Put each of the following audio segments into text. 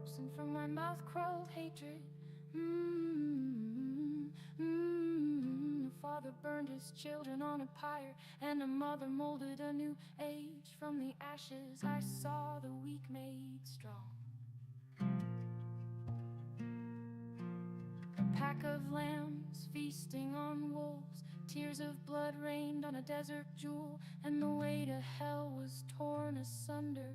corpse, and from my mouth crawled hatred. A father burned his children on a pyre, and a mother molded a new age. From the ashes I saw the weak made strong. A pack of lambs feasting on wolves, tears of blood rained on a desert jewel, and the way to hell was torn asunder.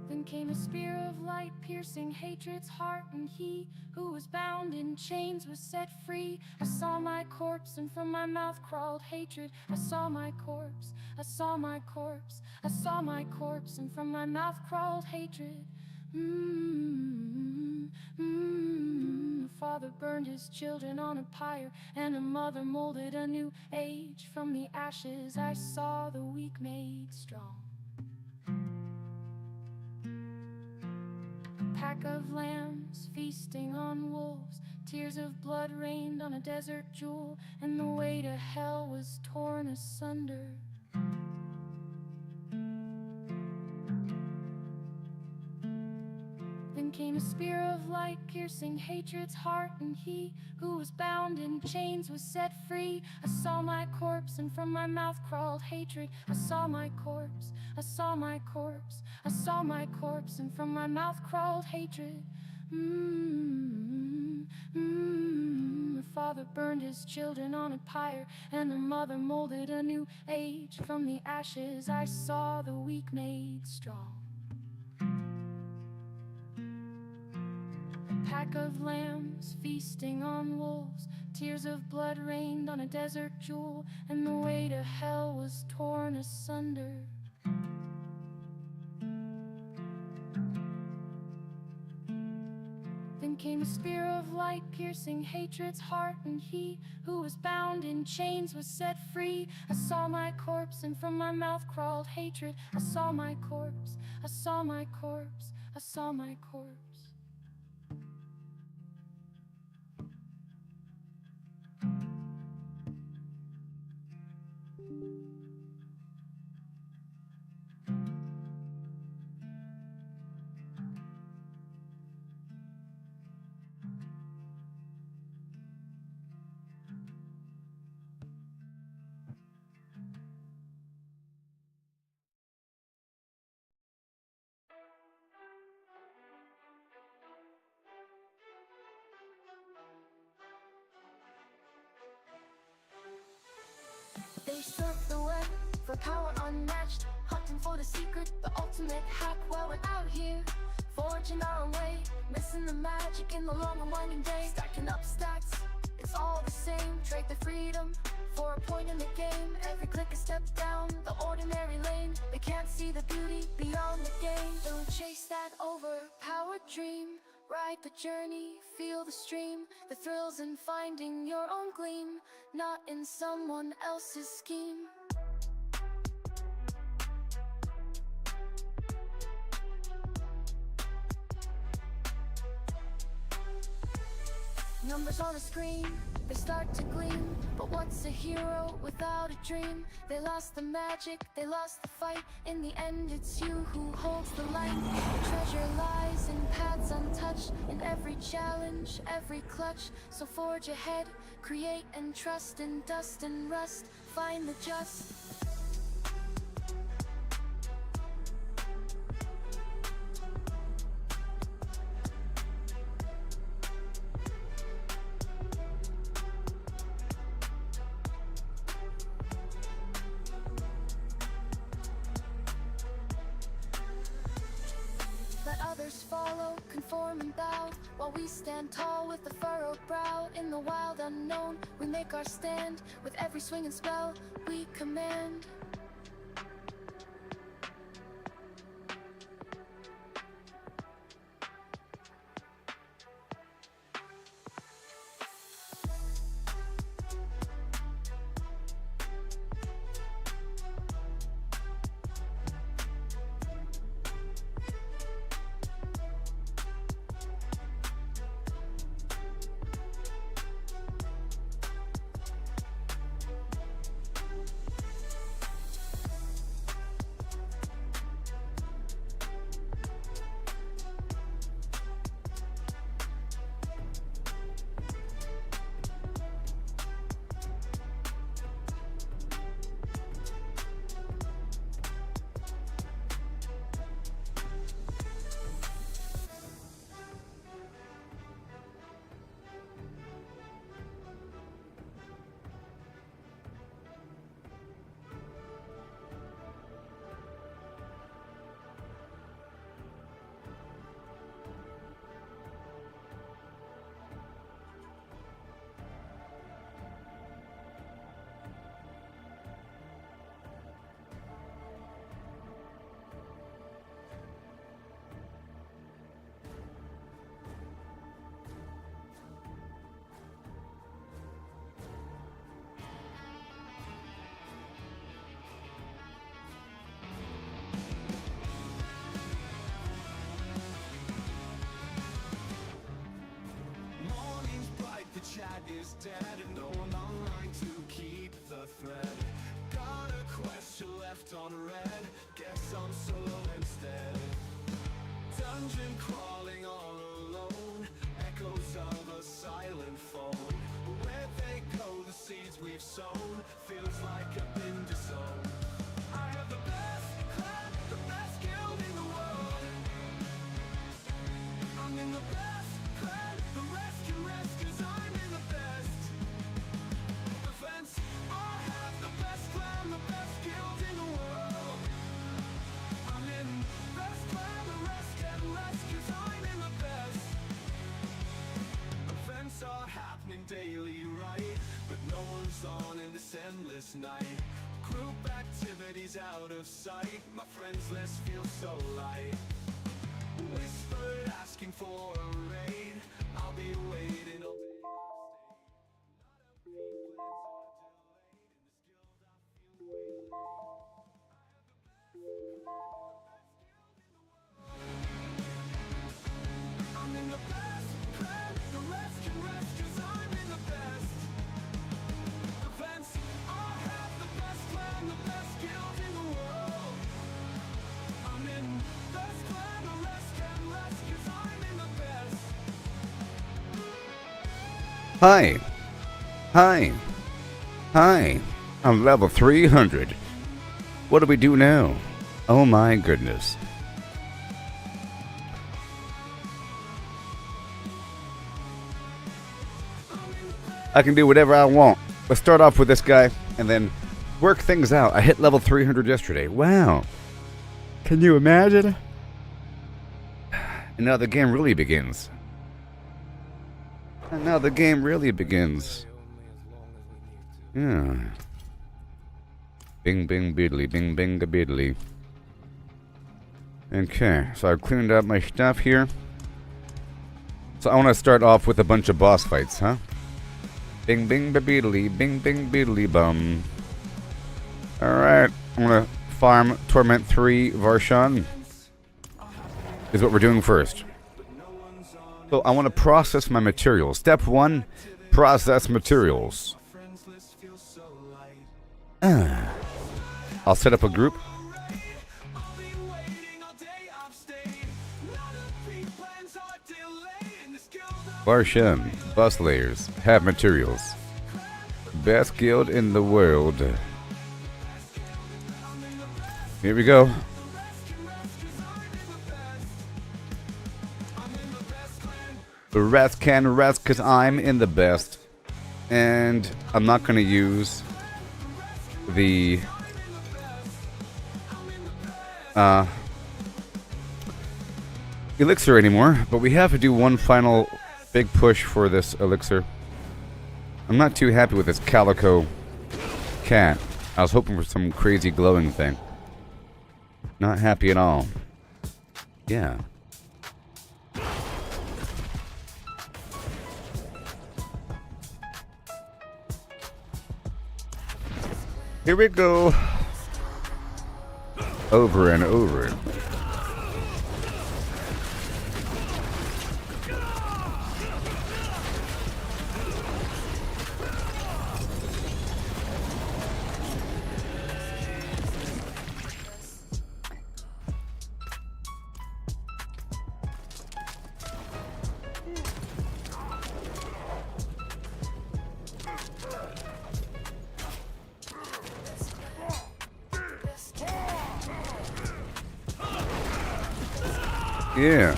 Then came a spear of light, piercing hatred's heart, and he who was bound in chains was set free. I saw my corpse, and from my mouth crawled hatred. I saw my corpse, I saw my corpse, I saw my corpse, and from my mouth crawled hatred. A father burned his children on a pyre, and a mother molded a new age. From the ashes I saw the weak made strong. Pack of lambs feasting on wolves, tears of blood rained on a desert jewel, and the way to hell was torn asunder. Then came a spear of light, piercing hatred's heart, and he who was bound in chains was set free. I saw my corpse, and from my mouth crawled hatred. I saw my corpse, I saw my corpse, I saw my corpse, and from my mouth crawled hatred. A father burned his children on a pyre, and a mother molded a new age. From the ashes I saw the weak made strong. A pack of lambs feasting on wolves, tears of blood rained on a desert jewel, and the way to hell was torn asunder. Then came a spear of light, piercing hatred's heart, and he who was bound in chains was set free. I saw my corpse, and from my mouth crawled hatred. I saw my corpse, I saw my corpse, I saw my corpse. They surf the web for power unmatched, hunting for the secret, the ultimate hack. While we're out here, forging our own way, missing the magic in the long and winding day. Stacking up stacks, it's all the same. Trade the freedom for a point in the game. Every click a step down the ordinary lane. They can't see the beauty beyond the game. Don't chase that overpowered dream. Ride the journey, feel the stream, the thrills in finding your own gleam, not in someone else's scheme. Numbers on a screen, they start to gleam, but what's a hero without a dream? They lost the magic, they lost the fight. In the end, it's you who holds the light. The treasure lies in paths untouched, in every challenge, every clutch. So forge ahead, create and trust. In dust and rust, find the just. Others follow, conform and bow, while we stand tall with a furrowed brow. In the wild unknown, we make our stand. With every swing and spell, we command. the chat is dead and no one online to keep the thread. Got a question left on red, guess I'm solo instead. Dungeon crawling all alone, echoes of a silent phone. Where they go, the seeds we've sown, feels like I've been disowned. I have the best clan, the best guild in the world. I'm in the best clan, the rest can rest, cause I'm in the best. Defense, I have the best clan, the best guild in the world. I'm in best clan, the rest can rest, cause I'm in the best. Events are happening daily, right? But no one's on in this endless night. Group activities out of sight, my friends list feels so light. Whispered asking for a raid, I'll be waiting all day. I'm in the best clan, the rest can rest, cause I'm in the best. Events, I have the best clan, the best guild in the world. I'm in best clan, the rest can rest, cause I'm in the best. Hi. Hi. Hi. I'm level 300. What do we do now? Oh my goodness. I can do whatever I want. Let's start off with this guy and then work things out. I hit level 300 yesterday. Wow. Can you imagine? And now the game really begins. And now the game really begins. Yeah. Bing, bing, beedly, bing, bing, beedly. Okay, so I've cleaned up my stuff here. So I want to start off with a bunch of boss fights, huh? Bing, bing, beedly, bing, bing, beedly, bum. Alright, I'm going to farm Torment 3 Varshan. Is what we're doing first. So I want to process my materials. Step 1, process materials. I'll set up a group. Varshan, bus layers, have materials. Best guild in the world. Here we go. The rest can rest because I'm in the best. And I'm not going to use the elixir anymore, but we have to do one final big push for this elixir. I'm not too happy with this calico cat. I was hoping for some crazy glowing thing. Not happy at all. Yeah. Here we go. Over and over. Yeah.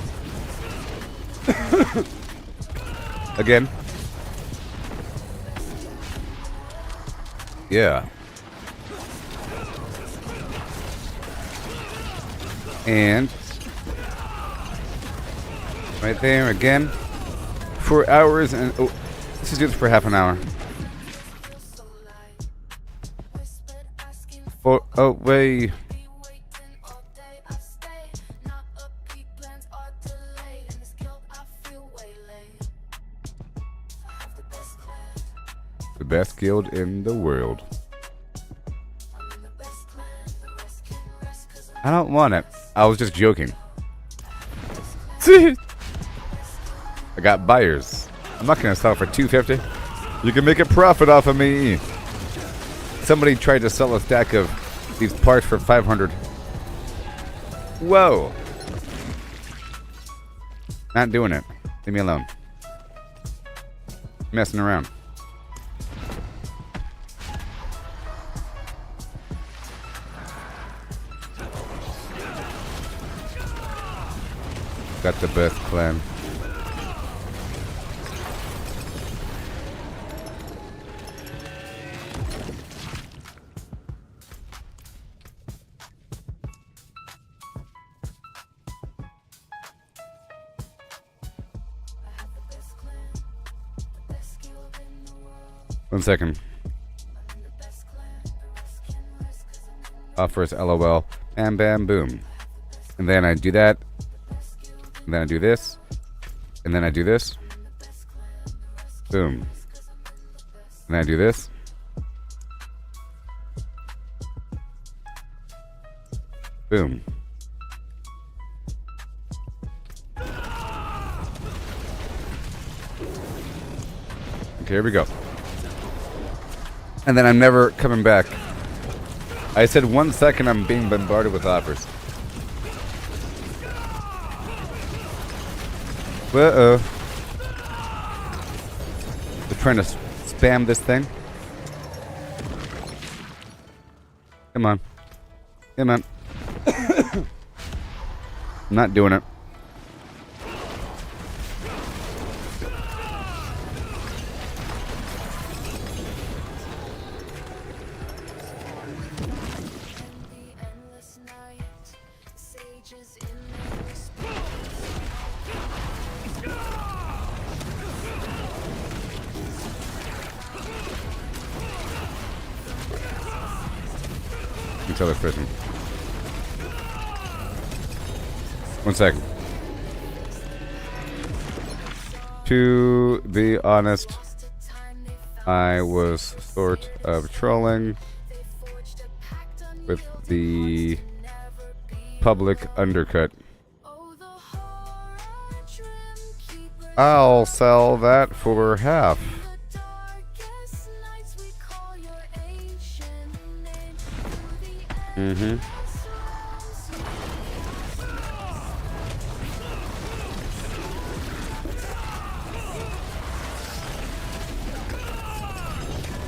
Again. Yeah. And right there again. 4 hours and oh, let's just do this for half an hour. Oh wait. The best guild in the world. I don't want it. I was just joking. I got buyers. I'm not gonna sell it for $250. You can make a profit off of me. Somebody tried to sell a stack of these parts for $500. Whoa. Not doing it. Leave me alone. Messing around. Got the best plan. One second. Offers LOL. Bam, bam, boom. And then I do that. And then I do this. And then I do this. Boom. And then I do this. Boom. Okay, here we go. And then I'm never coming back. I said 1 second I'm being bombarded with offers. Uh-oh. They're trying to spam this thing. Come on. Come on. I'm not doing it. Other prison. 1 second. To be honest, I was sort of trolling with the public undercut. I'll sell that for half. Mm-hmm.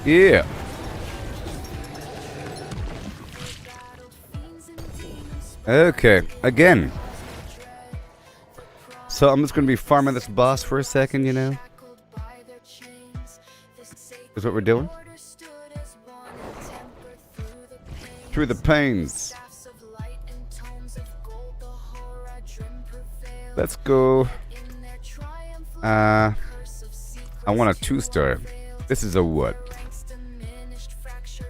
Yeah. Okay, again. So I'm just going to be farming this boss for a second, you know? Is what we're doing? Through the pains. Let's go. I want a 2-star. This is a what?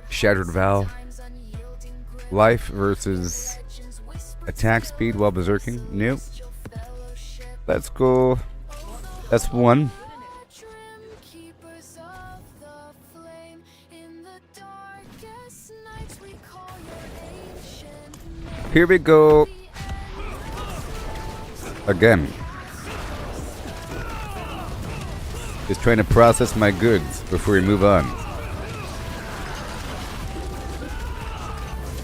Shattered Vow. Life versus attack speed while berserking. Nope. Let's go. That's 1. Here we go. Again. Just trying to process my goods before we move on.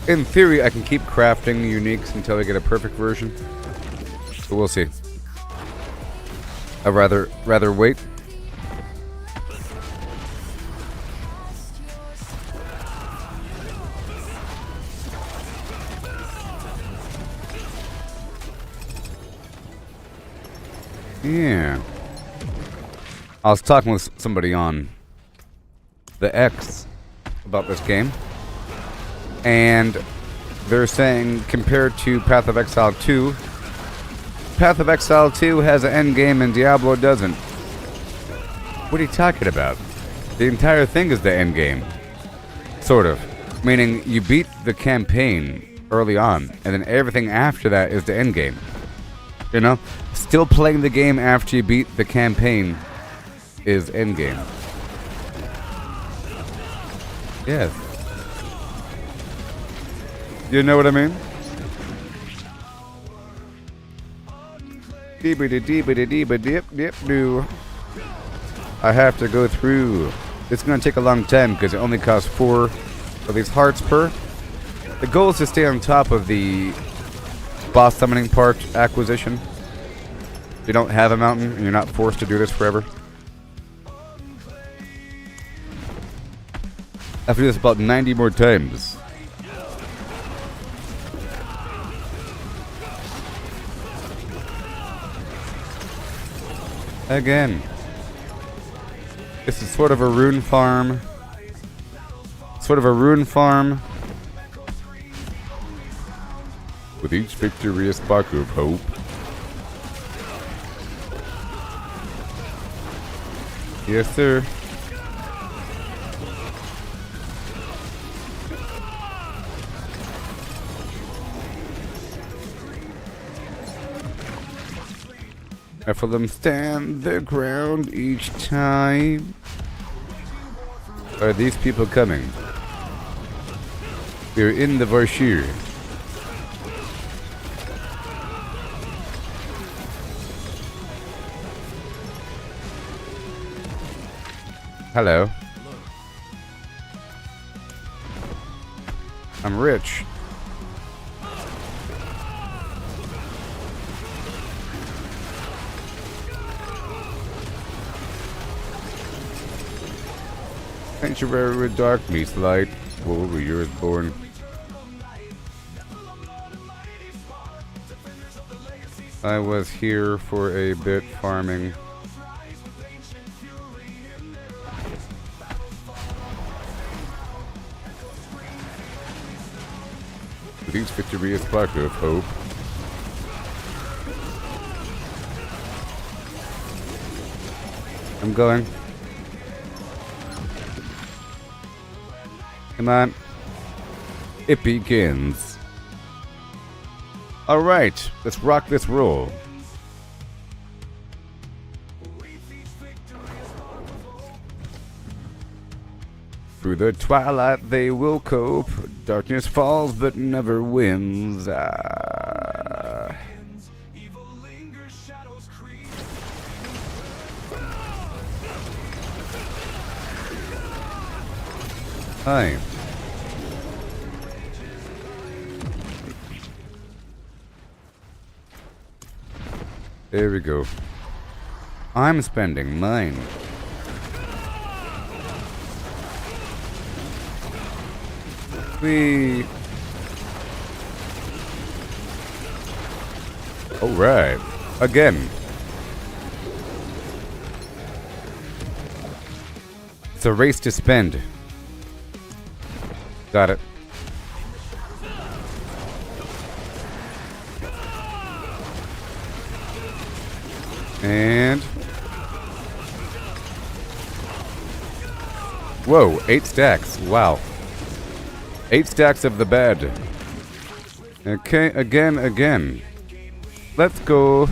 In theory, I can keep crafting uniques until I get a perfect version. But we'll see. I'd rather wait. Yeah. I was talking with somebody on the X about this game, and they're saying compared to Path of Exile 2, Path of Exile 2 has an end game and Diablo doesn't. What are you talking about? The entire thing is the end game. Sort of. Meaning you beat the campaign early on, and then everything after that is the end game. You know? Still playing the game after you beat the campaign is end game. Yes. You know what I mean? Deebity deebity deeba dip dip doo. I have to go through. It's going to take a long time because it only costs 4 of these hearts per. The goal is to stay on top of the boss summoning part acquisition. If you don't have a mountain and you're not forced to do this forever. I have to do this about 90 more times. Again. This is sort of a rune farm. With each victory a spark of hope. Yes, sir. I feel them stand their ground each time. Are these people coming? They're in the Varshir. Hello. I'm rich. Sanctuary with dark meets light. Warrior is born. I was here for a bit farming. With each victory a spark of hope. I'm going. Come on. It begins. Alright, let's rock this roll. Through the twilight they will cope. Darkness falls but never wins. Hi. There we go. I'm spending mine. Sweet. Alright. Again. It's a race to spend. Got it. And whoa, 8 stacks. Wow. 8 stacks of the bed. Okay, again. Let's go.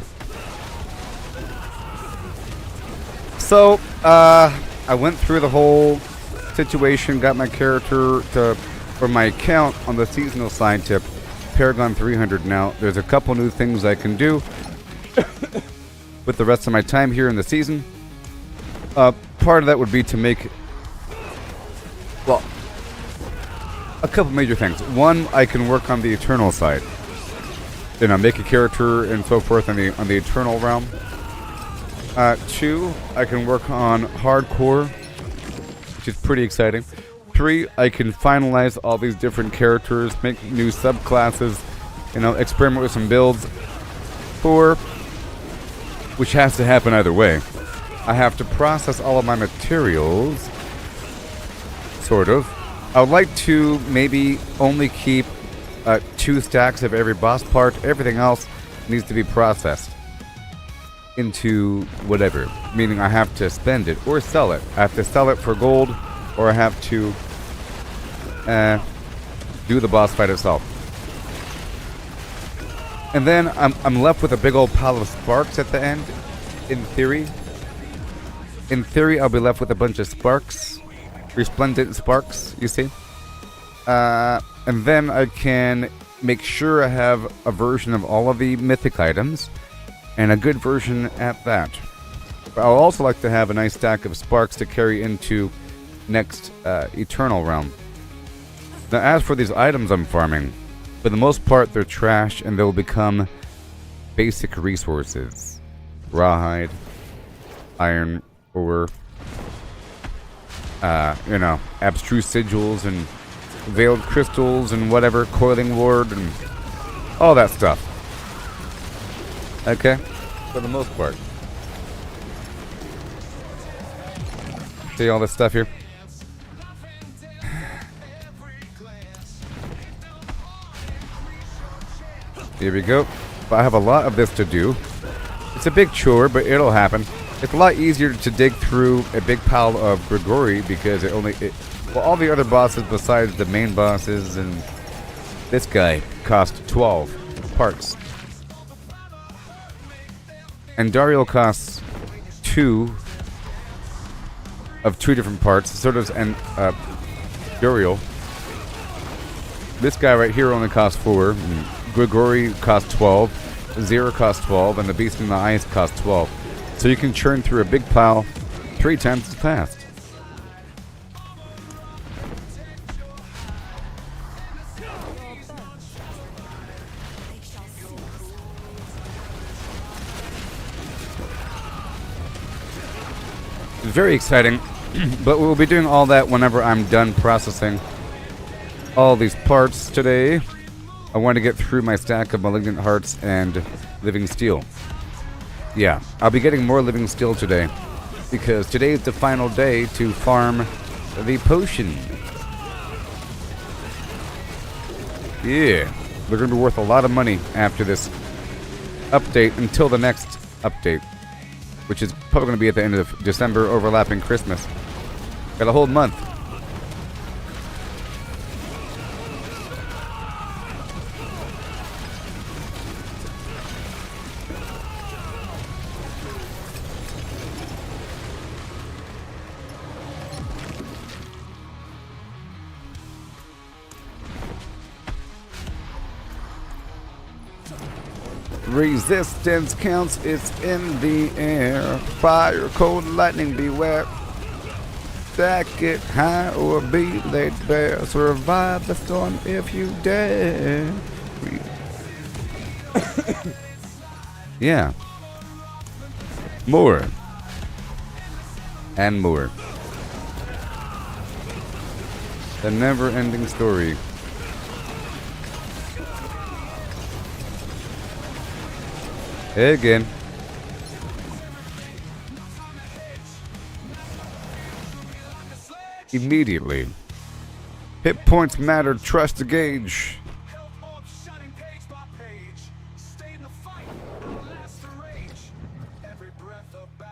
So, I went through the whole situation, got my character for my account on the seasonal side to Paragon 300 now. There's a couple new things I can do with the rest of my time here in the season. Part of that would be to make, well, a couple major things. One, I can work on the Eternal side. You know, make a character and so forth on the Eternal realm. 2, I can work on Hardcore, which is pretty exciting. 3, I can finalize all these different characters, make new subclasses, you know, experiment with some builds. 4, which has to happen either way, I have to process all of my materials, sort of. I would like to maybe only keep 2 stacks of every boss part. Everything else needs to be processed into whatever, meaning I have to spend it or sell it. I have to sell it for gold, or I have to do the boss fight itself. And then I'm left with a big old pile of sparks at the end, in theory. In theory, I'll be left with a bunch of sparks. Resplendent sparks, you see. And then I can make sure I have a version of all of the mythic items, and a good version at that. But I'll also like to have a nice stack of sparks to carry into next Eternal Realm. Now, as for these items I'm farming, for the most part they're trash and they'll become basic resources. Rawhide, iron ore, abstruse sigils and veiled crystals and whatever, coiling ward and all that stuff. Okay? For the most part. See all this stuff here? Here we go. But I have a lot of this to do. It's a big chore, but it'll happen. It's a lot easier to dig through a big pile of Grigori because all the other bosses besides the main bosses and this guy cost 12 parts. And Dario costs 2 of 2 different parts. So does Dario. This guy right here only costs 4. And Grigori costs 12. Zero costs 12. And the Beast in the Ice costs 12. So you can churn through a big pile 3 times as fast. It's very exciting, but we'll be doing all that whenever I'm done processing all these parts today. I want to get through my stack of Malignant Hearts and Living Steel. Yeah, I'll be getting more Living Steel today, because today is the final day to farm the potion. Yeah, they're going to be worth a lot of money after this update until the next update, which is probably going to be at the end of December, overlapping Christmas. Got a whole month. Resistance counts, it's in the air. Fire, cold, lightning, beware. Stack it high or be laid bare. Survive the storm if you dare. Yeah. More. And more. The never-ending story. Again. Immediately. Hit points matter, trust the gauge.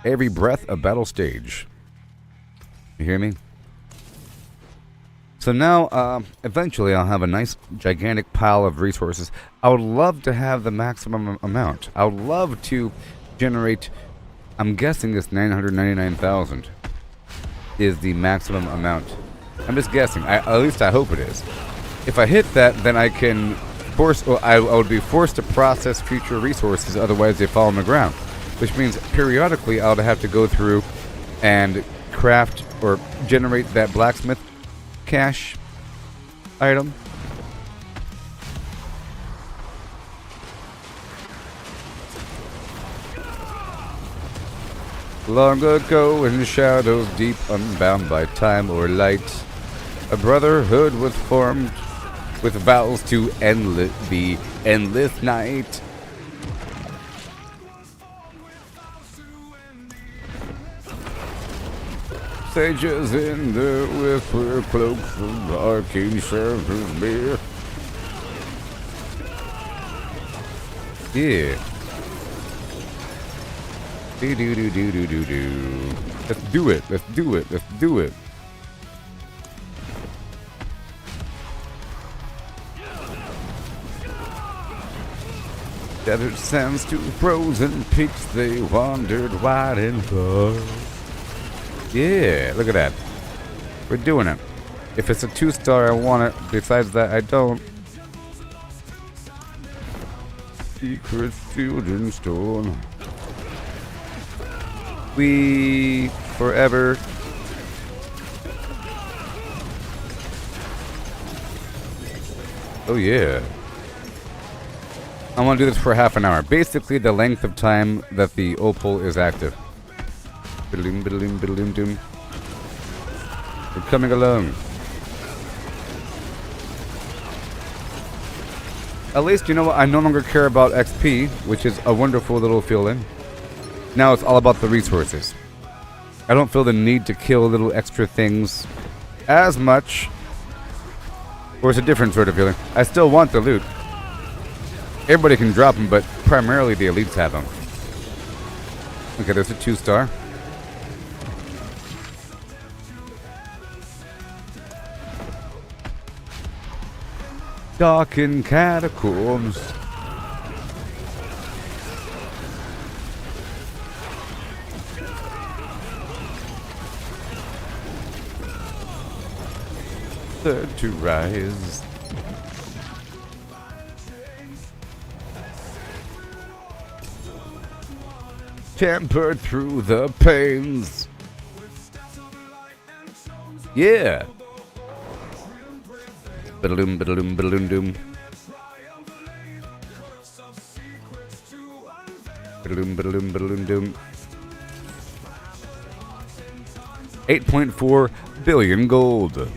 Every breath a battle stage. You hear me? So now, eventually I'll have a nice, gigantic pile of resources. I would love to have the maximum amount. I would love to generate, I'm guessing it's 999,000 is the maximum amount. I'm just guessing. At least I hope it is. If I hit that, then I can I would be forced to process future resources, otherwise they fall on the ground. Which means periodically I would have to go through and craft or generate that blacksmith cash item. Long ago in the shadows deep, unbound by time or light, a brotherhood was formed with vows to end the endless night. Sages in the whisper cloaks of arcane shadows bear. Yeah. Do. Let's do it. Let's do it. Let's do it. Desert sands to frozen peaks, they wandered wide and far. Yeah, look at that. We're doing it. If it's a 2-star, I want it. Besides that, I don't. Secret field and stone. We forever. Oh yeah. I want to do this for half an hour. Basically the length of time that the opal is active. Biddling, biddling, biddling, doom. We're coming along. At least, you know what, I no longer care about XP, which is a wonderful little feeling. Now it's all about the resources. I don't feel the need to kill little extra things as much. Or it's a different sort of feeling. I still want the loot. Everybody can drop them, but primarily the elites have them. Okay, there's a 2-star. Darkened catacombs. Third to rise. Tempered through the pains. Yeah. Ba-da-loom, ba-da-loom, ba-da-loom, doom. Ba-da-loom, ba-da-loom, ba-da-loom, doom. 8.4 billion gold.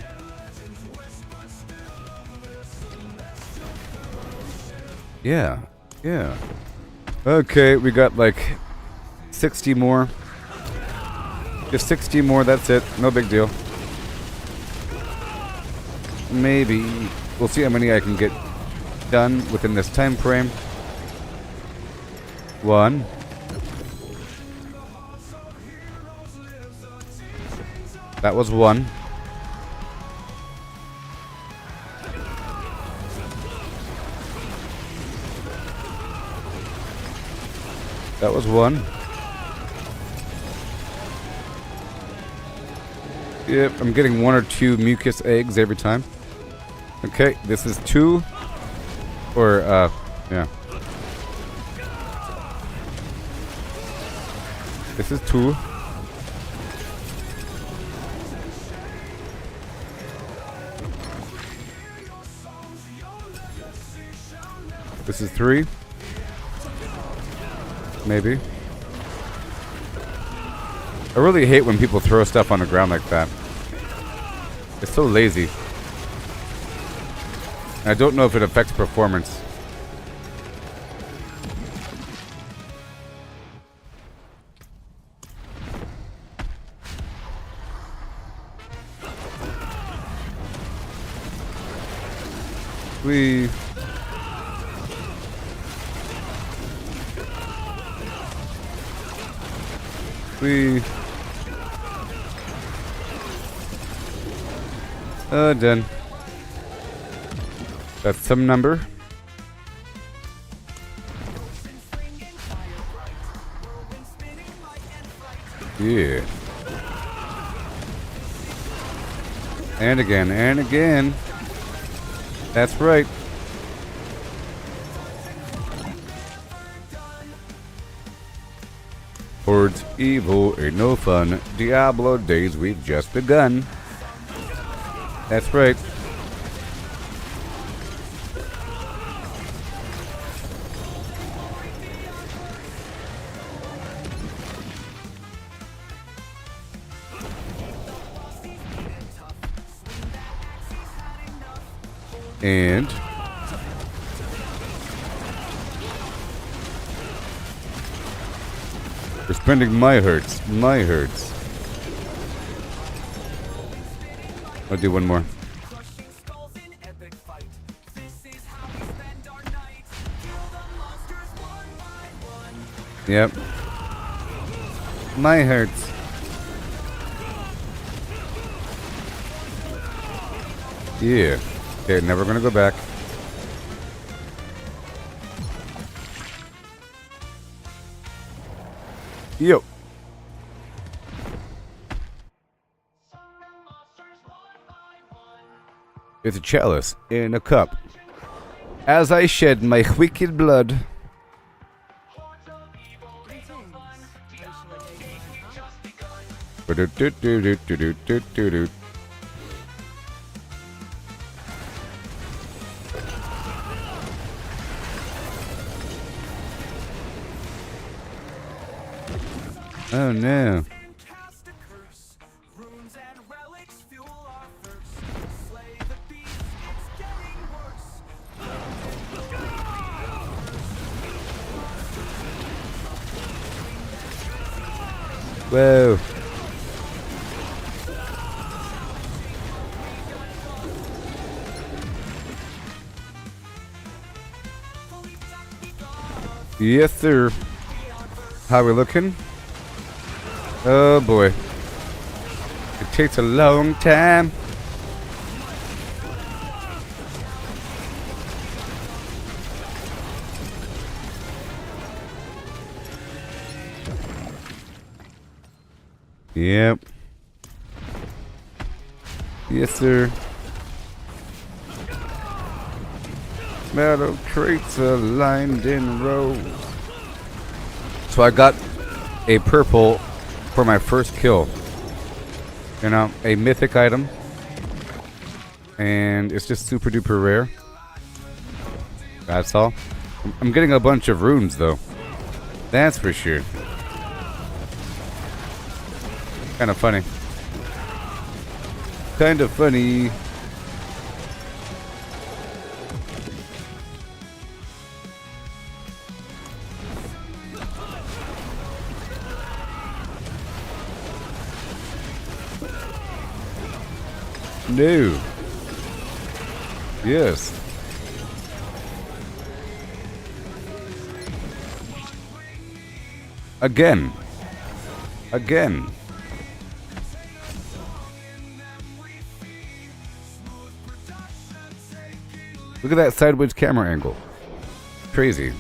Yeah, yeah. Okay, we got like 60 more. Just 60 more, that's it. No big deal. Maybe. We'll see how many I can get done within this time frame. 1. That was 1. That was 1. Yep, I'm getting 1 or 2 mucus eggs every time. Okay, this is 2. Or, yeah. This is 2. This is 3. Maybe. I really hate when people throw stuff on the ground like that. It's so lazy. I don't know if it affects performance. We done. That's some number. Yeah. And again, and again. That's right. Horde's evil ain't no fun. Diablo days we've just begun. That's right. And we're spending my hurts. My hurts. I'll do one more. Yep. My hurts. Yeah. Okay, never gonna go back. Yo. It's a chalice in a cup. As I shed my wicked blood. Do-do-do-do-do-do-do-do-do. Oh no. Whoa. Yes, sir. How we looking? Oh boy. It takes a long time. Yep. Yes, sir. Metal crates are lined in rows. So I got a purple for my first kill. You know, a mythic item. And it's just super duper rare. That's all. I'm getting a bunch of runes though. That's for sure. Kind of funny. Kind of funny. No. Yes. Again. Again. Look at that sideways camera angle. Crazy.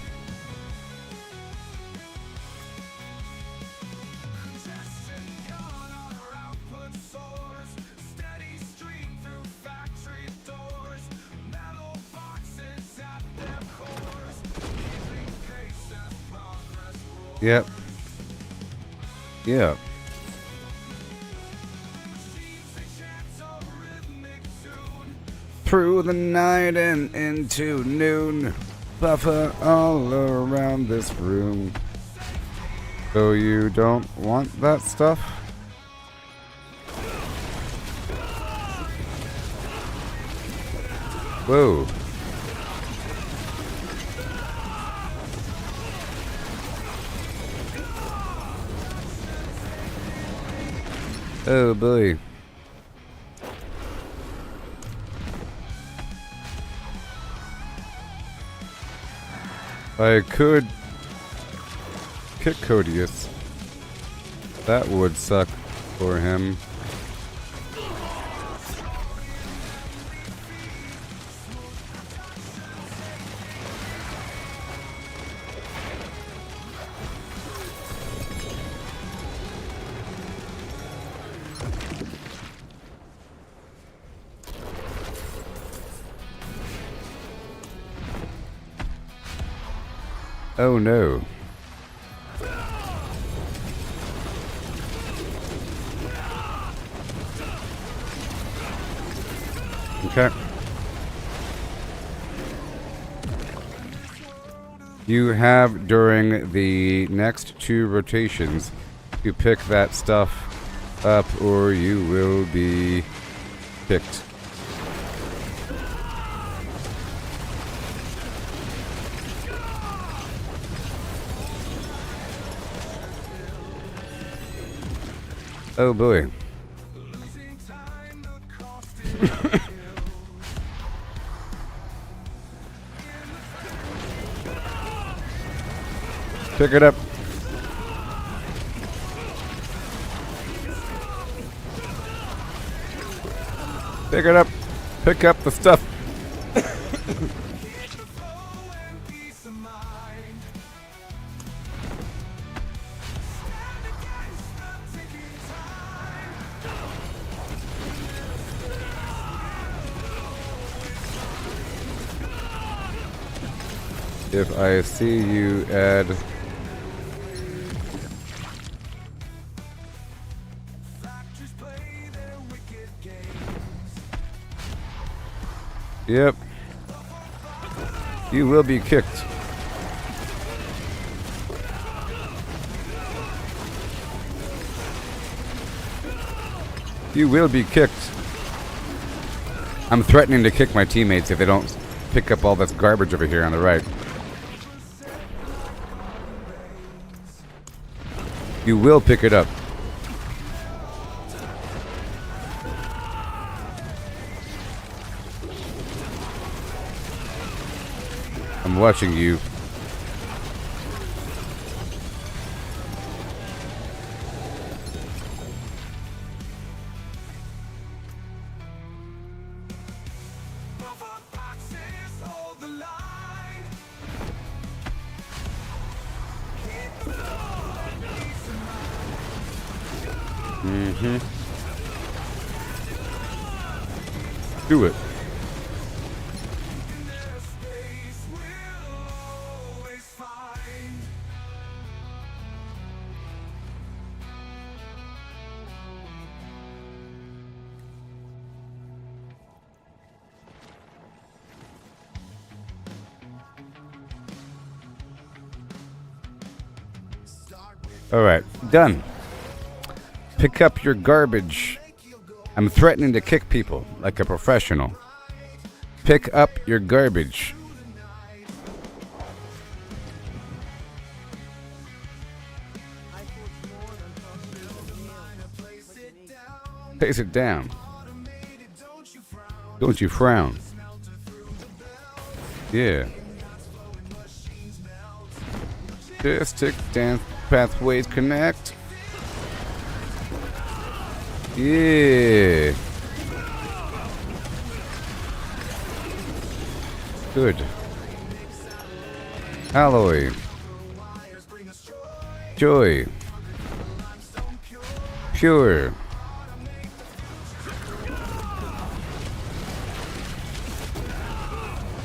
Yep. Yeah. Through the night and into noon, buffer all around this room. So you don't want that stuff? Whoa. Oh boy. I could kick Codius. That would suck for him. Oh no. Okay. You have during the next 2 rotations to pick that stuff up or you will be picked. Oh boy. Pick it up. Pick it up. Pick up the stuff. If I see you add Yep. You will be kicked. You will be kicked. I'm threatening to kick my teammates if they don't pick up all this garbage over here on the right. You will pick it up. I'm watching you. Do it. All right, done. Pick up your garbage. I'm threatening to kick people like a professional. Pick up your garbage. Place it down. Don't you frown. Yeah. Stick dance pathways connect. Yeah. Good. Alloy. Joy. Pure.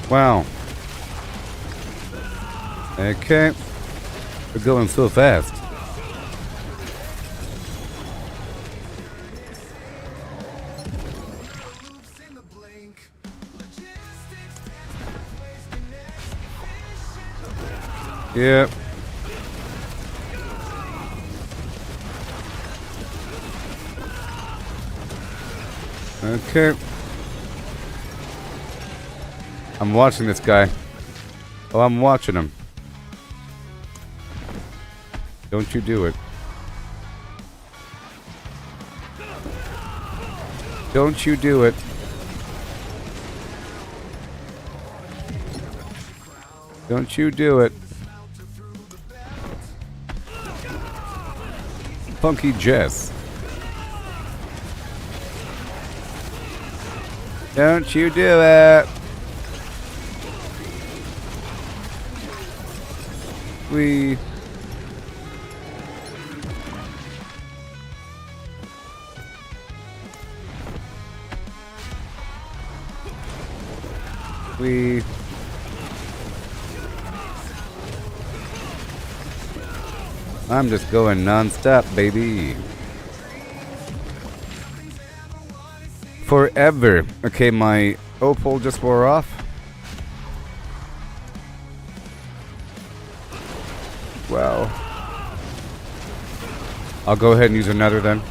Wow. Okay. We're going so fast. Yep. Okay. I'm watching this guy. Oh, I'm watching him. Don't you do it. Don't you do it. Don't you do it. Funky Jess. Don't you do it. We I'm just going non-stop, baby. Forever. Okay, my opal just wore off. Wow. I'll go ahead and use another then.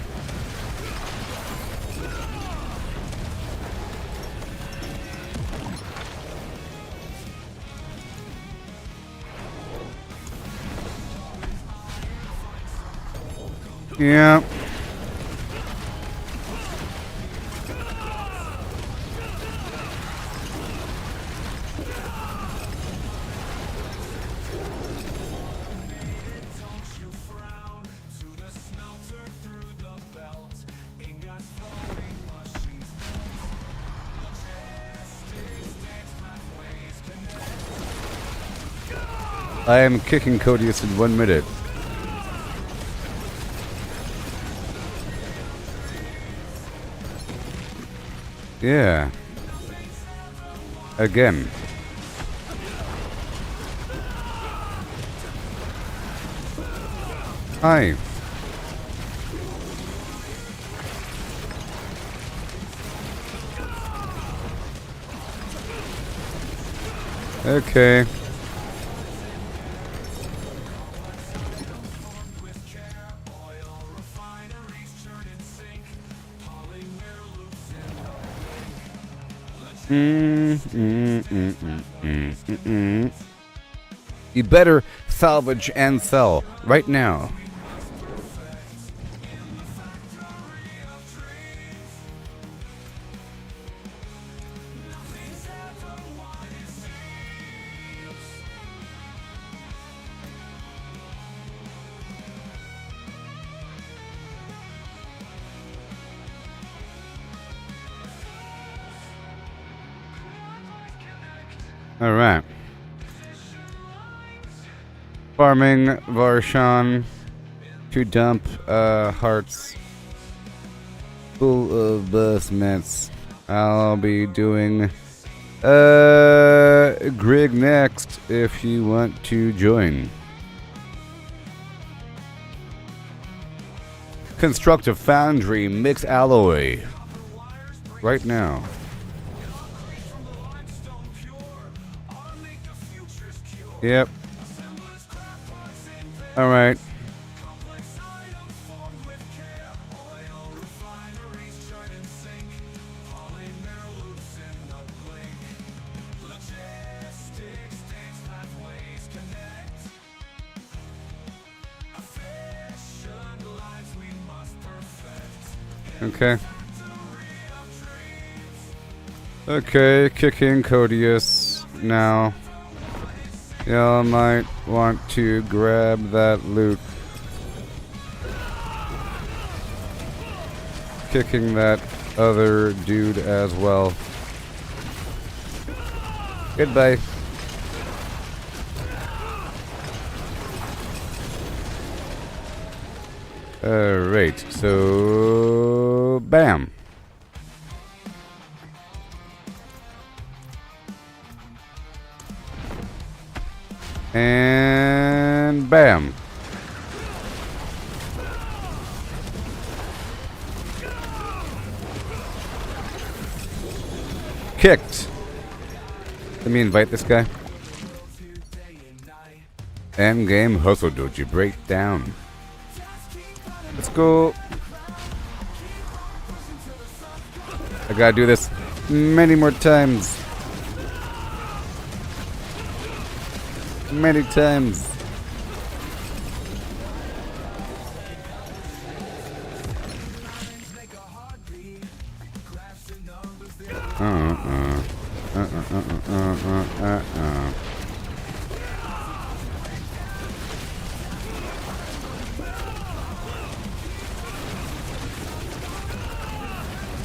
Yeah. I am kicking Codius in 1 minute. Yeah. Again. Hi. Okay. You better salvage and sell right now. All right. Farming Varshan to dump hearts full of basements. I'll be doing Grig next if you want to join. Construct a foundry mix alloy right now. Yep. All right. Okay. Okay, kicking Codius now. Y'all might want to grab that loot. Kicking that other dude as well. Goodbye. Alright, so bam. And bam. Kicked. Let me invite this guy. Endgame hustle doji breakdown. Let's go. I gotta do this many more times. Many times.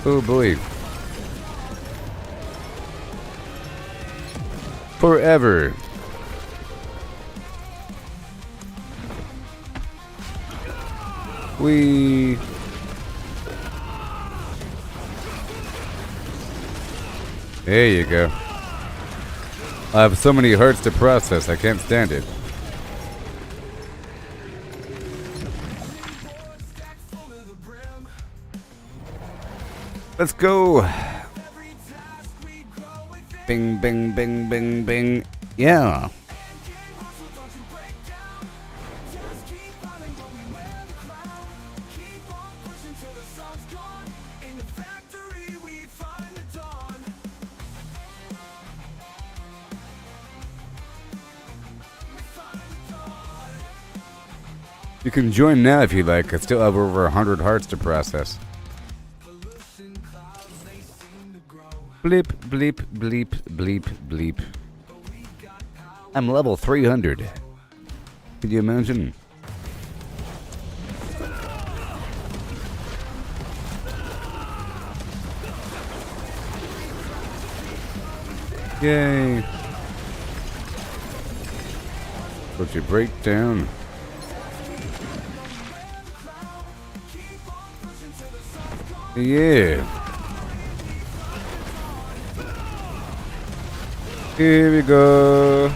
Oh boy. Forever. There you go. I have so many hearts to process, I can't stand it. Let's go. Bing, bing, bing, bing, bing. Yeah. You can join now if you like. I still have over 100 hearts to process. Bleep, bleep, bleep, bleep, bleep. I'm level 300. Can you imagine? Yay. Put your break down. Yeah. Here we go.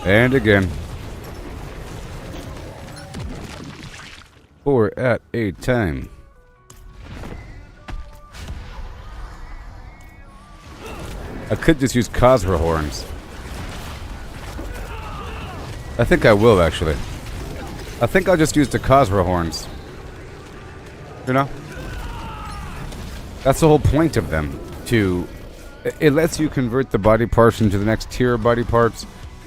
And again. 4 at a time. I could just use Khazra horns. I think I will, actually. I think I'll just use the Khazra horns. You know? That's the whole point of them. It lets you convert the body parts into the next tier of body parts,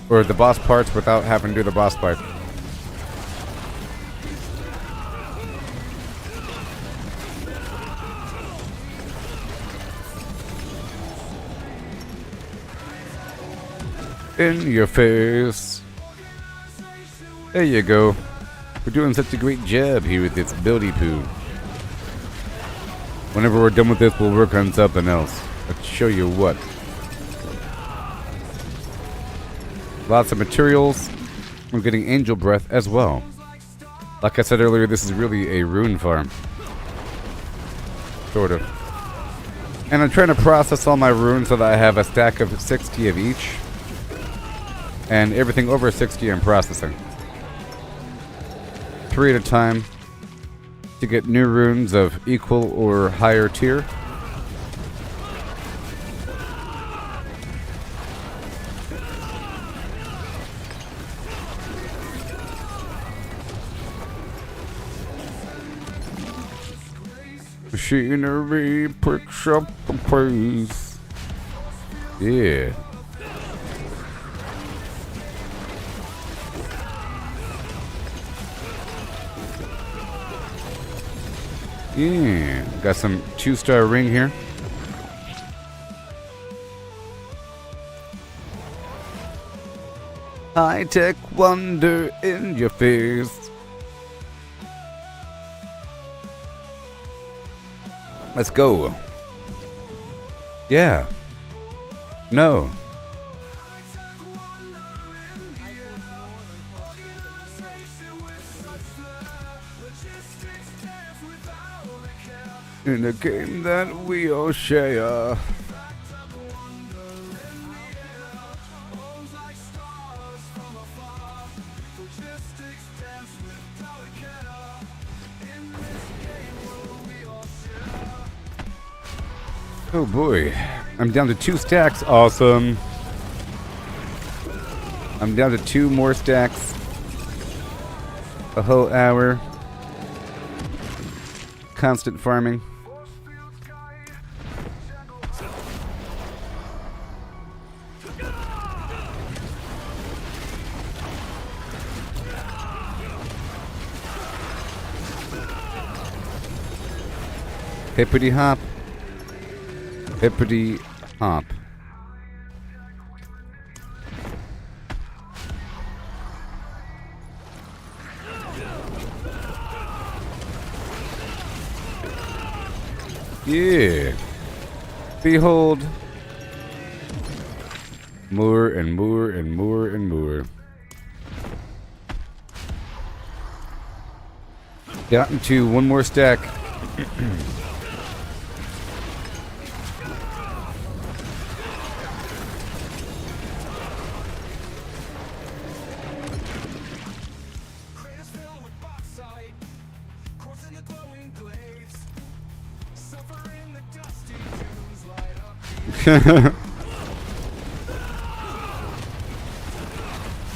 or the boss parts, without having to do the boss fight. In your face. There you go. We're doing such a great job here with this buildy poo. Whenever we're done with this, we'll work on something else. I'll show you what. Lots of materials. We're getting angel breath as well. Like I said earlier, this is really a rune farm. Sort of. And I'm trying to process all my runes so that I have a stack of 60 of each. And everything over 60 I'm processing. 3 at a time to get new runes of equal or higher tier. Machinery picks up the pace. Yeah. Yeah, got some 2-star ring here. High-tech wonder in your face. Let's go. Yeah. No. In a game that we all share. Oh boy. I'm down to 2 stacks. Awesome. I'm down to 2 more stacks. A whole hour. Constant farming. Hippity hop. Hippity hop. Yeah. Behold. More and more and more and more. Gotten to 1 more stack.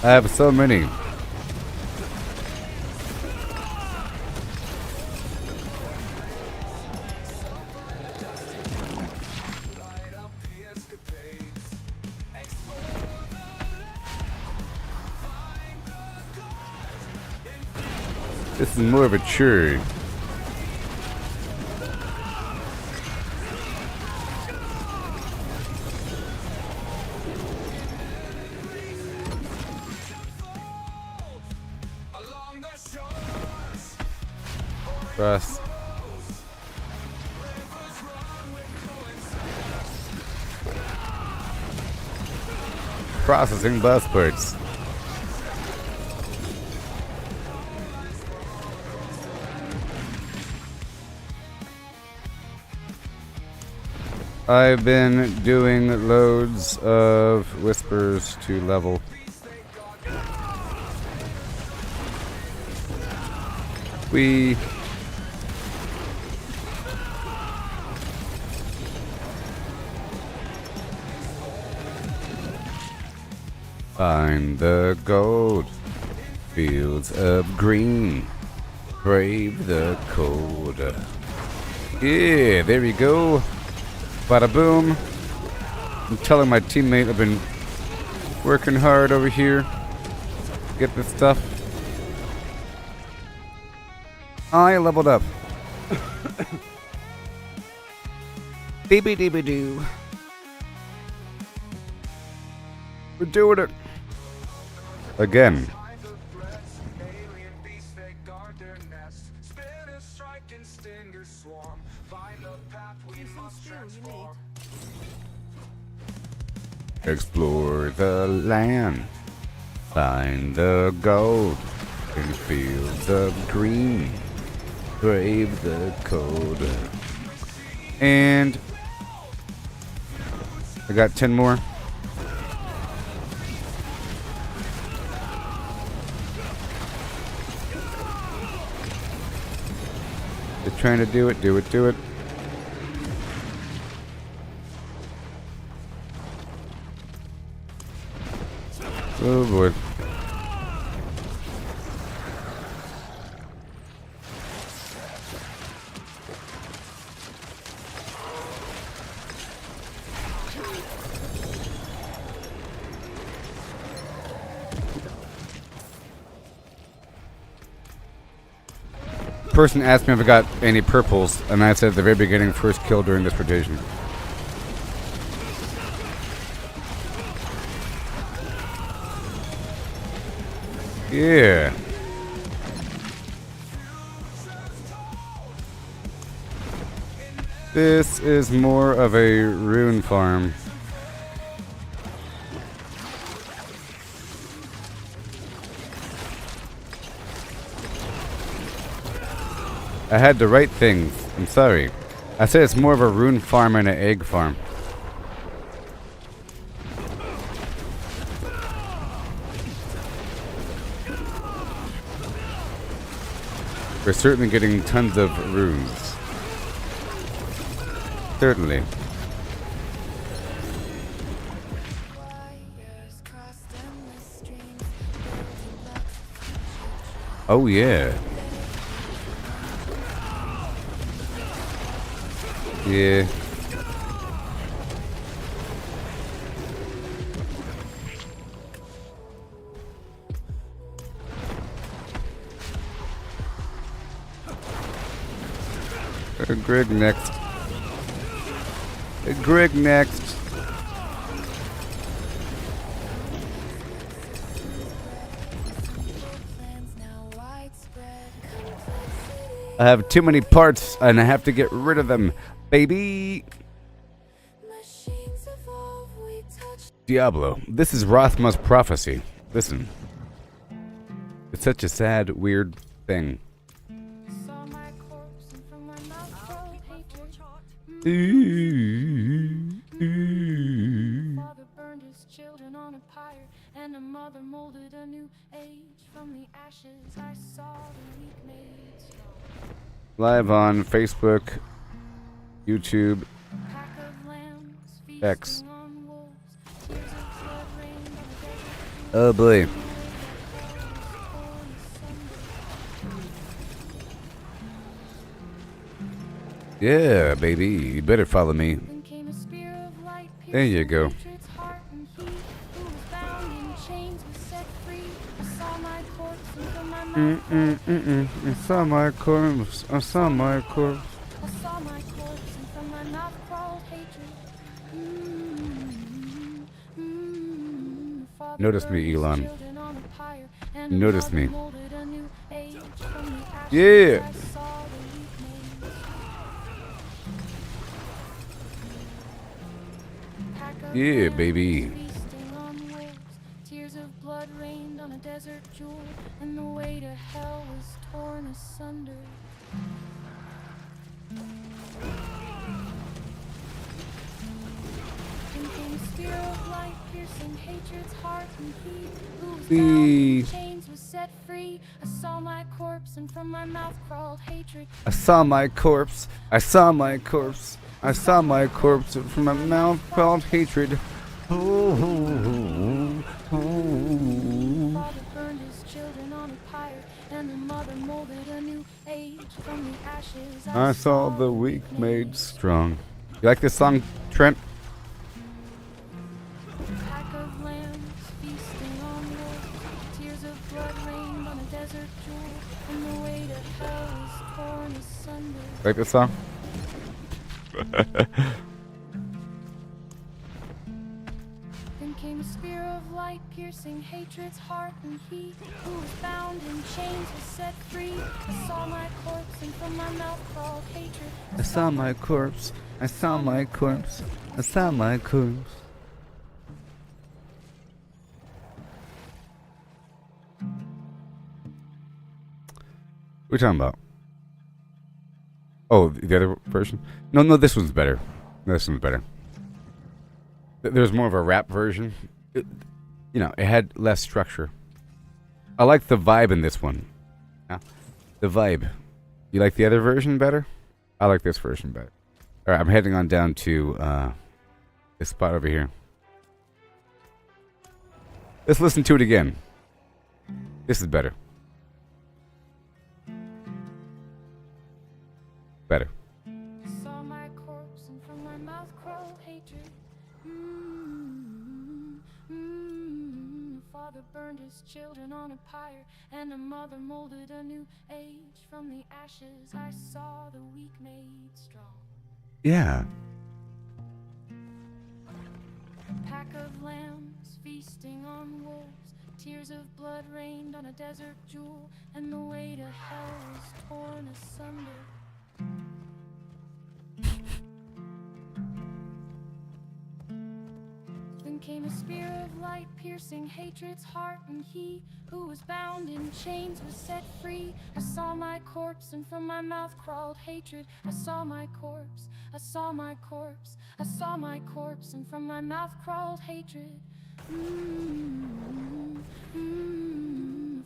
I have so many. This is more of a churn. Cross. Processing bus parts. I've been doing loads of whispers to level. We Find the gold. Fields of green. Brave the cold. Yeah, there we go. Bada boom. I'm telling my teammate I've been working hard over here. Get this stuff. I leveled up. Deeby deeby doo. We're doing it. Again. Explore the land. Find the gold in fields of green. Brave the cold. And I got 10 more. They're trying to do it, do it, do it. Oh boy. Person asked me if I got any purples, and I said at the very beginning, first kill during this rotation. Yeah. This is more of a rune farm. I had to write things. I'm sorry. I said it's more of a rune farm and an egg farm. We're certainly getting tons of runes. Certainly. Oh yeah. Yeah. Greg next. Greg next. I have too many parts and I have to get rid of them, baby. Diablo. This is Rothma's prophecy. Listen. It's such a sad, weird thing. Father burned his children on a pyre, and a mother molded a new age. From the ashes I saw the weak made strong. Live on Facebook, YouTube, X. Oh boy. Yeah, baby, you better follow me. There you go. I saw my corpse. I saw my corpse. Notice me, Elon. Notice me. Yeah. Yeah, baby. Tears of blood rained on a desert jewel, and the way to hell was torn asunder. And came a spear of light, piercing hatred's heart, and he who was bound in chains was set free. I saw my corpse, and from my mouth crawled hatred. I saw my corpse. I saw my corpse. I saw my corpse, from my mouth crawled hatred. Oh, oh, oh, oh. From the ashes I saw the weak made strong. You like this song, Trent? Pack of lambs feasting on wolves. Tears of blood rained on a desert jewel, and the way to hell is torn asunder. Like this song? Then came a spear of light, piercing hatred's heart, and he who was bound in chains was set free. I saw my corpse, and from my mouth crawled hatred. I saw my corpse. I saw my corpse. I saw my corpse. What are we talking about? Oh, the other version? No, this one's better. This one's better. There's more of a rap version. It had less structure. I like the vibe in this one. Yeah, the vibe. You like the other version better? I like this version better. All right, I'm heading on down to this spot over here. Let's listen to it again. This is better. Better. Saw my corpse, and from my mouth crawled hatred. A father burned his children on a pyre, and a mother molded a new age. From the ashes I saw the weak made strong. Yeah. A pack of lambs feasting on wolves. Tears of blood rained on a desert jewel, and the way to hell was torn asunder. Then came a spear of light, piercing hatred's heart, and he who was bound in chains was set free. I saw my corpse, and from my mouth crawled hatred. I saw my corpse, I saw my corpse, I saw my corpse, and from my mouth crawled hatred.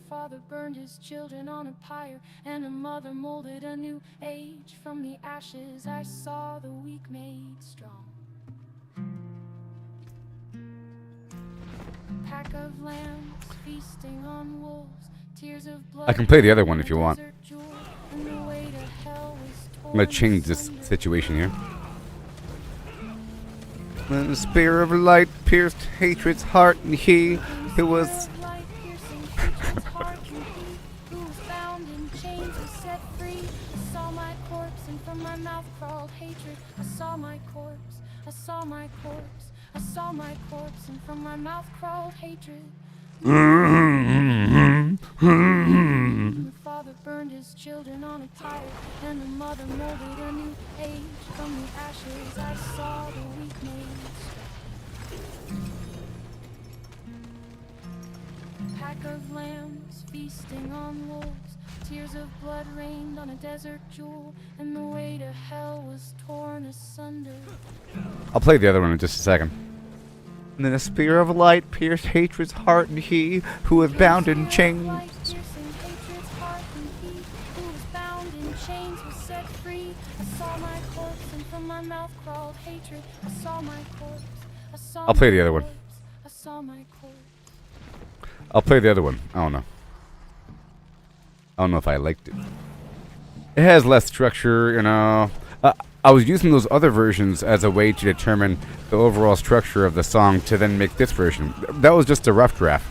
Father burned his children on a pyre, and a mother molded a new age. From the ashes I saw the weak made strong. Pack of lambs feasting on wolves. Tears of blood. I can play the other one if you want. And the way to hell was I'm gonna change this situation here. When the spear of light pierced hatred's heart, and he who was my mouth crawled hatred. I saw my corpse, I saw my corpse, I saw my corpse, and from my mouth crawled hatred. The father burned his children on a pyre, and the mother molded a new age. From the ashes I saw the weak made strong. Pack of lambs feasting on wolves. Tears of blood rained on a desert jewel, and the way to hell was torn asunder. I'll play the other one in just a second. And then a spear of light pierced hatred's heart, and he who was bound in chains. I'll play the other one. I'll play the other one. I don't know. I don't know if I liked it. It has less structure, you know. I was using those other versions as a way to determine the overall structure of the song to then make this version. That was just a rough draft,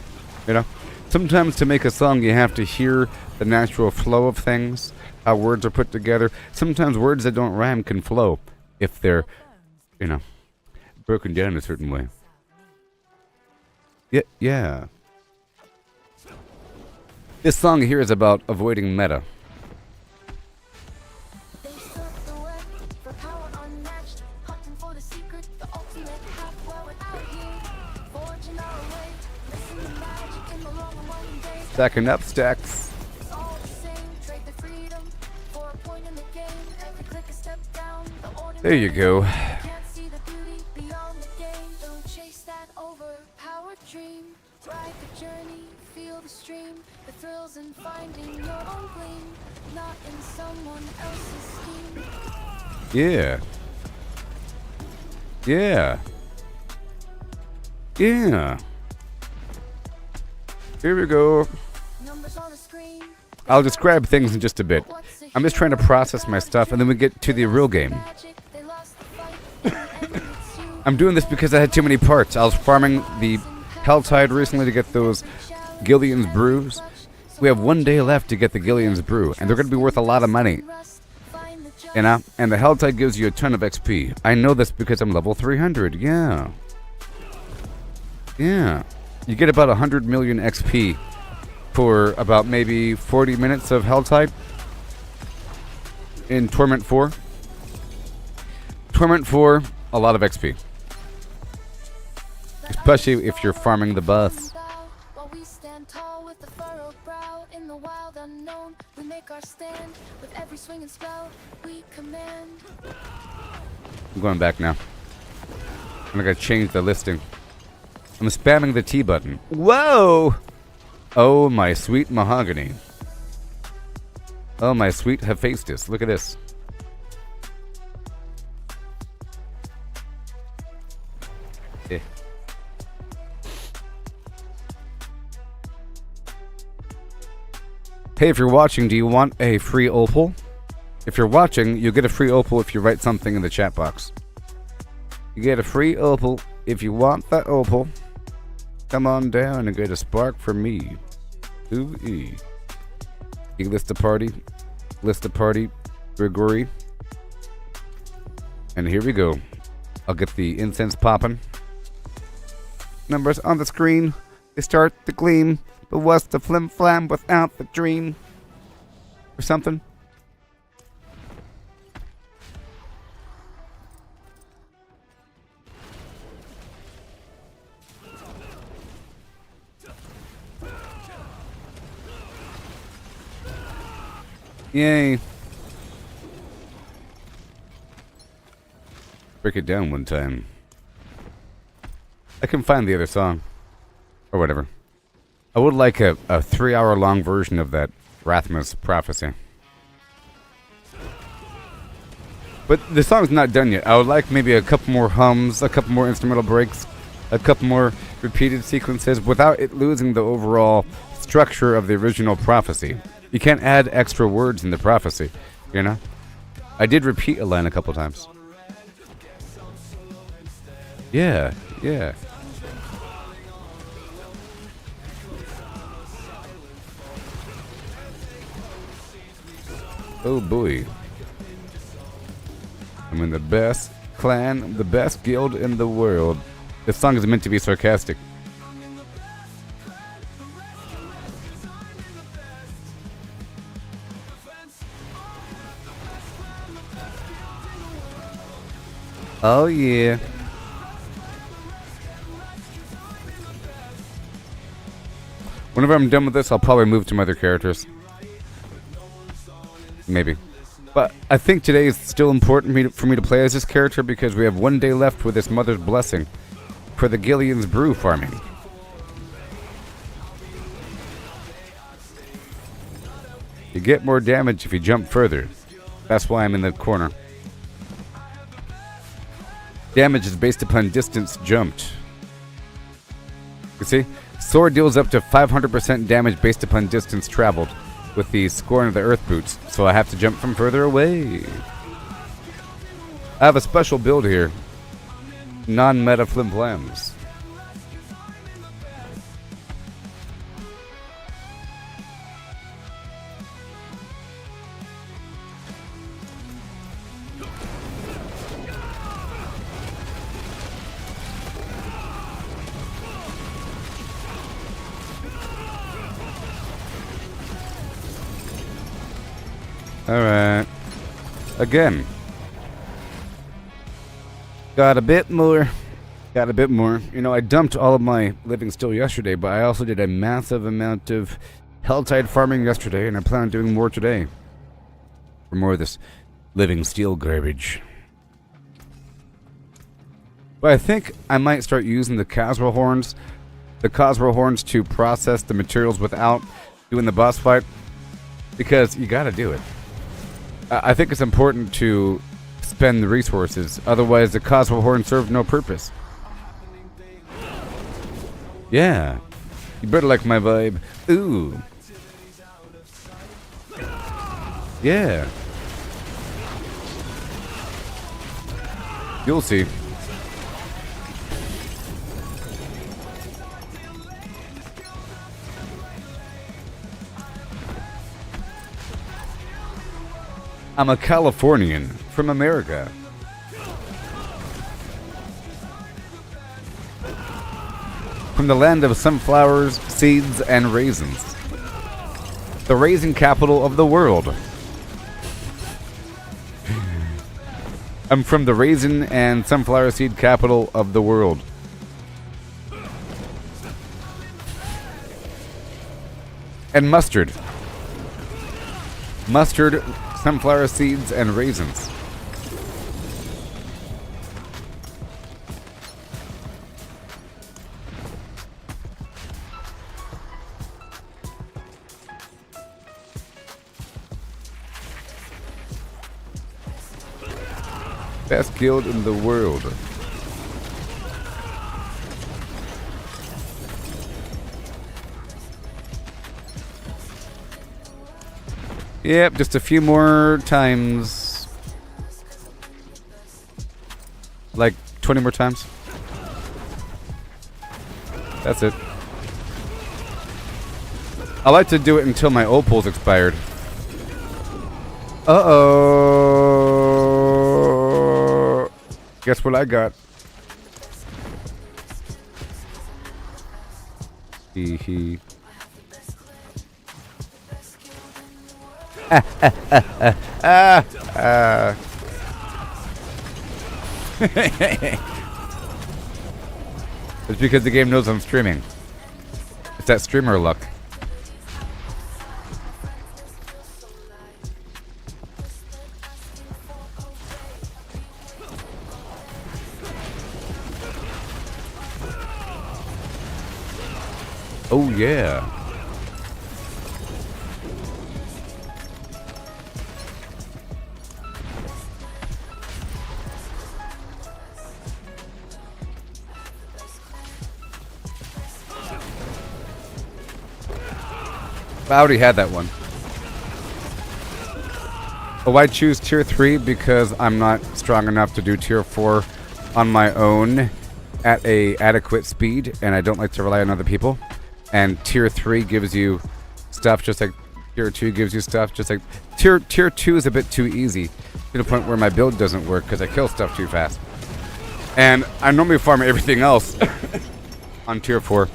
you know. Sometimes to make a song you have to hear the natural flow of things, how words are put together. Sometimes words that don't rhyme can flow if they're, you know, broken down a certain way. Yeah. This song here is about avoiding meta. Stacking up stacks. There you go. Ride the journey, feel the stream, the thrills in finding your own gleam, not in someone else's scheme. Yeah. Here we go. I'll describe things in just a bit. I'm just trying to process my stuff, and then we get to the real game. I'm doing this because I had too many parts. I was farming the Helltide recently to get those Gillian's Brews. We have 1 day left to get the Gillian's Brew, and they're going to be worth a lot of money. You know? And the Helltide gives you a ton of XP. I know this because I'm level 300. Yeah. Yeah. You get about 100 million XP for about maybe 40 minutes of Helltide in Torment 4. Torment 4, a lot of XP. Especially if you're farming the boss. While we stand tall with the furrowed brow in the wild unknown, we make our stand with every swing and spell we command. I'm going back now. I'm gonna change the listing. I'm spamming the T button. Whoa! Oh, my sweet mahogany. Oh, my sweet Hephaestus. Look at this. Eh. Hey, if you're watching, do you want a free opal? If you're watching, you'll get a free opal if you write something in the chat box. You get a free opal if you want that opal. Come on down and get a spark from me. Ooh-ee. You list a party. List a party. Gregory. And here we go. I'll get the incense popping. Numbers on the screen. They start to gleam. But what's the flim-flam without the dream? Or something. Yay. Break it down one time. I can find the other song. Or whatever. I would like a 3-hour long version of that Rathmas prophecy. But the song's not done yet. I would like maybe a couple more hums, a couple more instrumental breaks, a couple more repeated sequences without it losing the overall structure of the original prophecy. You can't add extra words in the prophecy, you know? I did repeat a line a couple times. Yeah, yeah. Oh boy. I'm in the best clan, the best guild in the world. This song is meant to be sarcastic. Oh yeah. Whenever I'm done with this, I'll probably move to my other characters. Maybe. But I think today is still important for me to play as this character because we have 1 day left with this Mother's Blessing for the Gillian's Brew farming. You get more damage if you jump further. That's why I'm in the corner. Damage is based upon distance jumped. You see? Sword deals up to 500% damage based upon distance traveled with the Scorn of the Earth boots, so I have to jump from further away. I have a special build here. Non-meta flimflams. Alright. Again. Got a bit more. Got a bit more. You know, I dumped all of my living steel yesterday, but I also did a massive amount of Helltide farming yesterday, and I plan on doing more today. For more of this living steel garbage. But I think I might start using the Caswell horns. The Caswell horns to process the materials without doing the boss fight. Because you gotta do it. I think it's important to spend the resources, otherwise the Caswell horn serves no purpose. Yeah. You better like my vibe. Ooh. Yeah. You'll see. I'm a Californian from America. From the land of sunflowers, seeds, and raisins. The raisin capital of the world. I'm from the raisin and sunflower seed capital of the world. And mustard. Mustard, sunflower seeds, and raisins. Best guild in the world. Yep, just a few more times. Like 20 more times. That's it. I like to do it until my opals expired. Uh-oh. Guess what I got? Hee hee. It's because the game knows I'm streaming. It's that streamer luck. Oh yeah. I already had that one. Oh, I choose tier 3 because I'm not strong enough to do tier 4 on my own at a adequate speed, and I don't like to rely on other people. And tier 3 gives you stuff just like tier 2 gives you stuff just like tier 2 is a bit too easy to the point where my build doesn't work because I kill stuff too fast. And I normally farm everything else on tier 4.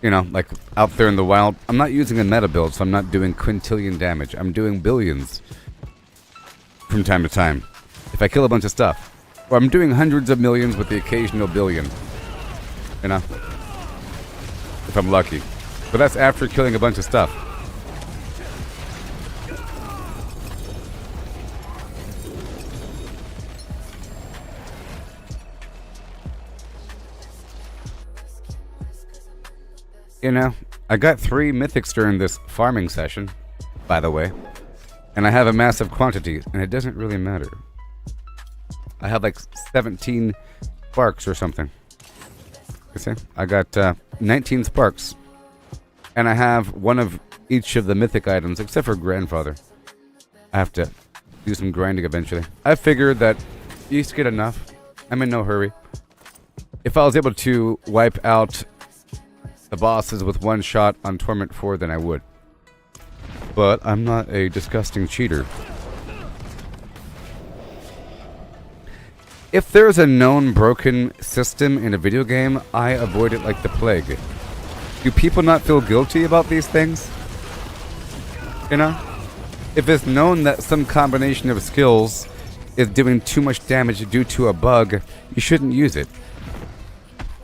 You know, like out there in the wild. I'm not using a meta build, so I'm not doing quintillion damage. I'm doing billions from time to time. If I kill a bunch of stuff. Or I'm doing hundreds of millions with the occasional billion. You know? If I'm lucky. But that's after killing a bunch of stuff. You know, I got 3 mythics during this farming session, by the way. And I have a massive quantity, and it doesn't really matter. I have like 17 sparks or something. You see? I got 19 sparks. And I have one of each of the mythic items, except for Grandfather. I have to do some grinding eventually. I figured that you used to get enough. I'm in no hurry. If I was able to wipe out the bosses with one shot on Torment 4, then I would. But I'm not a disgusting cheater. If there's a known broken system in a video game, I avoid it like the plague. Do people not feel guilty about these things? You know? If it's known that some combination of skills is doing too much damage due to a bug, you shouldn't use it.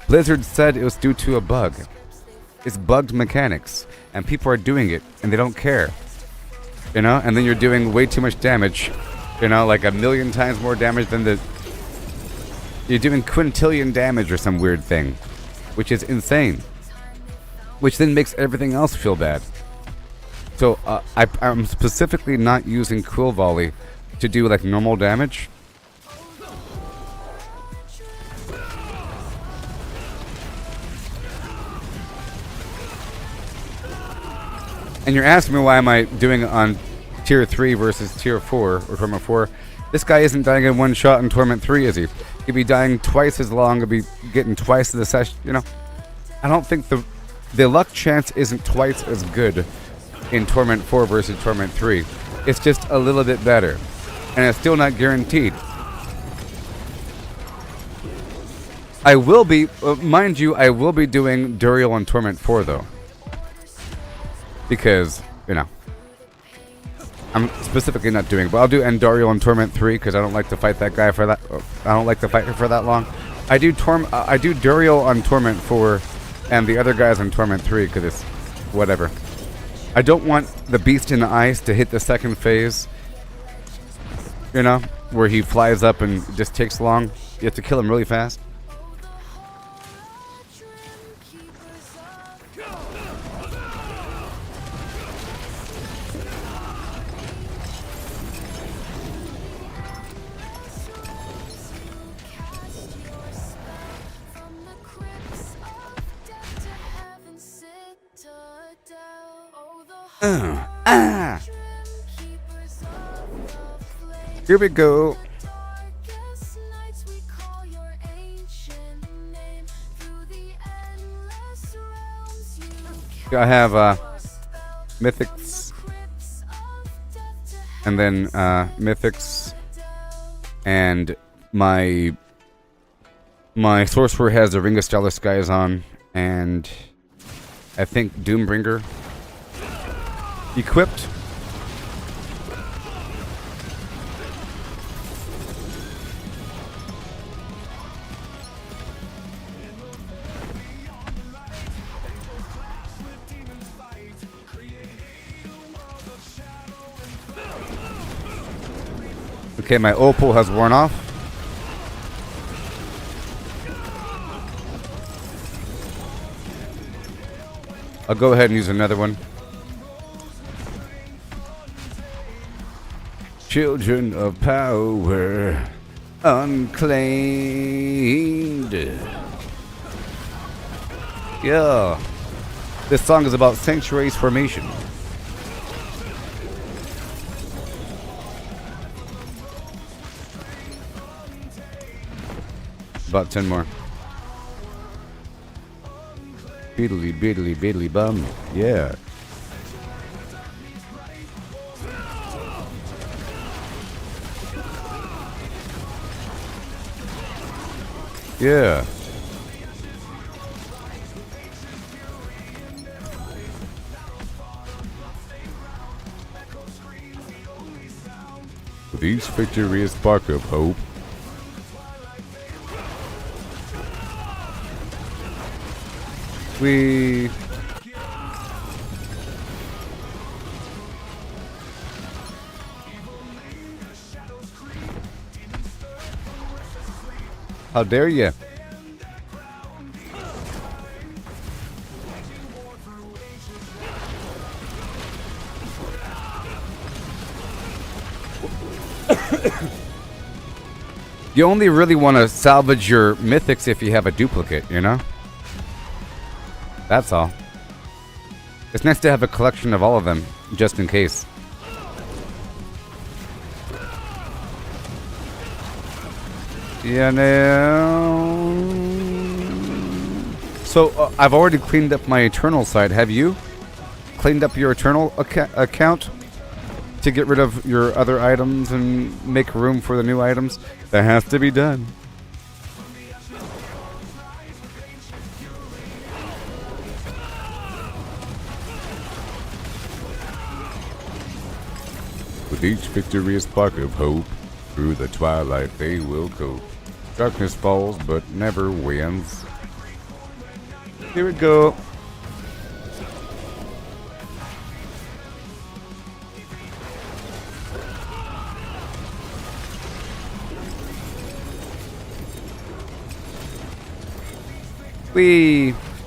Blizzard said it was due to a bug. It's bugged mechanics, and people are doing it, and they don't care. You know? And then you're doing way too much damage. You know, like 1,000,000 times more damage than the... You're doing quintillion damage or some weird thing. Which is insane. Which then makes everything else feel bad. So, I'm specifically not using Quill Volley to do, like, normal damage. And you're asking me why am I doing it on tier 3 versus tier 4 or Torment 4. This guy isn't dying in one shot in Torment 3, is he? He'd be dying twice as long, he'd be getting twice the session, you know. I don't think the luck chance isn't twice as good in Torment 4 versus Torment 3. It's just a little bit better. And it's still not guaranteed. I will be, mind you, I will be doing Duriel on Torment 4 though. Because, you know, I'm specifically not doing it, but I'll do Endariel on Torment 3 because I don't like to fight that guy for that. I don't like to fight her for that long. I do Duriel on Torment 4 and the other guys on Torment 3 because it's whatever. I don't want the Beast in the Ice to hit the second phase, you know, where he flies up and just takes long. You have to kill him really fast. Here we go. I have mythics, and then mythics, and my sorcerer has the Ring of Stellar Skies on, and I think Doombringer equipped. Okay, my Opal has worn off. I'll go ahead and use another one. Children of power, unclaimed. Yeah. This song is about Sanctuary's formation. About 10 more. Beedly, beedly, beedly bum. Yeah. Yeah. With each victorious spark of hope, we how dare you? You only really want to salvage your mythics if you have a duplicate, you know? That's all. It's nice to have a collection of all of them, just in case. Yeah, no. So, I've already cleaned up my Eternal side. Have you cleaned up your Eternal account to get rid of your other items and make room for the new items? That has to be done. With each victorious spark of hope, through the twilight they will go. Darkness falls, but never wins. Here we go.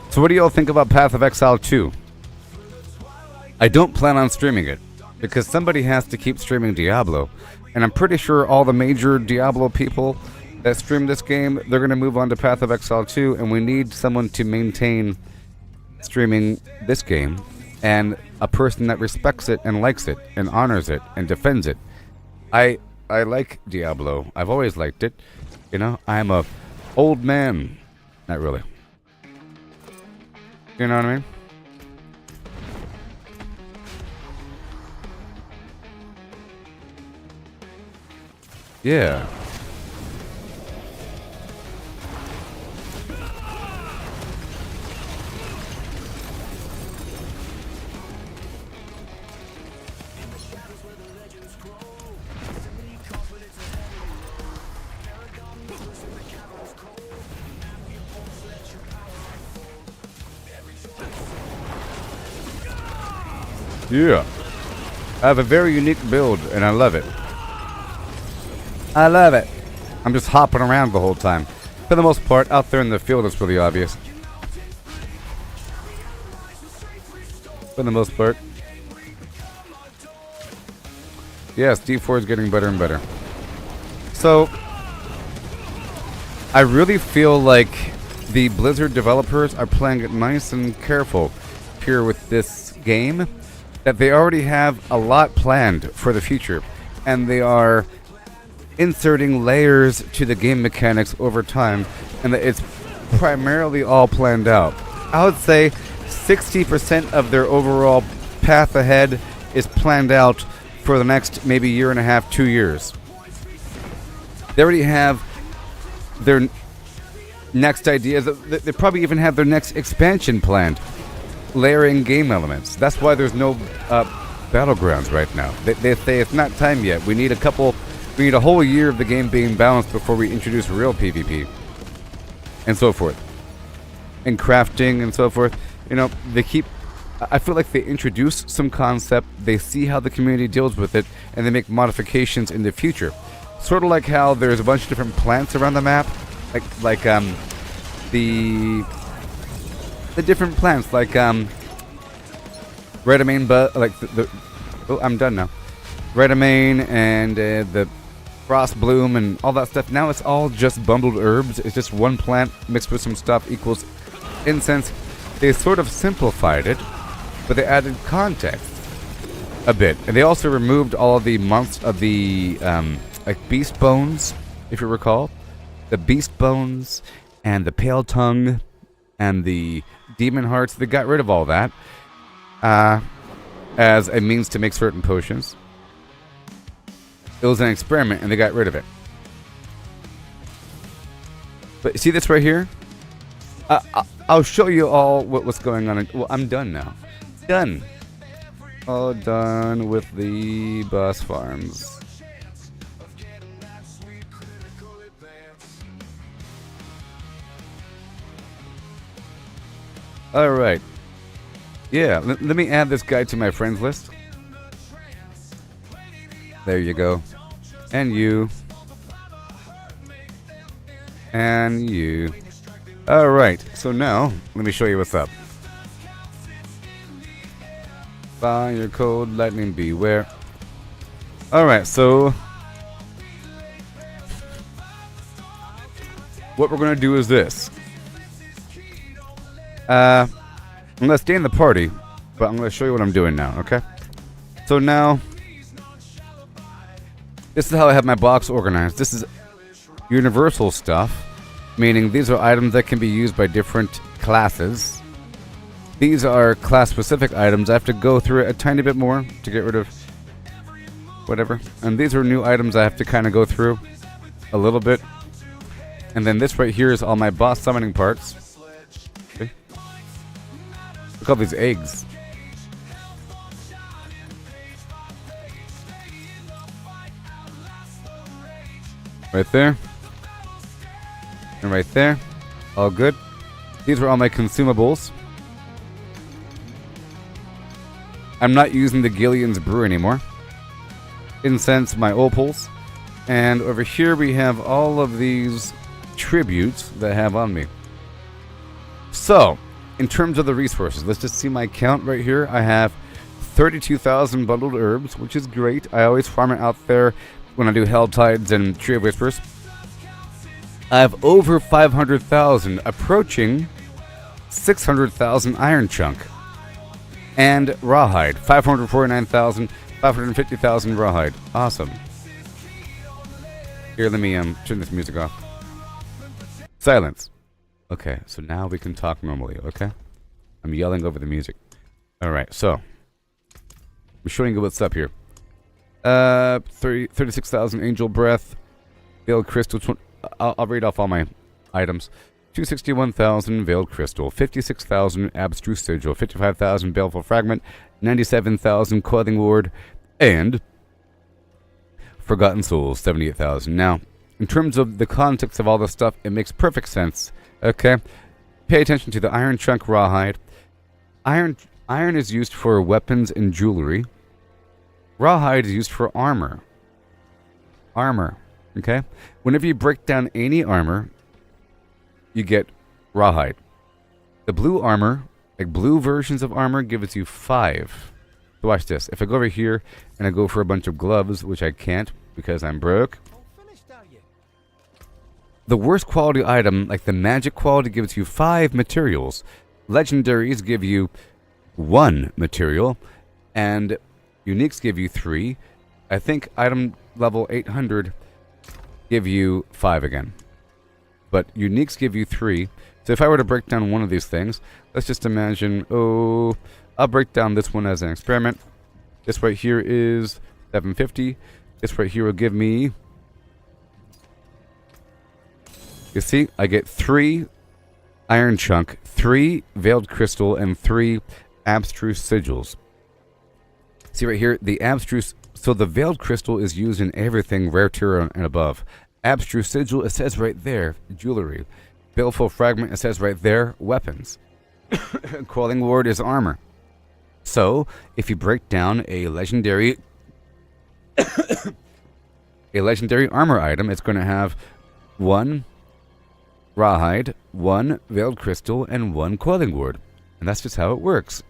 So what do y'all think about Path of Exile 2? I don't plan on streaming it, because somebody has to keep streaming Diablo. And I'm pretty sure all the major Diablo people that stream this game, they're going to move on to Path of Exile 2, and we need someone to maintain streaming this game. And a person that respects it and likes it and honors it and defends it. I like Diablo. I've always liked it. You know, I'm a old man. Not really. You know what I mean? Yeah. Yeah. I have a very unique build, and I love it. I love it. I'm just hopping around the whole time. For the most part, out there in the field, it's really obvious. For the most part. Yes, D4 is getting better and better. So, I really feel like the Blizzard developers are playing it nice and careful here with this game. That they already have a lot planned for the future. And they are inserting layers to the game mechanics over time. And that it's primarily all planned out. I would say 60% of their overall path ahead is planned out for the next maybe year and a half, 2 years. They already have their next ideas. They probably even have their next expansion planned. Layering game elements. That's why there's no battlegrounds right now. They say it's not time yet. We need a whole year of the game being balanced before we introduce real PvP. And so forth. And crafting and so forth. You know, I feel like they introduce some concept, they see how the community deals with it, and they make modifications in the future. Sort of like how there's a bunch of different plants around the map. Like the different plants, like Redamain, but like oh, I'm done now. Redamain and the Frost Bloom and all that stuff. Now it's all just bundled herbs. It's just one plant mixed with some stuff equals incense. They sort of simplified it, but they added context a bit, and they also removed all of the months of the like beast bones, if you recall, the beast bones and the pale tongue and the demon hearts. They got rid of all that as a means to make certain potions. It was an experiment, and they got rid of it. But see this right here? I'll show you all what's going on. Well, I'm done now. Done. All done with the boss farms. Alright. Yeah, let me add this guy to my friends list. There you go. And you. And you. Alright, so now, let me show you what's up. Fire, cold, lightning, beware. Alright, so what we're going to do is this. I'm going to stay in the party, but I'm going to show you what I'm doing now, okay? So now, this is how I have my box organized. This is universal stuff, meaning these are items that can be used by different classes. These are class-specific items. I have to go through it a tiny bit more to get rid of whatever. And these are new items I have to kind of go through a little bit. And then this right here is all my boss summoning parts. Okay. Look at all these eggs. Right there. And right there. All good. These are all my consumables. I'm not using the Gillian's Brew anymore. Incense, my Opals. And over here we have all of these tributes that I have on me. So, in terms of the resources, let's just see my count right here. I have 32,000 bundled herbs, which is great. I always farm it out there when I do Helltides and Tree of Whispers. I have over 500,000, approaching 600,000 Iron Chunk. and rawhide. 549,000, 550,000 rawhide. Awesome. Here, let me turn this music off. Silence. Okay, so now we can talk normally, okay? I'm yelling over the music. Alright, so I'm showing you what's up here. 36,000 angel breath, veiled crystal. I'll read off all my items. 261,000 veiled crystal, 56,000 abstruse sigil, 55,000 baleful fragment, 97,000 coiling ward, and forgotten souls, 78,000. Now, in terms of the context of all this stuff, it makes perfect sense. Okay, pay attention to the iron chunk rawhide. Iron is used for weapons and jewelry. Rawhide is used for armor. Okay? Whenever you break down any armor, you get rawhide. The blue armor, like blue versions of armor, gives you 5. So watch this. If I go over here and I go for a bunch of gloves, which I can't because I'm broke. The worst quality item, like the magic quality, gives you 5 materials. Legendaries give you 1 material, and uniques give you 3. I think item level 800 give you 5 again. But uniques give you 3. So if I were to break down one of these things, let's just imagine, I'll break down this one as an experiment. This right here is 750. This right here will give me, you see, I get 3 iron chunk, 3 veiled crystal, and 3 abstruse sigils. See right here, the abstruse, so the veiled crystal is used in everything rare tier and above. Abstruse sigil, it says right there, jewelry. Baleful fragment, it says right there, weapons. Coiling ward is armor. So, if you break down a legendary armor item, it's going to have 1 rawhide, 1 veiled crystal, and 1 coiling ward. And that's just how it works.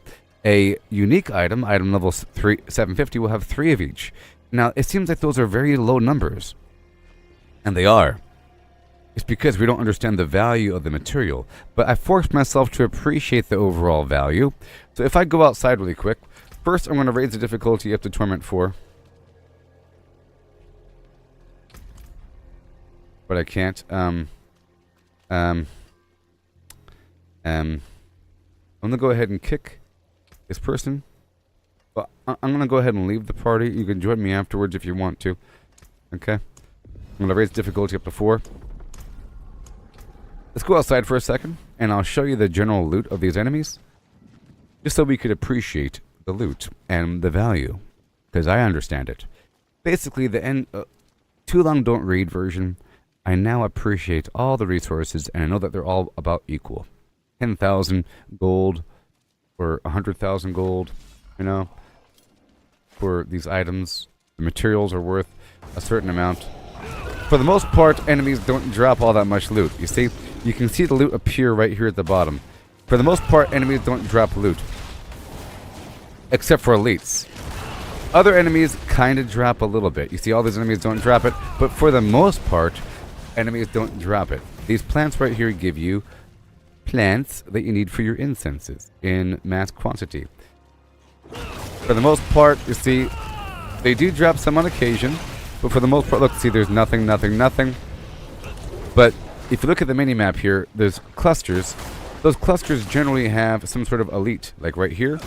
A unique item level 750, will have 3 of each. Now, it seems like those are very low numbers. And they are. It's because we don't understand the value of the material. But I forced myself to appreciate the overall value. So if I go outside really quick, first I'm going to raise the difficulty up to Torment 4. But I can't. I'm going to go ahead and kick this person. Well, I'm going to go ahead and leave the party. You can join me afterwards if you want to. Okay? I'm going to raise difficulty up to 4. Let's go outside for a second, and I'll show you the general loot of these enemies. Just so we could appreciate the loot and the value. Because I understand it. Basically, the end... too long don't read version. I now appreciate all the resources, and I know that they're all about equal. 10,000 gold, or 100,000 gold, you know, for these items. The materials are worth a certain amount. For the most part, enemies don't drop all that much loot. You see, you can see the loot appear right here at the bottom. For the most part, enemies don't drop loot. Except for elites. Other enemies kind of drop a little bit. You see, all these enemies don't drop it, but for the most part, enemies don't drop it. These plants right here give you plants that you need for your incenses in mass quantity. For the most part, you see, they do drop some on occasion, but for the most part, look, see, there's nothing. But if you look at the mini-map here, there's clusters. Those clusters generally have some sort of elite, like right here,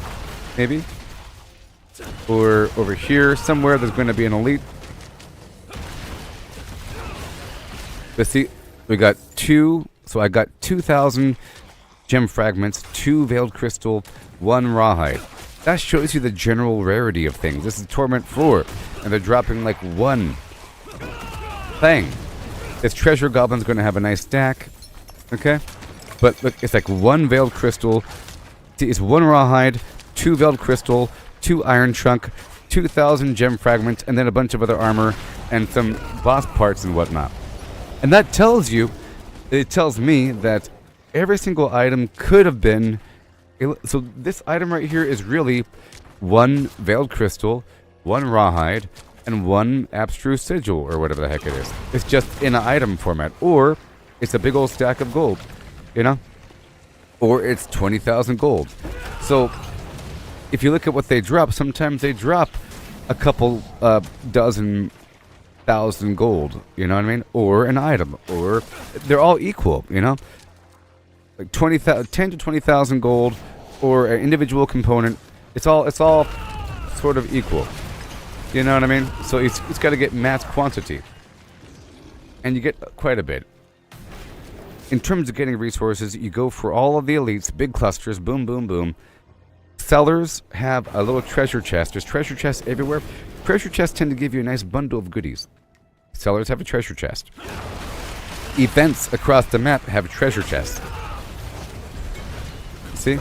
maybe, or over here somewhere there's going to be an elite. Let's see, we got 2, so I got 2,000 gem fragments, 2 veiled crystal, 1 rawhide. That shows you the general rarity of things. This is Torment 4, and they're dropping like 1 thing. This treasure goblin's going to have a nice stack, okay? But look, it's like 1 veiled crystal, see, it's 1 rawhide, 2 veiled crystal, 2 iron chunk, 2,000 gem fragments, and then a bunch of other armor, and some boss parts and whatnot. And that tells you, it tells me that every single item could have been... So this item right here is really 1 veiled crystal, 1 rawhide, and 1 abstruse sigil, or whatever the heck it is. It's just in an item format. Or it's a big old stack of gold, you know? Or it's 20,000 gold. So if you look at what they drop, sometimes they drop a couple dozen thousand gold, you know what I mean? Or an item, or they're all equal, you know? Like 10 to 20,000 gold, or an individual component. It's all sort of equal. You know what I mean? So it's got to get mass quantity. And you get quite a bit. In terms of getting resources, you go for all of the elites, big clusters, boom, boom, boom. Sellers have a little treasure chest. There's treasure chests everywhere. Treasure chests tend to give you a nice bundle of goodies. Sellers have a treasure chest. Events across the map have treasure chests. See?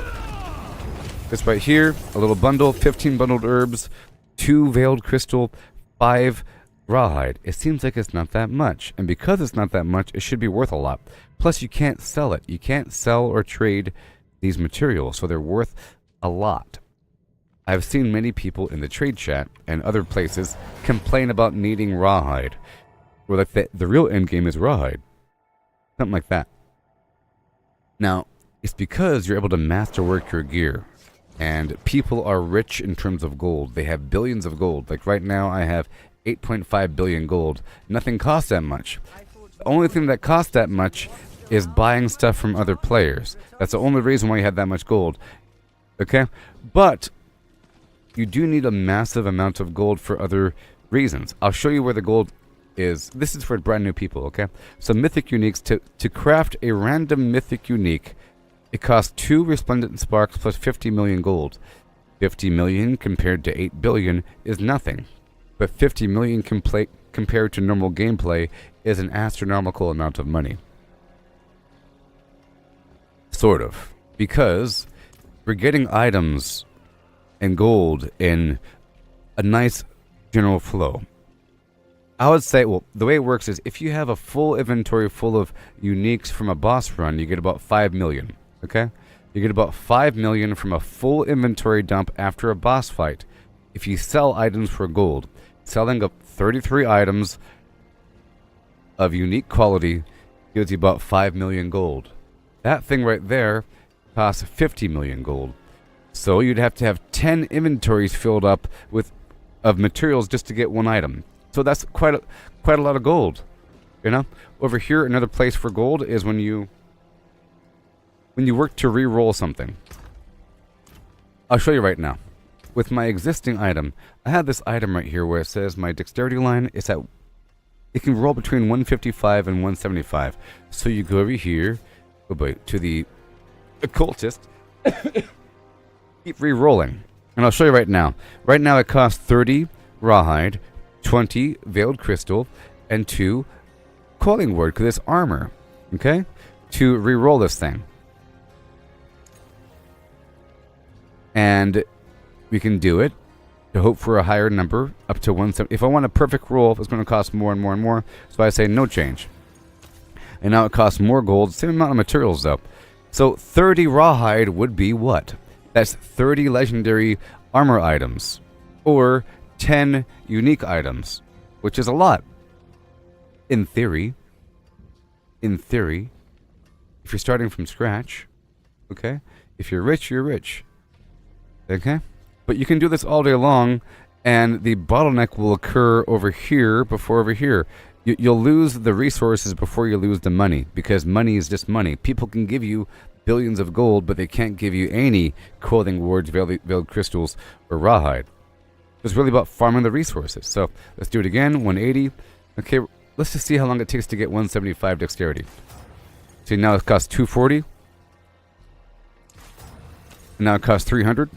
This right here, a little bundle, 15 bundled herbs, 2 veiled crystal, 5 rawhide. It seems like it's not that much. And because it's not that much, it should be worth a lot. Plus, you can't sell it. You can't sell or trade these materials, so they're worth a lot. I've seen many people in the trade chat and other places complain about needing rawhide. Or like the real end game is rawhide. Something like that. Now, it's because you're able to masterwork your gear. And people are rich in terms of gold. They have billions of gold. Like right now, I have 8.5 billion gold. Nothing costs that much. The only thing that costs that much is buying stuff from other players. That's the only reason why you have that much gold. Okay? But you do need a massive amount of gold for other reasons. I'll show you where the gold is. This is for brand new people, okay? So mythic uniques, to craft a random mythic unique, it costs 2 resplendent sparks plus 50 million gold. 50 million compared to 8 billion is nothing. But 50 million compared to normal gameplay is an astronomical amount of money. Sort of. Because we're getting items and gold in a nice general flow. I would say, well, the way it works is if you have a full inventory full of uniques from a boss run, you get about 5 million. Okay? You get about 5 million from a full inventory dump after a boss fight. If you sell items for gold, selling up 33 items of unique quality gives you about 5 million gold. That thing right there costs 50 million gold. So you'd have to have 10 inventories filled up of materials just to get one item. So that's quite a lot of gold. You know? Over here, another place for gold is when you work to re-roll something. I'll show you right now. With my existing item, I have this item right here where it says my dexterity line is at... It can roll between 155 and 175. So you go over here, to the occultist, keep re-rolling. And I'll show you right now. Right now it costs 30 rawhide, 20 veiled crystal, and 2 calling word, because it's armor. Okay? To re-roll this thing. And we can do it to hope for a higher number, up to 170. If I want a perfect roll, it's going to cost more and more and more. So I say no change. And now it costs more gold, same amount of materials though. So 30 rawhide would be what? That's 30 legendary armor items. Or 10 unique items, which is a lot. In theory, if you're starting from scratch, okay? If you're rich, you're rich. Okay? But you can do this all day long, and the bottleneck will occur over here before over here. You'll lose the resources before you lose the money, because money is just money. People can give you billions of gold, but they can't give you any clothing wards, veiled crystals, or rawhide. It's really about farming the resources. So let's do it again. 180. Okay, let's just see how long it takes to get 175 dexterity. See, now it costs 240. And now it costs 300.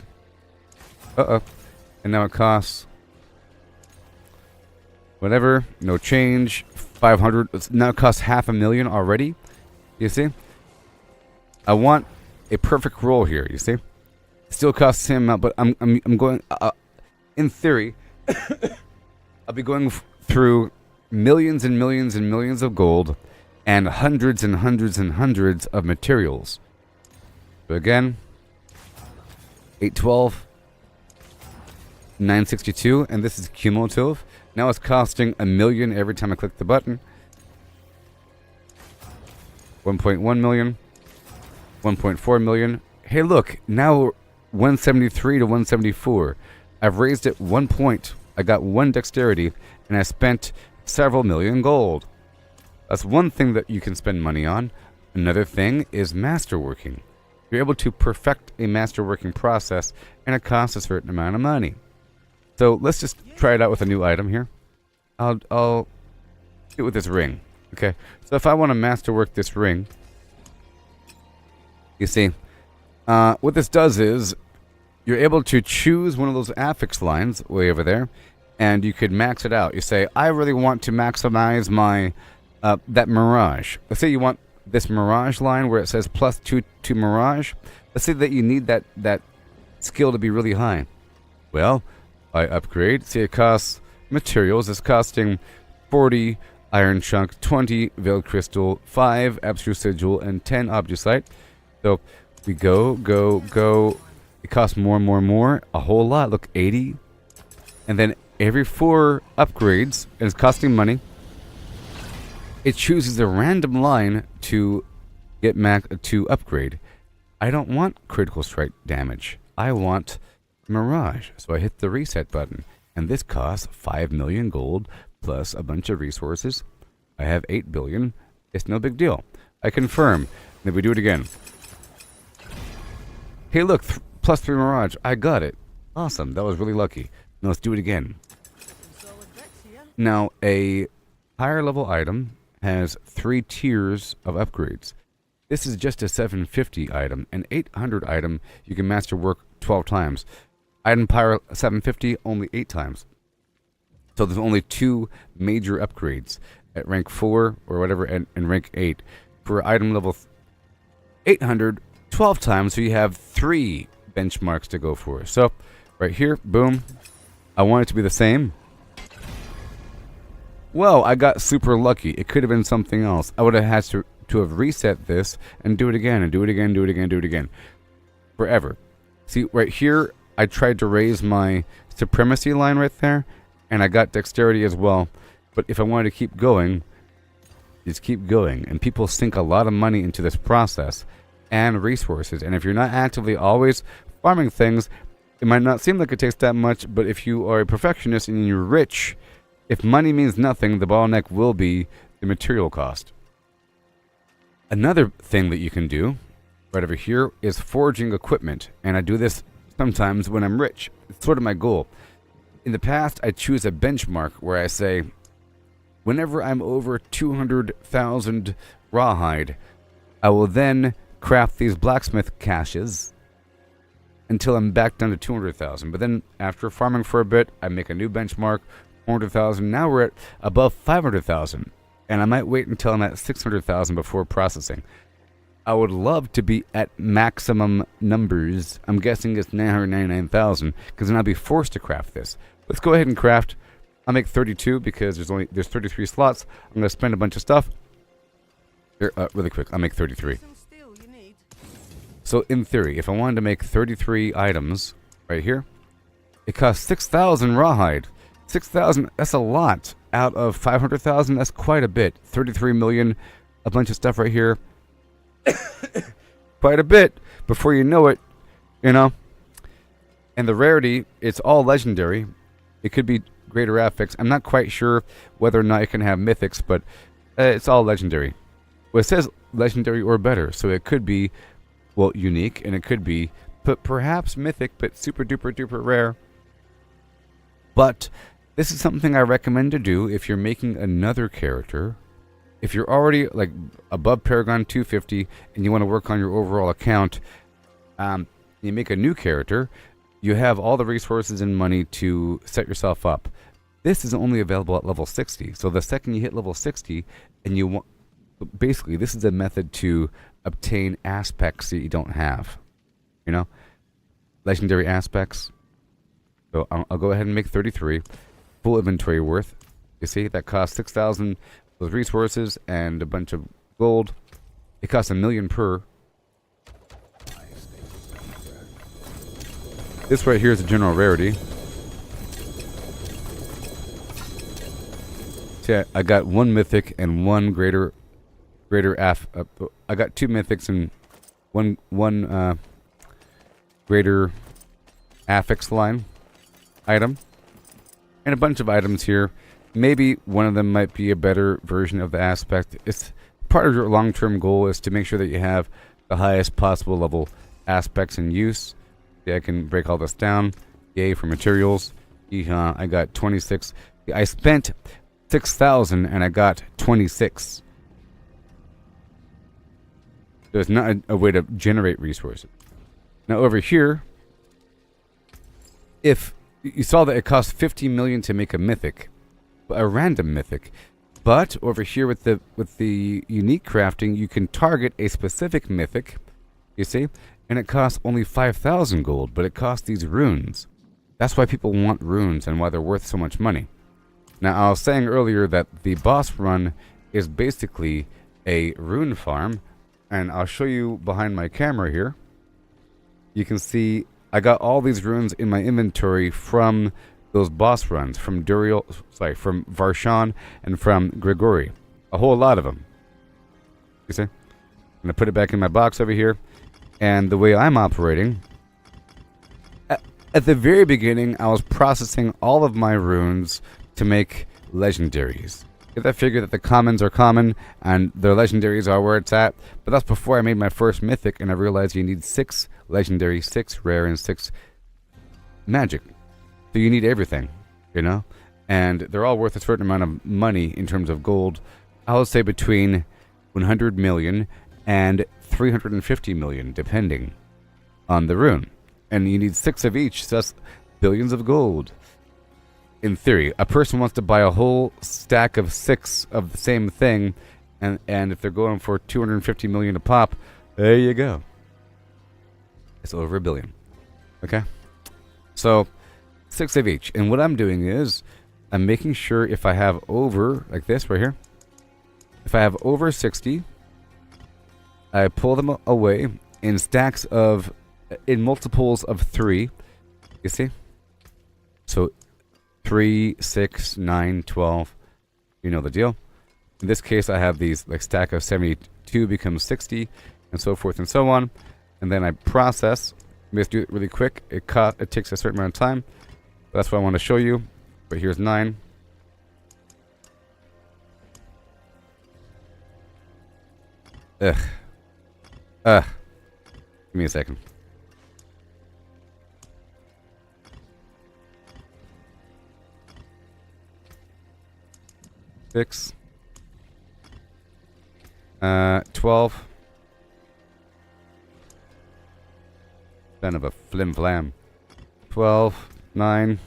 And now it costs whatever, no change, 500. Now it costs 500,000 already. You see? I want a perfect roll here, you see? It still costs the same amount, but I'm going, in theory, I'll be going through millions and millions and millions of gold and hundreds and hundreds and hundreds of materials. So again, 812. 962, and this is cumulative. Now it's costing 1 million every time I click the button. 1.1 million. 1.4 million. Hey, look, now 173 to 174. I've raised it 1 point. I got 1 dexterity, and I spent several million gold. That's one thing that you can spend money on. Another thing is masterworking. You're able to perfect a masterworking process, and it costs a certain amount of money. So let's just try it out with a new item here. I'll do it with this ring. Okay, so if I want to masterwork this ring, you see, what this does is you're able to choose one of those affix lines way over there, and you could max it out. You say, I really want to maximize my that mirage. Let's say you want this mirage line where it says +2 to mirage. Let's say that you need that skill to be really high. Well, I upgrade. See, it costs materials. It's costing 40 iron chunk, 20 veiled crystal, 5 abstruse sigil, and 10 obducite. So we go. It costs more and more and more. A whole lot. Look, 80. And then every 4 upgrades, and it's costing money, it chooses a random line to get to upgrade. I don't want critical strike damage. I want mirage. So I hit the reset button. And this costs 5 million gold plus a bunch of resources. I have 8 billion. It's no big deal. I confirm. Then we do it again. Hey, look, +3 mirage. I got it. Awesome. That was really lucky. Now let's do it again. Now, a higher level item has 3 tiers of upgrades. This is just a 750 item. An 800 item, you can masterwork 12 times. Item Power 750, only 8 times. So there's only 2 major upgrades at rank 4 or whatever, and rank 8. For item level 800, 12 times, so you have 3 benchmarks to go for. So, right here, boom. I want it to be the same. Well, I got super lucky. It could have been something else. I would have had to have reset this and do it again, and do it again, do it again, do it again. Forever. See, right here, I tried to raise my supremacy line right there, and I got dexterity as well. But if I wanted to keep going, just keep going. And people sink a lot of money into this process and resources. And if you're not actively always farming things, it might not seem like it takes that much, but if you are a perfectionist and you're rich, if money means nothing, the bottleneck will be the material cost. Another thing that you can do right over here is forging equipment. And I do this sometimes when I'm rich. It's sort of my goal. In the past, I choose a benchmark where I say, whenever I'm over 200,000 rawhide, I will then craft these blacksmith caches until I'm back down to 200,000. But then after farming for a bit, I make a new benchmark, 400,000. Now we're at above 500,000. And I might wait until I'm at 600,000 before processing. I would love to be at maximum numbers. I'm guessing it's 999,000, because then I'll be forced to craft this. Let's go ahead and craft. I'll make 32 because there's 33 slots. I'm going to spend a bunch of stuff. Here, really quick, I'll make 33. So in theory, if I wanted to make 33 items right here, it costs 6,000 rawhide. 6,000, that's a lot. Out of 500,000, that's quite a bit. 33 million, a bunch of stuff right here. Quite a bit. Before you know it, you know. And the rarity, it's all legendary. It could be greater affix. I'm not quite sure whether or not it can have mythics, but it's all legendary. Well, it says legendary or better, so it could be, well, unique, and it could be, but perhaps mythic, but super duper duper rare. But this is something I recommend to do if you're making another character. If you're already like above Paragon 250 and you want to work on your overall account, you make a new character, you have all the resources and money to set yourself up. This is only available at level 60. So the second you hit level 60 and you want, basically this is a method to obtain aspects that you don't have. You know? Legendary aspects. So I'll go ahead and make 33. Full inventory worth. You see, that costs 6,000 with resources and a bunch of gold. It costs 1 million per. This right here is a general rarity. See, I got 1 mythic and 1 greater I got 2 mythics and one greater affix line item. And a bunch of items here. Maybe one of them might be a better version of the aspect. It's part of your long-term goal is to make sure that you have the highest possible level aspects in use. Yeah, I can break all this down. Yay for materials. I got 26. I spent 6,000 and I got 26. There's not a way to generate resources. Now over here, if you saw that it cost 50 million to make a mythic, a random mythic, but over here with the unique crafting, you can target a specific mythic, you see, and it costs only 5,000 gold, but it costs these runes. That's why people want runes and why they're worth so much money. Now, I was saying earlier that the boss run is basically a rune farm, and I'll show you behind my camera here. You can see I got all these runes in my inventory from those boss runs, from from Varshan and from Grigori. A whole lot of them. You see? I'm going to put it back in my box over here. And the way I'm operating, at the very beginning, I was processing all of my runes to make legendaries. Because I figured that the commons are common and the legendaries are where it's at. But that's before I made my first mythic, and I realized you need 6 legendary, 6 rare, and 6 magic. So you need everything, you know? And they're all worth a certain amount of money in terms of gold. I would say between 100 million and 350 million, depending on the rune. And you need 6 of each, so that's billions of gold. In theory, a person wants to buy a whole stack of 6 of the same thing, and if they're going for 250 million a pop, there you go. It's over $1 billion. Okay? So 6 of each. And what I'm doing is I'm making sure if I have over, like this right here, if I have over 60, I pull them away in stacks of, in multiples of 3. You see? So 3, 6, 9, 12. You know the deal. In this case, I have these like stack of 72 becomes 60, and so forth and so on. And then I process. Let me just do it really quick. It takes a certain amount of time. That's what I want to show you. But here's 9. Ugh. Give me a second. Six. 12. Son of a flim flam. 12. 9.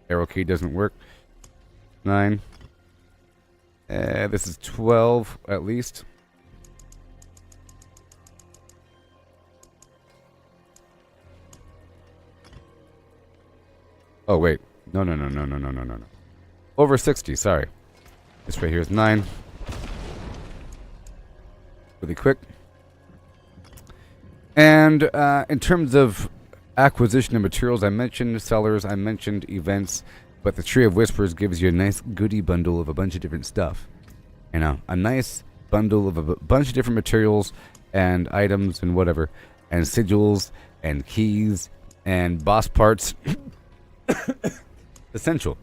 Arrow key doesn't work. 9. This is 12 at least. Oh wait. No. Over 60, sorry. This right here is 9. Really quick. And in terms of acquisition of materials, I mentioned sellers, I mentioned events, but the Tree of Whispers gives you a nice goodie bundle of a bunch of different stuff. You know, a nice bundle of a bunch of different materials and items and whatever, and sigils and keys and boss parts. Essential.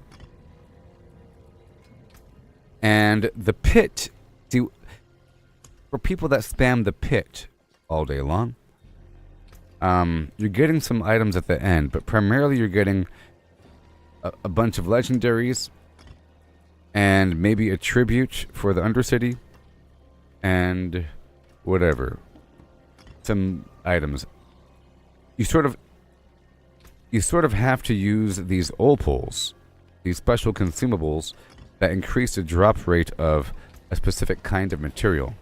And the pit, see, for people that spam the pit all day long, you're getting some items at the end, but primarily you're getting a bunch of legendaries and maybe a tribute for the Undercity and whatever. Some items. You sort of have to use these opals, these special consumables that increase the drop rate of a specific kind of material.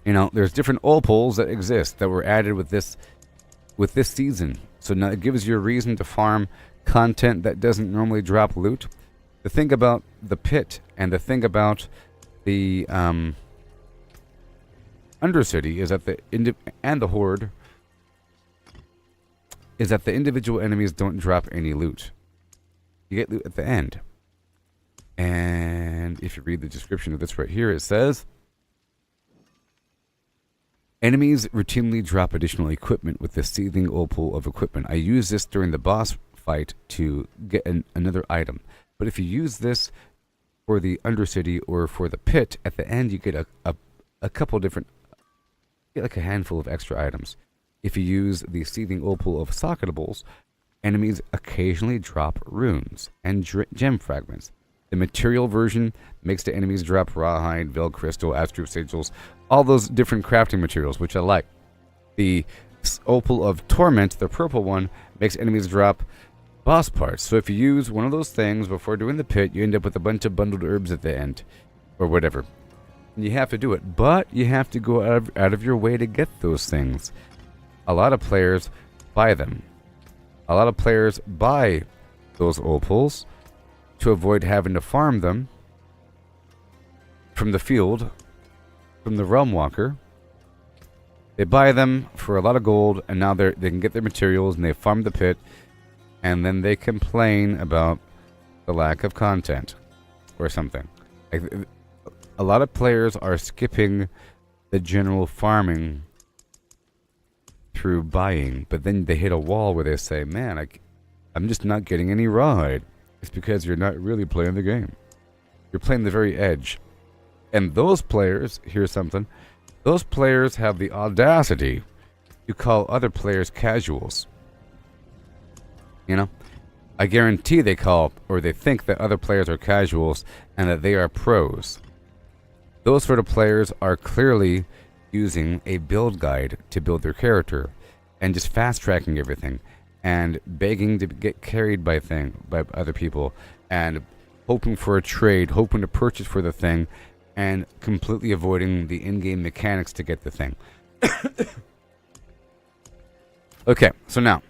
You know, there's different opals that exist that were added with this season. So now it gives you a reason to farm content that doesn't normally drop loot. The thing about the pit and the thing about the Undercity is that and the Horde is that the individual enemies don't drop any loot. You get loot at the end. And if you read the description of this right here, it says, Enemies routinely drop additional equipment with the seething opal of equipment. I use this during the boss fight to get another item. But if you use this for the Undercity or for the pit, at the end you get a couple different, get like a handful of extra items. If you use the seething opal of socketables, enemies occasionally drop runes and gem fragments. The material version makes the enemies drop rawhide, veil crystal, astrute sigils, all those different crafting materials, which I like. The opal of torment, the purple one, makes enemies drop boss parts. So if you use one of those things before doing the pit, you end up with a bunch of bundled herbs at the end, or whatever. And you have to do it, but you have to go out of your way to get those things. A lot of players buy them. A lot of players buy those opals to avoid having to farm them from the field, from the Realm Walker. They buy them for a lot of gold, and now they can get their materials, and they farm the pit, and then they complain about the lack of content or something. Like, a lot of players are skipping the general farming through buying, but then they hit a wall where they say, man, I'm just not getting any rawhide. It's because you're not really playing the game. You're playing the very edge. And those players, here's something, those players have the audacity to call other players casuals. You know? I guarantee they call, or they think that other players are casuals and that they are pros. Those sort of players are clearly using a build guide to build their character and just fast-tracking everything and begging to get carried by other people and hoping for a trade, hoping to purchase for the thing, and completely avoiding the in-game mechanics to get the thing. Okay, so now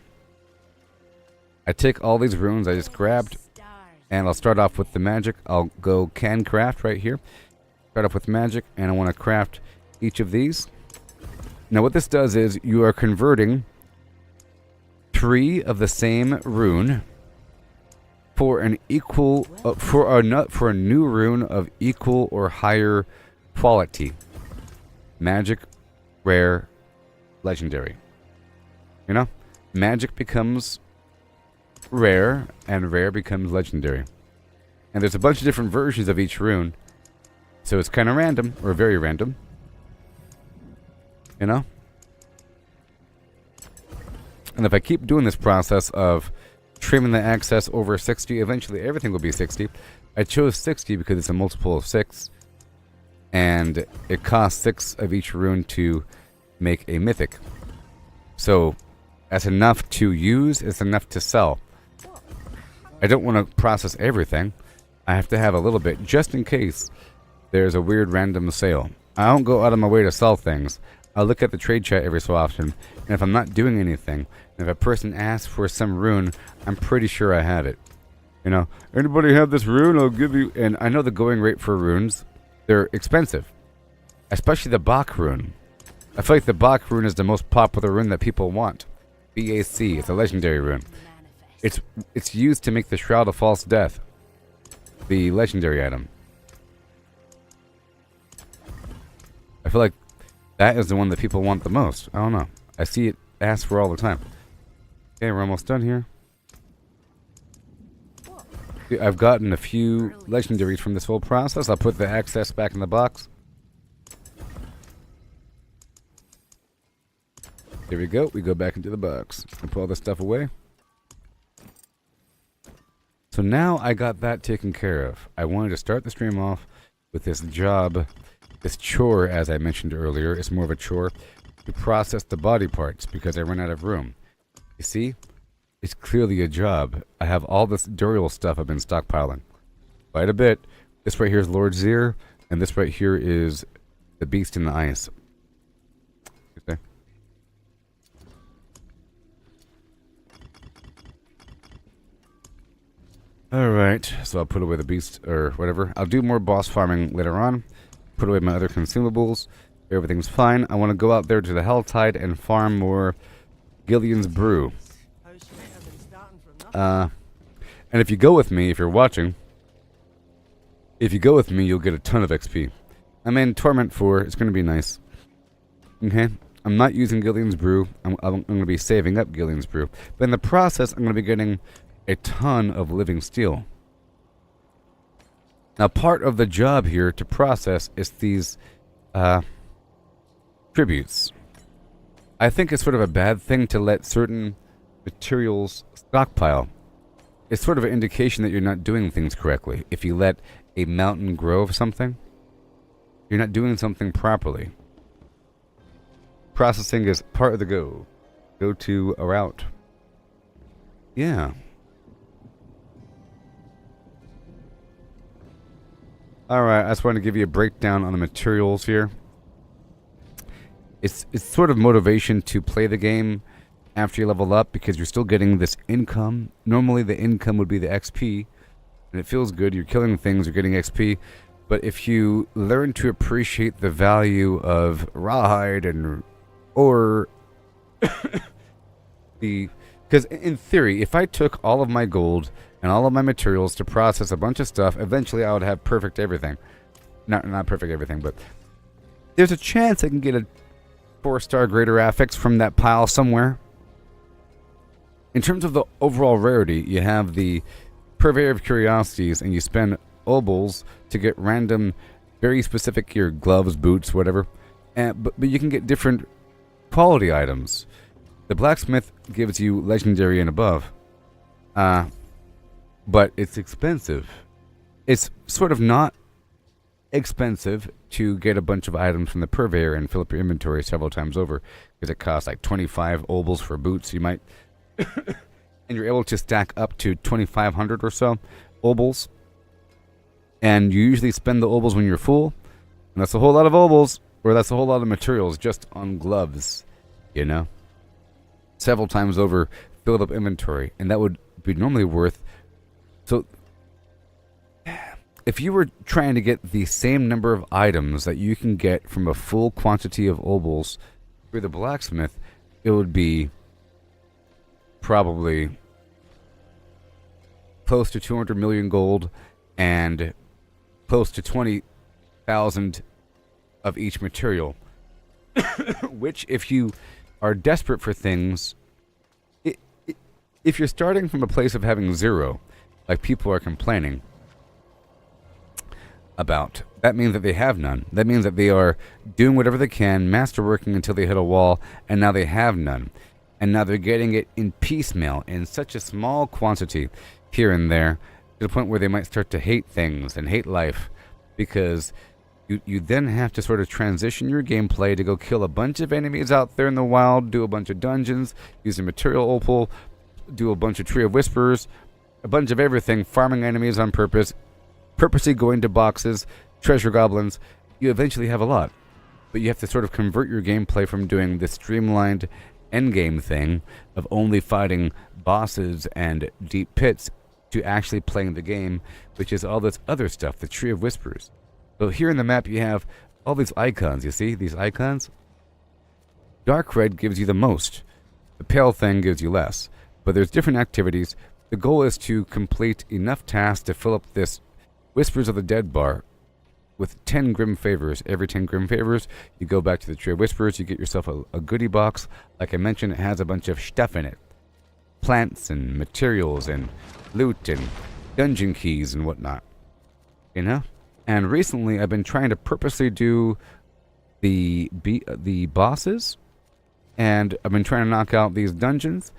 I take all these runes I just grabbed, and I'll start off with the magic. I'll go can craft right here. Start off with magic, and I want to craft each of these. Now what this does is you are converting 3 of the same rune for an equal for a new rune of equal or higher quality. Magic, rare, legendary. You know? Magic becomes rare and rare becomes legendary. And there's a bunch of different versions of each rune. So it's kind of random, or very random. You know? And if I keep doing this process of trimming the access over 60, eventually everything will be 60. I chose 60 because it's a multiple of 6. And it costs 6 of each rune to make a mythic. So that's enough to use, it's enough to sell. I don't want to process everything. I have to have a little bit, just in case there's a weird random sale. I don't go out of my way to sell things. I look at the trade chat every so often, and if I'm not doing anything, and if a person asks for some rune, I'm pretty sure I have it. You know, anybody have this rune? I'll give you. And I know the going rate for runes, they're expensive, especially the Bach rune. I feel like the Bach rune is the most popular rune that people want. BAC, it's a legendary rune. It's used to make the Shroud of False Death, the legendary item. I feel like that is the one that people want the most. I don't know. I see it asked for all the time. Okay, we're almost done here. See, I've gotten a few legendaries from this whole process. I'll put the access back in the box. There we go. We go back into the box and put all this stuff away. So now I got that taken care of. I wanted to start the stream off with this job, this chore, as I mentioned earlier. It's more of a chore to process the body parts because I ran out of room. You see? It's clearly a job. I have all this Duriel stuff I've been stockpiling. Quite a bit. This right here is Lord Zir, and this right here is the Beast in the Ice. Okay. Alright, so I'll put away the beast, or whatever. I'll do more boss farming later on. Put away my other consumables. Everything's fine. I want to go out there to the Helltide and farm more Gillian's Brew. And if you go with me, if you're watching, if you go with me, you'll get a ton of XP. I'm in Torment 4. It's going to be nice. Okay? I'm not using Gillian's Brew. I'm going to be saving up Gillian's Brew. But in the process, I'm going to be getting a ton of living steel. Now, part of the job here to process is these tributes. I think it's sort of a bad thing to let certain materials stockpile. It's sort of an indication that you're not doing things correctly. If you let a mountain grow of something, you're not doing something properly. Processing is part of the go. Go to a route. Yeah. Alright, I just wanted to give you a breakdown on the materials here. It's sort of motivation to play the game after you level up because you're still getting this income. Normally the income would be the XP, and it feels good. You're killing things, you're getting XP. But if you learn to appreciate the value of rawhide and or because in theory, if I took all of my gold and all of my materials to process a bunch of stuff, eventually I would have perfect everything. Not perfect everything, but there's a chance I can get a 4-star greater affix from that pile somewhere. In terms of the overall rarity, you have the Purveyor of Curiosities, and you spend Opals to get random, very specific gear, gloves, boots, whatever. But you can get different quality items. The blacksmith gives you legendary and above. But it's expensive. It's sort of not expensive to get a bunch of items from the purveyor and fill up your inventory several times over, because it costs like 25 Opals for boots. You might and you're able to stack up to 2,500 or so Opals. And you usually spend the Opals when you're full. And that's a whole lot of Opals, or that's a whole lot of materials just on gloves, you know? Several times over, filled up inventory. And that would be normally worth... So, if you were trying to get the same number of items that you can get from a full quantity of Opals through the blacksmith, it would be probably close to 200 million gold and close to 20,000 of each material. Which, if you are desperate for things, if you're starting from a place of having zero, like people are complaining about, that means that they have none. That means that they are doing whatever they can, masterworking until they hit a wall, and now they have none. And now they're getting it in piecemeal, in such a small quantity, here and there, to the point where they might start to hate things and hate life, because you then have to sort of transition your gameplay to go kill a bunch of enemies out there in the wild, do a bunch of dungeons, use a material opal, do a bunch of Tree of Whispers, a bunch of everything, farming enemies on purpose, purposely going to boxes, treasure goblins. You eventually have a lot, but you have to sort of convert your gameplay from doing the streamlined endgame thing of only fighting bosses and deep pits to actually playing the game, which is all this other stuff, the Tree of Whispers. So here in the map you have all these icons, you see? These icons? Dark red gives you the most. The pale thing gives you less. But there's different activities. The goal is to complete enough tasks to fill up this Whispers of the Dead bar with 10 Grim Favors. Every 10 Grim Favors, you go back to the Tree of Whispers, you get yourself a goodie box. Like I mentioned, it has a bunch of stuff in it. Plants and materials and loot and dungeon keys and whatnot. You know? And recently I've been trying to purposely do the bosses, and I've been trying to knock out these dungeons.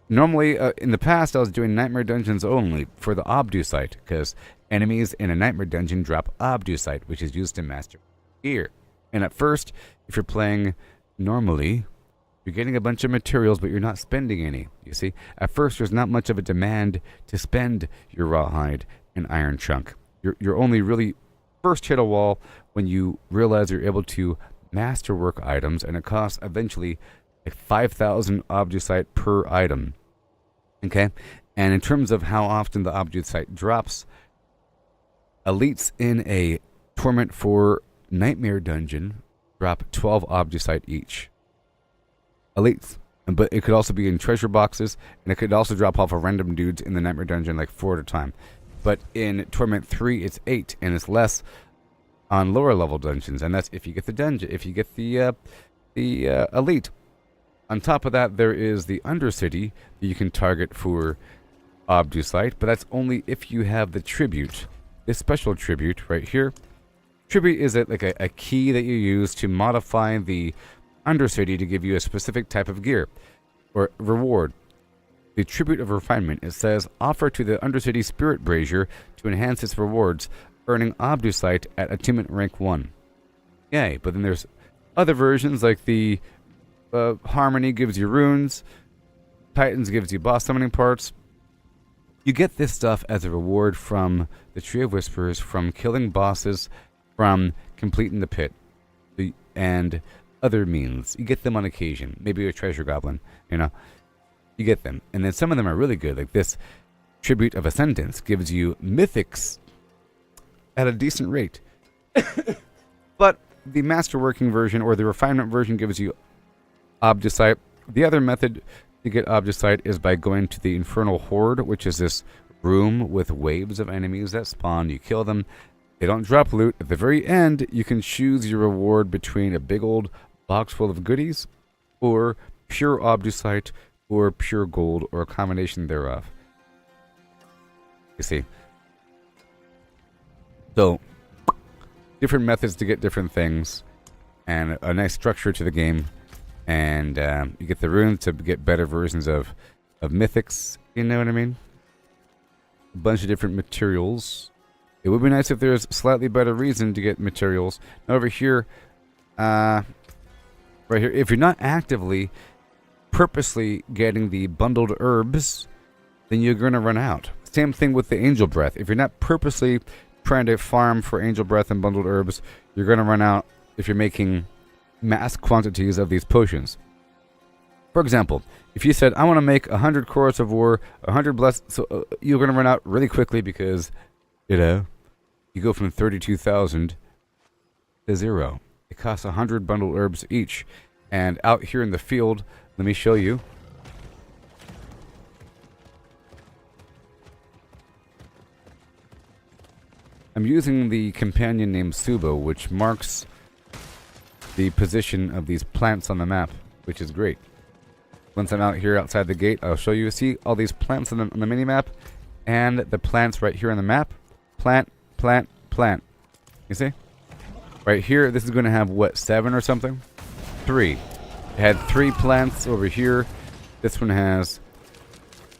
Normally, in the past, I was doing nightmare dungeons only for the Obducite, because enemies in a nightmare dungeon drop Obducite, which is used to master gear. And at first, if you're playing normally, you're getting a bunch of materials, but you're not spending any. You see, at first, there's not much of a demand to spend your rawhide and iron chunk. You're only really first hit a wall when you realize you're able to masterwork items, and it costs eventually like 5,000 Obducite per item. Okay? And in terms of how often the Obducite drops, elites in a Torment 4 Nightmare dungeon drop 12 Obducite each. Elites. But it could also be in treasure boxes, and it could also drop off of random dudes in the Nightmare dungeon like 4 at a time. But in Torment 3, it's 8, and it's less on lower level dungeons. And that's if you get the dungeon, if you get the the elite. On top of that, there is the Undercity that you can target for Obducite, but that's only if you have the tribute. This special tribute right here. Tribute is like a key that you use to modify the Undercity to give you a specific type of gear or reward. The Tribute of Refinement, it says, offer to the Undercity Spirit Brazier to enhance its rewards, earning Obducite at Attunement Rank 1. Yay, but then there's other versions like the Harmony gives you runes, Titans gives you boss summoning parts. You get this stuff as a reward from the Tree of Whispers, from killing bosses, from completing the pit, and other means. You get them on occasion. Maybe a treasure goblin, you know. You get them. And then some of them are really good, like this Tribute of Ascendance gives you mythics at a decent rate. But the Masterworking version or the Refinement version gives you Obducite. The other method to get Obducite is by going to the Infernal Horde, which is this room with waves of enemies that spawn. You kill them. They don't drop loot. At the very end, you can choose your reward between a big old box full of goodies or pure Obducite or pure gold or a combination thereof. You see. So, different methods to get different things and a nice structure to the game. And you get the runes to get better versions of mythics. You know what I mean? A bunch of different materials. It would be nice if there's slightly better reason to get materials. Now over here, right here, if you're not actively, purposely getting the bundled herbs, then you're going to run out. Same thing with the angel breath. If you're not purposely trying to farm for angel breath and bundled herbs, you're going to run out if you're making mass quantities of these potions. For example, if you said, I want to make 100 Chorus of War, 100 Bless, so you're going to run out really quickly because, you know, you go from 32,000 to 0. It costs 100 bundled herbs each. And out here in the field, let me show you. I'm using the companion named Subo, which marks the position of these plants on the map, which is great. Once I'm out here outside the gate, I'll show you. See all these plants on the mini-map? And the plants right here on the map. Plant, plant, plant. You see? Right here, this is going to have, what, 7 or something? 3. It had 3 plants over here. This one has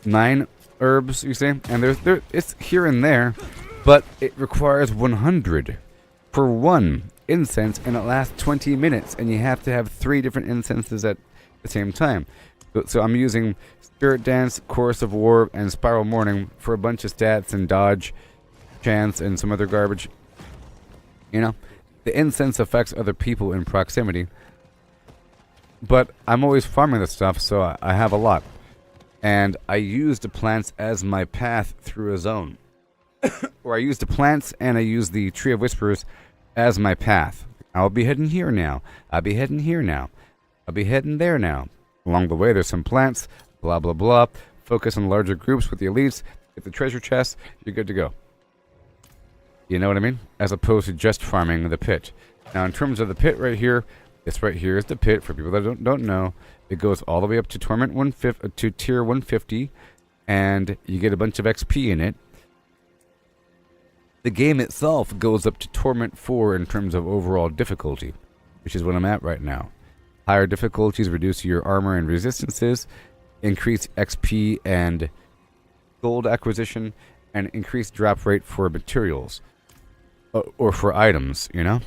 9 herbs, you see? And it's here and there, but it requires 100 for 1 incense, and it lasts 20 minutes, and you have to have 3 different incenses at the same time. So I'm using Spirit Dance, Chorus of War, and Spiral Morning for a bunch of stats and dodge, chance, and some other garbage. You know, the incense affects other people in proximity, but I'm always farming this stuff, so I have a lot. And I use the plants as my path through a zone. Or I use the plants and I use the Tree of Whispers as my path. I'll be heading here now. I'll be heading here now. I'll be heading there now. Along the way, there's some plants, blah, blah, blah. Focus on larger groups with the elites. Get the treasure chest. You're good to go. You know what I mean? As opposed to just farming the pit. Now, in terms of the pit right here, this right here is the pit. For people that don't know, it goes all the way up to Torment 150, to Tier 150, and you get a bunch of XP in it. The game itself goes up to Torment 4 in terms of overall difficulty, which is what I'm at right now. Higher difficulties reduce your armor and resistances, increase XP and gold acquisition, and increase drop rate for materials. Or for items, you know?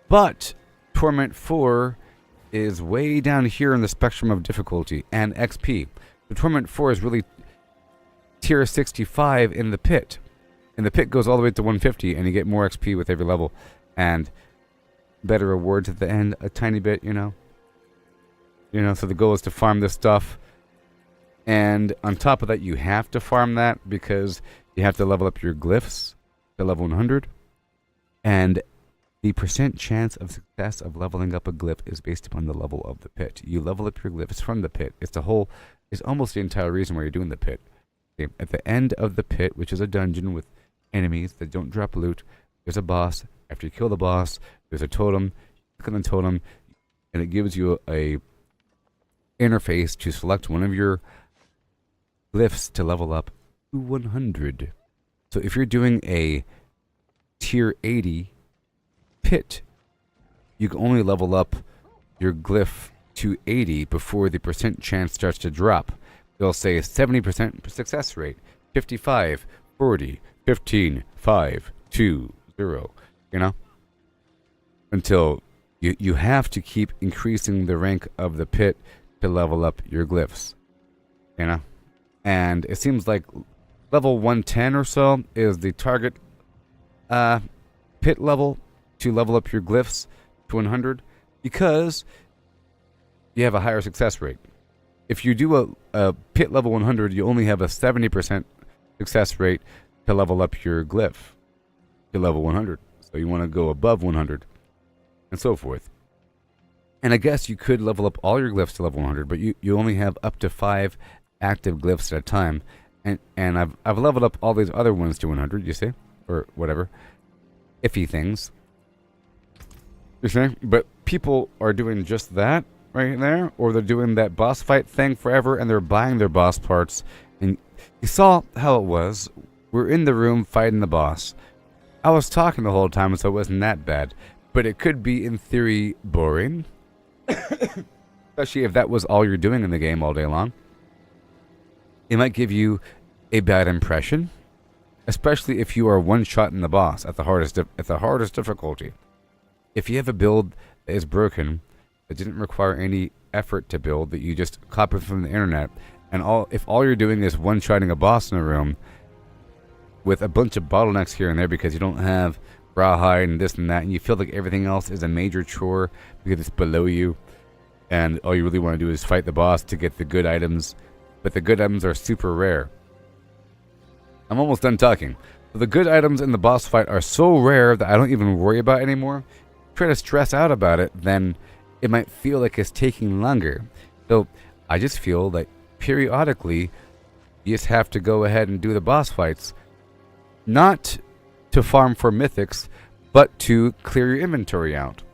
But Torment 4 is way down here in the spectrum of difficulty and XP. The Torment 4 is really Tier 65 in the pit. And the pit goes all the way to 150, and you get more XP with every level. And better rewards at the end, a tiny bit, you know? So the goal is to farm this stuff. And on top of that, you have to farm that because you have to level up your glyphs to level 100. And the percent chance of success of leveling up a glyph is based upon the level of the pit. You level up your glyphs from the pit. It's almost the entire reason why you're doing the pit. Okay. At the end of the pit, which is a dungeon with enemies that don't drop loot, there's a boss. After you kill the boss, there's a totem. You click on the totem, and it gives you a interface to select one of your glyphs to level up to 100. So if you're doing a tier 80 pit, you can only level up your glyph to 80 before the percent chance starts to drop. They'll say 70% success rate, 55, 40, 15, 5, 2, 0, you know? Until you have to keep increasing the rank of the pit to level up your glyphs, you know? And it seems like level 110 or so is the target pit level to level up your glyphs to 100 because you have a higher success rate. If you do a pit level 100, you only have a 70% success rate to level up your glyph to level 100. So you want to go above 100 and so forth. And I guess you could level up all your glyphs to level 100, but you only have up to 5 active glyphs at a time. And I've leveled up all these other ones to 100, you see? Or whatever. Iffy things. You see? But people are doing just that right there, or they're doing that boss fight thing forever, and they're buying their boss parts. And you saw how it was. We're in the room fighting the boss. I was talking the whole time, so it wasn't that bad. But it could be, in theory, boring. Especially if that was all you're doing in the game all day long. It might give you a bad impression, especially if you are one-shotting the boss at the hardest difficulty. If you have a build that is broken, that didn't require any effort to build, that you just copied from the internet, and if all you're doing is one-shotting a boss in a room with a bunch of bottlenecks here and there because you don't have rawhide and this and that, and you feel like everything else is a major chore because it's below you, and all you really want to do is fight the boss to get the good items, but the good items are super rare. I'm almost done talking. So the good items in the boss fight are so rare that I don't even worry about it anymore. Try to stress out about it, then it might feel like it's taking longer. So I just feel that periodically you just have to go ahead and do the boss fights, not to farm for mythics, but to clear your inventory out.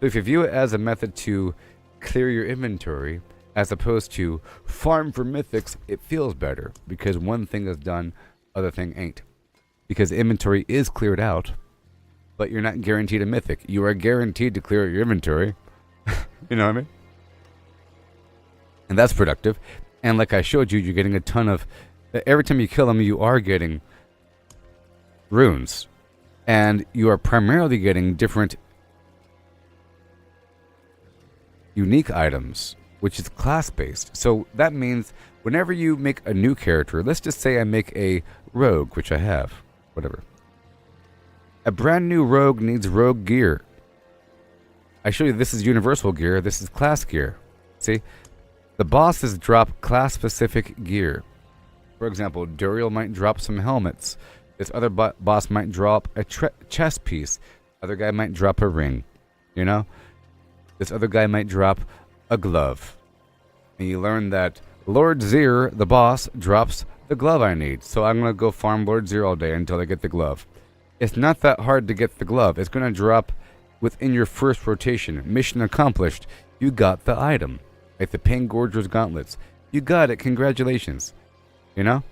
So if you view it as a method to clear your inventory as opposed to farm for mythics, it feels better because one thing is done, other thing ain't. Because inventory is cleared out, but you're not guaranteed a mythic. You are guaranteed to clear your inventory. You know what I mean? And that's productive. And like I showed you, you're getting a ton of... Every time you kill them, you are getting runes. And you are primarily getting different unique items, which is class-based. So that means whenever you make a new character, let's just say I make a rogue, which I have, whatever. A brand new rogue needs rogue gear. I show you this is universal gear, this is class gear. See? The bosses drop class-specific gear. For example, Duriel might drop some helmets. This other boss might drop a chest piece. Other guy might drop a ring. You know? This other guy might drop a glove. And you learn that Lord Zir, the boss, drops the glove I need. So I'm going to go farm Lord Zir all day until I get the glove. It's not that hard to get the glove. It's going to drop within your first rotation. Mission accomplished. You got the item. Like the Pain Gorger's gauntlets. You got it. Congratulations. You know?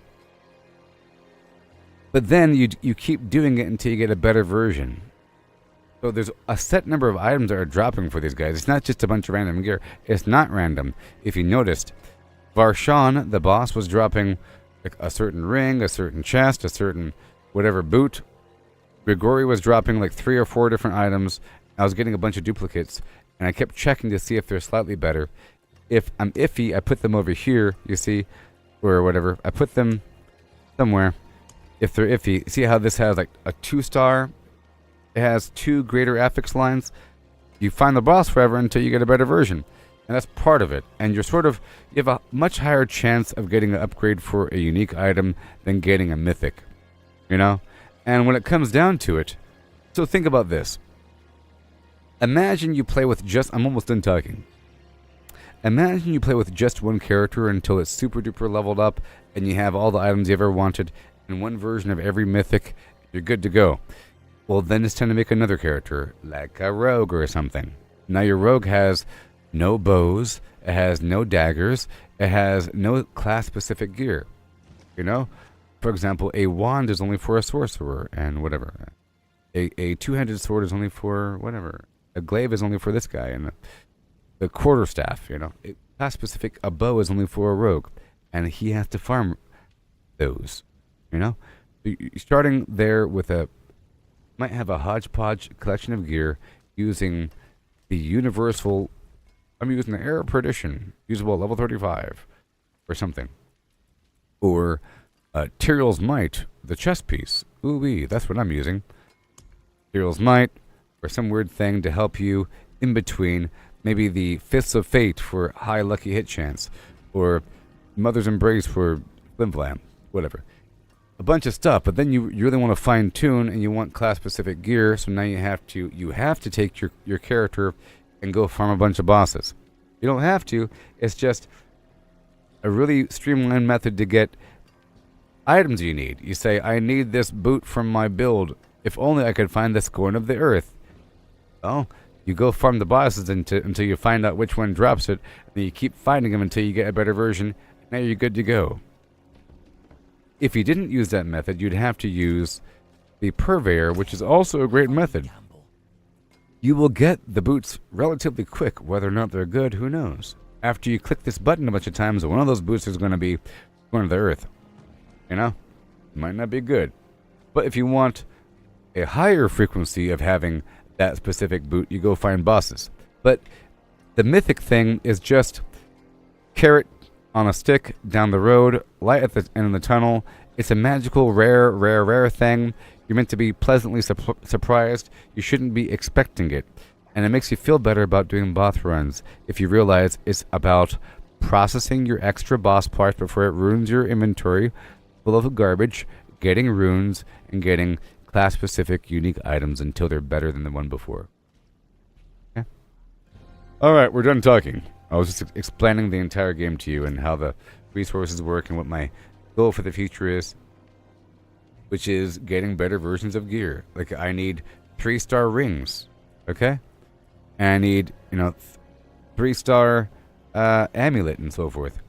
But then you keep doing it until you get a better version. So there's a set number of items that are dropping for these guys. It's not just a bunch of random gear. It's not random. If you noticed, Varshan, the boss, was dropping like a certain ring, a certain chest, a certain whatever boot. Grigori was dropping like 3 or 4 different items. I was getting a bunch of duplicates, and I kept checking to see if they're slightly better. If I'm iffy, I put them over here, you see, or whatever. I put them somewhere. If they're iffy, see how this has like a 2-star? It has 2 greater affix lines. You find the boss forever until you get a better version. And that's part of it. And you have a much higher chance of getting an upgrade for a unique item than getting a mythic. You know? And when it comes down to it, so think about this. Imagine you play with just, I'm almost done talking. Imagine you play with just one character until it's super duper leveled up and you have all the items you ever wanted and one version of every mythic, you're good to go. Well, then it's time to make another character, like a rogue or something. Now your rogue has no bows, it has no daggers, it has no class-specific gear. You know? For example, a wand is only for a sorcerer, and whatever. A two-handed sword is only for whatever. A glaive is only for this guy, and the quarterstaff, you know. Class-specific, a bow is only for a rogue, and he has to farm those, you know? You're starting there with might have a hodgepodge collection of gear using the universal, I'm using the Air of Perdition, usable at level 35, or something. Or Tyrell's Might, the chess piece. Ooh-wee, that's what I'm using. Tyrell's Might, or some weird thing to help you in between. Maybe the Fists of Fate for high lucky hit chance. Or Mother's Embrace for Flim Flam. Whatever. A bunch of stuff, but then you really want to fine tune and you want class specific gear, so now you have to take your character and go farm a bunch of bosses. You don't have to, it's just a really streamlined method to get items you need. You say, I need this boot from my build. If only I could find the Scorn of the Earth. Well, you go farm the bosses until you find out which one drops it, and then you keep finding them until you get a better version. Now you're good to go. If you didn't use that method, you'd have to use the Purveyor, which is also a great method. You will get the boots relatively quick. Whether or not they're good, who knows? After you click this button a bunch of times, one of those boots is going to be Scorn of the Earth. You know? It might not be good. But if you want a higher frequency of having that specific boot, you go find bosses. But the mythic thing is just carrot on a stick down the road, light at the end of the tunnel. It's a magical, rare thing. You're meant to be pleasantly surprised. You shouldn't be expecting it. And it makes you feel better about doing boss runs if you realize it's about processing your extra boss parts before it ruins your inventory full of garbage, getting runes, and getting class-specific unique items until they're better than the one before. Okay? Alright, we're done talking. I was just explaining the entire game to you and how the resources work and what my goal for the future is, which is getting better versions of gear. Like, I need 3-star rings, okay? And I need, 3-star amulet and so forth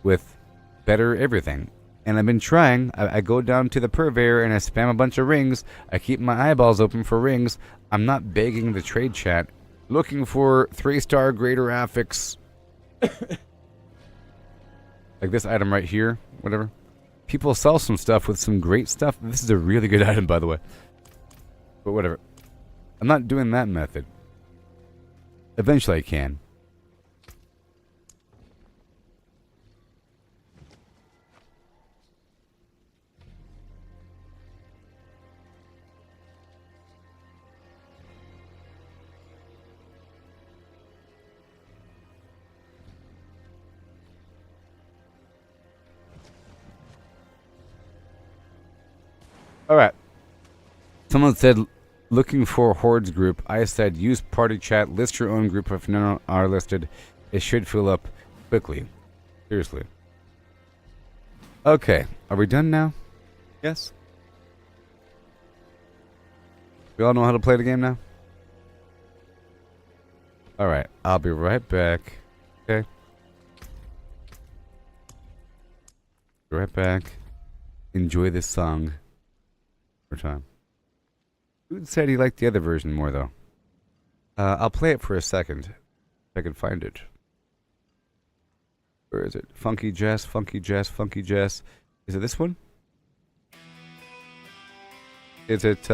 with better everything. And I've been trying. I go down to the Purveyor and I spam a bunch of rings. I keep my eyeballs open for rings. I'm not begging the trade chat. Looking for 3-star greater affix. Like this item right here. Whatever. People sell some stuff with some great stuff. This is a really good item, by the way. But whatever. I'm not doing that method. Eventually I can. Alright. Someone said, looking for Hordes group. I said, use party chat, list your own group if none are listed. It should fill up quickly. Seriously. Okay. Are we done now? Yes? We all know how to play the game now? Alright. I'll be right back. Okay. Be right back. Enjoy this song. Time. Dude said he liked the other version more, though. I'll play it for a second. If I can find it. Where is it? Funky Jess, Funky Jess, Funky Jess. Is it this one? Is it,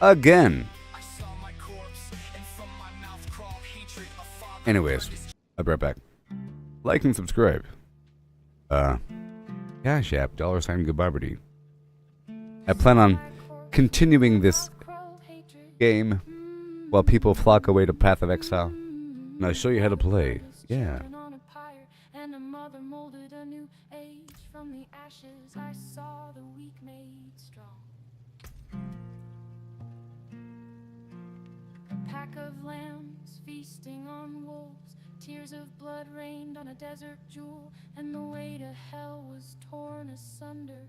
again. Anyways, I'll be right back. Like and subscribe. Cash App, $ Gooboberti. I plan on continuing this game while people flock away to Path of Exile. And I'll show you how to play. Yeah. children on a pyre, and a mother molded a new age. From the ashes I saw the weak made strong. A pack of lambs feasting on wolves, tears of blood rained on a desert jewel, and the way to hell was torn asunder.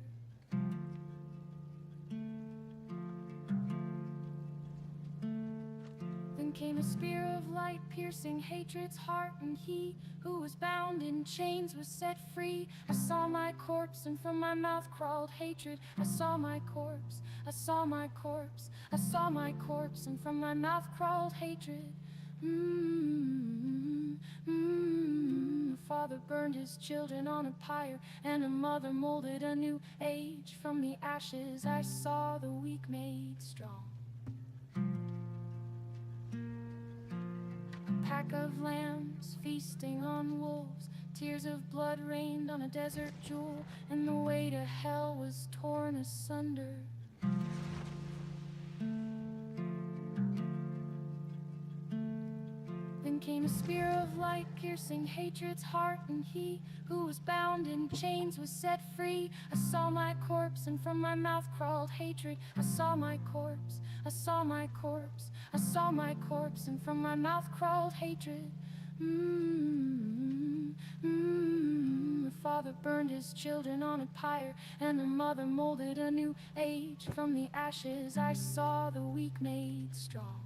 Then came a spear of light, piercing hatred's heart, and he who was bound in chains was set free. I saw my corpse, and from my mouth crawled hatred. I saw my corpse, I saw my corpse, I saw my corpse, and from my mouth crawled hatred. A father burned his children on a pyre, and a mother molded a new age. From the ashes I saw the weak made strong. Pack of lambs feasting on wolves, tears of blood rained on a desert jewel, and the way to hell was torn asunder. Then came a spear of light, piercing hatred's heart, and he who was bound in chains was set free. I saw my corpse, and from my mouth crawled hatred. I saw my corpse, I saw my corpse, I saw my corpse, and from my mouth crawled hatred. A father burned his children on a pyre, and a mother molded a new age. From the ashes I saw the weak made strong.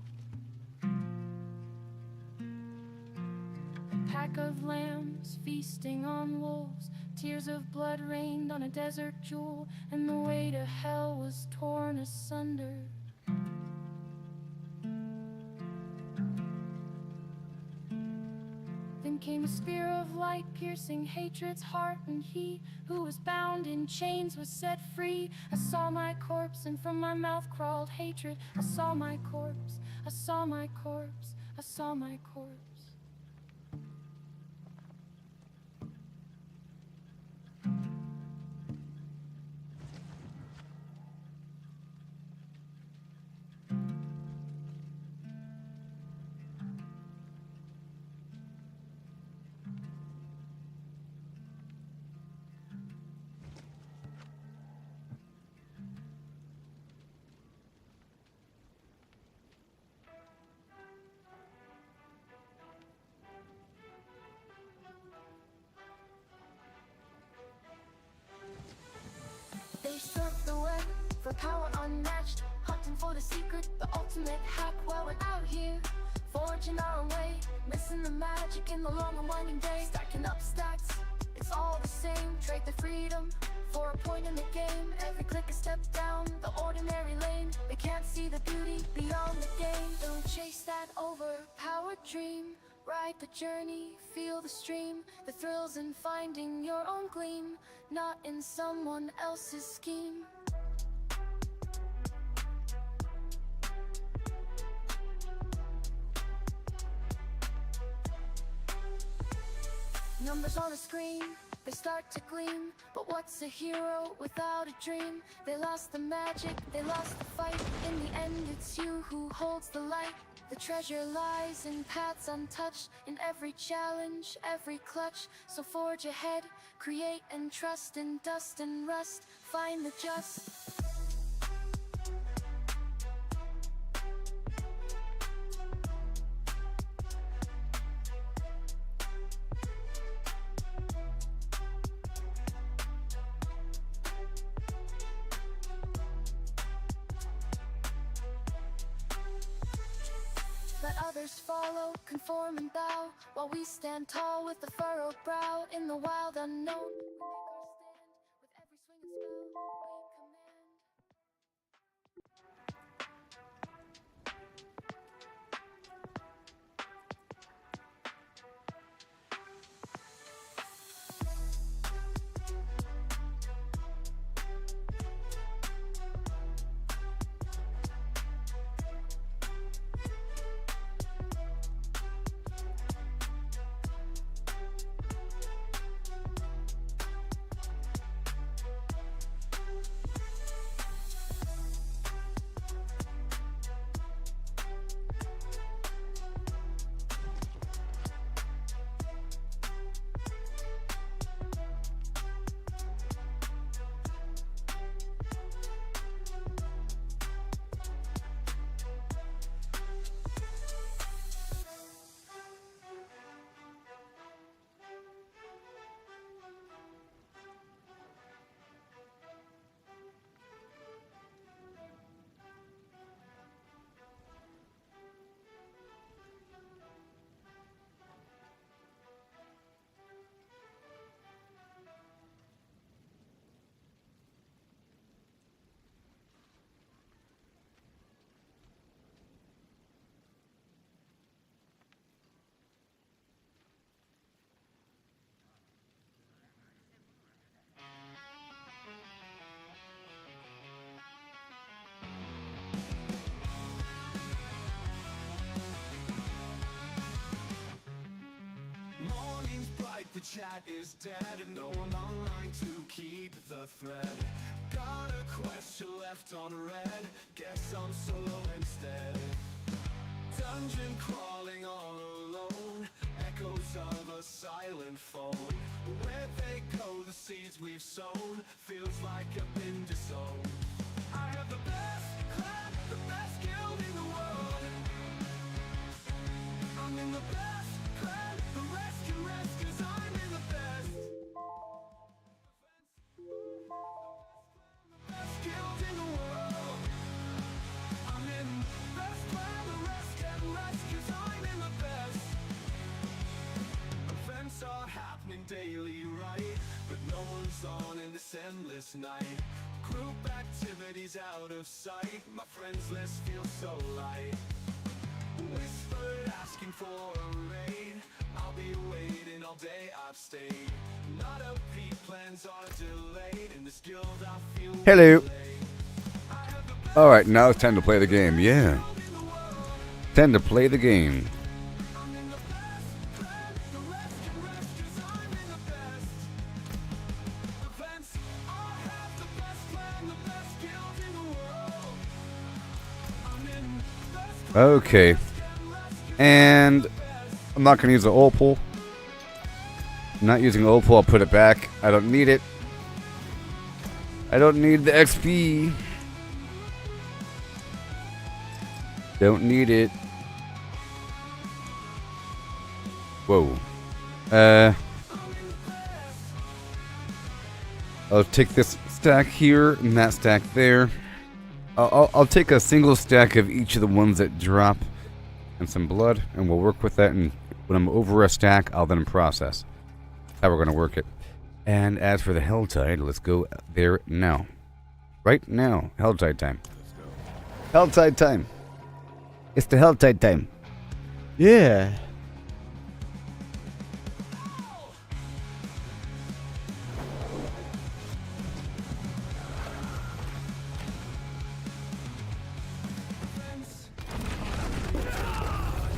A pack of lambs feasting on wolves, tears of blood rained on a desert jewel, and the way to hell was torn asunder. Then came a spear of light, piercing hatred's heart, and he who was bound in chains was set free. I saw my corpse, and from my mouth crawled hatred. I saw my corpse, I saw my corpse, I saw my corpse. They surf the web for power unmatched, hunting for the secret, the ultimate hack. While we're out here, forging our own way, missing the magic in the long and winding day. Stacking up stacks, it's all the same. Trade the freedom for a point in the game. Every click a step down the ordinary lane. They can't see the beauty beyond the game. Don't chase that overpowered dream. Ride the journey, feel the stream, the thrills in finding your own gleam, not in someone else's scheme. Numbers on a screen, they start to gleam, but what's a hero without a dream? They lost the magic, they lost the fight. In the end, it's you who holds the light. The treasure lies in paths untouched, in every challenge, every clutch. So forge ahead, create and trust in dust and rust. Find the just. Let others follow, conform and bow, while we stand tall with a furrowed brow. In the wild unknown, we make our stand. With every swing and spell, we command. the chat is dead, and no one online to keep the thread. Got a question left on red, guess I'm solo instead. Dungeon crawling all alone, echoes of a silent phone. Where they go, the seeds we've sown, feels like I've been disowned. I have the best clan, the best guild in the world. I'm in the best clan, the rest can rest, 'cause I'm in the best. The best guild in the world. I'm in the best clan, the rest can rest, 'cause I'm in the best. Events are happening daily, right? But no one's on in this endless night. Group activities out of sight, my friends list feels so light. Whispered asking for a raid, I'll be waiting all day, I've stayed. Not a peak, plans are delayed, in this guild I feel Hello. delayed. Alright, now it's time to play the game. Yeah. Time to play the game. I'm in the best clan, the rest can rest, 'cause I'm in the best. Events, I have the best clan, the best guild in the world. I'm in the best Okay. And I'm not going to use the opal. I'm not using opal, I'll put it back. I don't need it. I don't need the XP. Don't need it. Whoa. I'll take this stack here and that stack there. I'll take a single stack of each of the ones that drop and some blood, and we'll work with that, and when I'm over a stack, I'll then process. That's how we're going to work it. And as for the Helltide, let's go there now. Right now. Helltide time. Helltide time. It's the Helltide time. Yeah.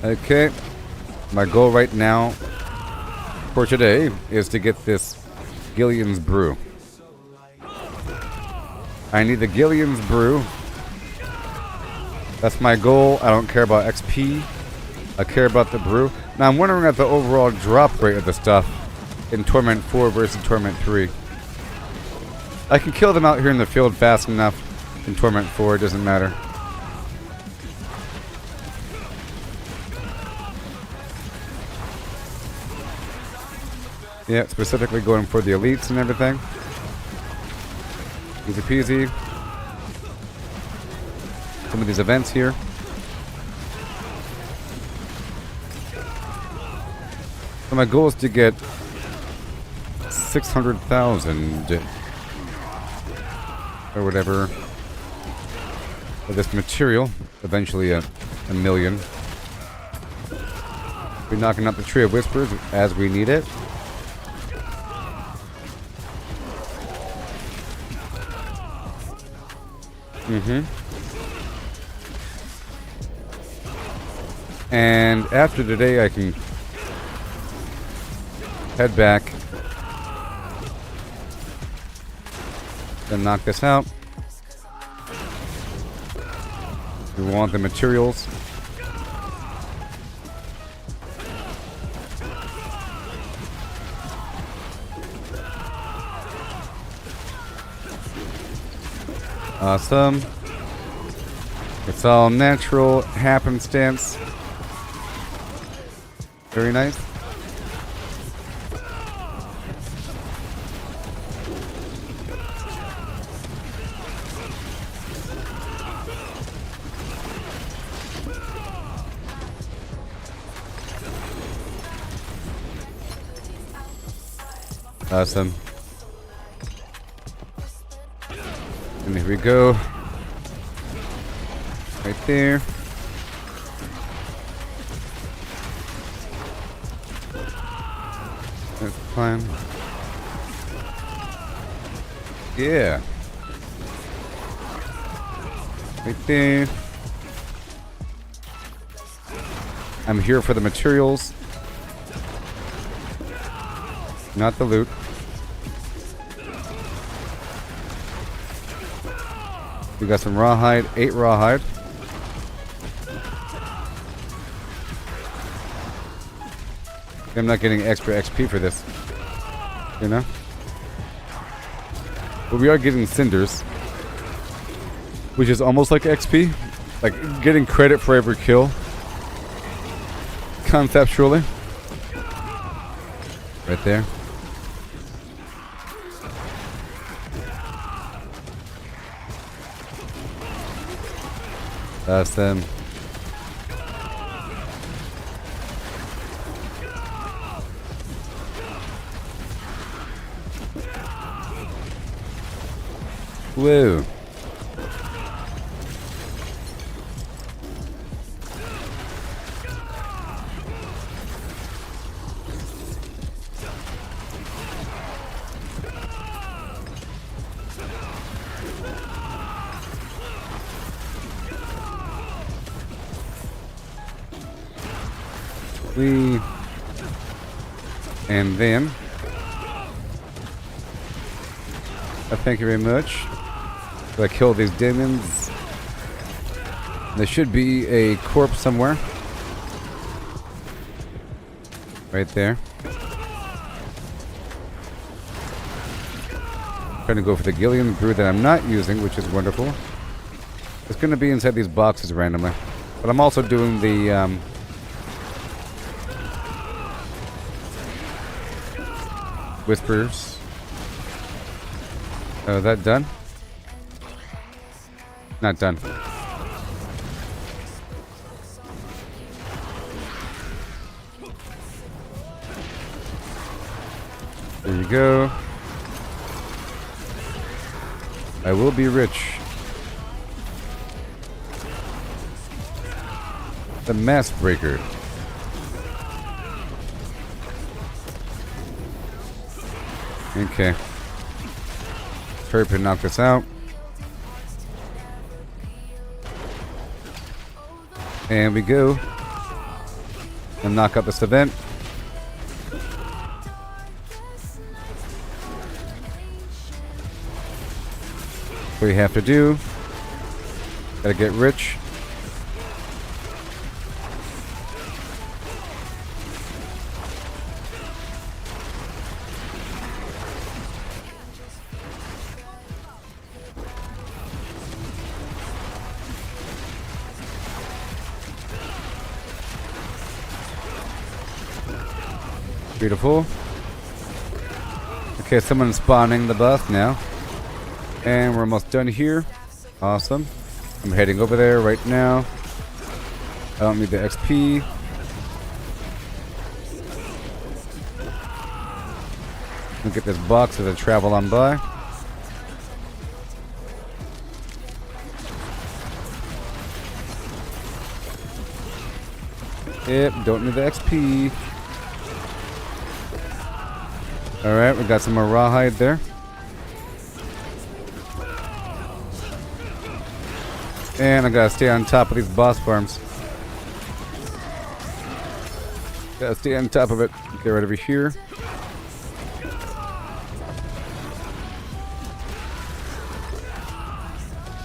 Okay, my goal right now for today is to get this Gillian's Brew. I need the Gillian's Brew. That's my goal. I don't care about XP. I care about the brew. Now I'm wondering at the overall drop rate of the stuff in Torment 4 versus Torment 3. I can kill them out here in the field fast enough in Torment 4, it doesn't matter. Yeah, specifically going for the elites and everything. Easy peasy. Some of these events here. So my goal is to get 600,000 or whatever of this material. Eventually a million. We're knocking out the Tree of Whispers as we need it. And after today, I can head back and knock this out. We want the materials. Awesome. It's all natural happenstance. Very nice. Awesome. And here we go. Right there. That's the plan. Yeah. Right there. I'm here for the materials. Not the loot. We got some rawhide, 8 rawhide. I'm not getting extra XP for this, you know? But we are getting cinders, which is almost like XP. Like getting credit for every kill. Conceptually. Right there. That's them. Whoa. And then thank you very much. So I kill these demons. There should be a corpse somewhere. Right there. Trying to go for the Gillian brew that I'm not using, which is wonderful. It's going to be inside these boxes randomly. But I'm also doing the whispers. Oh, is that done? Not done. There you go. I will be rich. The Mass Breaker. Okay. Hurry up and knock this out. And we go. And knock out this event. What we have to do. Gotta get rich. Beautiful. Okay, someone's spawning the buff now. And we're almost done here. Awesome. I'm heading over there right now. I don't need the XP. Look at this box as I travel on by. Yep, don't need the XP. Alright, we got some more rawhide there. And I gotta stay on top of these boss farms. Gotta stay on top of it. Get right over here.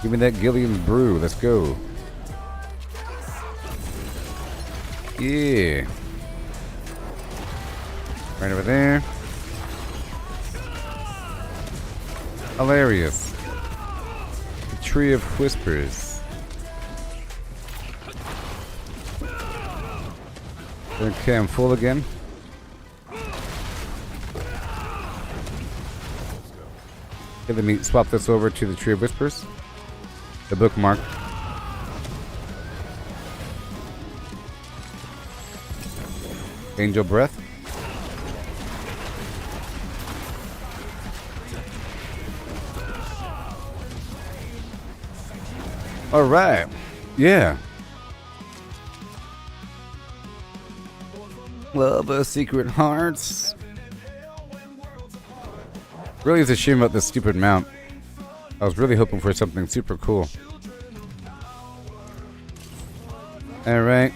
Give me that Gillian brew. Let's go. Yeah. Right over there. Hilarious. The Tree of Whispers. Okay, I'm full again. Okay, let me swap this over to the Tree of Whispers. The bookmark. Angel Breath. Alright. Yeah. Love of Secret Hearts. Really is a shame about this stupid mount. I was really hoping for something super cool. Alright.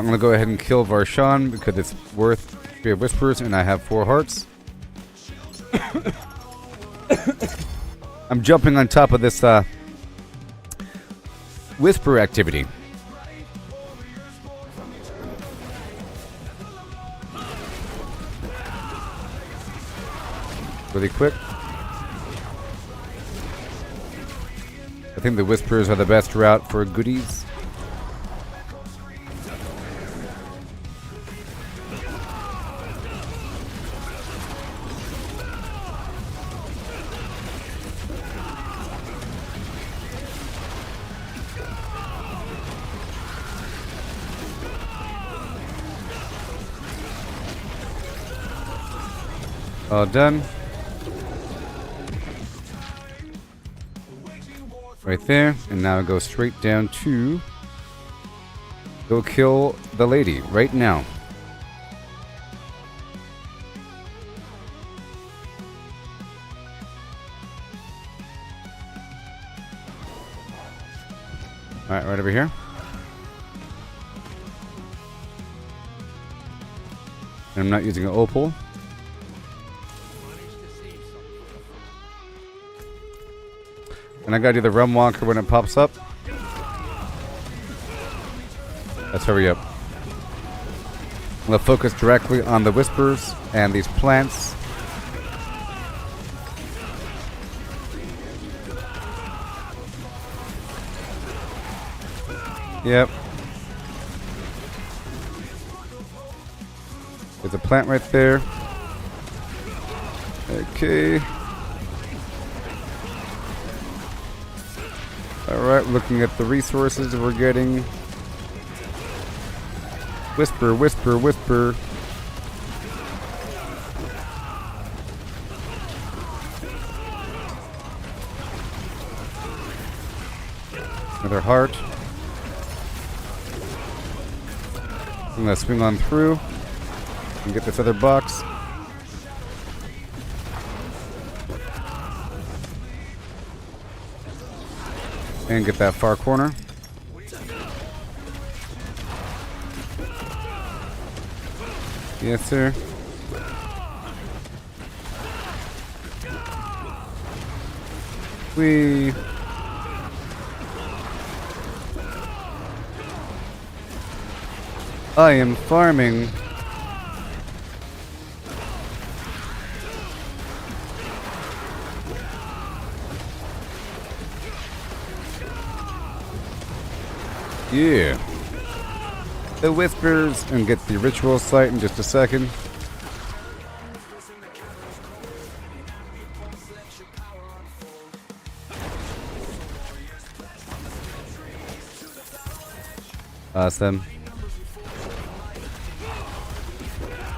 I'm gonna go ahead and kill Varshan because it's worth 3 whispers and I have 4 hearts. I'm jumping on top of this whisper activity. Really quick. I think the whispers are the best route for goodies. All done. Right there, and now go straight down to go kill the lady right now. Alright, right over here. And I'm not using an opal. And I gotta do the rum walker when it pops up. Let's hurry up. I'm gonna focus directly on the whispers and these plants. Yep. There's a plant right there. Okay. Alright, looking at the resources we're getting. Whisper, whisper, whisper. Another heart. I'm gonna swing on through and get this other box. And get that far corner. Yes, sir. Whee. I am farming. Yeah. The whispers, and get the ritual site in just a second. Awesome.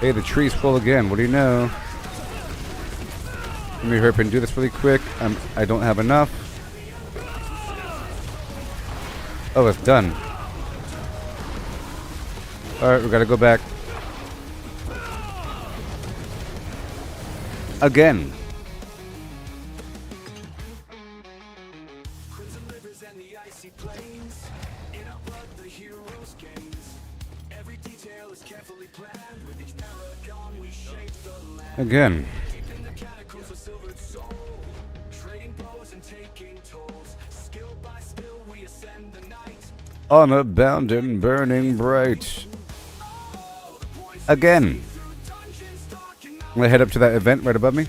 Hey, the tree's full again. What do you know? Let me hurry up and do this really quick. I don't have enough. Oh, it's done. Alright, we gotta go back. Again. Again. On a bound and burning bright. Again. I'm gonna head up to that event right above me.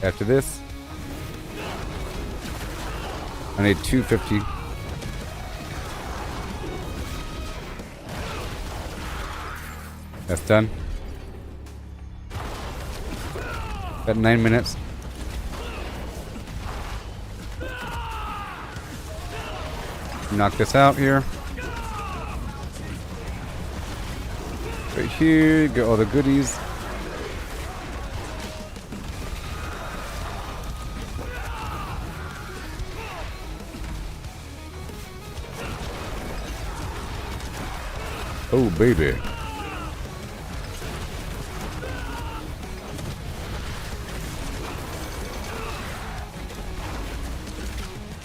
After this, I need 250. That's done. Got 9 minutes. Knock this out here. Right here, get all the goodies. Oh, baby.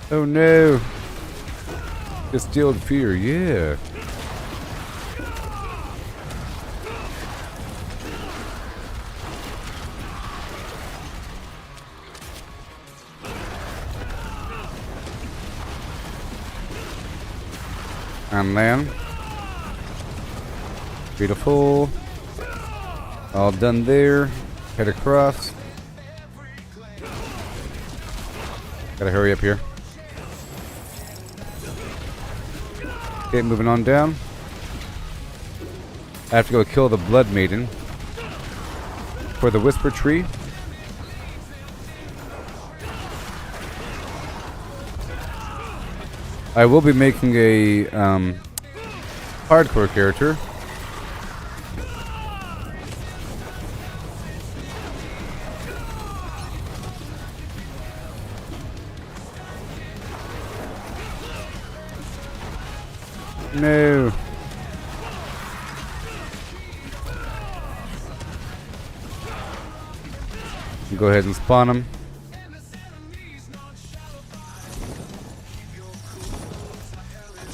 Oh no. Distilled fear, yeah. And then, beautiful. All done there. Head across. Gotta hurry up here. Okay, moving on down. I have to go kill the Blood Maiden for the Whisper Tree. I will be making a hardcore character. No. Go ahead and spawn him.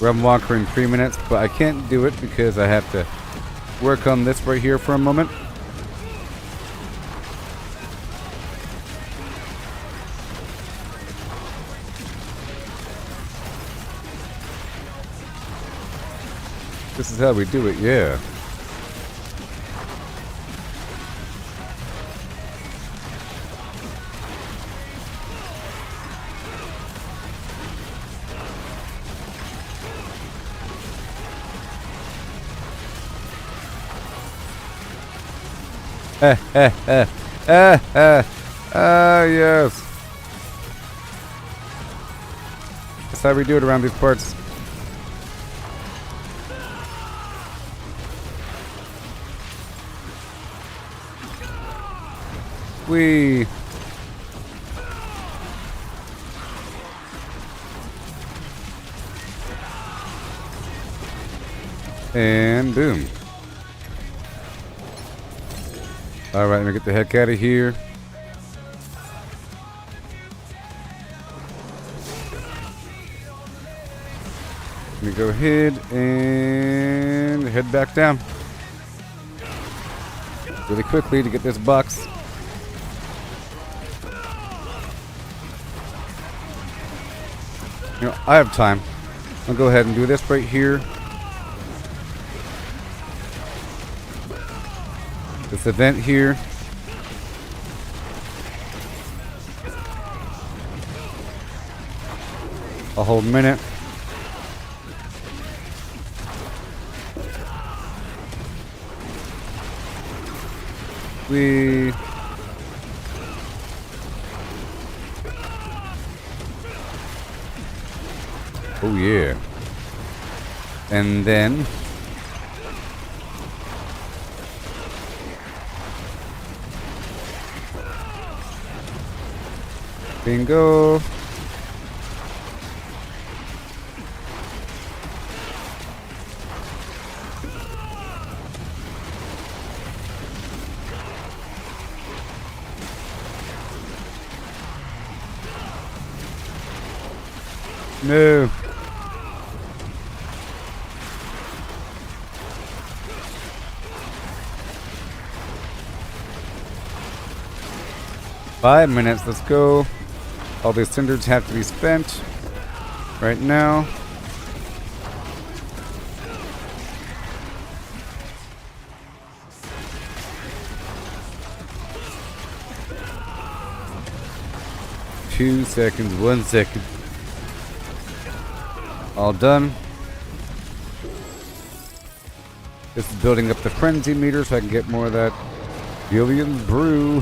Realm Walker in 3 minutes, but I can't do it because I have to work on this right here for a moment. This is how we do it, yeah. Yes. That's how we do it around these parts. Whee. And boom. Alright, let me get the heck out of here. Let me go ahead and head back down really quickly to get this box. You know, I have time. I'll go ahead and do this right here. This event here. A whole minute. Oh yeah. And then bingo. No. Five minutes, let's go. All these cinders have to be spent right now. Two seconds, 1 second. All done. This is building up the frenzy meter so I can get more of that Gillian's brew.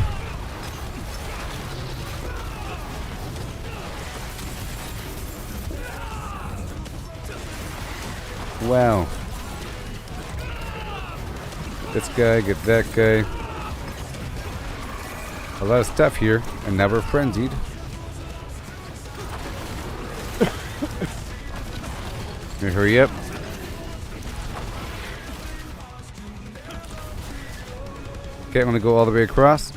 Wow. This guy, get that guy. A lot of stuff here, and now we're frenzied. Let me hurry up. Okay, I'm gonna go all the way across.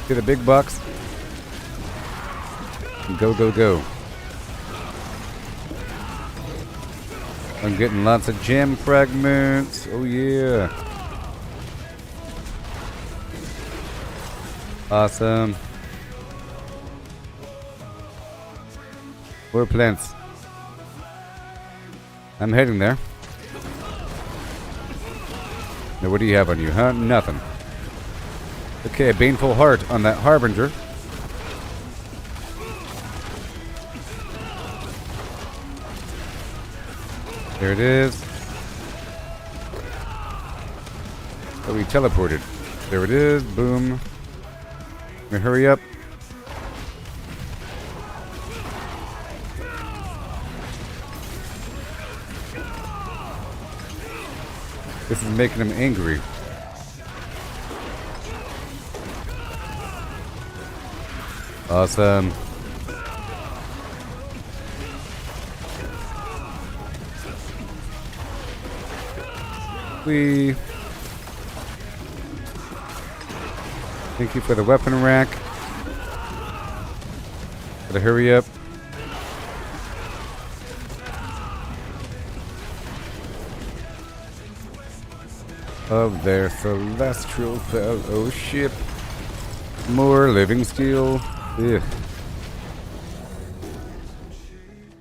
To the big box. Go, go, go. I'm getting lots of gem fragments. Oh yeah. Awesome. More plants. I'm heading there. Now what do you have on you, huh? Nothing. Okay, baneful heart on that harbinger. There it is. Oh, we teleported. There it is. Boom. Now hurry up. This is making him angry. Awesome. Thank you for the weapon rack. Gotta hurry up. Of their celestial fellowship. More living steel. Ugh.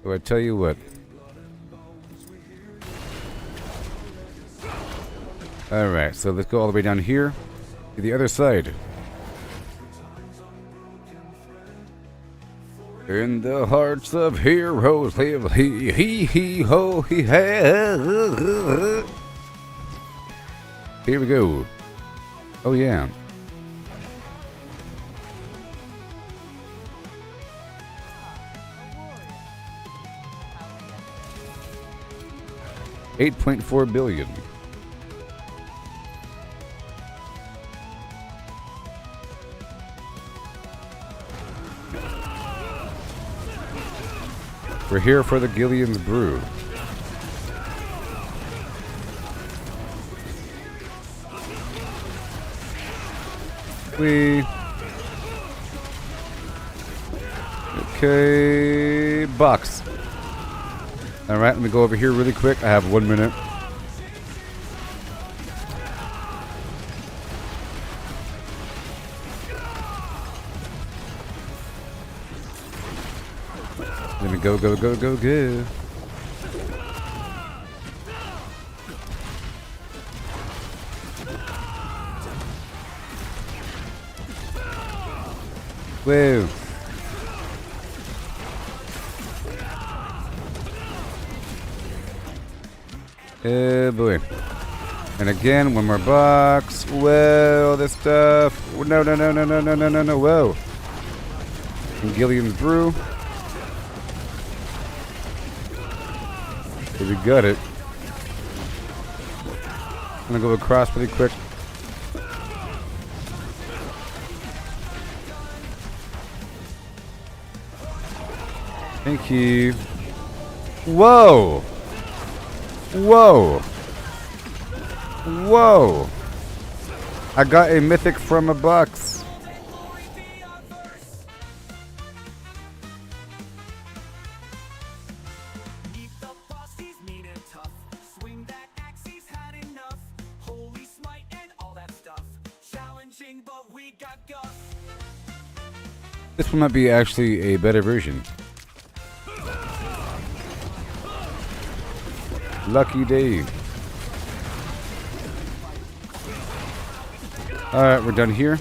So I tell you what. Alright, so let's go all the way down here to the other side. In the hearts of heroes live he ho he ha. Here we go. Oh yeah. $8.4 billion. We're here for the Gillian's Brew. Okay, box. Alright, let me go over here really quick. I have 1 minute. Let me go, go, go, go, go. Whoa. Oh boy. And again, one more box. Whoa, this stuff. No, no, no, no, no, no, no, no, no. Whoa. And Gillian's Brew. Okay, we got it. I'm gonna go across pretty quick. Thank you. Whoa! Whoa! Whoa! I got a mythic from a box. This one might be actually a better version. Lucky Dave. Alright, we're done here.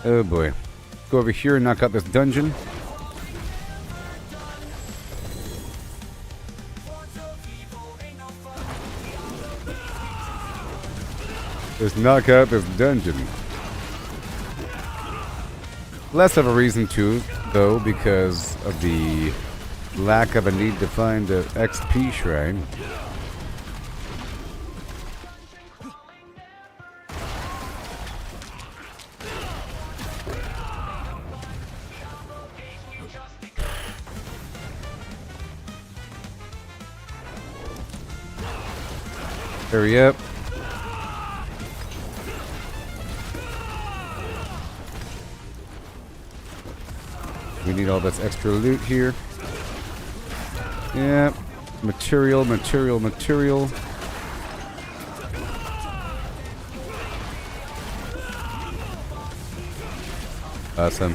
Oh boy. Go over here and knock out this dungeon. Let's knock out this dungeon. Less of a reason to, though, because of the lack of a need to find an XP shrine. Hurry up. We need all this extra loot here. Yep. Material, material, material. Awesome.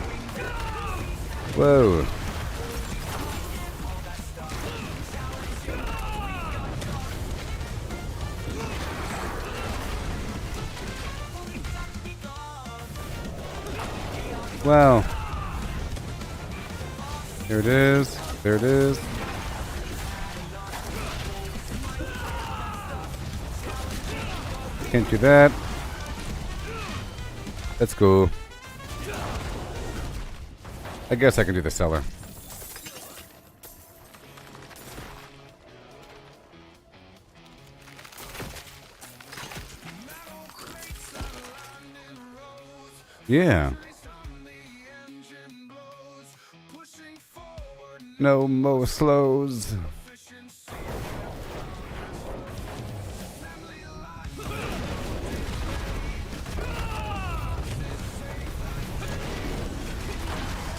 Whoa. Wow. There it is. There it is. Can't do that. Let's go. I guess I can do the cellar. Yeah. No more slows.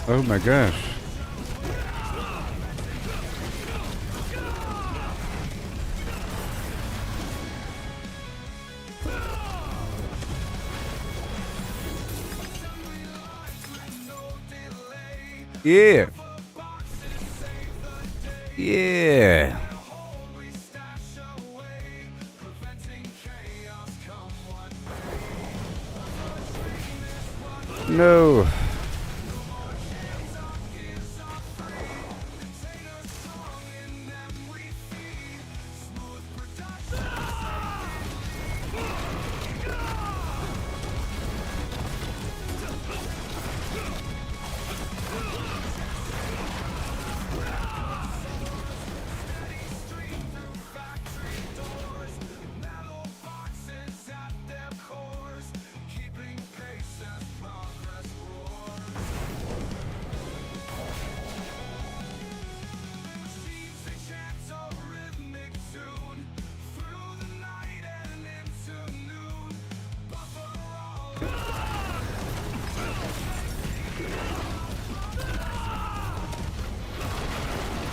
Oh my gosh. Yeah. Yeah. No.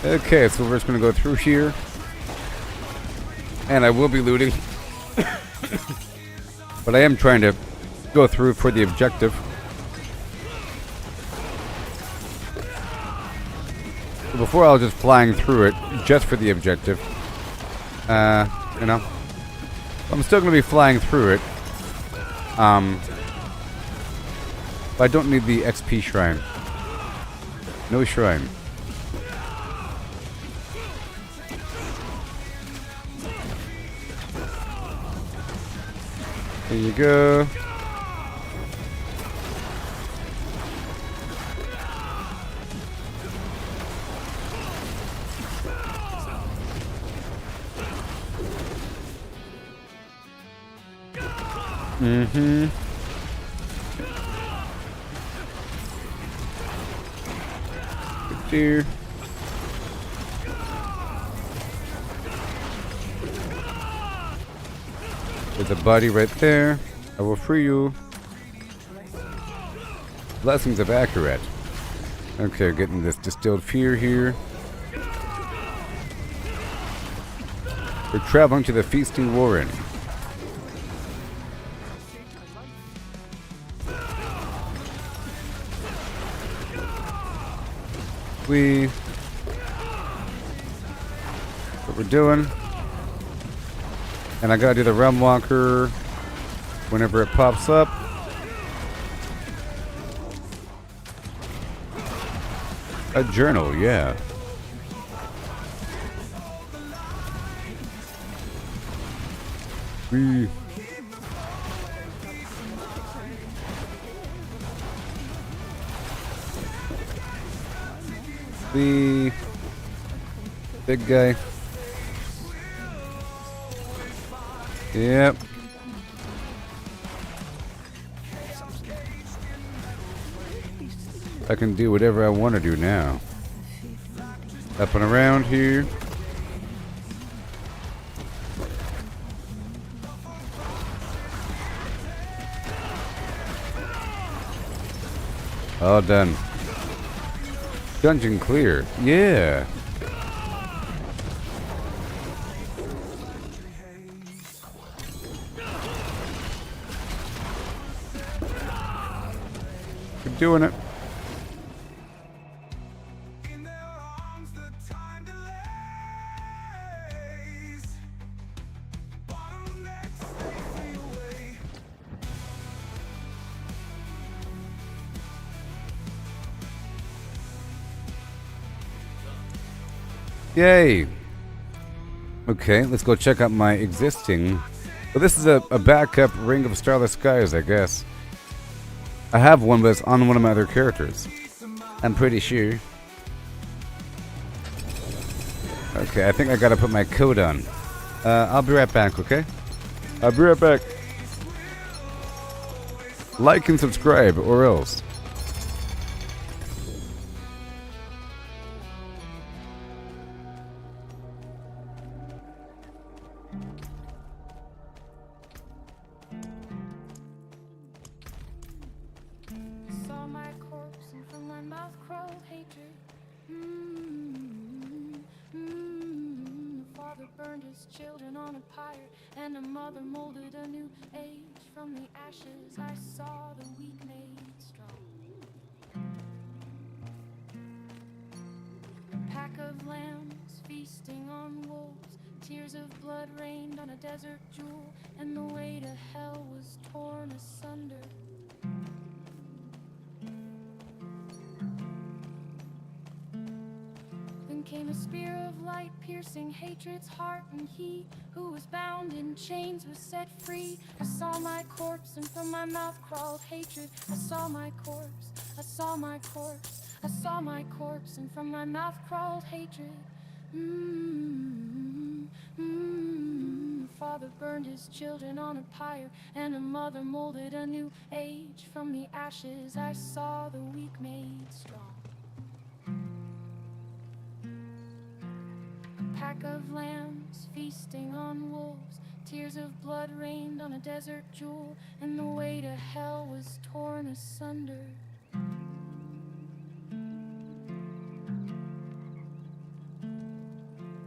Okay, so we're just gonna go through here. And I will be looting. But I am trying to go through for the objective. So before I was just flying through it just for the objective. You know. I'm still gonna be flying through it. But I don't need the XP shrine. No shrine. There you go. Mm-hmm. Good deer. There's a body right there. I will free you. Blessings of Akarat. Okay, getting this distilled fear here. We're traveling to the Feasting Warren. What we're doing. And I gotta do the Realm Walker whenever it pops up. A journal, yeah. We. The big guy. Yep. I can do whatever I want to do now. Up and around here. All done. Dungeon clear. Yeah. Keep doing it. In their arms, the time delays. Bottlenecks, they flee away. Yay. Okay, let's go check out my existing. Well, this is a backup Ring of Starless Skies, I guess. I have one, but it's on one of my other characters. I'm pretty sure. Okay, I think I gotta put my code on. I'll be right back, okay? I'll be right back. Like and subscribe, or else. Saw my corpse and from my mouth crawled hatred. Father burned his children on a pyre, and a mother molded a new age. From the ashes I saw the weak made strong. A pack of lambs feasting on wolves. Tears of blood rained on a desert jewel, and the way to hell was torn asunder. Then came a spear of light, piercing hatred's heart, and he who was bound in chains was set free. I saw my corpse, and from my mouth crawled hatred. I saw my corpse, I saw my corpse, I saw my corpse, and from my mouth crawled hatred. Father burned his children on a pyre, and a mother molded a new age. From the ashes I saw the weak made strong. A pack of lambs feasting on wolves. Tears of blood rained on a desert jewel, and the way to hell was torn asunder.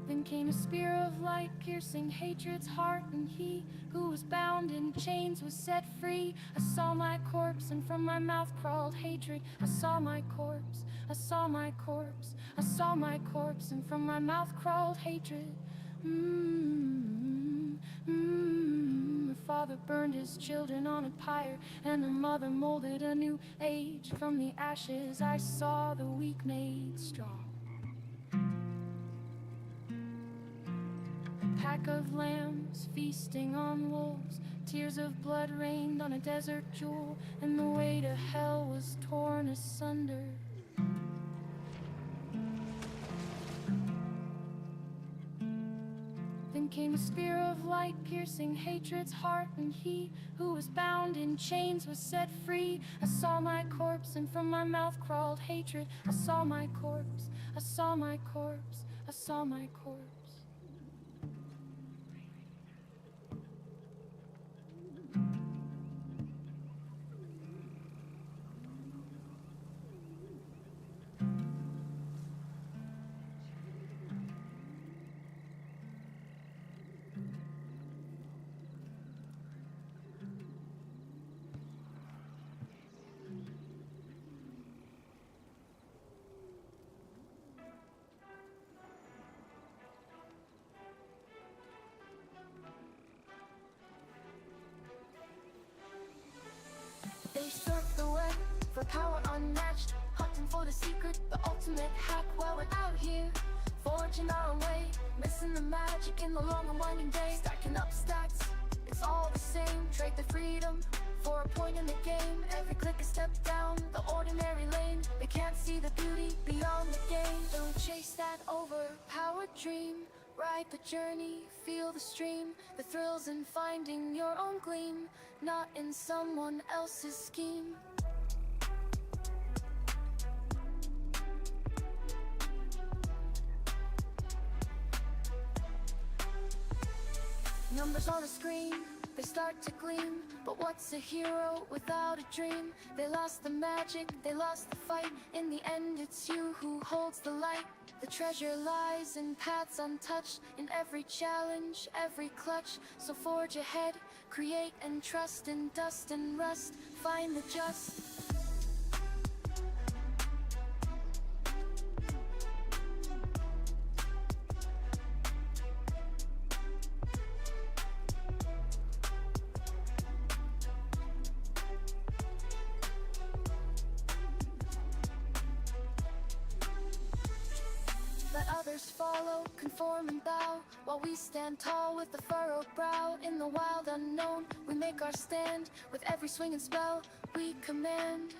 Then came a spear of light, piercing hatred's heart, and he who was bound in chains was set free. I saw my corpse, and from my mouth crawled hatred. I saw my corpse, I saw my corpse, I saw my corpse, and from my mouth crawled hatred. The father burned his children on a pyre, and the mother molded a new age. From the ashes I saw the weak made strong. Pack of lambs feasting on wolves. Tears of blood rained on a desert jewel, and the way to hell was torn asunder. Then came a spear of light, piercing hatred's heart, and he who was bound in chains was set free. I saw my corpse, and from my mouth crawled hatred. I saw my corpse, I saw my corpse, I saw my corpse. They surf the web for power unmatched, hunting for the secret, the ultimate hack. While we're out here, forging our own way, missing the magic in the long and winding day. Stacking up stacks, it's all the same. Trade the freedom for a point in the game. Every click a step down the ordinary lane. They can't see the beauty beyond the game. Don't chase that overpowered dream. Ride the journey, feel the stream. The thrills in finding your own gleam, not in someone else's scheme. Numbers on a screen, they start to gleam. But what's a hero without a dream? They lost the magic, they lost the fight. In the end, it's you who holds the light. The treasure lies in paths untouched, in every challenge, every clutch. So forge ahead, create and trust. In dust and rust, find the just. Let others follow, conform and bow, while we stand tall with a furrowed brow. In the wild unknown, we make our stand. With every swing and spell, we command.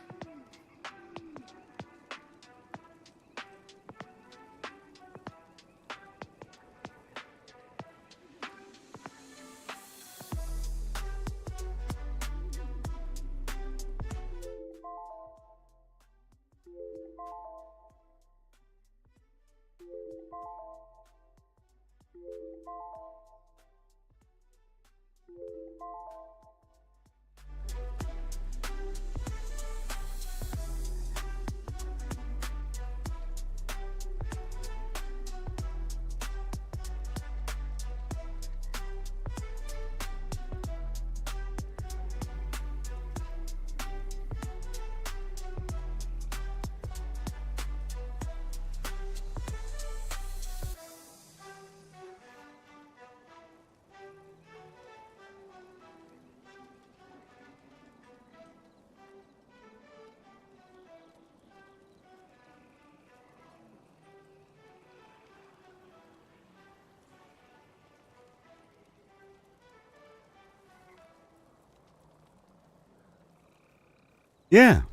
Yeah.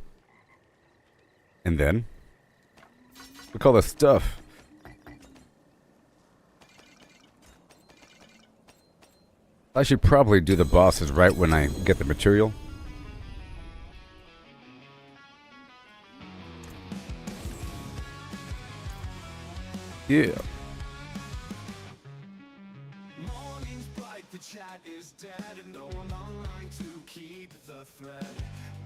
And then? Look at all this stuff. I should probably do the bosses right when I get the material. Yeah. Morning's bright, the chat is dead, and no one online to keep the thread.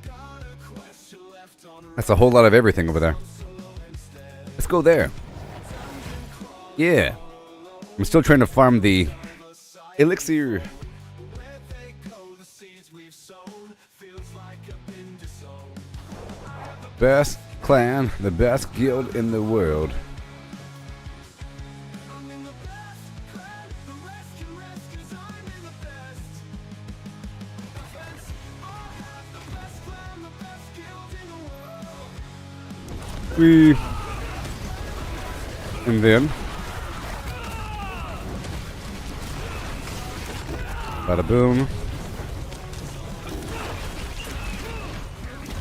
Got a question left on That's a whole lot of everything over there. Let's go there. Yeah. I'm still trying to farm the elixir. where they go, the seeds we've sown feels like a been disowned. Best clan, the best guild in the world. I'm in the best clan, the rest can rest 'cause I'm in the best. Defense, I have the best clan, the best guild in the world. And then bada boom.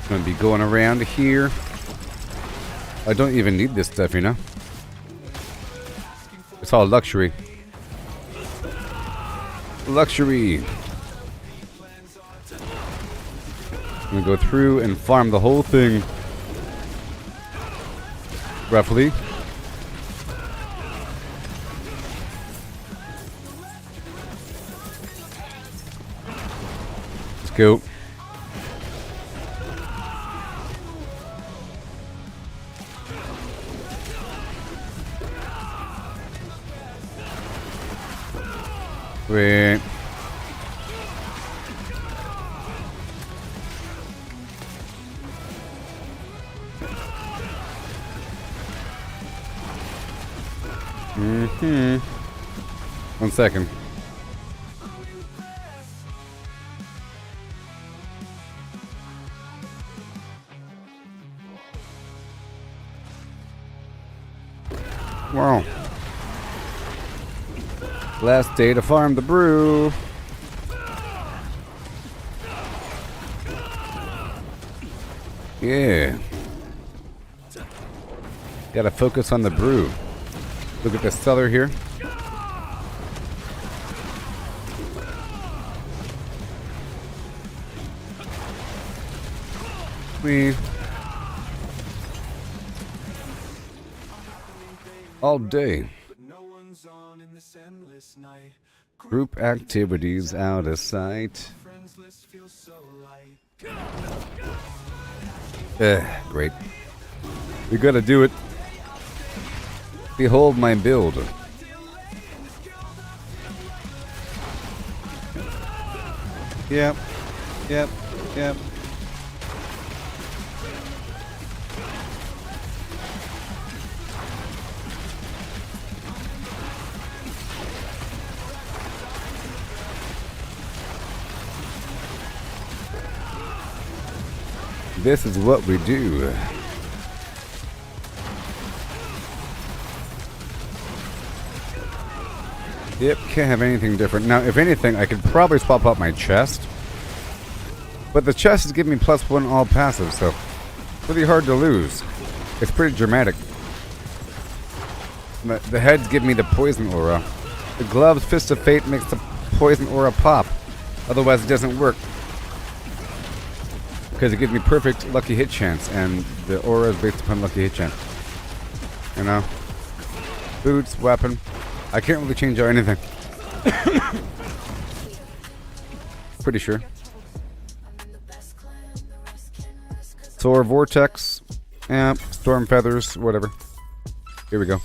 Gonna be going around here. I don't even need this stuff, you know. It's all luxury. Luxury. I'm gonna go through and farm the whole thing. Roughly. Let's go. Wait. Mm-hmm. 1 second. Wow. Last day to farm the brew. Yeah. Gotta focus on the brew. Look at the cellar here. All day. But no one's on in this endless night. Group activities out of sight. Friends list feels so light. Great. We gotta do it. Behold my build. Yep. Yep. Yep. This is what we do. Yep, can't have anything different. Now, if anything, I could probably swap out my chest. But the chest is giving me +1 all passive, so pretty hard to lose. It's pretty dramatic. The heads give me the poison aura. The gloves, Fist of Fate, makes the poison aura pop. Otherwise, it doesn't work. Because it gives me perfect lucky hit chance, and the aura is based upon lucky hit chance. You know? Boots, weapon. I can't really change out anything. Pretty sure. Solar Vortex. Yeah, Storm Feathers, whatever. Here we go.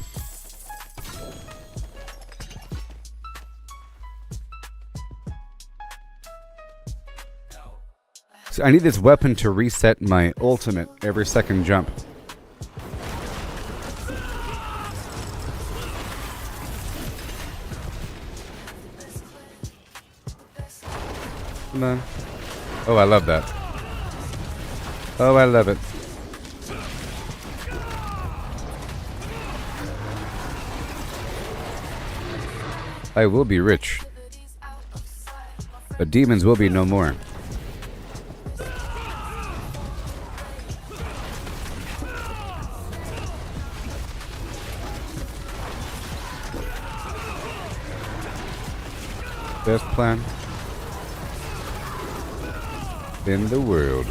So I need this weapon to reset my ultimate every second jump. Come on. Oh, I love that. Oh, I love it. I will be rich. But demons will be no more. Best plan in the world.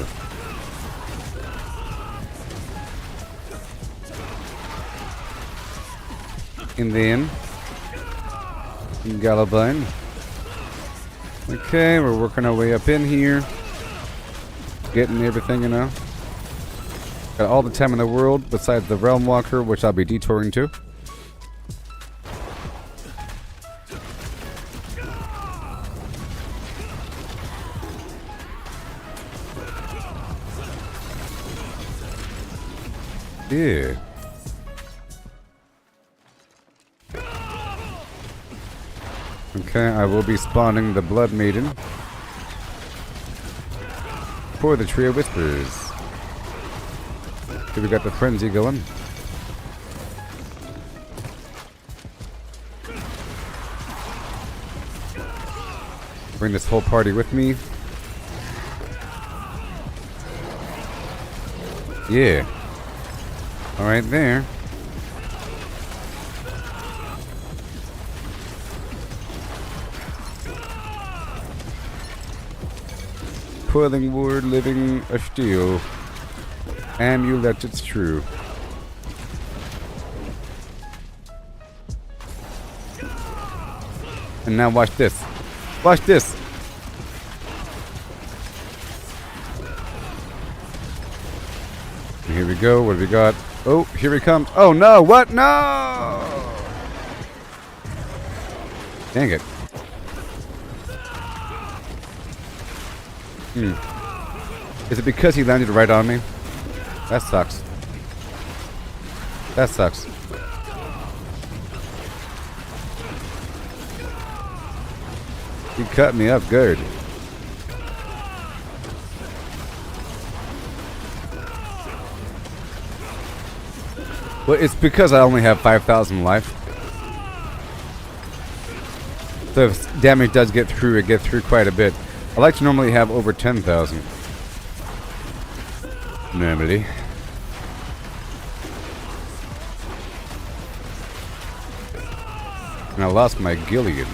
And then Galabine. Okay, we're working our way up in here. Getting everything, you know. Got all the time in the world besides the Realm Walker, which I'll be detouring to. Yeah. Okay, I will be spawning the Blood Maiden for the Trio Whispers. Okay, we got the Frenzy going. Bring this whole party with me. Yeah. Alright there. Coiling ward, living a steel. Amulet, it's true. And now watch this. Watch this. And here we go. What have we got? Oh, here he comes. Oh no, what? No! Dang it. Is it because he landed right on me? That sucks. That sucks. He cut me up good. Well, it's because I only have 5,000 life. So if damage does get through, it gets through quite a bit. I like to normally have over 10,000. Normally. And I lost my Gillian.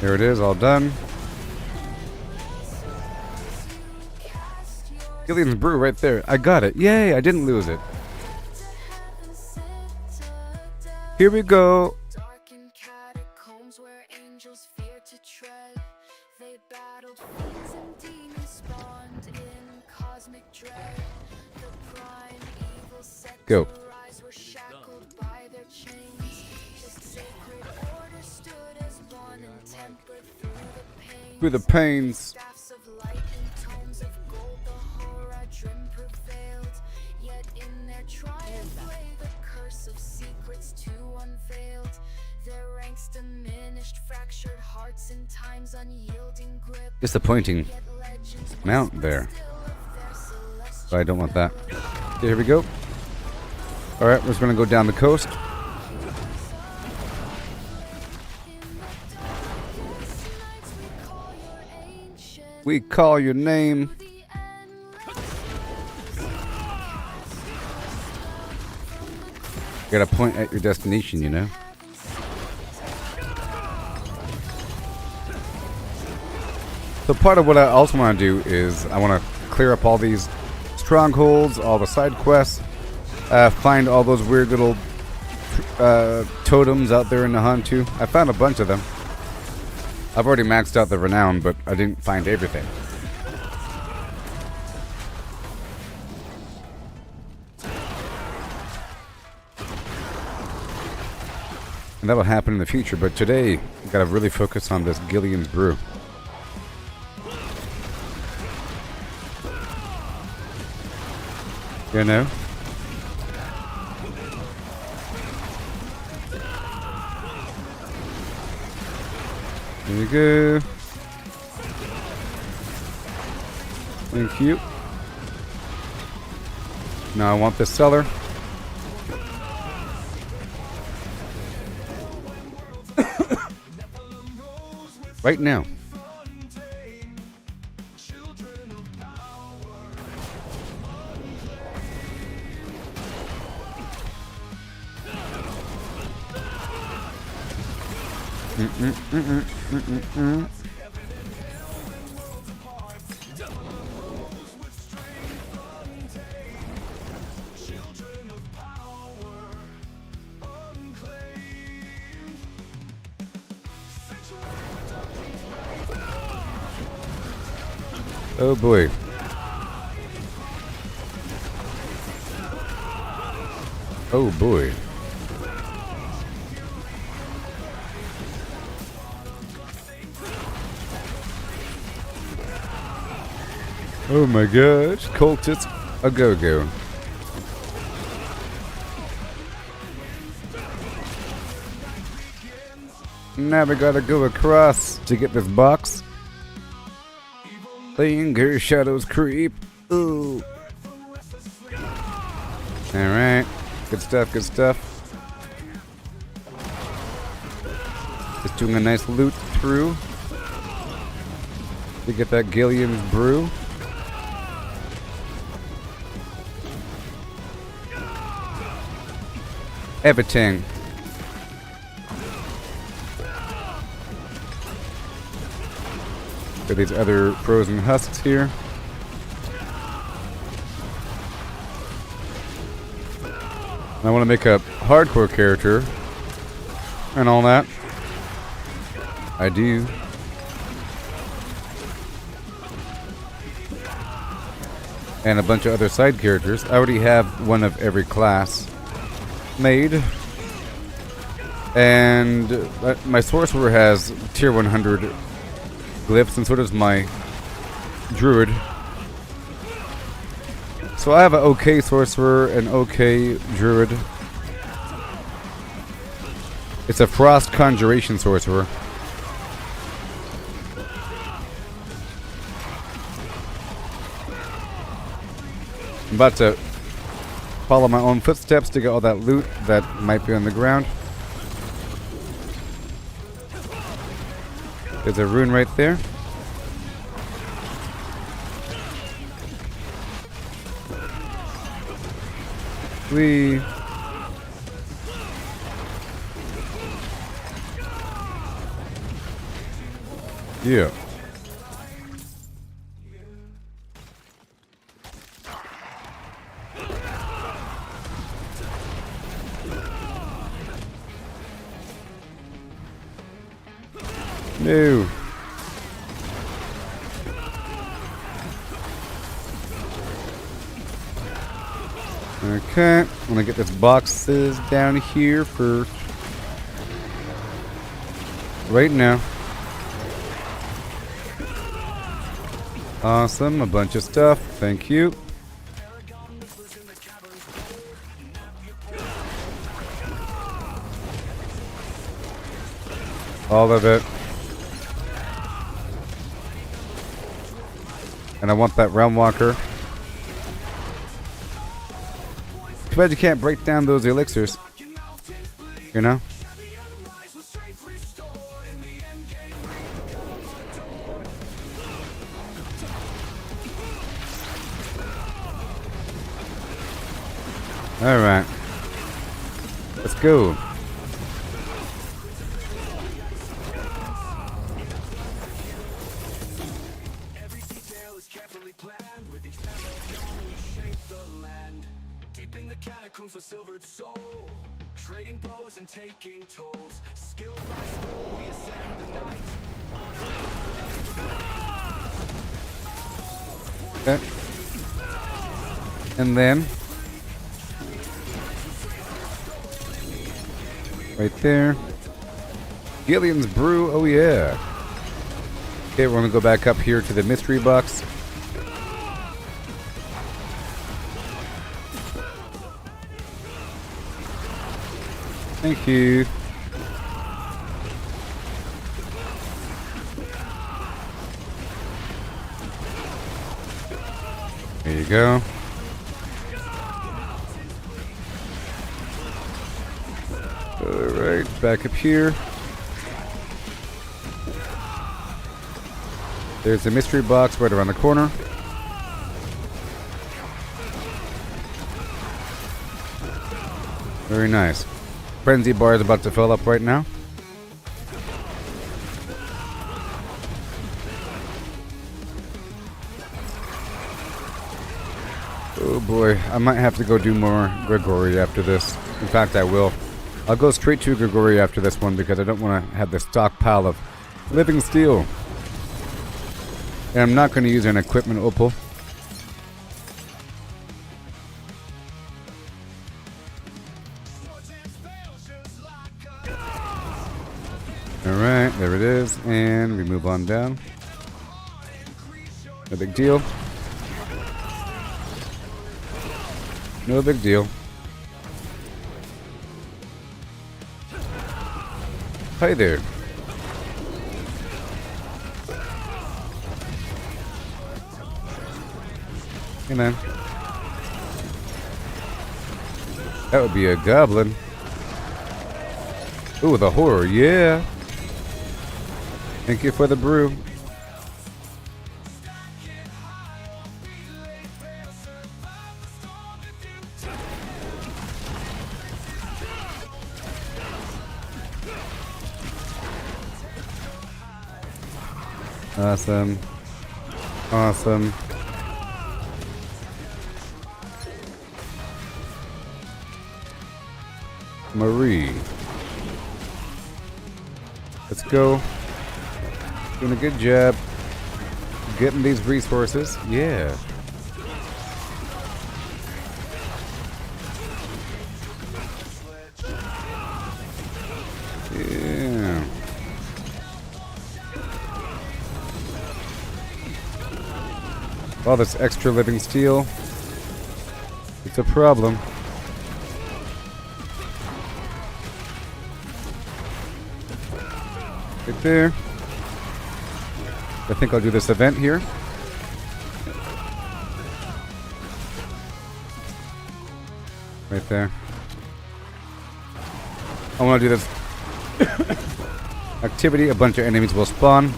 There it is, all done. Gillian's Brew right there. I got it. Yay, I didn't lose it. Here we go. Darkened catacombs where angels fear to tread. They battled fiends and demons spawned in cosmic dread. The prime evil set Go. to rise were shackled by their chains. Just sacred order stood as one and tempered through the pains. Through the pains. Staffs of light and tones of gold, the Horadrim prevailed. Yet in their triumph lay the curse of secrets too unveiled. Their ranks diminished, fractured hearts in time's unyielding grip. Disappointing Yet legends mount there. still of their celestial But I don't want that. Okay, here we go. Alright, we're just gonna go down the coast. We call your name. You gotta point at your destination, you know? So part of what I also want to do is I want to clear up all these strongholds, all the side quests, find all those weird little totems out there in the hunt too. I found a bunch of them. I've already maxed out the renown, but I didn't find everything. And that'll happen in the future, but today, we gotta really focus on this Gillian's Brew. You know? There you go. Thank you. Now I want the cellar. Right now. Oh boy. Oh boy. Oh my gosh, cultists a go-go. Now we gotta go across to get this box. Linger, shadows creep. Ooh. Alright. Good stuff, good stuff. Just doing a nice loot through to get that Gillian's Brew. Everything. Got these other frozen husks here. I want to make a hardcore character and all that. I do. And a bunch of other side characters. I already have one of every class made. And my sorcerer has tier 100 glyphs, and so does my druid. So I have an okay sorcerer, an okay druid. It's a frost conjuration sorcerer. I'm about to follow my own footsteps to get all that loot that might be on the ground. There's a rune right there. Whee. Yeah. No. Okay, I'm gonna get this boxes down here first. Right now. Awesome, a bunch of stuff. Thank you. All of it. And I want that realm walker. Too bad you can't break down those elixirs. You know? Alright. Let's go. Every detail is carefully planned with each metal we shape the land. Deep in the catacombs for silvered soul. Trading blows and taking tolls. Skill by skill we ascend the night. Okay. And then right there. Gillian's Brew, oh yeah. Okay, we're gonna go back up here to the mystery box. Thank you. There you go. Alright, back up here. There's the mystery box right around the corner. Very nice. Frenzy bar is about to fill up right now. Oh boy, I might have to go do more Gregory after this. In fact, I will. I'll go straight to Gregory after this one because I don't want to have the stockpile of living steel. And I'm not going to use an equipment opal. Alright, there it is. And we move on down. No big deal. No big deal. Hi there. Hey man. That would be a goblin. Ooh, the horror, yeah. Thank you for the brew. Awesome. Awesome. Marie. Let's go. Doing a good job getting these resources. Yeah. Yeah. All this extra living steel. It's a problem. Right there. I think I'll do this event here. Right there. I want to do this activity. A bunch of enemies will spawn.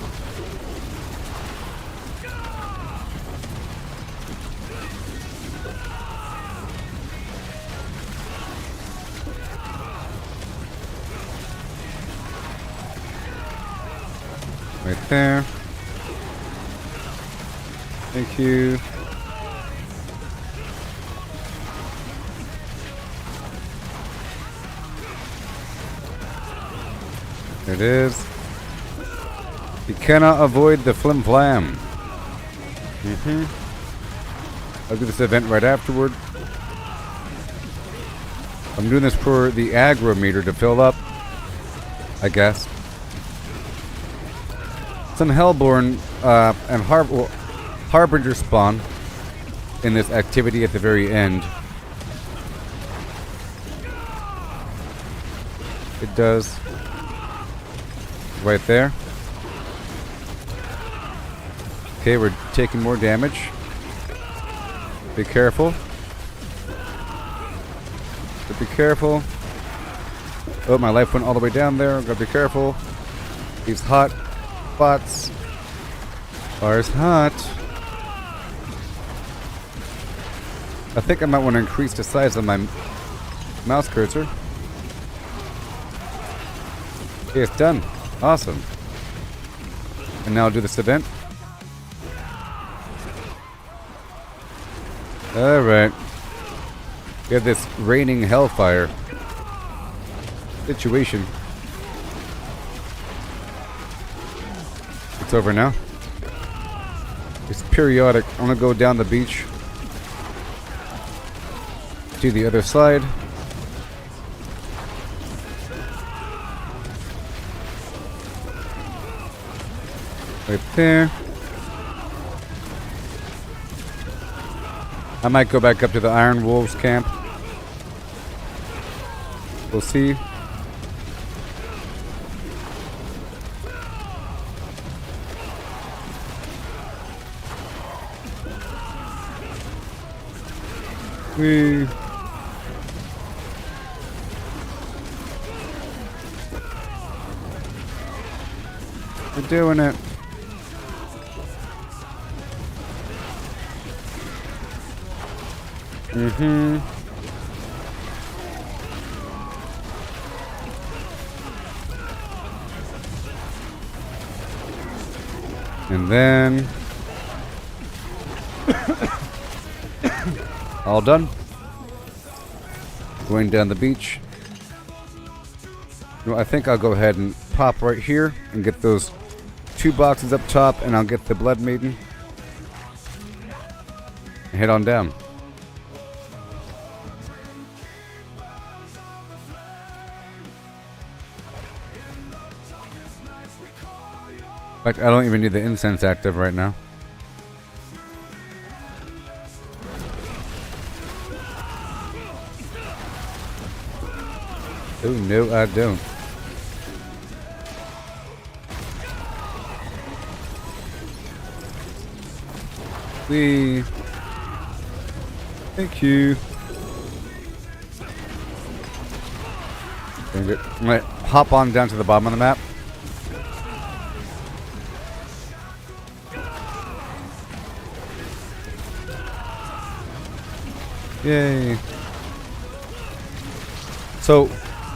Right there. Thank you. There it is. You cannot avoid the flim flam. I'll do this event right afterward. I'm doing this for the aggro meter to fill up, I guess. Some Hellborn and Harbinger spawn in this activity at the very end. It does. Right there. Okay, we're taking more damage. Be careful. But be careful. Oh, my life went all the way down there. Gotta be careful. These hot spots. Fire's hot. I think I might want to increase the size of my mouse cursor. Okay, it's done. Awesome. And now I'll do this event. Alright. We have this raining hellfire situation. It's over now. It's periodic. I'm gonna go down the beach to the other side. Right there. I might go back up to the Iron Wolves camp. We'll see. We're doing it. And then all done. Going down the beach. You know, I think I'll go ahead and pop right here and get those 2 boxes up top, and I'll get the Blood Maiden and head on down. In fact, I don't even need the incense active right now. Oh, no, I don't. Please. Thank you. I'm gonna hop on down to the bottom of the map. Yay. So,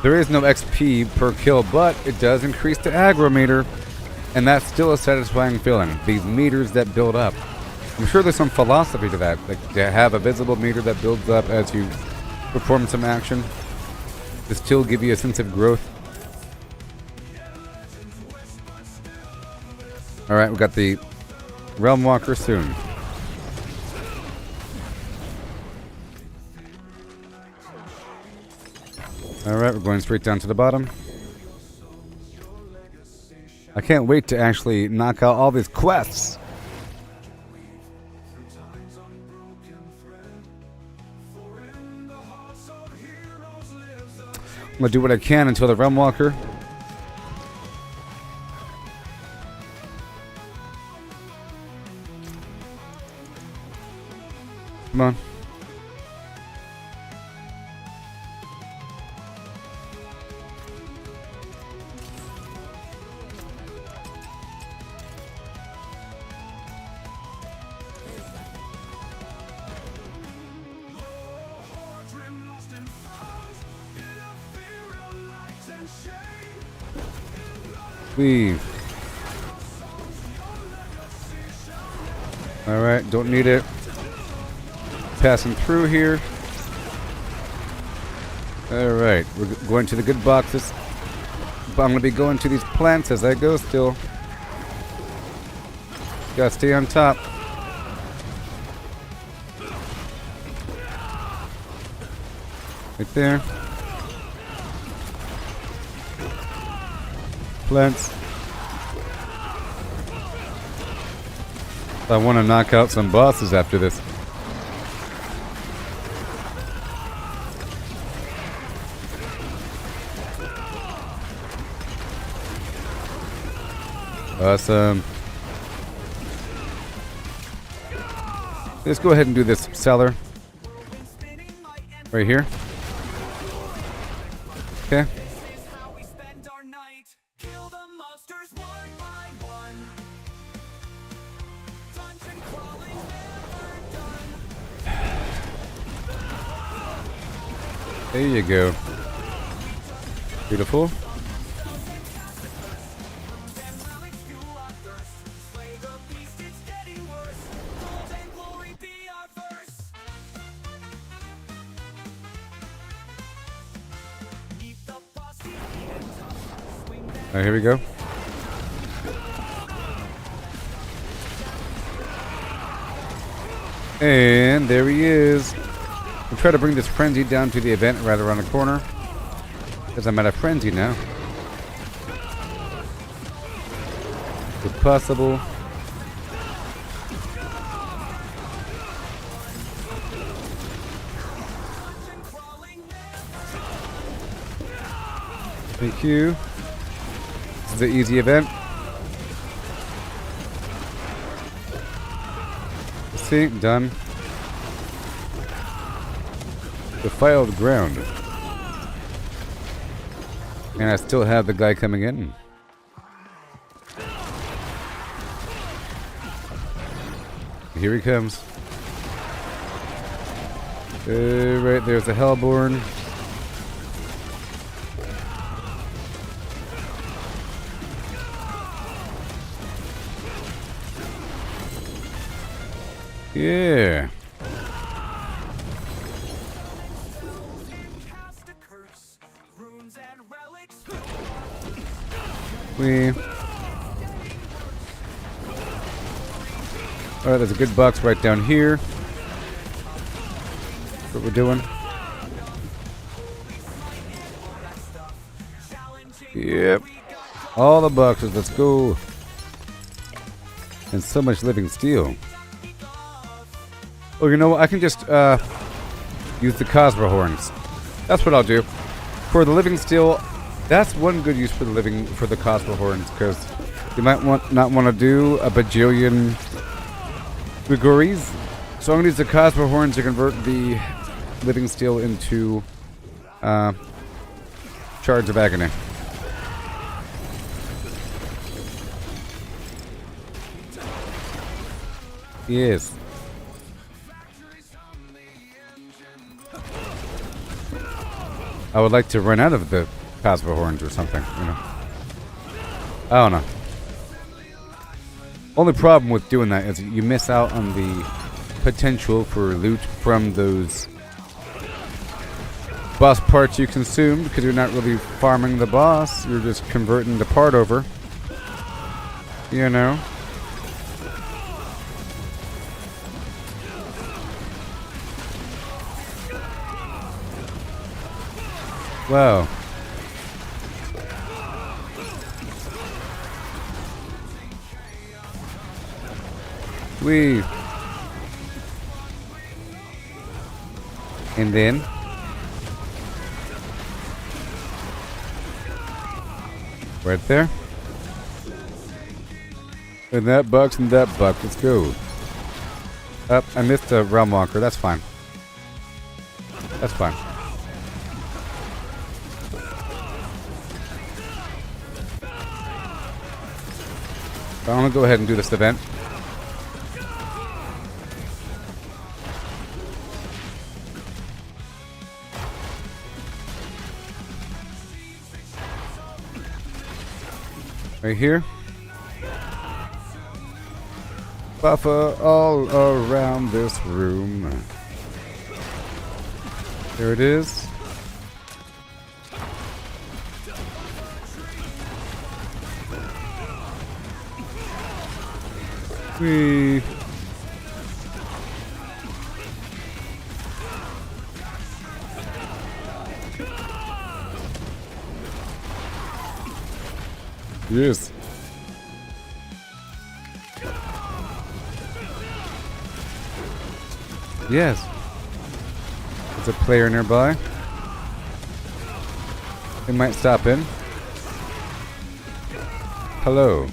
there is no XP per kill, but it does increase the aggro meter, and that's still a satisfying feeling. These meters that build up. I'm sure there's some philosophy to that, like to have a visible meter that builds up as you perform some action to still give you a sense of growth. Alright, we got the Realm Walker soon. Alright, we're going straight down to the bottom. I can't wait to actually knock out all these quests. I'm gonna do what I can until the Realm Walker. Come on. Alright, don't need it. Passing through here. Alright, we're going to the good boxes. But I'm going to be going to these plants as I go still. Gotta stay on top. Right there. Plants. I want to knock out some bosses after this. Awesome. Let's go ahead and do this cellar. Right here. Okay. There you go. Beautiful. Alright, here we go. And there he is. We'll try to bring this frenzy down to the event right around the corner. Because I'm at a frenzy now. If possible. Thank you. This is the easy event. Let's see, done. Defiled ground. And I still have the guy coming in. Here he comes. Right there's the Hellborn. Yeah. Alright, there's a good box right down here. That's what we're doing. Yep. All the boxes, let's go. And so much living steel. Oh, you know what? I can just use the Cosmo horns. That's what I'll do. For the living steel, that's one good use for the Cosmo horns, because you might not want to do a bajillion Grigories. So I'm going to use the Cosmo horns to convert the living steel into shards of agony. Yes. I would like to run out of the Cosmo horns or something, you know. I don't know. Only problem with doing that is you miss out on the potential for loot from those boss parts you consumed, because you're not really farming the boss, you're just converting the part over. You know. Wow. Wee. And then right there. And that box and that box. Let's go. Up, I missed a realm walker. That's fine. That's fine. I'm gonna go ahead and do this event. Right here. Buffer all around this room. There it is. Whee. Yes. Yes. There's a player nearby. They might stop in. Hello.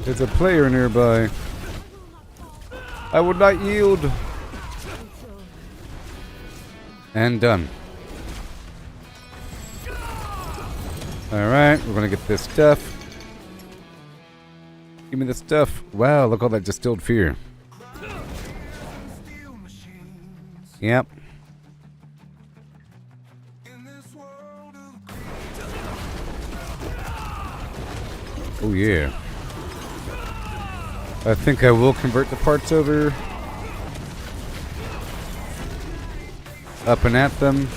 There's a player nearby. I would not yield. And done. Alright, we're gonna get this stuff. Give me the stuff. Wow, look all that distilled fear. Yep. Oh yeah. I think I will convert the parts over. Up and at them.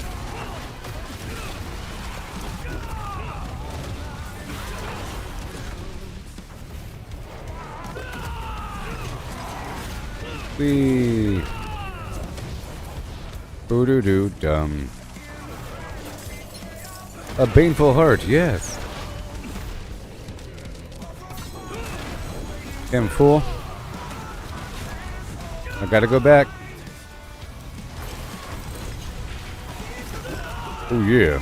Whee. Boo-doo-doo-dum. A baneful heart, yes. I'm full. I gotta go back. Oh yeah.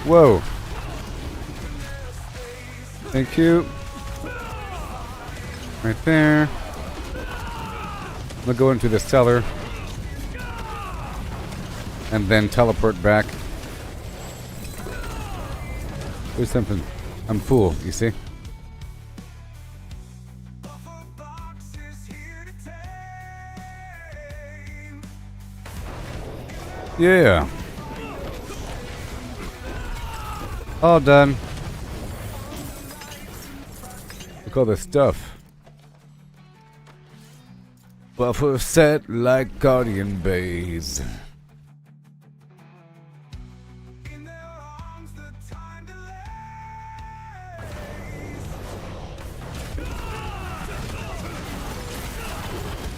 Whoa. Thank you. Right there. I'm gonna go into the cellar. And then teleport back. There's something. I'm full, you see? Yeah. All done. Look at all this stuff. Buffer set like Guardian Bays.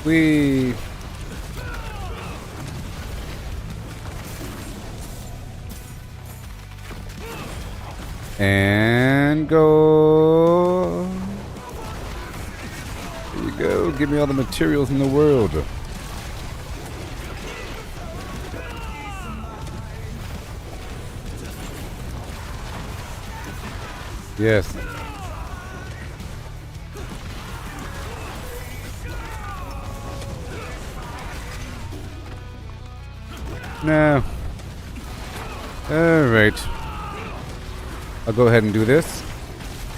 Whee! And go. There you go. Give me all the materials in the world. Yes. No. Alright. I'll go ahead and do this.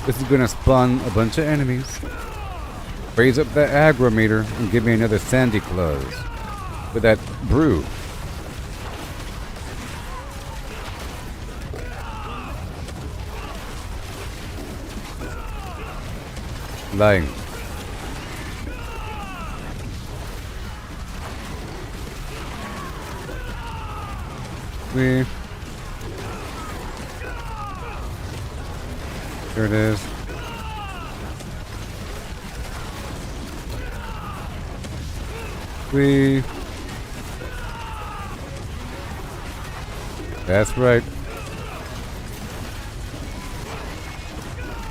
This is going to spawn a bunch of enemies. Raise up that aggro meter and give me another Sandy Claws. With that brew. Lying. There it is. That's right.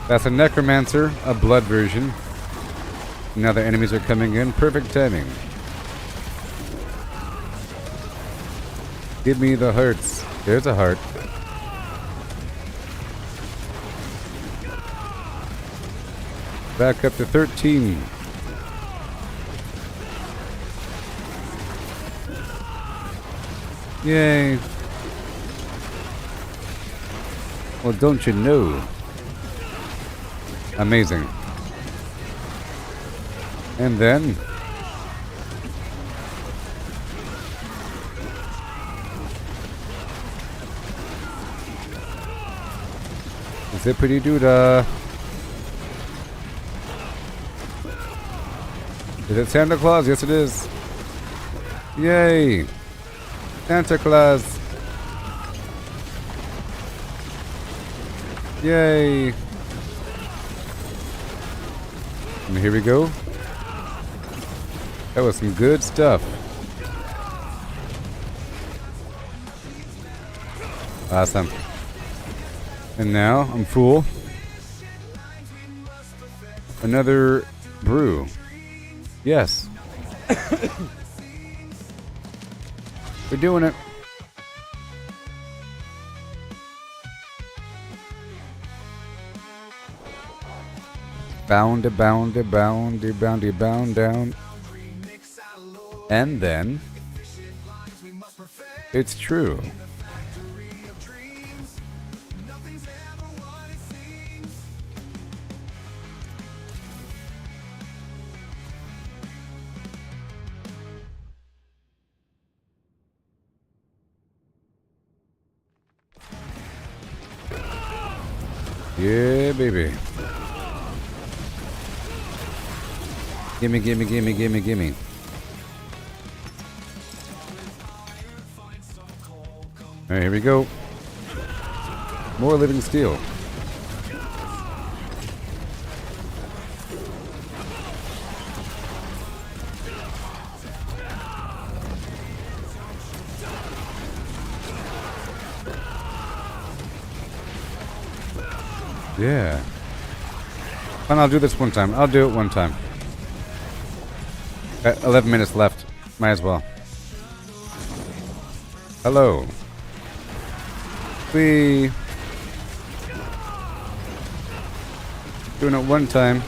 That's a necromancer, a blood version. Now the enemies are coming in. Perfect timing. Give me the hearts. There's a heart. Back up to 13. Yay. Well, don't you know? Amazing. And then Zippity doo dah. Is it Santa Claus? Yes, it is. Yay! Santa Claus! Yay! And here we go. That was some good stuff. Awesome. And now I'm full. Another brew. Yes. We're doing it. Bound down. And then it's true. Yeah, baby. Gimme. Alright, here we go. More living steel. Yeah. Fine, I'll do this one time. I'll do it one time. 11 minutes left. Might as well. Hello. We doing it one time.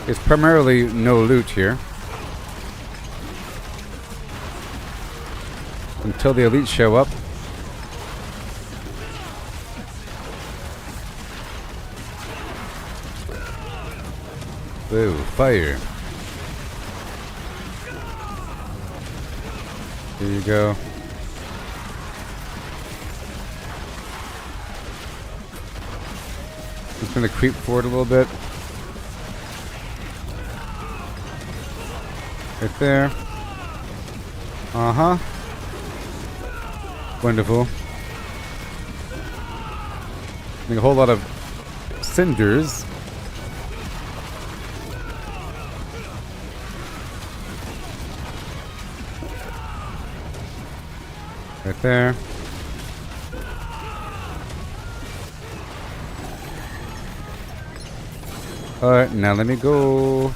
It's primarily no loot here. Until the elites show up. Whoa, fire. Here you go. Just gonna creep forward a little bit. Right there. Uh-huh. Wonderful. Make a whole lot of cinders. Right there. Alright, now let me go.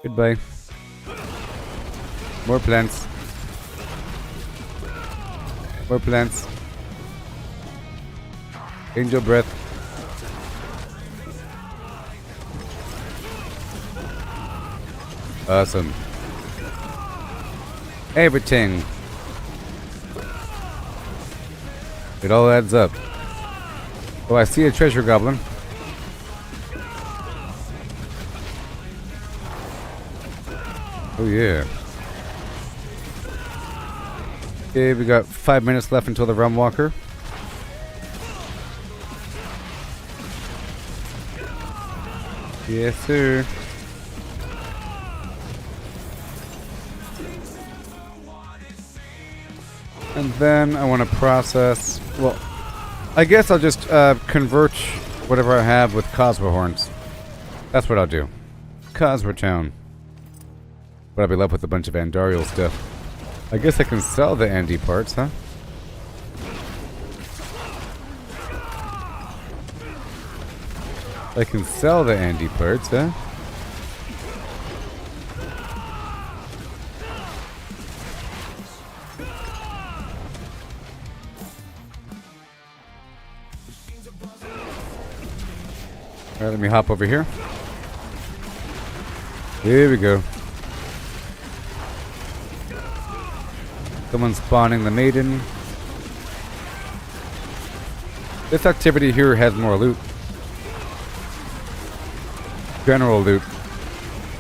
Goodbye. More plants. More plants. Angel breath. Awesome. Everything. It all adds up. Oh, I see a treasure goblin. Oh yeah. Okay, we got 5 minutes left until the Realm Walker. Yes, sir. And then I want to process. Well, I guess I'll just convert whatever I have with Cosmo horns. That's what I'll do. Cosmo Town. But I'll be left with a bunch of Andariel stuff. I guess I can sell the Andy parts, huh? I can sell the Andy parts, huh? Alright, let me hop over here. Here we go. Someone's spawning the maiden. This activity here has more loot. General loot.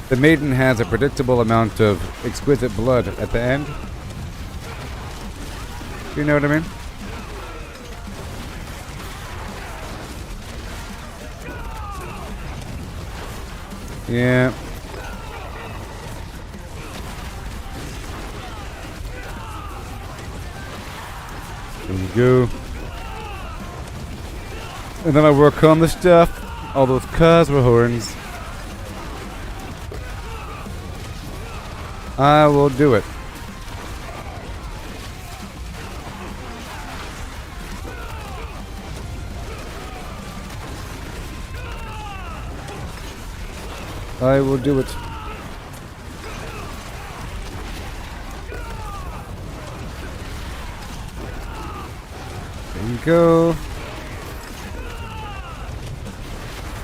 The maiden has a predictable amount of exquisite blood at the end. You know what I mean? Yeah. There we go. And then I work on the stuff. All those Cosmo horns. I will do it. I will do it. There you go.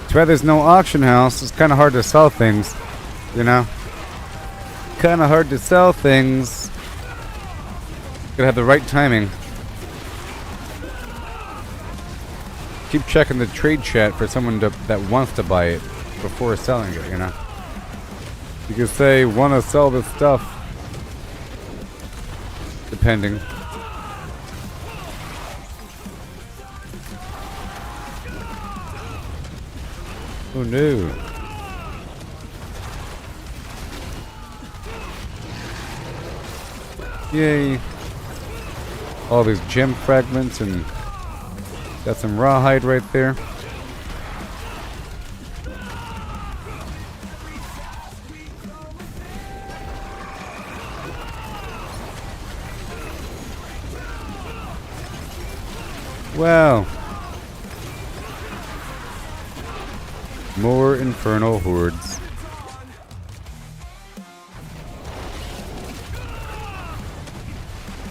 That's why there's no auction house. It's kind of hard to sell things, you know? Kind of hard to sell things. Gotta have the right timing. Keep checking the trade chat for someone that wants to buy it before selling it, you know? You could say, want to sell this stuff. Depending. Oh no. Yay. All these gem fragments and got some rawhide right there. Wow. More infernal hordes.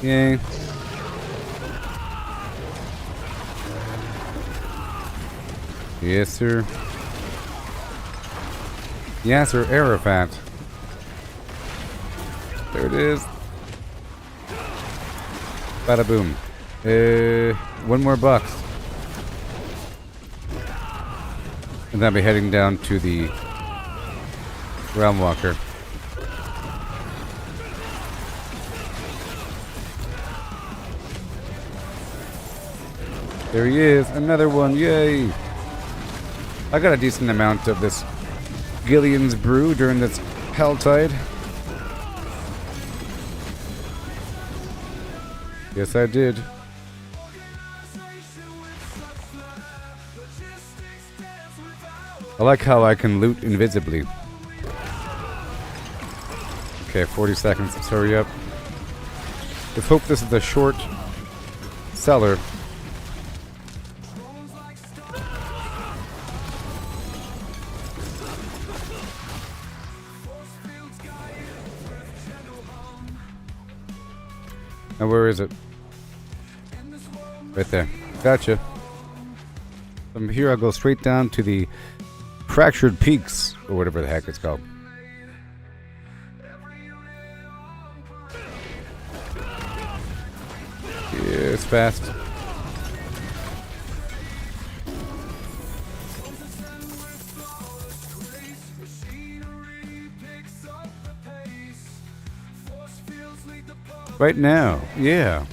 Yay. Yes, sir. Yes, sir, Arafat. There it is. Bada boom. One more box. And then I'll be heading down to the Realm Walker. There he is, another one, yay! I got a decent amount of this Gillian's Brew during this Helltide. Yes, I did. I like how I can loot invisibly. Okay, 40 seconds, let's hurry up. Let's hope this is a short seller. Now where is it? Right there. Gotcha. From here I'll go straight down to the Fractured Peaks, or whatever the heck it's called. Yeah, it's fast. Right now, yeah.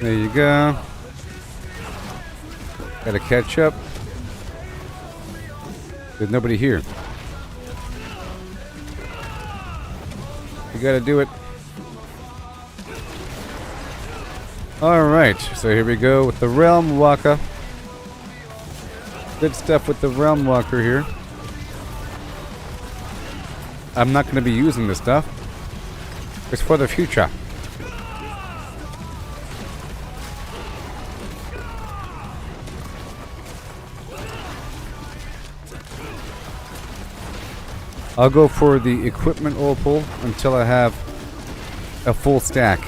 There you go. Gotta catch up. There's nobody here. You gotta do it. Alright, so here we go with the Realm Walker. Good stuff with the Realm Walker here. I'm not gonna be using this stuff. It's for the future. I'll go for the equipment opal until I have a full stack.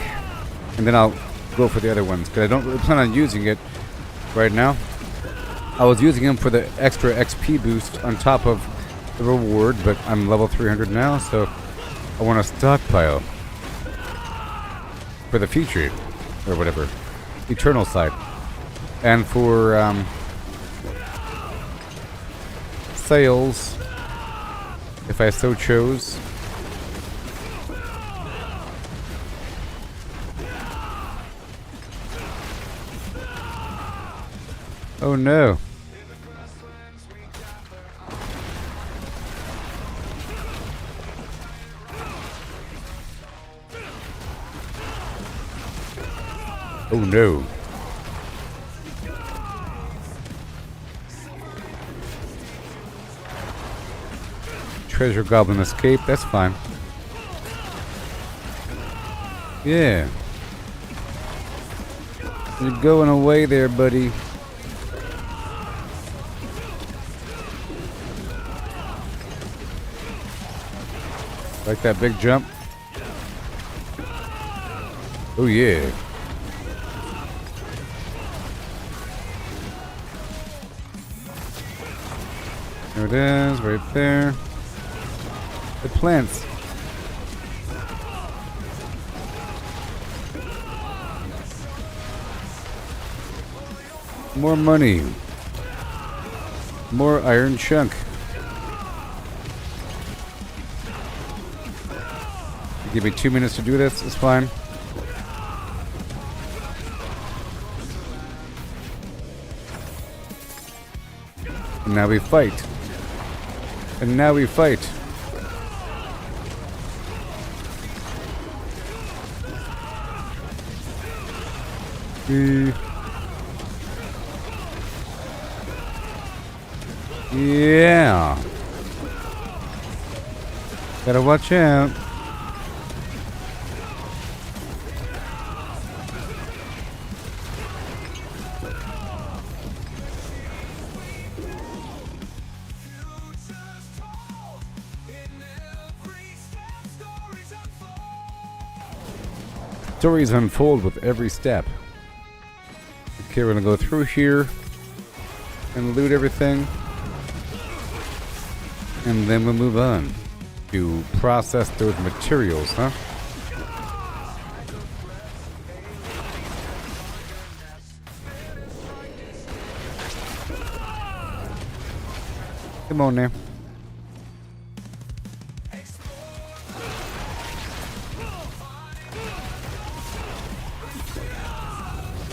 And then I'll go for the other ones, because I don't really plan on using it right now. I was using them for the extra XP boost on top of the reward, but I'm level 300 now, so I want to stockpile for the future, or whatever, eternal side. And for sales, if I so chose. Oh no. Oh no. Treasure goblin escape, that's fine. Yeah. You're going away there, buddy. Like that big jump? Oh yeah. There it is, right there. The plants. More money. More iron chunk. Give me 2 minutes to do this, it's fine. And now we fight. And now we fight. Yeah. Gotta watch out. Stories unfold with every step. Okay, we're gonna go through here and loot everything, and then we'll move on to process those materials, huh? Come on now.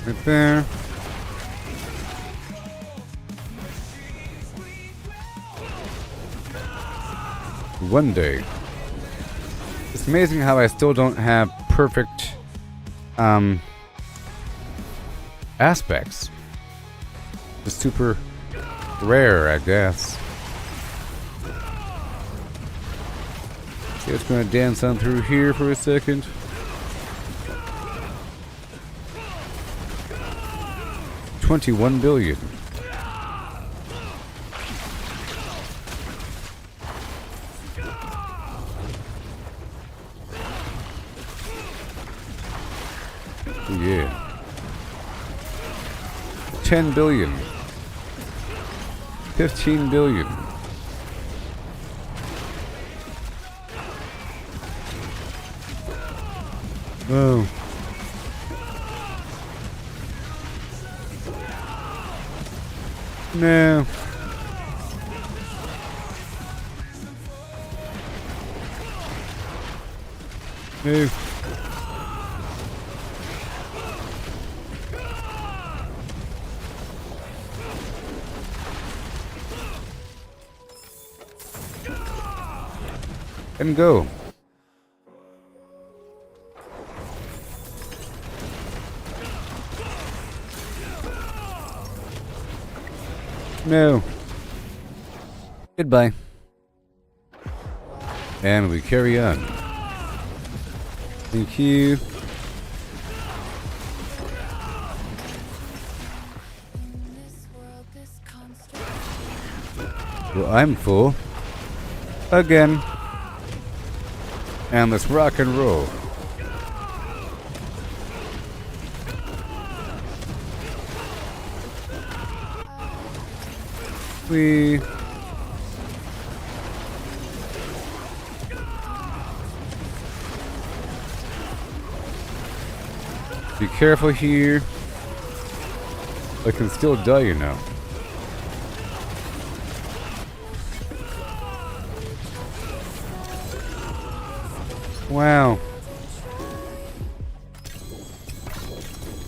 Right there. One day. It's amazing how I still don't have perfect aspects. It's super rare, I guess. Just gonna dance on through here for a second. $21 billion. Yeah. 10 billion. 15 billion. Oh. No. No. And go. No. Goodbye. And we carry on. Thank you. Well, I'm full. again. And let's rock and roll. We be careful here. I can still die, you know. Wow.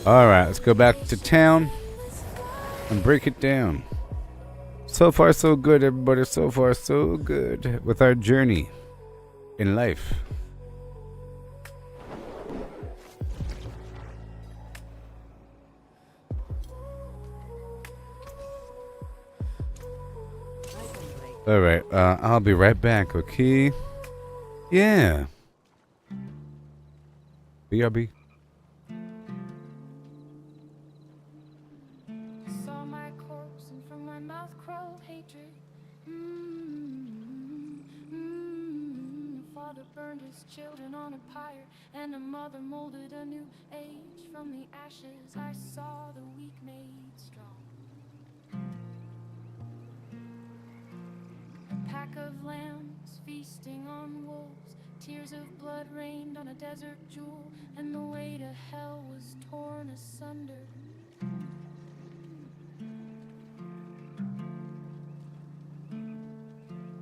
Alright, let's go back to town and break it down. So far so good, everybody. So far so good with our journey in life. Alright, I'll be right back, okay? Yeah. BRB. Saw my corpse and from my mouth crawled hatred. Father burned his children on a pyre, and a mother molded a new age. From the ashes I saw the weak made strong. A pack of lambs feasting on wolves. Tears of blood rained on a desert jewel, and the way to hell was torn asunder.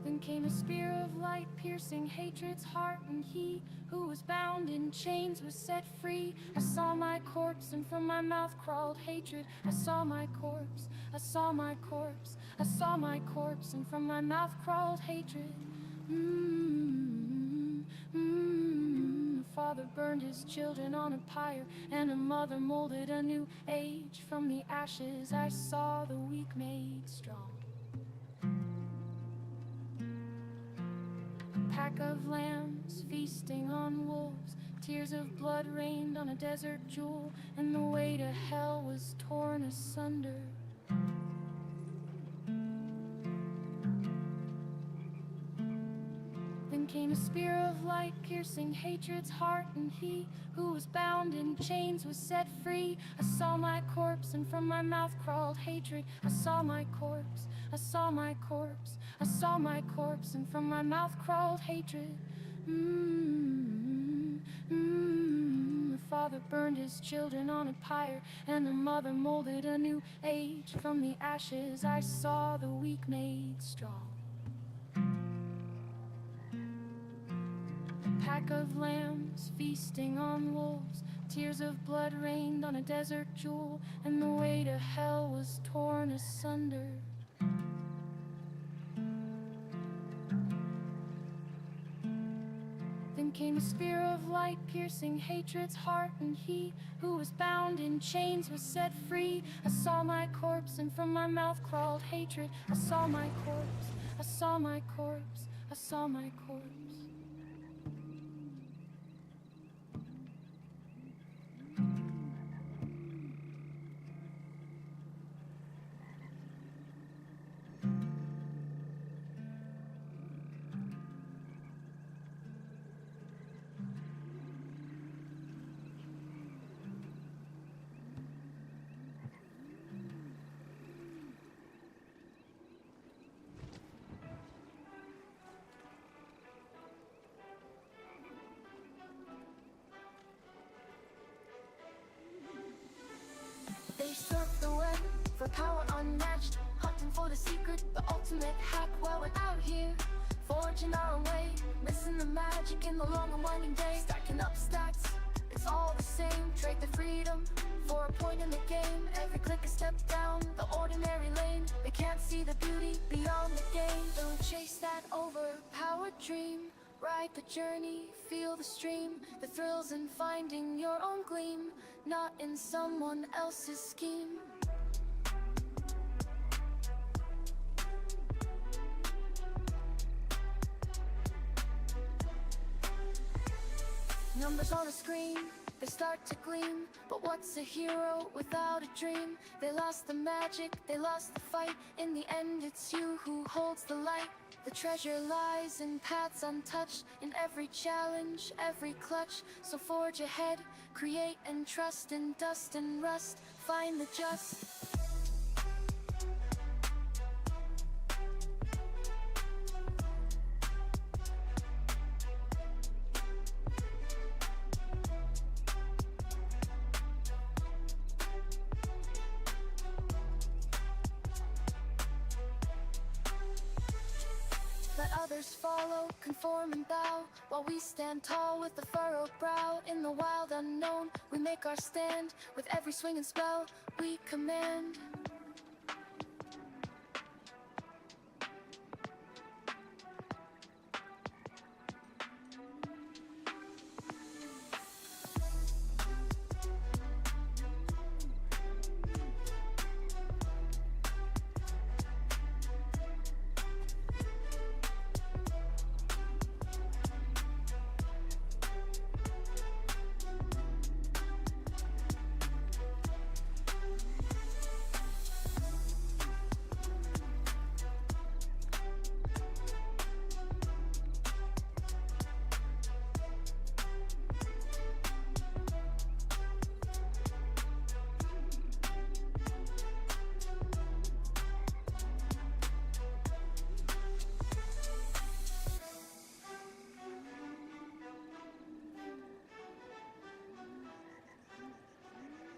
Then came a spear of light, piercing hatred's heart, and he who was bound in chains was set free. I saw my corpse, and from my mouth crawled hatred. I saw my corpse, I saw my corpse, I saw my corpse, and from my mouth crawled hatred. Father burned his children on a pyre, and a mother molded a new age. From the ashes I saw the weak made strong. A pack of lambs feasting on wolves. Tears of blood rained on a desert jewel, and the way to hell was torn asunder. Then came a spear of light, piercing hatred's heart, and he who was bound in chains was set free. I saw my corpse, and from my mouth crawled hatred. I saw my corpse, I saw my corpse, I saw my corpse, and from my mouth crawled hatred. The father burned his children on a pyre, and the mother molded a new age. From the ashes I saw the weak made strong. A pack of lambs feasting on wolves. Tears of blood rained on a desert jewel, and the way to hell was torn asunder. Then came a spear of light, piercing hatred's heart, and he who was bound in chains was set free. I saw my corpse, and from my mouth crawled hatred. I saw my corpse, I saw my corpse, I saw my corpse. They surf the web for power unmatched, hunting for the secret, the ultimate hack. While we're out here, forging our own way, missing the magic in the long and winding day. Stacking up stats, it's all the same. Trade the freedom for a point in the game. Every click a step down the ordinary lane. They can't see the beauty beyond the game. Don't chase that overpowered dream. Ride the journey, feel the stream. The thrills in finding your own gleam, not in someone else's scheme. Numbers on a screen, They start to gleam, but what's a hero without a dream? They lost the magic, they lost the fight. In the end, it's you who holds the light. The treasure lies in paths untouched, in every challenge, every clutch. So forge ahead, create and trust in dust and rust. Find the just. Let others follow, conform and bow, while we stand tall with a furrowed brow. In the wild unknown, we make our stand. With every swing and spell, we command.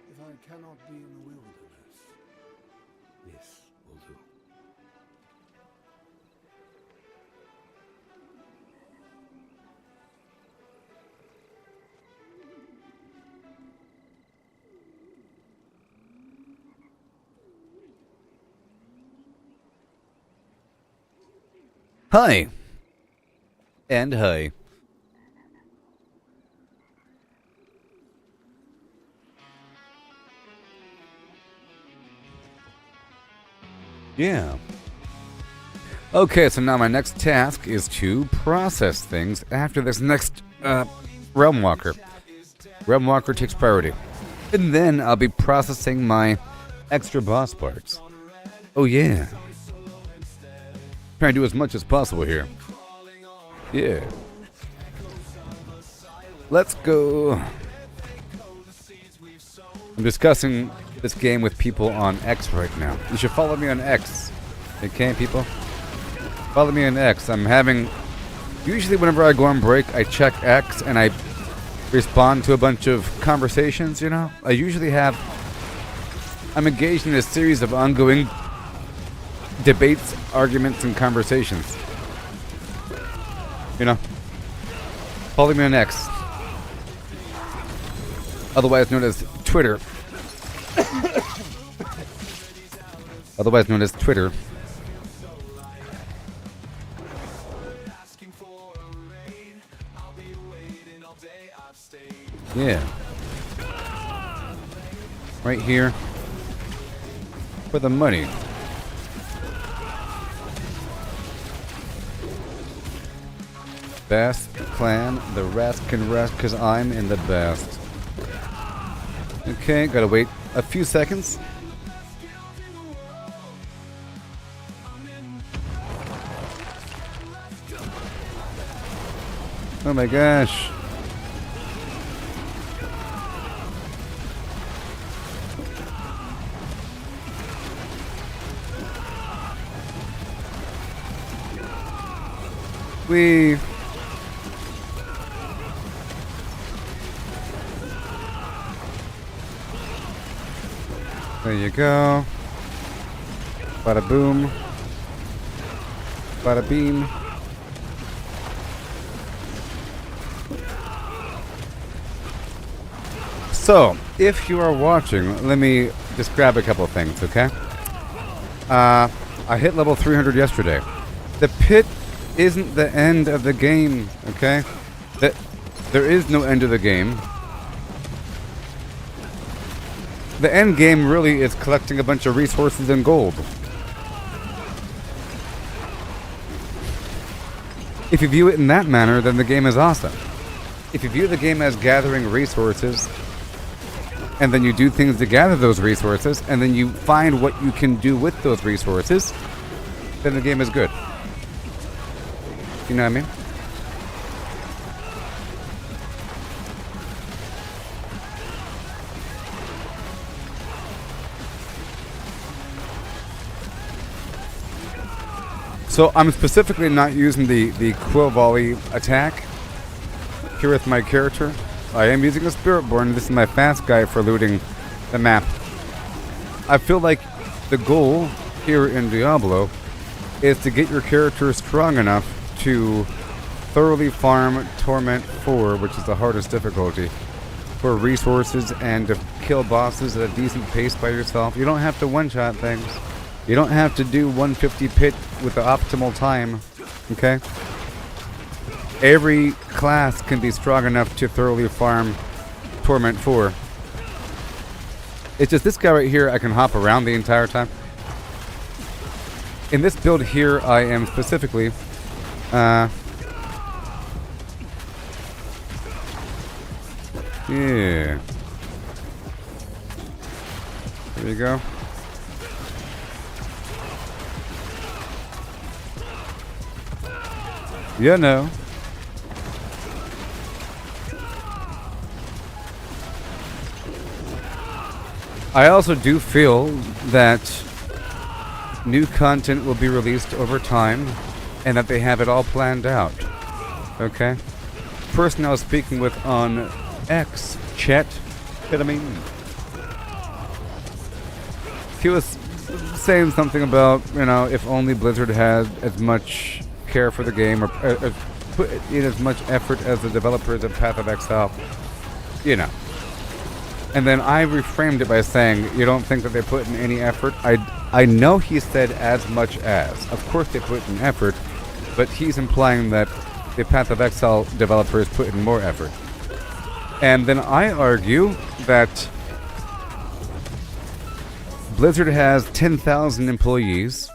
If I cannot be in the wilderness, this will do. Hi. And hi. Yeah. Okay, so now my next task is to process things after this next Realm Walker. Realm Walker takes priority. And then I'll be processing my extra boss parts. Oh yeah. Trying to do as much as possible here. Yeah. Let's go. I'm discussing this game with people on X right now. You should follow me on X. Okay, people? Follow me on X. I'm having... Usually whenever I go on break, I check X and I respond to a bunch of conversations, you know? I usually have... I'm engaged in a series of ongoing debates, arguments, and conversations. You know? Follow me on X. Otherwise known as Twitter. Otherwise known as Twitter. Yeah. Right here. For the money. Best clan, the rest can rest because I'm in the best. Okay, gotta wait a few seconds. Oh my gosh. We... There you go. Bada boom. Bada beam. So, if you are watching, let me just grab a couple of things, okay? I hit level 300 yesterday. The pit isn't the end of the game, okay? There is no end of the game. The end game really is collecting a bunch of resources and gold. If you view it in that manner, then the game is awesome. if you view the game as gathering resources, and then you do things to gather those resources, and then you find what you can do with those resources, then the game is good. You know what I mean? So I'm specifically not using the quill volley attack here with my character. I am using a Spiritborn. This is my fast guy for looting the map. I feel like the goal here in Diablo is to get your character strong enough to thoroughly farm Torment 4, which is the hardest difficulty, for resources and to kill bosses at a decent pace by yourself. You don't have to one-shot things. You don't have to do 150 pit with the optimal time, okay? Every class can be strong enough to thoroughly farm Torment 4. It's just this guy right here, I can hop around the entire time. In this build here, I am specifically yeah. There you go. Yeah, no. I also do feel that new content will be released over time and that they have it all planned out. Okay? Person I was speaking with on X, Chet, he was saying something about, you know, if only Blizzard had as much care for the game or put in as much effort as the developers of Path of Exile, you know. And then I reframed it by saying, you don't think that they put in any effort? I know he said as much as. Of course they put in effort, but he's implying that the Path of Exile developers put in more effort. And then I argue that Blizzard has 10,000 employees.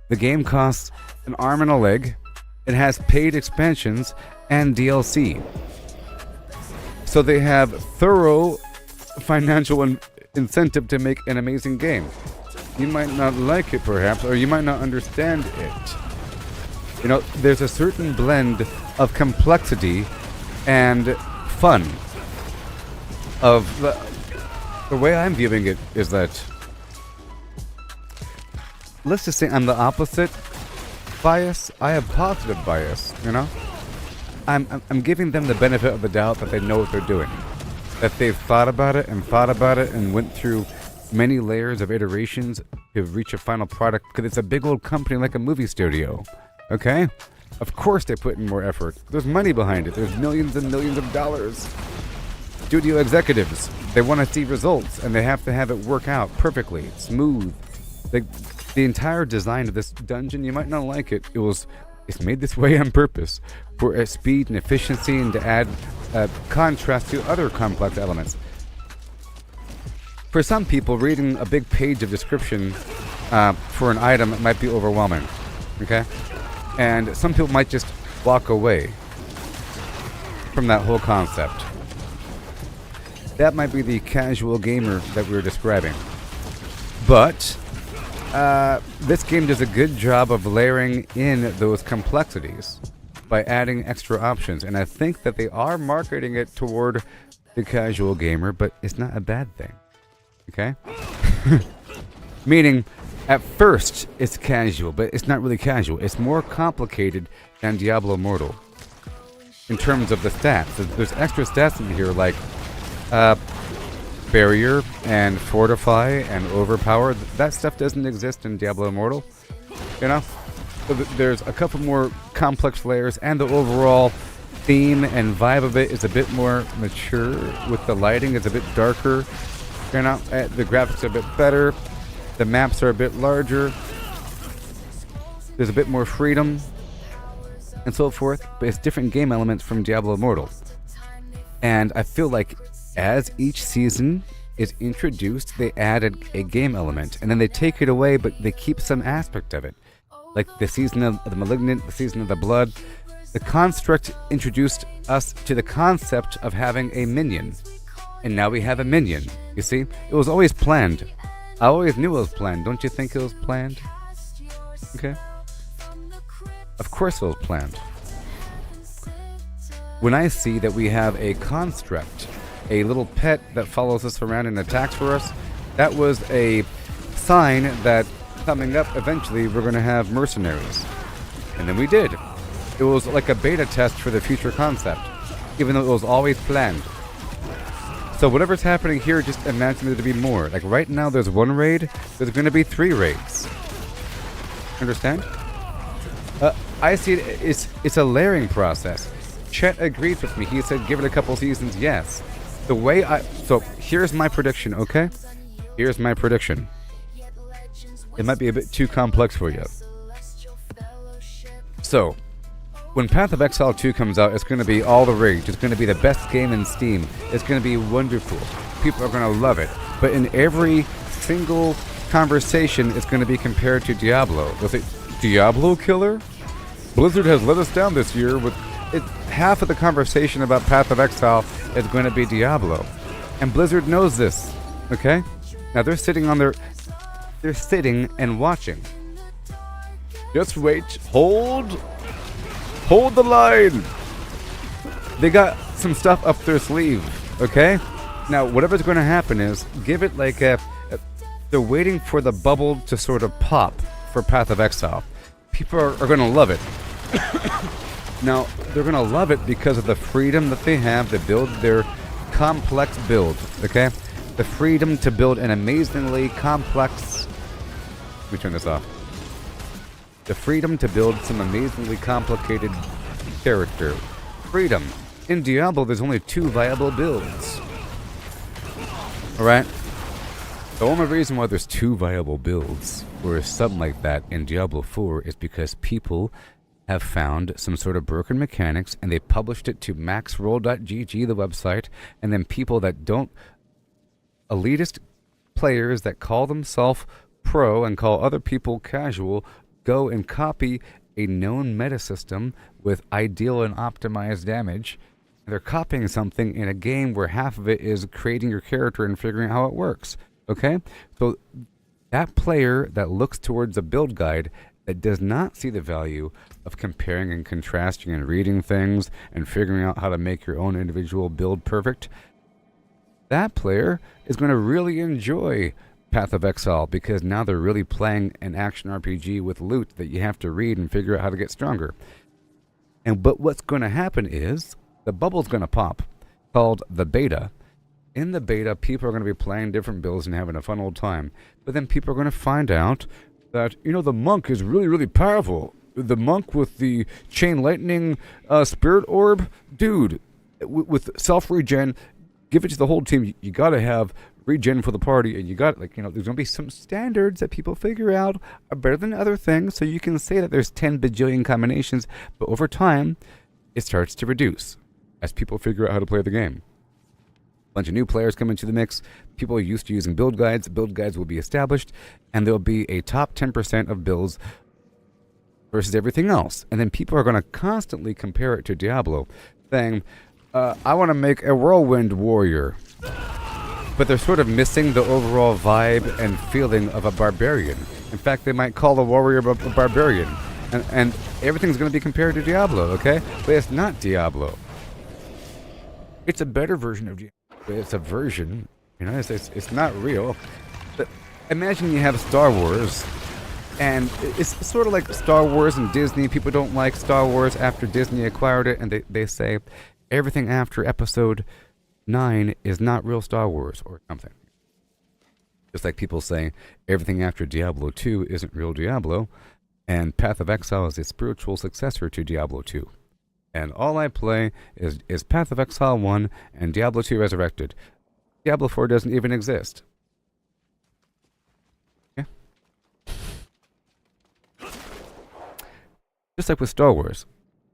The game costs an arm and a leg. It has paid expansions and DLC. So they have thorough financial incentive to make an amazing game. You might not like it perhaps, or you might not understand it. You know, there's a certain blend of complexity and fun. Of the way I'm viewing it is that, let's just say I'm the opposite bias. I have positive bias, you know? I'm giving them the benefit of the doubt that they know what they're doing. That they've thought about it and went through many layers of iterations to reach a final product, because it's a big old company like a movie studio. Okay? Of course they put in more effort. There's money behind it. There's millions and millions of dollars. Studio executives, they want to see results, and they have to have it work out perfectly, smooth. The entire design of this dungeon, you might not like it. It's made this way on purpose for speed and efficiency and to add contrast to other complex elements. For some people, reading a big page of description for an item might be overwhelming. Okay? And some people might just walk away from that whole concept. That might be the casual gamer that we were describing. But this game does a good job of layering in those complexities by adding extra options. And I think that they are marketing it toward the casual gamer, but it's not a bad thing. Okay? Meaning, at first, it's casual, but it's not really casual. It's more complicated than Diablo Immortal in terms of the stats. There's extra stats in here like Barrier and Fortify and Overpower. That stuff doesn't exist in Diablo Immortal, you know? So there's a couple more complex layers, and the overall theme and vibe of it is a bit more mature with the lighting. It's a bit darker, you know? The graphics are a bit better. The maps are a bit larger. There's a bit more freedom and so forth, but it's different game elements from Diablo Immortal. And I feel like as each season is introduced, they added a game element, and then they take it away, but they keep some aspect of it. Like the season of the Malignant, the season of the Blood, The construct introduced us to the concept of having a minion. And now we have a minion. You see? It was always planned. I always knew it was planned. Don't you think it was planned? Okay. Of course it was planned. When I see that we have a construct, a little pet that follows us around and attacks for us, that was a sign that coming up eventually we're going to have mercenaries. And then we did. It was like a beta test for the future concept, even though it was always planned. So whatever's happening here, just imagine there to be more. Like right now there's one raid, there's going to be 3 raids. Understand? I see it's a layering process. Chet agrees with me. He said give it a couple seasons, yes. The way so here's my prediction, okay? Here's my prediction. It might be a bit too complex for you. So, when Path of Exile 2 comes out, it's going to be all the rage. It's going to be the best game in Steam. It's going to be wonderful. People are going to love it. But in every single conversation, it's going to be compared to Diablo. They'll say, Diablo killer? Blizzard has let us down this year with half of the conversation about Path of Exile is going to be Diablo. And Blizzard knows this, okay? Now they're sitting and watching. Just wait, hold the line. They got some stuff up their sleeve, okay? Now whatever's going to happen is give it like they're waiting for the bubble to sort of pop for Path of Exile. People are going to love it. Now, they're going to love it because of the freedom that they have to build their complex build, okay? The freedom to build an amazingly complex... Let me turn this off. The freedom to build some amazingly complicated character. Freedom. In Diablo, there's only 2 viable builds. Alright? The only reason why there's 2 viable builds, or something like that, in Diablo 4 is because people have found some sort of broken mechanics and they published it to maxroll.gg, the website, and then people that don't, elitist players that call themselves pro and call other people casual, go and copy a known meta system with ideal and optimized damage. They're copying something in a game where half of it is creating your character and figuring out how it works. Okay? So that player that looks towards a build guide that does not see the value of comparing and contrasting and reading things and figuring out how to make your own individual build perfect, that player is going to really enjoy Path of Exile because now they're really playing an action RPG with loot that you have to read and figure out how to get stronger. But what's going to happen is the bubble's going to pop, called the beta. In the beta, people are going to be playing different builds and having a fun old time. But then people are going to find out that, you know, the monk is really, really powerful. The monk with the chain lightning spirit orb, dude, with self-regen, give it to the whole team. You got to have regen for the party, and you got, like, you know, there's going to be some standards that people figure out are better than other things, so you can say that there's 10 bajillion combinations, but over time, it starts to reduce as people figure out how to play the game. Bunch of new players come into the mix. People are used to using build guides. Build guides will be established, and there'll be a top 10% of builds versus everything else. And then people are going to constantly compare it to Diablo, saying, I want to make a whirlwind warrior. But they're sort of missing the overall vibe and feeling of a barbarian. In fact, they might call the warrior a barbarian. And everything's going to be compared to Diablo, okay? But it's not Diablo. It's a better version of Diablo. It's a version, you know, it's not real. But imagine you have Star Wars, and it's sort of like Star Wars and Disney. People don't like Star Wars after Disney acquired it, and they say everything after episode 9 is not real Star Wars or something. Just like people say everything after Diablo 2 isn't real Diablo, and Path of Exile is a spiritual successor to Diablo 2. And all I play is Path of Exile 1 and Diablo 2 Resurrected. Diablo 4 doesn't even exist. Yeah. Just like with Star Wars.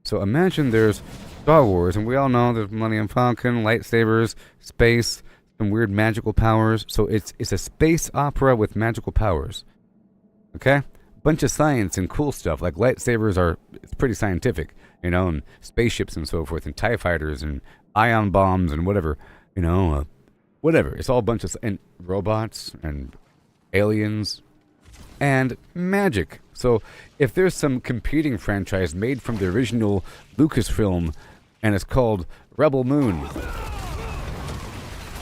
So imagine there's Star Wars, and we all know there's Millennium Falcon, lightsabers, space, some weird magical powers. So it's a space opera with magical powers. Okay? Bunch of science and cool stuff. Like lightsabers it's pretty scientific. you know, and spaceships and so forth, and TIE fighters and ion bombs and whatever, you know, whatever. It's all a bunch of and robots and aliens and magic. So if there's some competing franchise made from the original Lucasfilm and it's called Rebel Moon,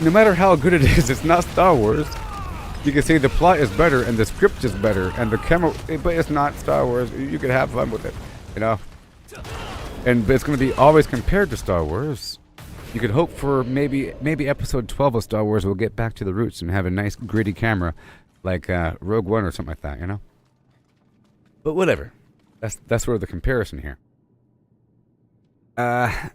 no matter how good it is, it's not Star Wars. You can say the plot is better and the script is better and the camera, but it's not Star Wars. You could have fun with it, you know. But it's going to be always compared to Star Wars. You could hope for maybe episode 12 of Star Wars will get back to the roots and have a nice gritty camera, like Rogue One or something like that, you know. But whatever. That's sort of the comparison here. I'm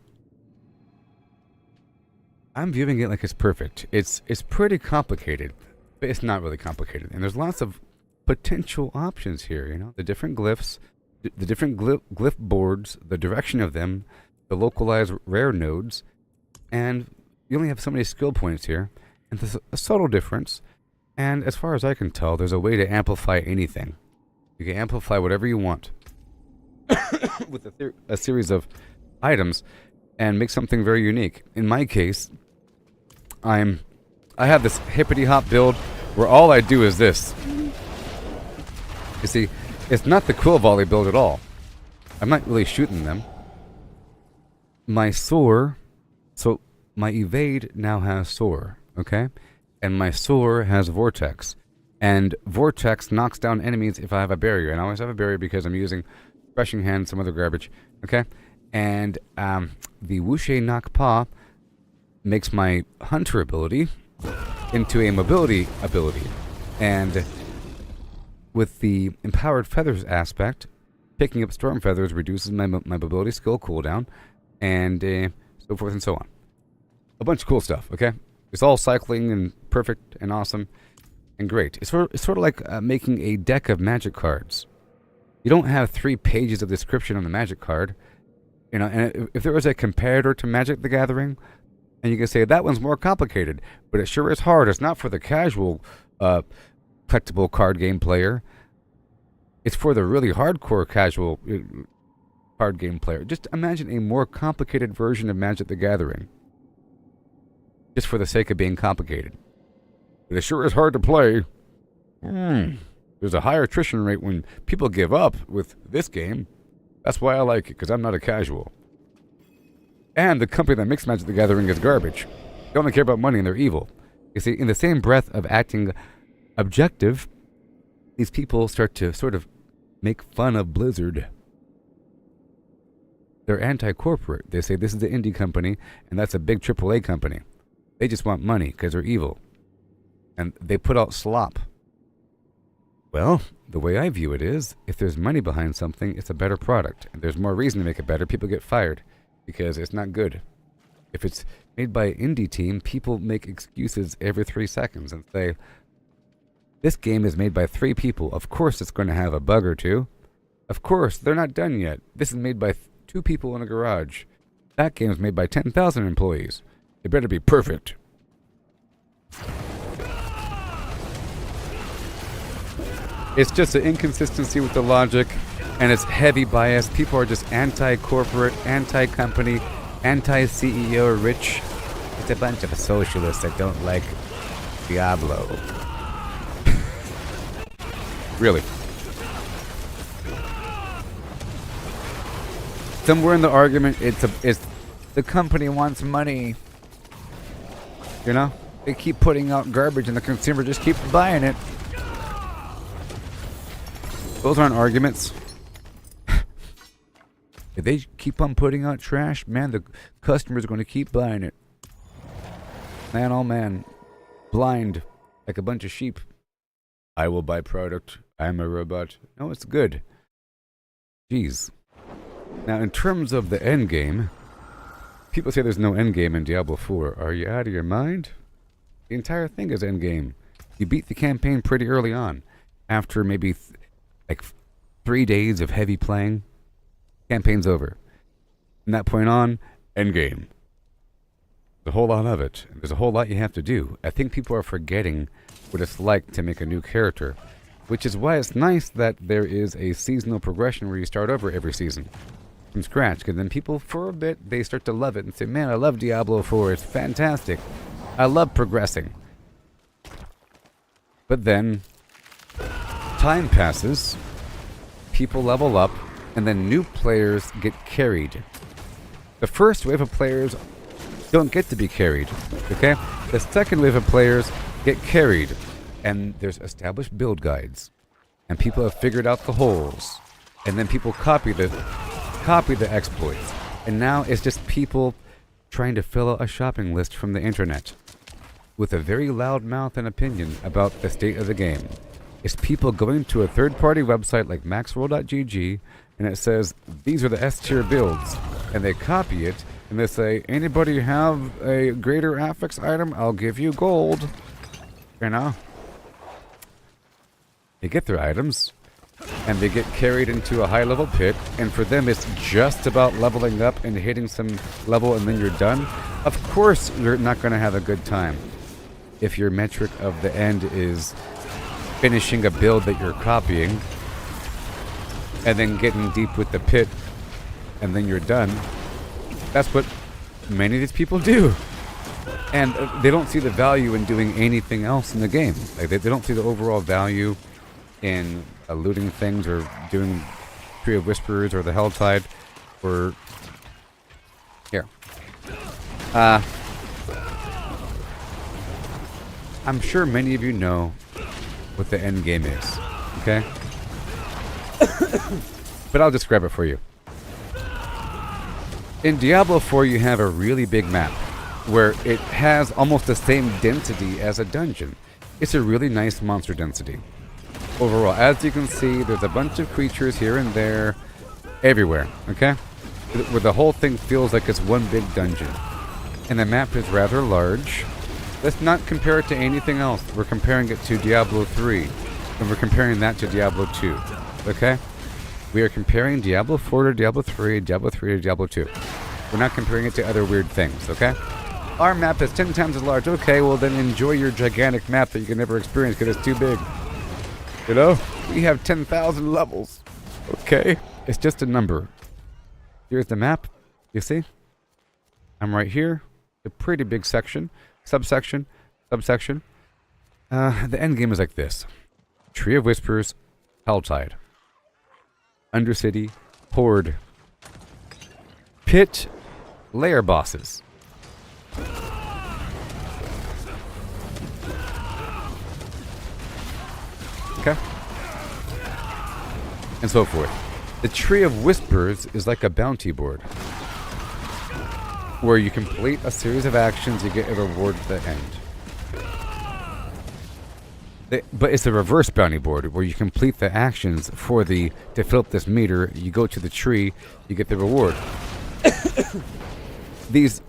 viewing it like it's perfect. It's pretty complicated, but it's not really complicated. And there's lots of potential options here, you know. The different glyphs, the different glyph boards, the direction of them, the localized rare nodes, and you only have so many skill points here. And there's a subtle difference. And as far as I can tell, there's a way to amplify anything. You can amplify whatever you want with a series of items and make something very unique. In my case, I have this hippity hop build where all I do is this. You see, it's not the quill volley build at all. I'm not really shooting them. My soar, so my evade now has soar, okay? And my soar has vortex. And vortex knocks down enemies if I have a barrier. And I always have a barrier because I'm using Threshing Hand, some other garbage, okay? And the Wuxie Knock Pa makes my hunter ability into a mobility ability. And with the empowered feathers aspect, picking up storm feathers reduces my mobility skill cooldown, and so forth and so on. A bunch of cool stuff, okay? It's all cycling and perfect and awesome and great. It's sort of like making a deck of magic cards. You don't have 3 pages of description on the magic card. You know, and if there was a comparator to Magic the Gathering, and you can say that one's more complicated, but it sure is hard. It's not for the casual collectible card game player. It's for the really hardcore casual card game player. Just imagine a more complicated version of Magic the Gathering. Just for the sake of being complicated. But it sure is hard to play. There's a higher attrition rate when people give up with this game. That's why I like it, because I'm not a casual. And the company that makes Magic the Gathering is garbage. They only care about money and they're evil. You see, in the same breath of acting objective, these people start to sort of make fun of Blizzard. They're anti-corporate. They say this is the indie company, and that's a big AAA company. They just want money because they're evil. And they put out slop. Well, the way I view it is, if there's money behind something, it's a better product. And there's more reason to make it better. People get fired because it's not good. If it's made by an indie team, people make excuses every 3 seconds and say, this game is made by 3 people. Of course it's going to have a bug or 2. Of course, they're not done yet. This is made by 2 people in a garage. That game is made by 10,000 employees. It better be perfect. It's just an inconsistency with the logic, and it's heavy bias. People are just anti-corporate, anti-company, anti-CEO rich. It's a bunch of socialists that don't like Diablo. Really. Somewhere in the argument, it's the company wants money. You know? They keep putting out garbage and the consumer just keeps buying it. Those aren't arguments. If they keep on putting out trash, man, the customer's going to keep buying it. Man, oh man. Blind. Like a bunch of sheep. I will buy product. I'm a robot. No, it's good. Jeez. Now, in terms of the end game, people say there's no end game in Diablo 4. Are you out of your mind? The entire thing is end game. You beat the campaign pretty early on. After maybe like 3 days of heavy playing, campaign's over. From that point on, end game. There's a whole lot of it. There's a whole lot you have to do. I think people are forgetting what it's like to make a new character, which is why it's nice that there is a seasonal progression where you start over every season. from scratch. Because then people, for a bit, they start to love it and say, man, I love Diablo 4. It's fantastic. I love progressing. But then time passes, people level up, and then new players get carried. The first wave of players don't get to be carried, okay? The second wave of players get carried, and there's established build guides, and people have figured out the holes, and then people copy the exploits, and now it's just people trying to fill out a shopping list from the internet with a very loud mouth and opinion about the state of the game. It's people going to a third-party website like maxroll.gg, and it says, these are the S-tier builds, and they copy it, and they say, anybody have a greater affix item? I'll give you gold. You know? They get their items, and they get carried into a high-level pit, and for them it's just about leveling up and hitting some level, and then you're done. Of course you're not going to have a good time if your metric of the end is finishing a build that you're copying, and then getting deep with the pit, and then you're done. That's what many of these people do. And they don't see the value in doing anything else in the game. Like they don't see the overall value in looting things or doing Tree of Whispers or the Helltide or... Here. I'm sure many of you know what the end game is, okay? But I'll describe it for you. In Diablo 4, you have a really big map where it has almost the same density as a dungeon. It's a really nice monster density. Overall, as you can see, there's a bunch of creatures here and there, everywhere, okay? Where the whole thing feels like it's one big dungeon. And the map is rather large. Let's not compare it to anything else. We're comparing it to Diablo 3, and we're comparing that to Diablo 2, okay? We are comparing Diablo 4 to Diablo 3, Diablo 3 to Diablo 2. We're not comparing it to other weird things, okay? Our map is 10 times as large. Okay, well then enjoy your gigantic map that you can never experience because it's too big. You know? We have 10,000 levels. Okay? It's just a number. Here's the map. You see? I'm right here. A pretty big section. Subsection. Subsection. The end game is like this. Tree of Whispers. Helltide. Undercity. Horde. Pit. Layer bosses. Okay? And so forth. The Tree of Whispers is like a bounty board, where you complete a series of actions, you get a reward at the end. But it's a reverse bounty board, where you complete the actions to fill up this meter, you go to the tree, you get the reward. These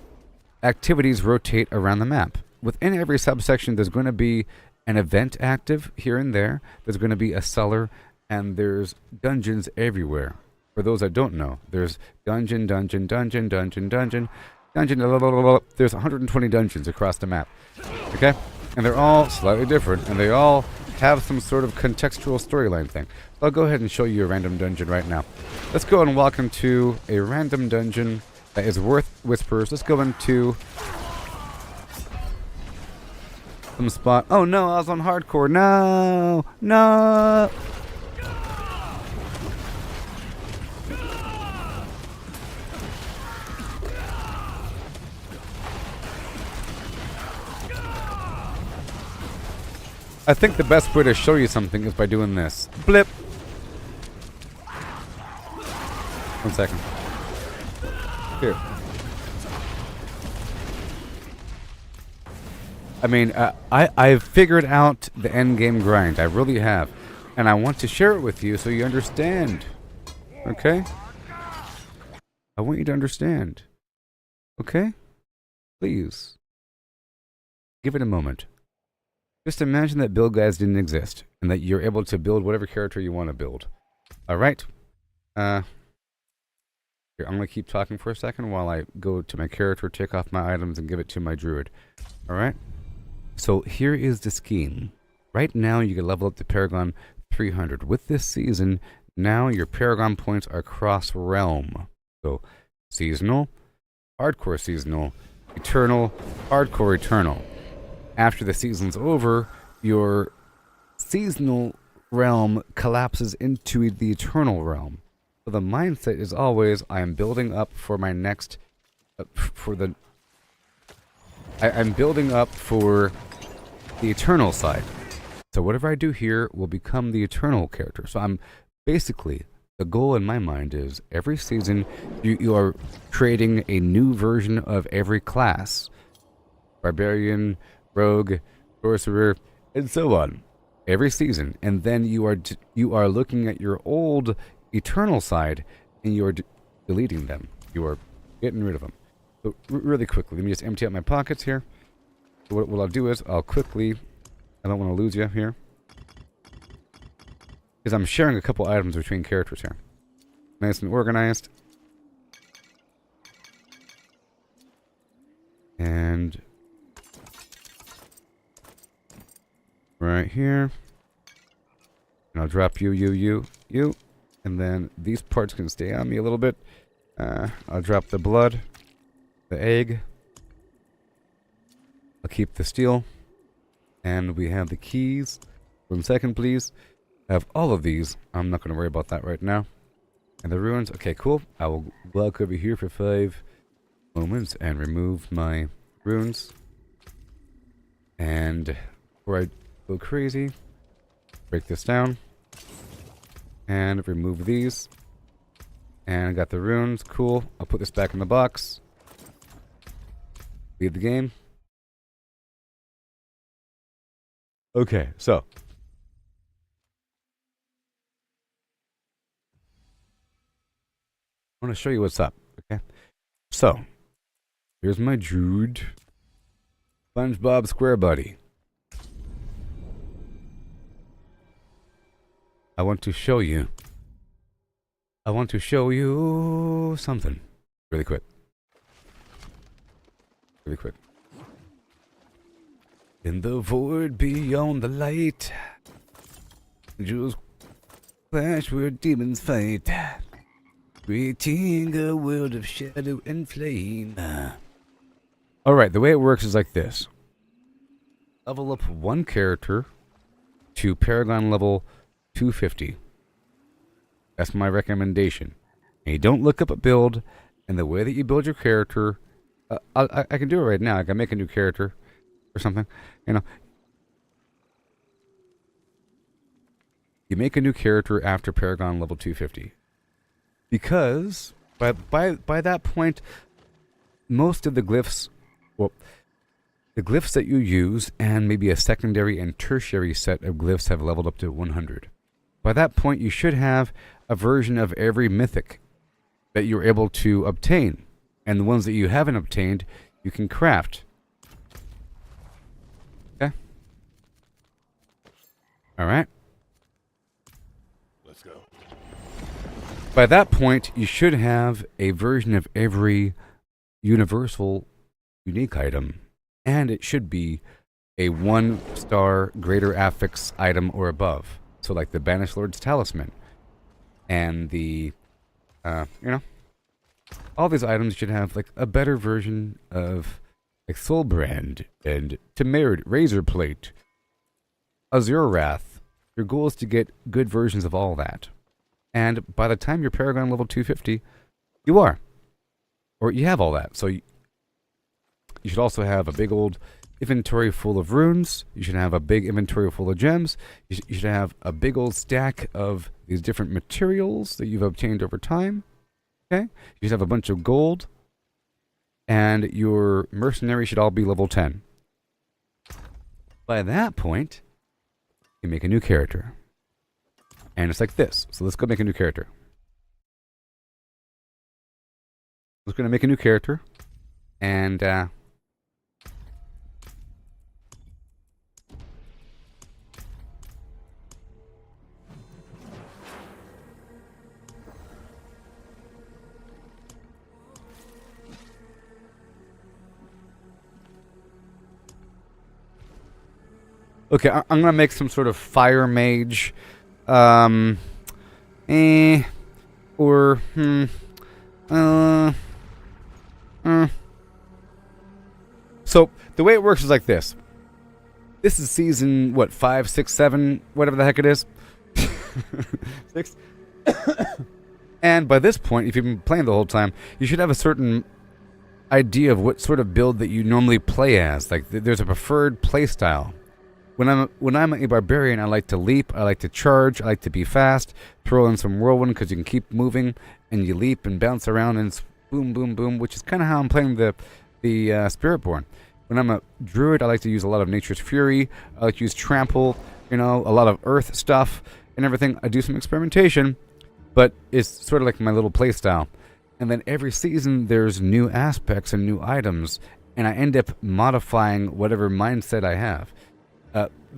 activities rotate around the map. Within every subsection, there's going to be an event active here and there. There's going to be a cellar, and there's dungeons everywhere. For those that don't know, there's dungeon. There's 120 dungeons across the map. Okay? And they're all slightly different, and they all have some sort of contextual storyline thing. So I'll go ahead and show you a random dungeon right now. Let's go and walk into a random dungeon that is worth whispers. Let's go into some spot. Oh no, I was on hardcore. No! No! I think the best way to show you something is by doing this. Blip! 1 second. Here. I mean, I've figured out the end game grind. I really have. And I want to share it with you so you understand. Okay? I want you to understand. Okay? Please. Give it a moment. Just imagine that build guides didn't exist, and that you're able to build whatever character you want to build. Alright? Here, I'm going to keep talking for a second while I go to my character, take off my items, and give it to my druid. Alright? So here is the scheme. Right now, you can level up to Paragon 300. With this season, now your Paragon points are cross-realm. So, seasonal, hardcore seasonal, eternal, hardcore eternal. After the season's over, your seasonal realm collapses into the eternal realm. So the mindset is always, I am building up for my next, I'm building up for the eternal side. So whatever I do here will become the eternal character. So I'm basically, the goal in my mind is every season you are creating a new version of every class. Barbarian, rogue, sorcerer, and so on. Every season. And then you are looking at your old eternal side and you are deleting them. You are getting rid of them. So really quickly, let me just empty out my pockets here. So what I'll do is I'll quickly, I don't want to lose you here, because I'm sharing a couple items between characters here. Nice and organized. And right here. And I'll drop you. And then these parts can stay on me a little bit. I'll drop the blood, the egg. I'll keep the steel. And we have the keys. 1 second, please. I have all of these. I'm not going to worry about that right now. And the ruins. Okay, cool. I will walk over here for 5 moments and remove my runes. And before I go crazy, break this down. And remove these. And I got the runes. Cool. I'll put this back in the box. Leave the game. Okay, so. I want to show you what's up, okay? So, here's my Druid. SpongeBob SquareBuddy. I want to show you something. Really quick. In the void beyond the light, angels clash where demons fight, creating a world of shadow and flame. Alright, the way it works is like this. Level up 1 character to Paragon level 250. That's my recommendation. And you don't look up a build, and the way that you build your character, I can do it right now. I can make a new character or something. You know, you make a new character after Paragon level 250, because by that point, most of the glyphs, well, the glyphs that you use and maybe a secondary and tertiary set of glyphs have leveled up to 100. By that point, you should have a version of every mythic that you're able to obtain. And the ones that you haven't obtained, you can craft. Okay? Alright. Let's go. By that point, you should have a version of every universal unique item. And it should be a 1-star greater affix item or above. So like the Banished Lord's Talisman. And the, all these items should have like a better version of like Soulbrand and Temerid Razor Plate, Azure Wrath. Your goal is to get good versions of all that. And by the time you're Paragon level 250, you are. Or you have all that. So you should also have a big old inventory full of runes. You should have a big inventory full of gems. You should have a big old stack of these different materials that you've obtained over time. Okay? You should have a bunch of gold. And your mercenaries should all be level 10. By that point, you make a new character. And it's like this. So let's go make a new character. Let's go make a new character. And, okay, I'm gonna make some sort of fire mage, So the way it works is like this. This is season, what, 5, 6, 7, whatever the heck it is. 6. And by this point, if you've been playing the whole time, you should have a certain idea of what sort of build that you normally play as. Like, there's a preferred play style. When I'm a barbarian, I like to leap, I like to charge, I like to be fast, throw in some whirlwind because you can keep moving, and you leap and bounce around, and it's boom, boom, boom, which is kind of how I'm playing the Spiritborn. When I'm a druid, I like to use a lot of Nature's Fury, I like to use Trample, a lot of earth stuff and everything. I do some experimentation, but it's sort of like my little play style. And then every season, there's new aspects and new items, and I end up modifying whatever mindset I have.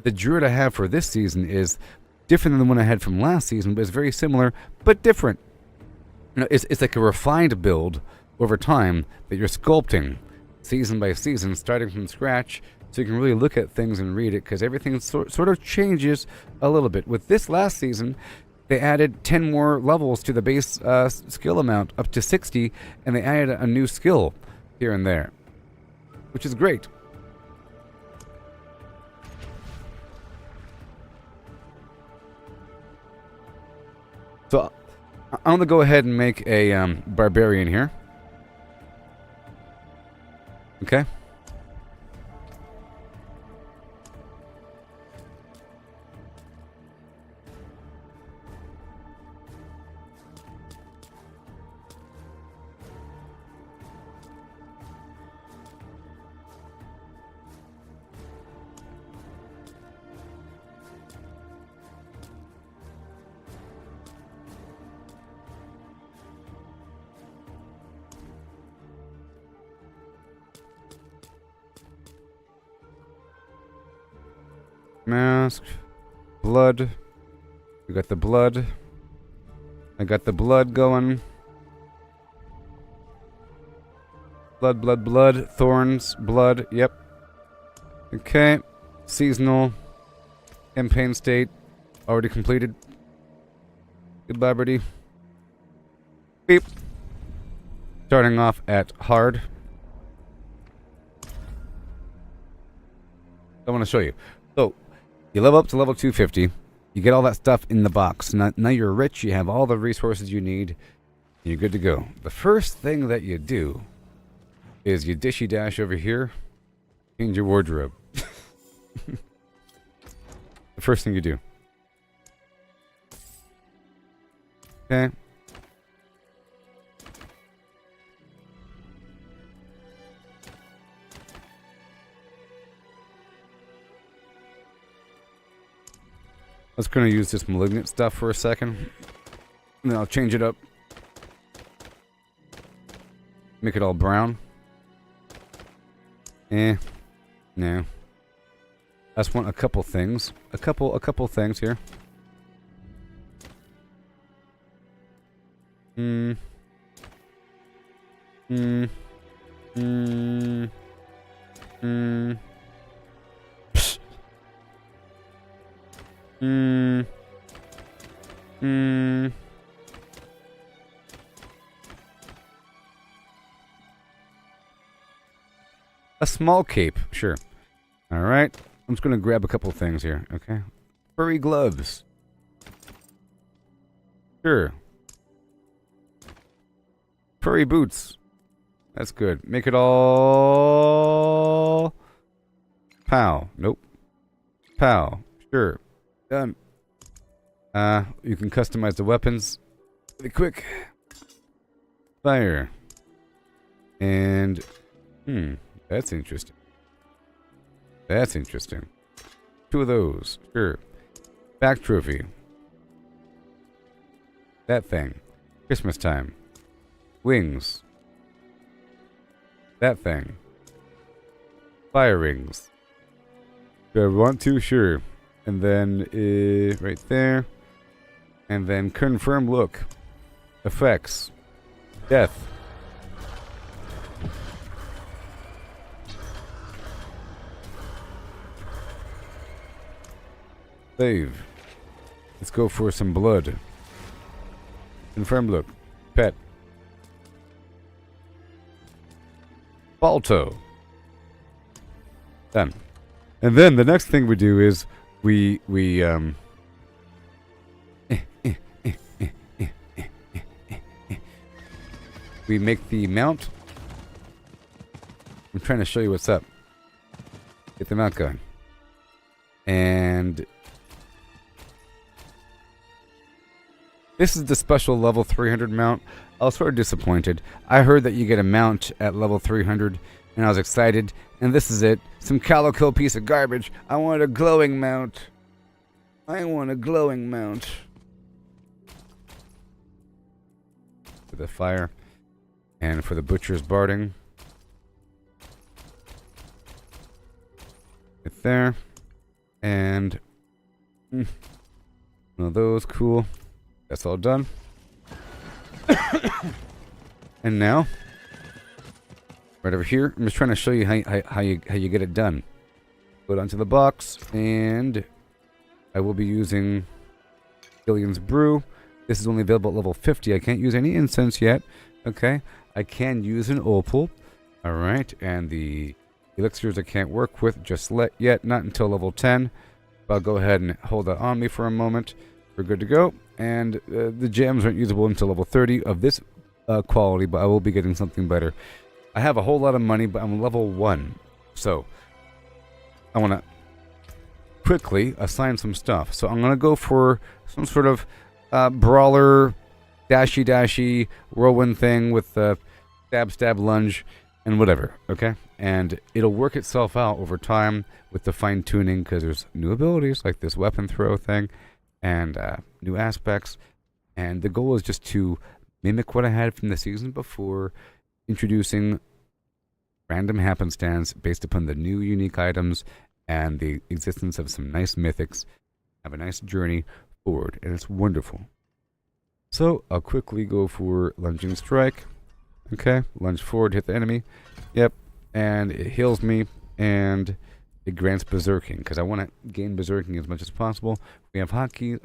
The druid I have for this season is different than the one I had from last season, but it's very similar, but different. It's like a refined build over time that you're sculpting season by season, starting from scratch, so you can really look at things and read it, because everything sort of changes a little bit. With this last season, they added 10 more levels to the base skill amount, up to 60, and they added a new skill here and there, which is great. So I'm going to go ahead and make a barbarian here. Okay. Mask, blood. We got the blood. I got the blood going. Blood, blood, blood. Thorns, blood. Yep. Okay. Seasonal. Campaign state. Already completed. Goodbye, birdie. Beep. Starting off at hard. I want to show you. So, you level up to level 250. You get all that stuff in the box. Now you're rich. You have all the resources you need. You're good to go. The first thing that you do is you dishy dash over here. Change your wardrobe. The first thing you do. Okay. I was going to use this malignant stuff for a second. And then I'll change it up. Make it all brown. No. I just want a couple things. A couple things here. A small cape, sure. Alright, I'm just going to grab a couple things here, okay? Furry gloves. Sure. Furry boots. That's good. Make it all... Pow. Nope. Pow. Sure. Done. You can customize the weapons really quick. Fire. And... That's interesting. That's interesting. 2 of those. Sure. Back trophy. That thing. Christmas time. Wings. That thing. Fire rings. Do I want to? Sure. And then, right there. And then confirm look. Effects. Death. Save. Let's go for some blood. Confirm look. Pet. Balto. Done. And then the next thing we do is we make the mount. I'm trying to show you what's up. Get the mount going. And this is the special level 300 mount. I was sort of disappointed. I heard that you get a mount at level 300, and I was excited. And this is it. Some calico piece of garbage. I want a glowing mount. I want a glowing mount. For the fire. And for the butcher's barding. Right there. And one of those, cool. That's all done. And now, right over here, I'm just trying to show you how you get it done. Put it onto the box, and I will be using Gillian's Brew. This is only available at level 50. I can't use any incense yet. Okay, I can use an opal. All right, and the elixirs I can't work with just yet, not until level 10. But I'll go ahead and hold that on me for a moment. We're good to go. And the gems aren't usable until level 30 of this quality, but I will be getting something better. I have a whole lot of money, but I'm level 1. So I want to quickly assign some stuff. So I'm going to go for some sort of brawler, dashy, whirlwind thing with stab, lunge, and whatever. Okay? And it'll work itself out over time with the fine tuning, because there's new abilities like this weapon throw thing and new aspects. And the goal is just to mimic what I had from the season before, introducing random happenstance based upon the new unique items and the existence of some nice mythics. Have a nice journey forward, and it's wonderful. So I'll quickly go for lunging strike. Okay, lunge forward, hit the enemy. Yep, and it heals me, and it grants berserking, because I want to gain berserking as much as possible. We have hotkey.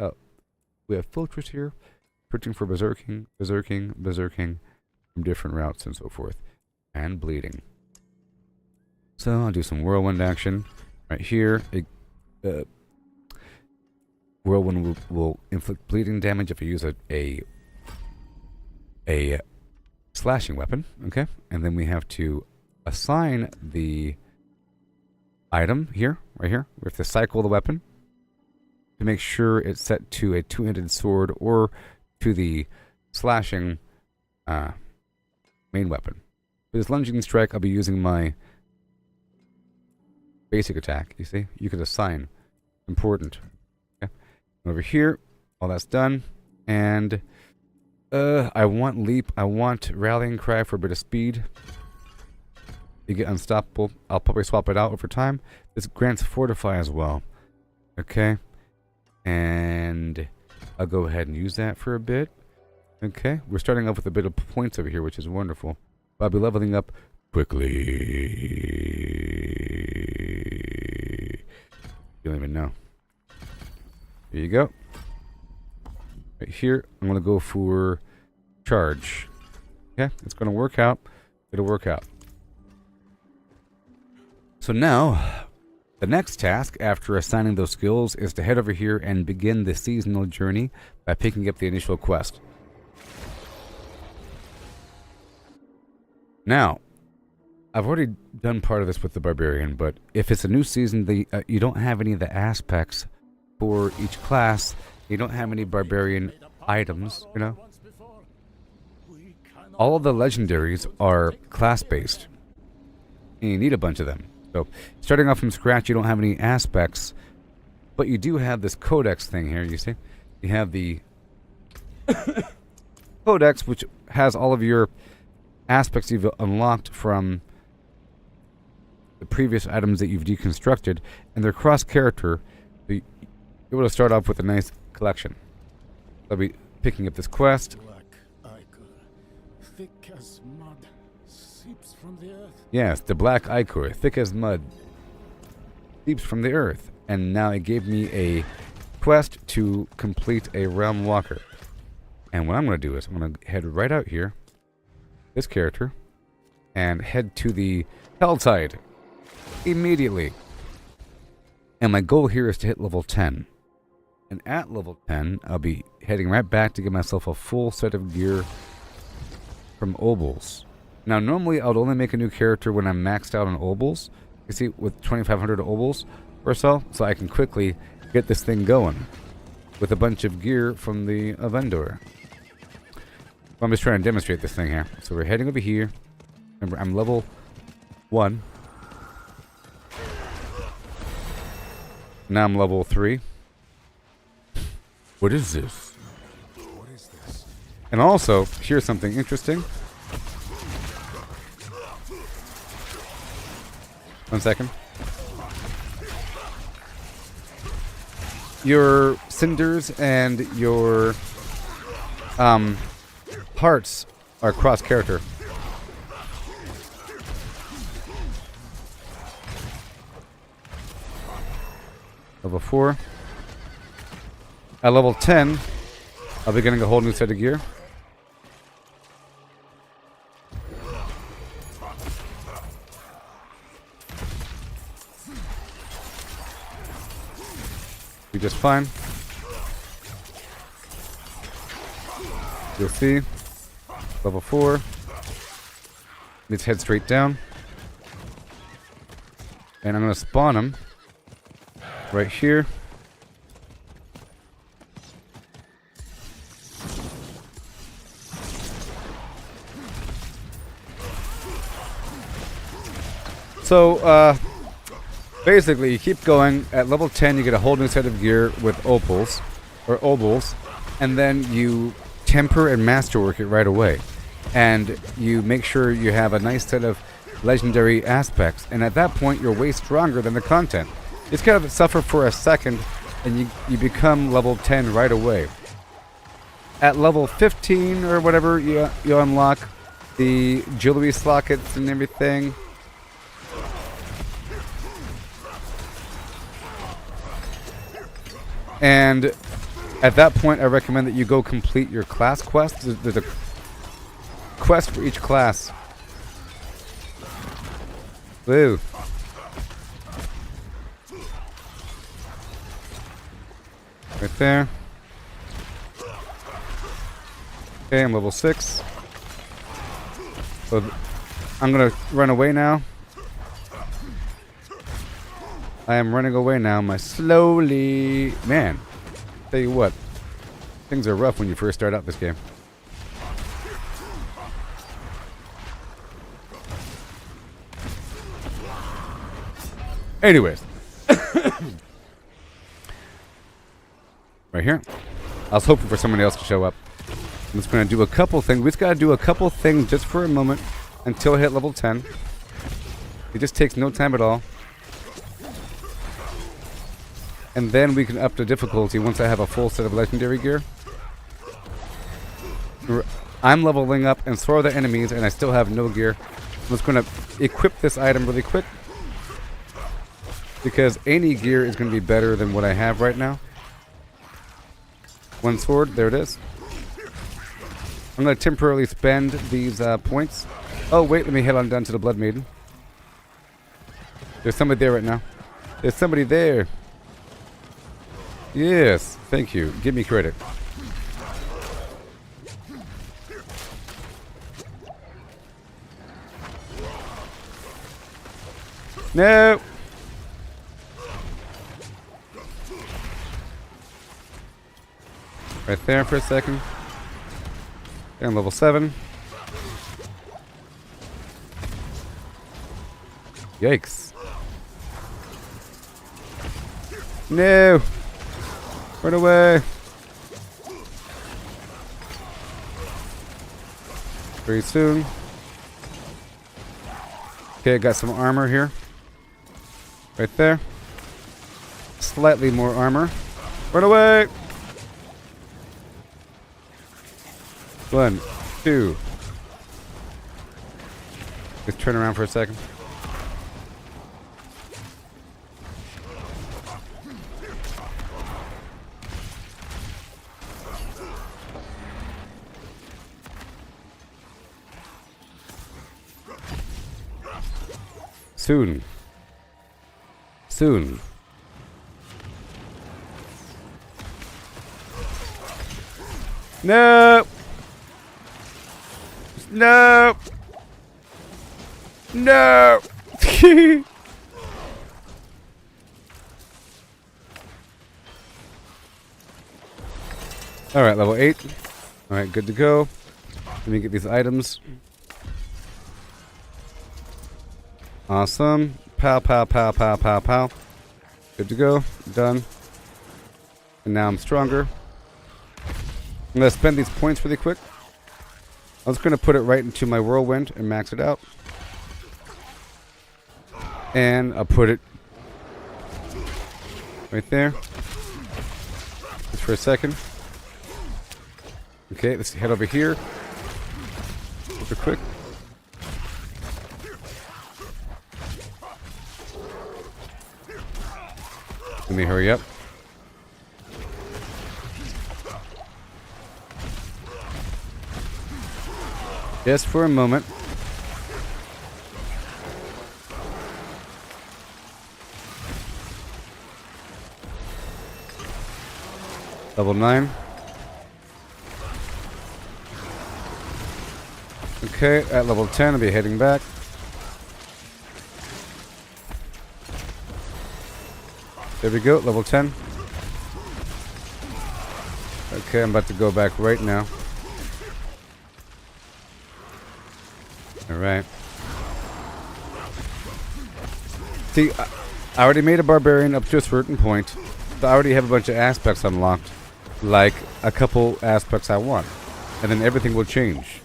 We have filters here, searching for berserking from different routes and so forth, and bleeding. So I'll do some whirlwind action right here. Whirlwind will inflict bleeding damage if I use a slashing weapon. Okay, and then we have to assign the item here, right here. We have to cycle the weapon to make sure it's set to a two-handed sword or to the slashing main weapon. For this lunging strike, I'll be using my basic attack. You see, you could assign. Important. Okay. Over here, all that's done, and I want leap. I want rallying cry for a bit of speed. You get unstoppable. I'll probably swap it out over time. This grants fortify as well. Okay. And I'll go ahead and use that for a bit. Okay. We're starting off with a bit of points over here, which is wonderful. But I'll be leveling up quickly. You don't even know. Here you go. Right here, I'm going to go for charge. Okay. It's going to work out. It'll work out. So now, the next task after assigning those skills is to head over here and begin the seasonal journey by picking up the initial quest. Now, I've already done part of this with the Barbarian, but if it's a new season, you don't have any of the aspects for each class. You don't have any Barbarian items, you know. All of the legendaries are class-based, and you need a bunch of them. So, starting off from scratch, you don't have any aspects, but you do have this codex thing here, you see? You have the codex, which has all of your aspects you've unlocked from the previous items that you've deconstructed, and they're cross-character, so you're able to start off with a nice collection. I'll be picking up this quest. Black ichor, thick as mud, seeps from the earth. Yes, the black ichor, thick as mud, seeps from the earth. And now it gave me a quest to complete a realm walker. And what I'm going to do is I'm going to head right out here. This character. and head to the Helltide immediately. And my goal here is to hit level 10. And at level 10, I'll be heading right back to get myself a full set of gear from Opals. Now, normally I would only make a new character when I'm maxed out on Opals. You see, with 2,500 Opals or so I can quickly get this thing going with a bunch of gear from the vendor. I'm just trying to demonstrate this thing here. So we're heading over here. Remember, I'm level 1. Now I'm level 3. What is this? What is this? And also, here's something interesting. 1 second. Your cinders and your hearts are cross character. Level 4. At level 10, I'll be getting a whole new set of gear. Be just fine. You'll see. Level 4. Let's head straight down. And I'm going to spawn him right here. So, basically, you keep going. At level 10, you get a whole new set of gear with Opals, or Opals, and then you temper and masterwork it right away. And you make sure you have a nice set of legendary aspects. And at that point, you're way stronger than the content. It's kind of suffer for a second, and you become level 10 right away. At level 15 or whatever, you unlock the jewelry slockets and everything. And at that point, I recommend that you go complete your class quest. There's a quest for each class. Woo. Right there. Okay, I'm level 6. So I'm going to run away now. I am running away now, my slowly... Man, tell you what, things are rough when you first start out this game. Anyways. Right here. I was hoping for somebody else to show up. I'm just going to do a couple things. We just got to do a couple things just for a moment until I hit level 10. It just takes no time at all. And then we can up the difficulty once I have a full set of legendary gear. I'm leveling up and throw the enemies and I still have no gear. I'm just going to equip this item really quick. Because any gear is going to be better than what I have right now. One sword, there it is. I'm going to temporarily spend these points. Oh wait, let me head on down to the Blood Maiden. There's somebody there right now. There's somebody there. Yes, thank you. Give me credit. No. Right there for a second. And level 7. Yikes. No. Run away. Very soon. Okay, I got some armor here. Right there. Slightly more armor. Run away. 1, 2. Let's turn around for a second. Soon. Soon. No! No! No! Alright, level 8. Alright, good to go. Let me get these items. Awesome. Pow, pow, pow, pow, pow, pow. Good to go. Done. And now I'm stronger. I'm going to spend these points really quick. I was going to put it right into my whirlwind and max it out. And I'll put it right there. Just for a second. Okay, let's head over here. Super quick. Let me hurry up. Just for a moment. Level 9. Okay, at level 10, I'll be heading back. There we go, level 10. Okay, I'm about to go back right now. Alright. See, I already made a barbarian up to a certain point. So I already have a bunch of aspects unlocked. Like a couple aspects I want. And then everything will change.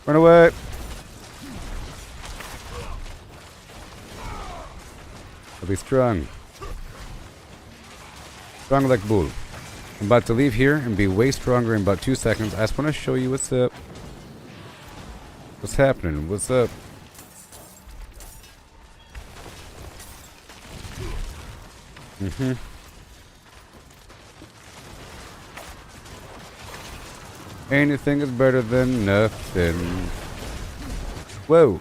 Run away! I'll be strong. Strong like bull. I'm about to leave here and be way stronger in about 2 seconds. I just want to show you what's up. What's happening? What's up? Anything is better than nothing. Whoa.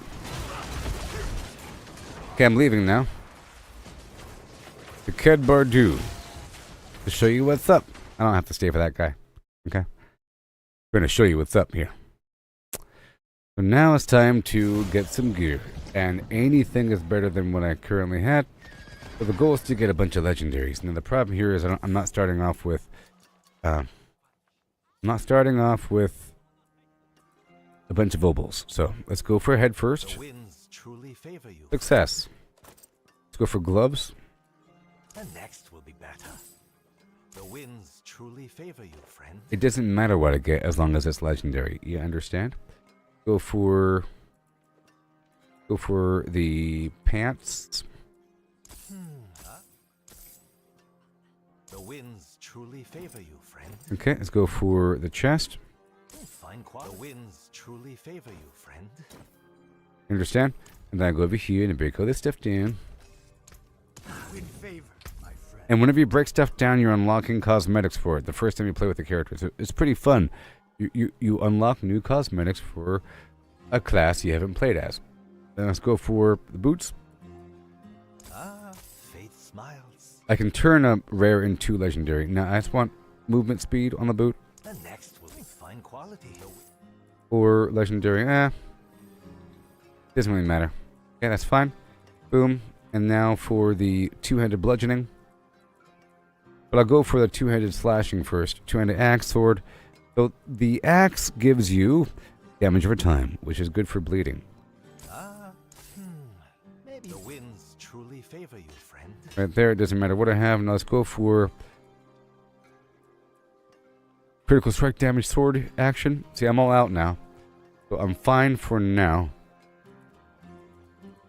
Okay, I'm leaving now. The Ked Bardu. To show you what's up. I don't have to stay for that guy. Okay. I'm going to show you what's up here. So now it's time to get some gear. And anything is better than what I currently had. So the goal is to get a bunch of legendaries. Now the problem here is I'm not starting off with... a bunch of Opals. So let's go for head first. Success. Let's go for gloves. The next will be better. The winds truly favor you, friend. It doesn't matter what I get as long as it's legendary. You understand? Go for the pants. The winds truly favor you, friend. Okay, let's go for the chest. Fine quality. The winds truly favor you, friend. You understand? And then I go over here and break all this stuff down. In favor, my friend. And whenever you break stuff down, you're unlocking cosmetics for it. The first time you play with the character, so it's pretty fun. You unlock new cosmetics for a class you haven't played as. Then let's go for the boots. Ah, fate smiles. I can turn a rare into legendary. Now I just want movement speed on the boot. The next will be fine quality. Or legendary. Doesn't really matter. Okay, that's fine. Boom. And now for the two-handed bludgeoning. But I'll go for the two-handed slashing first. Two-handed axe, sword. So the axe gives you damage over time, which is good for bleeding. Maybe the winds truly favor you, friend. Right there, it doesn't matter what I have. Now let's go for critical strike damage sword action. See, I'm all out now. So I'm fine for now.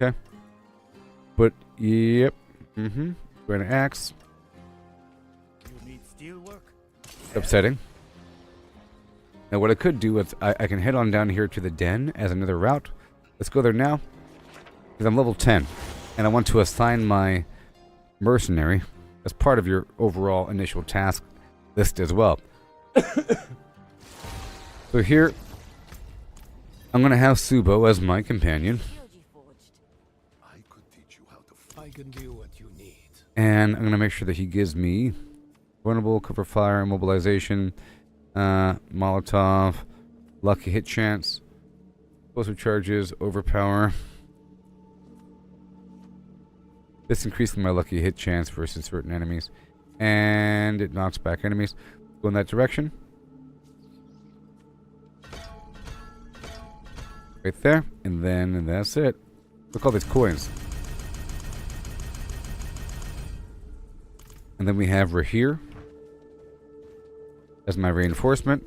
Okay. But, yep. Going to axe. You need steel work? Upsetting. Now what I could do is I can head on down here to the den as another route. Let's go there now. Because I'm level 10. And I want to assign my mercenary as part of your overall initial task list as well. So here, I'm going to have Subo as my companion. I could teach you how to. I can do what you need. And I'm going to make sure that he gives me vulnerable, cover fire, immobilization, Molotov, lucky hit chance, explosive charges, overpower. This increases my lucky hit chance versus certain enemies. And it knocks back enemies. Go in that direction. Right there. And then that's it. Look at all these coins. And then we have Rahir as my reinforcement.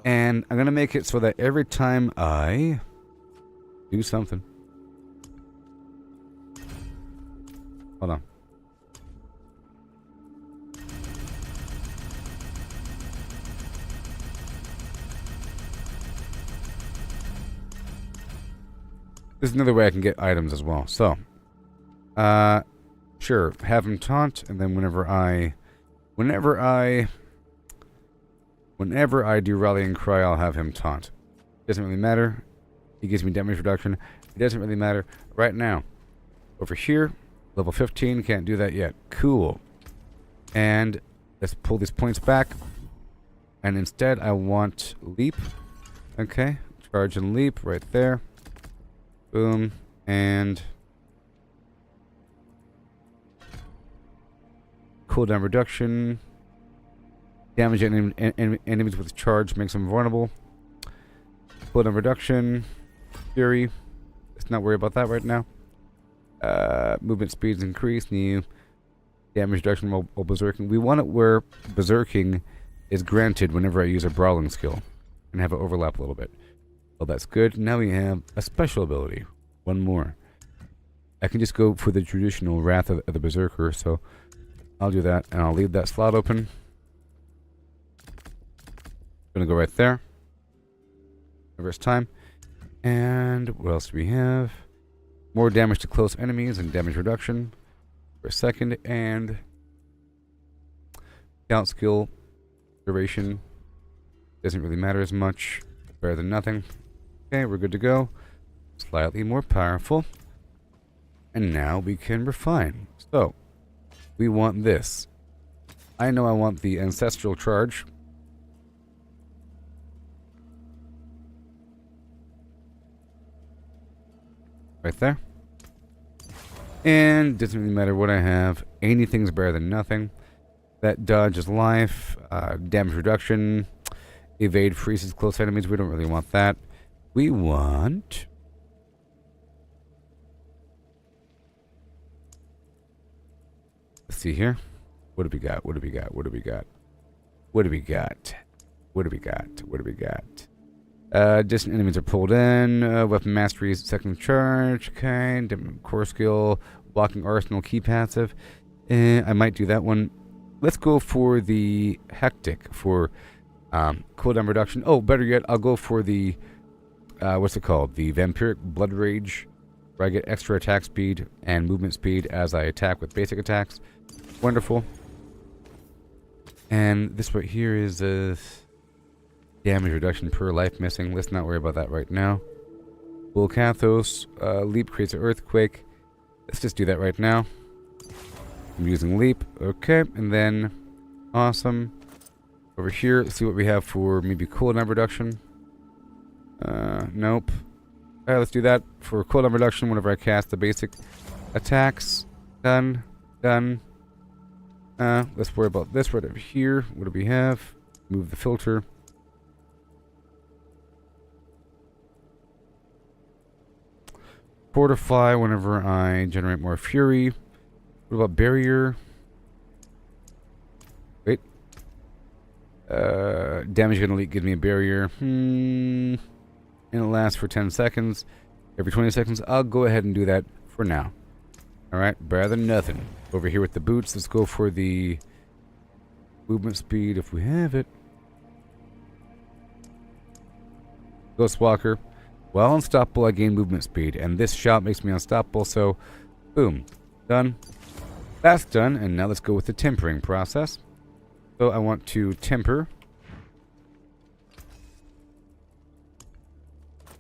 And I'm going to make it so that every time I do something. Hold on. There's another way I can get items as well. So, sure, have him taunt, and then whenever I do rallying cry, I'll have him taunt. Doesn't really matter. He gives me damage reduction. It doesn't really matter right now. Over here, level 15, can't do that yet. Cool. And let's pull these points back. And instead, I want leap. Okay, charge and leap right there. Boom, and cooldown reduction. Damage enemies with charge makes them vulnerable. Cooldown reduction. Fury. Let's not worry about that right now. Movement speeds increase. New damage reduction while berserking. We want it where berserking is granted whenever I use a brawling skill and have it overlap a little bit. Well, that's good. Now we have a special ability. One more. I can just go for the traditional Wrath of the Berserker, so I'll do that, and I'll leave that slot open. Gonna go right there. Reverse time. And what else do we have? More damage to close enemies and damage reduction for a second, and count skill duration doesn't really matter as much. Better than nothing. Okay, we're good to go. Slightly more powerful. And now we can refine. So, we want this. I know I want the ancestral charge. Right there. And doesn't really matter what I have. Anything's better than nothing. That dodges life. Damage reduction. Evade freezes close enemies. We don't really want that. We want... Let's see here. What do we got? What do we got? What do we got? What do we got? What do we got? What do we got? Distant enemies are pulled in. Weapon mastery is second charge. Okay. Core skill. Blocking arsenal key passive. I might do that one. Let's go for the hectic for cooldown reduction. Oh, better yet, I'll go for the what's it called? The Vampiric Blood Rage, where I get extra attack speed and movement speed as I attack with basic attacks. Wonderful. And this right here is damage reduction per life missing. Let's not worry about that right now. Volcathos, leap creates an earthquake. Let's just do that right now. I'm using leap. Okay, and then awesome. Over here, let's see what we have for maybe cooldown reduction. Nope. Alright, let's do that for cooldown reduction whenever I cast the basic attacks. Done. Done. Let's worry about this right over here. What do we have? Move the filter. Fortify whenever I generate more fury. What about barrier? Wait. Damage gonna leak gives me a barrier. And it lasts for 10 seconds. Every 20 seconds. I'll go ahead and do that for now. Alright, better than nothing. Over here with the boots, let's go for the movement speed if we have it. Ghostwalker. While unstoppable, I gain movement speed, and this shot makes me unstoppable, so boom. Done. That's done, and now let's go with the tempering process. So I want to temper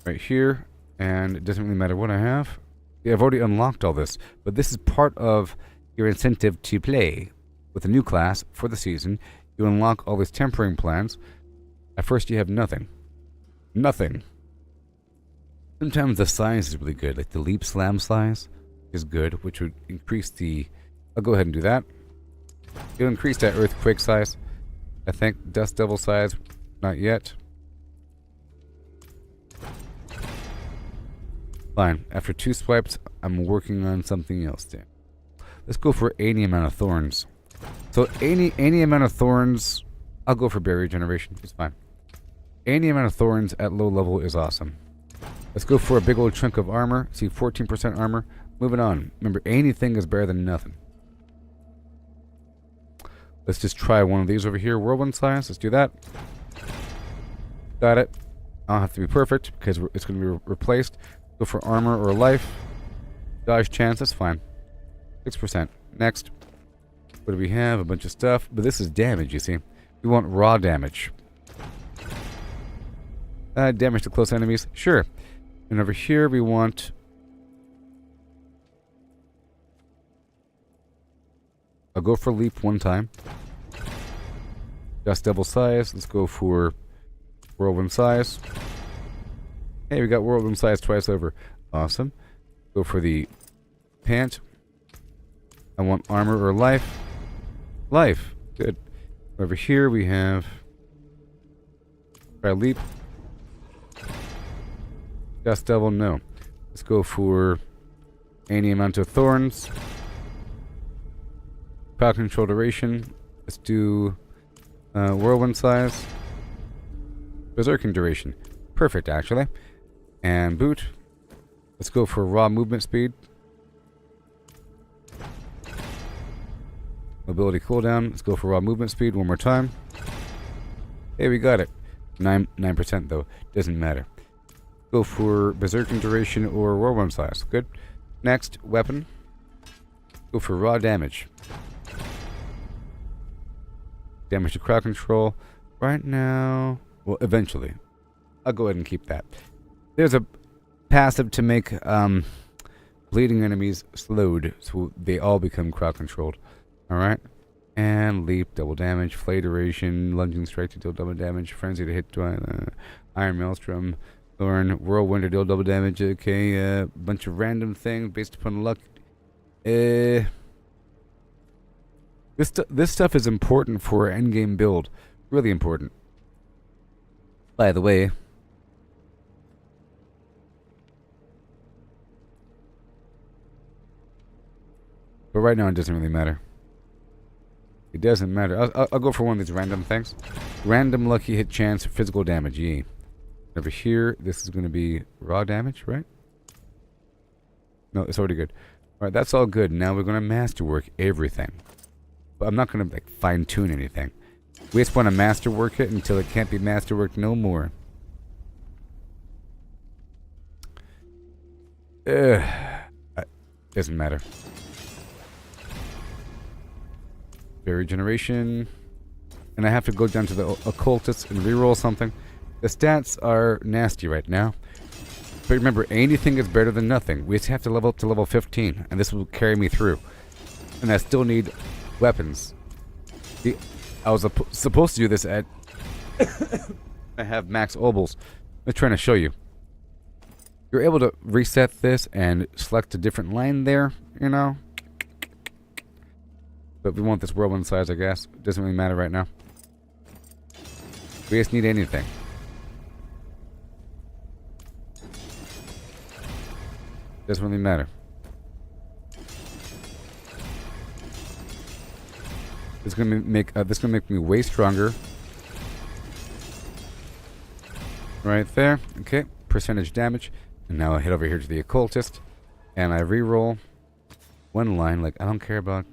right here, and it doesn't really matter what I have. Yeah, I've already unlocked all this, but this is part of your incentive to play with a new class for the season. You unlock all these tempering plans. At first you have nothing. Nothing. Sometimes the size is really good, like the leap slam size is good, which would increase the... I'll go ahead and do that. It'll increase that earthquake size. I think dust devil size, not yet. Fine. After 2 swipes, I'm working on something else there. Let's go for any amount of thorns. So any amount of thorns, I'll go for barrier generation. It's fine. Any amount of thorns at low level is awesome. Let's go for a big old chunk of armor. See, 14% armor. Moving on. Remember, anything is better than nothing. Let's just try one of these over here. Whirlwind size. Let's do that. Got it. I don't have to be perfect because it's going to be replaced. Go for armor or life. Dodge chance. That's fine. 6%. Next. What do we have? A bunch of stuff. But this is damage, you see. We want raw damage. Damage to close enemies. Sure. And over here we want... I'll go for leap 1 time. Dust devil size. Let's go for whirlwind size. Hey, we got whirlwind size twice over. Awesome. Go for the pant. I want armor or life. Life. Good. Over here we have... Try leap. Dust devil, no. Let's go for any amount of thorns. Crowd control duration. Let's do whirlwind size. Berserking duration. Perfect, actually. And boot. Let's go for raw movement speed. Mobility cooldown. Let's go for raw movement speed one more time. Hey, we got it. 9% though. Doesn't matter. Go for berserking duration or whirlwind size. Good. Next, weapon. Go for raw damage. Damage to crowd control. Right now... Well, eventually. I'll go ahead and keep that. There's a passive to make bleeding enemies slowed, so they all become crowd controlled. Alright? And leap, double damage, flay duration, lunging strike to deal double damage, frenzy to hit iron maelstrom, thorn, whirlwind to deal double damage. Okay, bunch of random things based upon luck. This stuff is important for endgame build. Really important. By the way, but right now it doesn't really matter. It doesn't matter. I'll go for one of these random things. Random lucky hit chance, physical damage. Yee. Over here, this is going to be raw damage, right? No, it's already good. Alright, that's all good. Now we're going to masterwork everything. But I'm not going to like fine-tune anything. We just want to masterwork it until it can't be masterworked no more. Doesn't matter. Berry generation. And I have to go down to the occultist and reroll something. The stats are nasty right now. But remember, anything is better than nothing. We just have to level up to level 15. And this will carry me through. And I still need weapons. See, I was supposed to do this at... I have max Opals. I'm trying to show you. You're able to reset this and select a different line there, you know? But we want this whirlwind size, I guess. It doesn't really matter right now. We just need anything. Doesn't really matter. This is gonna make me way stronger. Right there. Okay. Percentage damage. And now I head over here to the occultist, and I reroll one line. Like I don't care about.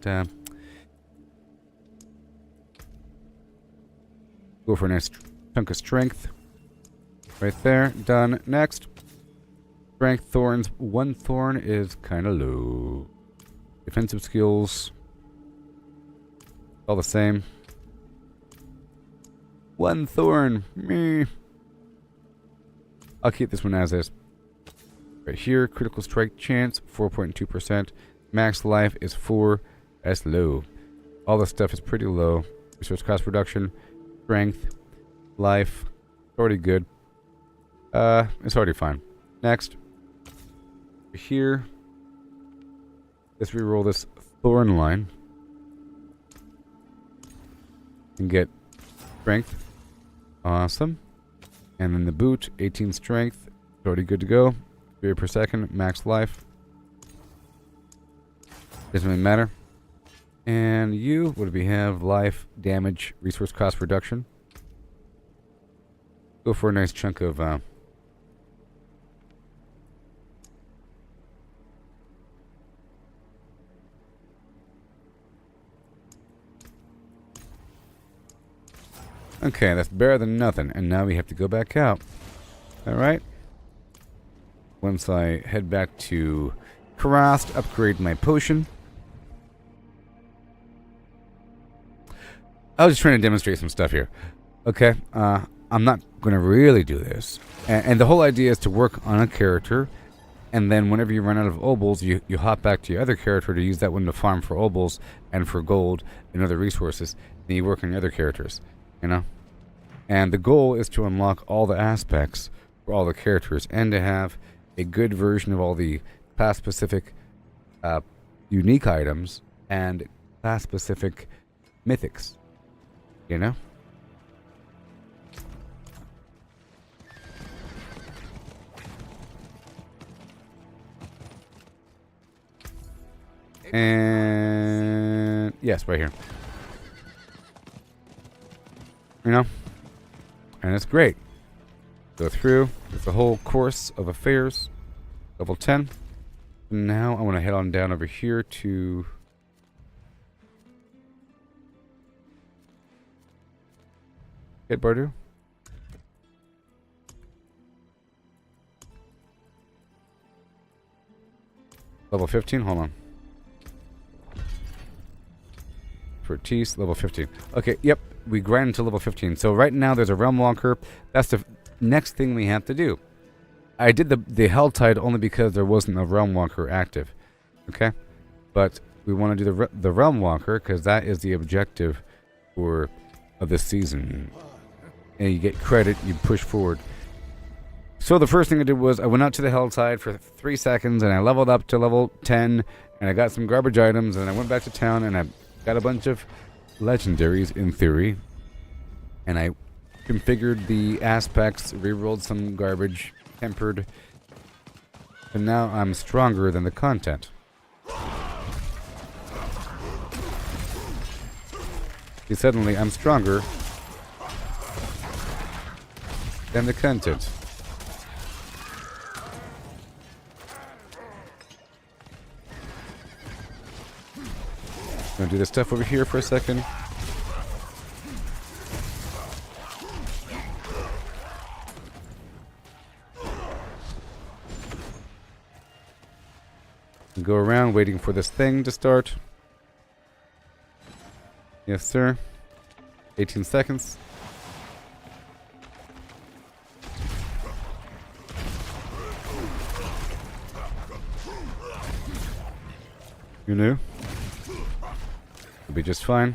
Go for a nice chunk of strength. Right there. Done. Next. Strength thorns. 1 thorn is kind of low. Defensive skills. All the same. 1 thorn. Me. I'll keep this one as is. Right here, critical strike chance, 4.2%. Max life is 4. That's low. All this stuff is pretty low. Resource cost reduction, strength, life, already good. It's already fine. Next. Here. Let's reroll this thorn line. And get strength. Awesome. And then the boot, 18 strength. It's already good to go. 3 per second, max life. Doesn't really matter. And you, what do we have? Life, damage, resource cost reduction. Go for a nice chunk of okay, that's better than nothing. And now we have to go back out. Alright. Once I head back to Karast, upgrade my potion. I was just trying to demonstrate some stuff here. Okay, I'm not going to really do this. And the whole idea is to work on a character, and then whenever you run out of Opals, you hop back to your other character to use that one to farm for Opals and for gold and other resources. Then you work on your other characters, you know? And the goal is to unlock all the aspects for all the characters and to have a good version of all the class-specific unique items and class-specific mythics. You know? And yes, right here. You know? And it's great. Go through with the whole course of affairs. Level 10. Now I want to head on down over here to hit Bardu. Level 15, hold on. Fortis, level 15. Okay, yep, we grind to level 15. So right now there's a Realm Walker. That's the next thing we have to do. I did the Helltide only because there wasn't a Realm Walker active. Okay? But we want to do the Realm Walker because that is the objective for of this season. And you get credit, you push forward. So the first thing I did was I went out to the Helltide for 3 seconds and I leveled up to level 10 and I got some garbage items and I went back to town and I got a bunch of legendaries in theory. And I configured the aspects, rerolled some garbage, tempered. And now I'm stronger than the content. See, suddenly I'm stronger than the content. Gonna do this stuff over here for a second. And go around waiting for this thing to start. Yes, sir. 18 seconds. You knew? It'll be just fine.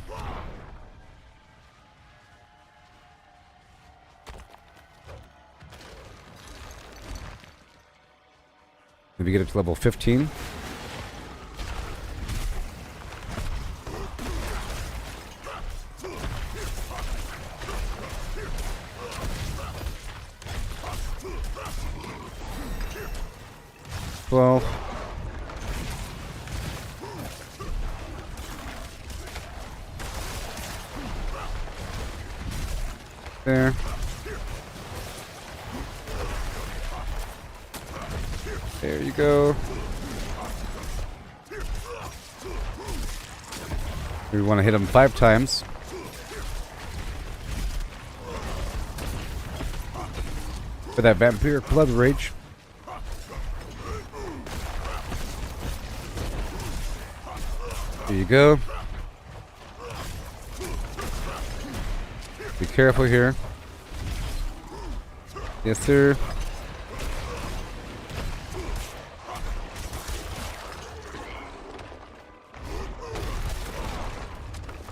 Maybe get it to level 15. There. There you go. We want to hit him 5 times. For that vampiric blood rage. There you go. Be careful here. Yes, sir.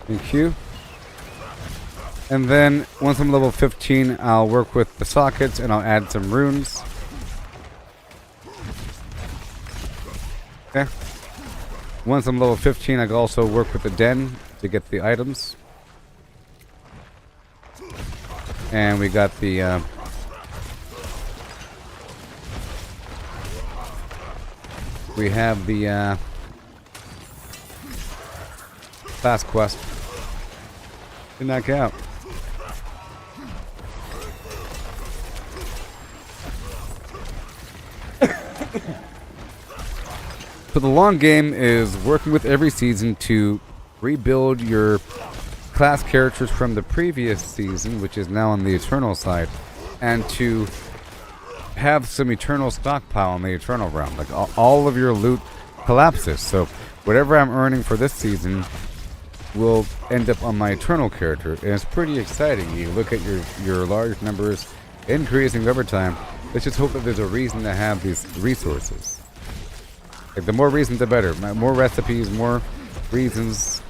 Thank you. And then once I'm level 15, I'll work with the sockets and I'll add some runes. Okay. Once I'm level 15, I can also work with the den to get the items. And we got the we have the fast quest to knock out. So the long game is working with every season to rebuild your class characters from the previous season, which is now on the Eternal side, and to have some Eternal stockpile in the Eternal realm. Like all of your loot collapses, so whatever I'm earning for this season will end up on my Eternal character, and it's pretty exciting. You look at your large numbers increasing over time. Let's just hope that there's a reason to have these resources. Like, the more reasons, the better. More recipes, more reasons.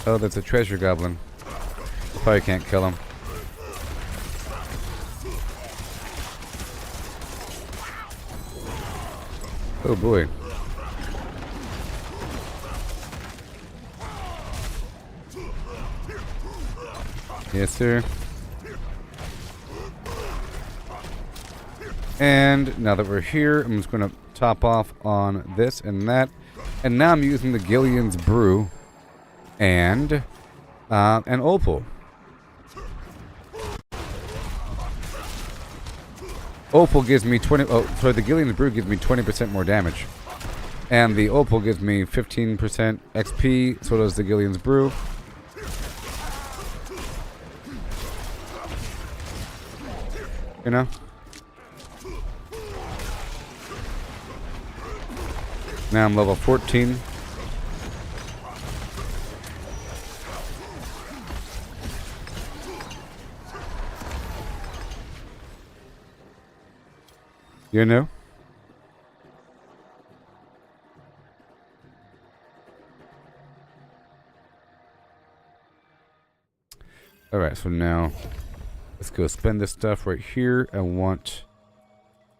Oh, that's a treasure goblin. Probably can't kill him. Oh boy. Yes, sir. And now that we're here, I'm just going to top off on this and that. And now I'm using the Gillian's Brew and an Opal. Opal gives me 20... Oh, sorry, the Gillian's Brew gives me 20% more damage. And the Opal gives me 15% XP, so does the Gillian's Brew. You know? Now I'm level 14. You know? Alright, so now let's go spend this stuff right here. I want,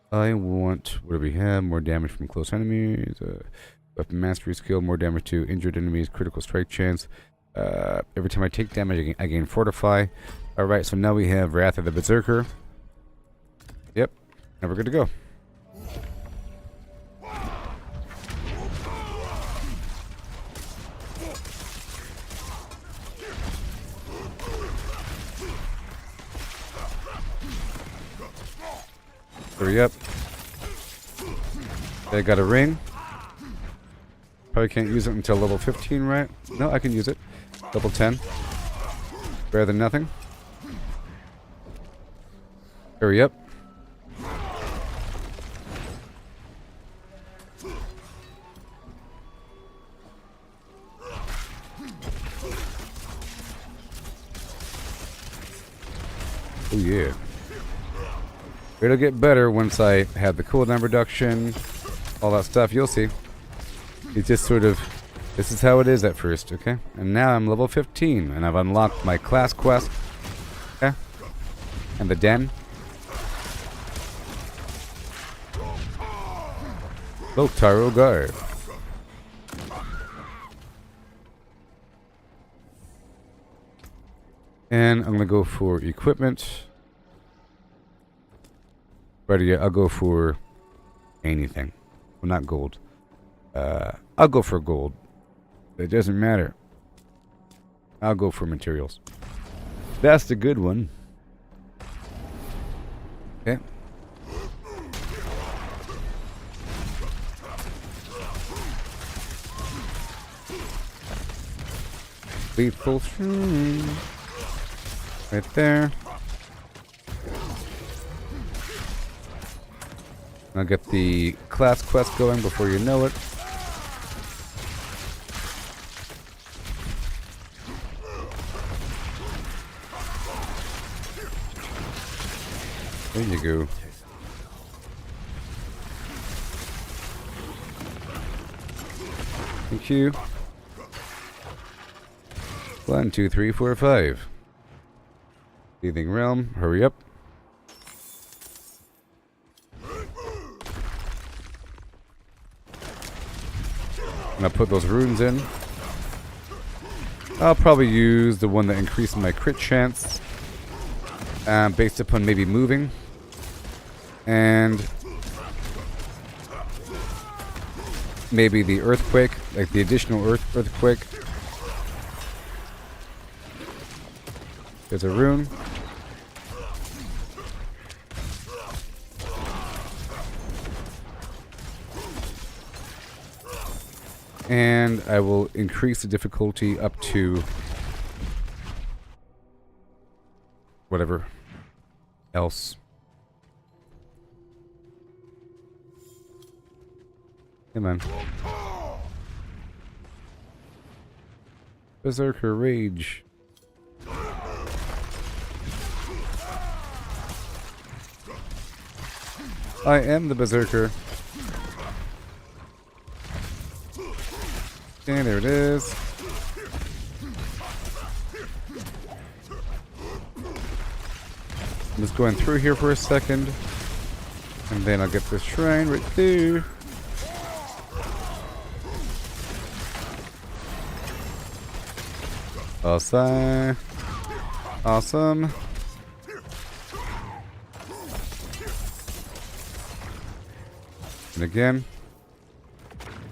what do we have? More damage from close enemies, weapon mastery skill, more damage to injured enemies, critical strike chance. Every time I take damage, I gain fortify. Alright, so now we have Wrath of the Berserker. Yep, now we're good to go. Hurry up. I got a ring. Probably can't use it until level 15, right? No, I can use it. Level 10. Better than nothing. Hurry up. Oh yeah. It'll get better once I have the cooldown reduction, all that stuff. You'll see. It's just sort of, this is how it is at first, okay? And now I'm level 15, and I've unlocked my class quest, okay? And the den. Lok'taro Guard. And I'm gonna go for equipment. But yeah, I'll go for anything. Well, not gold. I'll go for gold. It doesn't matter. I'll go for materials. That's the good one. Okay. Lethal shroom. Right there. I'll get the class quest going before you know it. There you go. Thank you. 1, 2, 3, 4, 5. Seething Realm, hurry up. I'm gonna put those runes in. I'll probably use the one that increases my crit chance, based upon maybe moving. And maybe the earthquake, like the additional earthquake. There's a rune. And I will increase the difficulty up to whatever else. Come on. Berserker Rage. I am the Berserker. Okay, there it is. I'm just going through here for a second. And then I'll get this shrine right there. Awesome. Awesome. And again,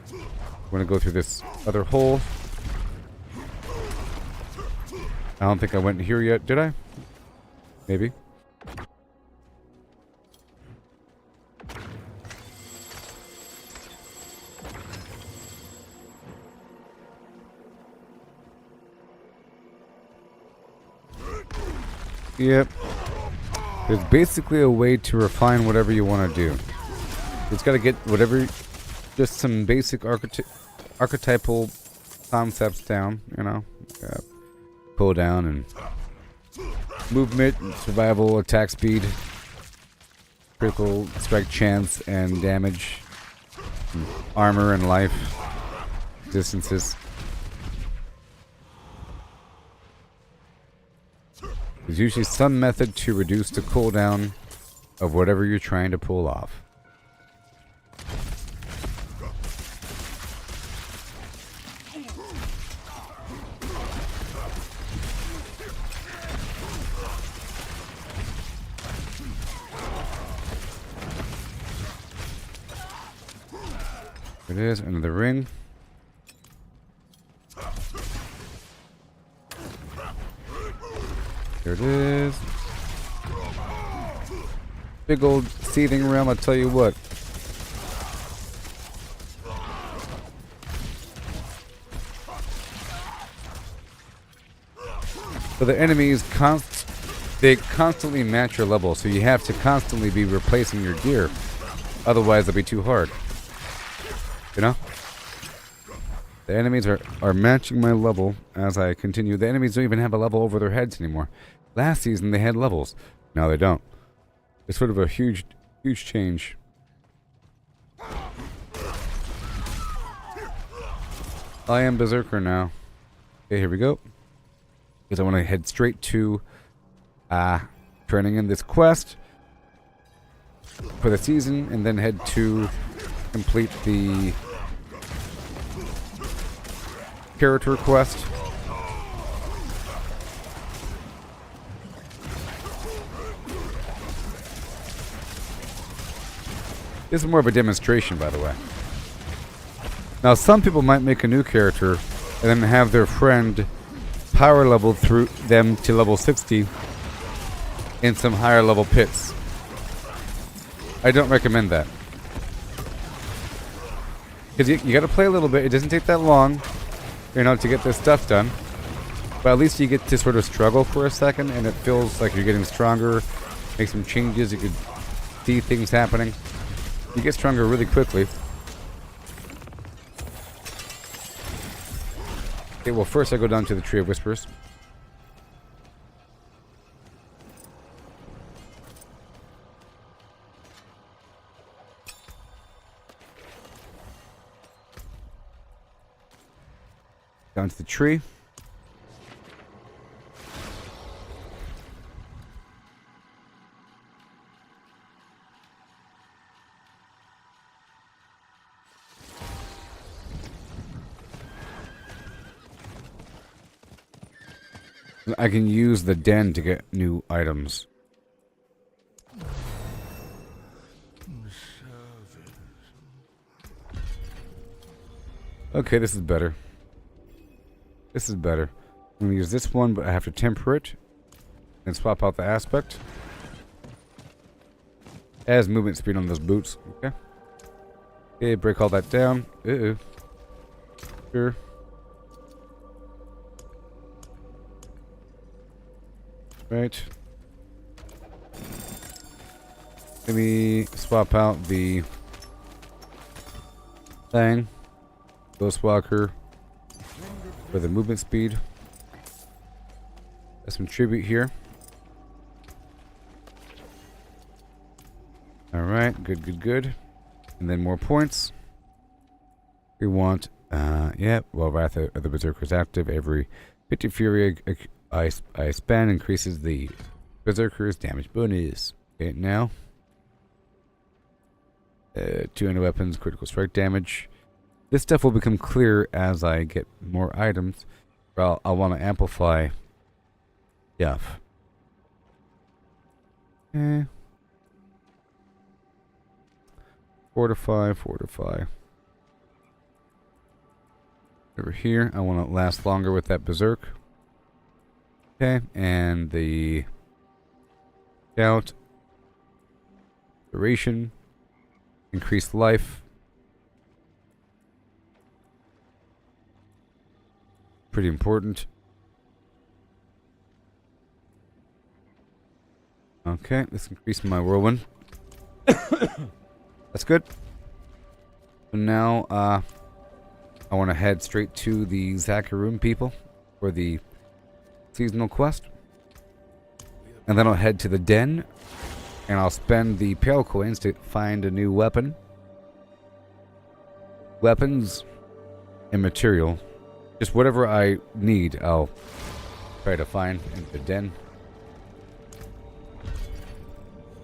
I'm going to go through this other hole. I don't think I went here yet, did I? Maybe. Yep. There's basically a way to refine whatever you want to do. It's got to get whatever, just some basic archetypal concepts down, you know. Pull down and movement, survival, attack speed, critical strike chance and damage, and armor and life, distances. There's usually some method to reduce the cooldown of whatever you're trying to pull off. There it is, another ring. There it is. Big old seething realm, I'll tell you what. So the enemies they constantly match your level, so you have to constantly be replacing your gear. Otherwise it'll be too hard. You know? The enemies are matching my level as I continue. The enemies don't even have a level over their heads anymore. Last season they had levels. Now they don't. It's sort of a huge change. I am Berserker now. Okay, here we go. Because I want to head straight to turning in this quest for the season, and then head to complete the character quest. This is more of a demonstration, by the way. Now, some people might make a new character and then have their friend power level through them to level 60 in some higher level pits. I don't recommend that. Because you got to play a little bit. It doesn't take that long, you know, to get this stuff done. But at least you get to sort of struggle for a second, and it feels like you're getting stronger. Make some changes. You could see things happening. You get stronger really quickly. Okay, well, first I go down to the Tree of Whispers. Down to the tree. I can use the den to get new items. Okay, this is better. This is better. I'm going to use this one, but I have to temper it. And swap out the aspect. It has movement speed on those boots. Okay. Okay, break all that down. Uh-oh. Sure. Right. Let me swap out the thing. Ghostwalker for the movement speed. Got some tribute here. Alright, good, good, good. And then more points. We want, well, Wrath of the Berserker is active. Every 50 Fury I spend increases the Berserker's damage bonus. Okay, now. 200 weapons, critical strike damage. This stuff will become clear as I get more items. I'll want to amplify stuff. Okay. Fortify, fortify. Over here, I want to last longer with that berserk. Okay, and the scout, duration, increased life. Pretty important. Okay, let's increase my whirlwind. That's good. So now, I want to head straight to the Zakharoon people for the seasonal quest. And then I'll head to the den. And I'll spend the pale coins to find a new weapon. Weapons and material. Just whatever I need, I'll try to find in the den.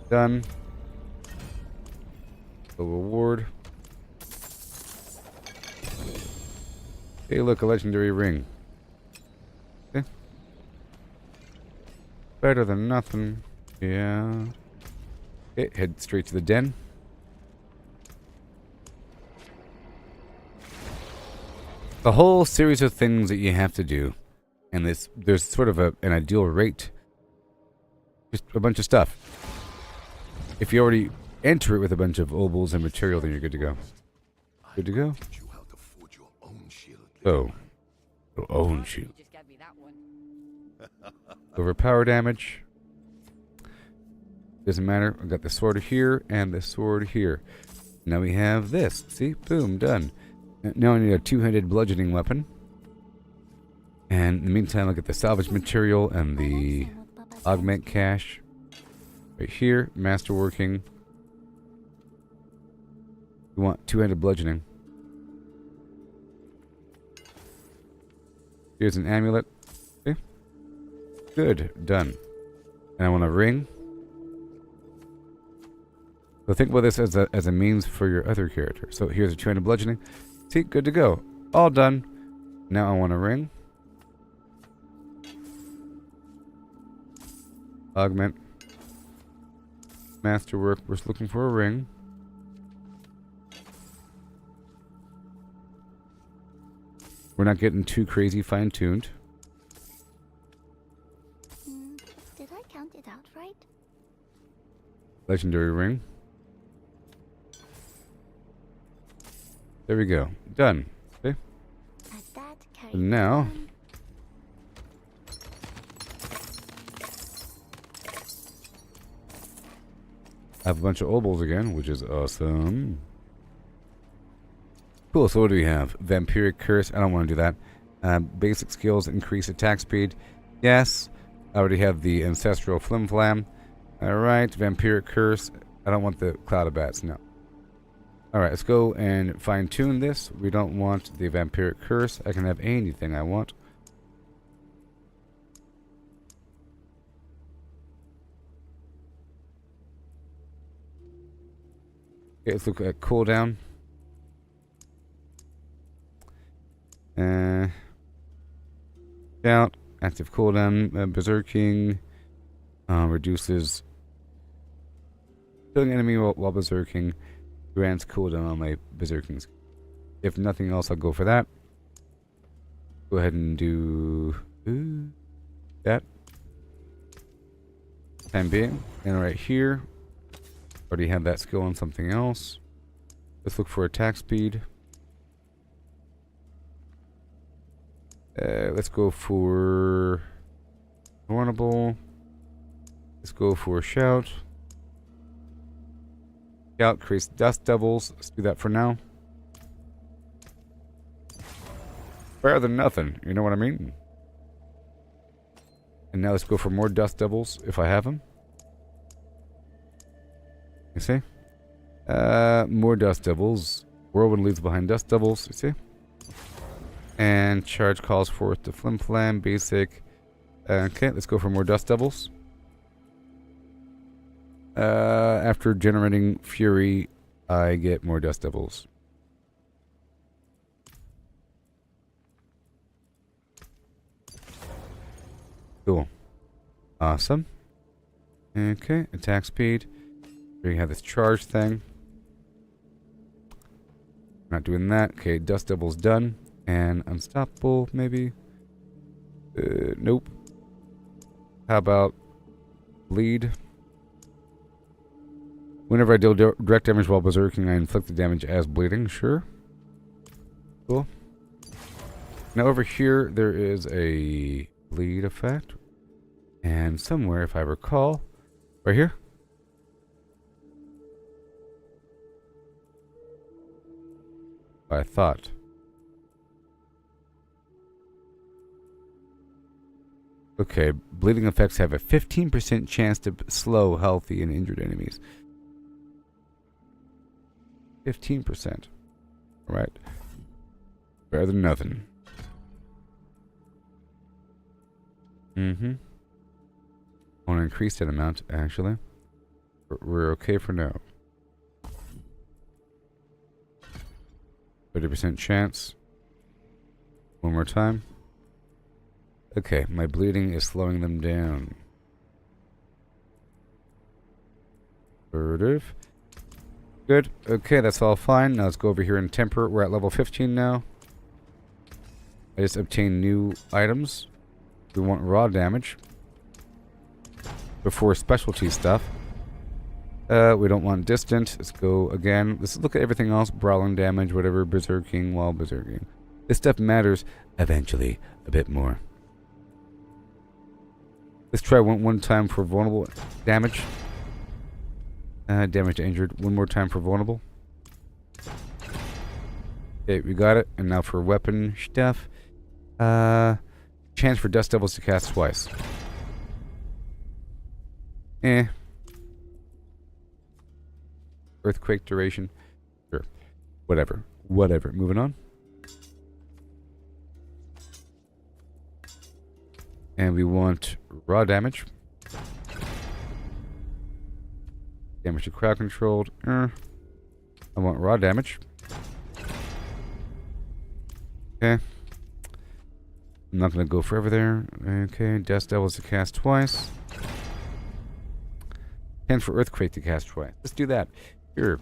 Done. The reward. Hey, look, a legendary ring. Okay. Better than nothing. Yeah. Okay, head straight to the den. The whole series of things that you have to do, and there's sort of an ideal rate. Just a bunch of stuff. If you already enter it with a bunch of opals and material, then you're good to go. Good to go? Oh. Your own shield. Overpower damage. Doesn't matter. I got the sword here and the sword here. Now we have this. See? Boom. Done. Now I need a two-handed bludgeoning weapon. And in the meantime, I'll get the salvage material and the augment cache. Right here. Masterworking. We want two-handed bludgeoning. Here's an amulet. Okay. Good. Done. And I want a ring. So think about this as a means for your other character. So here's a two-handed bludgeoning. See, good to go. All done. Now I want a ring. Augment. Masterwork. We're just looking for a ring. We're not getting too crazy fine-tuned. Did I count it out right? Legendary ring. There we go. Done. Okay. And now I have a bunch of opals again, which is awesome. Cool, so what do we have? Vampiric Curse. I don't want to do that. Basic skills, increase attack speed. Yes. I already have the Ancestral Flim Flam. Alright, Vampiric Curse. I don't want the Cloud of Bats, no. Alright, let's go and fine tune this. We don't want the vampiric curse. I can have anything I want. Okay, let's look at cooldown. Shout, active cooldown, berserking, reduces killing enemy while berserking, grants cooldown on my berserking. If nothing else, I'll go for that. Go ahead and do that. Time being, and right here, already have that skill on something else. Let's look for attack speed. Let's go for vulnerable. Let's go for shout. Shout creates dust devils. Let's do that for now. Better than nothing, you know what I mean? And now let's go for more dust devils if I have them. You see? More dust devils. Whirlwind leaves behind dust devils, you see? And charge calls forth the flim flam, basic. Okay, let's go for more dust devils. After generating fury, I get more dust devils. Cool. Awesome. Okay, attack speed. Here you have this charge thing. Not doing that. Okay, dust devils done. And unstoppable, maybe? Nope. How about bleed? Whenever I deal direct damage while berserking, I inflict the damage as bleeding. Sure. Cool. Now over here, there is a bleed effect. And somewhere, if I recall, right here. I thought. Okay, bleeding effects have a 15% chance to slow healthy and injured enemies. 15%. Alright. Better than nothing. I want to increase that amount, actually. We're okay for now. 30% chance. One more time. Okay, my bleeding is slowing them down. Assertive. Good. Okay, that's all fine. Now let's go over here and temper. We're at level 15 now. I just obtained new items. We want raw damage. Before specialty stuff. We don't want distant. Let's go again. Let's look at everything else. Brawling damage, whatever. Berserking while berserking. This stuff matters eventually a bit more. Let's try one time for vulnerable damage. Damage to injured. One more time for vulnerable. Okay, we got it. And now for weapon stuff. Chance for dust devils to cast twice. Earthquake duration. Sure. Whatever. Whatever. Moving on. And we want raw damage. Damage to crowd controlled. I want raw damage. Okay. I'm not going to go forever there. Okay. Dust devils to cast twice. And for earthquake to cast twice. Let's do that. Sure.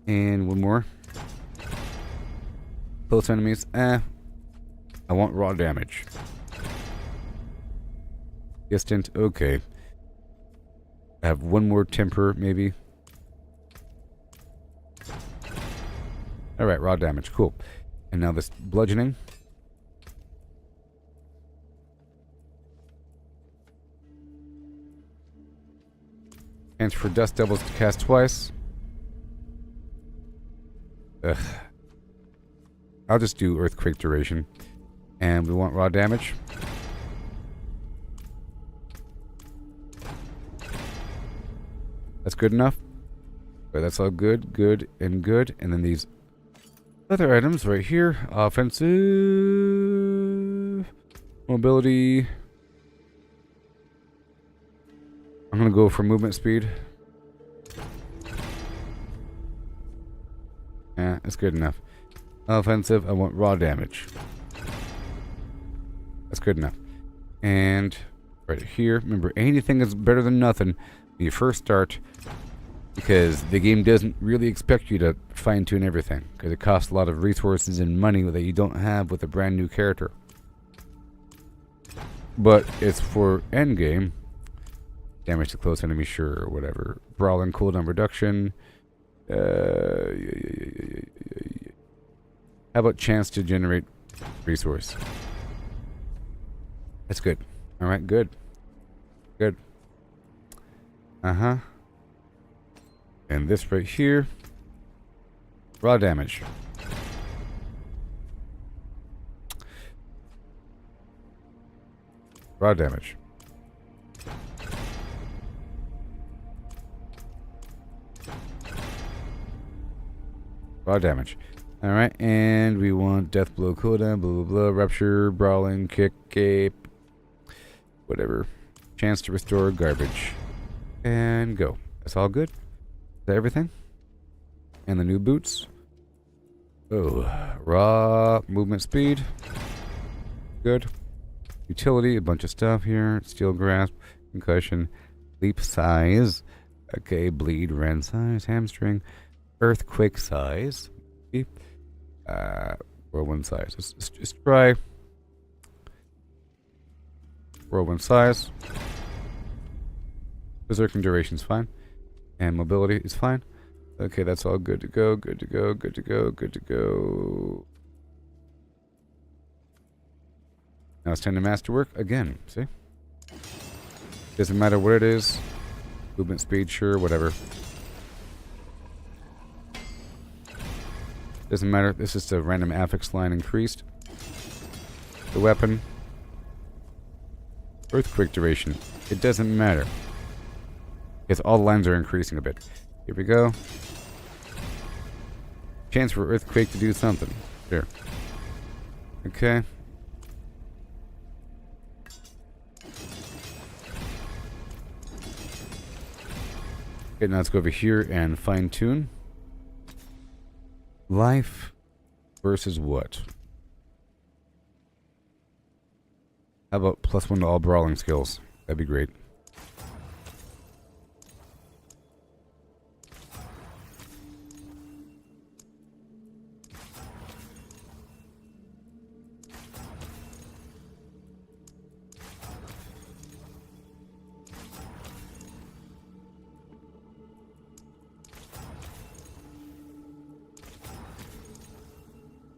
And one more. Close enemies. I want raw damage. Distant. Okay. I have one more temper, maybe. Alright, raw damage. Cool. And now this bludgeoning. Chance for dust devils to cast twice. Ugh. I'll just do earthquake duration. And we want raw damage. That's good enough. But that's all good, good, and good. And then these other items right here. Offensive. Mobility. I'm going to go for movement speed. Yeah, that's good enough. Offensive, I want raw damage. That's good enough. And right here, remember, anything is better than nothing when you first start, because the game doesn't really expect you to fine-tune everything, because it costs a lot of resources and money that you don't have with a brand new character. But it's for endgame. Damage to close enemy, sure, or whatever. Brawling cooldown reduction. How about chance to generate resource? That's good. Alright, good. Good. Uh-huh. And this right here. Raw damage. Raw damage. Raw damage. Alright, and we want death blow cooldown, blah blah blah, rupture, brawling, kick, cape, whatever. Chance to restore garbage. And go. That's all good. Is that everything? And the new boots. Oh, raw movement speed. Good. Utility, a bunch of stuff here. Steel grasp, concussion, leap size. Okay, bleed, rend size, hamstring. Earthquake size. Whirlwind size. Let's just try whirlwind size. Berserking duration's fine. And mobility is fine. Okay, that's all good to go, good to go, good to go, good to go. Now it's time to masterwork again, see? Doesn't matter what it is. Movement speed, sure, whatever. Doesn't matter. This is the random affix line increased. The weapon. Earthquake duration. It doesn't matter. Because all the lines are increasing a bit. Here we go. Chance for earthquake to do something. There. Okay. Okay, now let's go over here and fine tune. Life versus what? How about +1 to all brawling skills? That'd be great.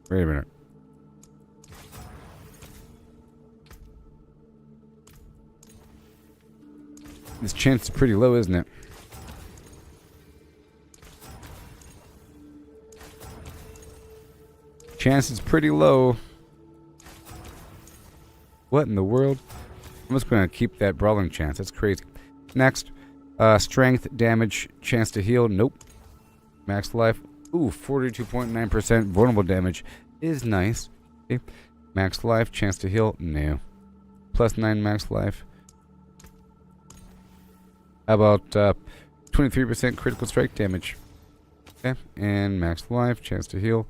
Wait a minute. This chance is pretty low, isn't it? Chance is pretty low. What in the world? I'm just going to keep that brawling chance. That's crazy. Next. Strength, damage, chance to heal. Nope. Max life. Ooh, 42.9% vulnerable damage is nice. Okay. Max life, chance to heal. No. +9 max life. How about 23% critical strike damage? Okay. And max life, chance to heal.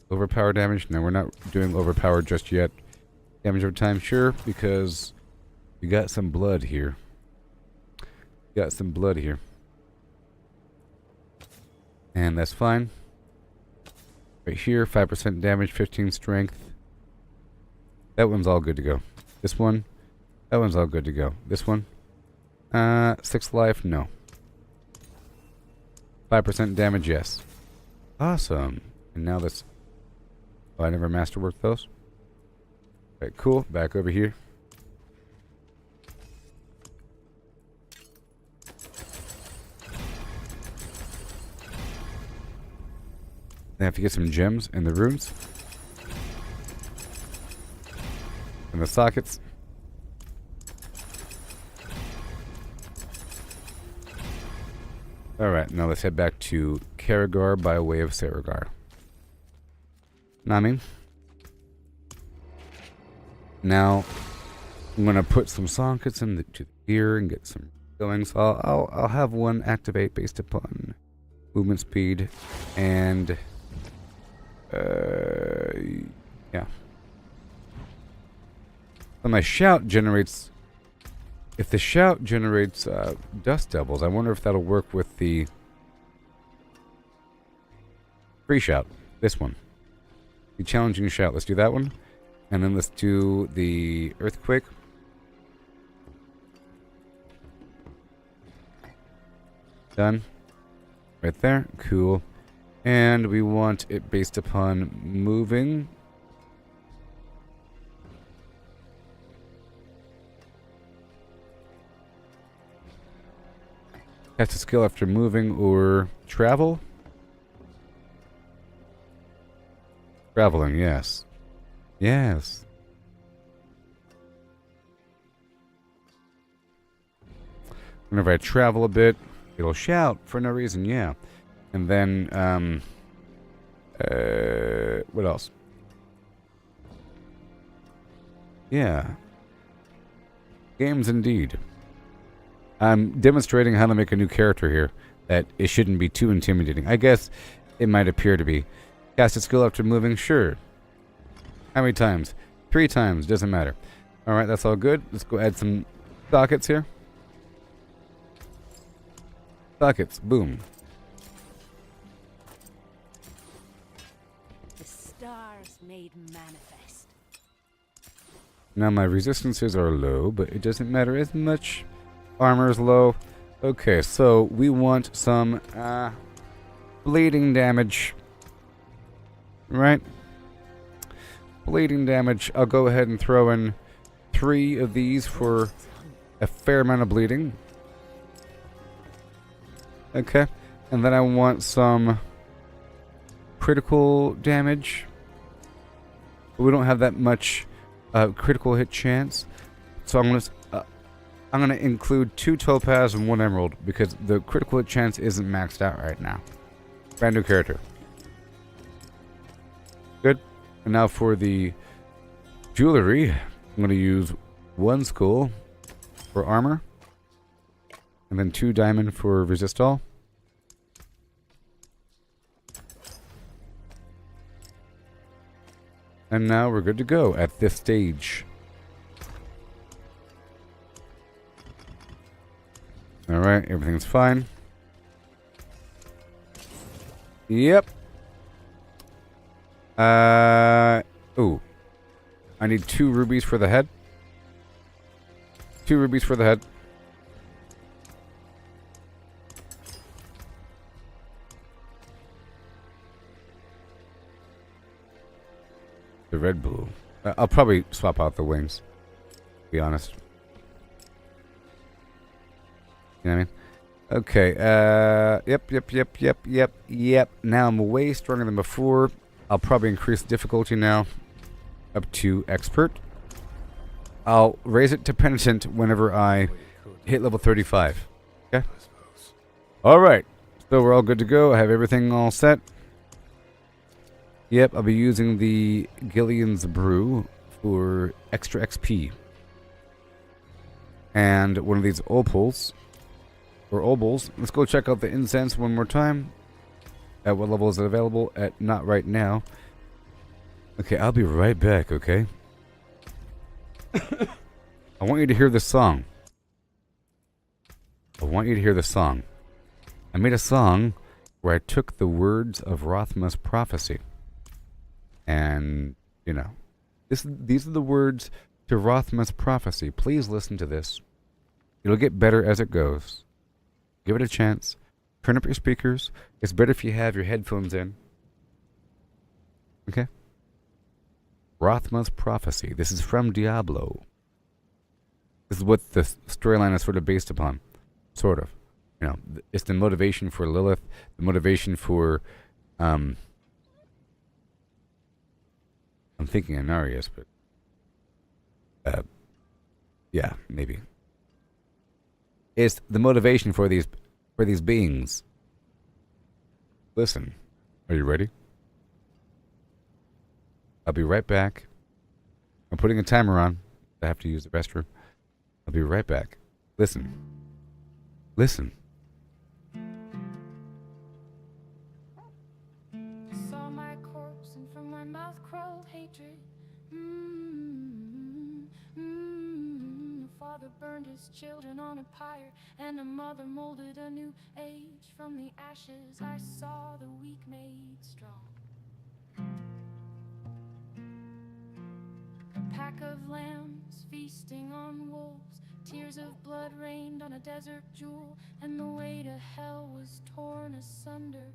Overpower damage? No, we're not doing overpower just yet. Damage over time? Sure, because we got some blood here. Got some blood here. And that's fine. Right here, 5% damage, 15 strength. That one's all good to go. This one, that one's all good to go. This one, 6 life, no. 5% damage, yes. Awesome. And now let's... Oh, I never masterworked those. Alright, cool. Back over here. I have to get some gems in the runes. And the sockets. Alright, now let's head back to Karagar by way of Saragar. Nami. Now, I'm going to put some sockets into the gear and get some going. So I'll have one activate based upon movement speed and... yeah. So my shout generates... If the shout generates dust devils, I wonder if that'll work with the free shout. This one. The challenging shout. Let's do that one. And then let's do the earthquake. Done. Right there. Cool. And we want it based upon moving. Cast a skill after moving or travel. Traveling, yes. Yes. Whenever I travel a bit, it'll shout for no reason, yeah. And then, what else? Yeah. Games indeed. I'm demonstrating how to make a new character here. That it shouldn't be too intimidating. I guess it might appear to be. Cast a skill after moving? Sure. How many times? 3 times. Doesn't matter. Alright, that's all good. Let's go add some sockets here. Sockets. Boom. The stars made manifest. Now my resistances are low, but it doesn't matter as much. Armor's low. Okay, so we want some bleeding damage. Right? Bleeding damage. I'll go ahead and throw in 3 of these for a fair amount of bleeding. Okay. And then I want some critical damage. We don't have that much critical hit chance. So I'm going to include 2 topaz and 1 emerald because the critical hit chance isn't maxed out right now. Brand new character. Good. And now for the jewelry, I'm going to use 1 skull for armor. And then 2 diamond for resist all. And now we're good to go at this stage. Alright, everything's fine. Yep. Ooh. I need 2 rubies for the head. 2 rubies for the head. The red blue. I'll probably swap out the wings. To be honest. You know what I mean? Okay, yep. Now I'm way stronger than before. I'll probably increase the difficulty now up to expert. I'll raise it to penitent whenever I hit level 35. Okay? Alright. So we're all good to go. I have everything all set. Yep, I'll be using the Gillian's Brew for extra XP. And one of these Opals. Or Opals. Let's go check out the incense one more time. At what level is it available? At not right now. Okay, I'll be right back, okay? I want you to hear this song. I want you to hear this song. I made a song where I took the words of Rothma's prophecy. And, you know, these are the words to Rothma's prophecy. Please listen to this. It'll get better as it goes. Give it a chance. Turn up your speakers. It's better if you have your headphones in. Okay? Rothma's prophecy. This is from Diablo. This is what the storyline is sort of based upon. Sort of. You know, it's the motivation for Lilith. The motivation for, I'm thinking Anarius, but, yeah, maybe. It's the motivation for these for these beings. Listen, are you ready? I'll be right back. I'm putting a timer on. I have to use the restroom. I'll be right back. Listen. Listen. Saw my corpse and from my mouth crawled hatred. Father burned his children on a pyre, and a mother molded a new age. From the ashes I saw the weak made strong. A pack of lambs feasting on wolves. Tears of blood rained on a desert jewel, and the way to hell was torn asunder.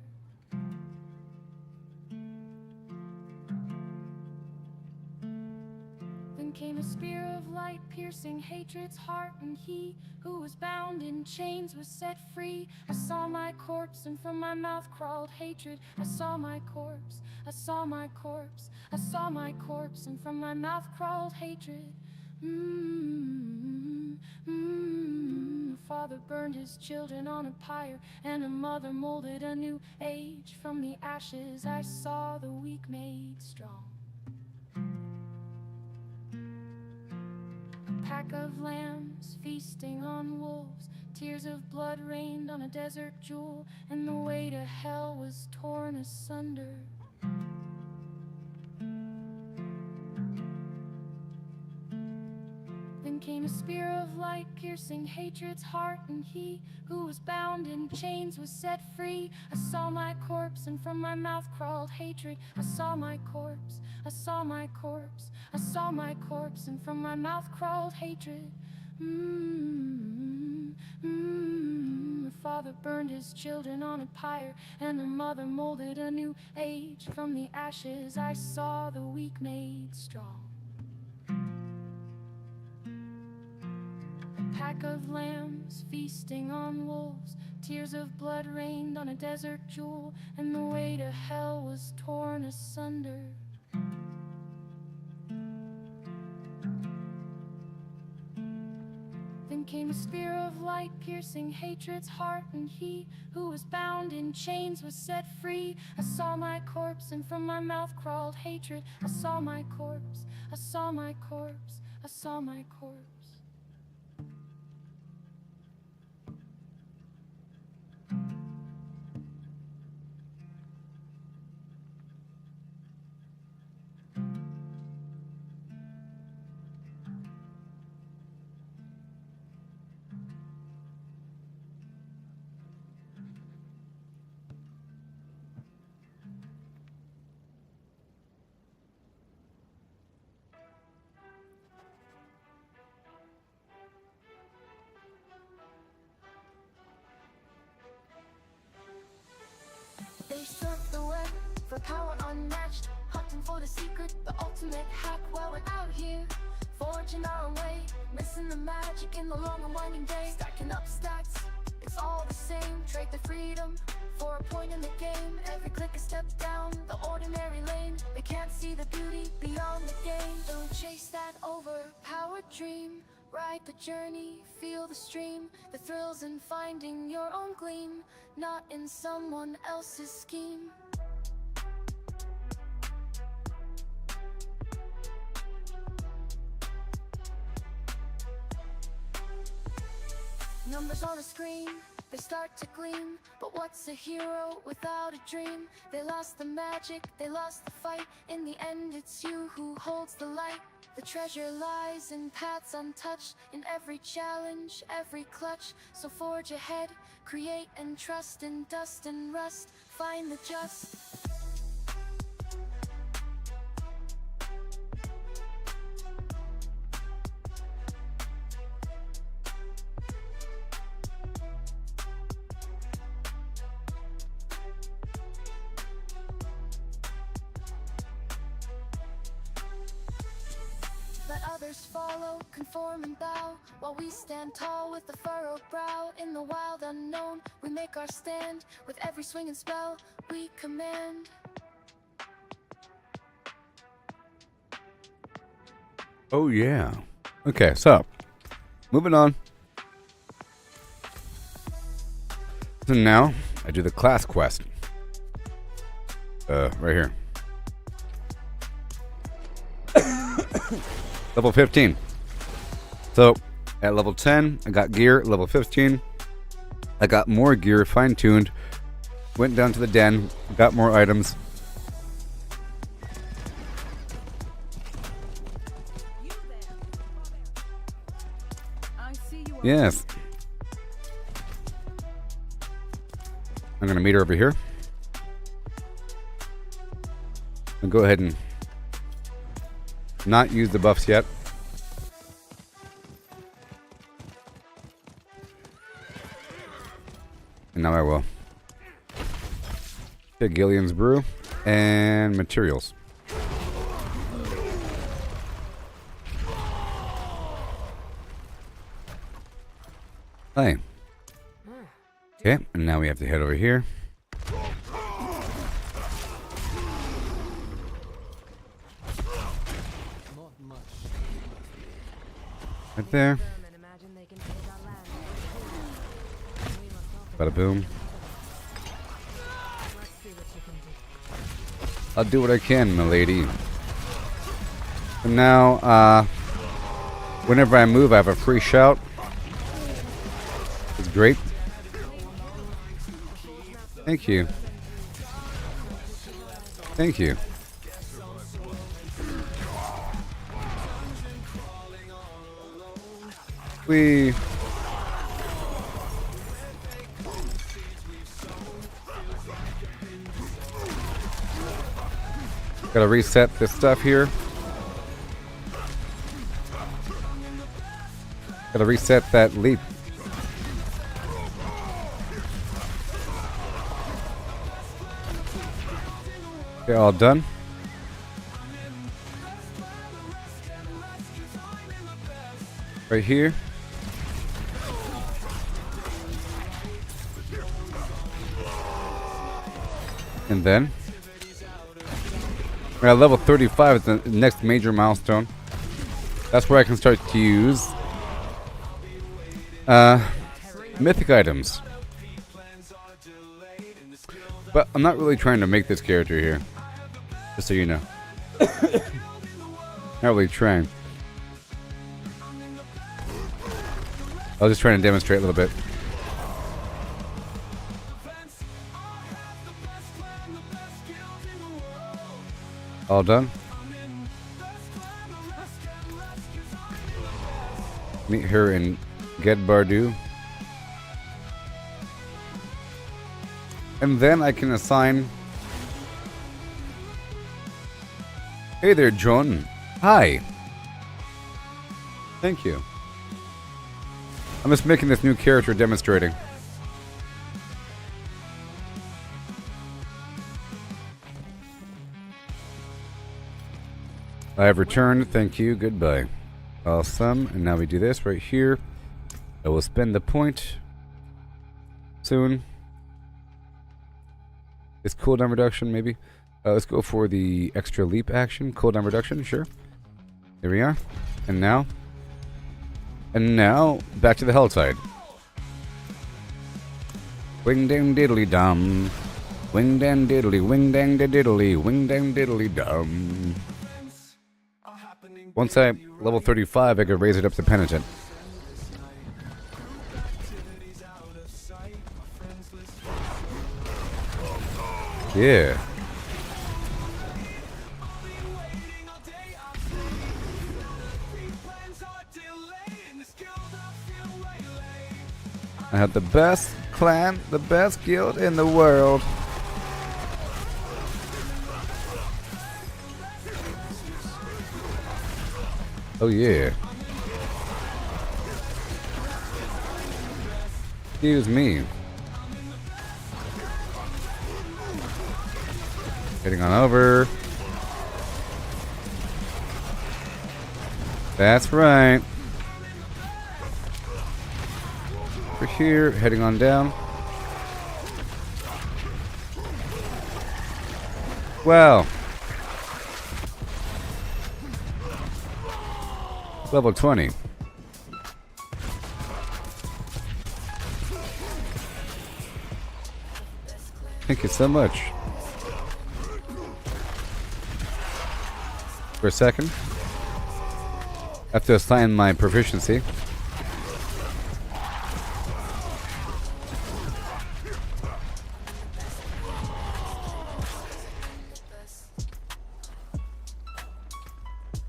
Then came a spear of light, piercing hatred's heart, and he who was bound in chains was set free. I saw my corpse, and from my mouth crawled hatred. I saw my corpse, I saw my corpse, I saw my corpse, and from my mouth crawled hatred. Father burned his children on a pyre, and a mother molded a new age. From the ashes I saw the weak made strong. A pack of lambs feasting on wolves. Tears of blood rained on a desert jewel, and the way to hell was torn asunder. Then came a spear of light, piercing hatred's heart, and he who was bound in chains was set free. I saw my corpse, and from my mouth crawled hatred. I saw my corpse, I saw my corpse, I saw my corpse, and from my mouth crawled hatred. Father burned his children on a pyre, and a mother molded a new age. From the ashes I saw the weak made strong. A pack of lambs feasting on wolves. Tears of blood rained on a desert jewel, and the way to hell was torn asunder. Then came a spear of light, piercing hatred's heart, and he who was bound in chains was set free. I saw my corpse, and from my mouth crawled hatred. I saw my corpse, I saw my corpse, I saw my corpse. They surf the web for power unmatched, hunting for the secret, the ultimate hack. While we're out here, forging our own way, missing the magic in the long and winding day. Stacking up stacks, it's all the same. Trade the freedom for a point in the game. Every click a step down the ordinary lane. They can't see the beauty beyond the game. Don't chase that overpowered dream. Ride the journey, feel the stream. The thrills in finding your own gleam, not in someone else's scheme. Numbers on a screen, they start to gleam. But what's a hero without a dream? They lost the magic, they lost the fight. In the end it's you who holds the light. The treasure lies in paths untouched, in every challenge, every clutch. So forge ahead, create and trust. In dust and rust, find the just. Let others follow, conform and bow, while we stand tall with a furrowed brow. In the wild unknown, we make our stand. With every swing and spell, we command. Oh yeah. Okay, so moving on. So now I do the class quest. Right here. Level 15. So at level 10, I got gear. Level 15, I got more gear, fine-tuned. Went down to the den, got more items. Yes. I'm gonna meet her over here. And go ahead and not use the buffs yet. And now I will. Okay, Gillian's Brew and materials. Hi. Okay, and now we have to head over here. Right there. Bada boom. I'll do what I can, milady. And now, whenever I move, I have a free shout. It's great. Thank you. Thank you. We gotta reset this stuff here. Gotta reset that leap. Okay, all done. Right here. And then we're at level 35 is the next major milestone. That's where I can start to use mythic items. But I'm not really trying to make this character here. Just so you know. Not really trying. I was just trying to demonstrate a little bit. All done. Meet her in Get Bardu. And then I can assign... Hey there, John. Hi. Thank you. I'm just making this new character demonstrating. I have returned. Thank you. Goodbye. Awesome. And now we do this right here. I will spend the point soon. Is cooldown reduction maybe? Let's go for the extra leap action. Cooldown reduction, sure. There we are. And now back to the Helltide. Wing dang diddly dum. Wing dang diddly, wing dang diddly, wing dang diddly dum. Once I level 35, I could raise it up to Penitent. Yeah. I have the best clan, the best guild in the world. Oh yeah. Excuse me. Heading on over. That's right. We're here, heading on down. Wow. Level 20. Thank you so much. For a second. I have to assign my proficiency.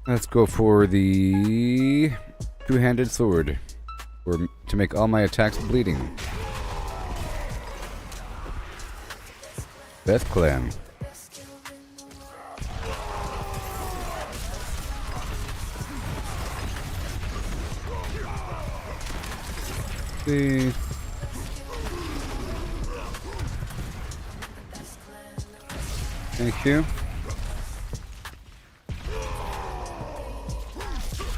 Let's go for the two-handed sword, or to make all my attacks bleeding. Best clan. See. Thank you.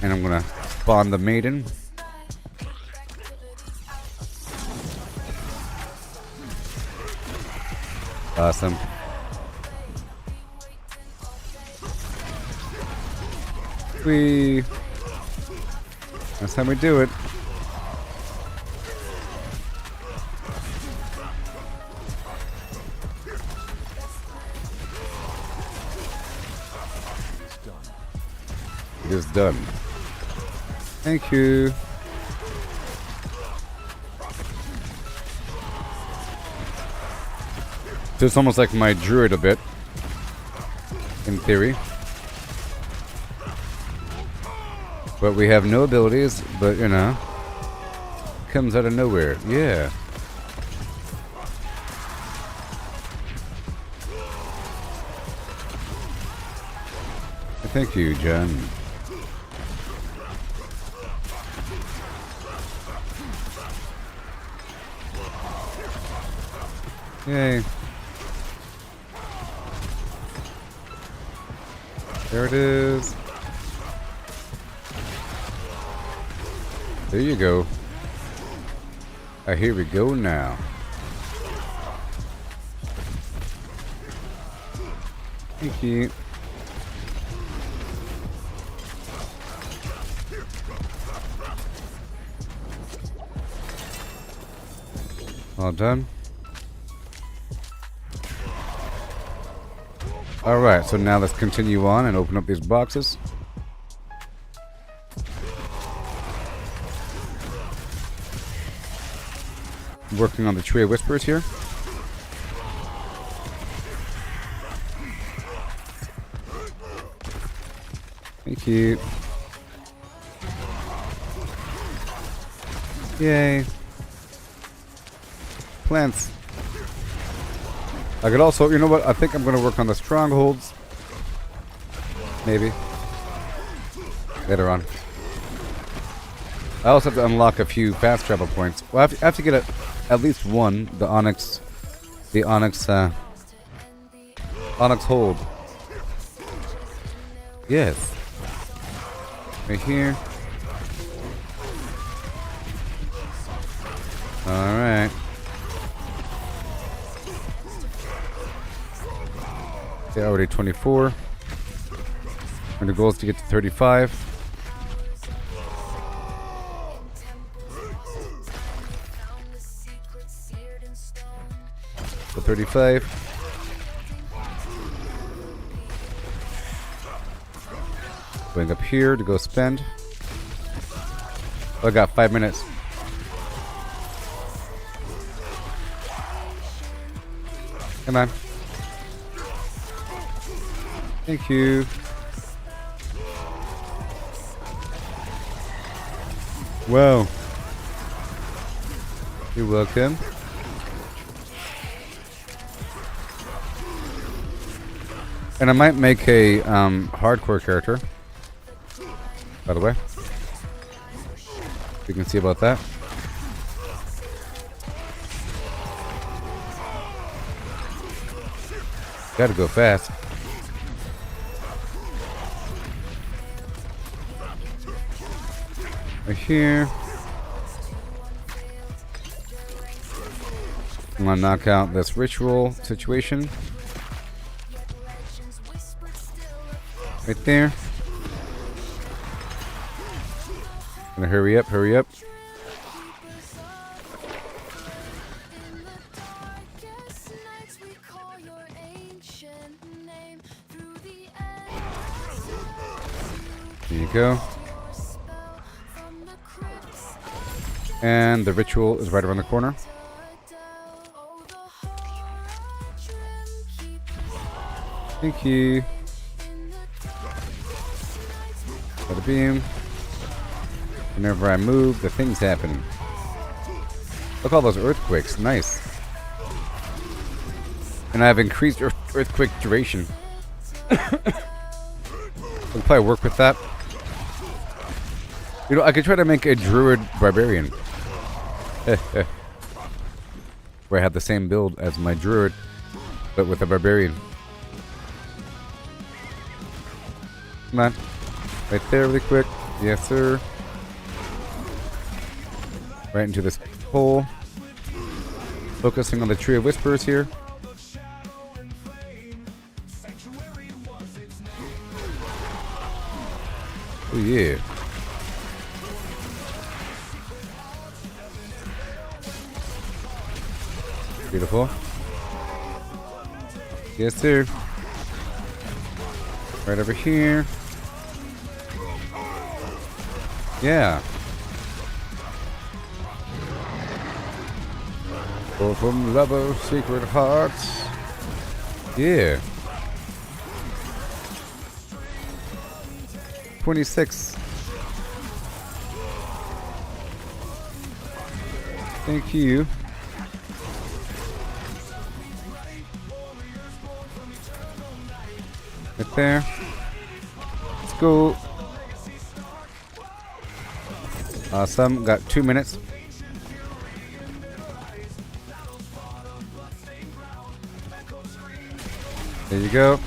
And I'm gonna spawn the maiden. Awesome. That's how we do it. It is done. Thank you. So it's almost like my druid a bit, in theory. But we have no abilities, but you know, comes out of nowhere. Yeah. Thank you, John. Yay. There it is. There you go. Here we go now. Thank you. All done. Alright, so now let's continue on and open up these boxes. Working on the Tree of Whispers here. Thank you. Yay. Plants. I could also, you know what, I think I'm going to work on the strongholds. Maybe. Later on. I also have to unlock a few fast travel points. Well, I have to get at least one, the Onyx Hold. Yes. Right here. Alright. Okay, already 24. And the goal is to get to 35. So 35. Going up here to go spend. Oh, I got 5 minutes. Come on. Thank you. Wow. You're welcome. And I might make a hardcore character. By the way. You can see about that. Gotta go fast. Right here. I'm gonna knock out this ritual situation. Right there. Gonna hurry up, hurry up. There you go. And the ritual is right around the corner. Thank you. For the beam. Whenever I move, the things happen. Look at all those earthquakes. Nice. And I have increased earthquake duration. I'll probably work with that. You know, I could try to make a druid barbarian. Where I have the same build as my druid, but with a barbarian. Come on. Right there really quick. Yes, sir. Right into this hole. Focusing on the Tree of Whispers here. Oh yeah. Beautiful. Yes, sir. Right over here. Yeah. Go from lover, secret hearts. Yeah. 26. Thank you. Right there. Let's go. Awesome. Got 2 minutes. There you go.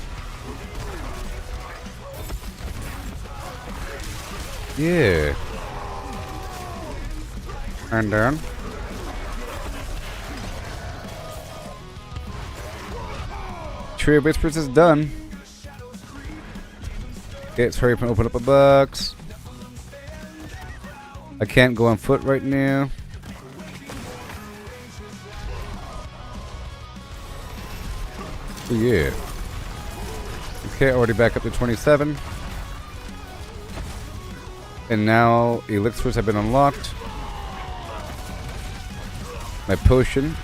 Yeah. And down. Tree of Whispers is done. Okay, let's hurry up and open up a box. I can't go on foot right now. Oh, yeah. Okay, already back up to 27. And now elixirs have been unlocked. My potion.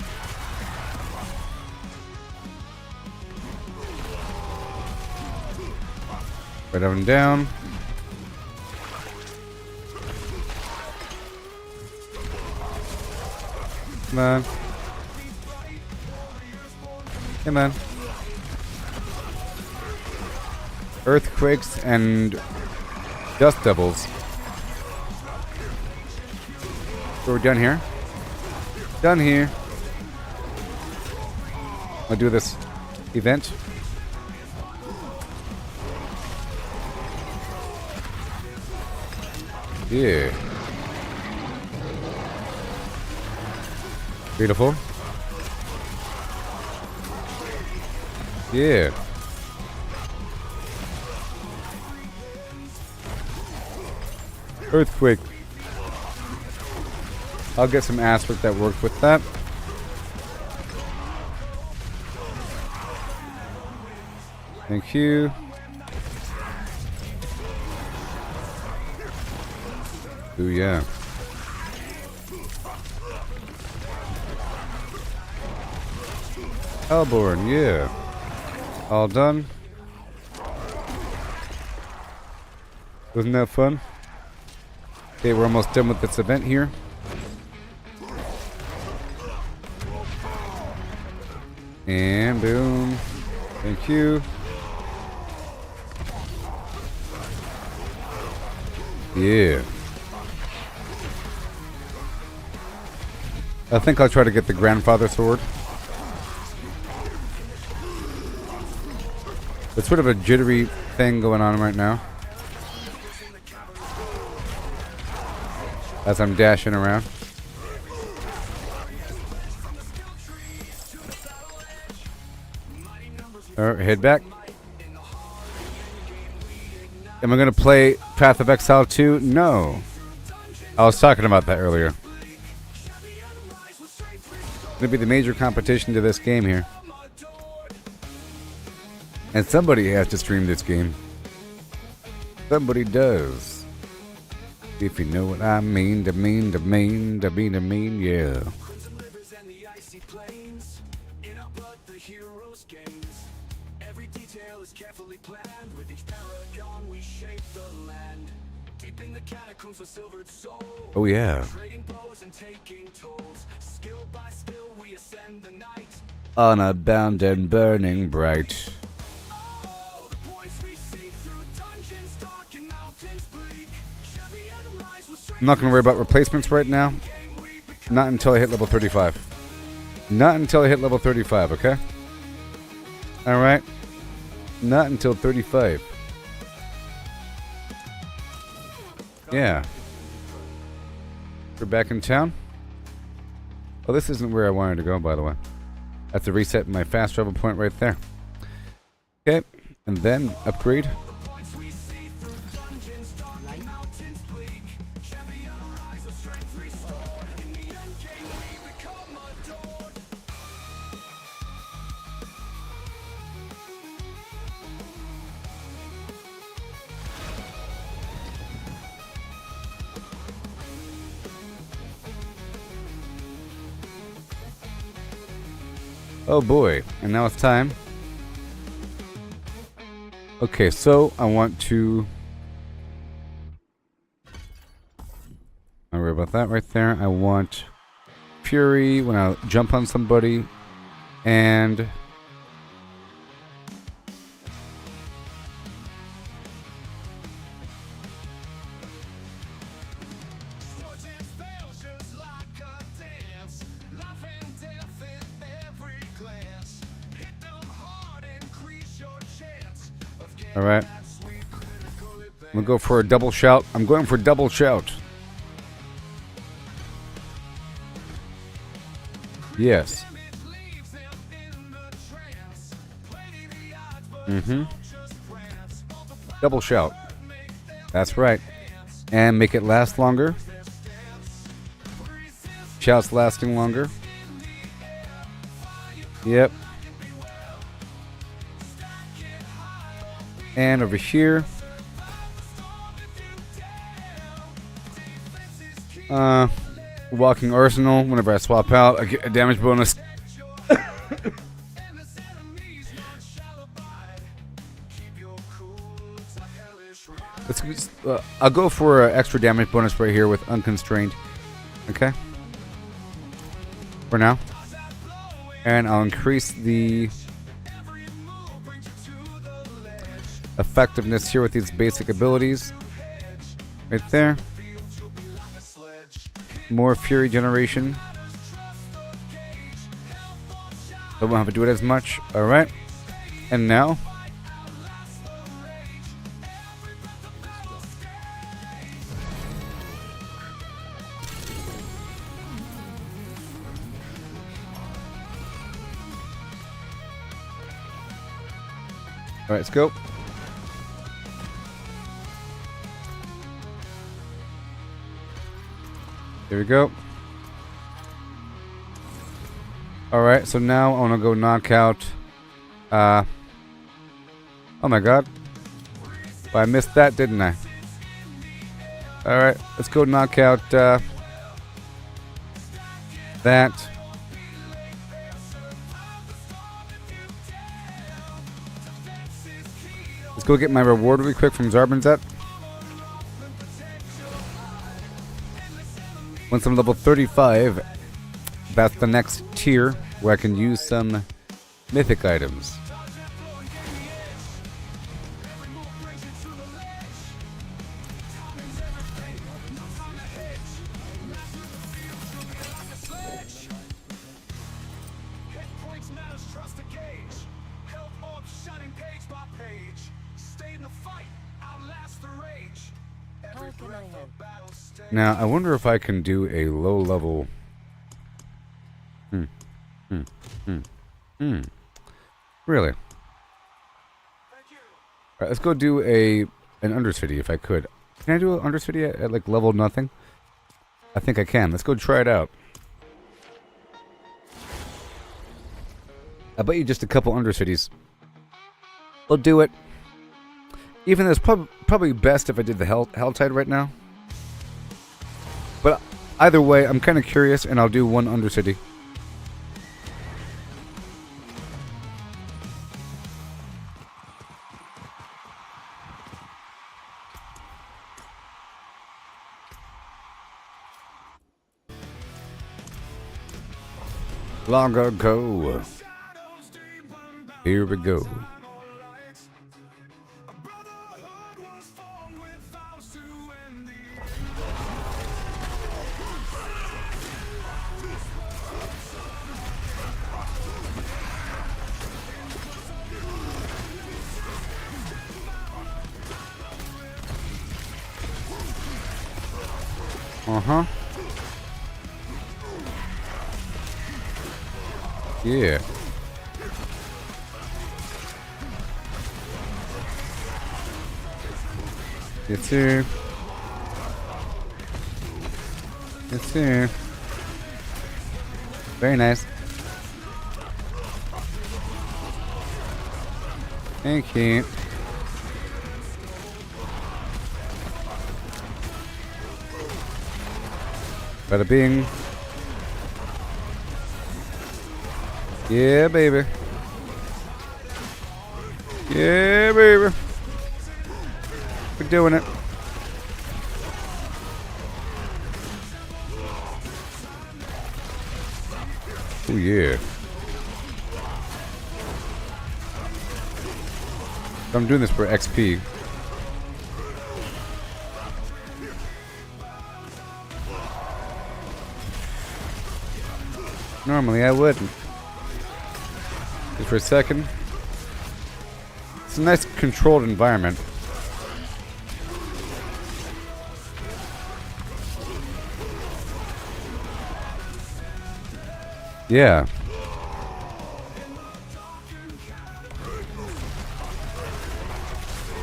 Right up and down. Come on. Come on. Earthquakes and dust devils. So we're done here. Done here. I'll do this event. Yeah. Beautiful. Yeah. Earthquake. I'll get some aspect that worked with that. Thank you. Ooh, yeah. Hellborn, yeah. All done. Wasn't that fun? Okay, we're almost done with this event here. And boom. Thank you. Yeah. I think I'll try to get the grandfather sword. It's sort of a jittery thing going on right now. As I'm dashing around. Alright, head back. Am I going to play Path of Exile 2? No. I was talking about that earlier. It's going to be the major competition to this game here. And somebody has to stream this game. Somebody does. If you know what I mean, yeah. Crimson rivers and the icy plains. In our blood, the heroes gains. Every detail is carefully planned. With each paragon, we shape the land. Deep in the catacombs for silvered souls. Oh yeah. Trading blows and taking tolls. Skill by skill, we ascend the night. Honor-bound and burning bright. Oh, the points we see through dungeons dark and mountains bleak. Chevy and rise with strength. I'm not going to worry about replacements right now. Not until I hit level 35. Not until I hit level 35, okay? Alright? Not until 35. Yeah. We're back in town. Oh, this isn't where I wanted to go, by the way. That's a reset my fast travel point right there. Okay, and then upgrade. Oh boy, and now it's time. Okay, so I want to... Don't worry about that right there. I want Fury when I jump on somebody, and... Alright. I'm gonna go for a double shout. I'm going for double shout. Yes. Double shout. That's right. And make it last longer. Shouts lasting longer. Yep. And over here, walking arsenal. Whenever I swap out, I get a damage bonus. I'll go for an extra damage bonus right here with unconstrained. Okay. For now, and I'll increase the effectiveness here with these basic abilities. Right there. More fury generation. I won't have to do it as much. Alright. And now. Alright, let's go. There we go. Alright, so now I want to go knock out... oh my god. Well, I missed that, didn't I? Alright, let's go knock out that. Let's go get my reward really quick from Zarbinzet. Once I'm level 35, that's the next tier where I can use some mythic items. Now, I wonder if I can do a low level... Really? Alright, let's go do an Undercity if I could. Can I do an Undercity at like level nothing? I think I can. Let's go try it out. I bet you just a couple Undercities. We'll do it. Even though it's probably best if I did the Helltide right now. But either way, I'm kind of curious, and I'll do one Undercity. Long ago. Here we go. Uh-huh. Yeah. Yes, sir. Yes, sir. Very nice. Thank you. Bada bing. Yeah, baby. Yeah, baby. We're doing it. Oh, yeah. I'm doing this for XP. Normally I wouldn't. Just for a second. It's a nice controlled environment. Yeah.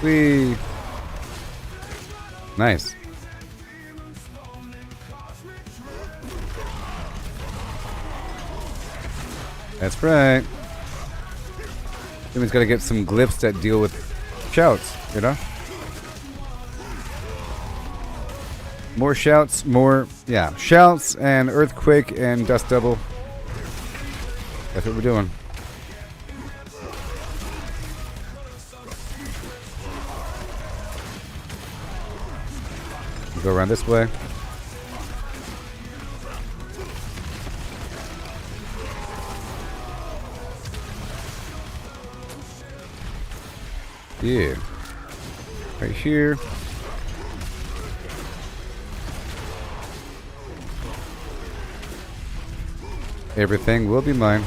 Whee. Nice. That's right. Someone's got to get some glyphs that deal with shouts, you know? More shouts, more, yeah, shouts and earthquake and dust devil. That's what we're doing. We'll go around this way. Yeah. Right here. Everything will be mine.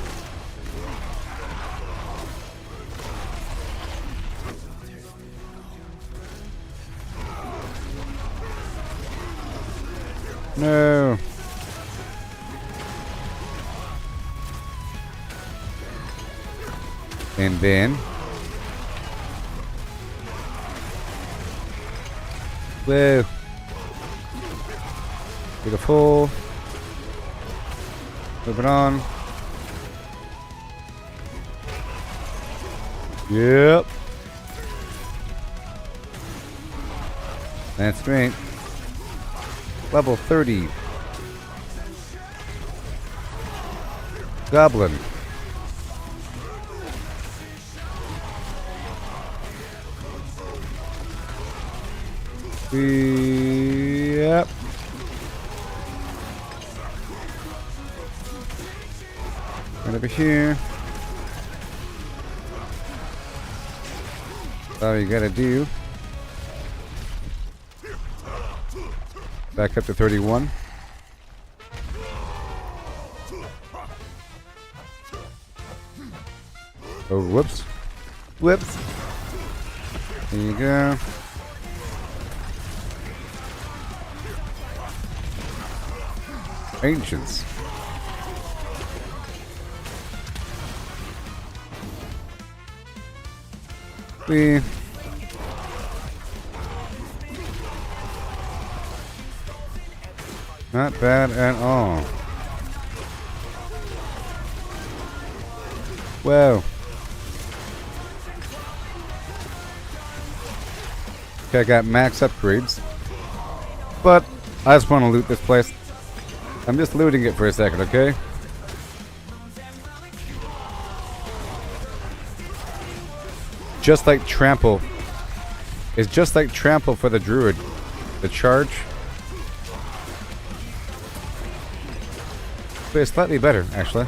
No. And then whoa. Take a pull. Move it on. Yep. That's right. Level 30. Goblin. Yep. Right over here. All you gotta do. Back up to 31. Oh, whoops. Whoops. There you go. Ancients. We not bad at all. Whoa. Okay, I got max upgrades. But I just want to loot this place. I'm just looting it for a second, okay? Just like Trample. It's just like Trample for the Druid. The charge. But it's slightly better, actually.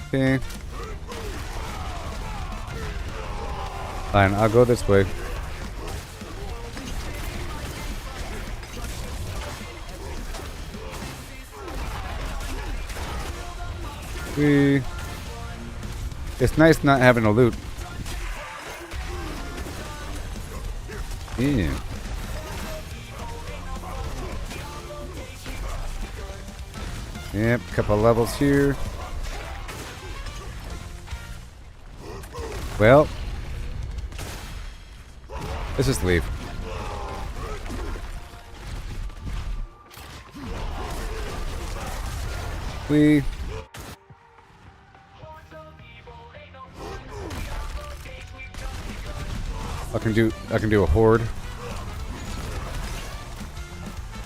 Okay. Fine, I'll go this way. It's nice not having to loot. Yeah. Yep, couple levels here. Well, let's just leave. I can do a horde.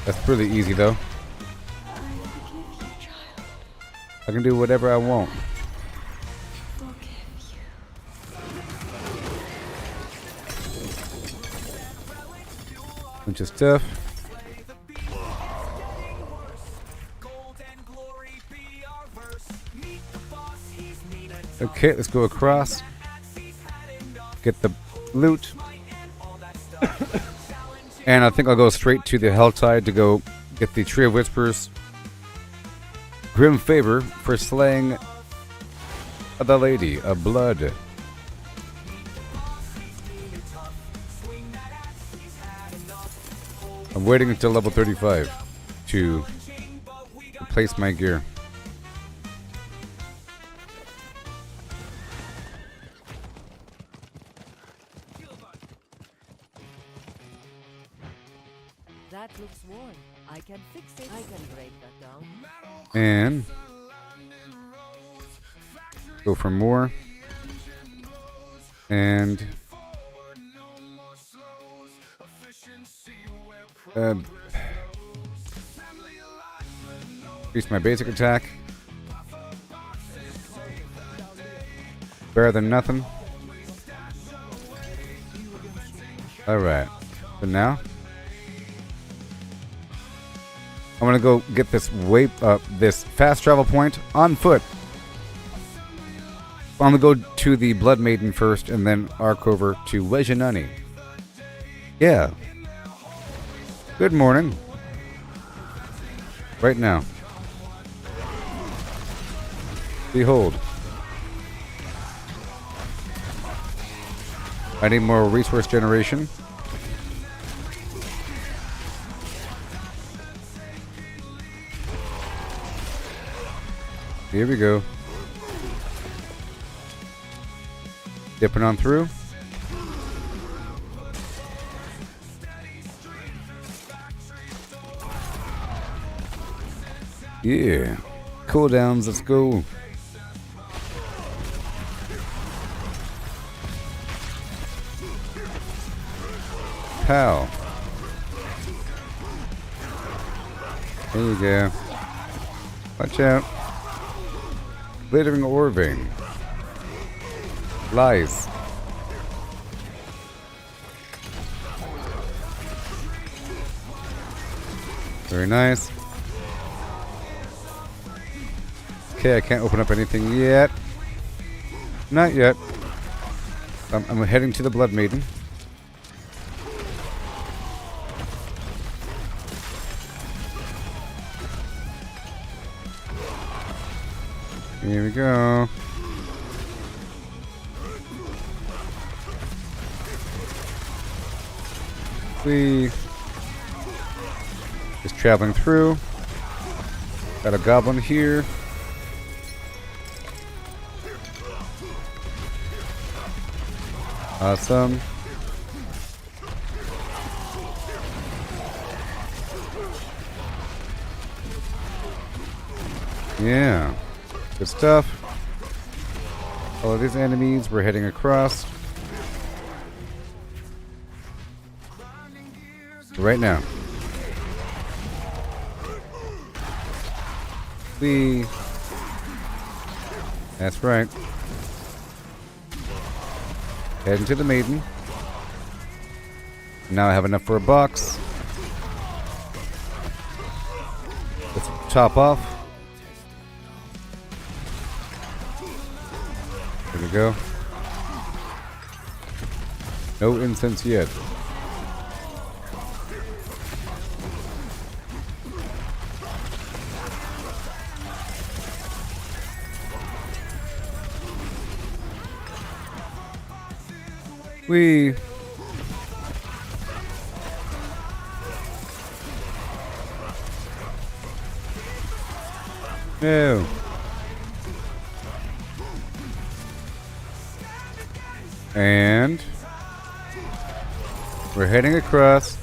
That's really easy though. I can do whatever I want. Bunch of stuff. Okay, let's go across. Get the loot. And I think I'll go straight to the Helltide to go get the Tree of Whispers. Grim favor for slaying the Lady of Blood. I'm waiting until level 35 to replace my gear. That looks worn. I can fix it. I can break that down. And go for more. And increase my basic attack. Better than nothing. Alright. So now I'm gonna go get this this fast travel point on foot. I'm gonna go to the Blood Maiden first and then arc over to Wejanani. Yeah. Good morning. Right now. Behold. I need more resource generation. Here we go. Dipping on through. Yeah. Cooldowns, let's go. Pow. There you go. Watch out. Glittering ore vein. Lies. Very nice. Okay, I can't open up anything yet. Not yet. I'm heading to the Blood Maiden. Here we go. Just traveling through. Got a goblin here. Awesome. Yeah. Good stuff. All of these enemies, we're heading across. Right now. That's right. Heading to the maiden. Now I have enough for a box. Let's chop off. There we go. No incense yet. Whee! No. And we're heading across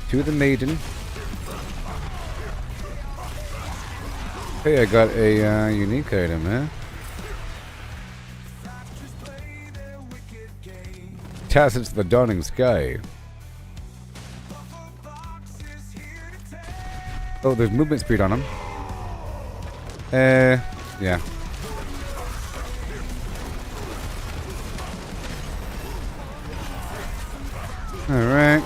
to the maiden. Hey, I got a unique item, huh? Tassets the dawning sky. Oh, there's movement speed on him. Yeah. Alright.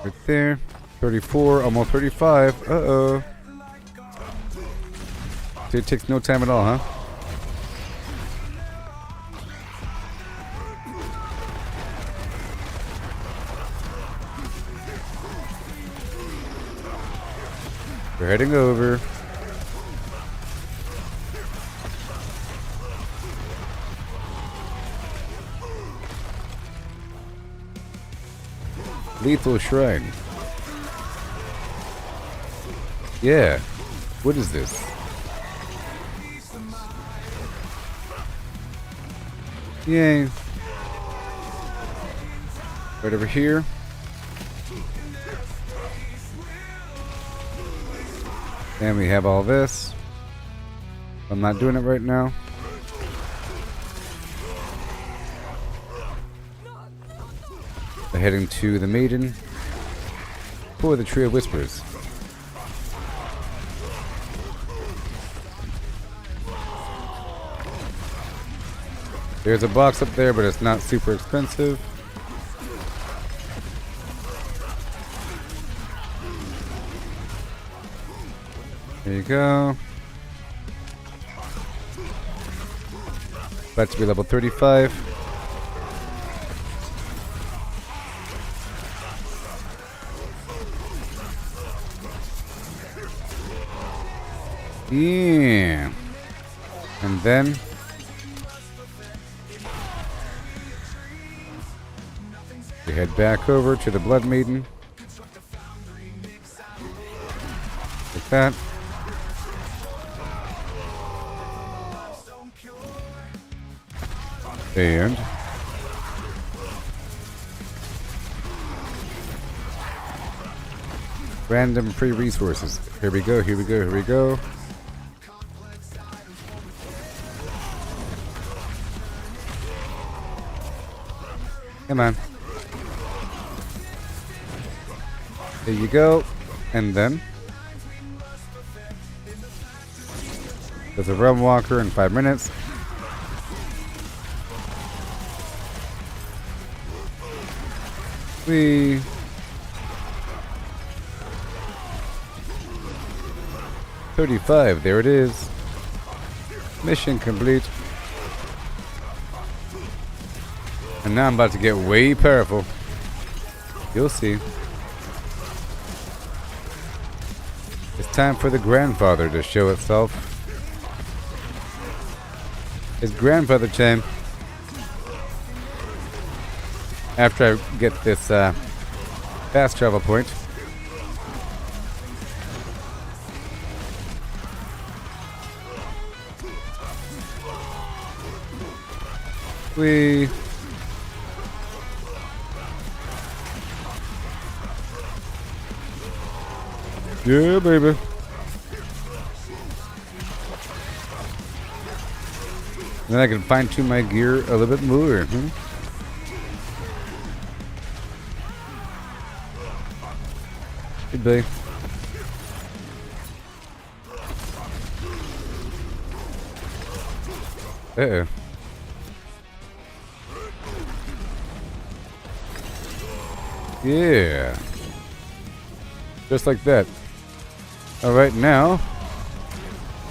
Right there. 34, almost 35. Uh-oh. So it takes no time at all, huh? We're heading over. Lethal Shrine. Yeah. What is this? Yay. Right over here. And we have all this. I'm not doing it right now. We're heading to the maiden for the Tree of Whispers. There's a box up there, but it's not super expensive. There you go. About to be level 35. Yeah. And then we head back over to the Blood Maiden. Like that. And random free resources. Here we go, here we go, here we go. Come on. There you go. And then there's a Realm Walker in 5 minutes. We 35, there it is. Mission complete. And now I'm about to get way powerful. You'll see. It's time for the grandfather to show itself. It's grandfather time. After I get this fast travel point. We yeah, baby. Then I can fine tune my gear a little bit more. Hey, babe. Uh-oh. Yeah. Just like that. Alright, now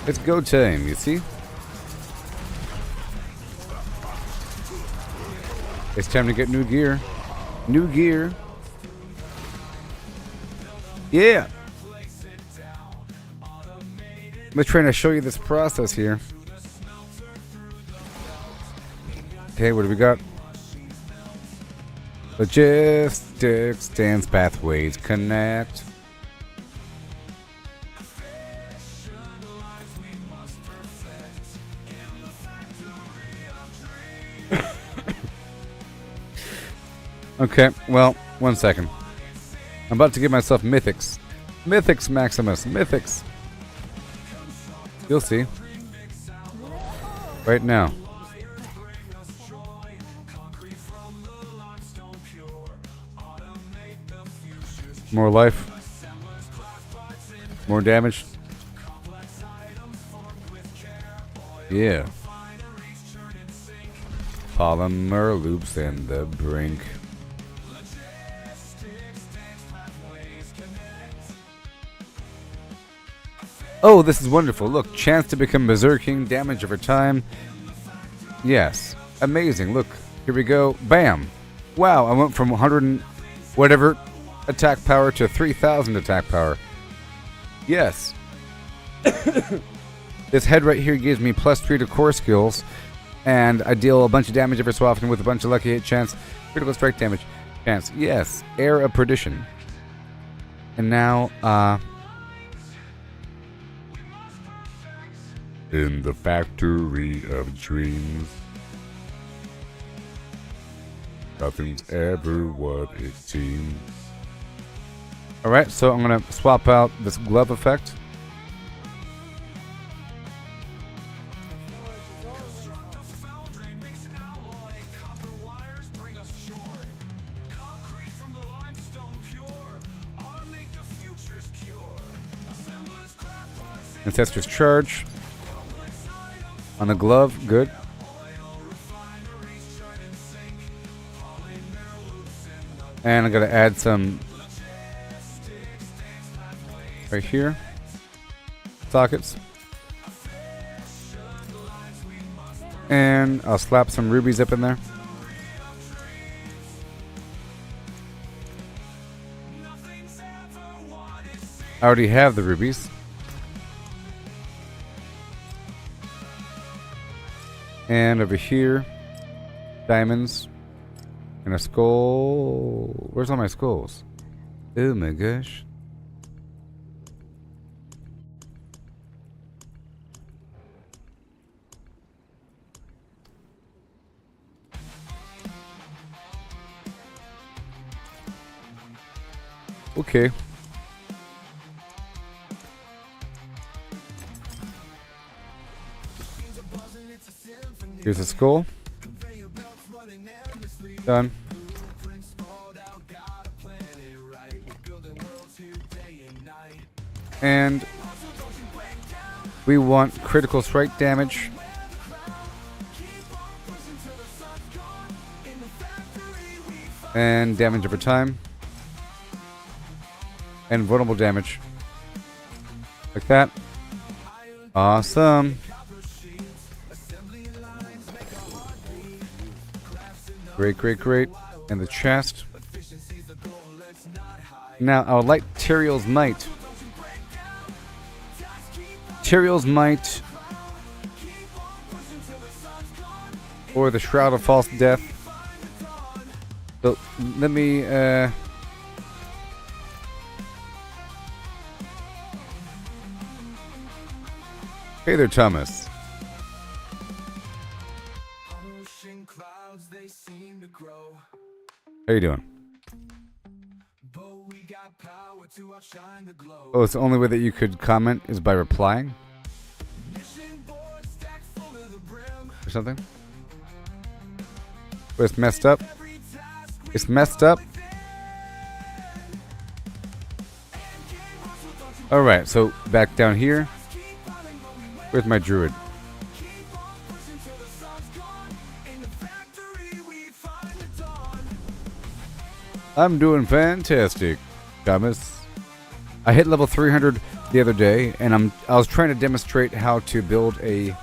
it's go time, you see? It's time to get new gear. New gear. Yeah. I'm trying to show you this process here. Okay, what do we got? Logistics, dance pathways, connect. Okay, well, 1 second. I'm about to give myself mythics. Mythics, Maximus, mythics. You'll see. Right now. More life. More damage. Yeah. Polymer loops and the brink. Oh, this is wonderful. Look, chance to become berserking, damage over time. Yes. Amazing. Look, here we go. Bam. Wow, I went from 100 and whatever attack power to 3,000 attack power. Yes. This head right here gives me +3 to core skills, and I deal a bunch of damage every so often with a bunch of lucky hit chance, critical strike damage chance. Yes, Air of Perdition. And now, in the factory of dreams, nothing's ever what it seems. Alright, so I'm going to swap out this glove effect. Ancestor's Charge. On the glove, good. And I'm going to add some right here. Sockets. And I'll slap some rubies up in there. I already have the rubies. And over here, diamonds and a skull. Where's all my skulls? Oh my gosh. Okay. Here's a skull. Done. And we want critical strike damage. And damage over time. And vulnerable damage. Like that. Awesome. Great, great, great. And the chest. Now, I would like Tyrael's Might. Tyrael's Might. Or the Shroud of False Death. So, let me, Hey there, Thomas. How you doing? Oh, it's the only way that you could comment is by replying? something? But it's messed up. It's messed up. Alright, so back down here. Where's my druid? I'm doing fantastic, Thomas. I hit level 300 the other day, and I was trying to demonstrate how to build a...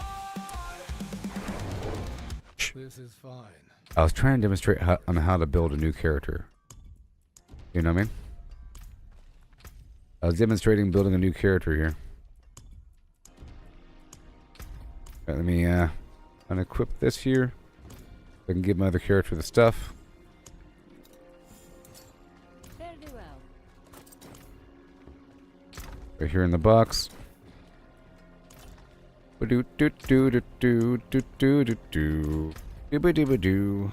This is fine. I was trying to demonstrate how to build a new character. You know what I mean? I was demonstrating building a new character here. Right, let me unequip this here. So I can give my other character the stuff. Fairly well. Right here in the box. Do do do do do do do do do. Doo-ba-doo-ba-doo.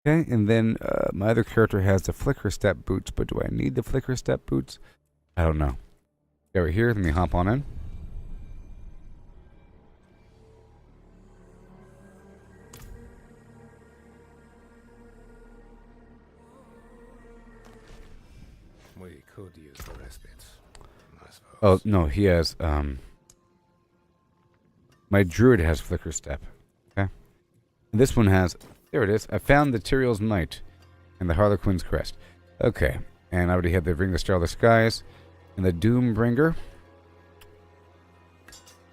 Okay, and then my other character has the flicker step boots, but do I need the flicker step boots? I don't know. Okay, right here, let me hop on in. We could use the respite, I suppose. Oh, no, he has, my druid has flicker step. Okay. And this one has, there it is. I found the Tyrael's Might and the Harlequin's Crest. Okay. And I already had the Ring of Starless Skies and the Doombringer.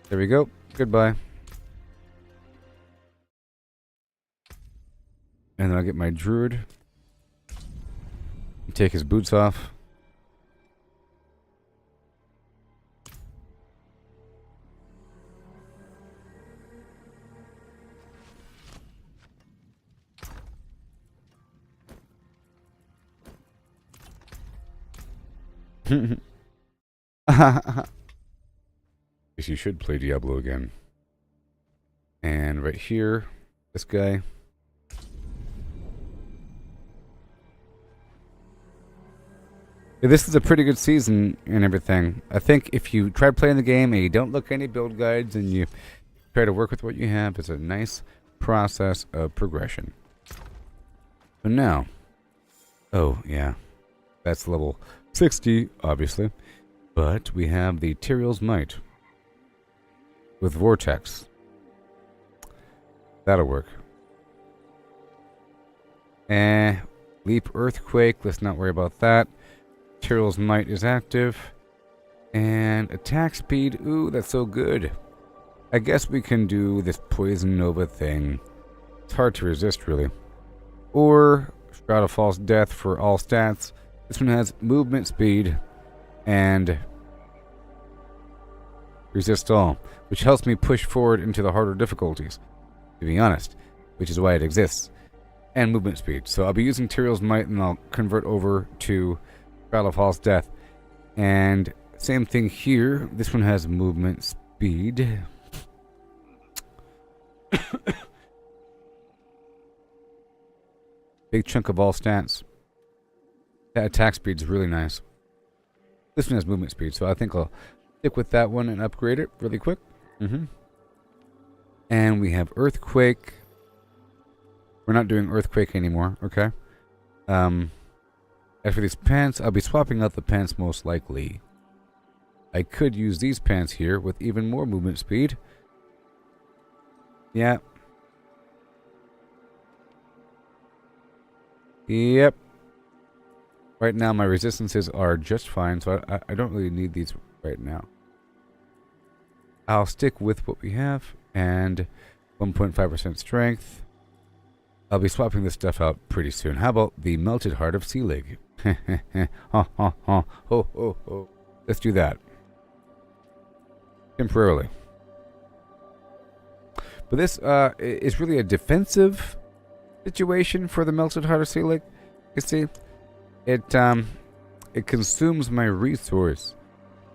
There we go. Goodbye. And then I'll get my druid. Take his boots off. Guess you should play Diablo again. And right here, this guy. Yeah, this is a pretty good season and everything. I think if you try playing the game and you don't look at any build guides and you try to work with what you have, it's a nice process of progression. But now, oh yeah, that's level 60, obviously. But we have the Tyrael's Might with Vortex. That'll work. Leap Earthquake, let's not worry about that. Tyrael's Might is active. And attack speed, ooh, that's so good. I guess we can do this Poison Nova thing. It's hard to resist, really. Or Shroud of False Death for all stats. This one has movement speed and resist all, which helps me push forward into the harder difficulties, to be honest, which is why it exists. And movement speed. So I'll be using Tyrael's Might and I'll convert over to Shroud of False Death. And same thing here. This one has movement speed. Big chunk of all stats. That attack speed is really nice. This one has movement speed, so I think I'll stick with that one and upgrade it really quick. And we have Earthquake. We're not doing Earthquake anymore, okay? As for these pants, I'll be swapping out the pants most likely. I could use these pants here with even more movement speed. Yeah. Yep. Right now my resistances are just fine, so I don't really need these right now. I'll stick with what we have, and 1.5% strength. I'll be swapping this stuff out pretty soon. How about the Melted Heart of Sealig? Let's do that. Temporarily. But this is really a defensive situation for the Melted Heart of Sealig. You see, it consumes my resource.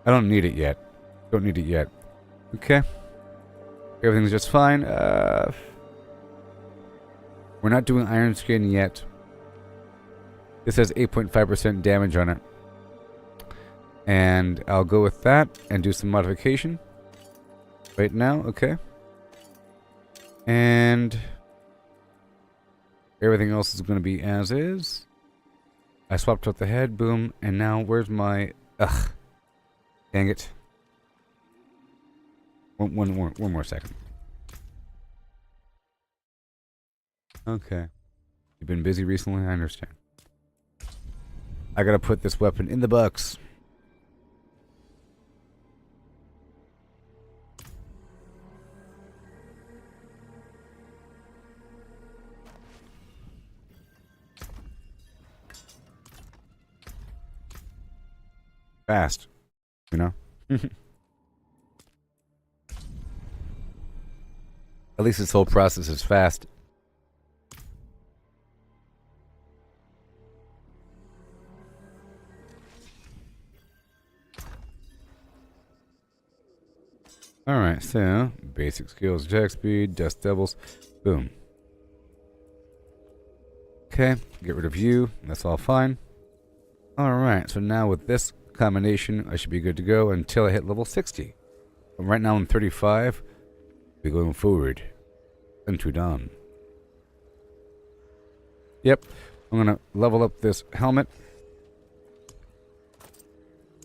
I don't need it yet. Don't need it yet. Okay. Everything's just fine. We're not doing Iron Skin yet. This has 8.5% damage on it. And I'll go with that and do some modification. Right now, okay. And everything else is going to be as is. I swapped out the head, boom, and now where's my... Ugh. Dang it. One more second. Okay. You've been busy recently, I understand. I gotta put this weapon in the box. Fast, you know? At least this whole process is fast. Alright, so basic skills, attack speed, dust devils, boom. Okay, get rid of you, that's all fine. Alright, so now with this combination, I should be good to go until I hit level 60. But right now I'm 35. We're going forward into dawn. Yep, I'm gonna level up this helmet.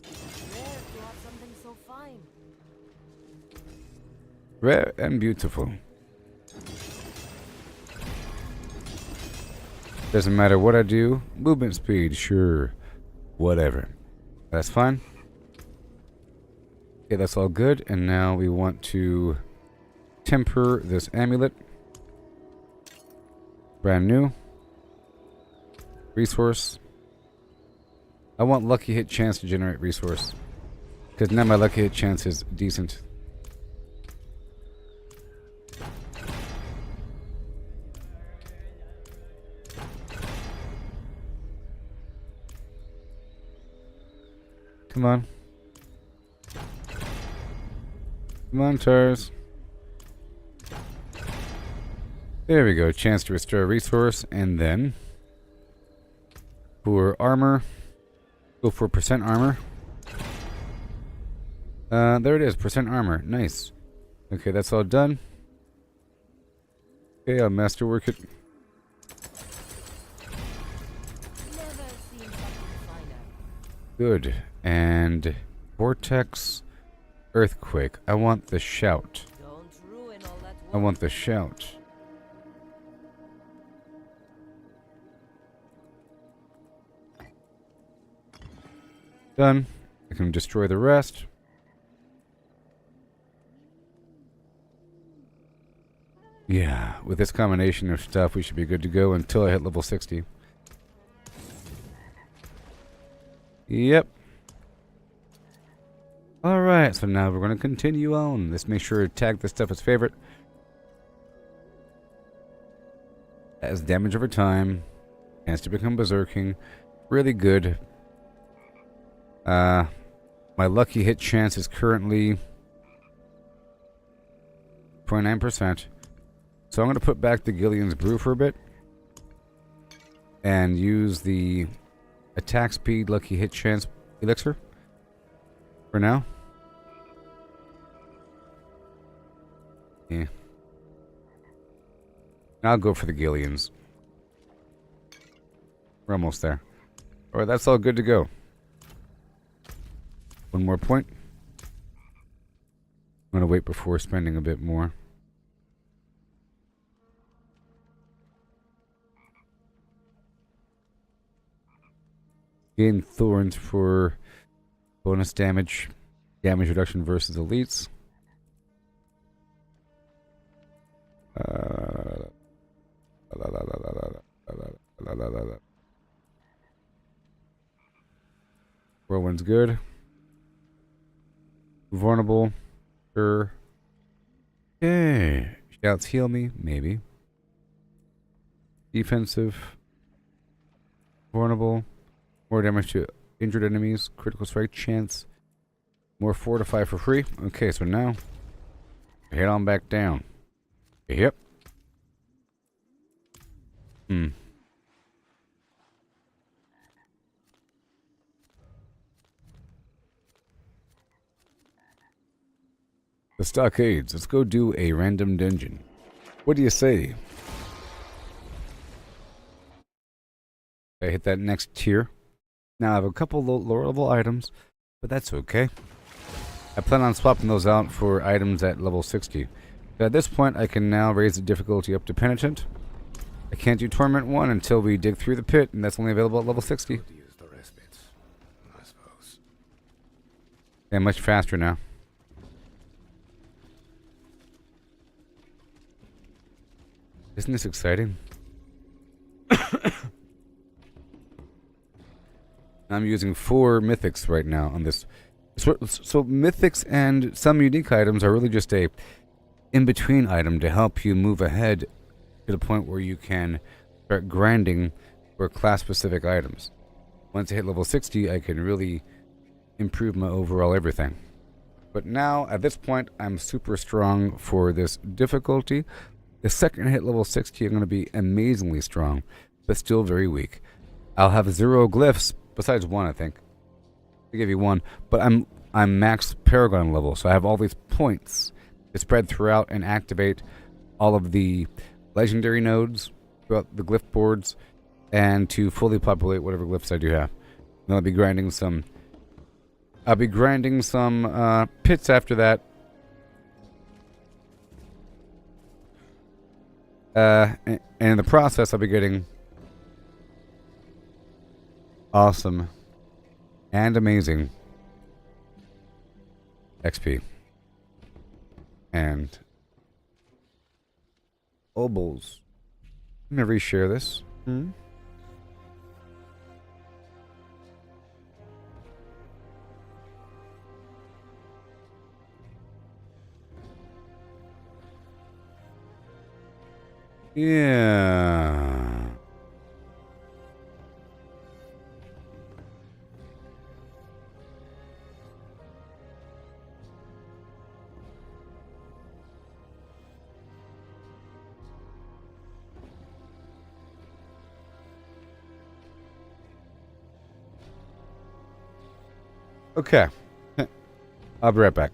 Rare to have something so fine. Rare and beautiful. Doesn't matter what I do. Movement speed, sure. Whatever. That's fine. Okay, that's all good. And now we want to temper this amulet. Brand new. Resource. I want lucky hit chance to generate resource. Because now my lucky hit chance is decent. Come on. Come on, Tars. There we go. Chance to restore a resource. And then for armor, go for percent armor. There it is. Percent armor. Nice. Okay, that's all done. Okay, I'll masterwork it. Never seen something finer. Good. And vortex, earthquake. I want the shout. Don't ruin all that I work. want the shout. Done. I can destroy the rest. Yeah, with this combination of stuff, we should be good to go until I hit level 60. Yep. Alright, so now we're going to continue on. Let's make sure to tag this stuff as favorite. As damage over time. Chance to become berserking. Really good. My lucky hit chance is currently 29%. So I'm going to put back the Gillian's Brew for a bit. And use the attack speed lucky hit chance elixir. For now. Yeah. I'll go for the Gillians. We're almost there. Alright, that's all good to go. One more point. I'm going to wait before spending a bit more. Gain thorns for bonus damage. Damage reduction versus elites. Whirlwind's good. Vulnerable. Sure. Okay. Shouts heal me. Maybe. Defensive. Vulnerable. More damage to injured enemies. Critical strike chance. More fortify for free. Okay, so now head on back down. Yep. The stockades. Let's go do a random dungeon. What do you say? I hit that next tier. Now I have a couple lower level items, but that's okay. I plan on swapping those out for items at level 60. So at this point, I can now raise the difficulty up to Penitent. I can't do Torment 1 until we dig through the pit, and that's only available at level 60. Could use the respite, I suppose. Yeah, much faster now. Isn't this exciting? I'm using 4 mythics right now on this. So mythics and some unique items are really just a in-between item to help you move ahead to the point where you can start grinding for class-specific items. Once I hit level 60, I can really improve my overall everything. But now, at this point, I'm super strong for this difficulty. The second I hit level 60, I'm going to be amazingly strong, but still very weak. I'll have 0 glyphs, besides 1, I think. I give you 1, but I'm max Paragon level, so I have all these points to spread throughout and activate all of the legendary nodes throughout the glyph boards, and to fully populate whatever glyphs I do have. And I'll be grinding some. I'll be grinding some pits after that. And in the process, I'll be getting awesome and amazing XP and Opals. I'm gonna reshare this. Yeah. Okay. I'll be right back.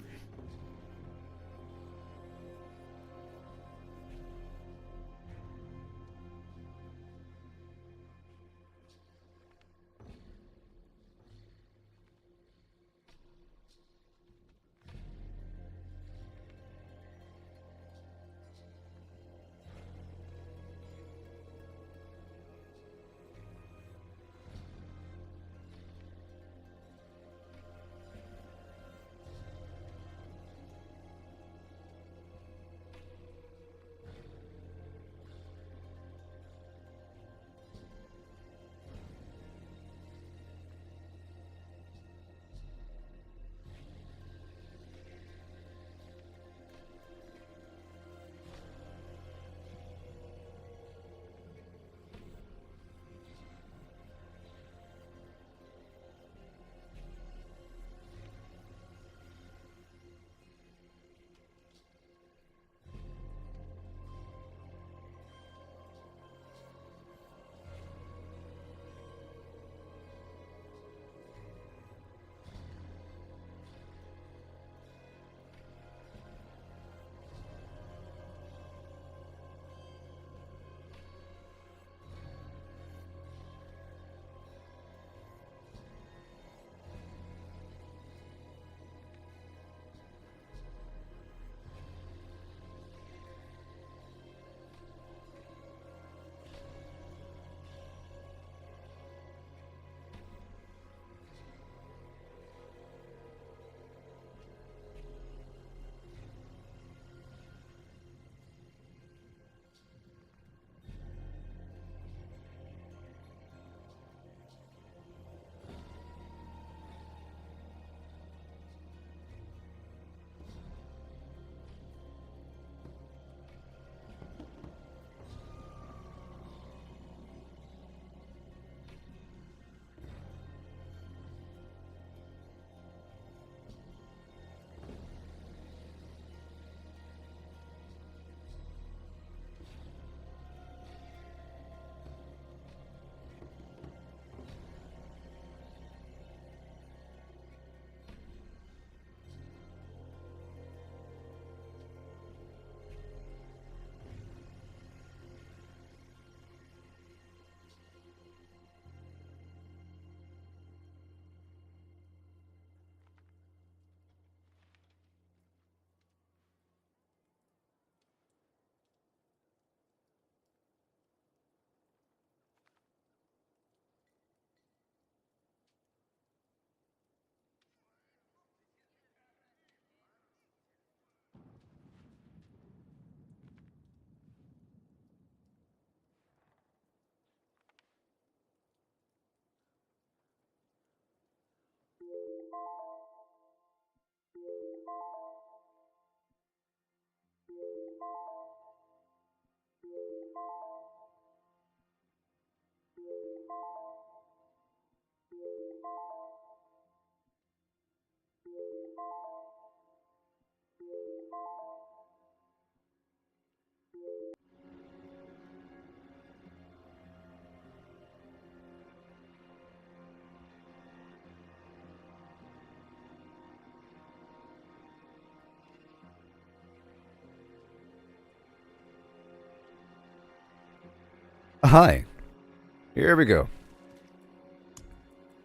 Hi. Here we go.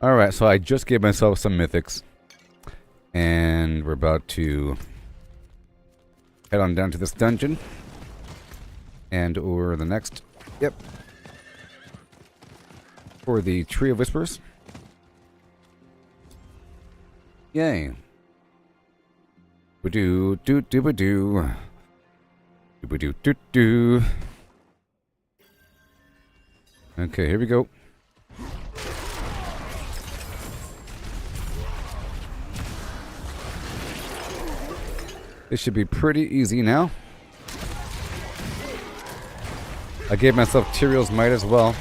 Alright, so I just gave myself some mythics. And we're about to head on down to this dungeon. And or the next. Yep. For the Tree of Whispers. Yay. Ba-doo, doo, ba-doo. Doo, doo, doo. Okay, here we go. This should be pretty easy now. I gave myself Tyrion's Might as well.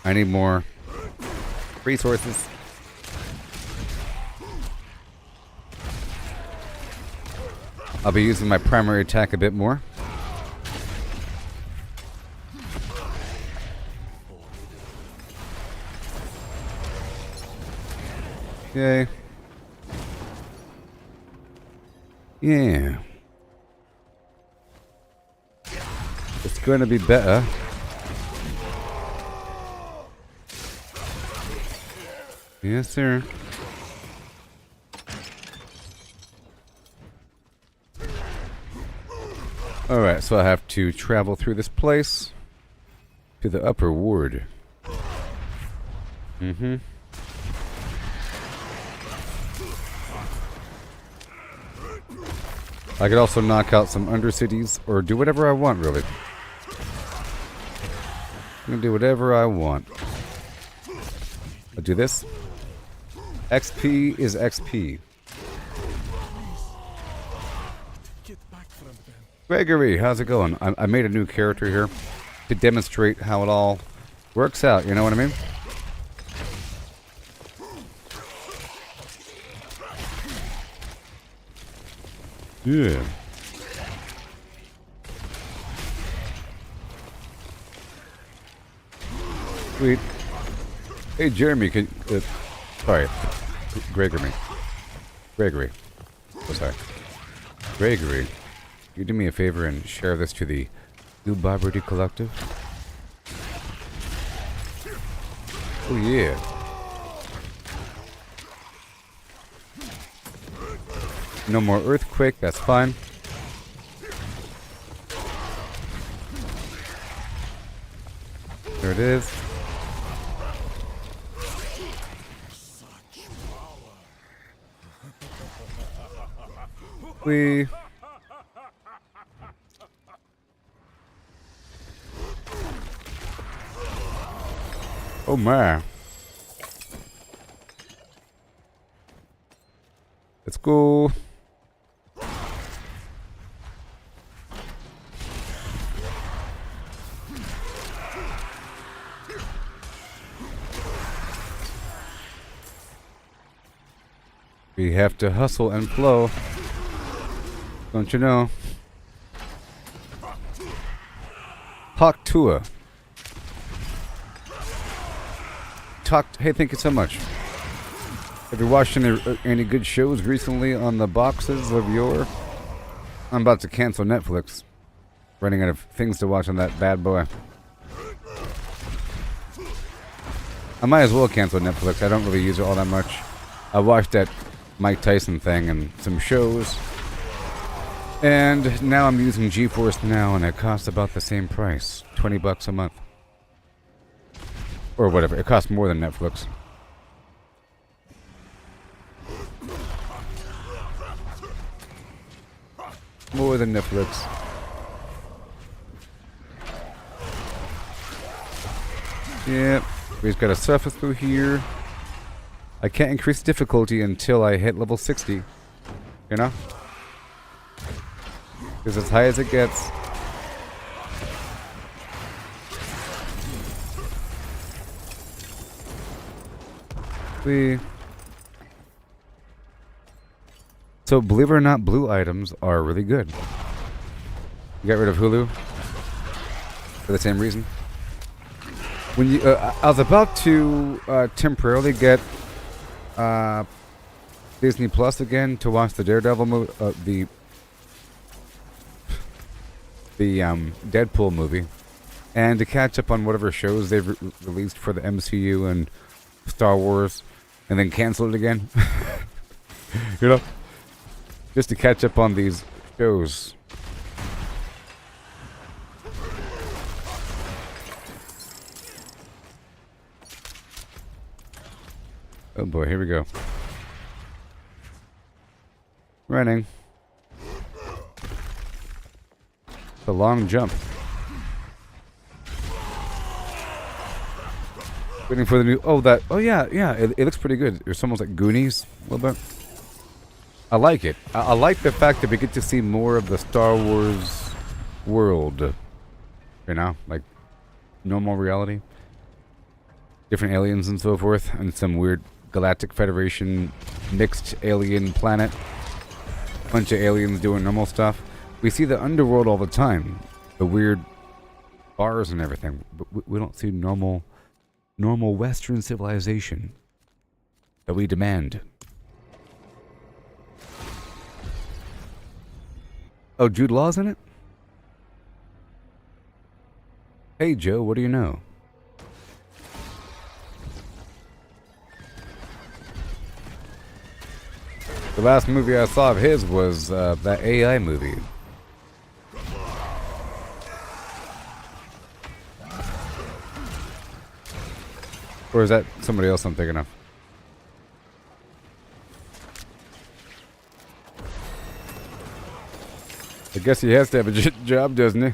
I need more resources. I'll be using my primary attack a bit more. Okay. Yeah. It's going to be better. Yes, sir. Alright, so I have to travel through this place to the upper ward. Mm-hmm. I could also knock out some undercities or do whatever I want, really. I'm gonna do whatever I want. I'll do this. XP is XP. Gregory, how's it going? I made a new character here to demonstrate how it all works out, you know what I mean? Yeah. Sweet. Hey, Jeremy, can... sorry. Gregory. Oh, sorry. Gregory, you do me a favor and share this to the Gooboberti Collective? Oh, yeah. No more earthquake, that's fine. There it is. We... Oh my. Let's go. We have to hustle and flow. Don't you know? Hawk Tua. Hey, thank you so much. Have you watched any good shows recently on the boxes of your... I'm about to cancel Netflix. Running out of things to watch on that bad boy. I might as well cancel Netflix. I don't really use it all that much. I watched that Mike Tyson thing and some shows. And now I'm using GeForce Now and it costs about the same price. $20 a month. Or whatever. It costs more than Netflix. More than Netflix. Yep. We just gotta surface through here. I can't increase difficulty until I hit level 60. You know? Because as high as it gets. So, believe it or not, blue items are really good. You got rid of Hulu for the same reason. When you, I was about to temporarily get Disney Plus again to watch the Daredevil movie, the Deadpool movie, and to catch up on whatever shows they've released for the MCU and Star Wars, and then cancel it again. You know, just to catch up on these shows. Oh boy, here we go. Running. It's a long jump. Waiting for the new. Oh yeah. It looks pretty good. It's almost like Goonies a little bit. I like it. I like the fact that we get to see more of the Star Wars world. You know, like normal reality, different aliens and so forth, and some weird Galactic Federation mixed alien planet. Bunch of aliens doing normal stuff. We see the underworld all the time, the weird bars and everything, but we don't see normal Western civilization that we demand. Oh, Jude Law's in it? Hey Joe, what do you know? The last movie I saw of his was that AI movie. Or is that somebody else I'm thinking of? I guess he has to have a job, doesn't he?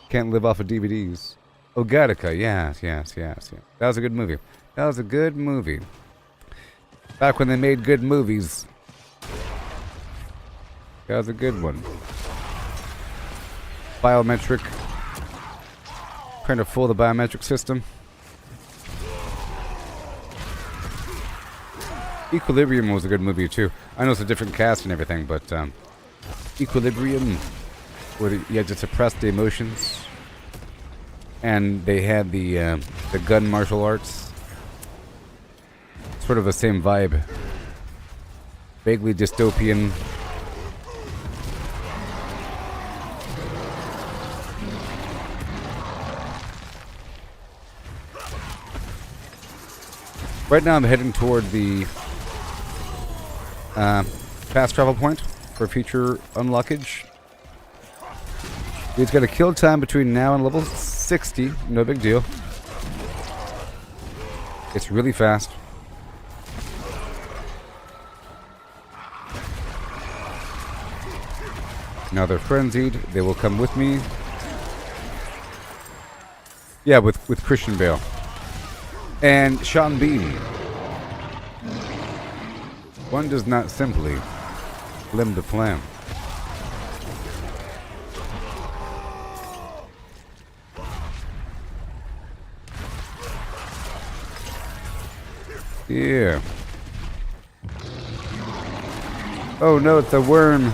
Can't live off of DVDs. Oh, Gattaca, yes. That was a good movie. Back when they made good movies. That was a good one. Biometric. Trying to fool the biometric system. Equilibrium was a good movie too. I know it's a different cast and everything, but Equilibrium, where you had to suppress the emotions, and they had the gun martial arts. Sort of the same vibe. Vaguely dystopian. Right now I'm heading toward the fast travel point for future unlockage. He's got a kill time between now and level 60. No big deal. It's really fast. Now they're frenzied. They will come with me. Yeah, with Christian Bale. And Sean Bean. One does not simply limb the flam. Yeah. Oh no, it's a worm.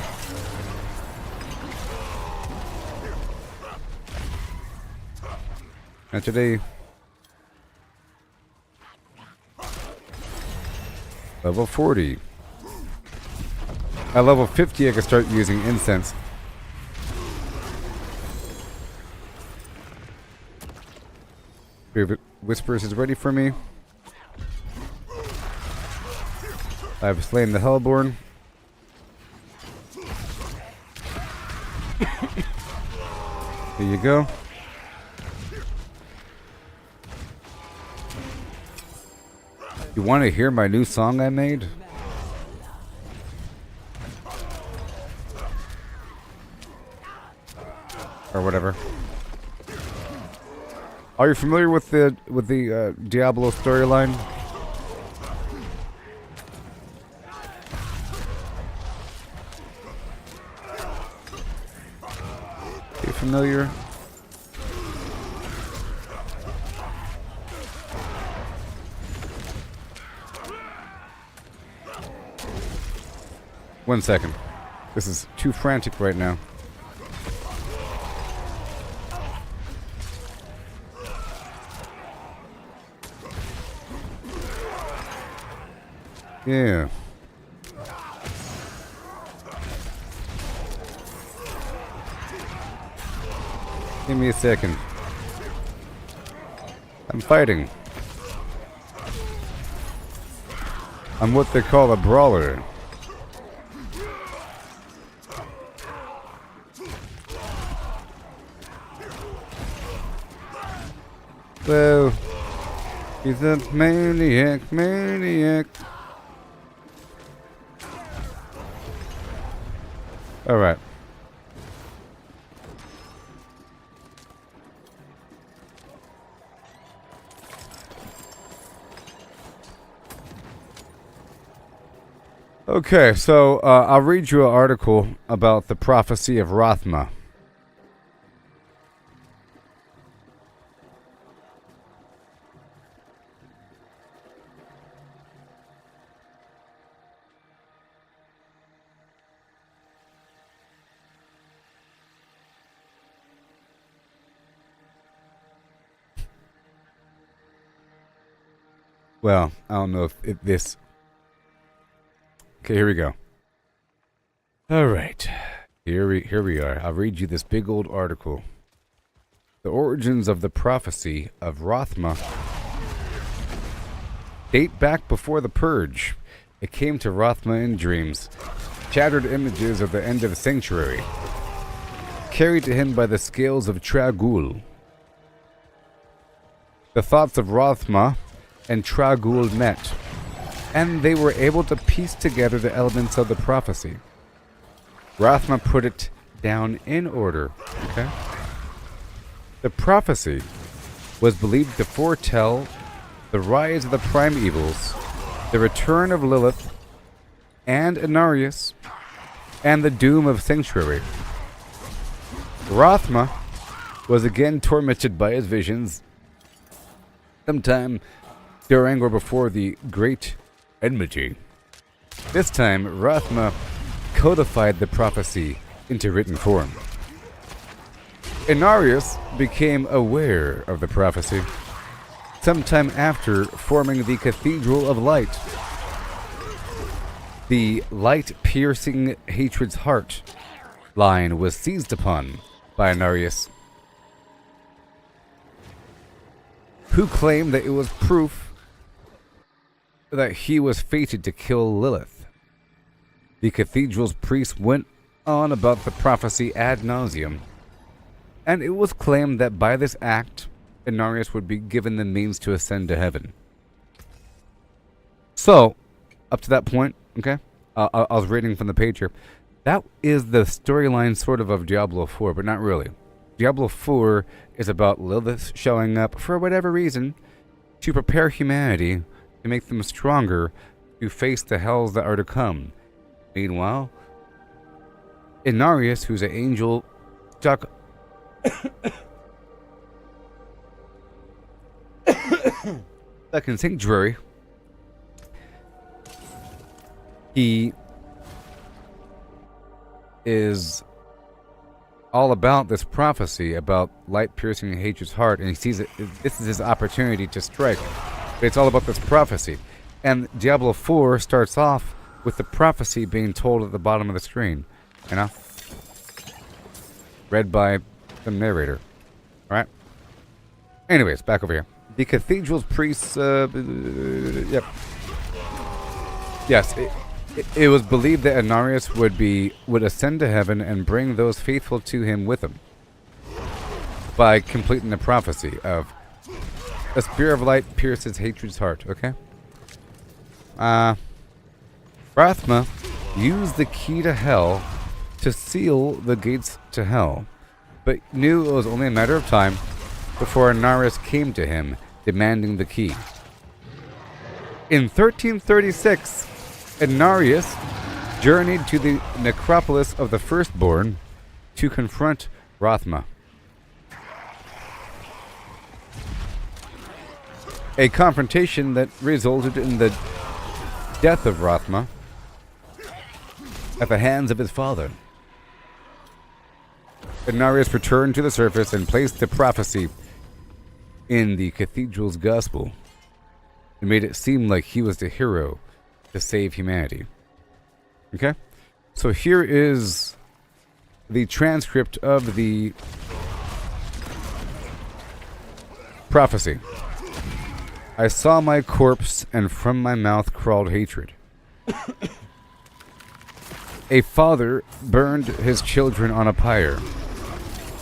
Not today. Level 40. At level 50, I can start using incense. Whispers is ready for me. I've slain the Hellborn. Here you go. You want to hear my new song I made? Or whatever. Are you familiar with the Diablo storyline? Are you familiar? One second. This is too frantic right now. Yeah. Give me a second. I'm fighting. I'm what they call a brawler. Well, he's a maniac. All right. Okay, so I'll read you an article about the prophecy of Rathma. Well, I don't know if this... Okay, here we go. All right. Here we are. I'll read you this big old article. The origins of the prophecy of Rathma date back before the Purge. It came to Rathma in dreams. Shattered images of the end of Sanctuary. Carried to him by the scales of Tragul. The thoughts of Rathma and Tragul met, and they were able to piece together the elements of the prophecy. Rathma put it down in order. Okay. The prophecy was believed to foretell the rise of the primevals, the return of Lilith and Inarius, and the doom of Sanctuary. Rathma was again tormented by his visions sometime during or before the Great Enmity. This time, Rathma codified the prophecy into written form. Inarius became aware of the prophecy sometime after forming the Cathedral of Light. The light-piercing hatred's heart line was seized upon by Inarius, who claimed that it was proof that he was fated to kill Lilith. The cathedral's priests went on about the prophecy ad nauseum, and it was claimed that by this act, Inarius would be given the means to ascend to heaven. So, up to that point, okay, I was reading from the page here, that is the storyline sort of Diablo 4, but not really. Diablo 4 is about Lilith showing up for whatever reason to prepare humanity, to make them stronger, to face the hells that are to come. Meanwhile, Inarius, who's an angel stuck stuck in Sanctuary, he is all about this prophecy about light-piercing hatred's heart, and he sees it. This is his opportunity to strike. But it's all about this prophecy. And Diablo 4 starts off with the prophecy being told at the bottom of the screen. You know? Read by the narrator. Alright? Anyways, back over here. The cathedral's priests, yep. Yes, it was believed that Inarius would ascend to heaven and bring those faithful to him with him by completing the prophecy of a spear of light pierces hatred's heart. Okay. Rathma used the key to hell to seal the gates to hell, but knew it was only a matter of time before Anaris came to him, demanding the key. In 1336, Inarius journeyed to the necropolis of the Firstborn to confront Rothma. A confrontation that resulted in the death of Rothma at the hands of his father. Inarius returned to the surface and placed the prophecy in the cathedral's gospel. It made it seem like he was the hero to save humanity. Okay? So here is the transcript of the prophecy. I saw my corpse, and from my mouth crawled hatred. A father burned his children on a pyre,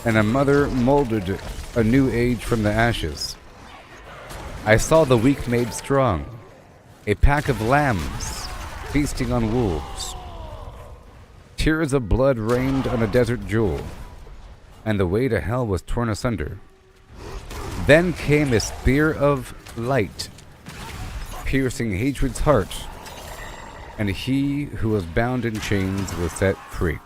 and a mother molded a new age from the ashes. I saw the weak made strong, a pack of lambs feasting on wolves. Tears of blood rained on a desert jewel, and the way to hell was torn asunder. Then came a spear of light, piercing hatred's heart, and he who was bound in chains was set free.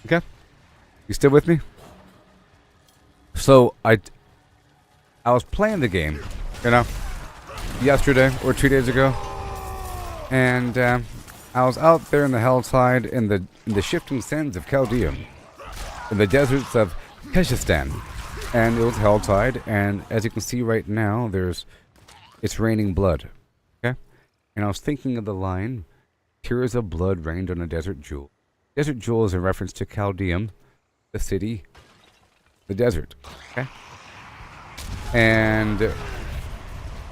Okay? You still with me? So, I was playing the game, yesterday or 2 days ago, and I was out there in the Helltide in the shifting sands of Chaldea, in the deserts of Keshistan, and it was Helltide, and as you can see right now, it's raining blood, okay? And I was thinking of the line, tears of blood rained on a desert jewel. Desert jewel is a reference to Chaldeum, the city, the desert, okay? And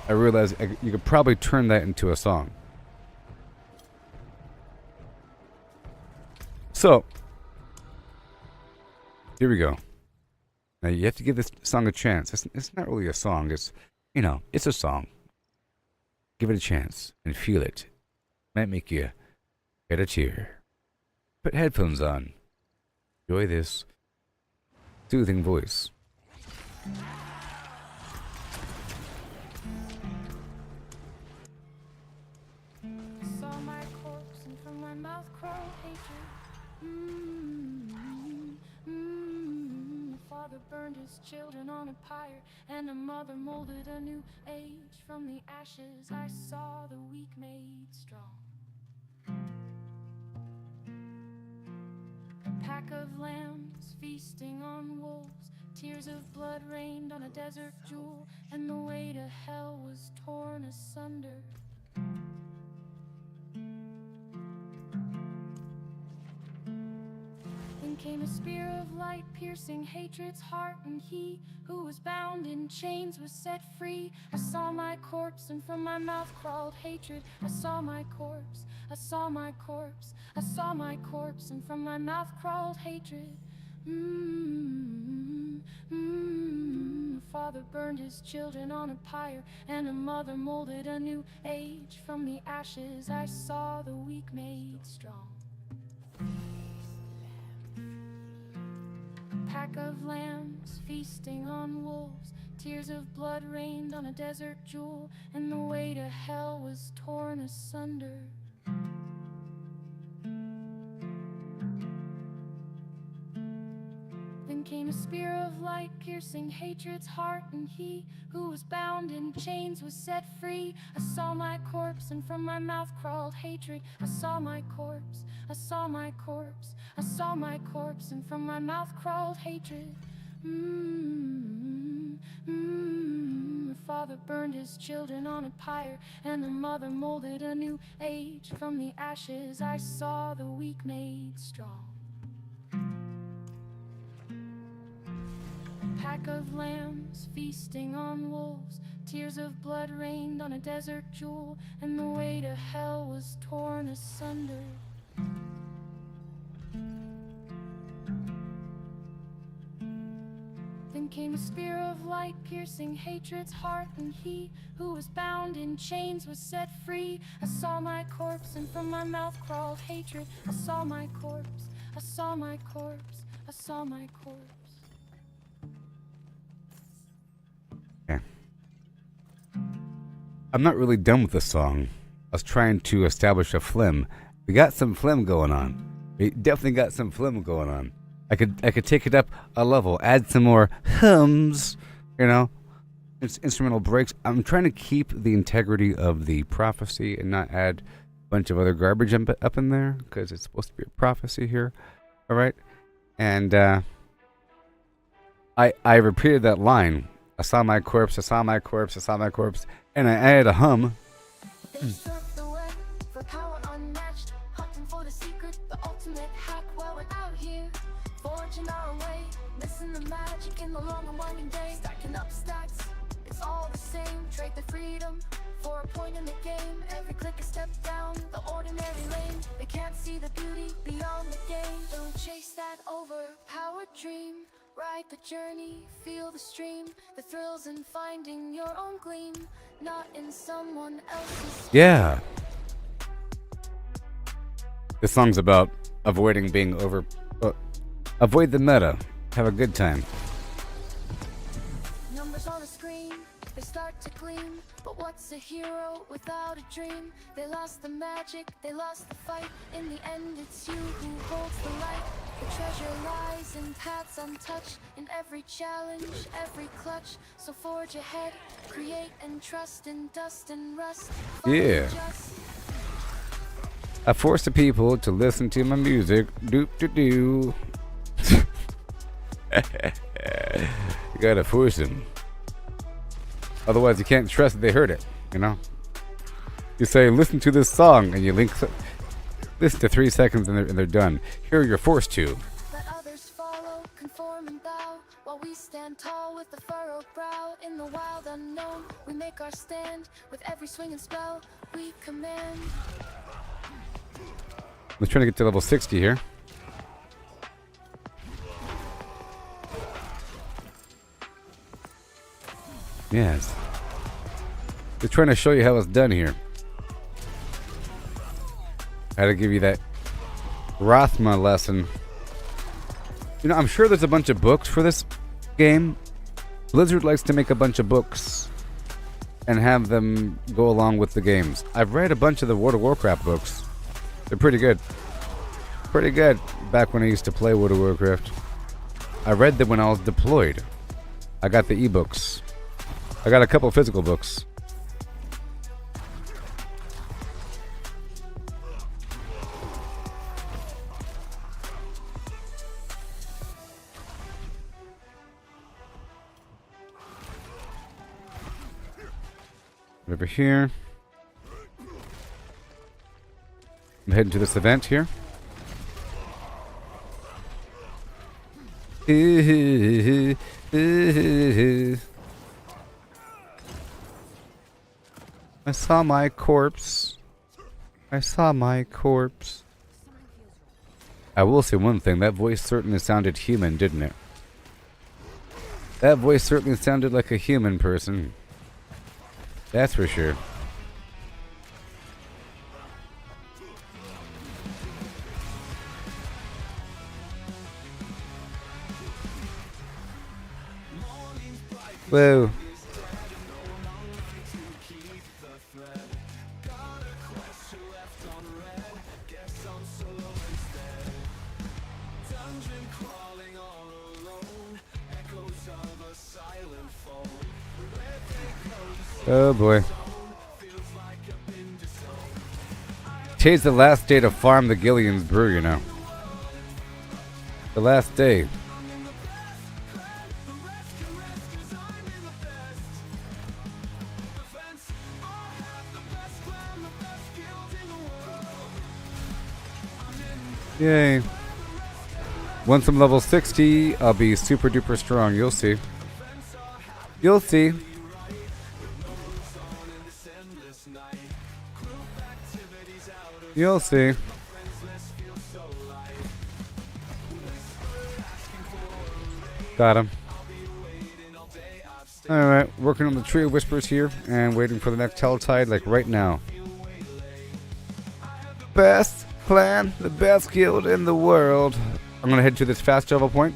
I realized you could probably turn that into a song. So, here we go. Now you have to give this song a chance. It's not really a song. It's a song. Give it a chance and feel it. Might make you shed a tear. Put headphones on. Enjoy this soothing voice. Saw my corpse and from my mouth crawled hatred. A father burned his children on a pyre, and a mother molded a new age from the ashes. I saw the weak made strong. A pack of lambs feasting on wolves. Tears of blood rained on a desert jewel, and the way to hell was torn asunder. Then came a spear of light, piercing hatred's heart, and he who was bound in chains was set free. I saw my corpse, and from my mouth crawled hatred. I saw my corpse, I saw my corpse, I saw my corpse, and from my mouth crawled hatred. A father burned his children on a pyre, and a mother molded a new age from the ashes. I saw the weak made strong. A pack of lambs feasting on wolves. Tears of blood rained on a desert jewel, and the way to hell was torn asunder. Then came a spear of light, piercing hatred's heart, and he who was bound in chains was set free. I saw my corpse, and from my mouth crawled hatred. I saw my corpse, I saw my corpse, I saw my corpse, and from my mouth crawled hatred. A father burned his children on a pyre, and a mother molded a new age from the ashes. I saw the weak made strong. A pack of lambs feasting on wolves. Tears of blood rained on a desert jewel, and the way to hell was torn asunder. Then Then came a spear of light, piercing hatred's heart, and he who was bound in chains was set free. I saw my corpse, and from my mouth crawled hatred. I saw my corpse, I saw my corpse, I saw my corpse. Yeah. I'm not really done with the song. I was trying to establish a phlegm. We got some phlegm going on. We definitely got some phlegm going on. I could take it up a level, add some more hums, you know, instrumental breaks. I'm trying to keep the integrity of the prophecy and not add a bunch of other garbage up in there, because it's supposed to be a prophecy here. All right, and I repeated that line. I saw my corpse. I saw my corpse. I saw my corpse, and I added a hum. They surf the web for power unmatched, hunting for the secret, the ultimate hack. While we're out here, forging our way, missing the magic in the long and winding day. Stacking up stacks, it's all the same. Trade the freedom for a point in the game. Every click a step down the ordinary lane. They can't see the beauty beyond the game. Don't chase that overpowered dream. Ride the journey, feel the stream. The thrills in finding your own gleam, not in someone else's. Yeah. This song's about avoiding being avoid the meta. Have a good time. Numbers on a screen, they start to gleam. But what's a hero without a dream? They lost the magic, they lost the fight. In the end, it's you who holds the light. The treasure lies in paths untouched, in every challenge, every clutch. So forge ahead, create and trust in dust and rust. Yeah. I force the people to listen to my music. Doop doo doo. You gotta force them. Otherwise, you can't trust that they heard it, you know? You say, listen to this song, and you listen to 3 seconds and they're done. Here you're forced to. Let others follow, conform and bow, while we stand tall with a furrowed brow. In the wild unknown, we make our stand. With every swing and spell, we command. Let's try to get to level 60 here. Yes. Just trying to show you how it's done here. I had to give you that Rothma lesson. You know, I'm sure there's a bunch of books for this game. Blizzard likes to make a bunch of books and have them go along with the games. I've read a bunch of the World of Warcraft books. They're pretty good. Pretty good back when I used to play World of Warcraft. I read them when I was deployed. I got the ebooks. I got a couple physical books. Over here. I'm heading to this event here. I saw my corpse. I saw my corpse. I will say one thing. That voice certainly sounded human, didn't it? That voice certainly sounded like a human person. That's for sure. Whoa. Oh boy. Today's the last day to farm the Gillian's brew, you know. The last day. Yay. Once I'm level 60, I'll be super duper strong. You'll see. You'll see. You'll see. Got him. Alright, working on the Tree of Whispers here and waiting for the next Helltide, like right now. Best clan, the best guild in the world. I'm gonna head to this fast travel point.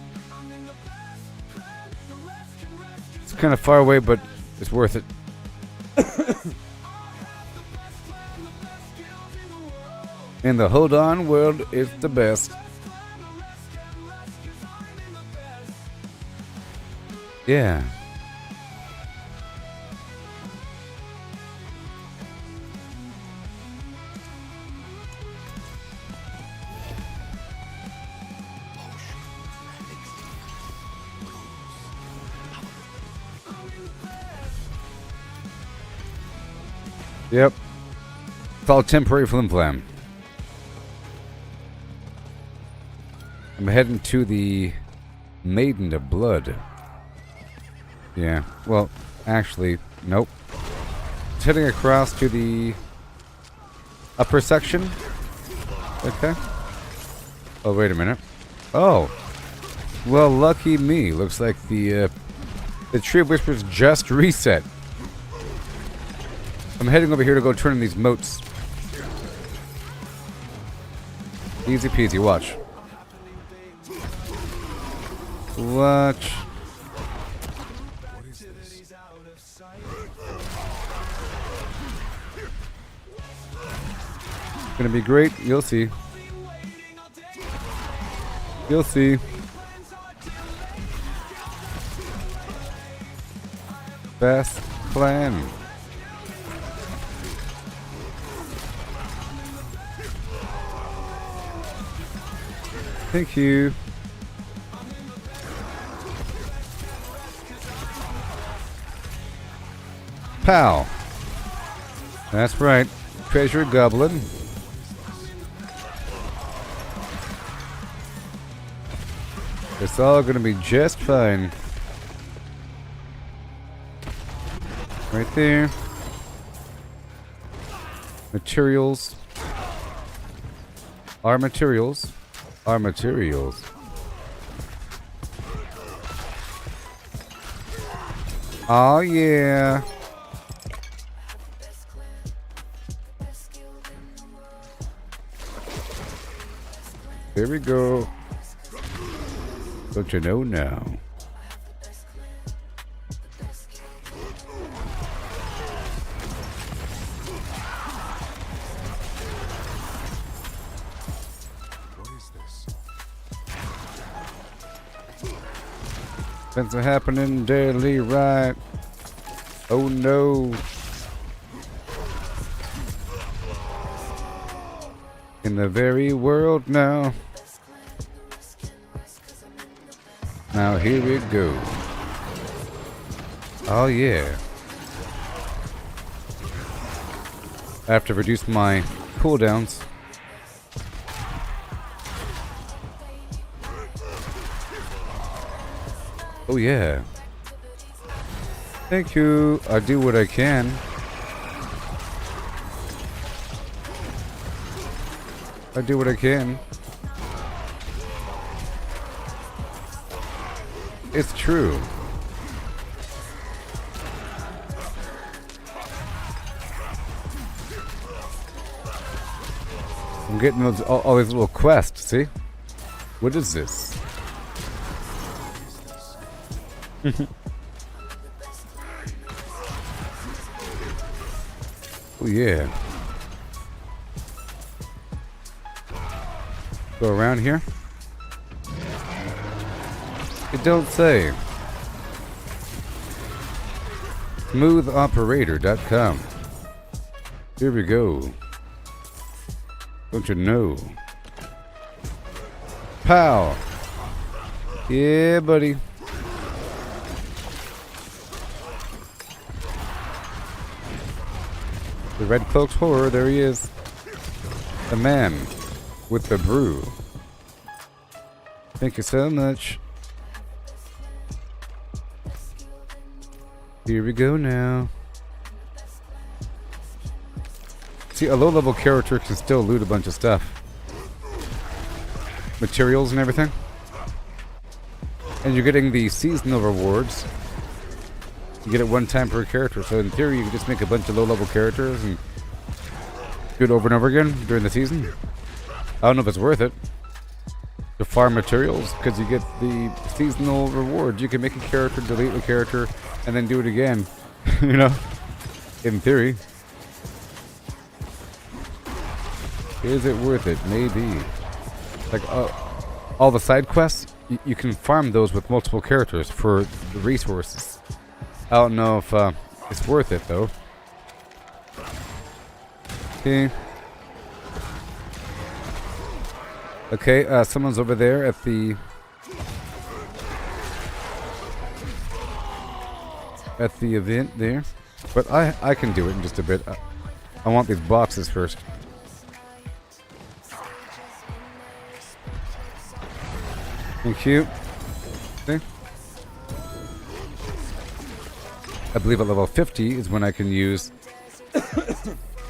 It's kind of far away, but it's worth it. In the hold on world, it's the best. Yeah. Yep. It's all temporary flim-flam. I'm heading to the Maiden of Blood. Yeah, well, actually, nope. It's heading across to the upper section. Okay. Oh, wait a minute. Oh. Well, lucky me. Looks like the Tree of Whispers just reset. I'm heading over here to go turn in these moats. Easy peasy, watch. Watch. It's gonna be great, you'll see. You'll see. Best plan. Thank you. Pow. That's right. Treasure Goblin. It's all gonna be just fine. Right there. Materials. Our materials. Our materials. Oh yeah. There we go. Don't you know now? Things are happening daily, right? Oh no. In the very world now. Now here we go. Oh yeah. I have to reduce my cooldowns. Oh yeah. Thank you. I do what I can. I do what I can. It's true. I'm getting those, all these little quests, see? What is this? Oh yeah. Go around here. It don't say. Smoothoperator.com. Here we go. Don't you know? Pow! Yeah, buddy. The Red Cloak's horror, there he is. The man with the brew. Thank you so much. Here we go now. See, a low-level character can still loot a bunch of stuff. Materials and everything. And you're getting the seasonal rewards. You get it one time per character. So in theory, you can just make a bunch of low-level characters and do it over and over again during the season. I don't know if it's worth it to farm materials because you get the seasonal rewards. You can make a character, delete a character, and then do it again. You know, in theory. Is it worth it? Maybe. Like all the side quests, you can farm those with multiple characters for the resources. I don't know if it's worth it though. Okay. Okay, someone's over there at the event there, but I can do it in just a bit. I want these boxes first. Thank you. Okay. I believe at level 50 is when I can use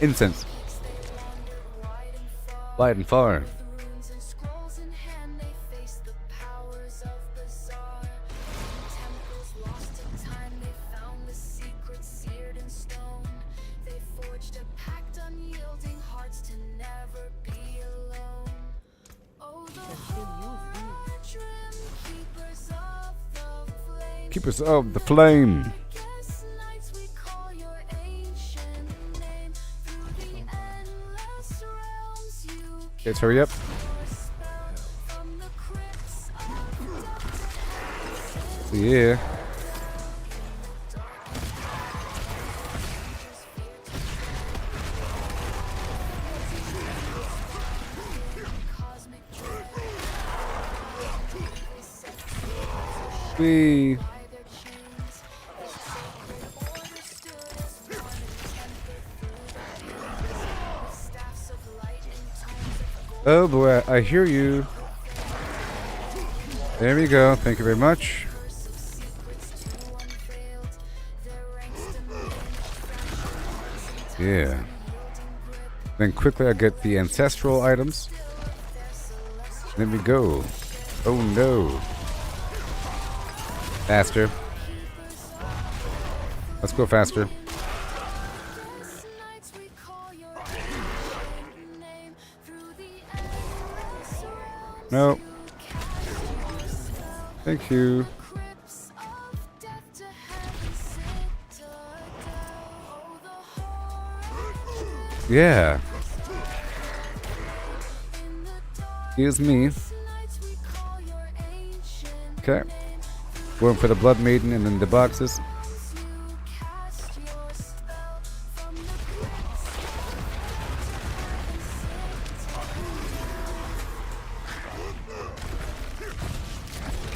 incense. Light and fire. Keepers of the flame. Let's hurry up. Yeah. We. Oh boy, I hear you. There we go. Thank you very much. Yeah. Then quickly I get the ancestral items. Then we go. Oh no. Faster. Let's go faster. No. Thank you. Yeah. Excuse me. Okay. Going for the Blood Maiden and then the boxes.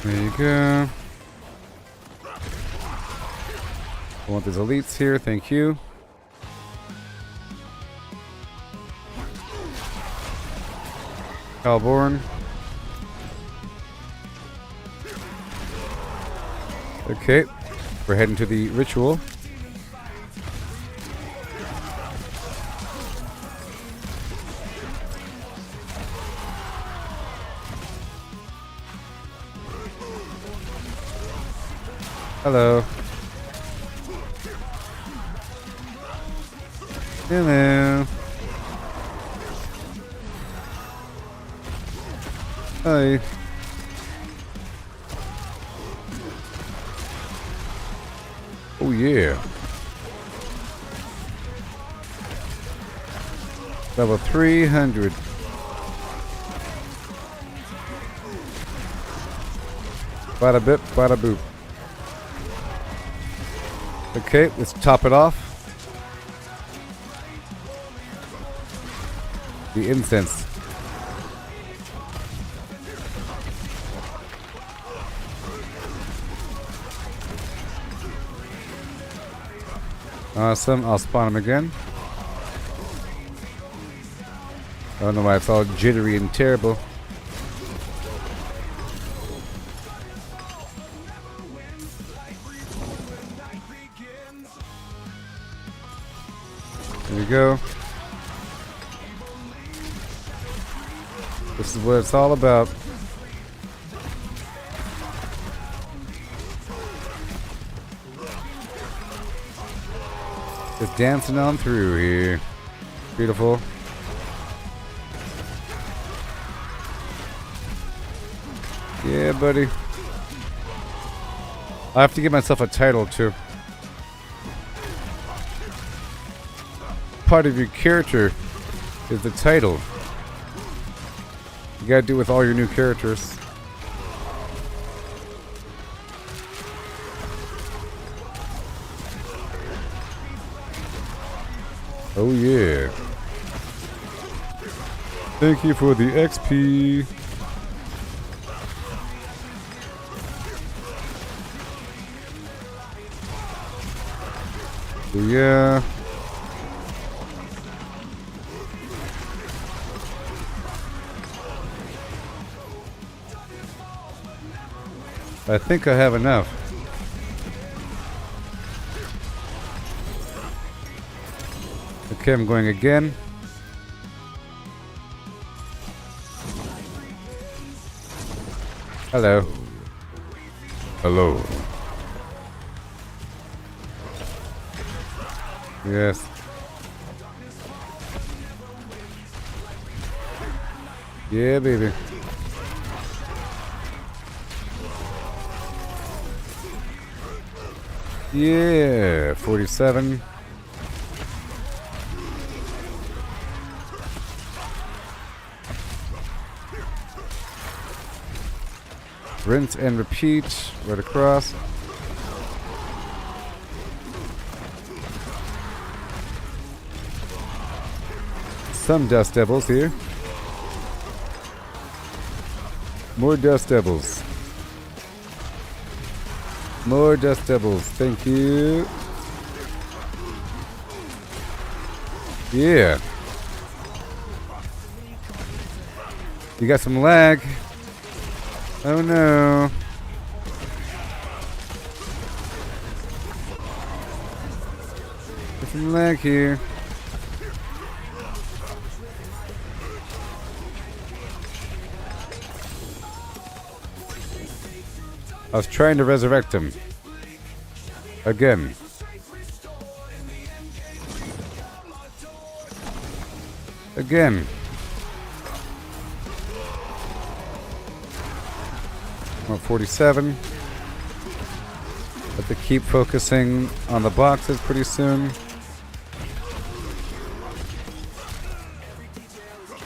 There you go. I want these elites here, thank you. Calborn. Okay, we're heading to the ritual. Hello. Hello. Hi. Oh yeah. Level 300. Bada bip, bada boop. Okay, let's top it off. The incense. Awesome, I'll spawn him again. I don't know why it's all jittery and terrible. There we go. This is what it's all about. Just dancing on through here. Beautiful. Yeah, buddy. I have to give myself a title too. Part of your character is the title. You gotta do it with all your new characters. Oh yeah. Thank you for the XP. Oh yeah. I think I have enough. Okay, I'm going again. Hello. Hello. Yes. Yeah, baby. Yeah, 47. Rinse and repeat right across. Some dust devils here. More dust devils. More dust devils. Thank you. Yeah. You got some lag. Oh no. There's some lag here. I was trying to resurrect him. Again. Again. I'm at 47. Have to keep focusing on the boxes pretty soon.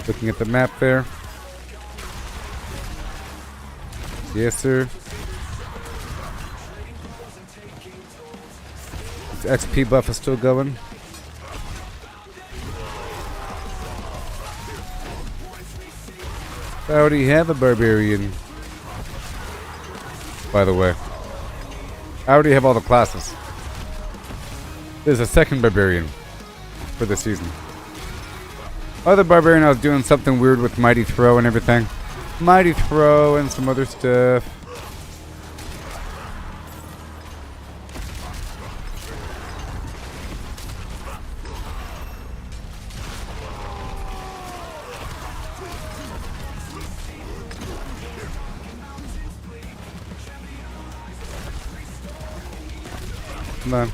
Looking at the map there. Yes, sir. XP buff is still going. I already have a barbarian. By the way, I already have all the classes. There's a second barbarian for this season. Other barbarian, I was doing something weird with Mighty Throw and everything. Mighty Throw and some other stuff. Come on.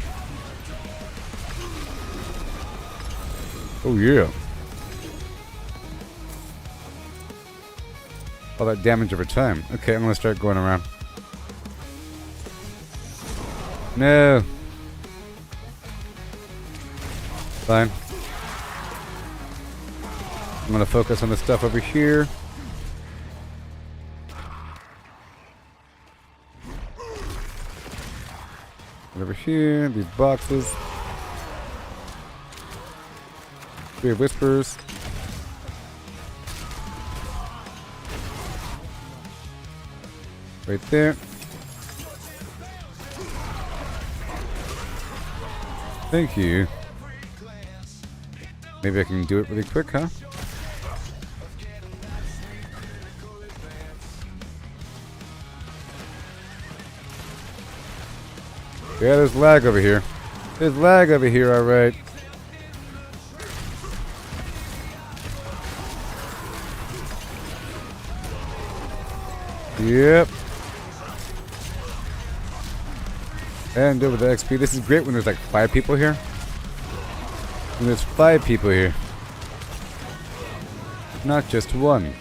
Oh yeah. All that damage over time. Okay, I'm gonna start going around. No. Fine. I'm gonna focus on the stuff over here. Over here, these boxes. We have whispers. Right there. Thank you. Maybe I can do it really quick, huh? Yeah, there's lag over here. There's lag over here, alright. Yep. And over the XP. This is great when there's like 5 people here. And there's 5 people here. Not just one.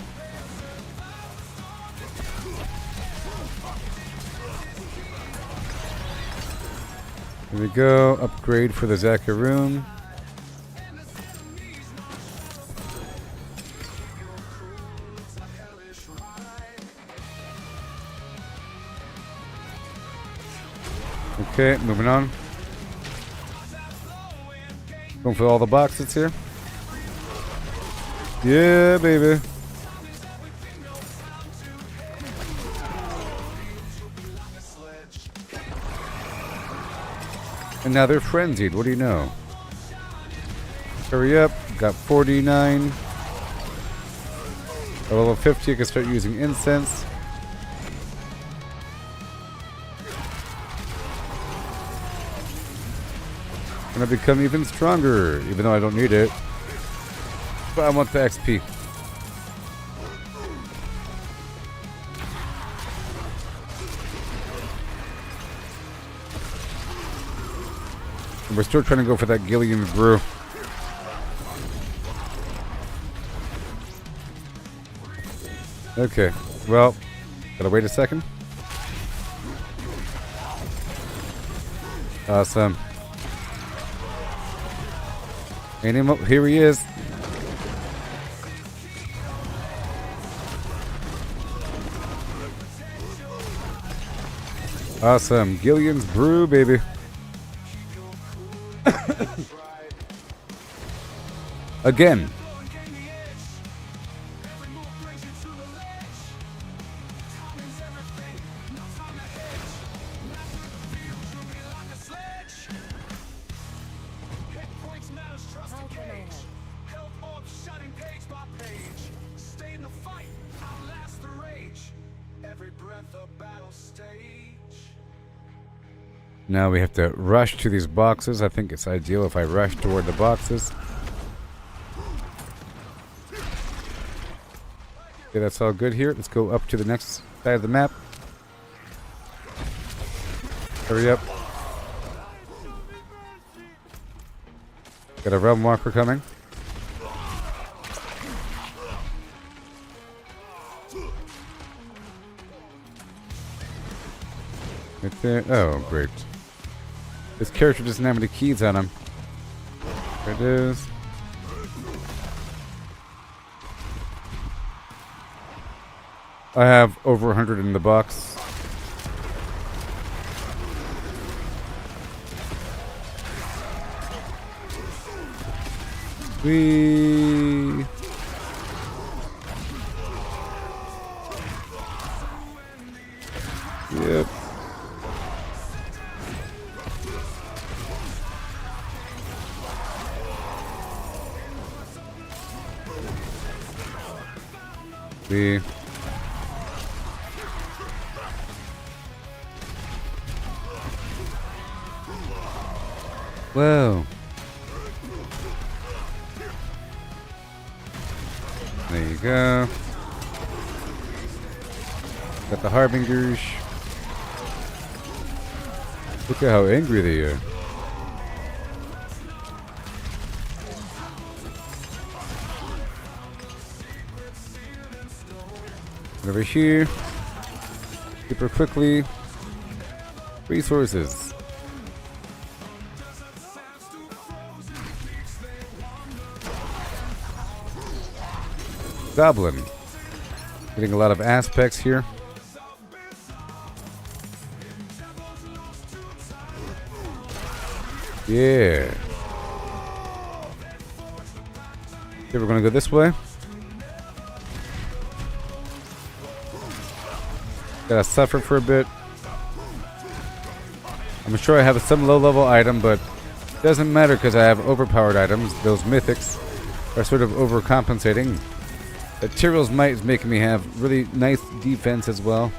Here we go. Upgrade for the Zakaroon. Okay, moving on. Going for all the boxes here. Yeah, baby. And now they're frenzied. What do you know? Hurry up. Got 49. At level 50, I can start using incense. Gonna become even stronger, even though I don't need it. But I want the XP. And we're still trying to go for that Gillian's brew. Okay, well, gotta wait a second. Awesome. Here he is. Awesome. Gillian's brew, baby. Again. Now we have to rush to these boxes. I think it's ideal if I rush toward the boxes. Okay, that's all good here. Let's go up to the next side of the map. Hurry up. Got a realm walker coming. Right there. Oh, great. This character doesn't have any keys on him. There it is. I have over 100 in the box. Whee! Yep. Whee. Whoa. There you go. Got the Harbingers. Look at how angry they are. Over here. Super quickly. Resources. Goblin. Getting a lot of aspects here. Yeah. Okay, we're gonna go this way. Gotta suffer for a bit. I'm sure I have some low-level item, but it doesn't matter because I have overpowered items. Those mythics are sort of overcompensating. The Tyrell's Might is making me have really nice defense as well.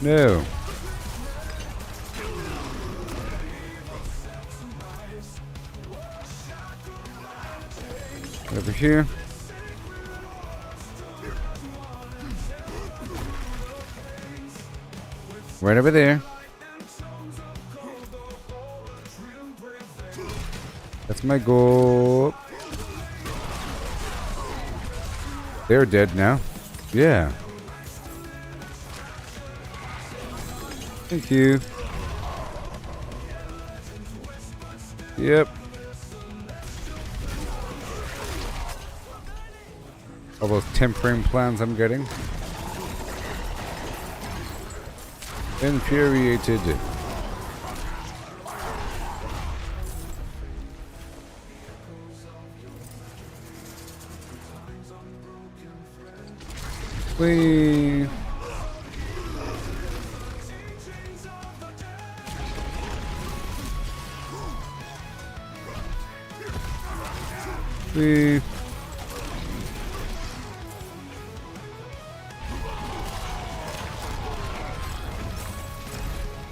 No. here. Right over there. That's my goal. They're dead now. Yeah. Thank you. Yep. All those tempering plans I'm getting. Infuriated. Whee. Whee.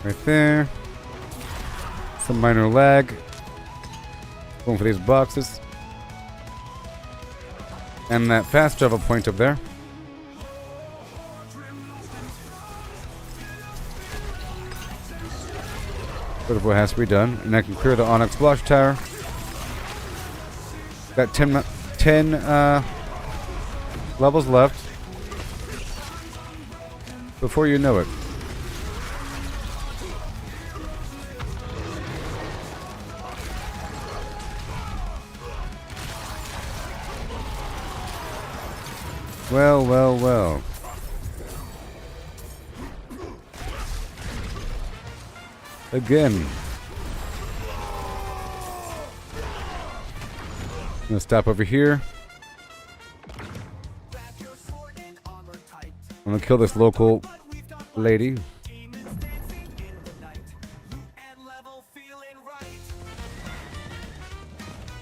Right there. Some minor lag. Going for these boxes. And that fast travel point up there. Sort of what has to be done. And I can clear the Onyx Watchtower. Got 10 levels left. Before you know it. Well, well, well. Again. I'm gonna stop over here. I'm gonna kill this local lady.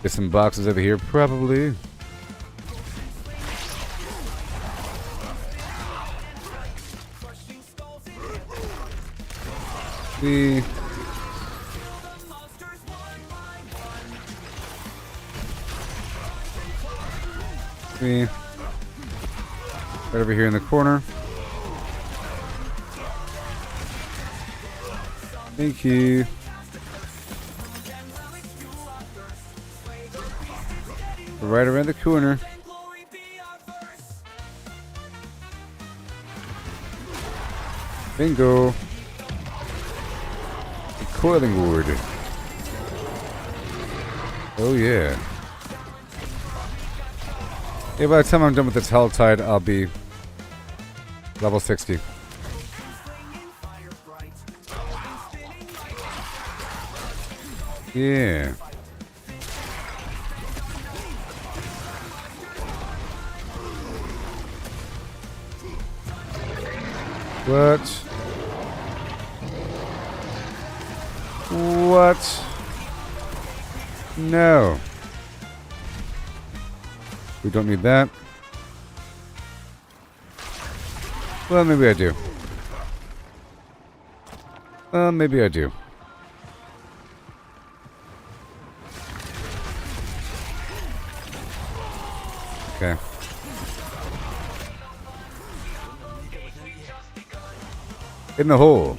Get some boxes over here, probably. See. Right over here in the corner. Thank you. Right around the corner. Bingo. The coiling ward. Oh yeah. Yeah, by the time I'm done with this Helltide, I'll be level 60. Yeah. What? What? No. We don't need that. Well, maybe I do. Maybe I do. Okay. In the hole.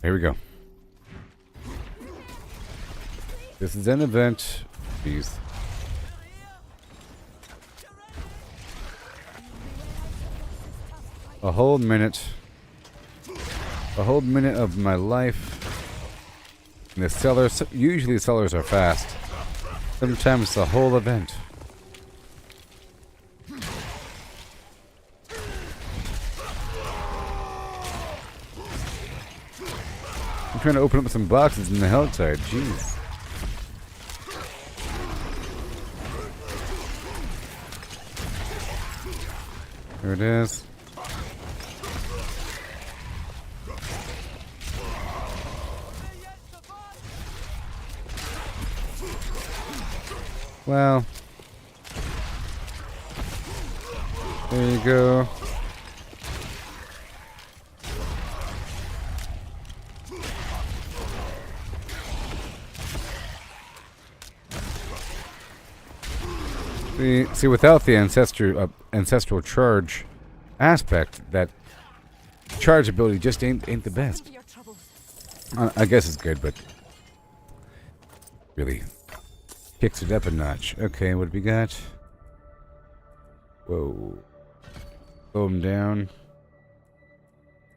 Here we go. This is an event. Jeez. A whole minute. A whole minute of my life. And the sellers, usually sellers are fast. Sometimes it's a whole event. I'm trying to open up some boxes in the Helltide. Jeez. There it is. Well. There you go. See, without the ancestral charge aspect, that charge ability just ain't the best. Your troubles. I guess it's good, but really kicks it up a notch. Okay, what have we got? Whoa. Slow them down.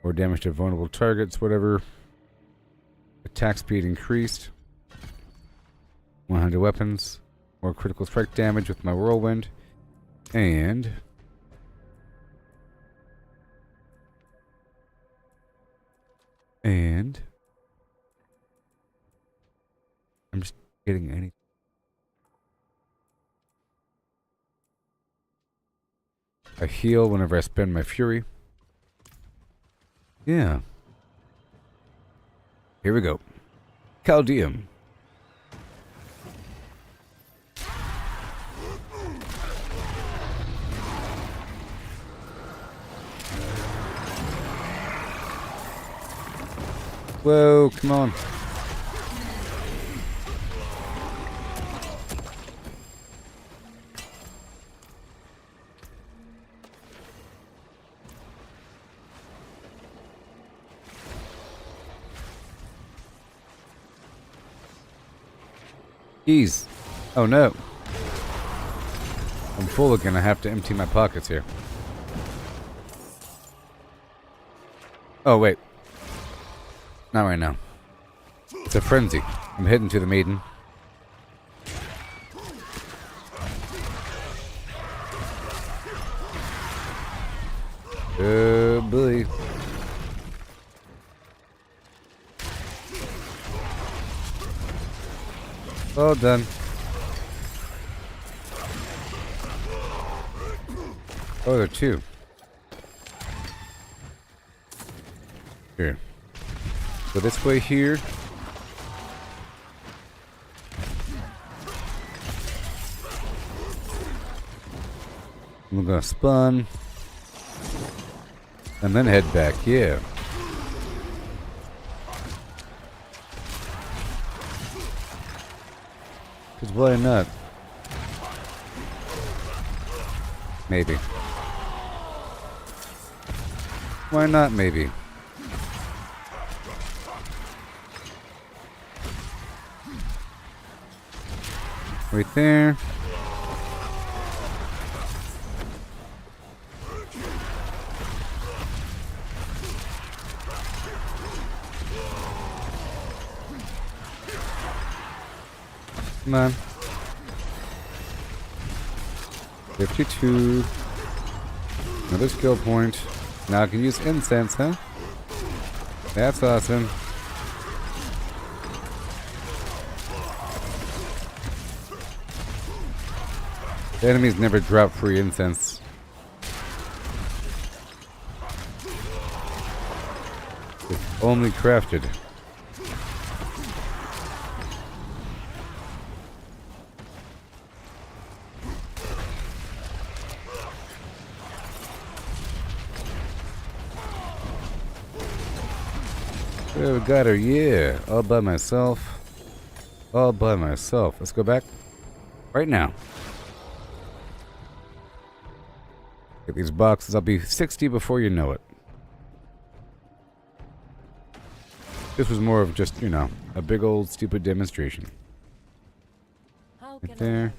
More damage to vulnerable targets, whatever. Attack speed increased. 100 weapons. More critical strike damage with my whirlwind. And I'm just getting any. I heal whenever I spend my fury. Yeah. Here we go. Chaldeum. Whoa, come on. Keys. Oh no. I'm full again. I have to empty my pockets here. Oh wait. Not right now. It's a frenzy. I'm heading to the maiden. Oh boy. Well done. Oh, there are two. Here. Go this way here. We're gonna spawn. And then head back, yeah. Because why not? Maybe. Why not maybe? Right there. Come on. 52. Another skill point. Now I can use incense, huh? That's awesome. The enemies never drop free incense. It's only crafted. Oh, got her, yeah. All by myself. All by myself. Let's go back. Right now. Get these boxes. I'll be 60 before you know it. This was more of just, you know, a big old stupid demonstration. How Right can there.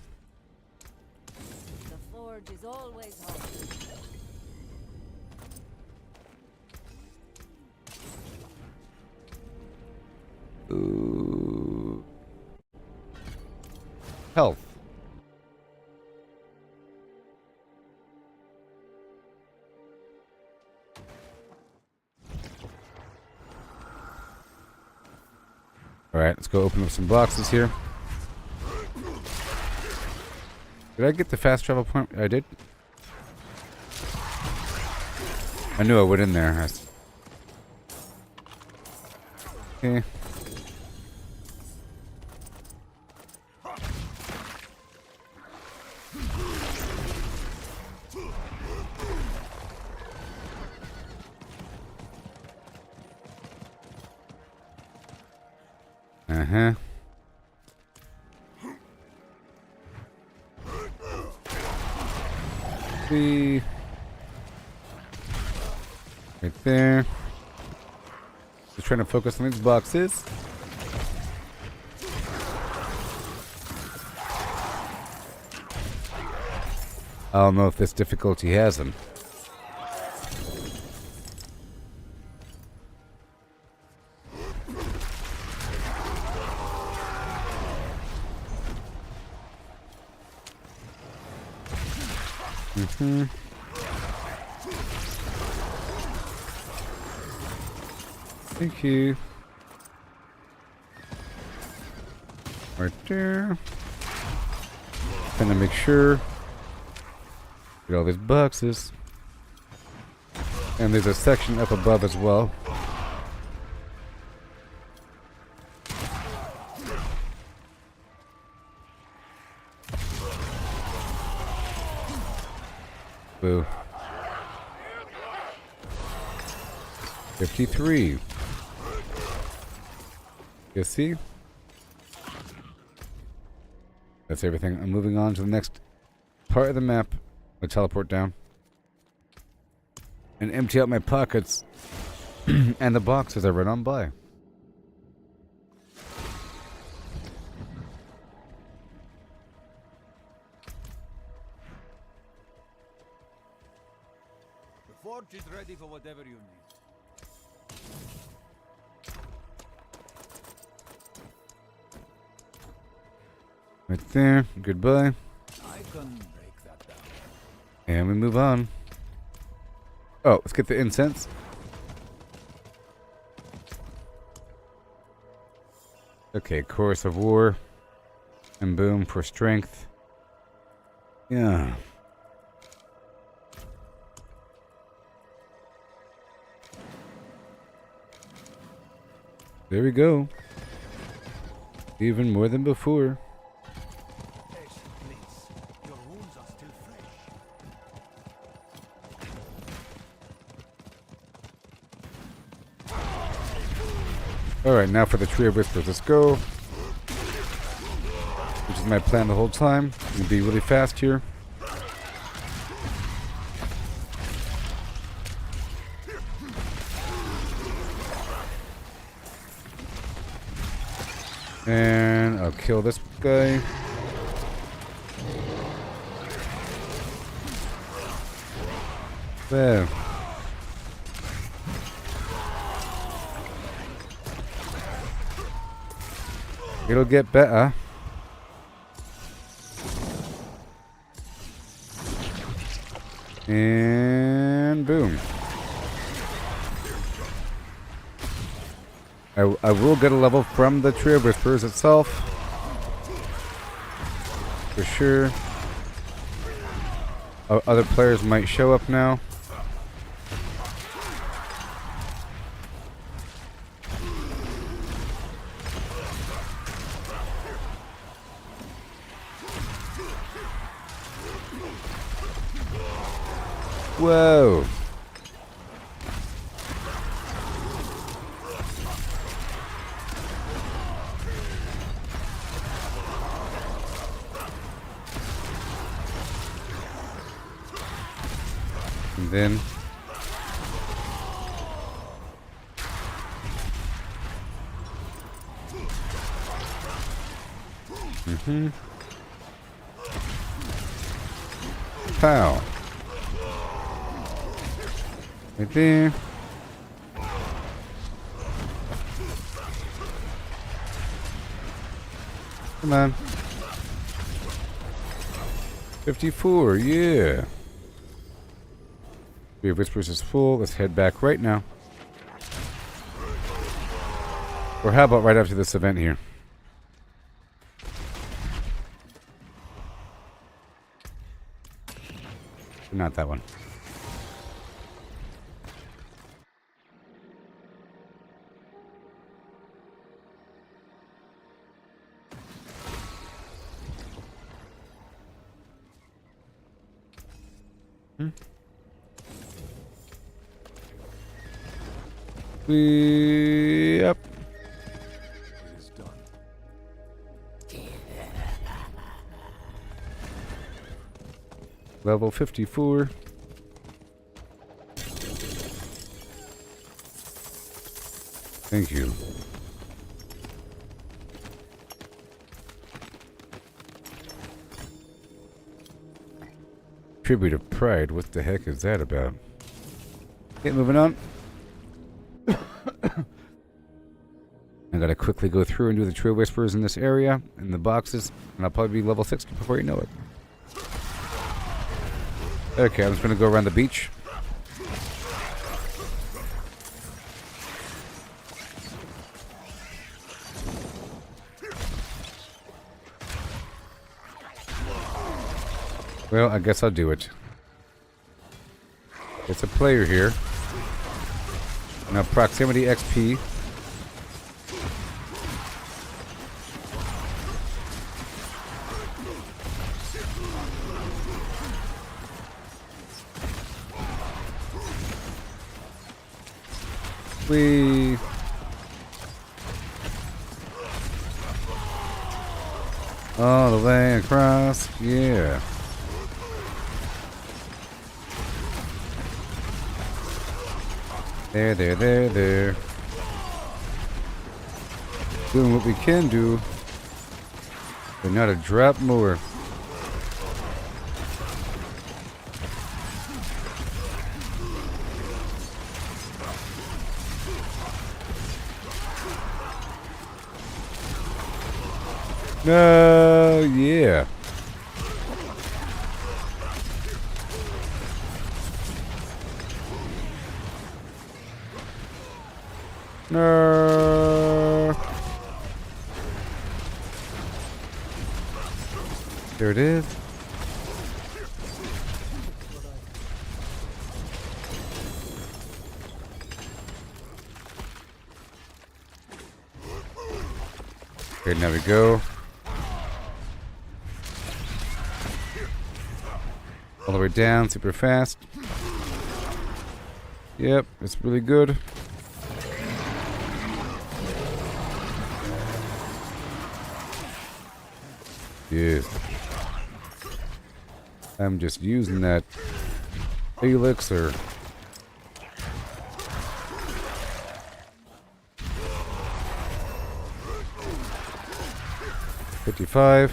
The forge is always hot. Ooh. Health. Alright, let's go open up some boxes here. Did I get the fast travel point? I did? I knew I went in there. Okay. Uh-huh. See. Right there. Just trying to focus on these boxes. I don't know if this difficulty has them. Thank you. Right there. Trying to make sure. Get all these boxes. And there's a section up above as well. Boo. 53. You see? That's everything. I'm moving on to the next part of the map. I teleport down. And empty out my pockets and the boxes I run on by. The forge is ready for whatever you need. Right there. Goodbye. I can break that down. And we move on. Oh, let's get the incense. Okay, Chorus of War. And boom, for strength. Yeah. There we go. Even more than before. Your wounds are still fresh. Alright, now for the Tree of Whispers. Let's go. Which is my plan the whole time. I'm gonna be really fast here. And I'll kill this guy. There. It'll get better. And boom. I will get a level from the Tree of Whispers itself. For sure. Other players might show up now. Whoa. And then pow. Right there. Come on. 54, yeah. Tree of Whispers is full. Let's head back right now. Or how about right after this event here? Not that one. Yep. It is done. Level 54. Thank you. Tribute of Pride. What the heck is that about? Okay, moving on. I gotta quickly go through and do the True Whispers in this area, in the boxes, and I'll probably be level 60 before you know it. Okay, I'm just gonna go around the beach. Well, I guess I'll do it. It's a player here. Now, proximity XP. We all the way across, yeah. There. Doing what we can do, but not a drop more. No, yeah. No. There it is. Okay, now we go. All the way down, super fast. Yep, it's really good. Yes. I'm just using that elixir. $55.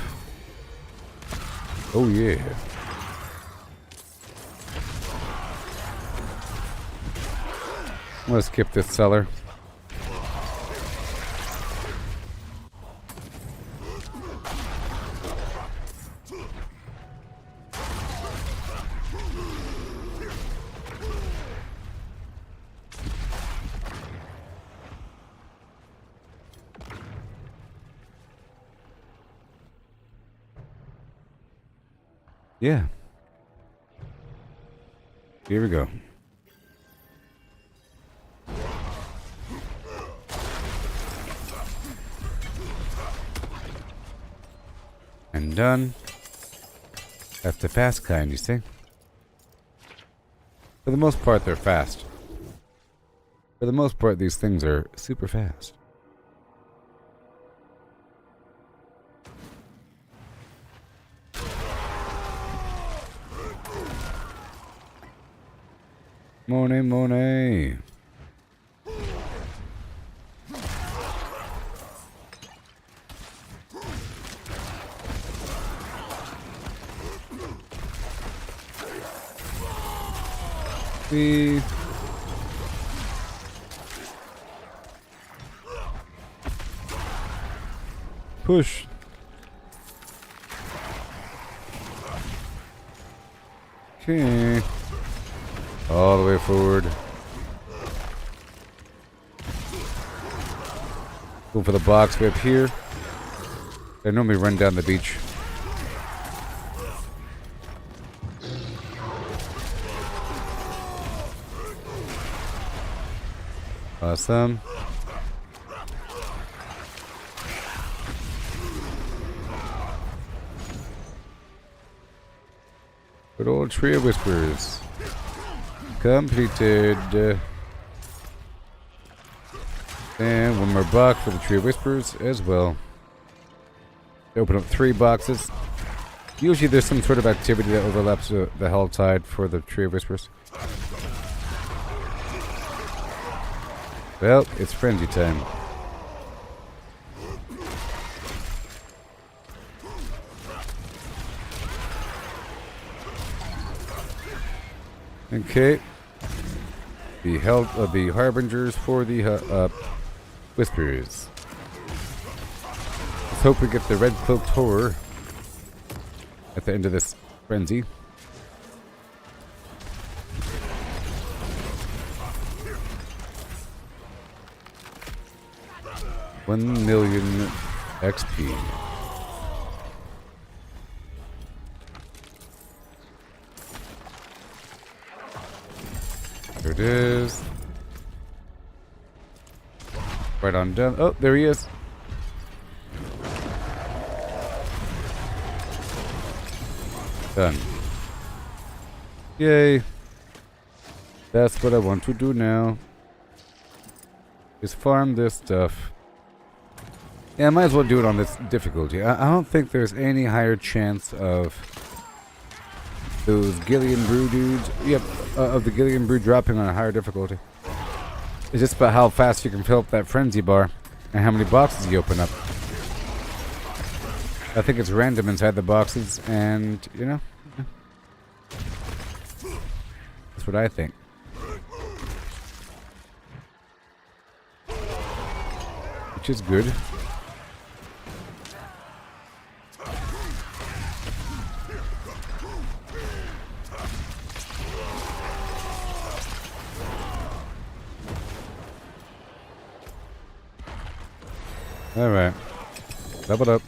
Oh yeah. I'm gonna skip this cellar. Yeah. Here we go. And done. That's the fast kind, you see? For the most part, they're fast. For the most part, these things are super fast. Monet. We push. Okay. All the way forward. Go for the box way up here. They normally run down the beach. Awesome. Good old Tree of Whispers. Completed. And one more box for the Tree of Whispers as well. Open up 3 boxes. Usually there's some sort of activity that overlaps the Helltide for the Tree of Whispers. Well, it's frenzy time. Okay. The harbingers for the Whispers. Let's hope we get the red cloaked horror at the end of this frenzy. $1 million XP. There it is. Right on down. Oh, there he is. Done. Yay. That's what I want to do now. Is farm this stuff. Yeah, I might as well do it on this difficulty. I don't think there's any higher chance of those Gillian Brew dudes. Yep, of the Gillian Brew dropping on a higher difficulty. It's just about how fast you can fill up that frenzy bar and how many boxes you open up. I think it's random inside the boxes, and you know, that's what I think. Which is good. Alright. Double up.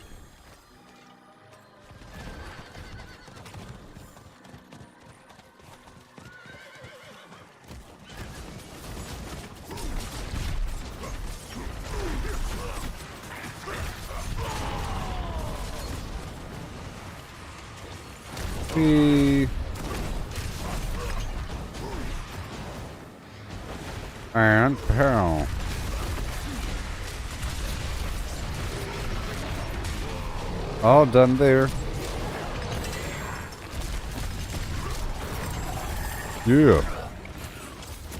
And pound. All done there. Yeah.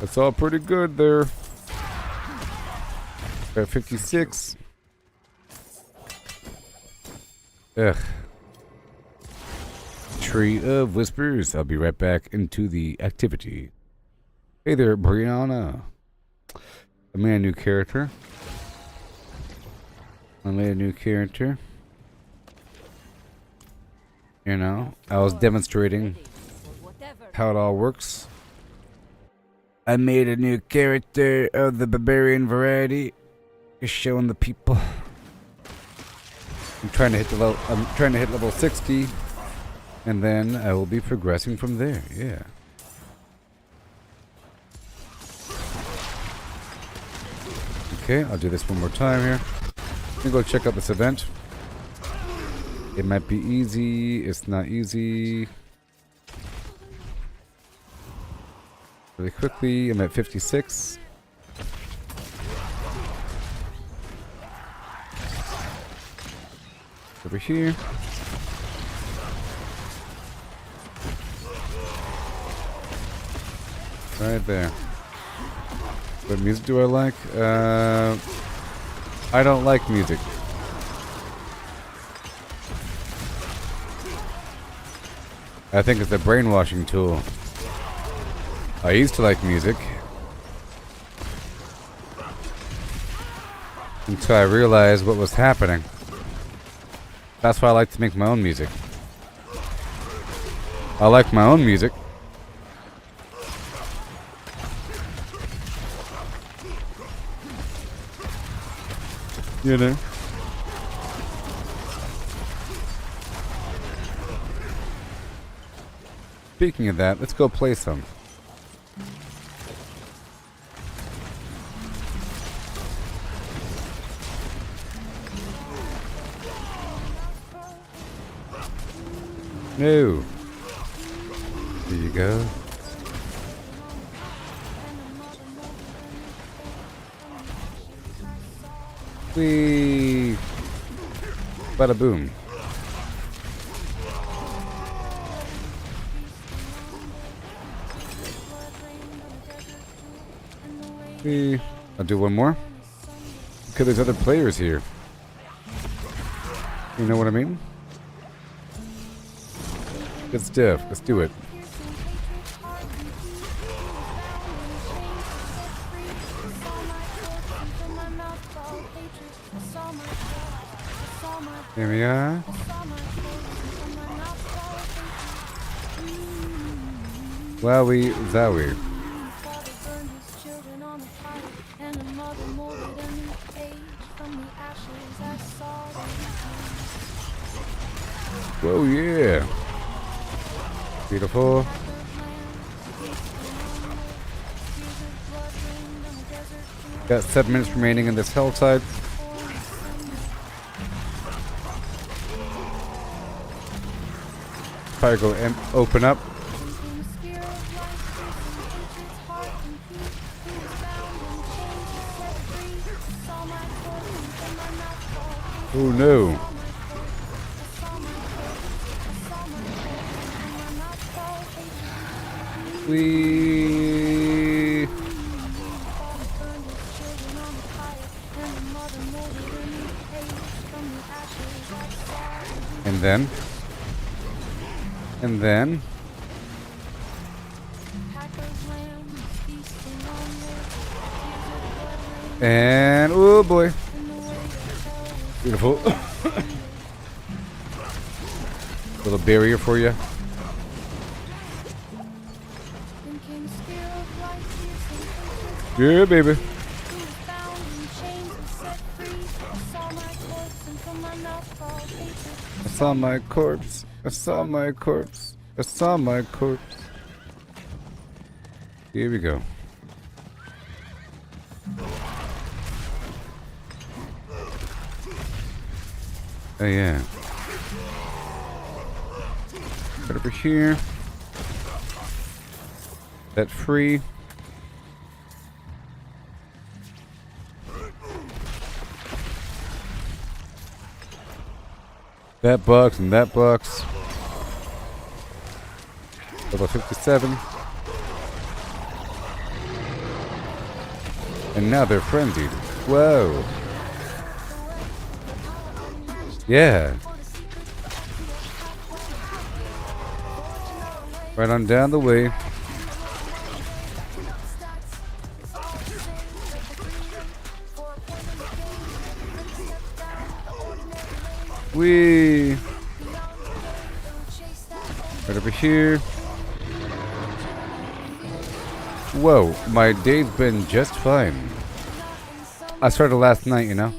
That's all pretty good there. Got 56. Ugh. Tree of Whispers. I'll be right back into the activity. Hey there, Brianna. I made a new character. You know, I was demonstrating how it all works. I made a new character of the barbarian variety. Just showing the people. I'm trying to hit level 60, and then I will be progressing from there. Yeah. Okay, I'll do this one more time here. Let me go check out this event. It might be easy. It's not easy. Really quickly, I'm at 56. Over here. Right there. What music do I like? I don't like music. I think it's a brainwashing tool. I used to like music until I realized what was happening. That's why I like to make my own music. I like my own music. You know. Speaking of that, let's go play some. No. There you go. Whee! Bada boom. I'll do one more. Because there's other players here. You know what I mean? Good stuff. Let's do it. Here we are. Wowie zowie. Whoa, yeah. Beautiful. Got 7 minutes remaining in this Helltide. Probably go and open up. Oh no. We and then and oh boy, beautiful. Little barrier for you. Yeah, baby. I saw my corpse. I saw my corpse. I saw my corpse. Here we go. Oh yeah. Right over here. That free. That bucks and that bucks. Level 57. And now they're frenzied. Whoa. Yeah. Right on down the way. Whee! Right over here. Whoa, my day's been just fine. I started last night, you know.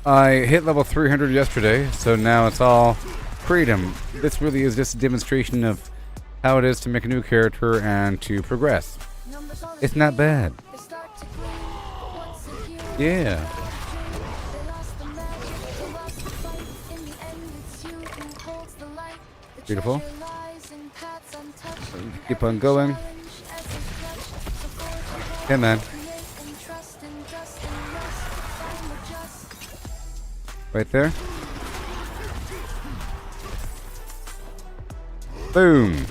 I hit level 300 yesterday, so now it's all freedom. This really is just a demonstration of how it is to make a new character and to progress. It's not bad. Yeah. Beautiful. Keep on going. Hey man. Right there. Boom.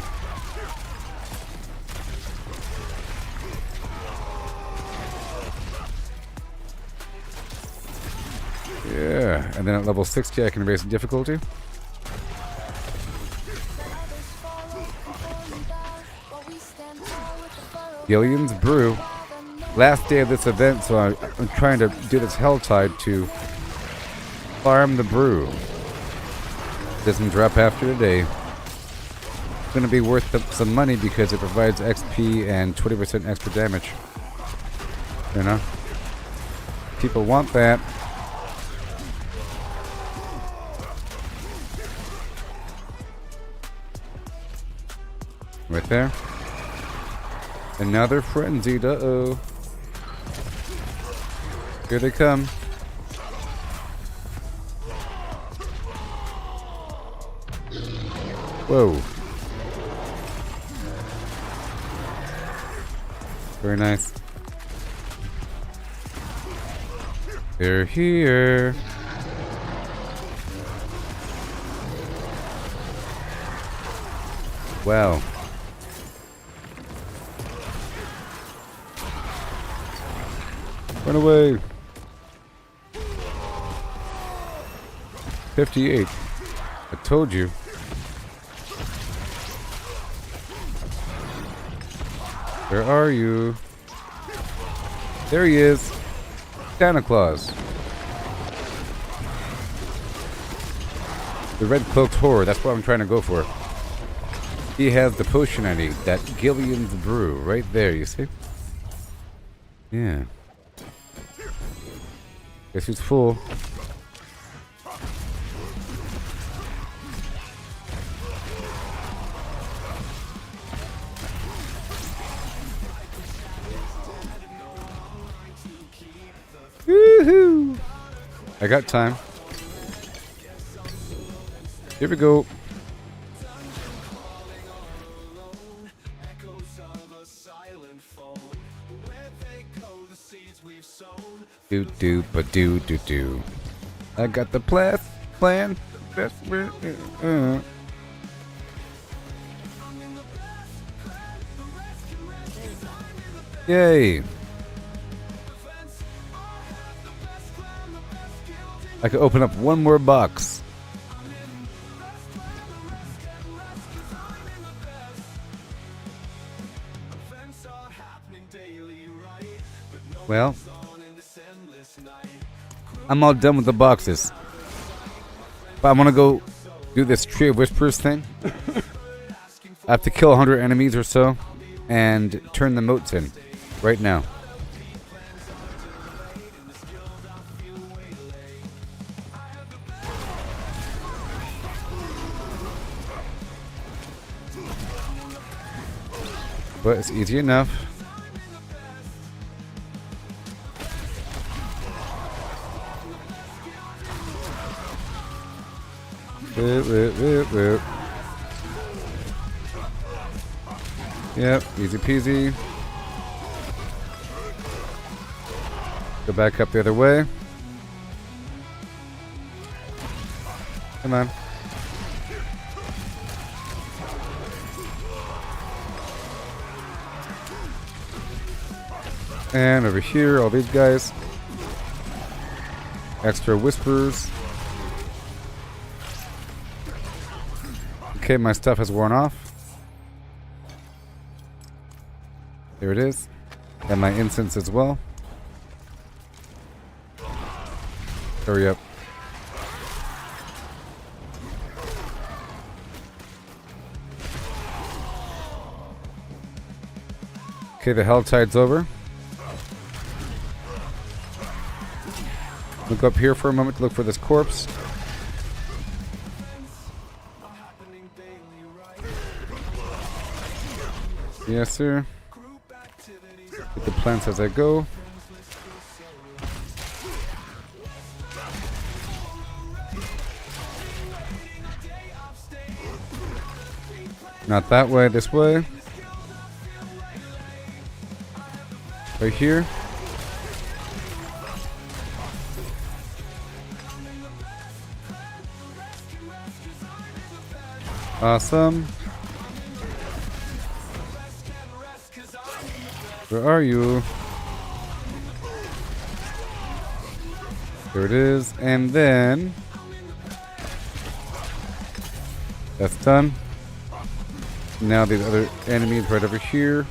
Yeah, and then at level 60 I can raise the difficulty. Gillian's Brew. Last day of this event, so I'm trying to do this Helltide to farm the brew. Doesn't drop after today. It's going to be worth some money because it provides XP and 20% extra damage. You know? People want that. Right there. Another frenzied, uh-oh. Here they come. Whoa. Very nice. They're here. Wow. Run away. 58. I told you. Where are you? There he is. Santa Claus. The red cloaked horror. That's what I'm trying to go for. He has the potion I need. That Gillian's brew. Right there, you see? Yeah. Guess he's full. Woohoo! I got time. Here we go. Do do ba do do do. I got the plan. Best Yay! I could open up one more box. Well, I'm all done with the boxes. But I want to go do this Tree of Whispers thing. I have to kill 100 enemies or so and turn the moats in right now. But it's easy enough. Yep, easy peasy. Go back up the other way. Come on. And over here, all these guys. Extra whispers. Okay, my stuff has worn off. There it is. And my incense as well. Hurry up. Okay, the Helltide's over. Look up here for a moment to look for this corpse. Yes, sir. Get the plants as I go. Not that way, this way. Right here. Awesome. Where are you? There it is. And then that's done. Now these other enemies right over here.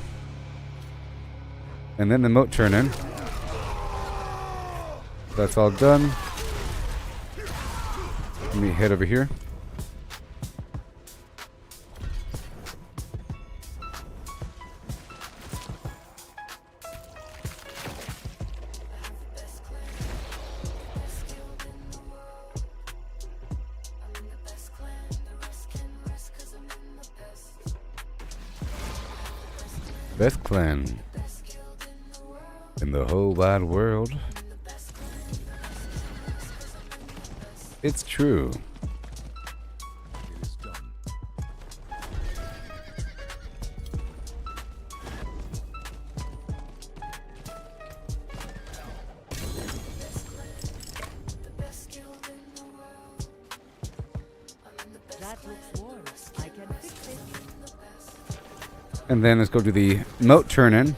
And then the moat turn in. That's all done. Let me head over here. Best clan in the whole wide world. It's true. That looks warm. I can fix it. And then let's go to the moat turn in.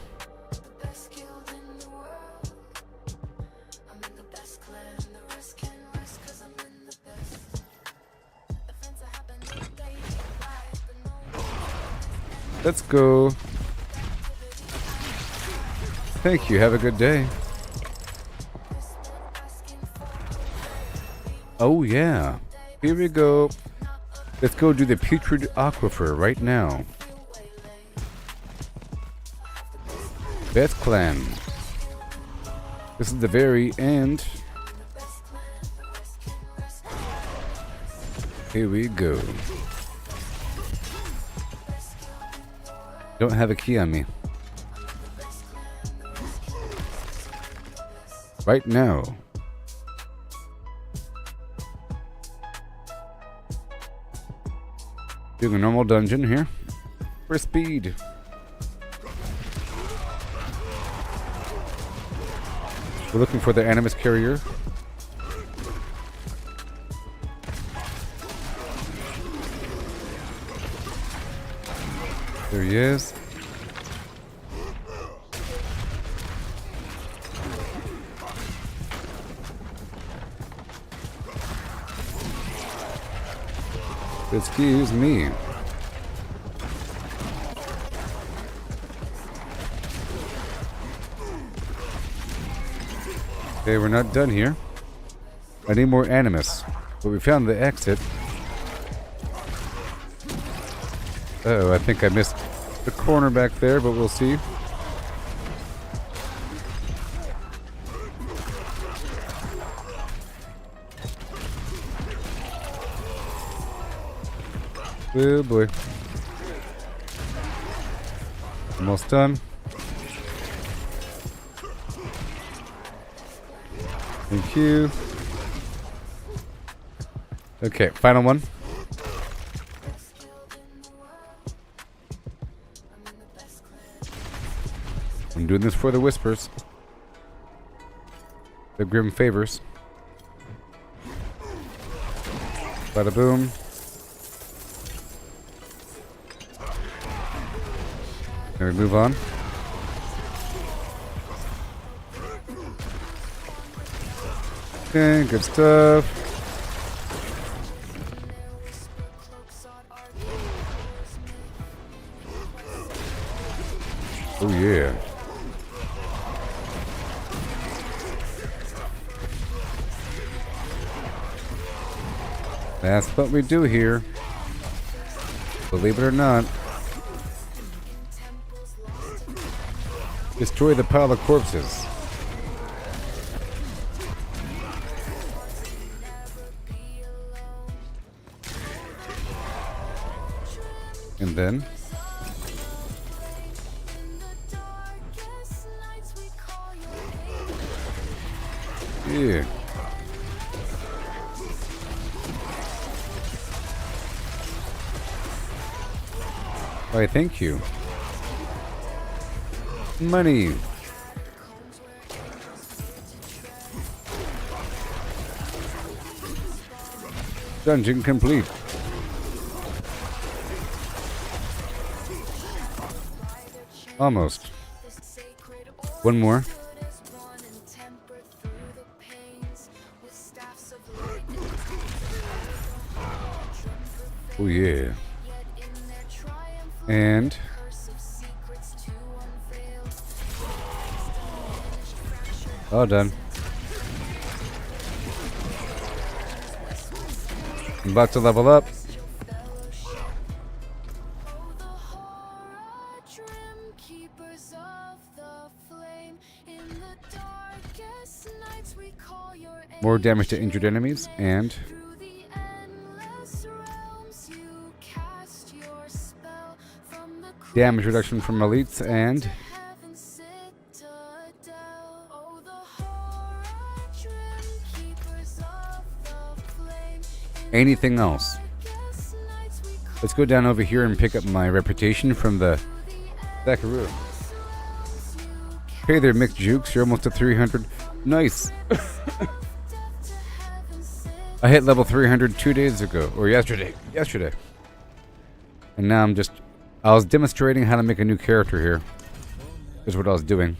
Let's go. Thank you. Have a good day. Oh yeah. Here we go. Let's go do the Putrid Aquifer right now. Beth Clan. This is the very end. Here we go. Don't have a key on me. Right now. Doing a normal dungeon here. For speed. We're looking for the Animus Carrier. There he is. Excuse me. Okay, we're not done here. I need more Animus. But we found the exit. Uh-oh, I think I missed the corner back there, but we'll see. Oh boy. Almost done. Thank you. Okay, final one. I'm doing this for the whispers. The grim favors. Bada boom. Can we move on? Okay, good stuff. Oh yeah. That's what we do here. Believe it or not. Destroy the pile of corpses. And then yeah. Why, thank you. Money. Dungeon complete. Almost. One more. Oh yeah. And all done. I'm about to level up. More damage to injured enemies and damage reduction from elites and anything else. Let's go down over here and pick up my reputation from the Thackaroo. Hey there, Mick Jukes. You're almost at 300. Nice. I hit level 300 2 days ago, or yesterday. And now I was demonstrating how to make a new character here. Is what I was doing.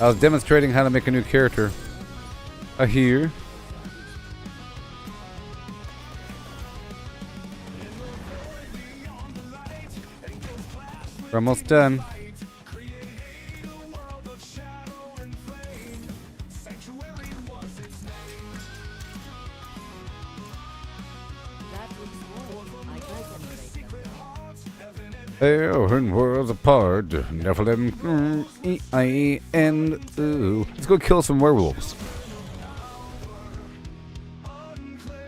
I was demonstrating how to make a new character. Here. We're almost done. That looks worn. I can break that down. Heaven worlds apart. Nephilim. E-I-N-O. Let's go kill some werewolves.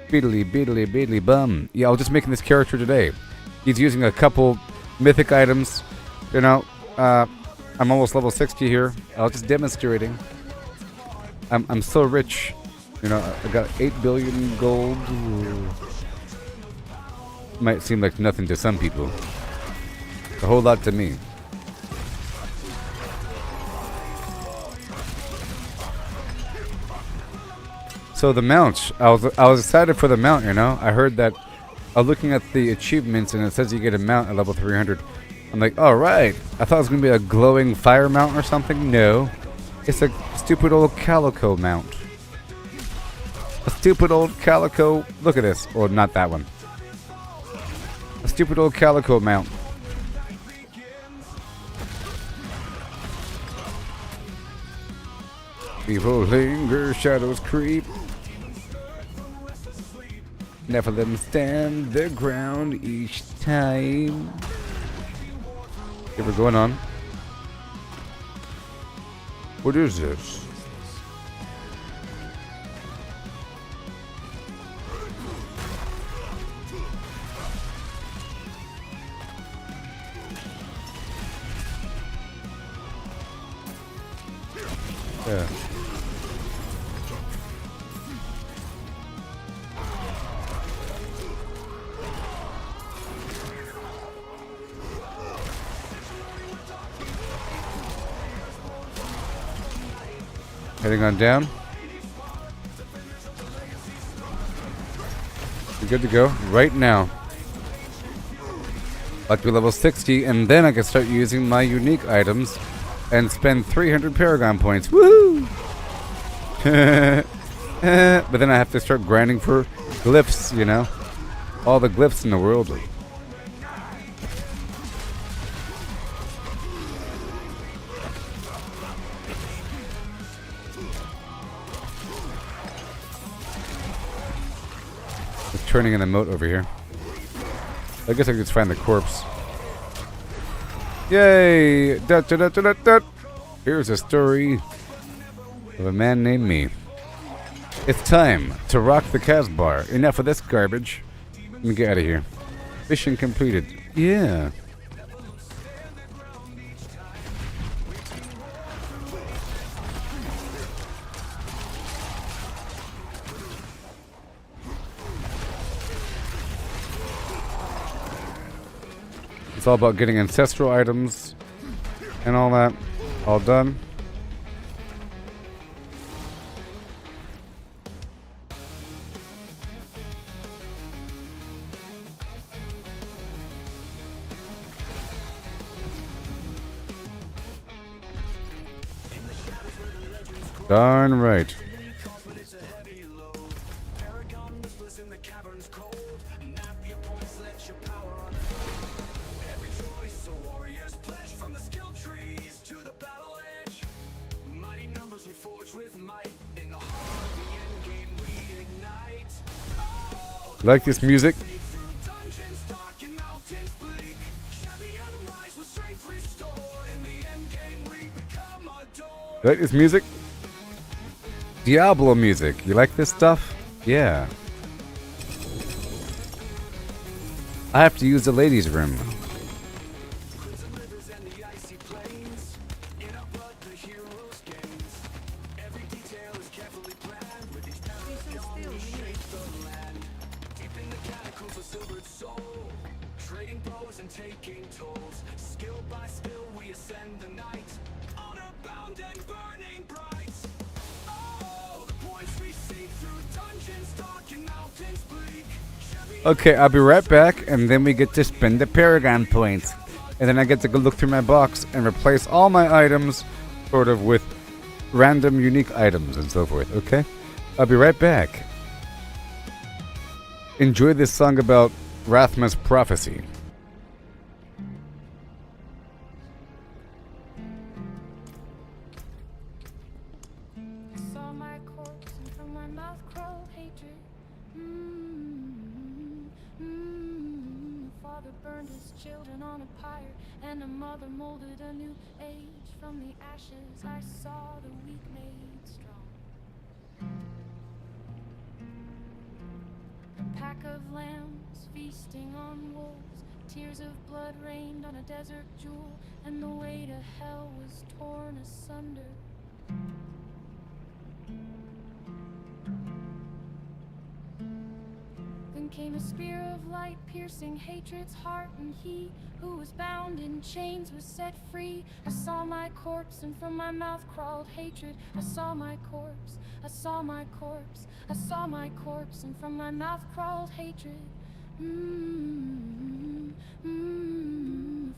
Beedly, beedly, beedly bum. Yeah, I was just making this character today. He's using a couple mythic items. You know, I'm almost level 60 here. I was just demonstrating. I'm so rich. You know, I got 8 billion gold. Might seem like nothing to some people. A whole lot to me. So the mount, I was excited for the mount, you know. I heard that I was looking at the achievements and it says you get a mount at level 300. I'm like, all right. I thought it was gonna be a glowing fire mount or something. No, it's a stupid old calico mount. A stupid old calico. Look at this. Or not that one. A stupid old calico mount. Evil linger, shadows creep. Nephilim stand their ground each time. Okay, we're going on. What is this? Yeah. Heading on down. We're good to go right now. Like to level 60, and then I can start using my unique items and spend 300 Paragon points. Woohoo! But then I have to start grinding for glyphs, you know? All the glyphs in the world. Turning in the moat over here. I guess I could just find the corpse. Yay! Da, da, da, da, da, da. Here's a story of a man named me. It's time to rock the Casbah. Enough of this garbage. Let me get out of here. Mission completed. Yeah. It's all about getting ancestral items and all that. All done. Darn right. Paragon Glyphs in the caverns cold. Nap your points, let your power on. Every choice a warrior's pledge, from the skill trees to the battle edge. Mighty numbers we forge with might. In the heart of the end game we ignite. Oh, Like this music? dungeons dark and mountains bleak. Shabby and rise with strength restored. In the end game we become adored. Like this music? Diablo music. You like this stuff? Yeah. I have to use the ladies' room. Crimson rivers and the icy plains. In our blood the heroes gains. Every detail is carefully planned. With each paragon we shape the land. Deep in the catacombs of silvered soul. Trading bows and taking tolls. Skill by skill we ascend the night. Honor bound and burning bright. Oh, the points we seek through dungeons dark and mountains bleak. Shabby Okay, I'll be right back, and then we get to spend the Paragon points. And then I get to go look through my box and replace all my items, sort of, with random unique items and so forth, okay? I'll be right back. Enjoy this song about Rathma's prophecy. mouth crawled hatred. A father burned his children on a pyre, and a mother molded a new age. From the ashes I saw the weak made strong. A pack of lambs feasting on wolves, tears of blood rained on a desert jewel, and the way to hell was torn asunder. Then came a spear of light, piercing hatred's heart, and he who was bound in chains was set free. I saw my corpse, and from my mouth crawled hatred. I saw my corpse, I saw my corpse, I saw my corpse, and from my mouth crawled hatred. A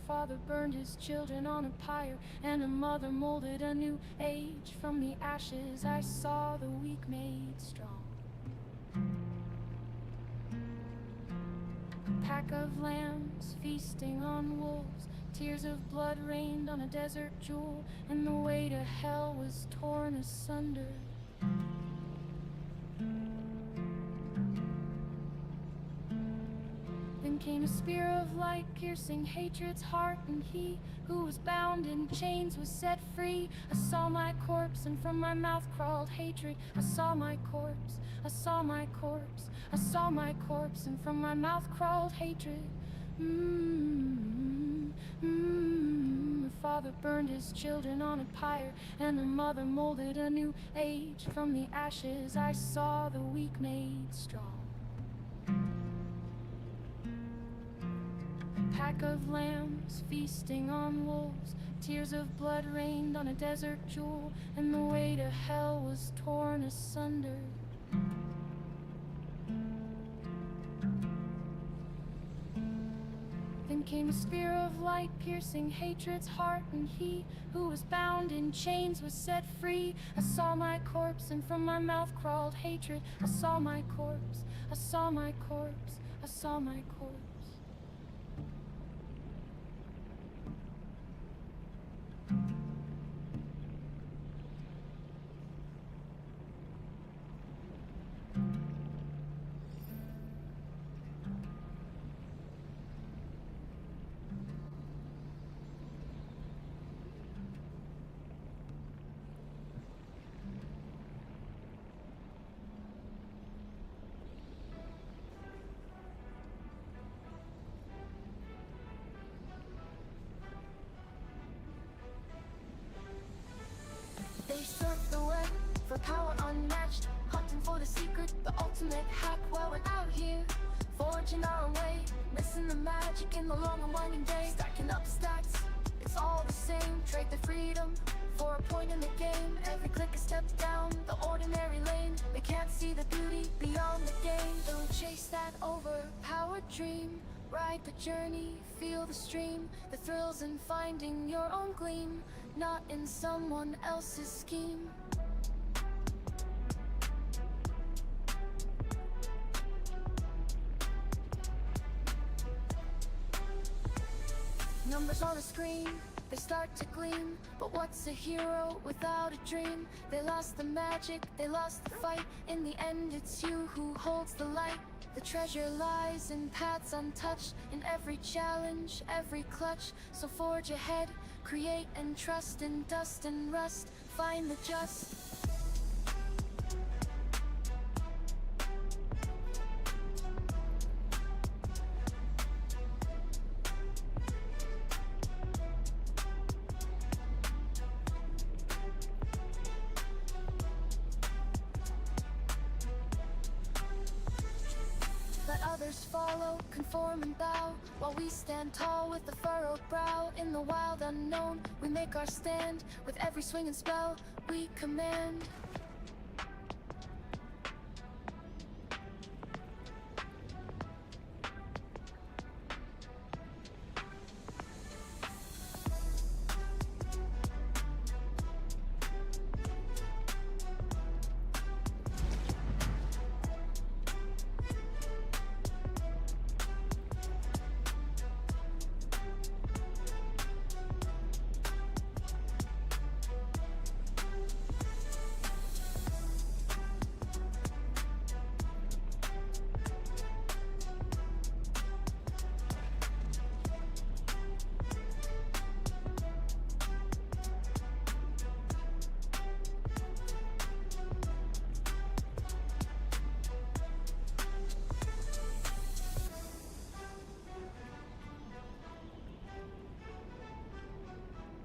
father burned his children on a pyre, and a mother molded a new age. From the ashes I saw the weak made strong. A pack of lambs feasting on wolves, tears of blood rained on a desert jewel, and the way to hell was torn asunder. Then came a spear of light, piercing hatred's heart, and he who was bound in chains was set free. I saw my corpse, and from my mouth crawled hatred. I saw my corpse, I saw my corpse, I saw my corpse, and from my mouth crawled hatred. A father burned his children on a pyre, and a mother molded a new age. From the ashes I saw the weak made strong. A pack of lambs feasting on wolves, tears of blood rained on a desert jewel, and the way to hell was torn asunder. Then came a spear of light, piercing hatred's heart, and he who was bound in chains was set free. I saw my corpse, and from my mouth crawled hatred. I saw my corpse, I saw my corpse, I saw my corpse. They surf the web for power unmatched, hunting for the secret, the ultimate hack. While we're out here, forging our own way, missing the magic in the long and winding day. Stacking up stacks, it's all the same. Trade the freedom for a point in the game. Every click a step down the ordinary lane. They can't see the beauty beyond the game. Don't chase that overpowered dream. Ride the journey, feel the stream. The thrills in finding your own gleam, not in someone else's scheme. Numbers on a screen, they start to gleam. But what's a hero without a dream? They lost the magic, they lost the fight. In the end, it's you who holds the light. The treasure lies in paths untouched, in every challenge, every clutch. So forge ahead, create and trust in dust and rust. Find the just. Let others follow, conform and bow, while we stand tall with a furrowed brow. In the wild unknown, we make our stand. With every swing and spell, we command.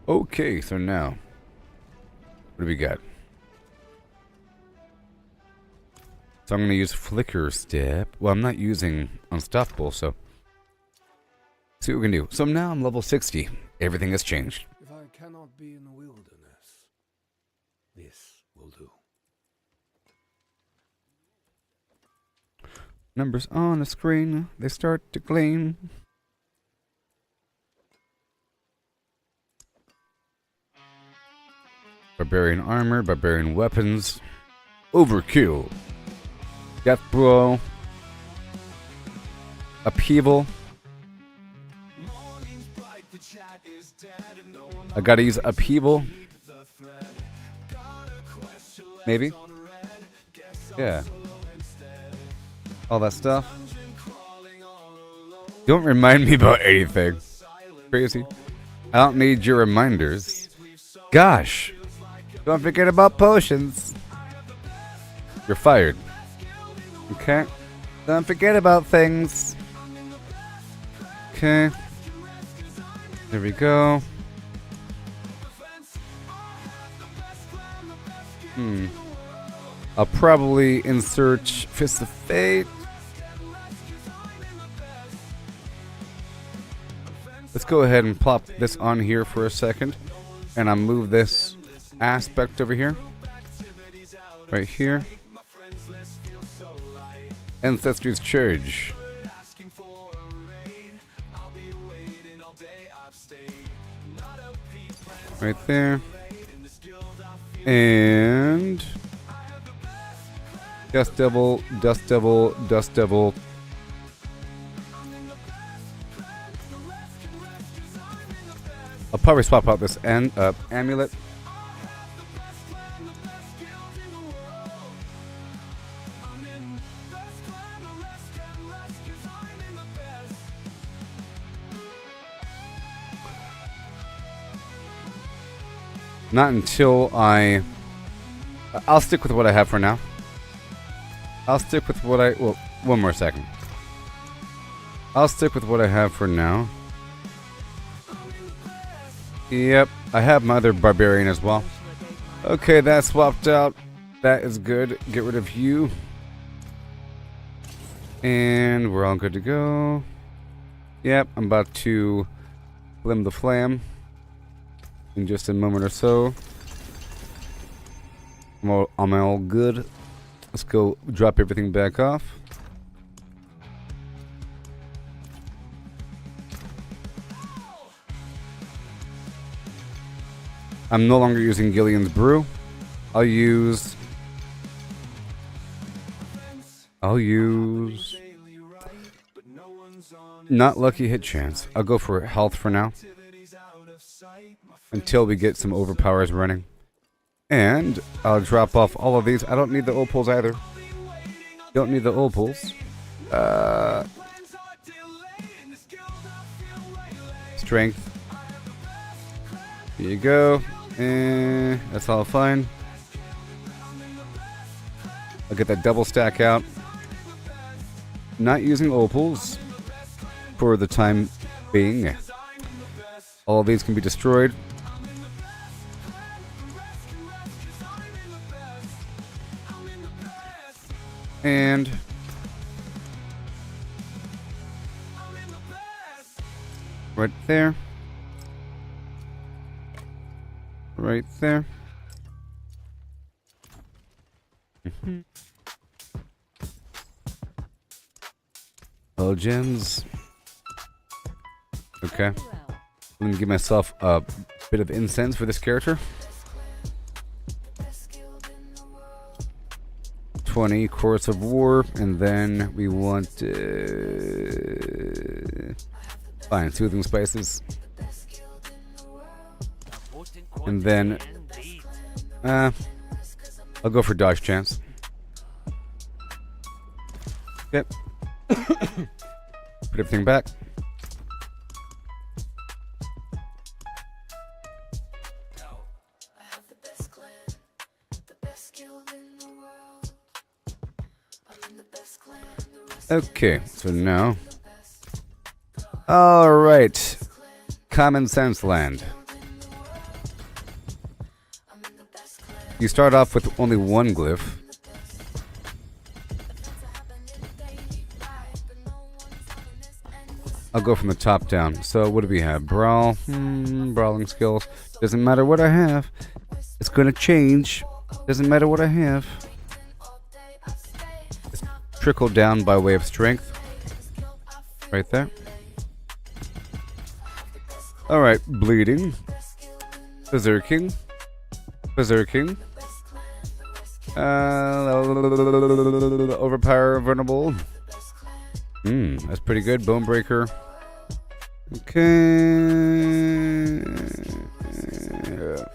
Okay, so now, what do we got? So I'm going to use Flicker Step. Well, I'm not using Unstoppable, so see what we can do. So now I'm level 60. Everything has changed. If I cannot be in the wilderness, this will do. Numbers on the screen, they start to gleam. Barbarian armor, barbarian weapons. Overkill. Death blow. Upheaval. I gotta use upheaval. Maybe. Yeah. All that stuff. Don't remind me about anything. Crazy. I don't need your reminders. Gosh. Don't forget about potions. You're fired. Okay. Don't forget about things. Okay. There we go. I'll probably insert Fist of Fate. Let's go ahead and plop this on here for a second. And I'll move this aspect over here. Right here. Ancestry's Charge. Right there. And Dust Devil, Dust Devil, Dust Devil. I'll probably swap out this amulet. Not until I'll stick with what I have for now. I'll stick with what well, one more second. I'll stick with what I have for now. Yep, I have my other barbarian as well. Okay, that's swapped out. That is good. Get rid of you. And we're all good to go. Yep, I'm about to limb the flam in just a moment or so. I'm all good. Let's go drop everything back off. I'm no longer using Gillian's Brew. I'll use not lucky hit chance. I'll go for health for now until we get some overpowers running. And I'll drop off all of these. I don't need the opals either. Don't need the opals. Strength. Here you go. That's all fine. I'll get that double stack out. Not using opals for the time being. All of these can be destroyed. And right there. Right there. Oh, gems. Okay. I'm gonna give myself a bit of incense for this character. 20 Chorus of War, and then we want fine, Soothing Spices. And then I'll go for Dodge Chance. Yep. Put everything back. Okay, so now. Alright. Common Sense Land. You start off with only one glyph. I'll go from the top down. So what do we have? Brawl. Brawling skills. Doesn't matter what I have. It's gonna change. Doesn't matter what I have. It's trickle down by way of strength. Right there. Alright, bleeding. Berserking. Berserking. Overpower, vulnerable. That's pretty good. Bone breaker. Okay.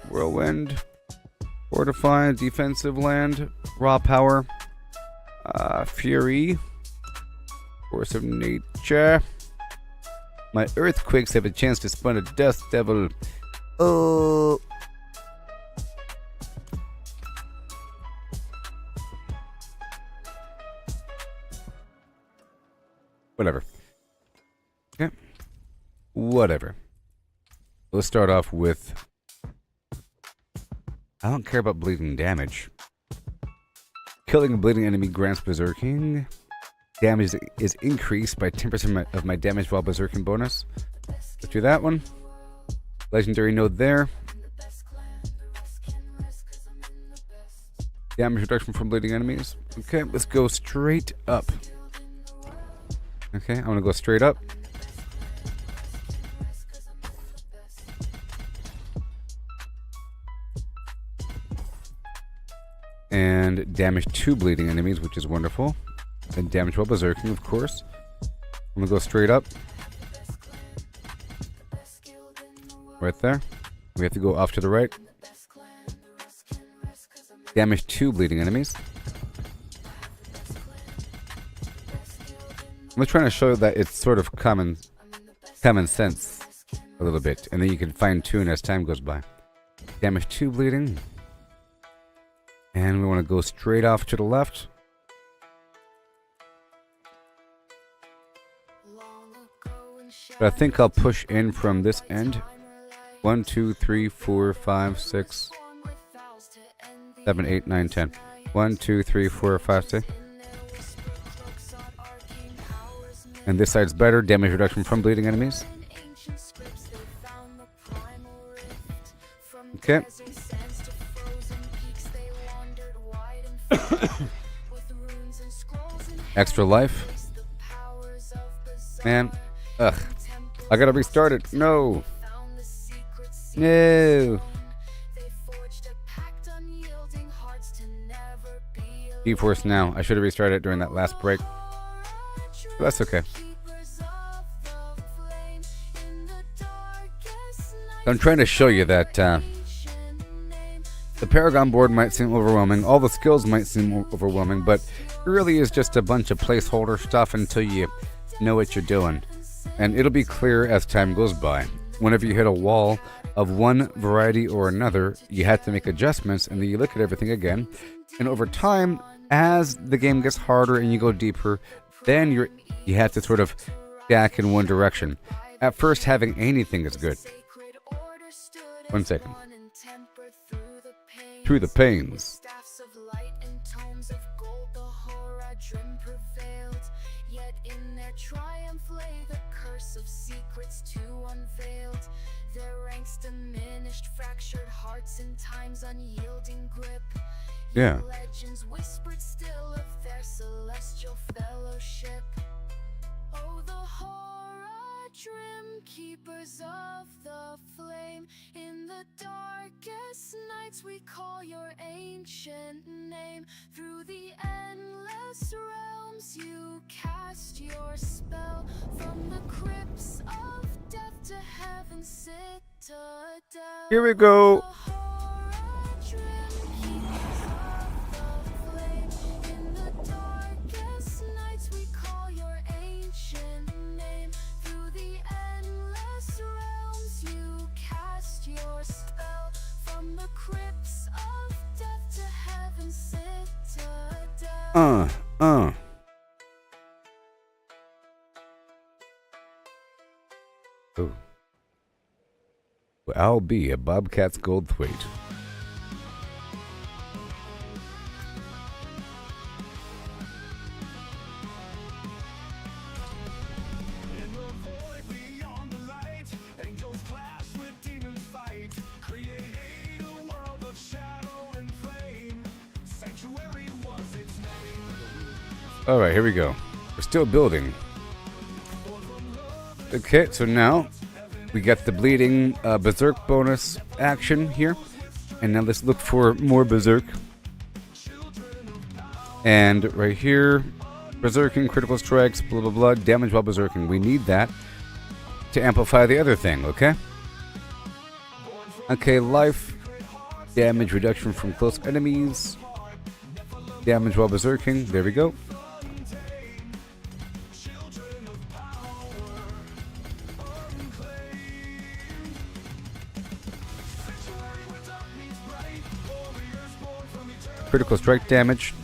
Whirlwind. Fortify. Defensive land. Raw power. Fury. Force of nature. My earthquakes have a chance to spawn a dust devil. Oh. Whatever. Okay. Whatever. Let's start off with... I don't care about bleeding damage. Killing a bleeding enemy grants berserking. Damage is increased by 10% of my damage while berserking bonus. Let's do that one. Legendary node there. Damage reduction from bleeding enemies. Okay, let's go straight up. Okay, I'm gonna go straight up. And damage 2 bleeding enemies, which is wonderful. And damage while berserking, of course. I'm gonna go straight up. Right there. We have to go off to the right. Damage 2 bleeding enemies. I'm just trying to show you that it's sort of common sense a little bit, and then you can fine tune as time goes by. Damage 2 bleeding. And we want to go straight off to the left. But I think I'll push in from this end. 1, 2, 3, 4, 5, 6, 7, 8, 9, 10. 1, 2, 3, 4, 5, 6. And this side's better. Damage reduction from bleeding enemies. Okay. Extra life. Man. Ugh. I gotta restart it. No. No. GeForce Now. I should have restarted it during that last break. But that's okay. I'm trying to show you that the Paragon board might seem overwhelming. All the skills might seem overwhelming, but it really is just a bunch of placeholder stuff until you know what you're doing. And it'll be clear as time goes by. Whenever you hit a wall of one variety or another, you have to make adjustments, and then you look at everything again. And over time, as the game gets harder and you go deeper, then you have to sort of stack in one direction. At first, having anything is good. 1 second. Through the pains. Yeah. Legends whispered still of their celestial fellowship. Oh, the horror trim keepers of the flame. In the darkest nights we call your ancient name. Through the endless realms you cast your spell. From the crypts of death to heaven's citadel. Here we go. Oh. Well, I'll be a Bobcat's gold thwaite. Alright, here we go. We're still building. Okay, so now we got the bleeding berserk bonus action here. And now let's look for more berserk. And right here, berserking, critical strikes, blah blah blah, damage while berserking. We need that to amplify the other thing, okay? Okay, life, damage reduction from close enemies, damage while berserking, there we go. Critical strike damage.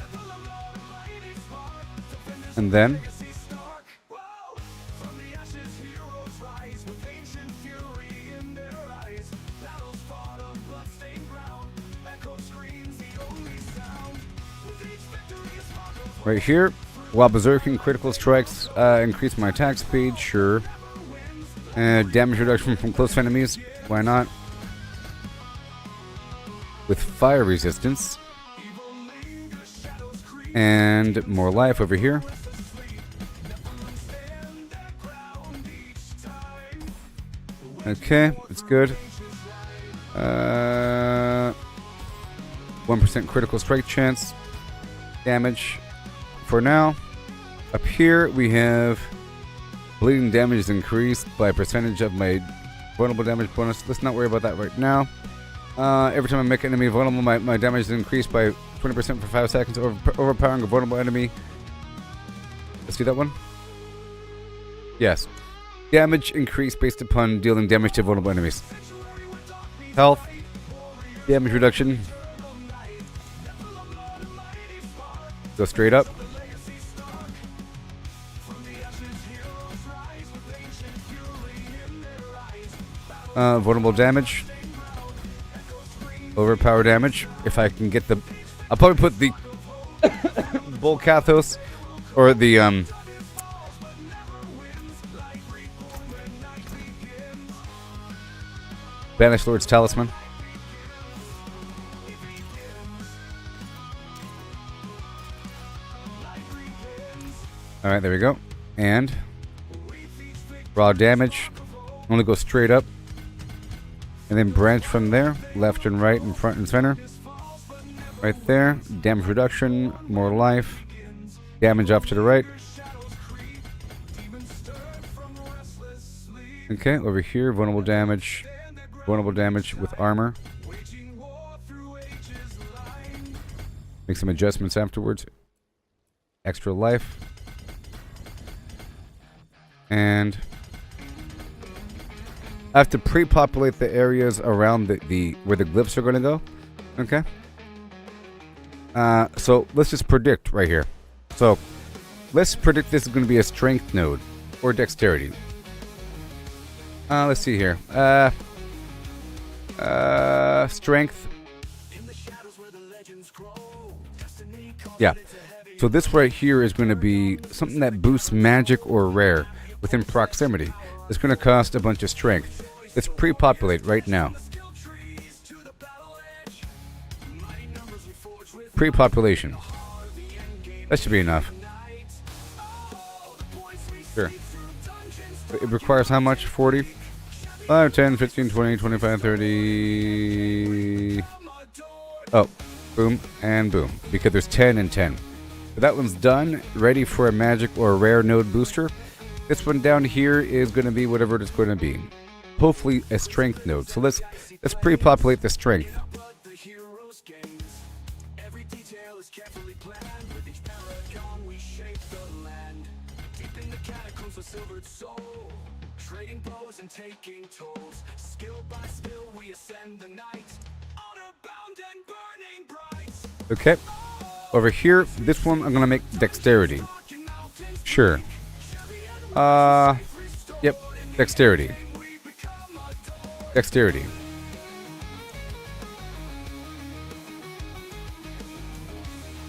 And then right here, while berserking, critical strikes increase my attack speed, sure. Damage reduction from close enemies, why not? With fire resistance. And more life over here. Okay, it's good. 1% critical strike chance. Damage for now. Up here we have bleeding damage is increased by a percentage of my vulnerable damage bonus. Let's not worry about that right now. Every time I make an enemy vulnerable, my damage is increased by 20% for 5 seconds, overpowering a vulnerable enemy. Let's do that one. Yes. Damage increased based upon dealing damage to vulnerable enemies. Health. Damage reduction. Go straight up. Vulnerable damage. Overpower damage. If I can get the... I'll probably put the Bolcathos or the Banished Lord's Talisman. Alright, there we go. And raw damage. Only go straight up. And then branch from there. Left and right and front and center. Right there. Damage reduction. More life. Damage off to the right. Okay, over here. Vulnerable damage. Vulnerable damage with armor. Make some adjustments afterwards. Extra life. And I have to pre-populate the areas around the where the glyphs are going to go. Okay. So let's just predict right here. So let's predict this is going to be a strength node or dexterity. Let's see here. Strength. Yeah. So this right here is going to be something that boosts magic or rare within proximity. It's going to cost a bunch of strength. Let's pre-populate right now. Pre-population. That should be enough. Sure. It requires how much? 40? 5, 10, 15, 20, 25, 30... Oh. Boom and boom. Because there's 10 and 10. So that one's done. Ready for a magic or a rare node booster. This one down here is going to be whatever it's going to be. Hopefully a strength node. So let's pre-populate the strength. Every detail is carefully planned. With each paragon we shape the land. Deep in the catacombs of silvered soul, trading blows and taking tolls. Skill by skill we ascend the night. Honor bound and burning bright. Okay. Over here, this one I'm gonna make dexterity. Sure. Yep. Dexterity. Dexterity.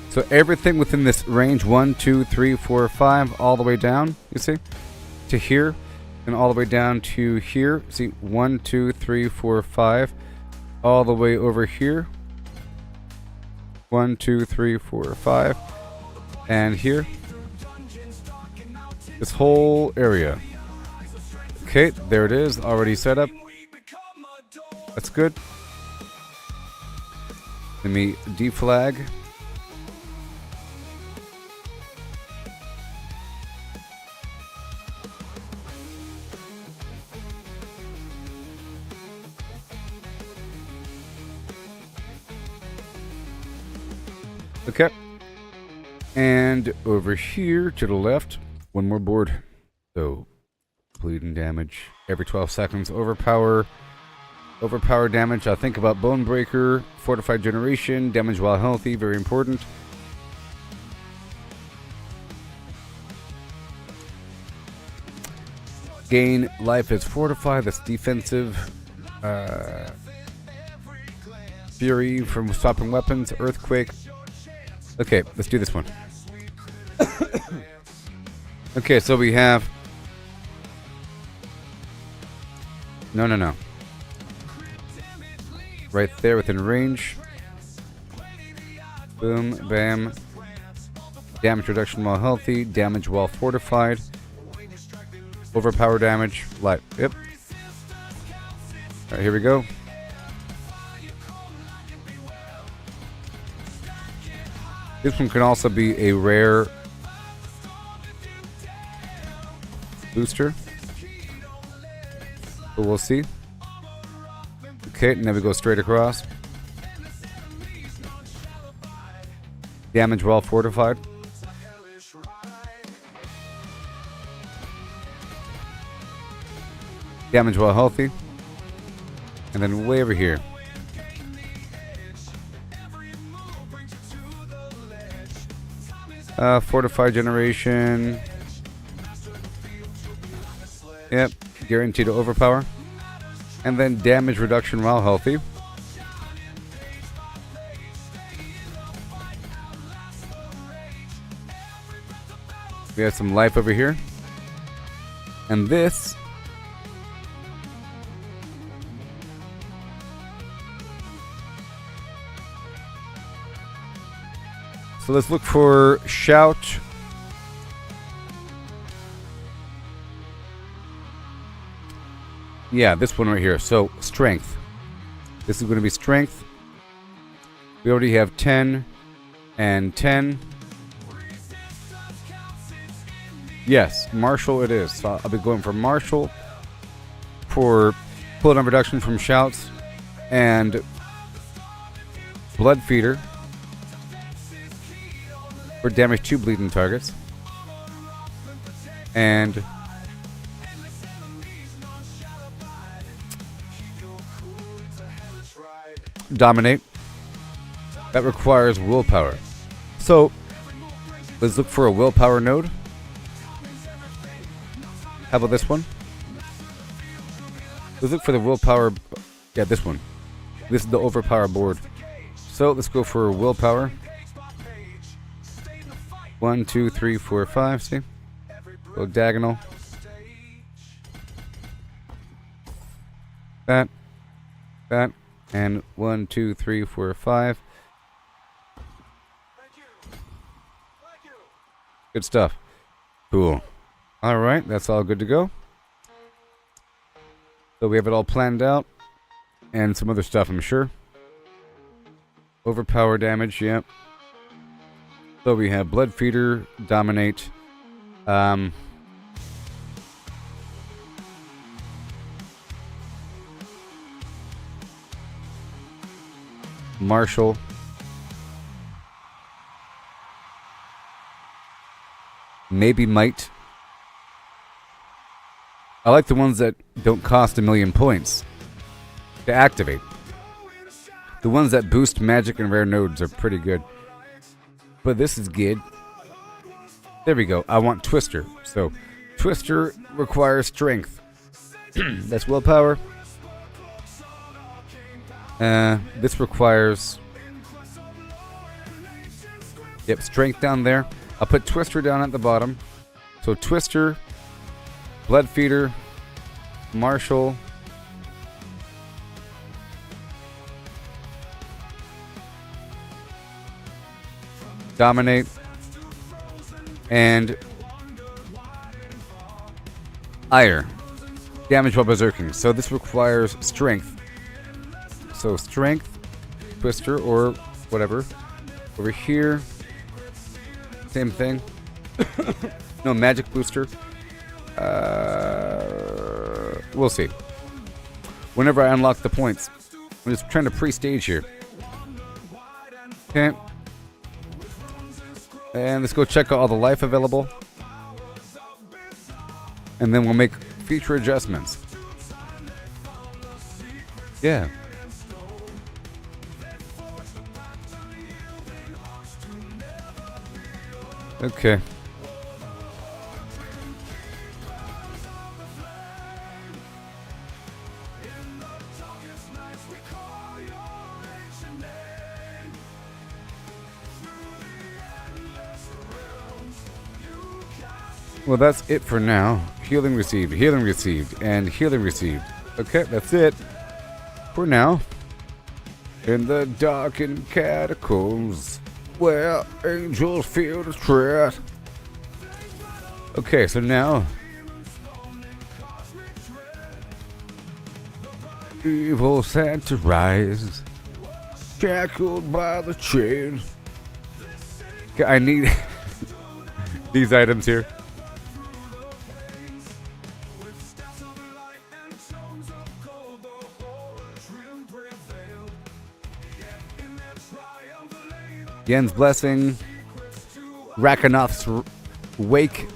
So everything within this range 1, 2, 3, 4, 5, all the way down, you see, to here, and all the way down to here. See, 1, 2, 3, 4, 5, all the way over here. 1, 2, 3, 4, 5, and here. This whole area. Okay, there it is. Already set up. That's good. Let me deflag. Okay. And over here to the left, one more board. So, bleeding damage every 12 seconds. Overpower damage. I think about Bone Breaker, Fortified Generation, damage while healthy, very important. Gain life as fortified, that's defensive. Fury from swapping weapons, Earthquake. Okay, let's do this one. Okay, so we have... No. Right there within range. Boom, bam. Damage reduction while healthy, damage while fortified. Overpower damage, light. Yep. Alright, here we go. This one can also be a rare booster. But we'll see. Okay, now we go straight across. Damage while fortified. Damage while healthy. And then way over here. Fortified generation. Yep, guaranteed to overpower. And then damage reduction while healthy. We have some life over here. And this... So let's look for Shout. Yeah, this one right here. So, Strength. This is going to be Strength. We already have 10 and 10. Yes, Martial it is. So I'll be going for Martial for cooldown reduction from Shouts and Blood Feeder for damage to bleeding targets. And Dominate. That requires willpower. So let's look for a willpower node. How about this one? Let's look for the willpower. Yeah, this one. This is the overpower board. So let's go for willpower. 1, 2, 3, 4, 5. See? Go diagonal. That. And 1, 2, 3, 4, 5. Good stuff. Cool. Alright, that's all good to go. So we have it all planned out. And some other stuff, I'm sure. Overpower damage, yep. So we have Blood Feeder, Dominate. Martial. Maybe Might. I like the ones that don't cost 1,000,000 points to activate. The ones that boost magic and rare nodes are pretty good. But this is good. There we go. I want Twister. So, Twister requires strength. That's willpower. This requires... Yep, strength down there. I'll put Twister down at the bottom. So, Twister, Blood Feeder, Martial, Dominate, and Ire. Damage while berserking. So this requires strength. So strength, twister, or whatever. Over here, same thing. No, magic booster. We'll see. Whenever I unlock the points. I'm just trying to pre-stage here. Okay. And let's go check out all the life available. And then we'll make future adjustments. Yeah. Okay. Well, that's it for now. Healing received, and healing received. Okay, that's it for now. In the darkened catacombs, where angels feel the tread. Okay, so now evil set to rise, shackled by the chain. Okay, I need these items here. Yen's Blessing, Rakanoth's Wake.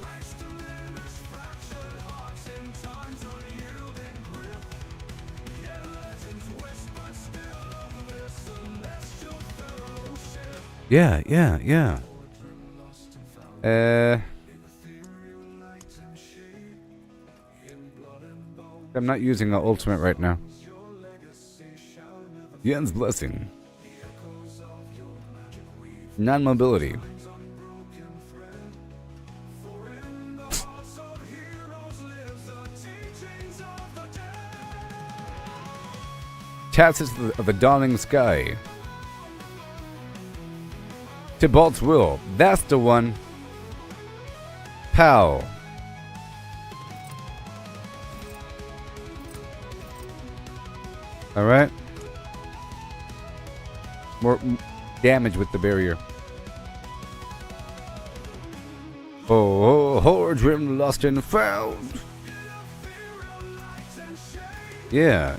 Yeah. I'm not using an ultimate right now. Yen's Blessing. Non-mobility. Tassets of the dawning sky. Tybalt's Will. That's the one. Pow. Alright. More damage with the barrier. Oh, Hordrim lost and found. Yeah.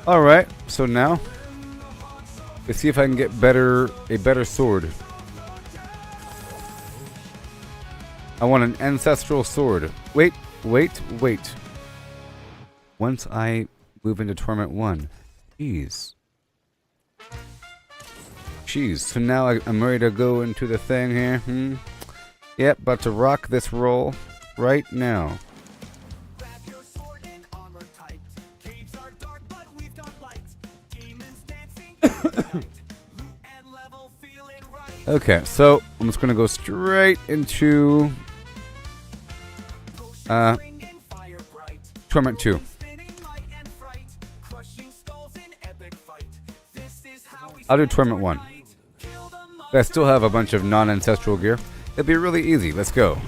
Alright, so now let's see if I can get a better sword. I want an ancestral sword. Wait. Once I move into Torment 1. Jeez. So now I'm ready to go into the thing here. Yep, about to rock this roll right now. Okay, so I'm just gonna go straight into Torment 2. I'll do Torment 1. I still have a bunch of non-ancestral gear. It'll be really easy. Let's go.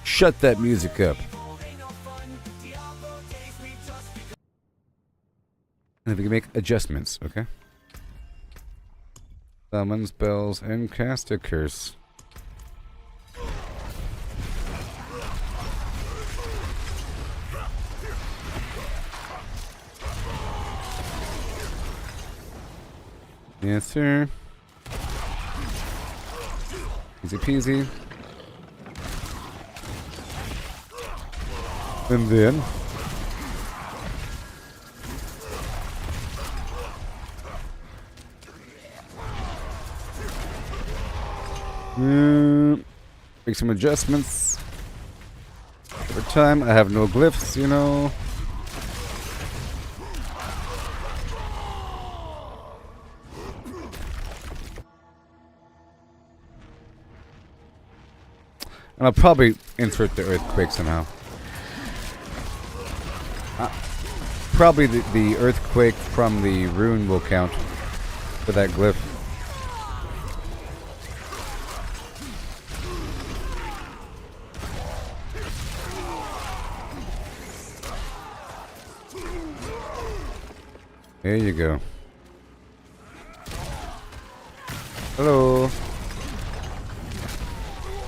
Shut that music up. And we can make adjustments, okay? Summon spells and cast a curse. Yes, sir. Easy peasy. And then make some adjustments. Over time, I have no glyphs, you know. And I'll probably insert the earthquake somehow. Probably the earthquake from the rune will count for that glyph. There you go. Hello.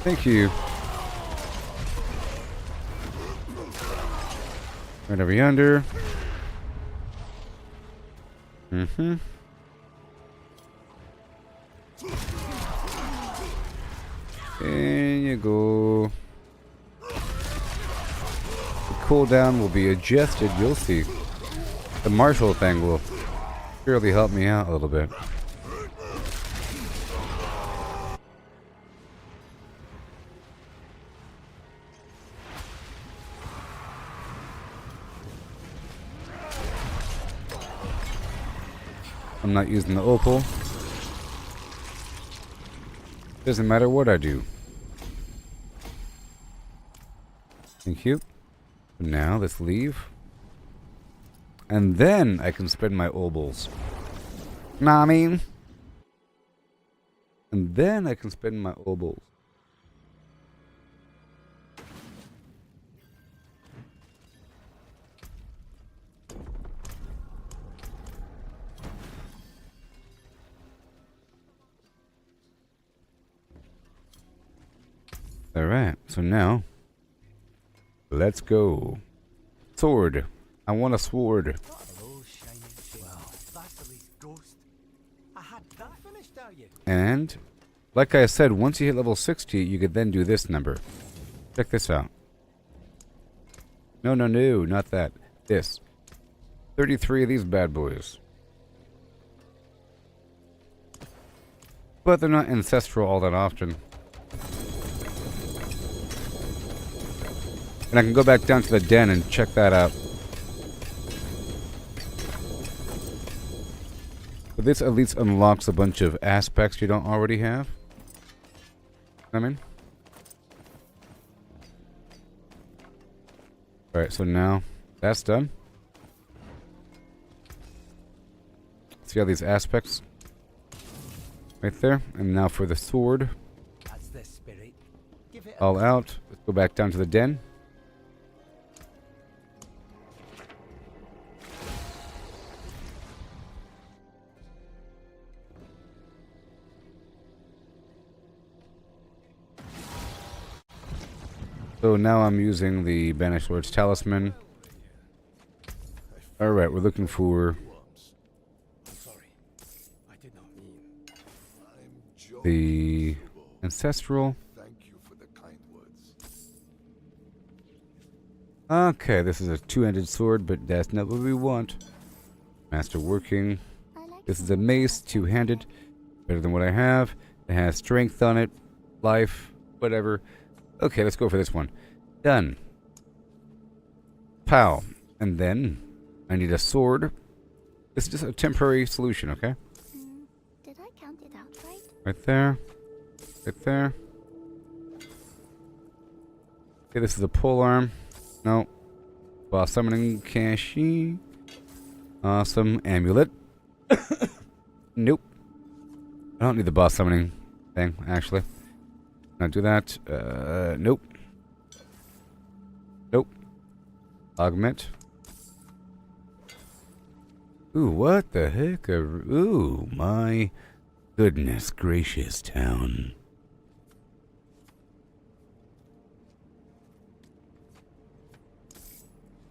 Thank you. Right over yonder. Mm-hmm. There you go. The cooldown will be adjusted, you'll see. The martial thing will surely help me out a little bit. I'm not using the opal. Doesn't matter what I do. Thank you. Now let's leave. And then I can spend my opals. Know what I mean? And then I can spend my opals. Alright, so now, let's go. Sword. I want a sword. Hello, shining. Well, Vasily's ghost. I had that finished, are you? And, like I said, once you hit level 60, you could then do this number. Check this out. No, not that. This. 33 of these bad boys. But they're not ancestral all that often. And I can go back down to the den and check that out. But this at least unlocks a bunch of aspects you don't already have. I mean. Alright, so now that's done. See all these aspects? Right there. And now for the sword. That's the spirit. Give it All out. Let's go back down to the den. So now I'm using the Banished Lord's Talisman. Alright, we're looking for Sorry, I did not mean. the Ancestral. Thank you for the kind words. Okay, this is a two-handed sword, but that's not what we want. Masterworking. This is a mace, two-handed. Better than what I have. It has strength on it, life, whatever. Okay, let's go for this one. Done. Pow. And then I need a sword. This is just a temporary solution, okay? Did I count it out right? Right there. Right there. Okay, this is a pole arm. No. Boss summoning Kashi. Awesome. Amulet. Nope. I don't need the boss summoning thing, actually. Not do that. Nope. Nope. Augment. Ooh, what the heck? Ooh, my goodness gracious town.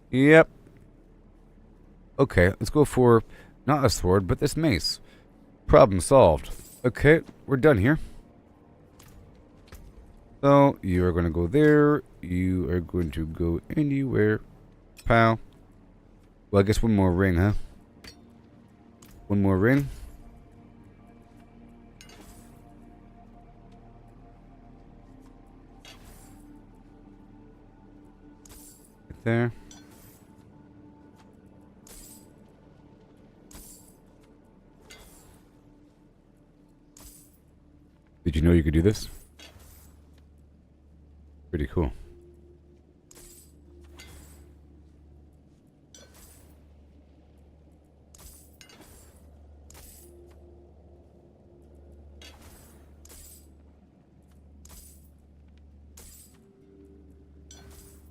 Yep. Okay, let's go for not a sword, but this mace. Problem solved. Okay, we're done here. So, you are going to go there. You are going to go anywhere. Pow. Well, I guess one more ring, huh? One more ring. Right there. Did you know you could do this? Pretty cool.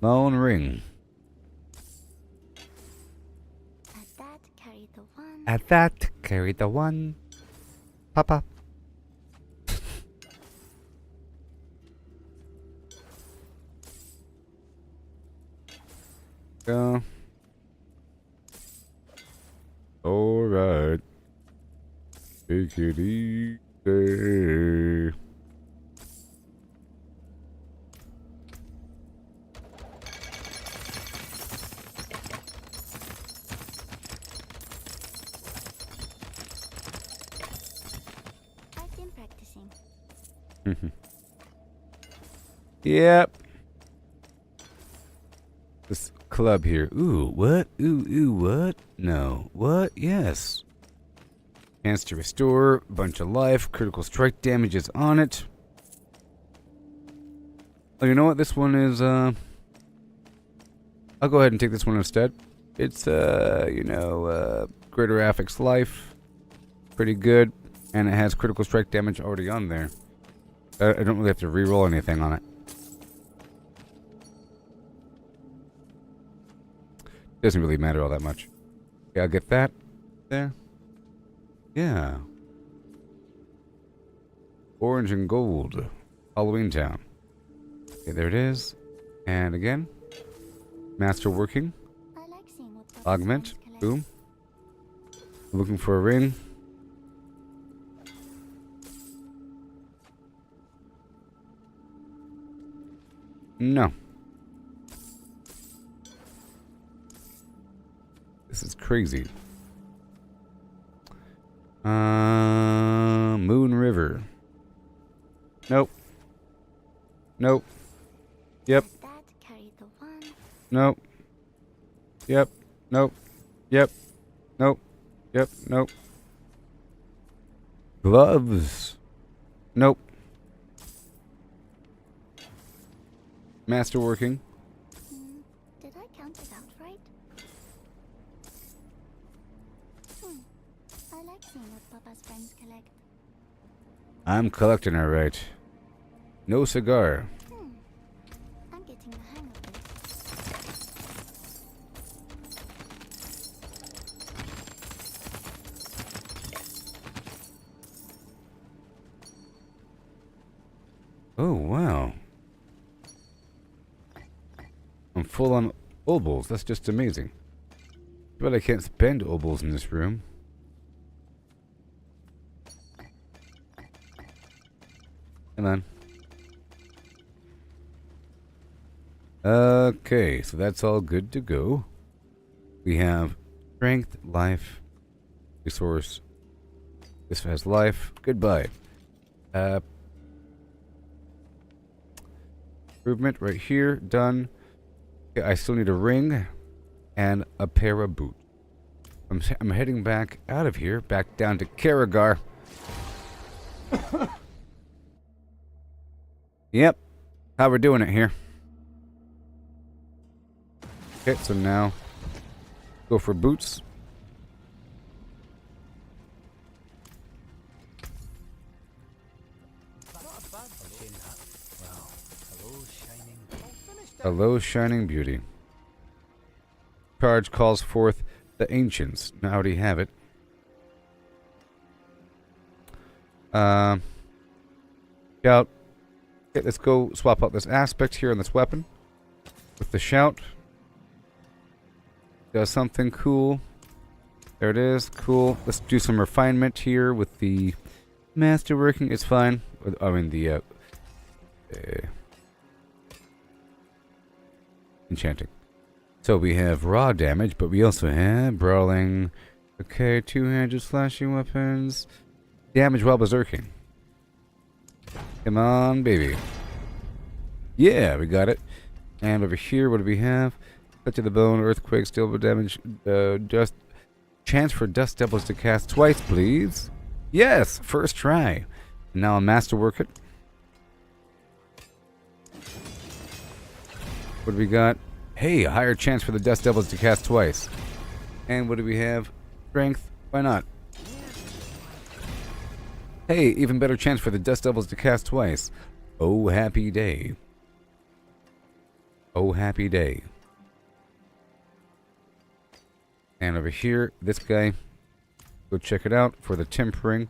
Lone ring. At that, carry the one. At that, carry the one. Papa. Go. Alright. Take it easy. I've been practicing. Yep. This club here. Ooh, what? Ooh, what? No. What? Yes. Chance to restore. Bunch of life. Critical strike damage is on it. Oh, you know what? This one is, I'll go ahead and take this one instead. It's, greater affix life. Pretty good. And it has critical strike damage already on there. I don't really have to reroll anything on it. Doesn't really matter all that much. Okay, I'll get that there. Yeah. Orange and gold. Halloween Town. Okay, there it is. And again. Masterworking. I like seeing what Papa's Augment. friends collect. Boom. Looking for a ring. No. This is crazy. Moon River. Nope. Nope. Yep. At that, carry the one. Nope. Yep. Nope. Yep. Nope. Yep. Nope. Gloves. Nope. Masterworking. Did I count it out right? I like seeing what Papa's friends collect. I'm collecting it right. No cigar. I'm getting the hang of this. Oh, wow. I'm full on Opals. That's just amazing. But I can't spend Opals in this room. Come on. Okay, so that's all good to go. We have strength, life, resource. This has life. Goodbye. Improvement right here. Done. Okay, I still need a ring and a pair of boots. I'm heading back out of here, back down to Karagar. Yep. How we're doing it here. Okay, so now go for boots. Hello, shining beauty. Charge calls forth the ancients. Now I already have it. Shout. Okay, let's go swap out this aspect here on this weapon with the shout. Does something cool. There it is. Cool. Let's do some refinement here with the masterworking. It's fine. I mean the enchanting. So we have raw damage, but we also have brawling. Okay, two-handed slashing weapons. Damage while berserking. Come on, baby. Yeah, we got it. And over here, what do we have? Cut to the bone, earthquake, steel damage, just chance for dust devils to cast twice, please. Yes, first try. Now I'll masterwork it. What do we got? Hey, a higher chance for the dust devils to cast twice. And what do we have? Strength. Why not? Hey, even better chance for the dust devils to cast twice. Oh, happy day. Oh, happy day. And over here, this guy. Go check it out for the tempering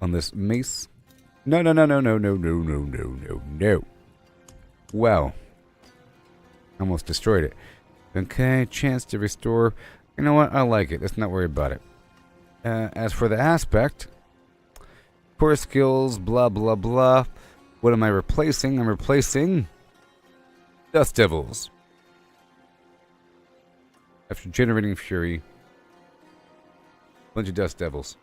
on this mace. No, no, no, no, no, no, no, no, no, no, no. Wow. Almost destroyed it. Okay, chance to restore. You know what? I like it. Let's not worry about it. As for the aspect, core skills, blah, blah, blah. What am I replacing? I'm replacing Dust Devils. After generating Fury, bunch of Dust Devils.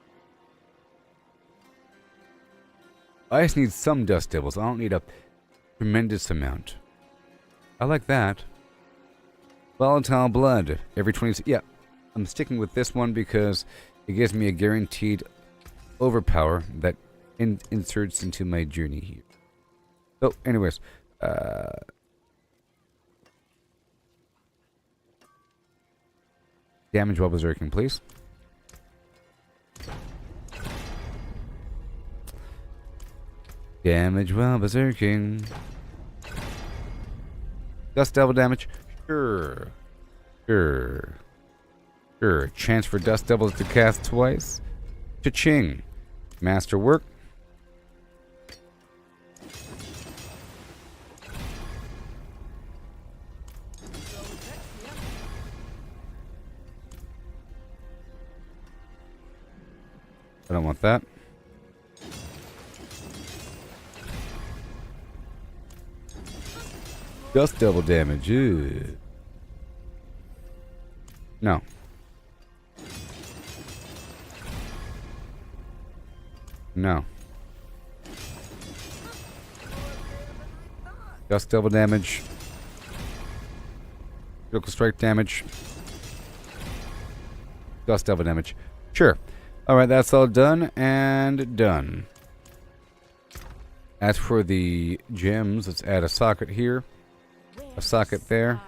I just need some Dust Devils. I don't need a tremendous amount. I like that. Volatile Blood. Every 20... Yeah, I'm sticking with this one because it gives me a guaranteed overpower that inserts into my journey here. So, anyways. Damage while berserking, please. Damage while berserking. Dust Devil damage. Sure. Sure. Sure. Chance for Dust Devils to cast twice. Cha-ching. Masterwork. I don't want that. Dust Devil damage. Ew. No. No. Dust Devil damage. Critical strike damage. Dust Devil damage. Sure. Alright, that's all done and done. As for the gems, let's add a socket here. A socket there.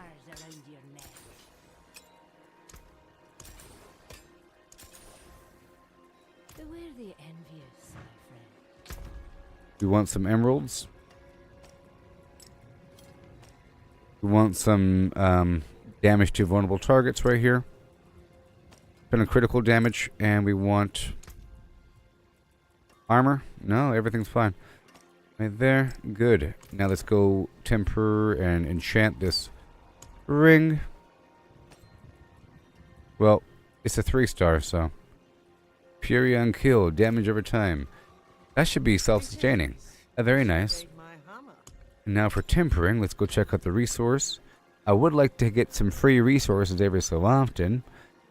We want some emeralds. We want some damage to vulnerable targets right here. Kind of critical damage, and we want armor. No, everything's fine. Right there. Good. Now let's go temper and enchant this ring. Well, it's a 3-star, so. Fury on kill. Damage over time. That should be self-sustaining. Very nice. And now for tempering, let's go check out the resource. I would like to get some free resources every so often.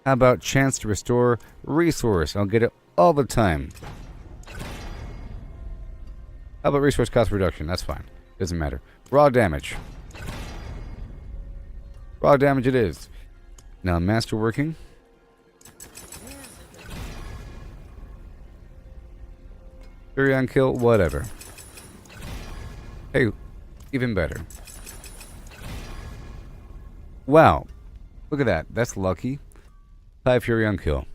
How about chance to restore resource? I'll get it all the time. How about resource cost reduction? That's fine. Doesn't matter. Raw damage. Raw damage it is. Now masterworking. Fury on kill, whatever. Hey, even better. Wow. Look at that. That's lucky. 5 Fury on kill.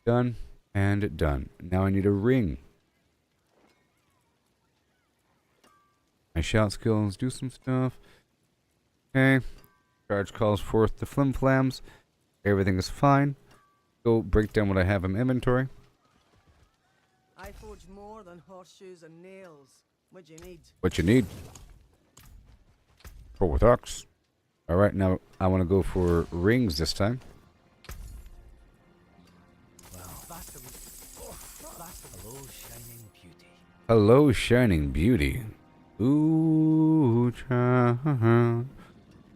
Done and done. Now I need a ring. My shout skills do some stuff. Okay. Charge calls forth the flim flams. Everything is fine. Go break down what I have in inventory. I forge more than horseshoes and nails. What you need? What you need? 4 with ox. Alright, now I want to go for rings this time. Hello, Shining Beauty. Ooh, child.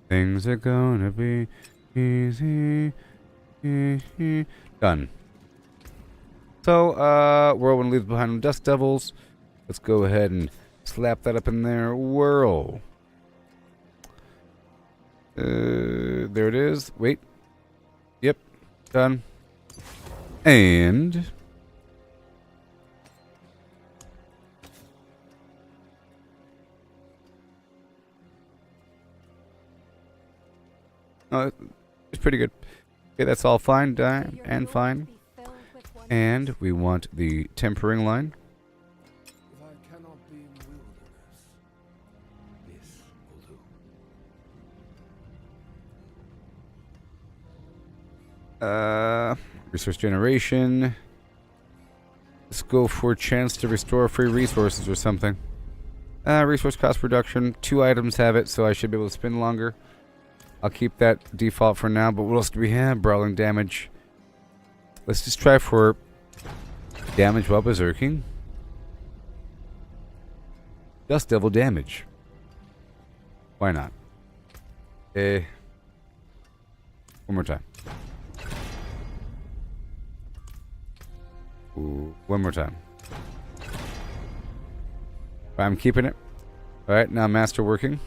Things are gonna be easy. Done. So, Whirlwind leaves behind them Dust Devils. Let's go ahead and slap that up in there. Whirl. There it is. Wait. Yep. Done. And... it's pretty good. Okay, that's all fine, done, and fine. And we want the tempering line. If I cannot be in the wilderness, this will do. Resource generation. Let's go for a chance to restore free resources or something. Resource cost reduction. 2 items have it, so I should be able to spin longer. I'll keep that default for now, but what else do we have? Brawling damage. Let's just try for damage while berserking. Just double damage. Why not? One more time. Ooh, one more time. I'm keeping it. Alright, now Masterworking.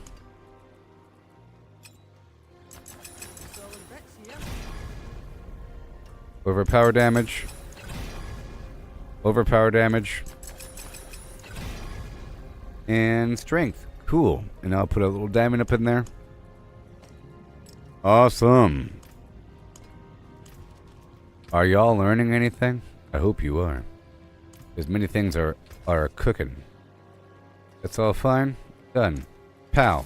Overpower damage. Overpower damage. And strength. Cool. And I'll put a little diamond up in there. Awesome. Are y'all learning anything? I hope you are. Because many things are cooking. That's all fine. Done. Pow.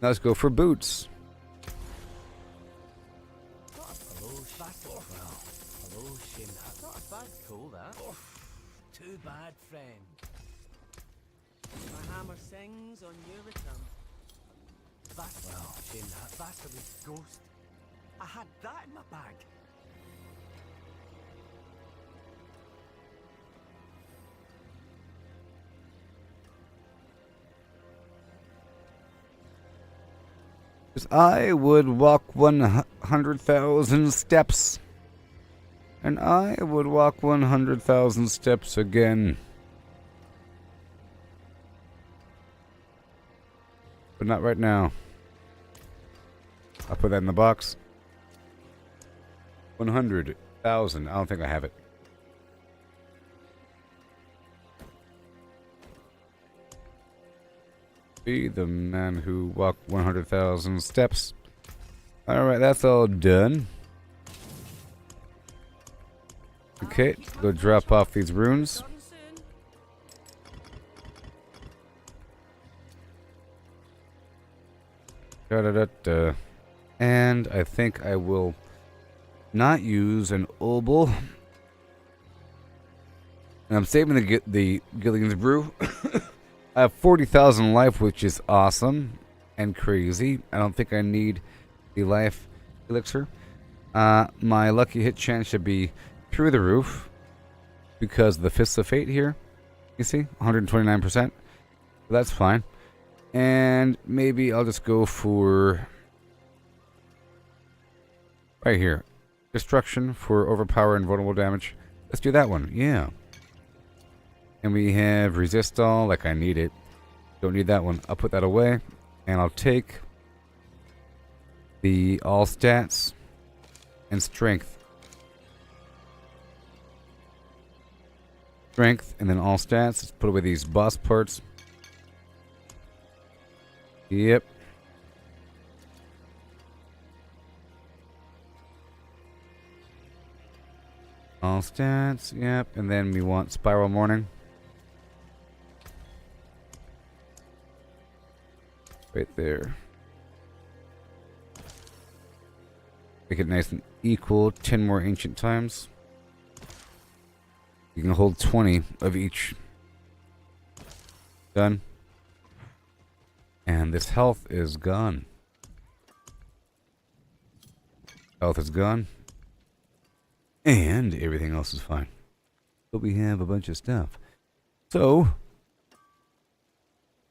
Now let's go for boots. Too bad, friend. My hammer sings on your return. Well, shame that bastard was ghost. I had that in my bag. I would walk 100,000 steps. And I would walk 100,000 steps again. But not right now. I'll put that in the box. 100,000. I don't think I have it. Be the man who walked 100,000 steps. Alright, that's all done. Okay, go drop off these runes. Da-da-da-da. And I think I will not use an Opal. And I'm saving the Gilligan's Brew. I have 40,000 life, which is awesome and crazy. I don't think I need the life elixir. My lucky hit chance should be through the roof because of the Fists of Fate here. You see, 129%. So that's fine. And maybe I'll just go for right here. Destruction for overpower and vulnerable damage. Let's do that one. Yeah. And we have resist all, like I need it. Don't need that one. I'll put that away. And I'll take the all stats and strength. Strength and then all stats. Let's put away these boss parts. Yep. All stats. Yep. And then we want Spiral Morning. Right there. Make it nice and equal. 10 more ancient times. You can hold 20 of each. Done. And this health is gone. Health is gone. And everything else is fine. But we have a bunch of stuff. So,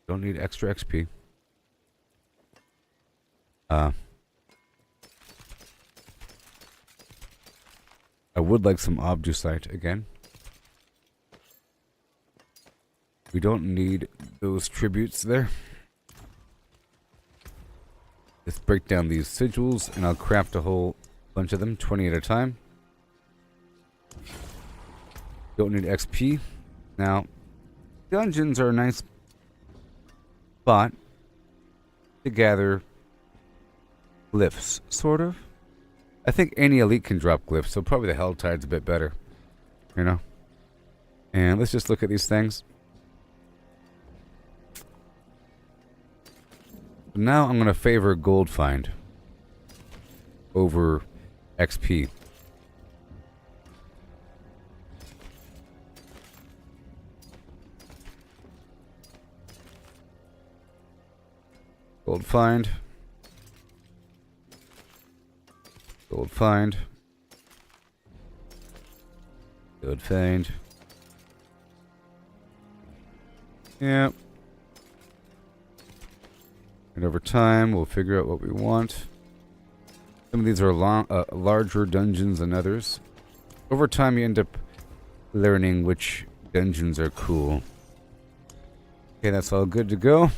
don't need extra XP. I would like some Obducite again. We don't need those tributes there. Let's break down these sigils and I'll craft a whole bunch of them, 20 at a time. Don't need XP. Now, dungeons are a nice spot to gather glyphs, sort of. I think any elite can drop glyphs, so probably the Helltide's a bit better. You know? And let's just look at these things. Now I'm going to favor gold find over XP. Gold find. Gold find. Good find. Yep. And over time, we'll figure out what we want. Some of these are larger dungeons than others. Over time, you end up learning which dungeons are cool. Okay, that's all good to go.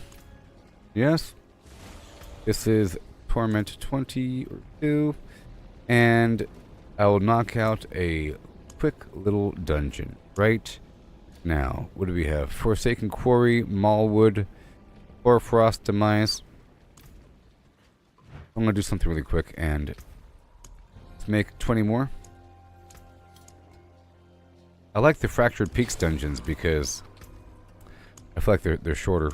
Yes. This is Torment 20 or 2. And I will knock out a quick little dungeon right now. What do we have? Forsaken Quarry, Mallwood, Hoarfrost Demise. I'm going to do something really quick and let's make 20 more. I like the Fractured Peaks dungeons because I feel like they're shorter.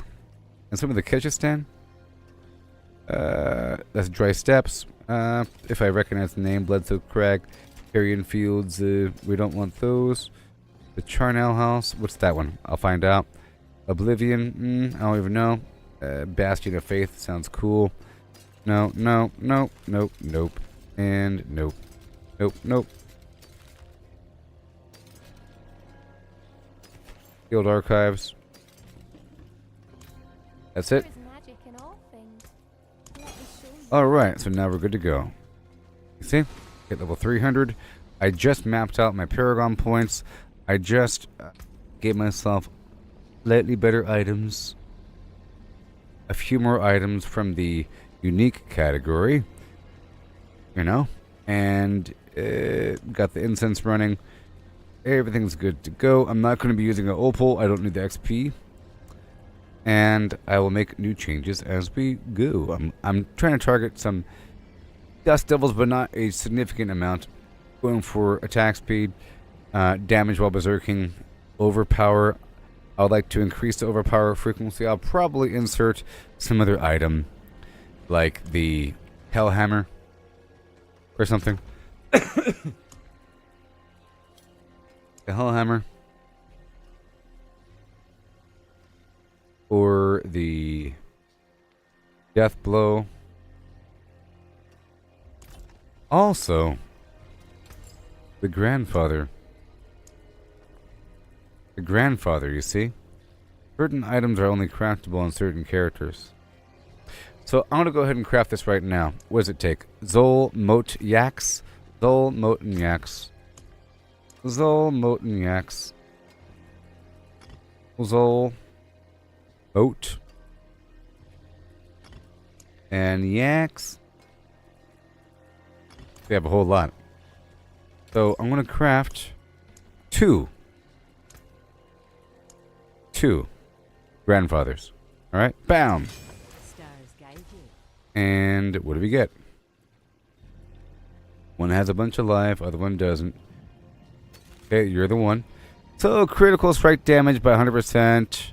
And some of the Kyrgyzstan, that's Dry Steppes. If I recognize the name, Bloodsoak Crag, Carrion Fields, we don't want those. The Charnel House, what's that one? I'll find out. Oblivion, I don't even know. Bastion of Faith, sounds cool. No, no, no, nope, nope. And nope. Nope, nope. Guild Archives. That's it. There is magic in all things. Let me show you. Alright, so now we're good to go. You see? Hit level 300. I just mapped out my Paragon points. I just gave myself slightly better items. A few more items from the unique category. You know? And got the incense running. Everything's good to go. I'm not going to be using an opal. I don't need the XP. And I will make new changes as we go. I'm trying to target some dust devils, but not a significant amount. Going for attack speed, damage while berserking, overpower. I would like to increase the overpower frequency. I'll probably insert some other item, like the Hellhammer or something. The Hellhammer. Or the Death Blow. Also, the Grandfather. The Grandfather, you see? Certain items are only craftable on certain characters. So I'm going to go ahead and craft this right now. What does it take? Zol Moat Yaks. Zol Moten Yaks. Zol Moten Yaks. Zol Moat. And Yaks. We have a whole lot. So I'm going to craft two Grandfathers. Alright, bam! Stars guide you. And what do we get? One has a bunch of life, other one doesn't. Okay, you're the one. So critical strike damage by 100%.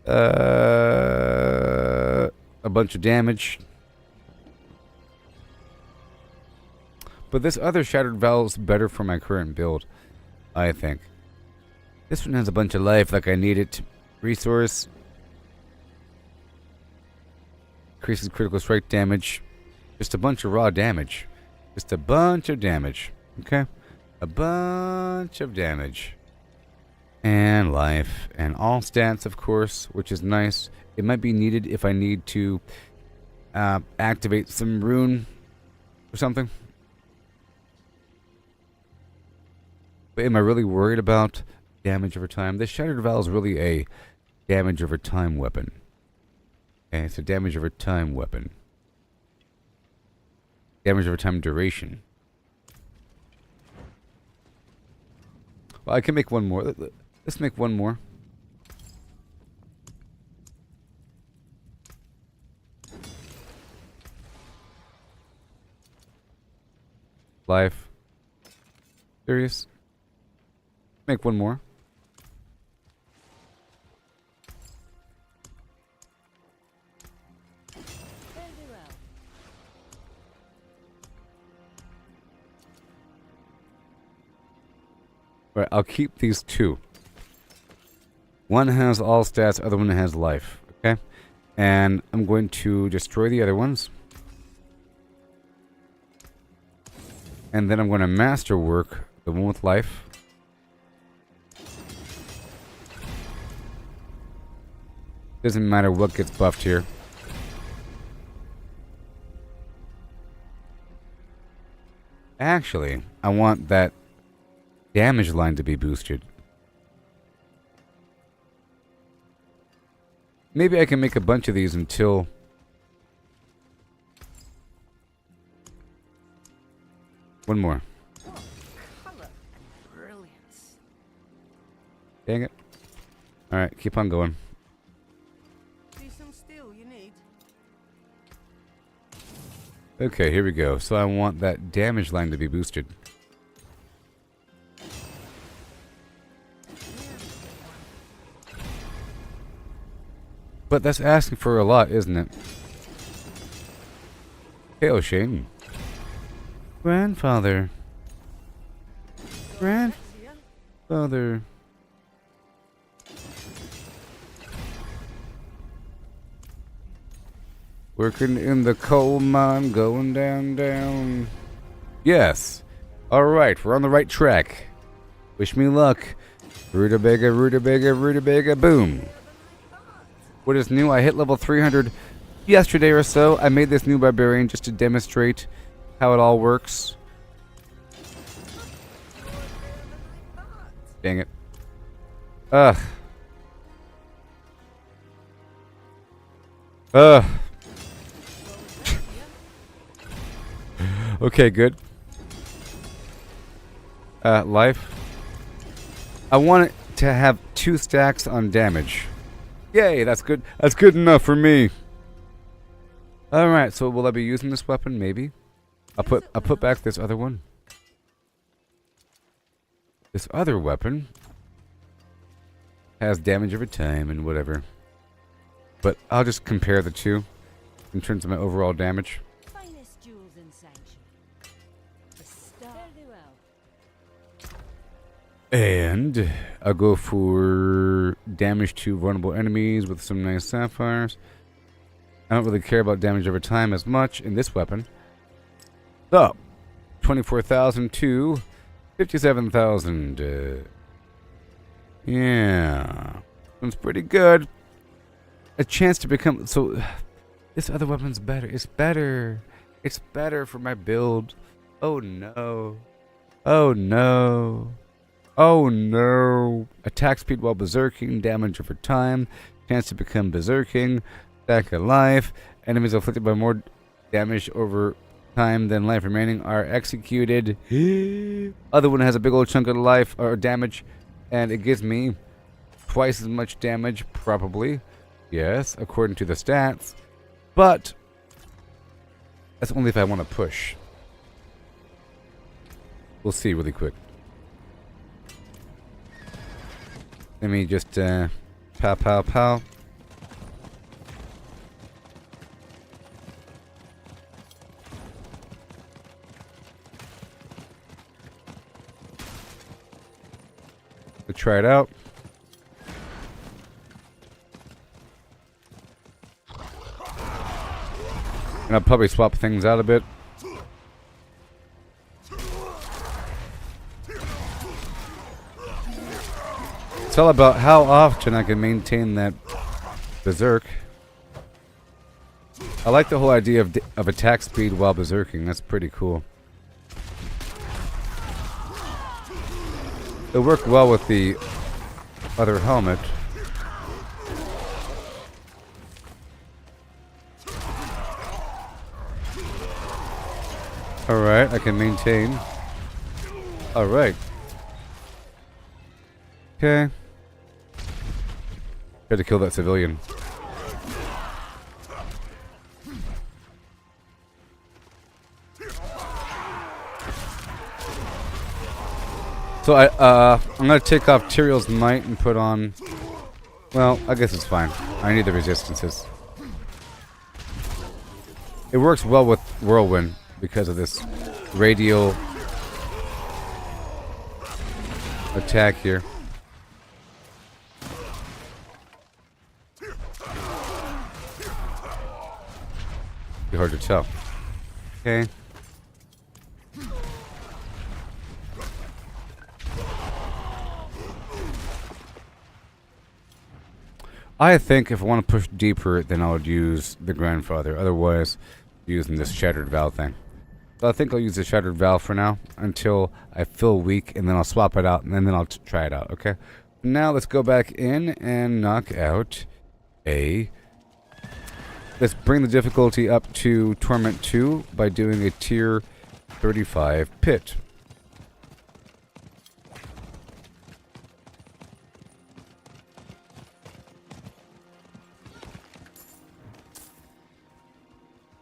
A bunch of damage. But this other Shattered Valve is better for my current build, I think. This one has a bunch of life like I need it. Resource. Increases critical strike damage. Just a bunch of raw damage. Just a bunch of damage. Okay? A bunch of damage. And life. And all stats, of course, which is nice. It might be needed if I need to activate some rune or something. But am I really worried about damage over time? This Shattered Valve is really a damage over time weapon. Okay, it's a damage over time weapon. Damage over time duration. Well, I can make one more. Let's make one more. Life. Serious? Make one more. Very well. Right, I'll keep these two. One has all stats, other one has life. Okay? And I'm going to destroy the other ones. And then I'm going to masterwork the one with life. Doesn't matter what gets buffed here. Actually, I want that damage line to be boosted. Maybe I can make a bunch of these until... One more. Color and brilliance. Dang it. Alright, keep on going. See some steel you need. Okay, here we go. So I want that damage line to be boosted. But that's asking for a lot, isn't it? Hey, O'Shane. Grandfather. Grandfather. Working in the coal mine, going down, down. Yes. Alright, we're on the right track. Wish me luck. Rutabaga, rutabaga, rutabaga, boom. What is new? I hit level 300 yesterday or so. I made this new barbarian just to demonstrate how it all works. Dang it. Ugh. Ugh. Okay, good. Life. I want it to have 2 stacks on damage. Yay, that's good. That's good enough for me. Alright, so will I be using this weapon? Maybe. I'll put back this other one. This other weapon has damage over time and whatever. But I'll just compare the two in terms of my overall damage. Finest jewels in Sanctuary. The star. Very well. And I'll go for damage to vulnerable enemies with some nice sapphires. I don't really care about damage over time as much in this weapon. So, 24,000 to 57,000. Yeah. That's pretty good. A chance to become... So, this other weapon's better. It's better. It's better for my build. Oh no. Oh no. Oh no. Attack speed while berserking. Damage over time. Chance to become berserking. Stack of life. Enemies afflicted by more damage over time than life remaining are executed. Other one has a big old chunk of life or damage. And it gives me twice as much damage, probably. Yes, according to the stats. But that's only if I want to push. We'll see really quick. Let me just pow pow pow. Let's try it out. And I'll probably swap things out a bit. It's all about how often I can maintain that berserk. I like the whole idea of attack speed while berserking. That's pretty cool. It worked well with the other helmet. Alright, I can maintain. Alright. Okay. Got to kill that civilian. So I'm gonna take off Tyrael's Might and put on... Well, I guess it's fine. I need the resistances. It works well with Whirlwind because of this radial attack here. Be hard to tell. Okay. I think if I want to push deeper, then I would use the Grandfather. Otherwise, using this Shattered Valve thing. So I think I'll use the Shattered Valve for now until I feel weak, and then I'll swap it out, and then I'll try it out, okay? Now let's go back in and knock out a... Let's bring the difficulty up to Torment 2 by doing a tier 35 pit.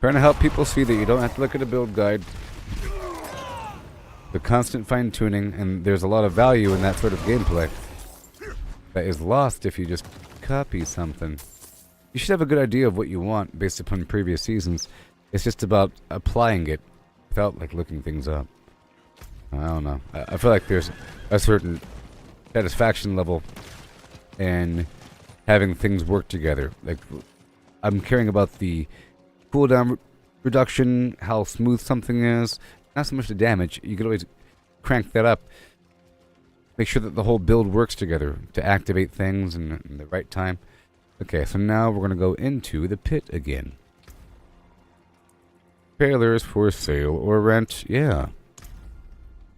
Trying to help people see that you don't have to look at a build guide. The constant fine-tuning, and there's a lot of value in that sort of gameplay that is lost if you just copy something. You should have a good idea of what you want based upon previous seasons. It's just about applying it without, like, looking things up. I don't know. I feel like there's a certain satisfaction level in having things work together. Like, I'm caring about the cooldown reduction, how smooth something is, not so much the damage. You can always crank that up. Make sure that the whole build works together to activate things in the right time. Okay, so now we're going to go into the pit again. Trailers for sale or rent, yeah.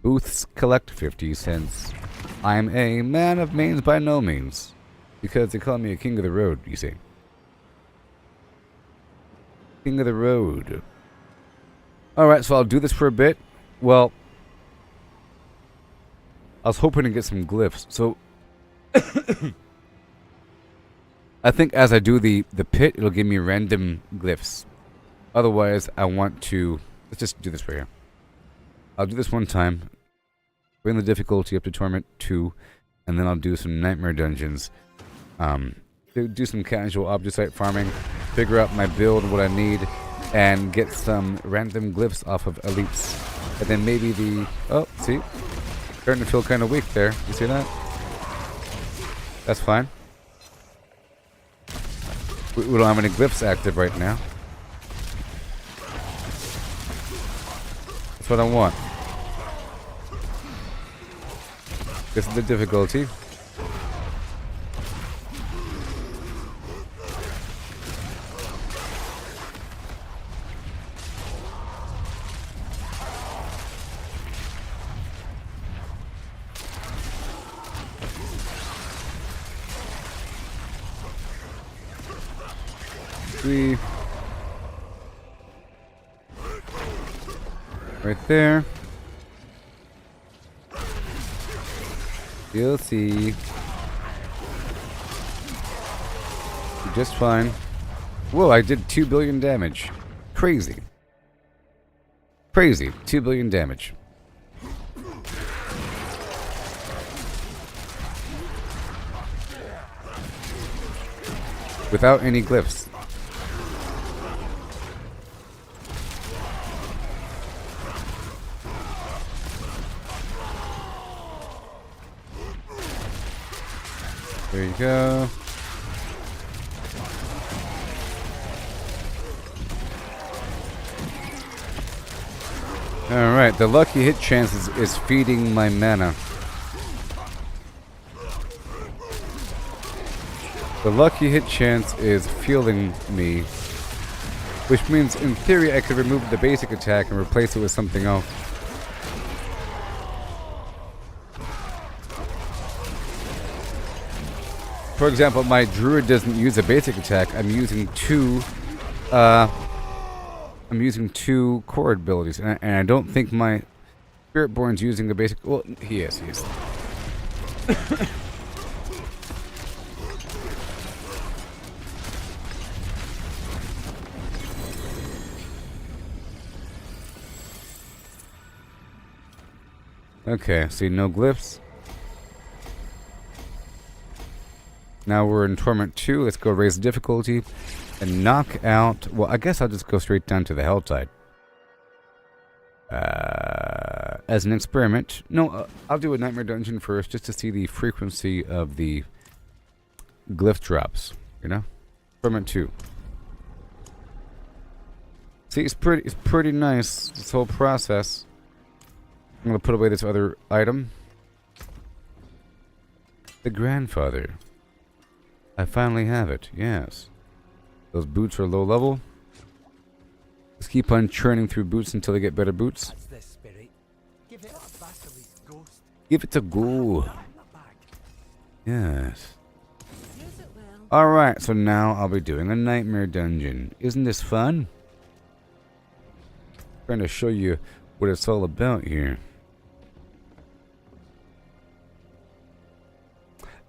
Booths collect 50 cents. I'm a man of means by no means. Because they call me a king of the road, you see. King of the road. Alright, so I'll do this for a bit. Well, I was hoping to get some glyphs. So, I think as I do the pit, it'll give me random glyphs. Otherwise, I want to... Let's just do this right here. I'll do this one time. Bring the difficulty up to Torment 2. And then I'll do some Nightmare Dungeons. Do some casual Obducite farming. Figure out my build, what I need. And get some random glyphs off of elites. And then maybe the... Oh, see? Starting to feel kind of weak there. You see that? That's fine. We don't have any glyphs active right now. That's what I want. This is the difficulty. Right there. You'll see. Just fine. Whoa, I did 2 billion damage. Crazy. Crazy. 2 billion damage. Without any glyphs. There you go. Alright, the lucky hit chance is feeding my mana. The lucky hit chance is fueling me. Which means, in theory, I could remove the basic attack and replace it with something else. For example, my druid doesn't use a basic attack. I'm using two core abilities, and I don't think my Spiritborn's using a basic. Well, he is. Okay, see, no glyphs. Now we're in Torment 2. Let's go raise the difficulty and knock out... Well, I guess I'll just go straight down to the Helltide. As an experiment. No, I'll do a Nightmare Dungeon first just to see the frequency of the glyph drops. You know? Torment 2. See, it's pretty nice, this whole process. I'm gonna put away this other item. The grandfather. I finally have it, yes. Those boots are low level. Just keep on churning through boots until they get better boots. That's the spirit. Give it a Basilisk ghost. Give it a go. In the bag. Yes. Use it well. Alright, so now I'll be doing a nightmare dungeon. Isn't this fun? Trying to show you what it's all about here.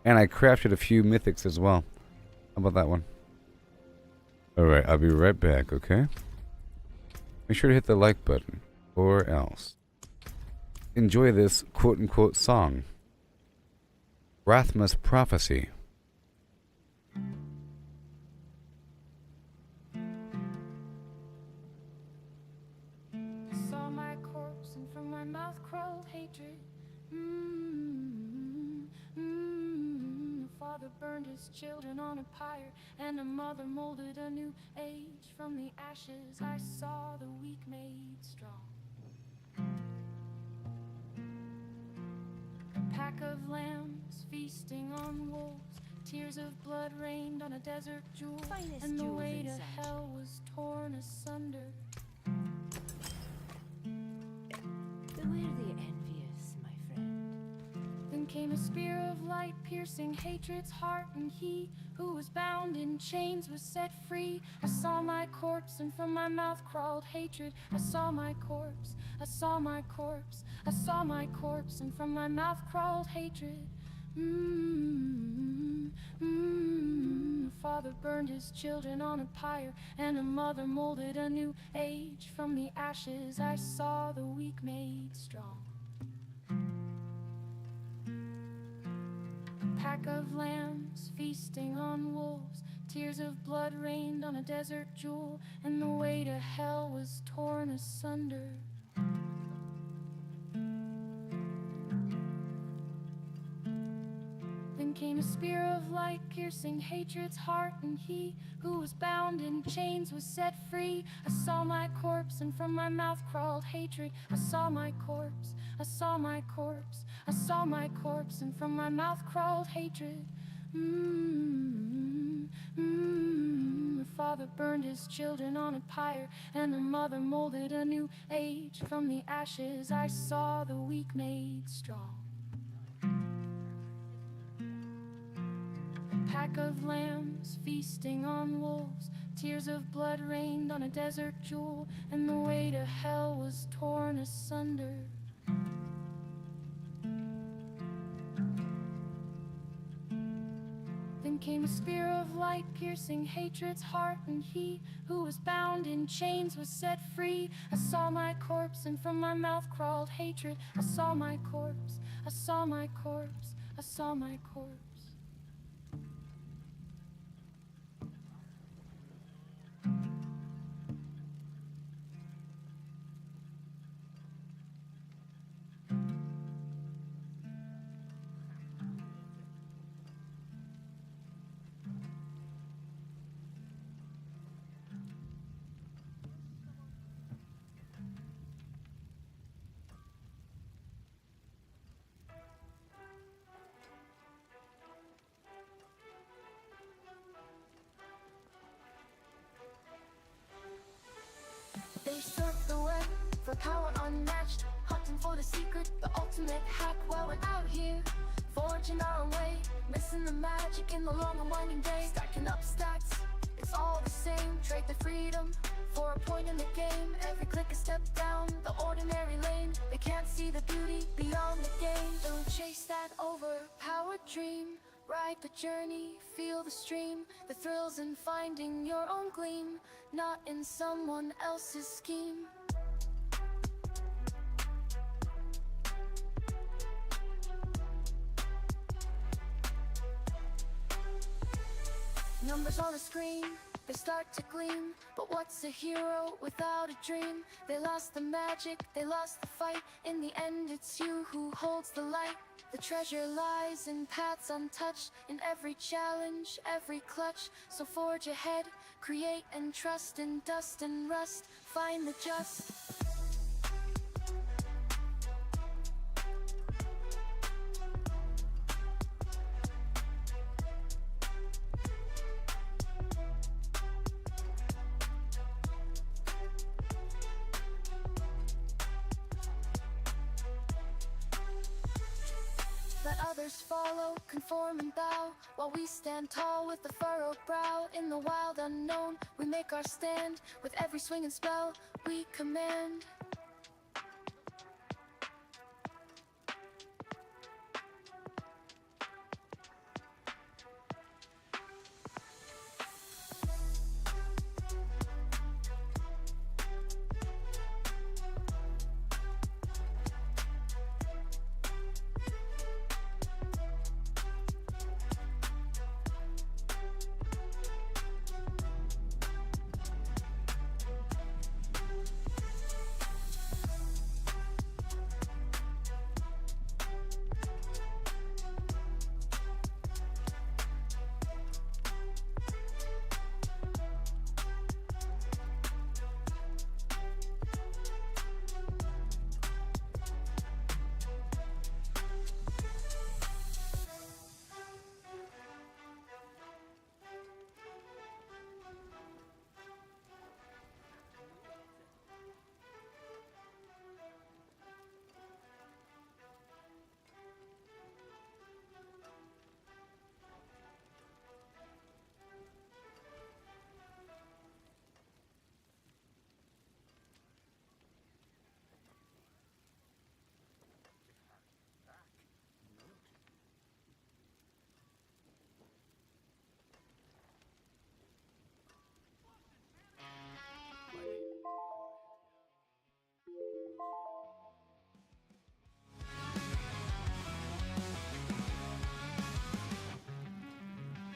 And I crafted a few mythics as well. How about that one? Alright, I'll be right back, okay? Make sure to hit the like button, or else. Enjoy this quote-unquote song. Rathma's Prophecy. Saw my corpse and from my mouth crawled hatred. A father burned his children on a pyre, and a mother molded a new age. From the ashes I saw the weak made strong. A pack of lambs feasting on wolves. Tears of blood rained on a desert jewel, Finest and the jewels way to inside. hell was torn asunder. Beware the envious, my friend. Then came a spear of light, piercing hatred's heart, and he who was bound in chains was set free. I saw my corpse, and from my mouth crawled hatred. I saw my corpse, I saw my corpse, I saw my corpse, and from my mouth crawled hatred. A father burned his children on a pyre, and a mother molded a new age. From the ashes I saw the weak made strong. Pack of lambs feasting on wolves. Tears of blood rained on a desert jewel, and the way to hell was torn asunder. Then came a spear of light, piercing hatred's heart, and he who was bound in chains was set free. I saw my corpse, and from my mouth crawled hatred. I saw my corpse, I saw my corpse, I saw my corpse, and from my mouth crawled hatred. A father burned his children on a pyre, and a mother molded a new age. From the ashes I saw the weak made strong. Pack of lambs feasting on wolves. Tears of blood rained on a desert jewel, and the way to hell was torn asunder. Then came a spear of light, piercing hatred's heart, and he who was bound in chains was set free. I saw my corpse, and from my mouth crawled hatred. I saw my corpse, I saw my corpse, I saw my corpse. They surf the web for power unmatched, hunting for the secret, the ultimate hack. While we're out here, forging our own way, missing the magic in the long and winding day. Stacking up stacks, it's all the same. Trade the freedom for a point in the game. Every click a step down the ordinary lane. They can't see the beauty beyond the game. Don't chase that overpowered dream. Ride the journey, feel the stream. The thrills in finding your own gleam, not in someone else's scheme. Numbers on a screen, they start to gleam. But what's a hero without a dream? They lost the magic, they lost the fight. In the end it's you who holds the light. The treasure lies in paths untouched, in every challenge, every clutch. So forge ahead, Create and trust in dust and rust. Find the just. Let others follow, conform and bow, while we stand tall with the furrowed brow. In the wild unknown, we make our stand. With every swing and spell, we command.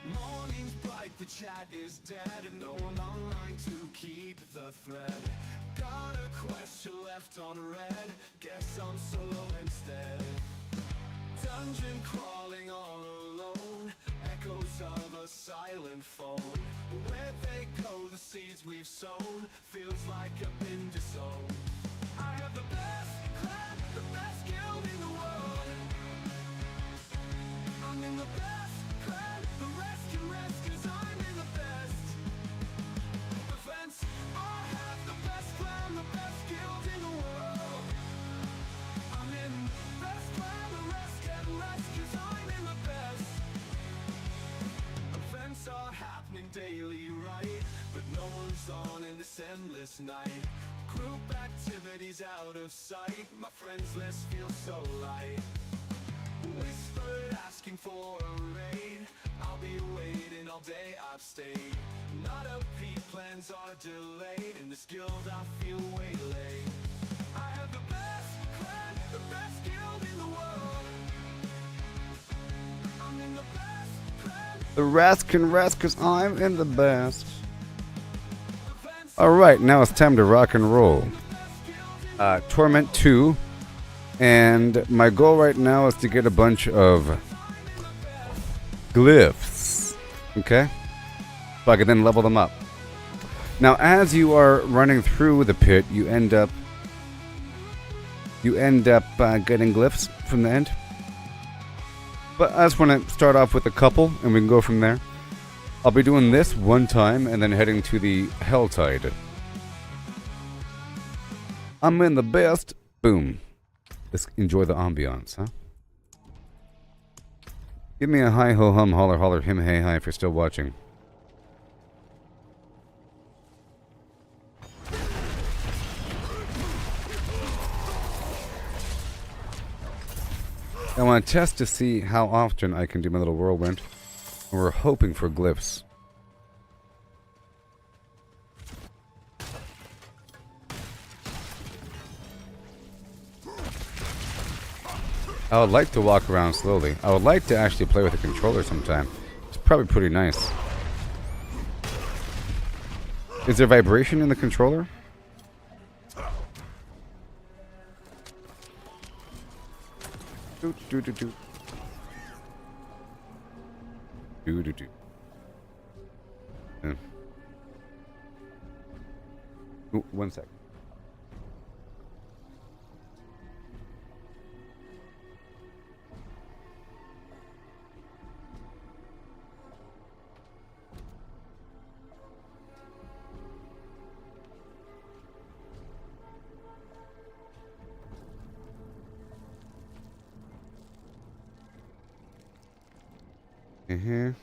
Morning's bright, the chat is dead, and no one online to keep the thread. Got a question left on red, guess I'm solo instead. Dungeon crawling all alone, echoes of a silent phone. Where they go, the seeds we've sown, feels like I've been disowned. I have the best clan, the best guild in the world. I'm in the best clan, the rest can rest, cause I'm in the best. The fence, I have the best clan, the best guild in the world. I'm in the best clan, the rest can rest, cause I'm in the best. Events are happening daily, right? But no one's on in this endless night. Group activities out of sight, my friends list feels so light. Whispered asking for a raid, I'll be waiting all day, I've stayed. Not a peak, plans are delayed, in this guild I feel waylaid. I have the best clan, the best guild in the world. I'm in the best clan. The rest can rest cause I'm in the best. Alright, now it's time to rock and roll. Torment 2. And my goal right now is to get a bunch of glyphs. Okay? So I can then level them up. Now as you are running through the pit, you end up getting glyphs from the end. But I just want to start off with a couple and we can go from there. I'll be doing this one time and then heading to the Helltide. I'm in the best. Boom. Let's enjoy the ambiance, huh? Give me a hi ho hum holler holler him hey hi if you're still watching. I want to test to see how often I can do my little whirlwind. And we're hoping for glyphs. I would like to walk around slowly. I would like to actually play with a controller sometime. It's probably pretty nice. Is there vibration in the controller? Do do do do. Do do do. Ooh, 1 sec. Here.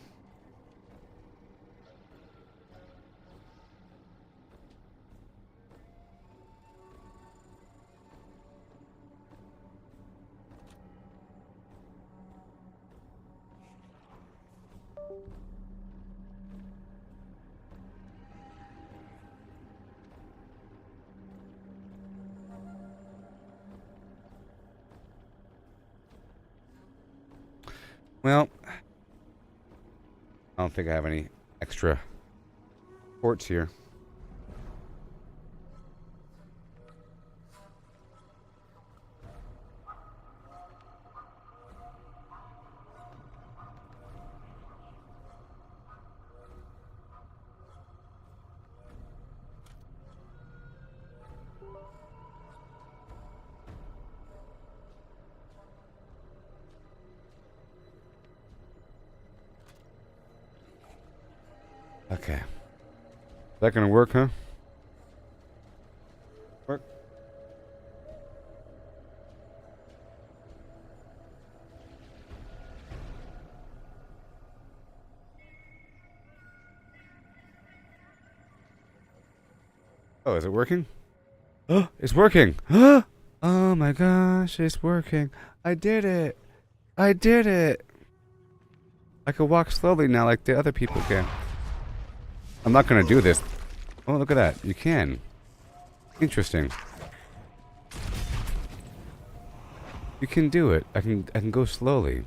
Well, I don't think I have any extra ports here. Okay. Is that gonna work, huh? Work? Oh, is it working? Oh, it's working! Oh my gosh, it's working. I did it! I did it! I can walk slowly now like the other people can. I'm not gonna do this. Oh, look at that. You can. Interesting. You can do it. I can go slowly.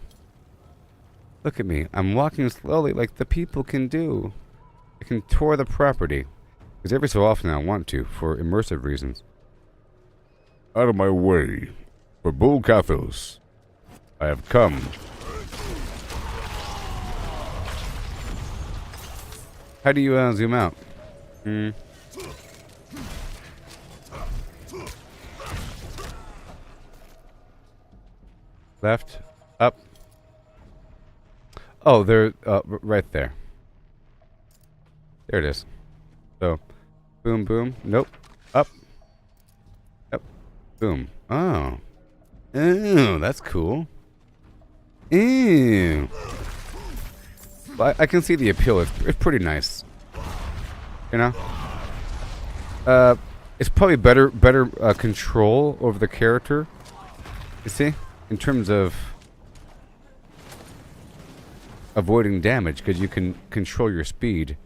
Look at me. I'm walking slowly like the people can do. I can tour the property. Because every so often I want to, for immersive reasons. Out of my way. For Bull Cathos. I have come. How do you zoom out? Left, up. Oh, they're right there. There it is. So, boom, boom. Nope. Up. Yep. Boom. Oh. Ooh, that's cool. Ew. I can see the appeal. It's pretty nice. You know? It's probably better control over the character. You see? In terms of avoiding damage, because you can control your speed.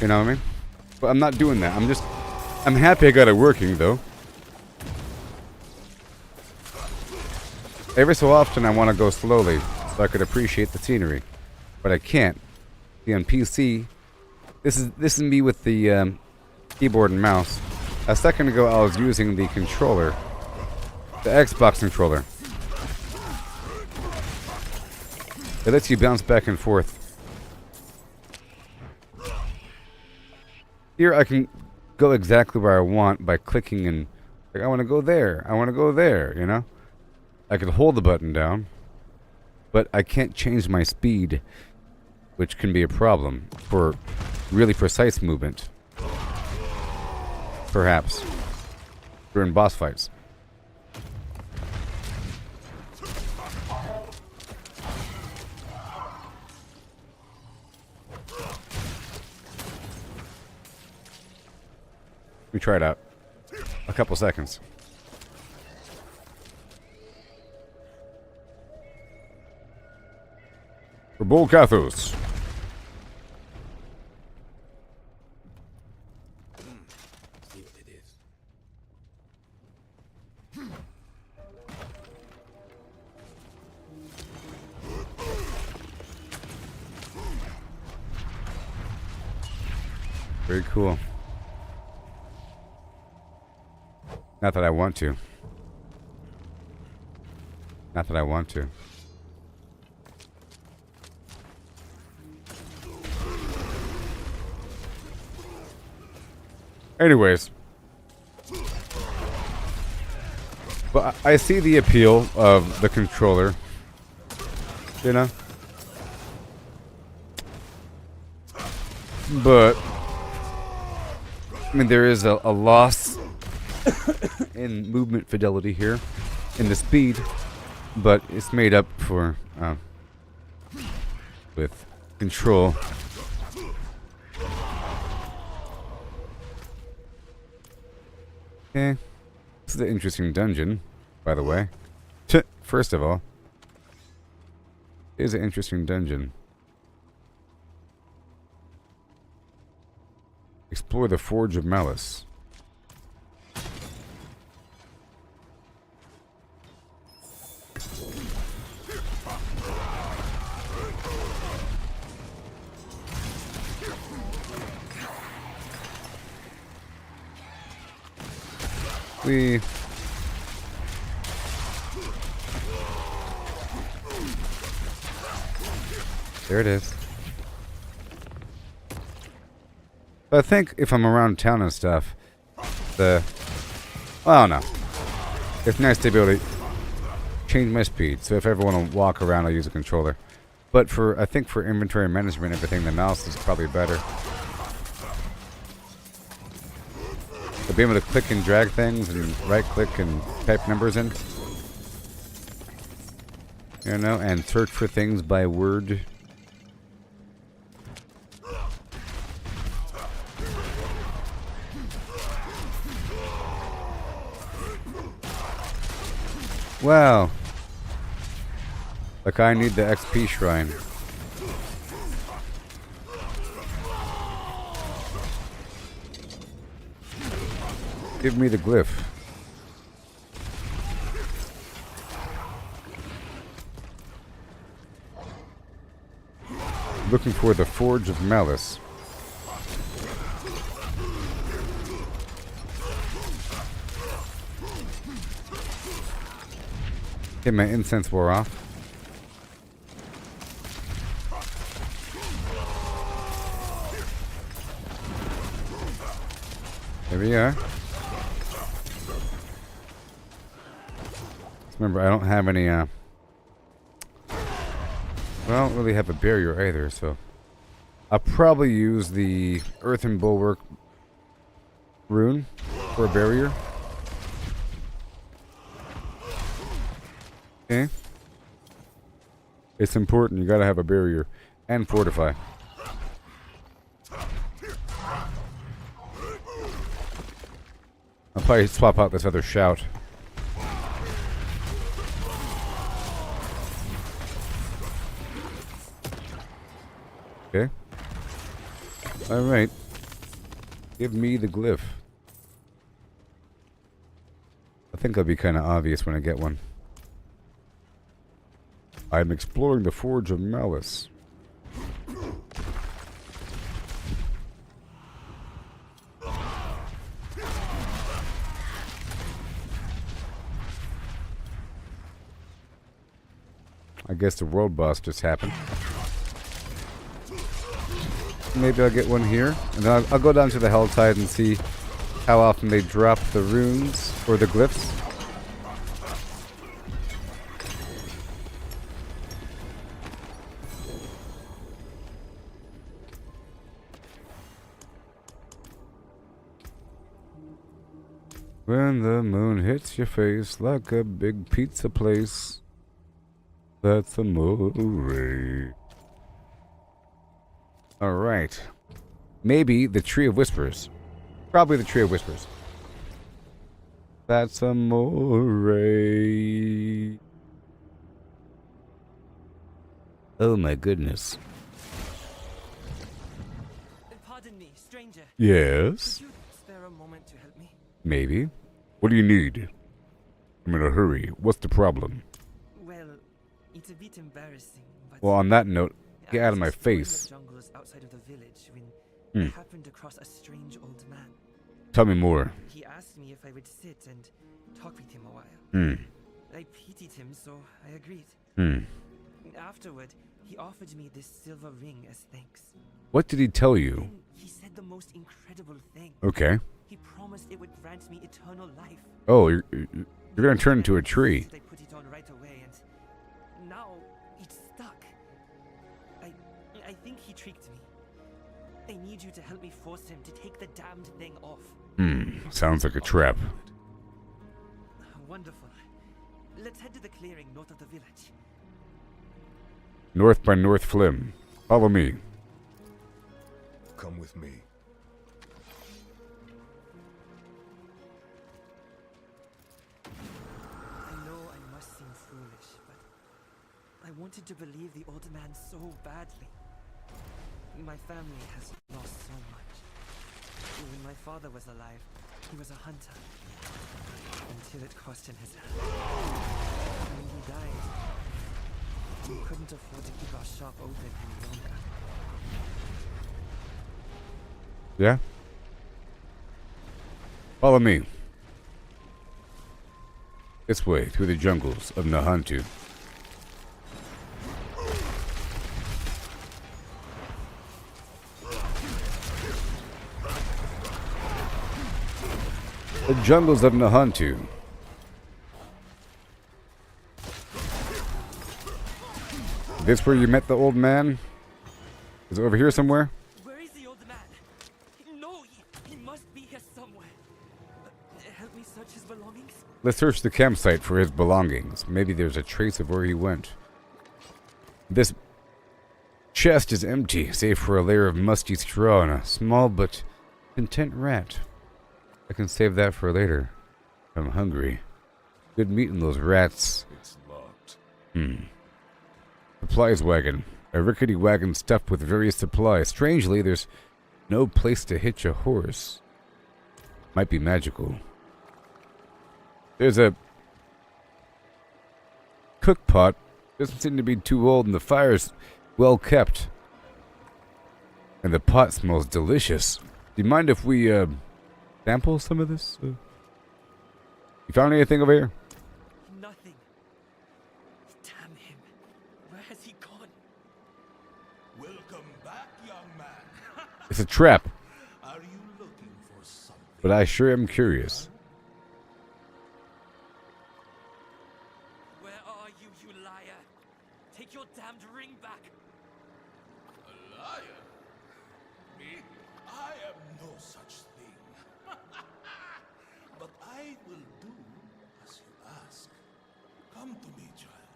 You know what I mean? But I'm not doing that. I'm happy I got it working, though. Every so often I want to go slowly, so I could appreciate the scenery. But I can't. See, on PC, this is me with the keyboard and mouse. A second ago I was using the controller. The Xbox controller. It lets you bounce back and forth. Here I can go exactly where I want by clicking and... Like, I want to go there. I want to go there, you know? I can hold the button down. But I can't change my speed, which can be a problem for really precise movement. Perhaps. During boss fights. Let me try it out. A couple seconds. For Bull Cathos. See what it is. Very cool. Not that I want to. Not that I want to. Anyways. But I see the appeal of the controller. You know? But I mean, there is a loss in movement fidelity here, in the speed, but it's made up for with control. Okay, this is an interesting dungeon, by the way. First of all, it is an interesting dungeon. Explore the Forge of Malice. There it is. But I think if I'm around town and stuff, well, I don't know. It's nice to be able to change my speed. So if I ever want to walk around, I'll use a controller. But I think for inventory management and everything, the mouse is probably better. To be able to click and drag things and right click and type numbers in. You know, and search for things by word. Wow. Like I need the XP shrine. Give me the glyph. Looking for the Forge of Malice. Okay, my incense wore off. There we are. Remember, I don't have any, well, I don't really have a barrier either, so I'll probably use the Earthen Bulwark rune for a barrier. Okay. It's important, you gotta have a barrier and fortify. I'll probably swap out this other shout. Okay. Alright. Give me the glyph. I think that'll be kind of obvious when I get one. I'm exploring the Forge of Malice. I guess the world boss just happened. Maybe I'll get one here. And then I'll go down to the Helltide and see how often they drop the runes or the glyphs. When the moon hits your face like a big pizza place, that's amore. Alright. Maybe the Tree of Whispers. Probably the Tree of Whispers. That's amore. Oh my goodness. Pardon me, stranger. Yes? Could you spare a moment to help me? Maybe. What do you need? I'm in a hurry. What's the problem? Well, it's a bit embarrassing, but Well, on that note, get I out was of my exploring face. the jungles outside of the village when I happened across a strange old man. Tell me more. He asked me if I would sit and talk with him a while. I pitied him, so I agreed. Afterward, he offered me this silver ring as thanks. What did he tell you? Then he said the most incredible thing. Okay. eternal life. Oh, you're gonna turn into a tree. They put it on right away, and now it's stuck. I think he tricked me. I need you to help me force him to take the damned thing off. Sounds like a trap. Wonderful. Let's head to the clearing north of the village. North by North Flim. Follow me. Come with me. I know I must seem foolish, but I wanted to believe the old man so badly. My family has lost so much. When my father was alive, he was a hunter. Until it cost him his life. When he died, we couldn't afford to keep our shop open any longer. Yeah? Follow me. This way, through the jungles of Nahantu. The jungles of Nahantu. This where you met the old man? Is it over here somewhere? Where is the old man? No, he must be here somewhere. Help me search his belongings. Let's search the campsite for his belongings. Maybe there's a trace of where he went. This chest is empty, save for a layer of musty straw and a small but content rat. I can save that for later. I'm hungry. Good meat in those rats. It's locked. Supplies wagon. A rickety wagon stuffed with various supplies. Strangely, there's no place to hitch a horse. Might be magical. There's a cook pot. Doesn't seem to be too old, and the fire's well kept. And the pot smells delicious. Do you mind if we sample some of this? You found anything over here? Nothing. Damn him. Where has he gone? Welcome back, young man. It's a trap, Are you looking for something? but I sure am curious. Where are you, you liar? Take your damned ring back. A liar? Me? I am no such thing. But I will do as you ask. Come to me, child.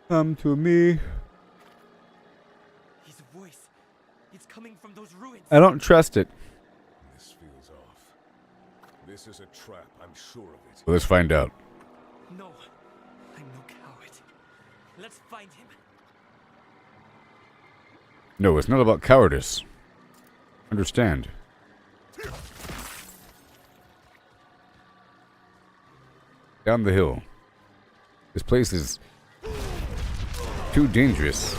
Come to me. His voice. It's coming from those ruins. I don't trust it. This feels off. This is a trap, I'm sure of it. Let's find out. No. I'm no coward. Let's find him. No, it's not about cowardice. Understand. Down the hill. This place is too dangerous.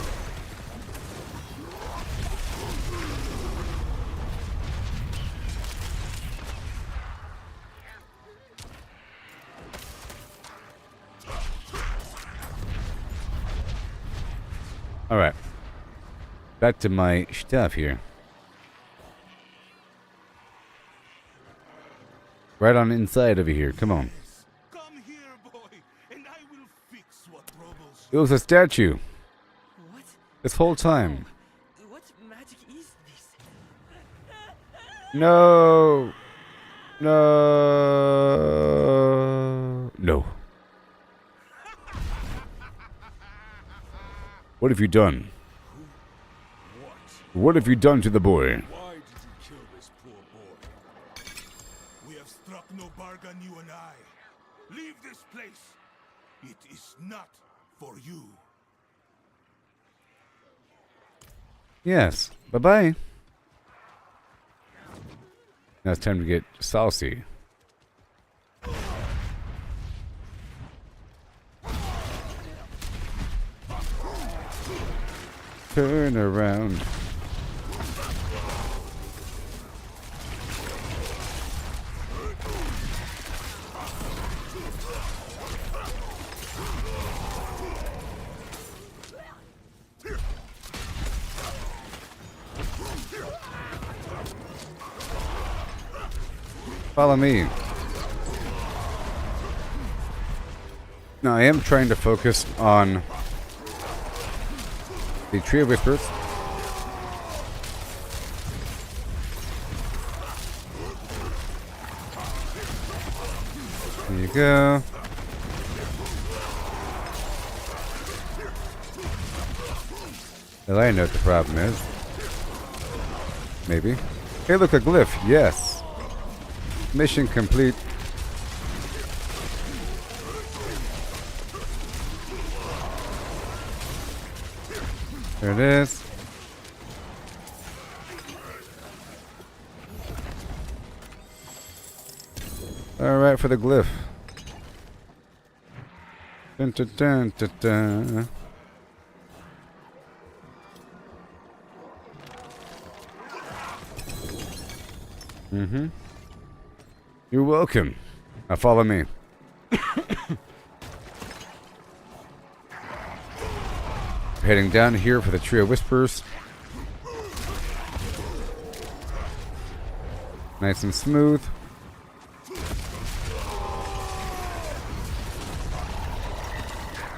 Alright. Back to my stuff here. Right on inside over here. Come on. Come here, boy, and I will fix what troubles It was a statue. What? This whole time. What magic is this? No. No. No. What have you done? What have you done to the boy? Why did you kill this poor boy? We have struck no bargain, you and I. Leave this place. It is not for you. Yes. Bye-bye. Now it's time to get saucy. Turn around. Follow me. Now I am trying to focus on the Tree of Whispers. There you go. Well, I know what the problem is. Maybe. Hey, look, a glyph. Yes. Mission complete. There it is. Alright, for the glyph. Dun, dun, dun, dun, dun. Mm-hmm. You're welcome. Now follow me. Heading down here for the Tree of Whispers. Nice and smooth.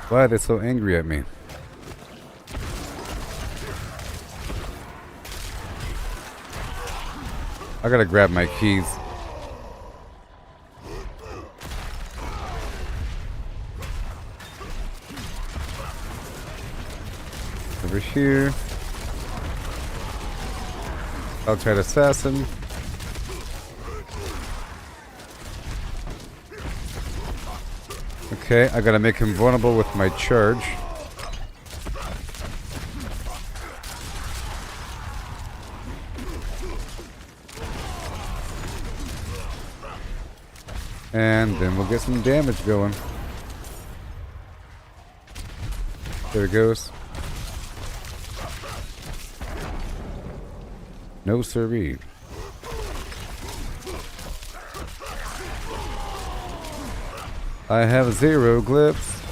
Why are they so angry at me? I gotta grab my keys. Over here. Helltide assassin. Okay, I gotta make him vulnerable with my charge. And then we'll get some damage going. There it goes. No siree. I have 0 glyphs.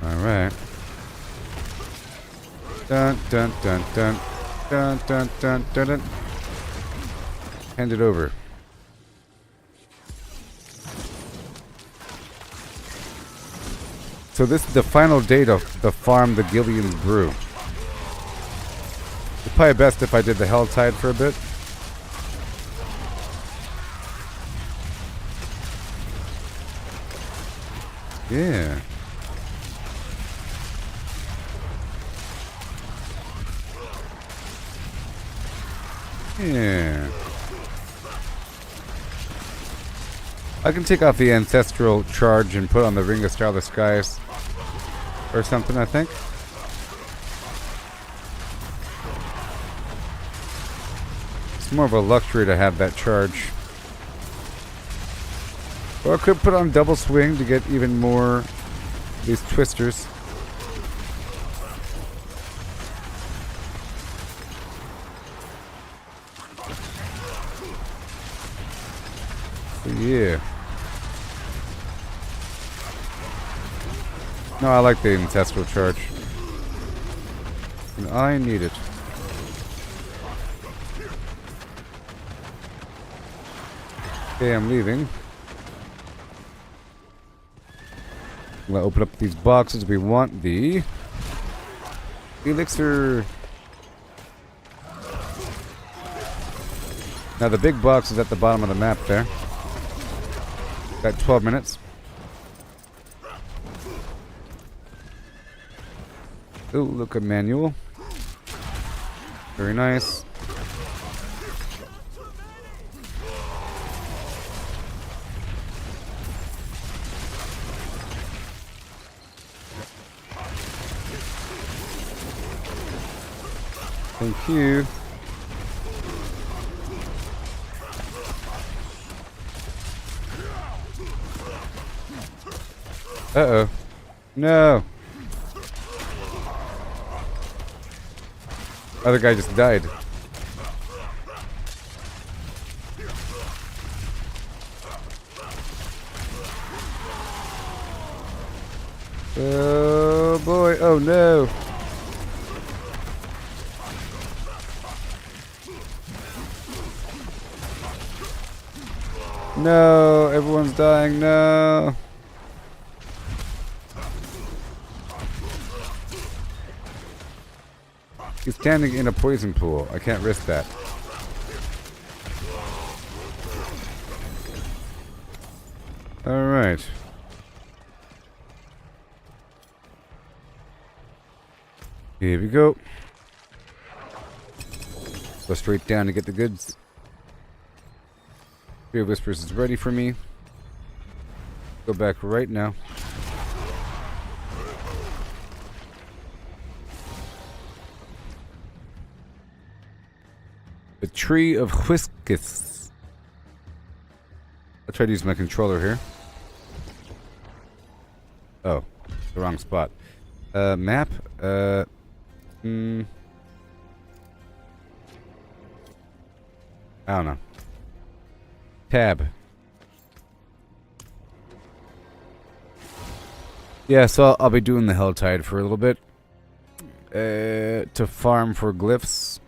Alright. Dun dun dun dun dun dun dun dun dun. Hand it over. So this is the final day to farm the Gillian's Brew. It's probably best if I did the Helltide for a bit. Yeah. Yeah. I can take off the ancestral charge and put on the Ring of Starless Skies or something, I think. It's more of a luxury to have that charge. Or I could put on double swing to get even more these twisters. Yeah. No, I like the ancestral charge. And I need it. Okay, I'm leaving. I'm gonna open up these boxes. We want the elixir. Now the big box is at the bottom of the map there. Got 12 minutes. Oh, look, a manual. Very nice. Thank you. Uh-oh. No. Other guy just died. Oh boy. Oh no. No, everyone's dying. No. He's standing in a poison pool. I can't risk that. Alright. Here we go. Go straight down to get the goods. Fear Whispers is ready for me. Go back right now. The Tree of Whiskus. I'll try to use my controller here. Oh, the wrong spot. Map. I don't know. Tab. Yeah, so I'll be doing the Helltide for a little bit. To farm for glyphs.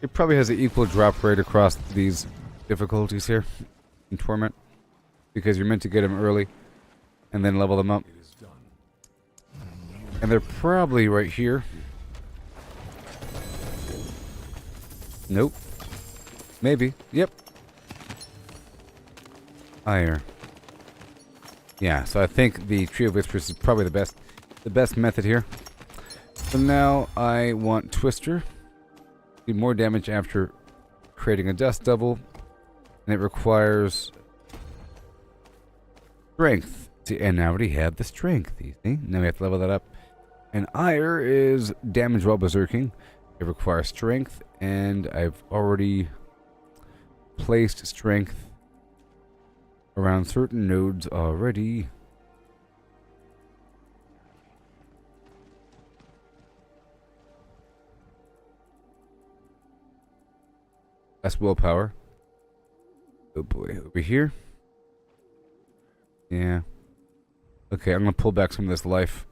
It probably has an equal drop rate across these difficulties here in Torment. Because you're meant to get them early and then level them up. And they're probably right here. Nope. Maybe. Yep. Higher. Yeah, so I think the Tree of Whispers is probably the best method here. So now I want Twister. Do more damage after creating a dust double. And it requires strength. See, and I already have the strength, you see? Now we have to level that up. And Ire is damage while berserking. It requires strength, and I've already placed strength around certain nodes already. That's willpower. Oh boy, over here. Yeah. Okay, I'm gonna pull back some of this life.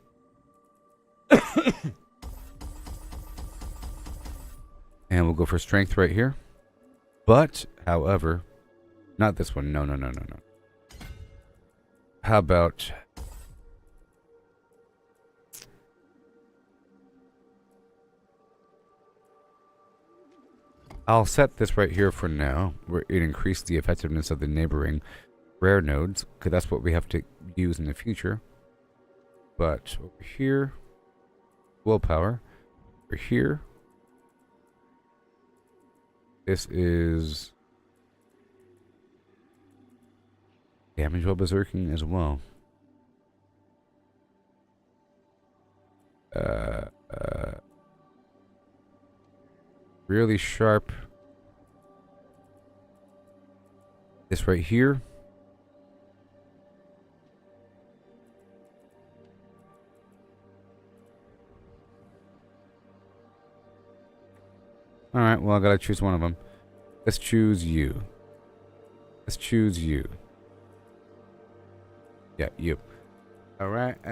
And we'll go for strength right here. But, however, not this one. No. How about... I'll set this right here for now, where it increased the effectiveness of the neighboring rare nodes, because that's what we have to use in the future. But over here, willpower. Over here, this is damage while berserking as well. Really sharp. This right here. Alright, well I gotta choose one of them. Let's choose you. Let's choose you. Yeah, you. Alright,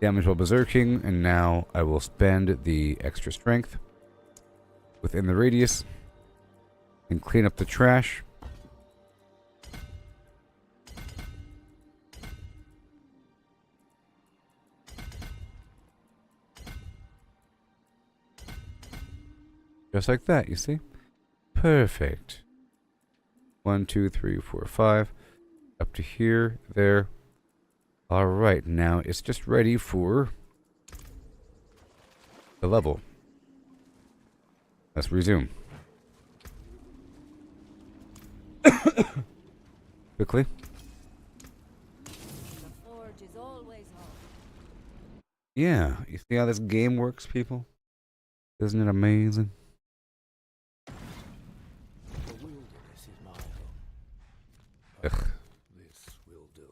damage while berserking, and now I will spend the extra strength within the radius and clean up the trash. Just like that, you see? Perfect. 1, 2, 3, 4, 5. Up to here, there. Alright, now it's just ready for the level. Let's resume. Quickly. The forge is always home. Yeah, you see how this game works, people? Isn't it amazing? The wilderness is my home. Ugh. This will do.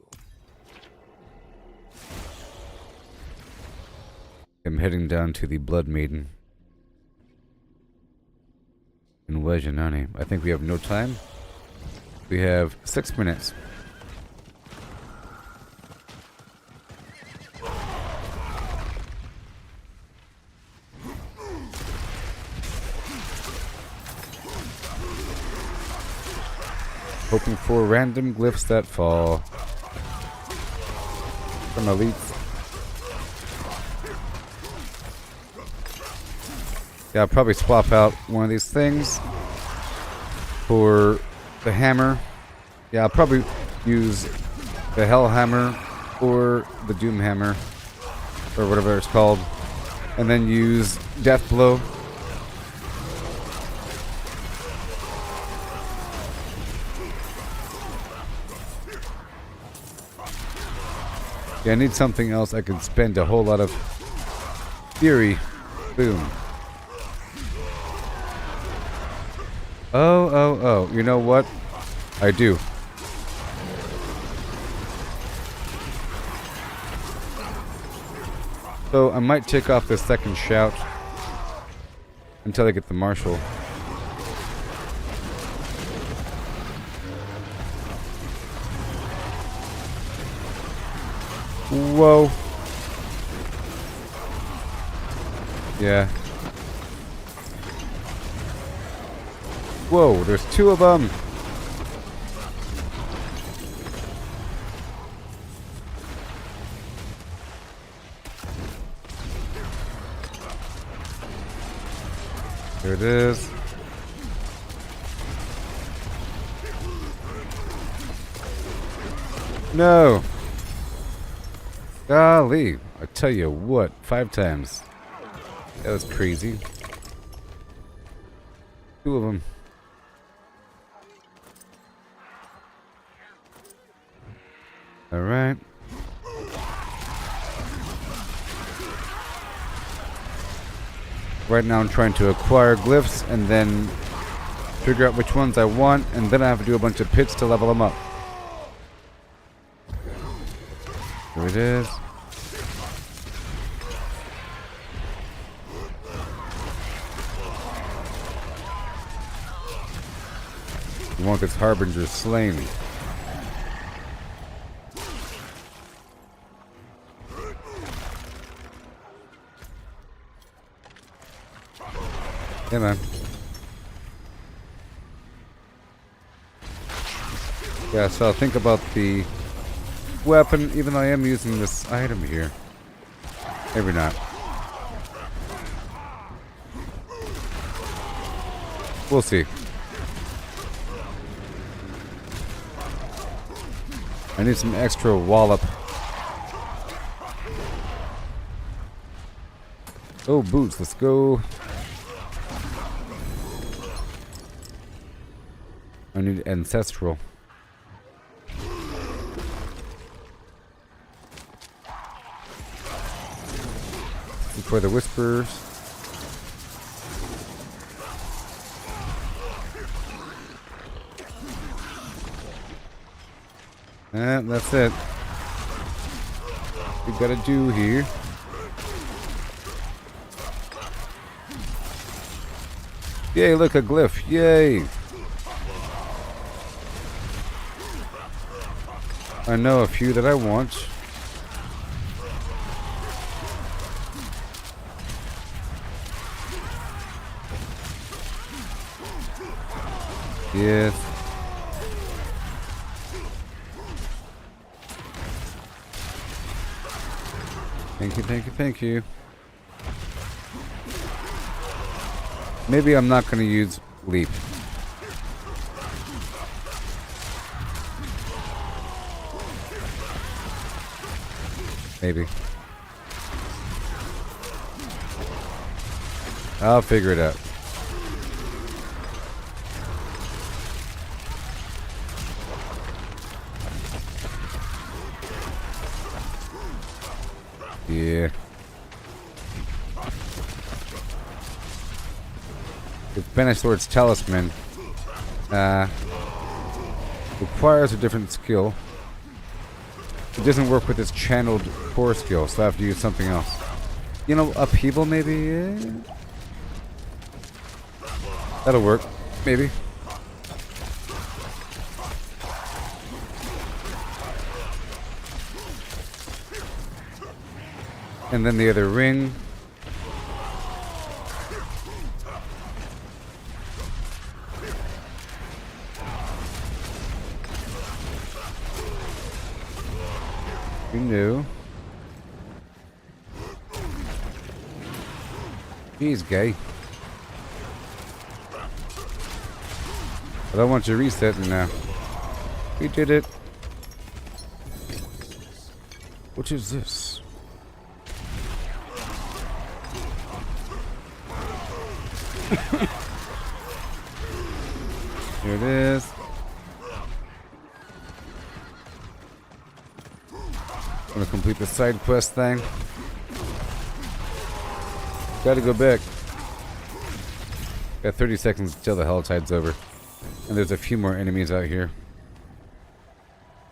I'm heading down to the Blood Maiden in Wejanani. I think we have no time. We have 6 minutes. Hoping for random glyphs that fall. From elites. Yeah, I'll probably swap out one of these things for the hammer. Yeah, I'll probably use the Hell Hammer or the Doom Hammer or whatever it's called, and then use Death Blow. Yeah, I need something else I can spend a whole lot of fury. Boom. Oh, you know what? I do. So I might take off this second shout until I get the marshal. Whoa. Yeah. Whoa, there's two of them. There it is. No. Golly, I tell you what, 5 times. That was crazy. 2 of them. All right. Right now I'm trying to acquire glyphs and then figure out which ones I want, and then I have to do a bunch of pits to level them up. There it is. You want this harbinger slain. Yeah, man. Yeah, so I'll think about the weapon, even though I am using this item here. Maybe not. We'll see. I need some extra wallop. Oh, boots, let's go. I need ancestral. For the whispers. And that's it. We gotta do here. Yay, look, a glyph. Yay. I know a few that I want. Yes. Thank you, thank you, thank you. Maybe I'm not going to use leap. Maybe. I'll figure it out. Yeah. The Banished Sword's Talisman requires a different skill. It doesn't work with its channeled core skill, so I have to use something else. You know, upheaval maybe? Yeah. That'll work. Maybe. And then the other ring. You knew. He's gay. I don't want you resetting now. We did it. What is this? Here it is. I'm gonna complete the side quest thing. Gotta go back. Got 30 seconds till the Helltide's over. And there's a few more enemies out here.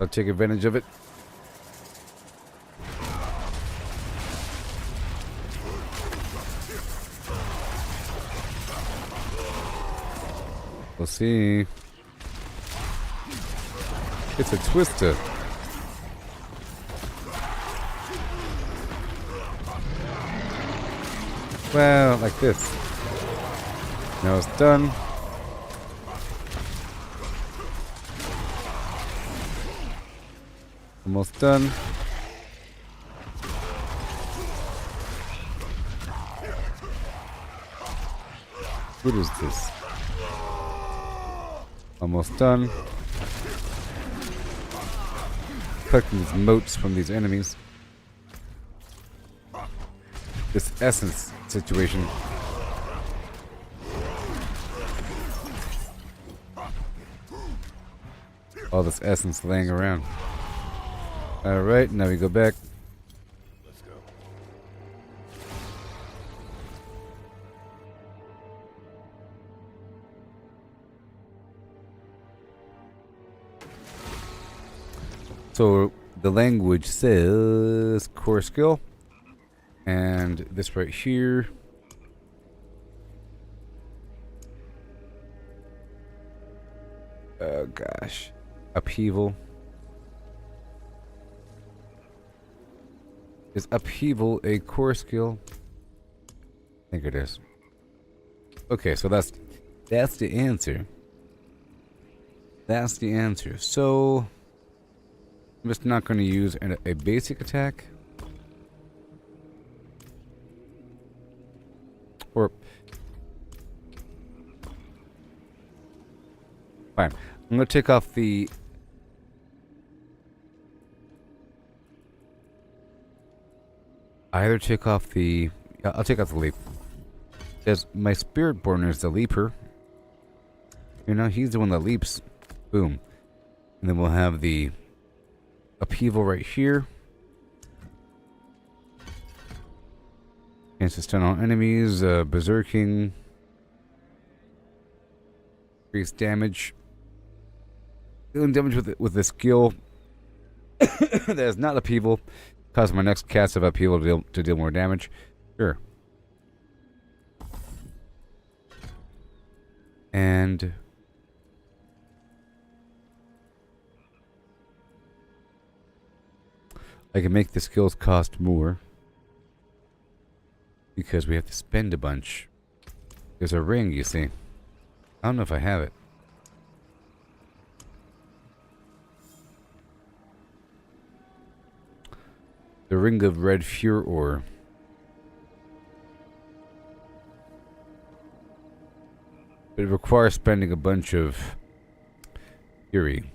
I'll take advantage of it. We'll see. It's a twister. Well, like this. Now it's done. Almost done. What is this? Almost done. Collecting these motes from these enemies. This essence situation. All this essence laying around. Alright, now we go back. Let's go. So the language says core skill. And this right here. Oh gosh. Upheaval. Is upheaval a core skill? I think it is. Okay, so that's the answer. That's the answer. So I'm just not going to use a basic attack. Or fine. I'm going to take off the I'll take off the leap. Because my Spiritborn is the leaper. You know, he's the one that leaps. Boom. And then we'll have the upheaval right here. Chance to stun all enemies, berserking. Increase damage. Dealing damage with the skill that is not upheaval. Cause my next cast of upheaval to deal more damage. Sure. And I can make the skills cost more because we have to spend a bunch. There's a ring, you see. I don't know if I have it. The Ring of Red Furor. But it requires spending a bunch of fury.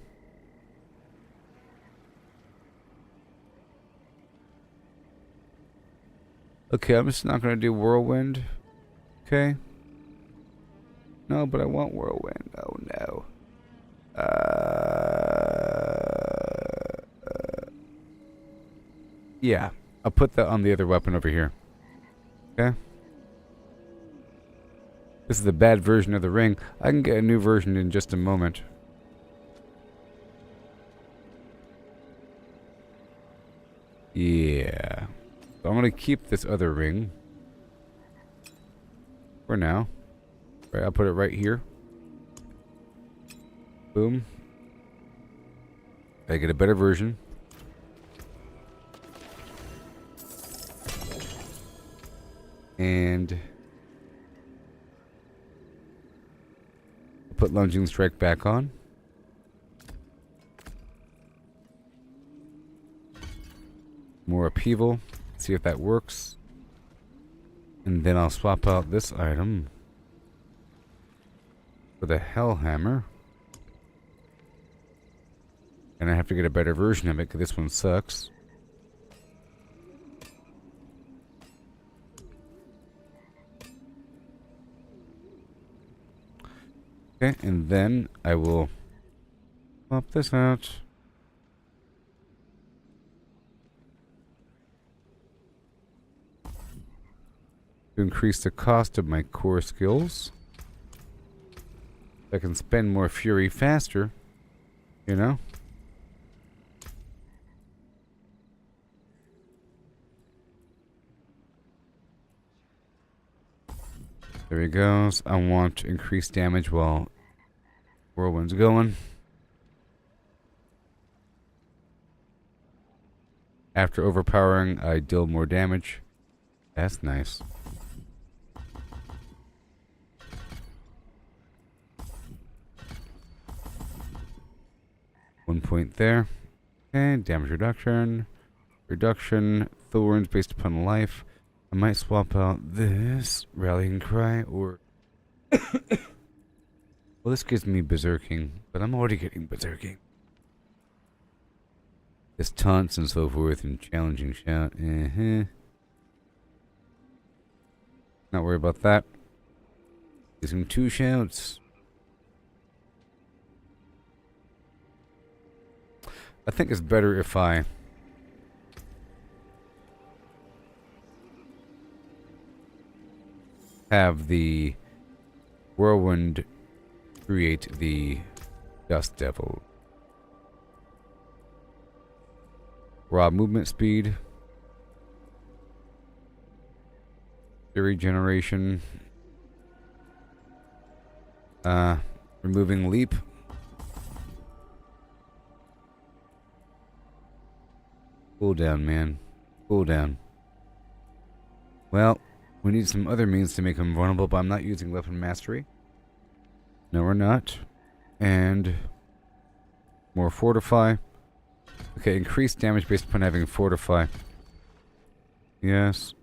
Okay, I'm just not going to do Whirlwind. Okay. No, but I want Whirlwind. Oh no. Yeah, I'll put that on the other weapon over here. Okay. This is the bad version of the ring. I can get a new version in just a moment. Yeah. So I'm going to keep this other ring. For now. Right, I'll put it right here. Boom. I get a better version. And I'll put Lunging Strike back on. more upheaval. See if that works. And then I'll swap out this item for the Hellhammer. And I have to get a better version of it because this one sucks. Okay, and then I will swap this out. To increase the cost of my core skills. I can spend more fury faster, you know? There he goes. I want increased damage while Whirlwind's going. After overpowering, I deal more damage. That's nice. One point there. Okay, damage reduction. Reduction. Thorns based upon life. I might swap out this rallying cry or well, this gives me berserking, but I'm already getting berserking. This taunts and so forth and challenging shout. Not worry about that. Using 2 shouts. I think it's better if I have the Whirlwind create the Dust Devil. Raw movement speed. Fury generation. Removing leap. Cool down, man. Cool down. Well, we need some other means to make him vulnerable, but I'm not using weapon mastery. No, we're not. And more fortify. Okay, increased damage based upon having fortify. Yes.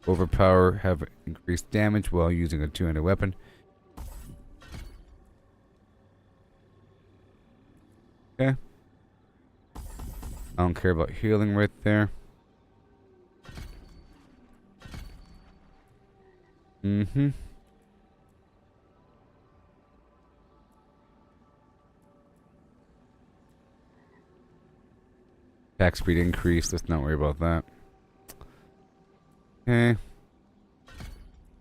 Overpower, have increased damage while using a two-handed weapon. Okay. I don't care about healing right there. Mm-hmm. Attack speed increase. Let's not worry about that. Okay.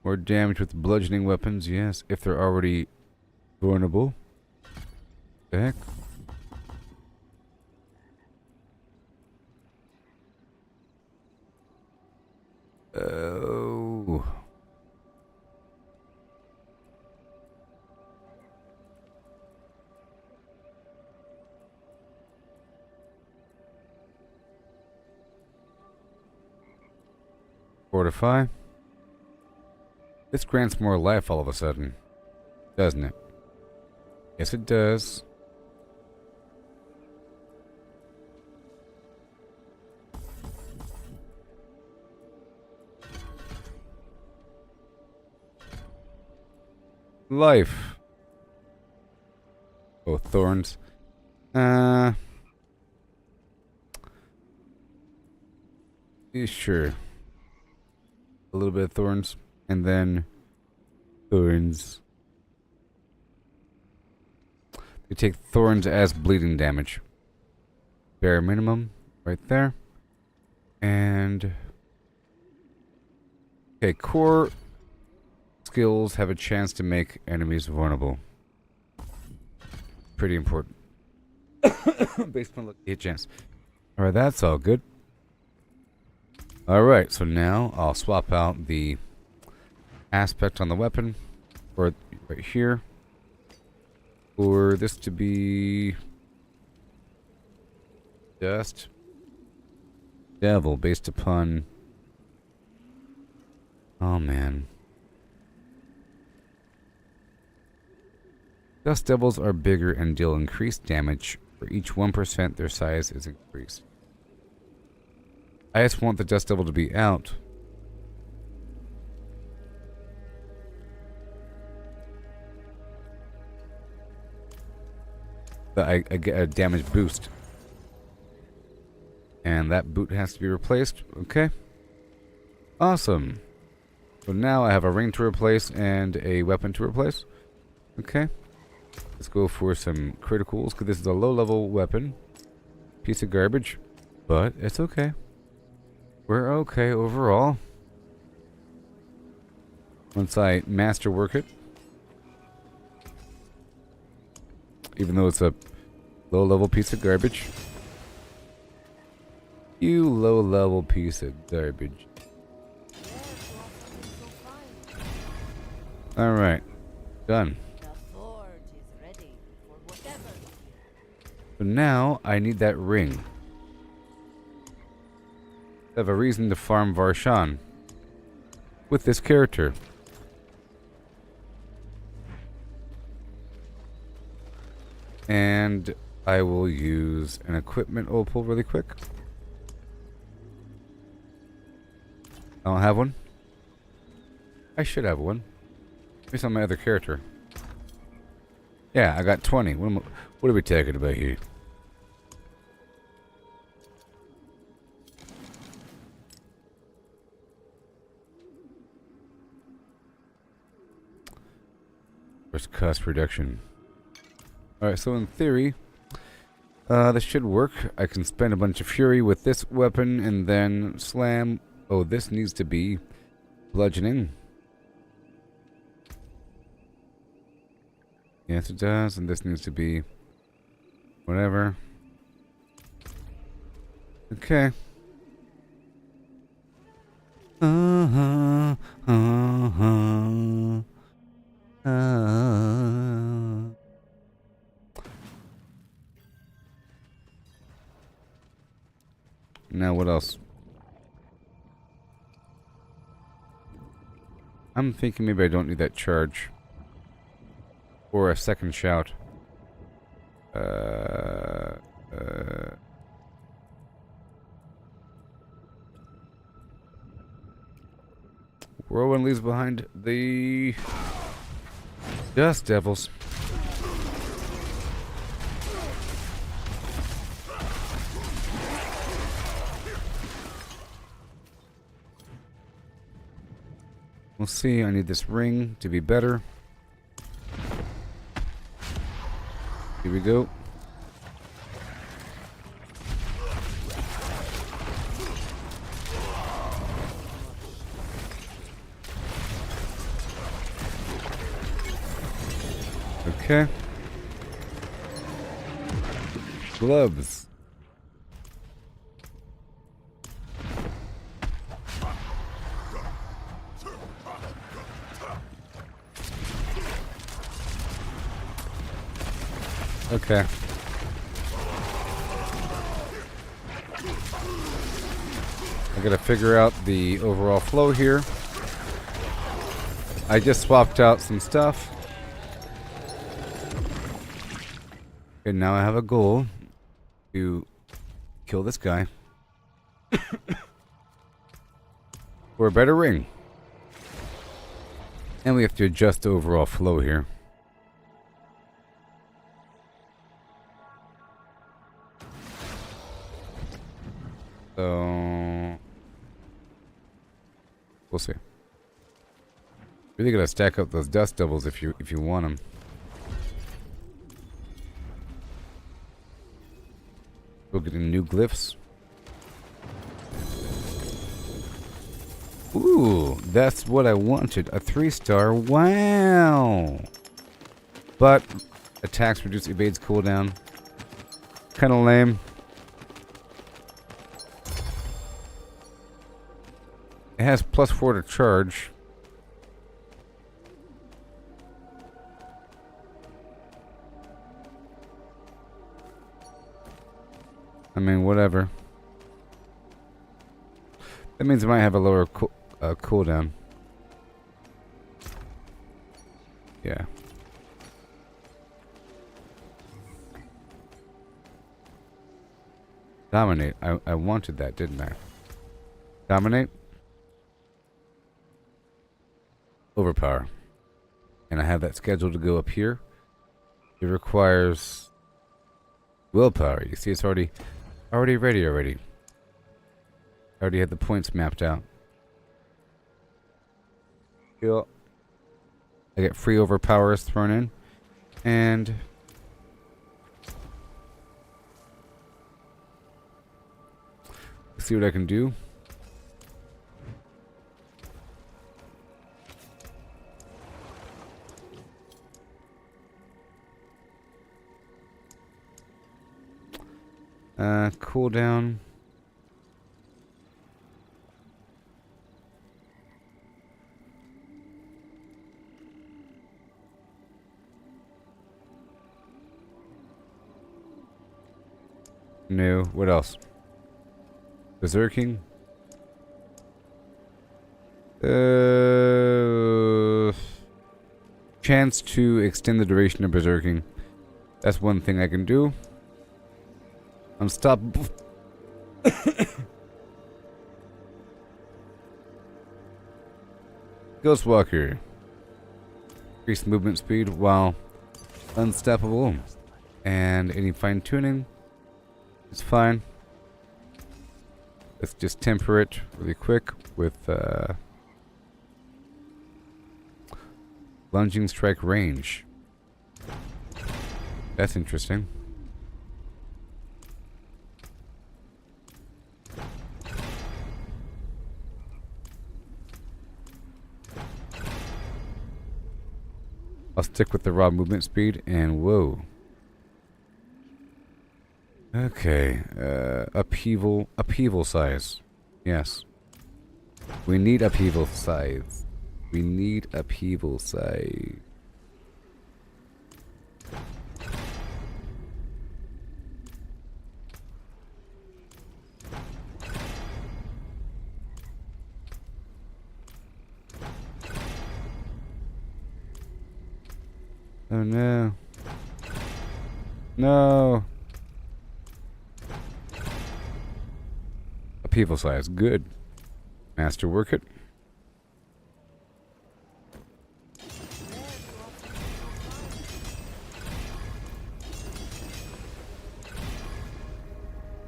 More damage with bludgeoning weapons. Yes, if they're already vulnerable. The heck? Oh. Fortify. This grants more life all of a sudden, doesn't it? Yes, it does. Life. Oh, thorns. Yeah, sure. A little bit of thorns, and then thorns. They take thorns as bleeding damage. Bare minimum, right there. And okay, core skills have a chance to make enemies vulnerable. Pretty important. Based on hit chance. Alright, that's all good. Alright, so now I'll swap out the aspect on the weapon for right here for this to be Dust Devil based upon, oh man, Dust devils are bigger and deal increased damage for each 1% their size is increased. I just want the dust devil to be out. But I get a damage boost. And that boot has to be replaced. Okay. Awesome. So now I have a ring to replace and a weapon to replace. Okay. Let's go for some criticals, because this is a low-level weapon. Piece of garbage. But it's okay. We're okay overall. Once I masterwork it. Even though it's a low-level piece of garbage. You low-level piece of garbage. Alright. Done. The forge is ready for whatever. So now I need that ring. I have a reason to farm Varshan with this character. And I will use an equipment opal really quick. I don't have one. I should have one. Maybe on my other character. Yeah, I got 20. What are we talking about here? Where's cost reduction? Alright, so in theory, this should work. I can spend a bunch of fury with this weapon and then slam. Oh, this needs to be bludgeoning. Yes, it does, and this needs to be whatever. Okay. Now what else? I'm thinking maybe I don't need that charge. Or a second shout. Whirlwind leaves behind the dust devils. We'll see. I need this ring to be better. Here we go. Okay. Gloves. Okay. I gotta figure out the overall flow here. I just swapped out some stuff. And now I have a goal to kill this guy. For a better ring. And we have to adjust the overall flow here. So we'll see. Really gotta stack up those dust devils if you want them. We're getting new glyphs. Ooh, that's what I wanted. A 3-star. Wow. But attacks reduce evades cooldown. Kind of lame. It has +4 to charge. I mean, whatever. That means it might have a lower cooldown. Yeah. Dominate. I wanted that, didn't I? Dominate. Overpower. And I have that scheduled to go up here. It requires willpower. You see it's already ready already. I already had the points mapped out. Heal. I get free overpowers thrown in. And see what I can do. Cooldown. No. What else? Berserking. Chance to extend the duration of berserking. That's one thing I can do. Unstoppable. Ghostwalker. Increase movement speed while unstoppable. And any fine tuning is fine. Let's just temper it really quick with lunging strike range. That's interesting. I'll stick with the raw movement speed and whoa. Okay, upheaval size. Yes. We need upheaval size. We need upheaval size. Oh no. No. Upheaval size. Good. Masterwork it.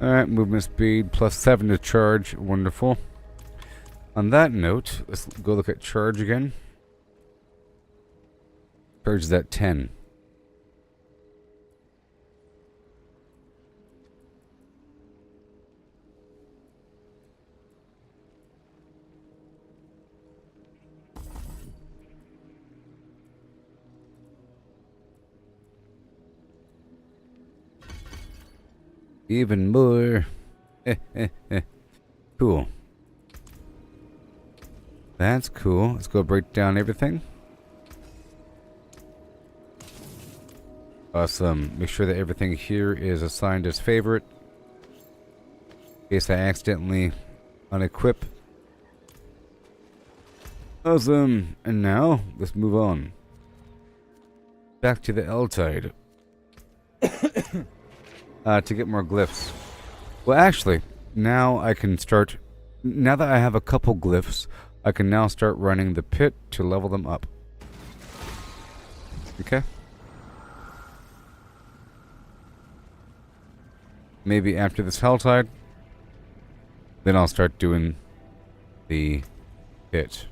Alright, movement speed +7 to charge. Wonderful. On that note, let's go look at charge again. Charge is at 10. Even more. Cool. That's cool. Let's go break down everything. Awesome. Make sure that everything here is assigned as favorite. In case I accidentally unequip. Awesome. And now, let's move on. Back to the Helltide. To get more glyphs. Well, actually, now I can start... Now that I have a couple glyphs, I can now start running the pit to level them up. Okay? Maybe after this Helltide, then I'll start doing the pit.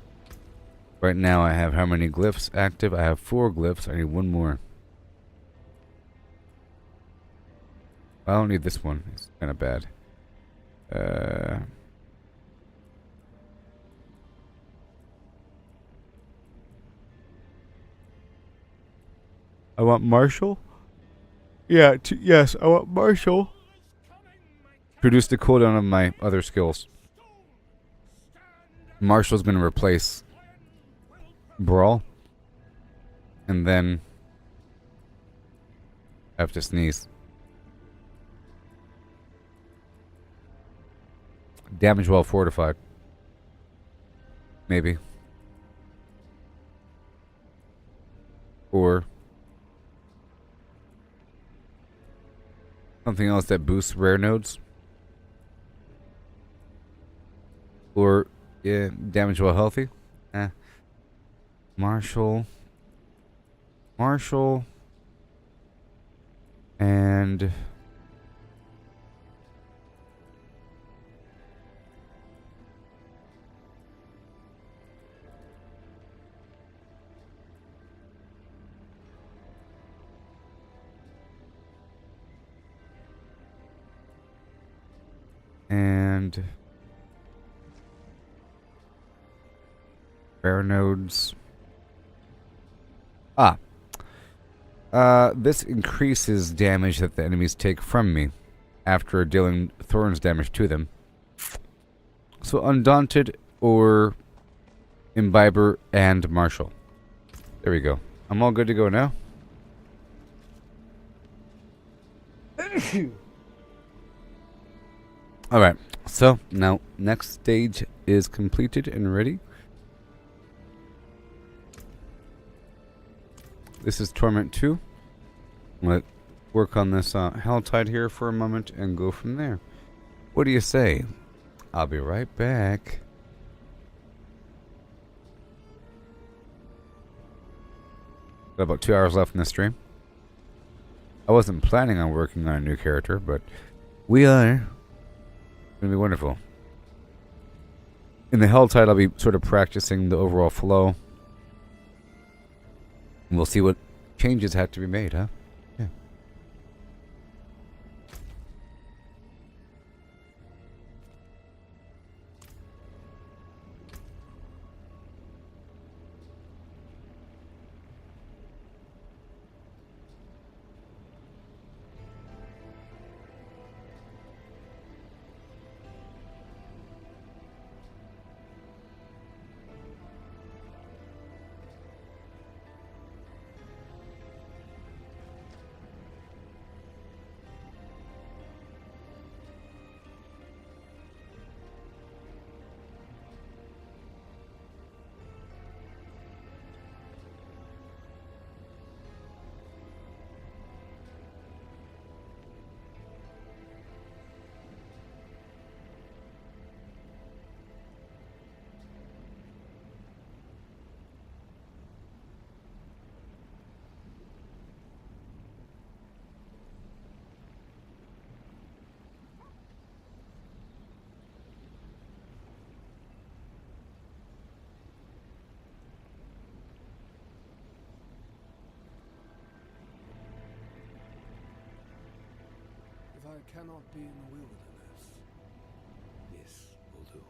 Right now I have how many glyphs active? I have 4 glyphs. I need 1 more. I don't need this one. It's kind of bad. I want Marshall? Yeah, yes, I want Marshall. Reduce the cooldown of my other skills. Marshall's going to replace Brawl. And then I have to sneeze. Damage while fortified. Maybe. Or something else that boosts rare nodes. Or yeah, damage while healthy. Marshall. Marshall. And prayer nodes. This increases damage that the enemies take from me after dealing Thorns damage to them. So Undaunted or Imbiber and Marshall. There we go. I'm all good to go now. Alright, so now next stage is completed and ready. This is Torment 2. Let's work on this Helltide here for a moment and go from there. What do you say? I'll be right back. Got about 2 hours left in the stream. I wasn't planning on working on a new character, but we are. It's going to be wonderful. In the Helltide, I'll be sort of practicing the overall flow. And we'll see what changes have to be made, huh? Yeah. If I cannot be in the wilderness, this will do.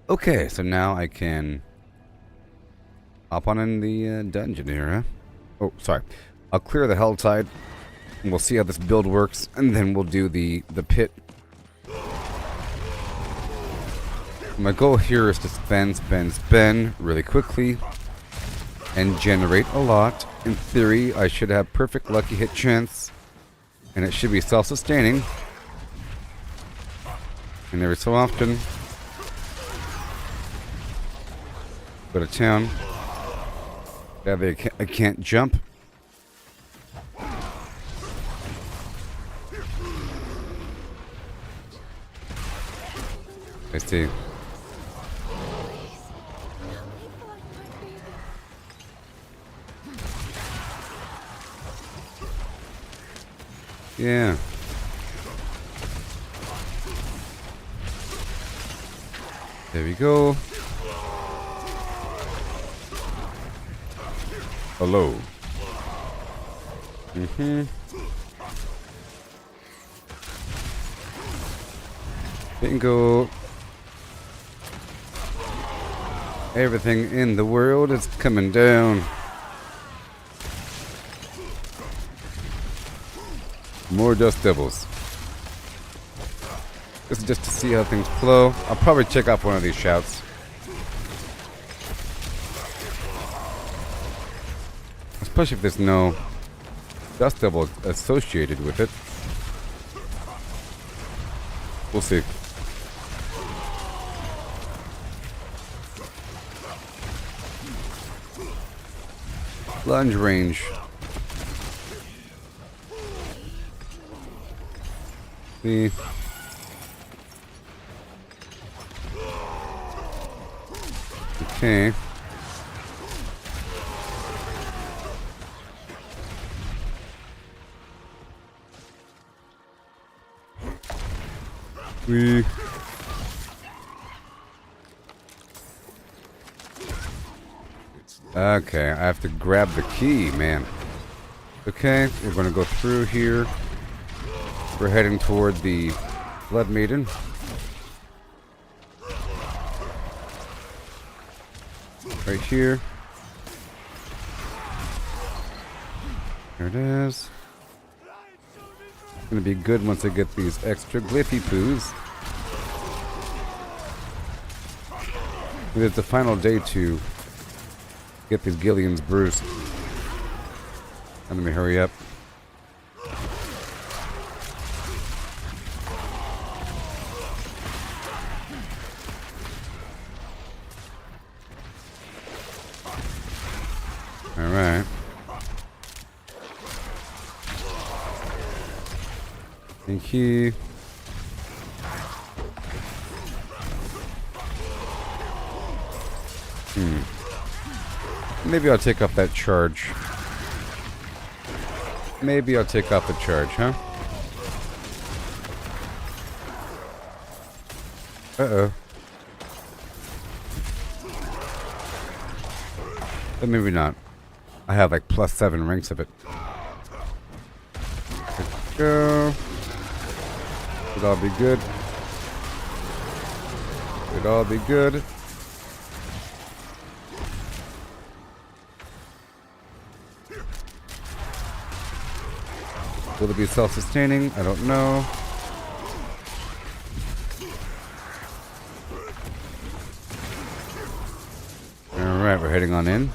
Okay, so now I can hop on in the dungeon here, huh? Oh, sorry. I'll clear the Helltide, and we'll see how this build works, and then we'll do the pit. My goal here is to spend really quickly and generate a lot. In theory, I should have perfect lucky hit chance, and it should be self-sustaining. And every so often, go to town. Yeah, I can't jump. I see. Yeah. There we go. Hello. Bingo. Everything in the world is coming down. More dust devils. This is just to see how things flow. I'll probably check off one of these shouts. Especially if there's no dust devil associated with it. We'll see. Lunge range. See. Okay. Okay, I have to grab the key, man. Okay, we're gonna go through here. We're heading toward the Blood Maiden. Right here. There it is. It's gonna be good once I get these extra glyphy poos. And it's the final day to get these Gillians bruised. And let me hurry up. Alright. Thank you. Maybe I'll take off that charge. Maybe I'll take off the charge, huh? Uh-oh. But maybe not. I have like +7 ranks of it. Let's go. It'll all be good. It'll all be good. Will it be self-sustaining? I don't know. Alright, we're heading on in.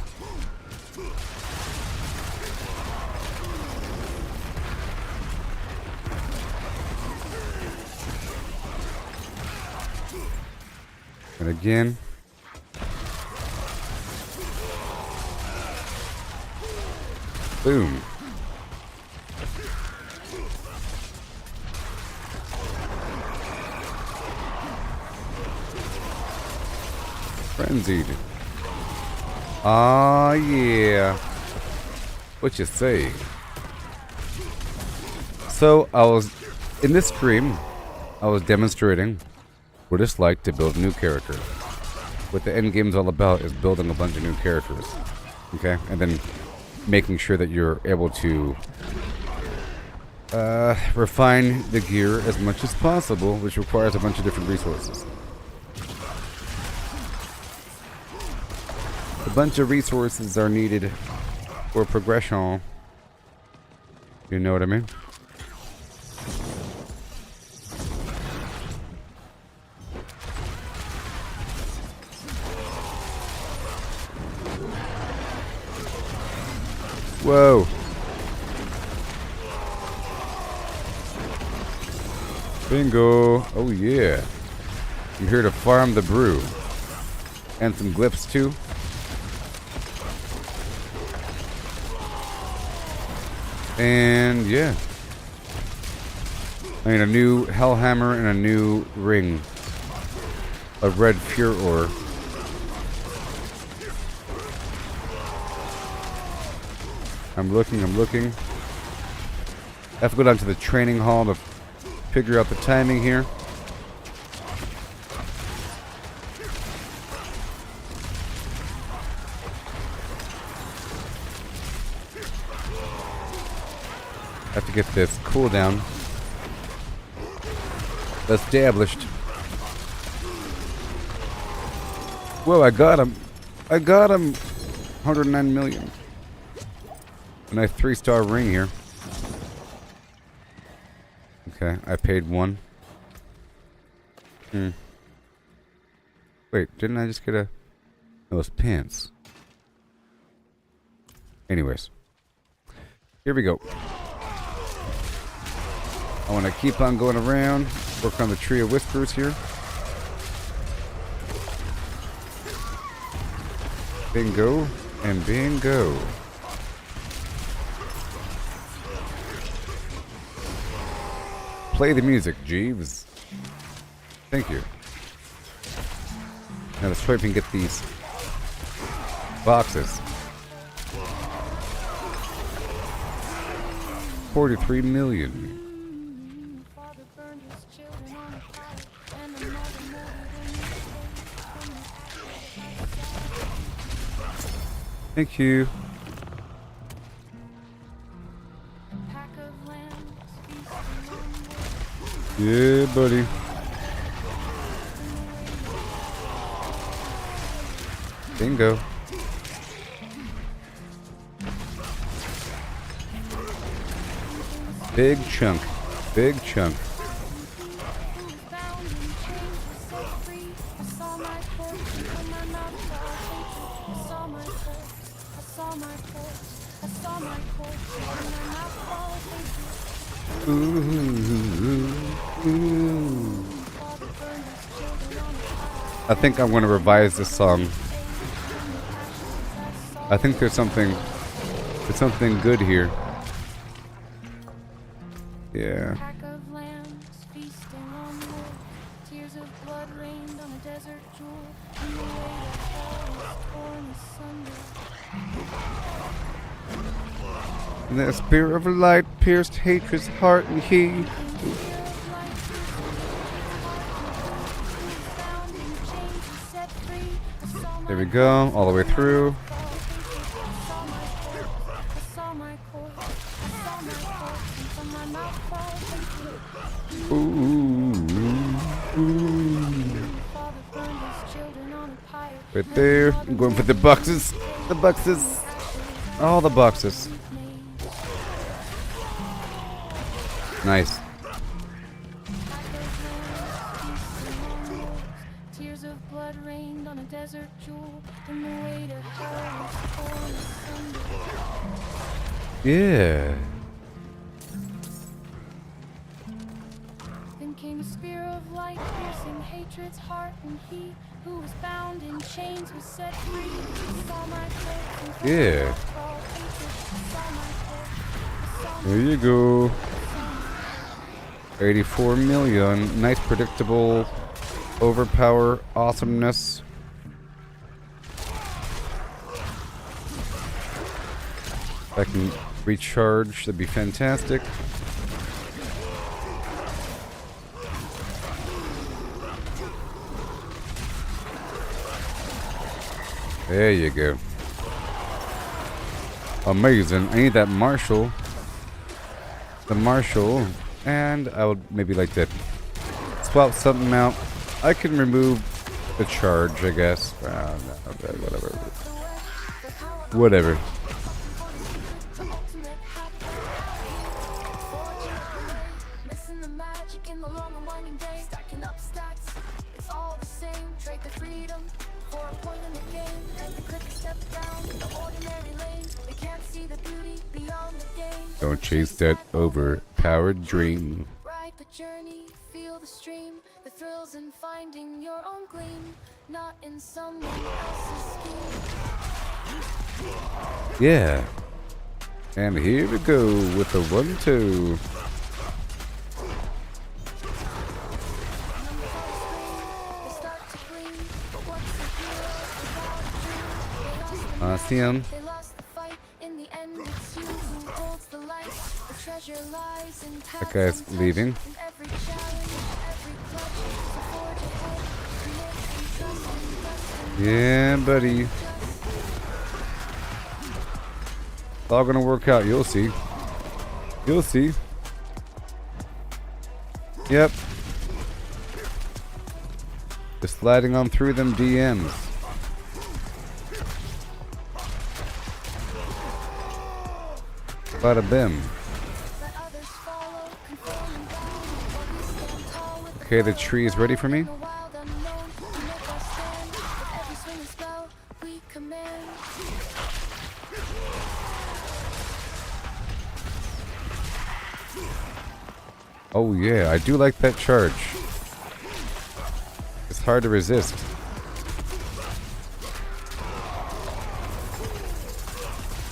And again. Boom. Frenzied. Ah, yeah. What you say? So, in this stream, I was demonstrating what it's like to build a new character. What the end game's all about is building a bunch of new characters. Okay? And then making sure that you're able to refine the gear as much as possible, which requires a bunch of different resources. A bunch of resources are needed for progression. You know what I mean? Whoa. Bingo. Oh yeah. I'm here to farm the brew. And some glyphs too. And yeah. I need a new Hellhammer and a new ring of red pure ore. I'm looking. I have to go down to the training hall to figure out the timing here. I have to get this cooldown established. Whoa, I got him. 109 million. A nice 3-star ring here. Okay, I paid 1. Wait, didn't I just get those pants? Anyways. Here we go. I want to keep on going around. Work on the Tree of Whispers here. Bingo and bingo. Play the music, Jeeves. Thank you. Now let's try if we can get these boxes. 43 million. Thank you. Yeah, buddy. Bingo. Big chunk. Big chunk. I think I'm going to revise this song. I think there's something good here. Yeah. And the spear of light pierced hatred's heart, and he. There we go, all the way through. Right there. I'm going for the boxes. The boxes. All the boxes. Nice. Tears of blood rained on a desert jewel, and the weight of hell was torn asunder. Yeah. Then came a spear of light, piercing hatred's heart, and he who was bound in chains was set free. He saw my face. Yeah. There you go. 84 million. Nice, predictable, overpower, awesomeness. If I can recharge, that'd be fantastic. There you go. Amazing. I need that Marshall. The Marshall. And I would maybe like to swap something out. I can remove the charge, I guess. No, okay, whatever. Whatever. The ultimate hack. Forging away, missing the magic in the long and winding day. Stacking up stats, it's all the same. Trade the freedom for a point in the game. And the quick step down the ordinary lane. They can't see the beauty beyond the game. Don't chase that overpowered dream. Ride the journey, feel the stream. The thrills in finding your own gleam, not in someone else's scheme. Yeah. And here we go with the 1-2. They start to gleam, but what's a hero without a dream? They lost the I see him. They lost the fight. In the end, it's you who holds the light. The treasure lies in paths That guy's untouched. leaving. In every challenge, every clutch, to forge ahead, commit and trust and trust and Yeah, buddy. It's all gonna work out. You'll see. You'll see. Yep. Just sliding on through them DMs. Bada bim. let others follow, conform and bow. While we stand tall with the Okay, the flow. tree is ready for me. In the wild unknown, we make our stand. With every swing and spell, we command. Oh yeah, I do like that charge. It's hard to resist.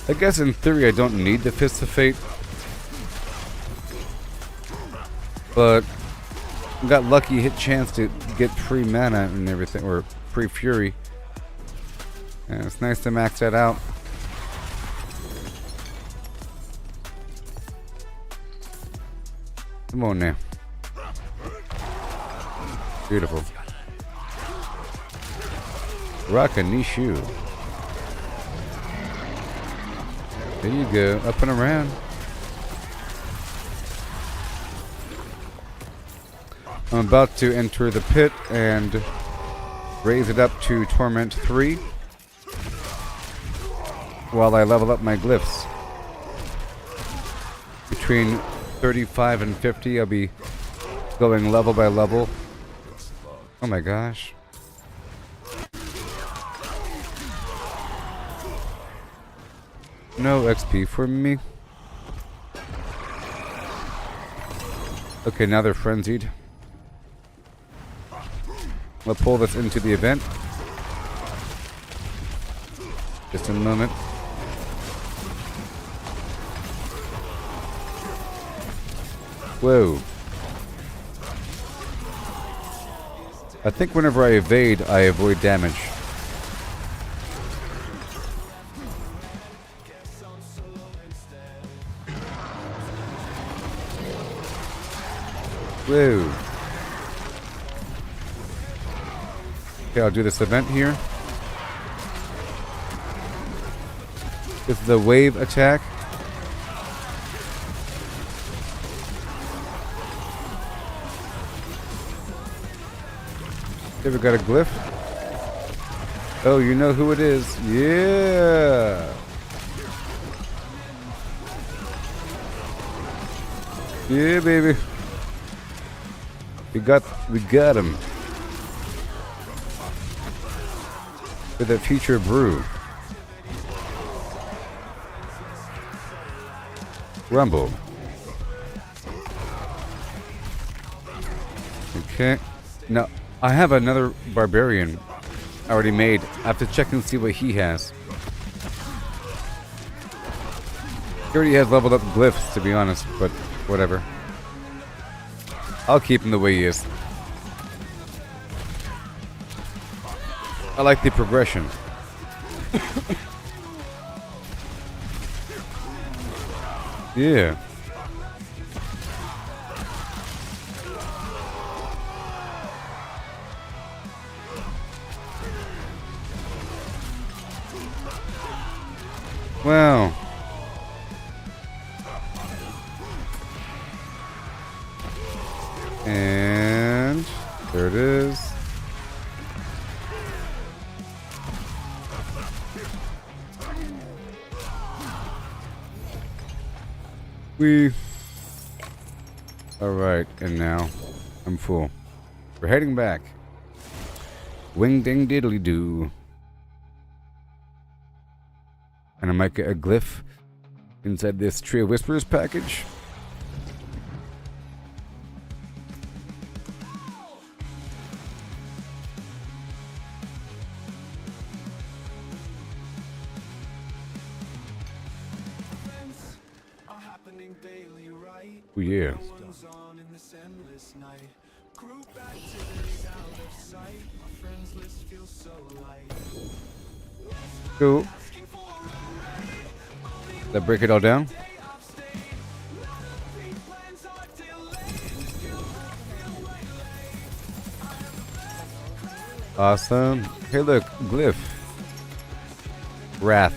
I guess in theory I don't need the Fist of Fate. But got lucky, hit chance to get free mana and everything, or free fury. And it's nice to max that out. Come on now. Beautiful. Rock a knee shoe. There you go, up and around. I'm about to enter the pit and raise it up to Torment 3 while I level up my glyphs. Between 35 and 50, I'll be going level by level. Oh my gosh. No XP for me. Okay, now they're frenzied. I'll pull this into the event. Just a moment. Whoa. I think whenever I evade, I avoid damage. Whoa. Okay, I'll do this event here. This is the wave attack. Okay, we got a glyph. Oh, you know who it is. Yeah. Yeah, baby. We got him. With a future brew. Rumble. Okay. Now, I have another barbarian already made. I have to check and see what he has. He already has leveled up glyphs, to be honest, but whatever. I'll keep him the way he is. I like the progression. Yeah. Wow. And there it is. We. Alright, and now I'm full. We're heading back. Wing ding diddly doo. And I might get a glyph inside this Tree of Whispers package. Are happening daily, right? Oh yeah. One's on in this endless night. Group activities out of sight. My friends list feels so light. Cool. Did I break it all down? Awesome. Hey look, glyph. Wrath.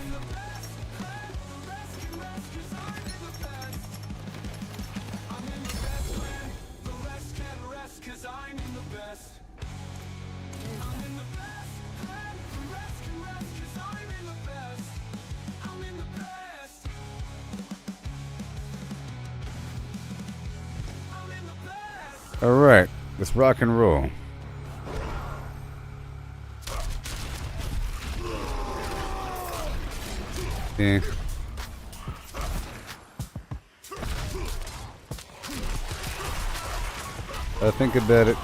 Alright, let's rock and roll. Yeah. I think about it.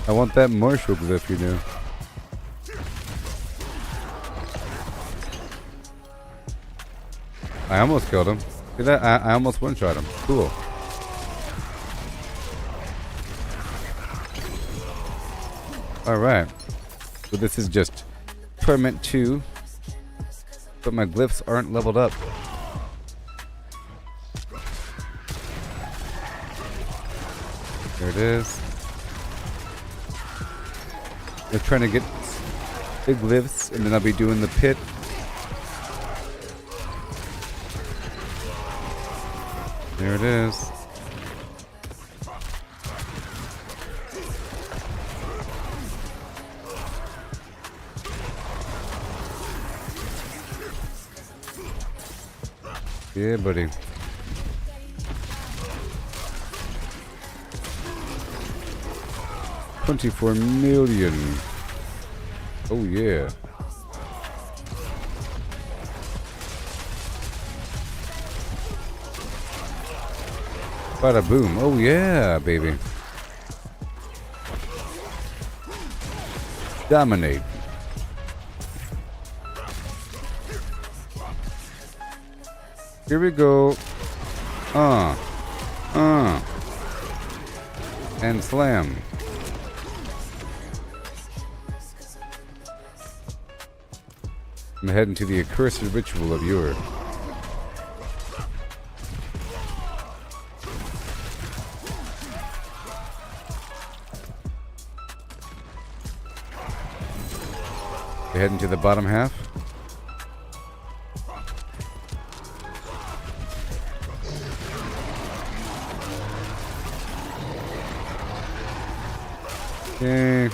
I want that martial glyph, you know. I almost killed him. See that? I almost one-shot him. Cool. Alright. So this is just Torment 2. But my glyphs aren't leveled up. There it is. They're trying to get big glyphs, and then I'll be doing the pit. There it is. Yeah, buddy. $24 million. Oh yeah. Bada boom. Oh yeah, baby. Dominate. Here we go. And slam. I'm heading to the accursed ritual of yore. We're heading to the bottom half. Okay.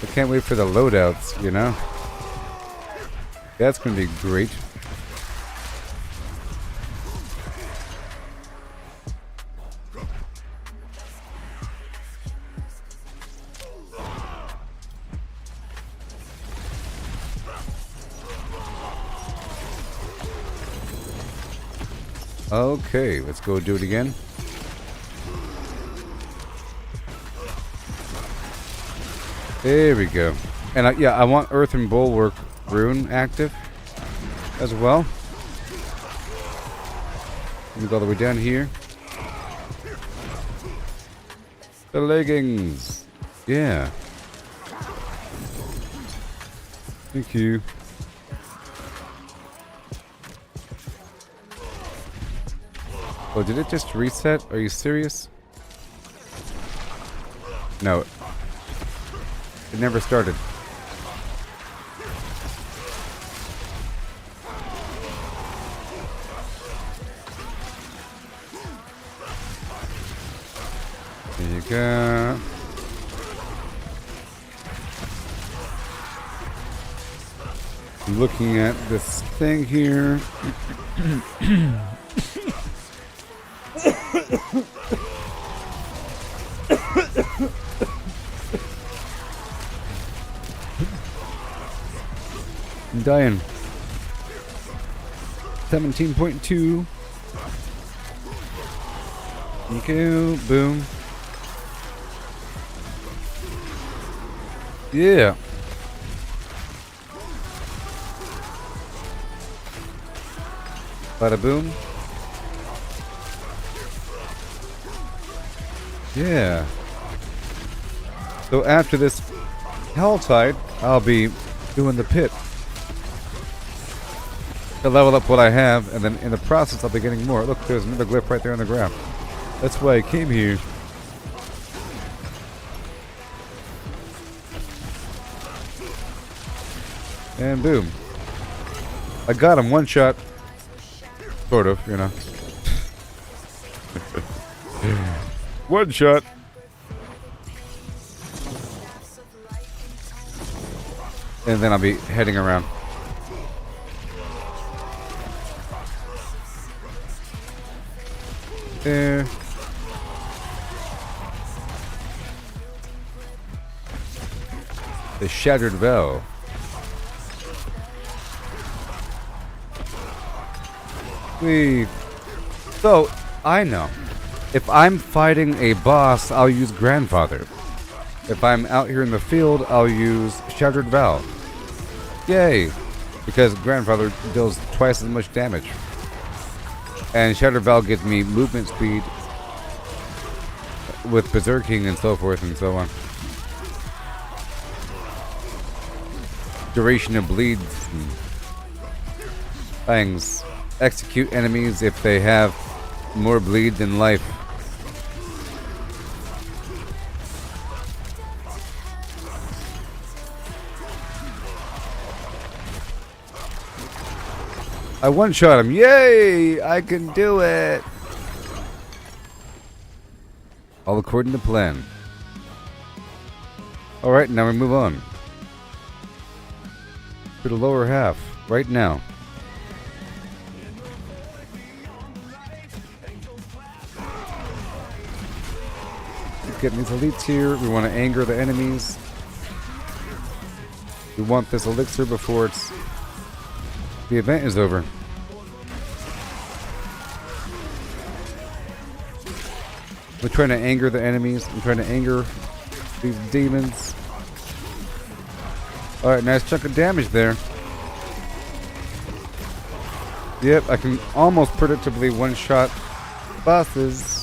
I can't wait for the loadouts, you know? That's gonna be great. Okay, let's go do it again. There we go. And yeah, I want Earth and Bulwark Rune active as well. Let me go all the way down here. The leggings. Yeah. Thank you. Oh, did it just reset? Are you serious? No. It never started. There you go. Looking at this thing here. I'm dying. 17.2. Okay, boom. Yeah. Bada boom. Yeah. So after this Helltide, I'll be doing the pit to level up what I have, and then in the process I'll be getting more. Look, there's another glyph right there on the ground. That's why I came here. And boom. I got him one shot. Sort of, you know. One shot. And then I'll be heading around. There. The Shattered Valve. So, I know. If I'm fighting a boss, I'll use Grandfather. If I'm out here in the field, I'll use Shattered Valve. Yay! Because Grandfather deals twice as much damage. And Shattered Valve gives me movement speed with Berserking and so forth and so on. Duration of bleeds and things. Execute enemies if they have more bleed than life. I one-shot him. Yay! I can do it! All according to plan. Alright, now we move on to the lower half right now. Getting these elites here. We want to anger the enemies. We want this elixir before the event is over. We're trying to anger the enemies. I'm trying to anger these demons. Alright, nice chunk of damage there. Yep, I can almost predictably one-shot bosses.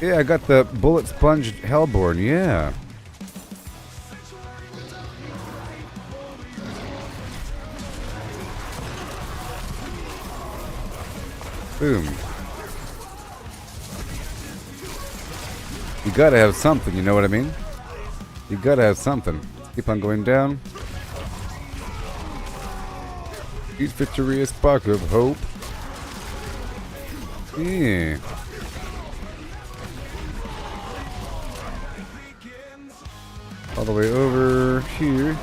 Yeah, I got the bullet sponge Hellborn, yeah. Boom. You gotta have something, you know what I mean? You gotta have something. Keep on going down. Each victory is spark of hope. Yeah. All the way over here.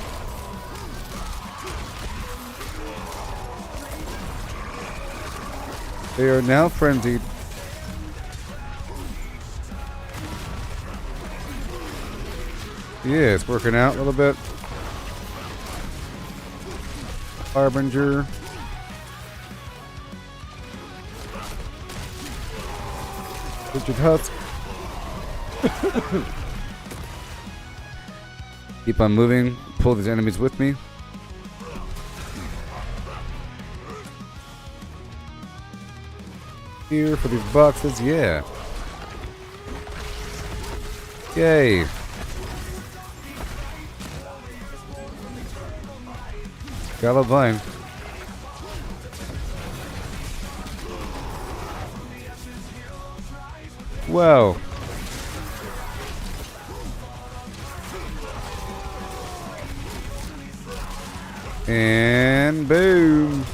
They are now frenzied. Yeah, it's working out a little bit. Harbinger. Richard Husk. Keep on moving. Pull these enemies with me. Here for these boxes, yeah. Yay. Gallo Vine. Wow. And boom.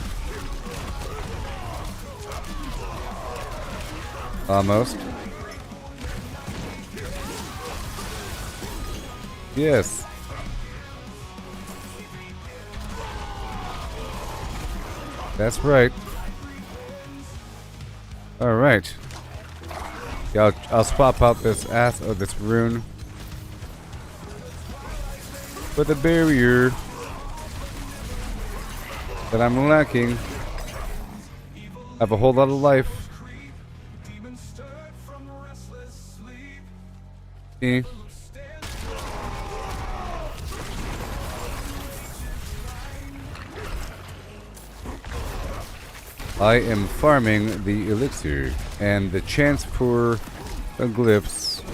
Almost. Yes. That's right. Alright. Yeah, I'll swap out this this rune for the barrier that I'm lacking. I have a whole lot of life. See? I am farming the elixir and the chance for the glyphs.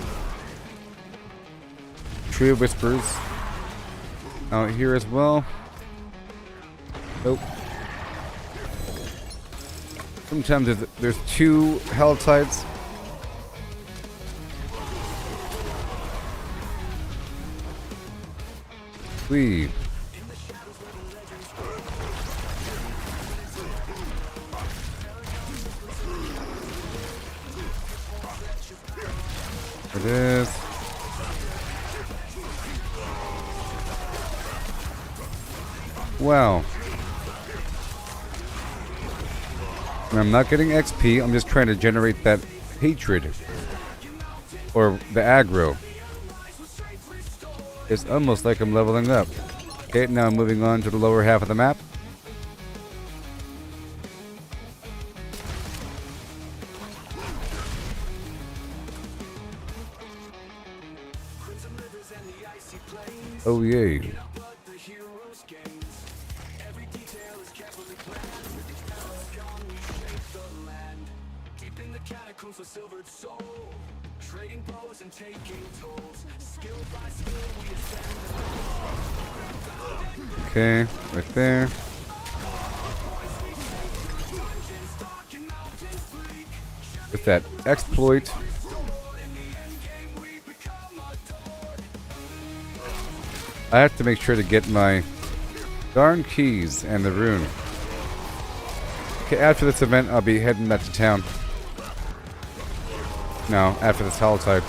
Tree of Whispers out here as well. Nope. Sometimes there's two Helltides. Whee. It is. Wow. And I'm not getting XP, I'm just trying to generate that hatred. Or the aggro. It's almost like I'm leveling up. Okay, now I'm moving on to the lower half of the map. Oh yay. Okay, right there. With that exploit. I have to make sure to get my darn keys and the rune. Okay, after this event, I'll be heading back to town. No, after this Helltide.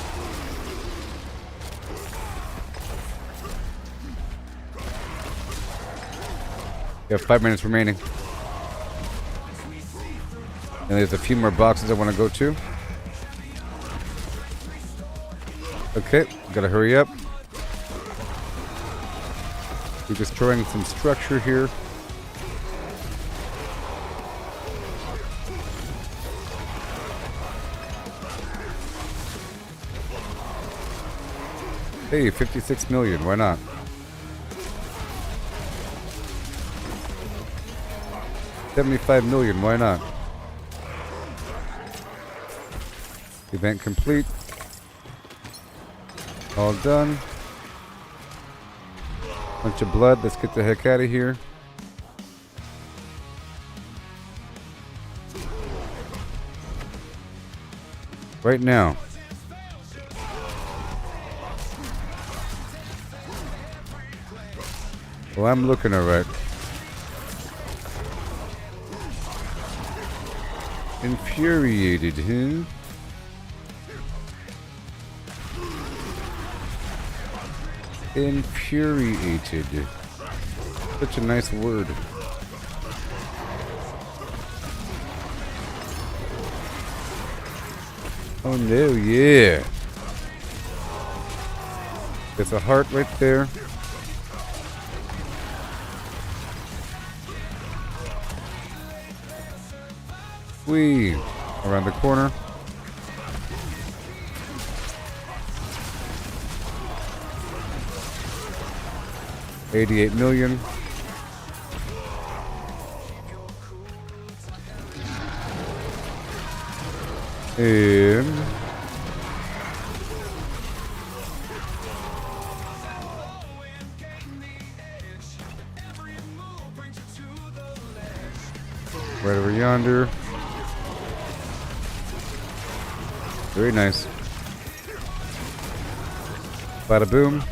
We have 5 minutes remaining. And there's a few more boxes I want to go to. Okay, gotta hurry up. We're destroying some structure here. Hey, 56 million, why not? $75 million, why not? Event complete. All done. Bunch of blood, let's get the heck out of here. Right now. Well, I'm looking alright. Infuriated, huh? Infuriated. Such a nice word. Oh no, yeah. There's a heart right there. Whee! Around the corner. $88 million. And right over yonder. Very nice. Bada boom.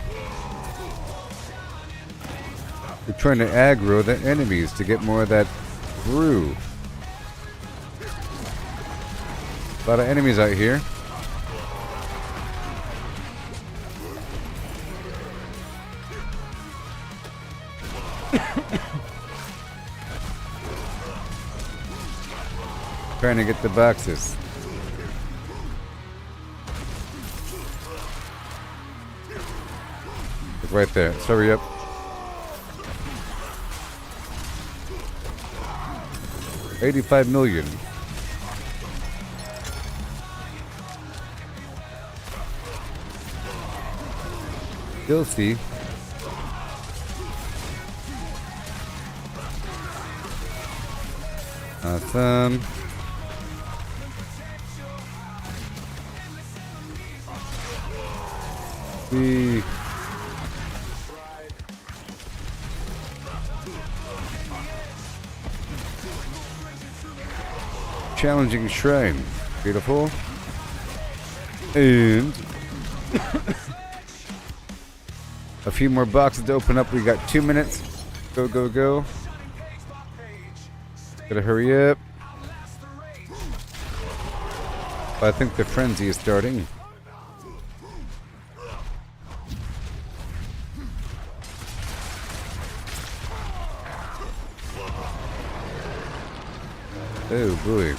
We're trying to aggro the enemies to get more of that brew. A lot of enemies out here. Trying to get the boxes. It's right there. So hurry up. $85 million. Guilty. Awesome. See. Challenging shrine. Beautiful. And a few more boxes to open up. We got 2 minutes. Go, go, go. Gotta hurry up. I think the frenzy is starting. Oh boy.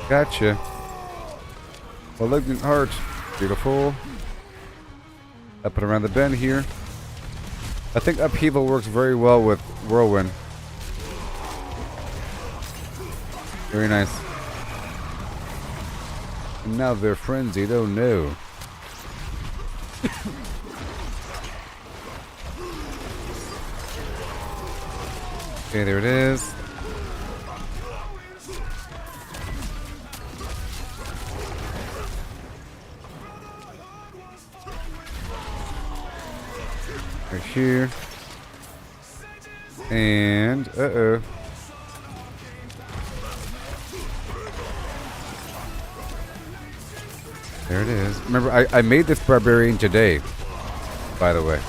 Gotcha. Malignant heart. Beautiful. Up and around the bend here. I think upheaval works very well with whirlwind. Very nice. And now they're frenzied. Oh no. Okay, there it is. Right here. And, uh-oh. There it is. Remember, I made this barbarian today, by the way.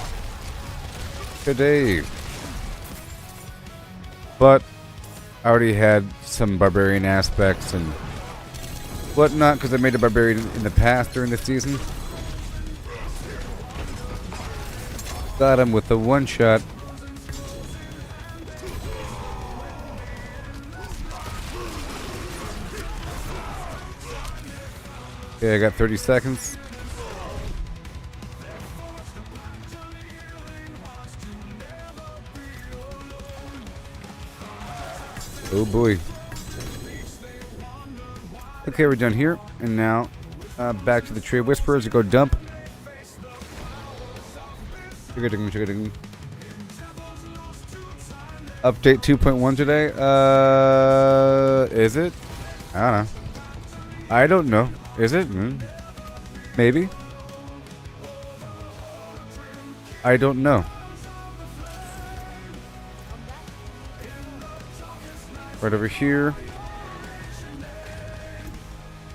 Today. But I already had some barbarian aspects and whatnot because I made a barbarian in the past during the season. Got him with the one shot. Okay, I got 30 seconds. Oh boy. Okay, we're done here. And now, back to the Tree of Whisperers to go dump. Update 2.1 today? Is it? I don't know. I don't know. Is it? Maybe. I don't know. Right over here.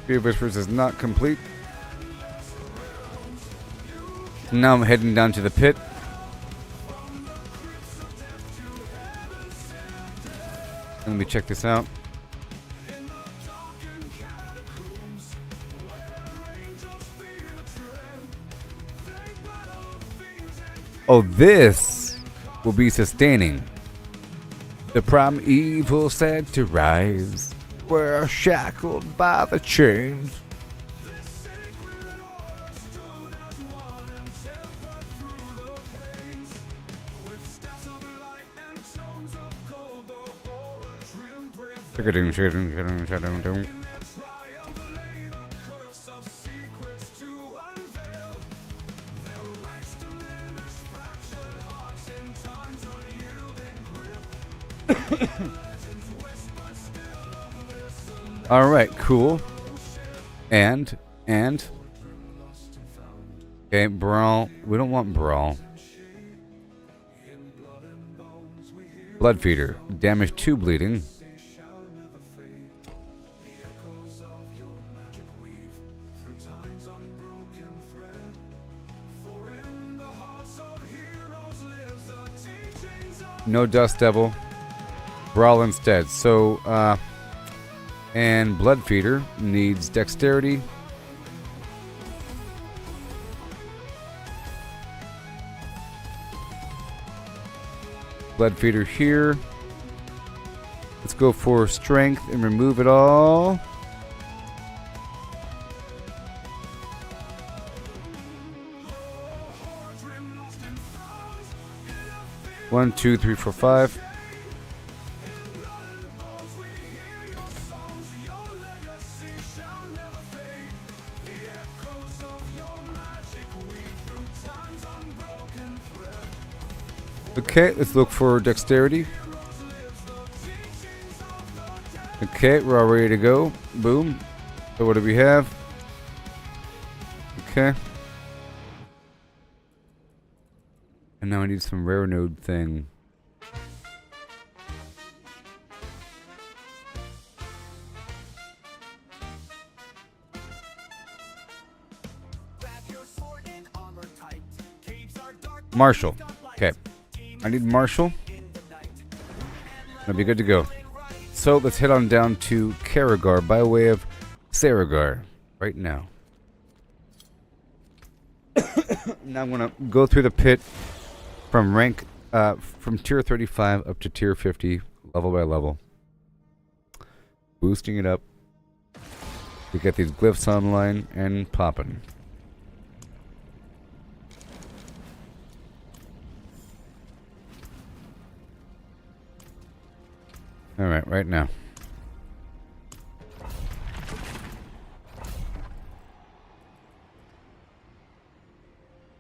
Tree of Whispers is not complete. Now I'm heading down to the pit. Let me check this out. Oh, this will be sustaining. The primeval said to rise. We're shackled by the chains. All right, cool. And okay, brawl. We don't want brawl. Blood feeder. Damage 2 bleeding. No Dust Devil. Brawl instead. So, and Blood Feeder needs Dexterity. Blood Feeder here. Let's go for Strength and remove it all. One, two, three, four, five. Okay, let's look for Dexterity. Okay, we're all ready to go. Boom. So what do we have? Okay. And now I need some rare node thing. Marshall. Okay. I need Marshall. That'll be good to go. So let's head on down to Karagar by way of Saragar right now. Now I'm gonna go through the pit from rank from tier 35 up to tier 50, level by level. Boosting it up to get these glyphs online and popping. Alright, right now.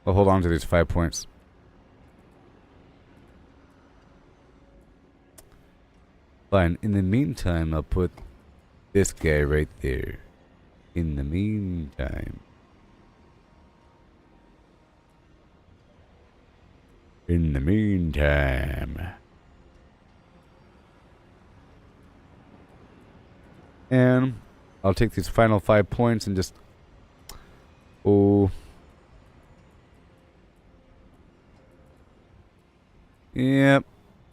I'll hold on to these 5 points. Fine. In the meantime, I'll put this guy right there. In the meantime. In the meantime. And I'll take these final 5 points and just... Oh... Yep.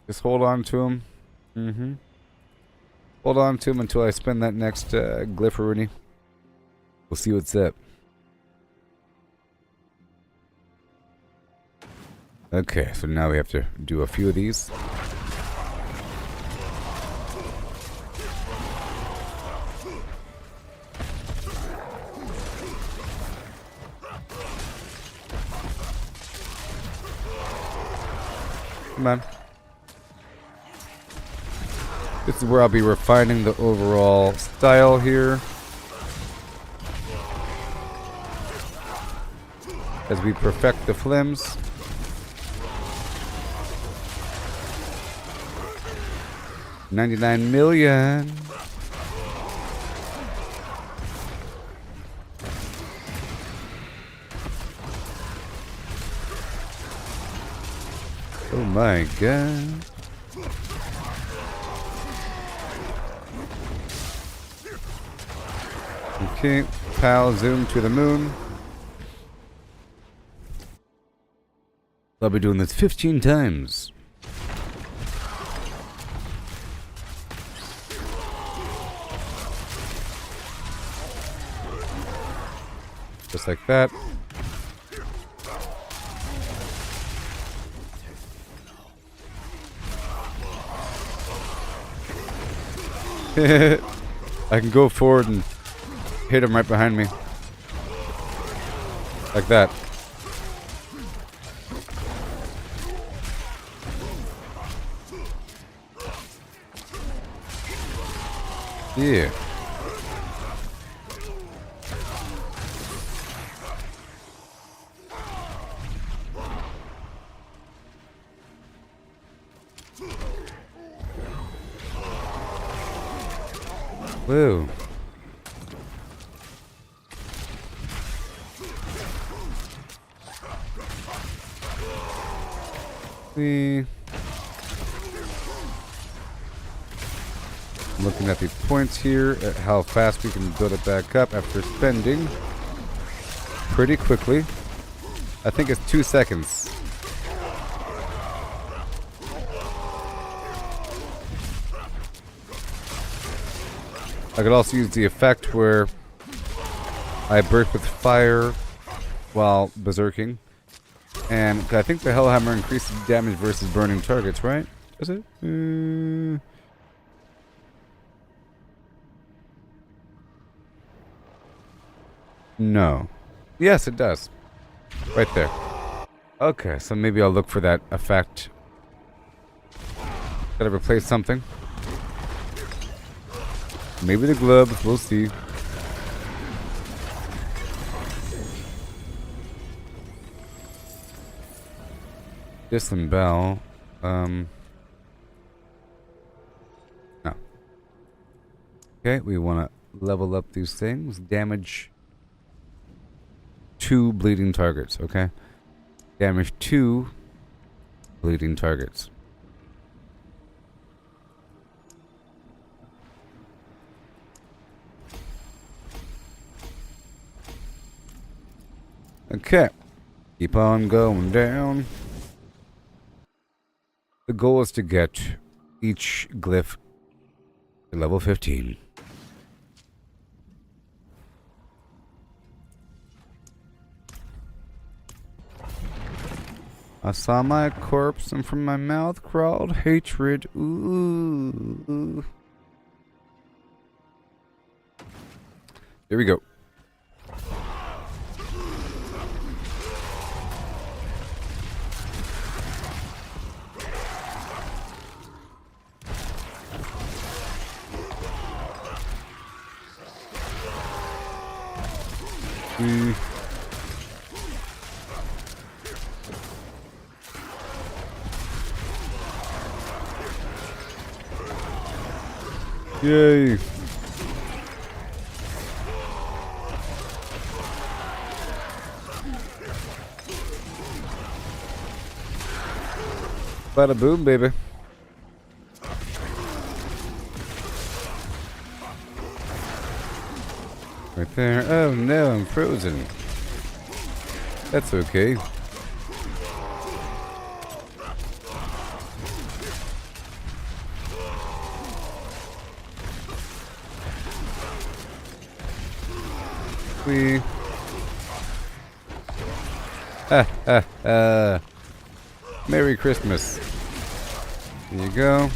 Just hold on to him. Hold on to him until I spend that next glyph. We'll see what's up. Okay, so now we have to do a few of these. Come on. This is where I'll be refining the overall style here. As we perfect the flims. $99 million. Oh my god. Okay, pal, zoom to the moon. I'll be doing this 15 times. Just like that. I can go forward and hit him right behind me. Like that. Yeah. Woo. I'm looking at these points here, at how fast we can build it back up after spending pretty quickly. I think it's 2 seconds. I could also use the effect where I burst with fire while berserking. And I think the Hellhammer increases damage versus burning targets, right? Is it? No. Yes, it does. Right there. Okay, so maybe I'll look for that effect. Gotta replace something. Maybe the gloves, we'll see. Disembowel. No. Okay, we want to level up these things. Damage 2 bleeding targets, okay? Damage 2 bleeding targets. Okay. Keep on going down. The goal is to get each glyph to level 15. I saw my corpse and from my mouth crawled hatred. Ooh. Here we go. Yay. Bada boom, baby. Right there. Oh no, I'm frozen. That's okay. Merry Christmas. There you go.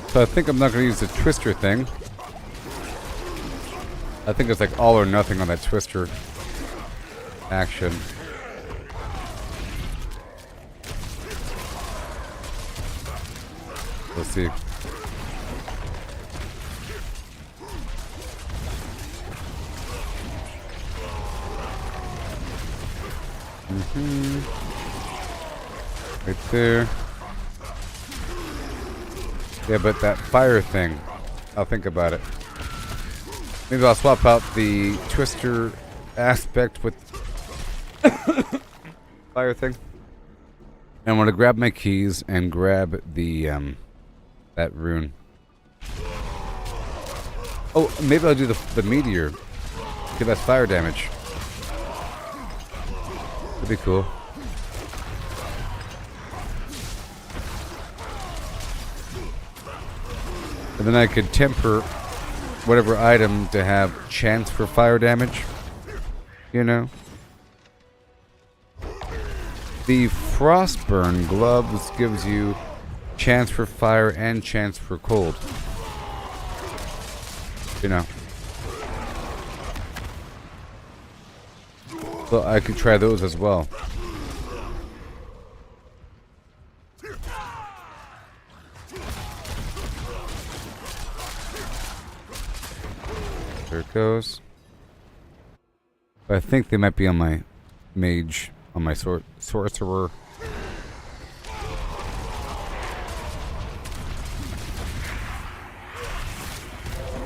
So I think I'm not going to use the twister thing. I think it's like all or nothing on that twister action. We'll see. Right there. Yeah, but that fire thing, I'll think about it. Maybe I'll swap out the twister aspect with fire thing. And I'm gonna grab my keys and grab the that rune. Oh, maybe I'll do the meteor. Get that fire damage. That'd be cool. And then I could temper whatever item to have chance for fire damage. You know? The Frostburn gloves gives you chance for fire and chance for cold. You know. So I could try those as well. There it goes. I think they might be on my mage, on my sorcerer.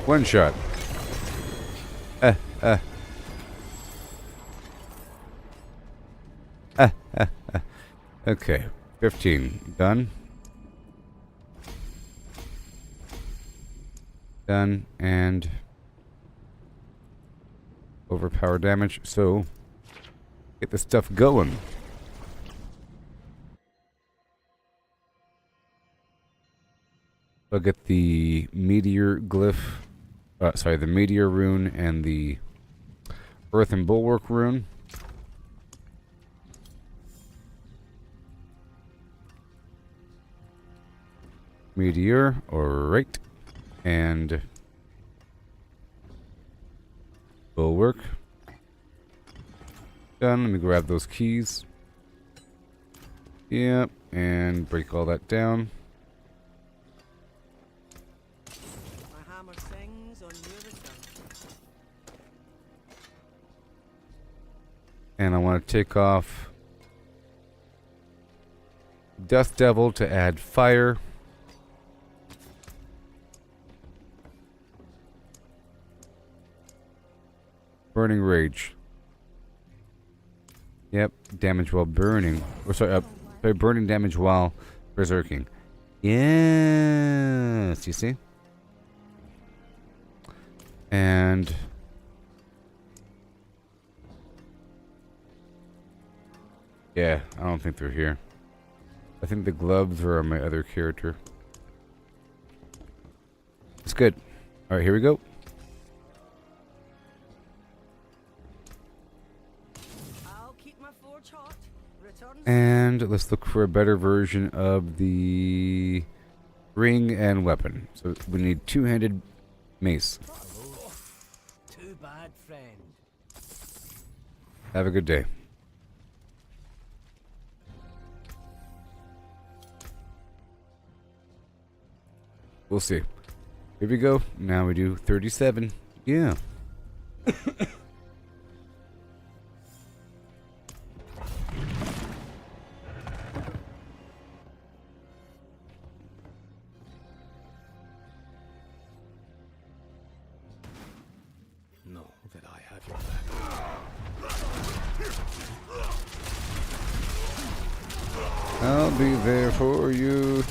One shot. Okay, 15. Done. Done, and overpower damage, so get the stuff going. I'll get the meteor glyph, the meteor rune and the earth and bulwark rune. Meteor, alright. And bulwark. Done. Let me grab those keys. Yep, and break all that down. My hammer sings on your return. And I want to take off Dust Devil to add fire. Burning Rage. Yep, damage while burning. Or sorry, burning damage while berserking. Yes, you see? And yeah, I don't think they're here. I think the gloves are on my other character. It's good. Alright, here we go. And let's look for a better version of the ring and weapon. So we need two-handed mace. Too bad, friend. Have a good day. We'll see. Here we go. Now we do 37. Yeah. Know that I have your back. I'll be there for you.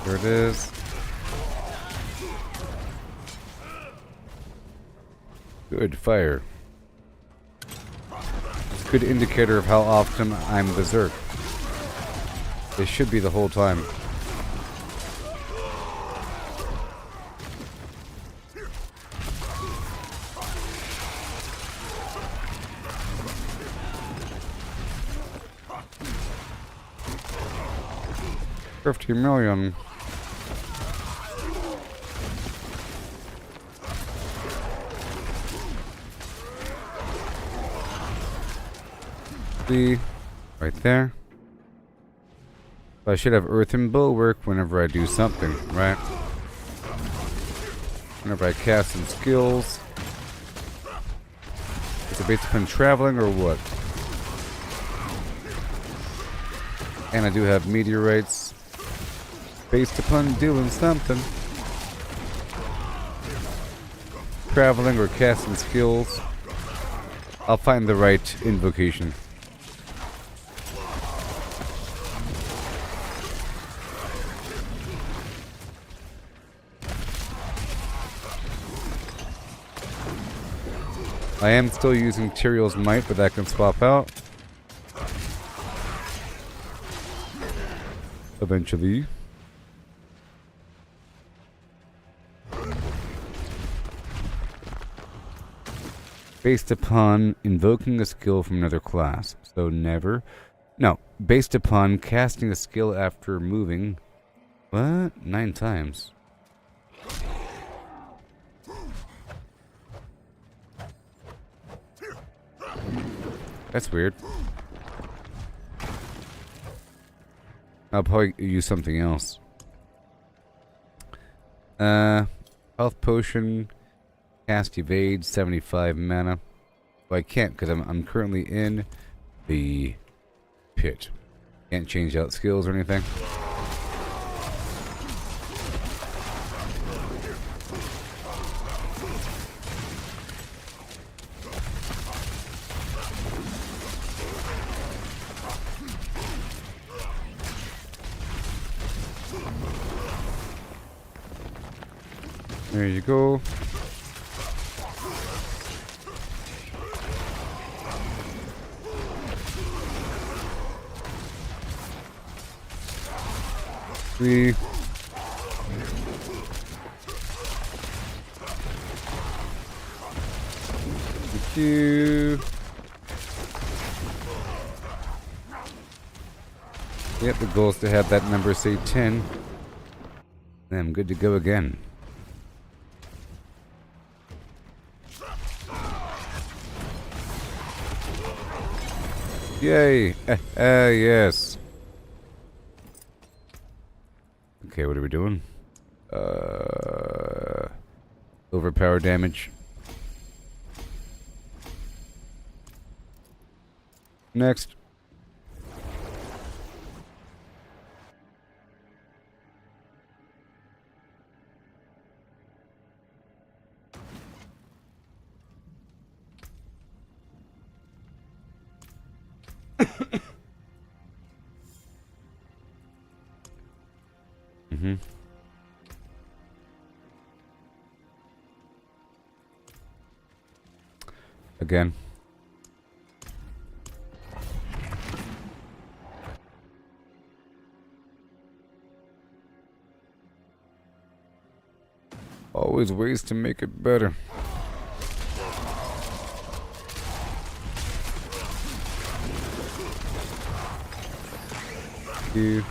There it is. Good fire. It's a good indicator of how often I'm berserk. It should be the whole time. $50 million. See, right there. So I should have earth and bulwark whenever I do something, right? Whenever I cast some skills. Is it based upon traveling or what? And I do have meteorites based upon doing something. Traveling or casting skills. I'll find the right invocation. I am still using Tyrael's Might, but that can swap out eventually. Based upon invoking a skill from another class. So never. No, based upon casting a skill after moving. What? 9 times. That's weird. I'll probably use something else. Health potion, cast evade, 75 mana. Well, I can't because I'm currently in the pit. Can't change out skills or anything. There you go. Three. Thank you. Yep, the goal is to have that number say 10. And I'm good to go again. Yay! Yes. Okay, what are we doing? Overpower damage. Next. Mm-hmm. Again. Always ways to make it better. You.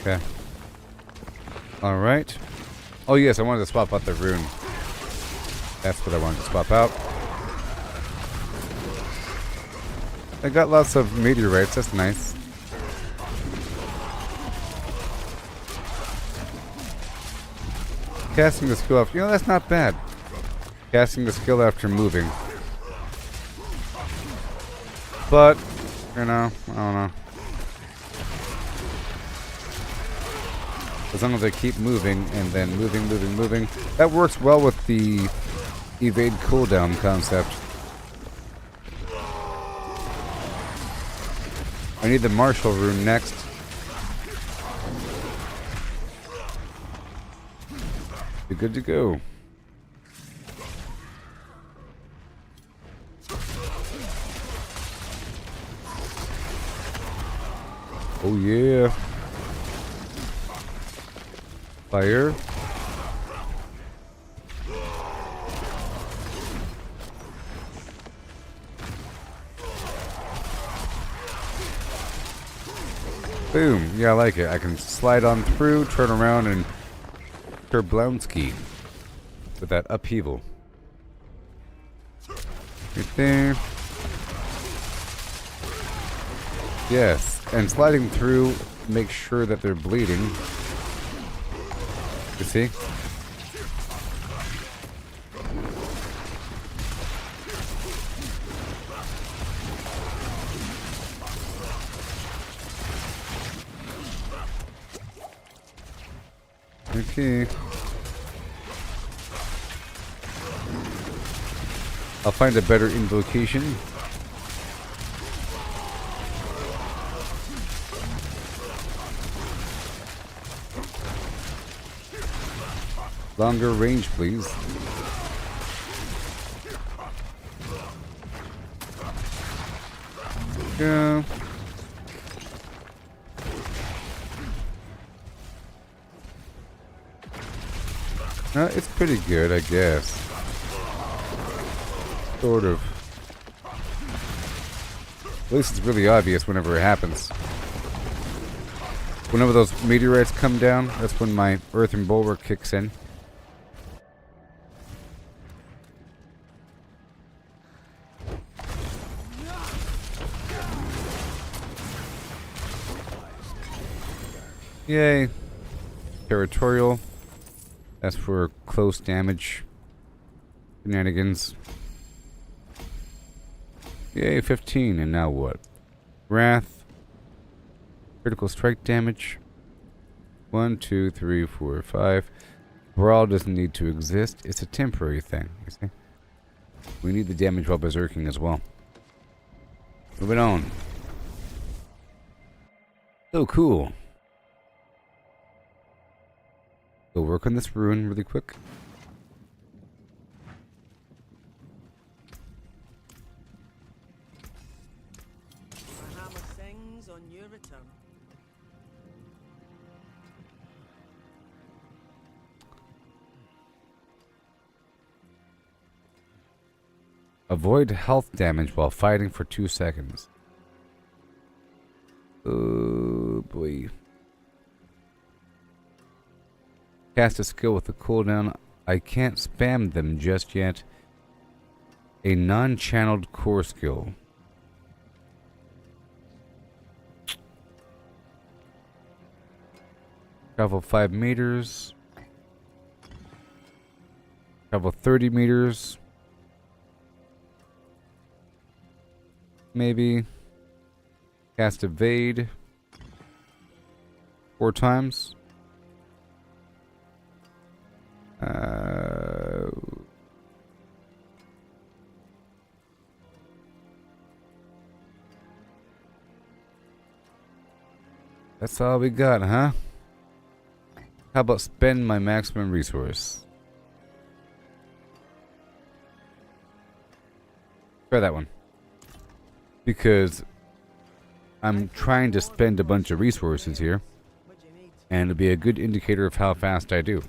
Okay. All right. Oh yes, I wanted to swap out the rune. That's what I wanted to swap out. I got lots of meteorites. That's nice. Casting the skill after... You know, that's not bad. Casting the skill after moving. But, you know, I don't know. As long as I keep moving and then moving. That works well with the evade cooldown concept. I need the martial rune next. You're good to go. Oh yeah. Fire. Boom. Yeah, I like it. I can slide on through, turn around, and Kerblowski with that upheaval. Right there. Yes, and sliding through, make sure that they're bleeding. You see? Okay. I'll find a better invocation. Longer range, please. Go. It's pretty good, I guess. Sort of. At least it's really obvious whenever it happens. Whenever those meteorites come down, that's when my earthen bulwark kicks in. Yay. Territorial. That's for close damage. Shenanigans. Yay, 15. And now what? Wrath. Critical strike damage. 1, 2, 3, 4, 5. Brawl doesn't need to exist. It's a temporary thing, you see? We need the damage while berserking as well. Moving on. So cool. Go work on this rune really quick. My hammer sings on your return. Avoid health damage while fighting for 2 seconds. Oh boy. Cast a skill with a cooldown. I can't spam them just yet. A non-channeled core skill. Travel 5 meters. Travel 30 meters. Maybe. Cast evade 4 times. That's all we got, huh? How about spend my maximum resource? Try that one. Because I'm trying to spend a bunch of resources here. What do you need? And it'll be a good indicator of how fast I do.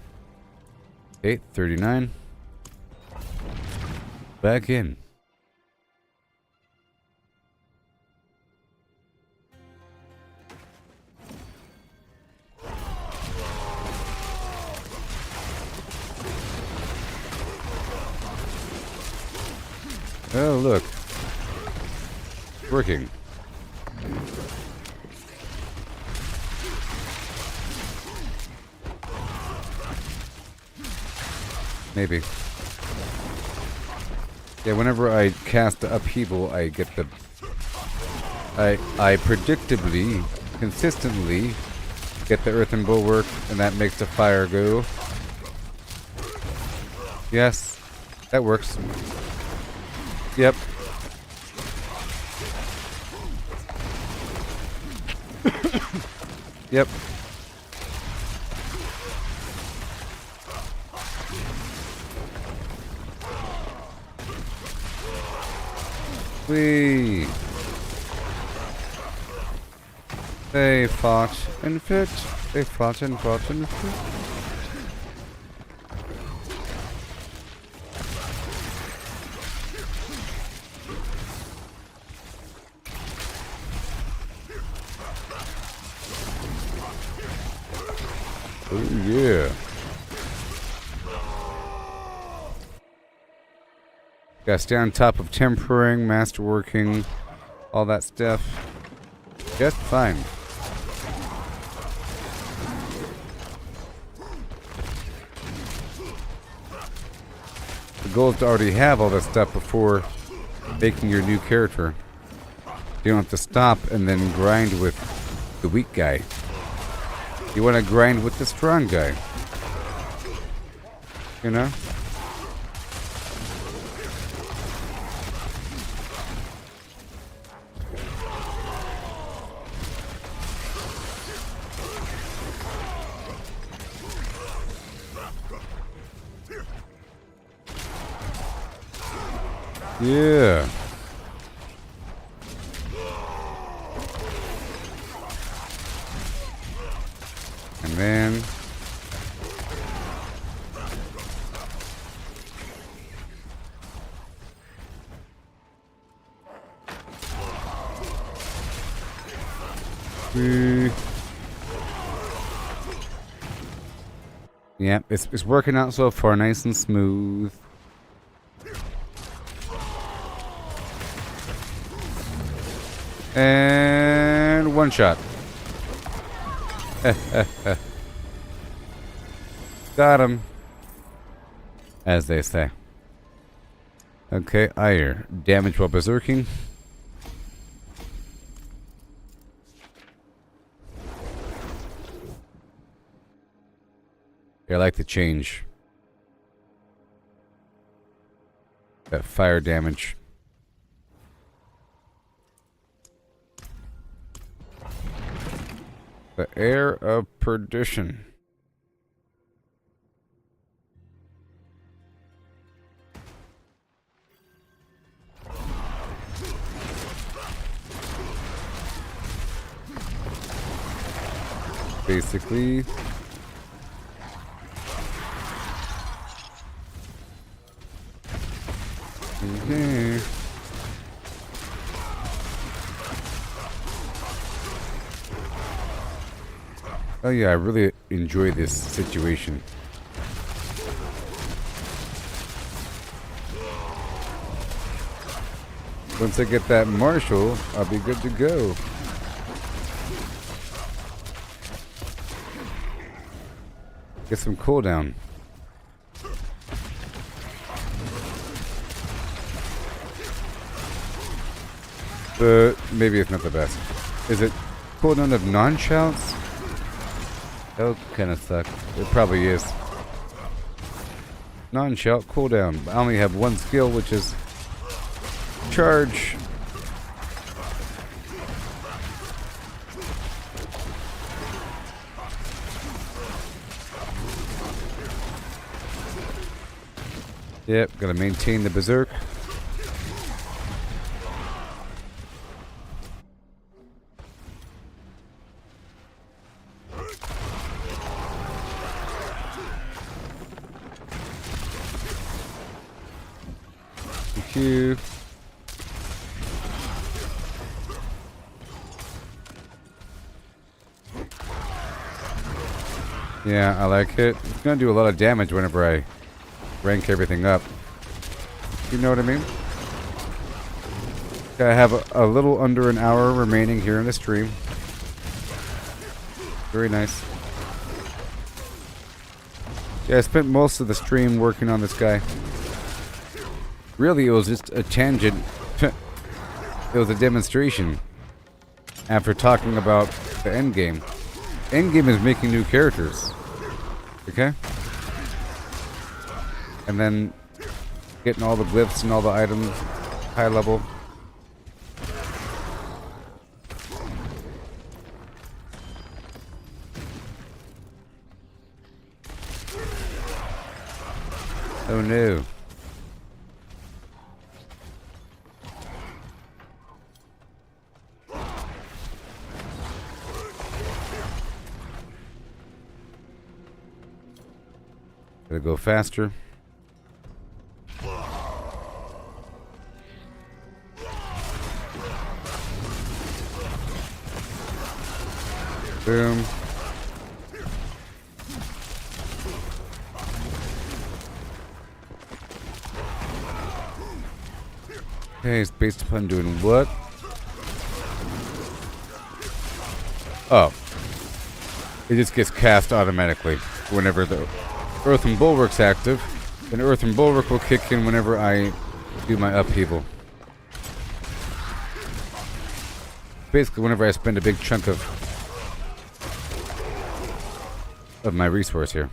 Okay, 39. Back in. Oh, look. It's working. Maybe. Yeah, whenever I cast the upheaval, I get the... I predictably, consistently get the earthen bulwark, and that makes the fire go. Yes, that works. Yep. Yep. Whee! They fought and fit. They fought and fought and fit. Oh yeah. Gotta stay on top of tempering, masterworking, all that stuff. Just fine. The goal is to already have all this stuff before making your new character. You don't have to stop and then grind with the weak guy. You want to grind with the strong guy. You know? Yeah. And then yeah, it's working out so far, nice and smooth. And one shot. Got him. As they say. Okay, ire. Damage while berserking. I like the change. That fire damage. The Air of Perdition. basically. Okay. Oh yeah, I really enjoy this situation. Once I get that Marshal, I'll be good to go. Get some cooldown. But maybe it's not the best. Is it cooldown of non-shouts? That would kind of suck. It probably is. Non-shout cooldown. I only have one skill, which is charge. Yep, gotta maintain the berserk. Thank you. Yeah, I like it. It's gonna do a lot of damage whenever I rank everything up. You know what I mean? I have a little under an hour remaining here in the stream. Very nice. Yeah, I spent most of the stream working on this guy. Really, it was just a tangent. It was a demonstration. After talking about the endgame. Endgame is making new characters. Okay? And then getting all the glyphs and all the items high level. Oh no. Gotta go faster. Boom. Okay, it's based upon doing what? Oh. It just gets cast automatically whenever the Earthen Bulwark's active. Then Earthen Bulwark will kick in whenever I do my upheaval. Basically, whenever I spend a big chunk of my resource here.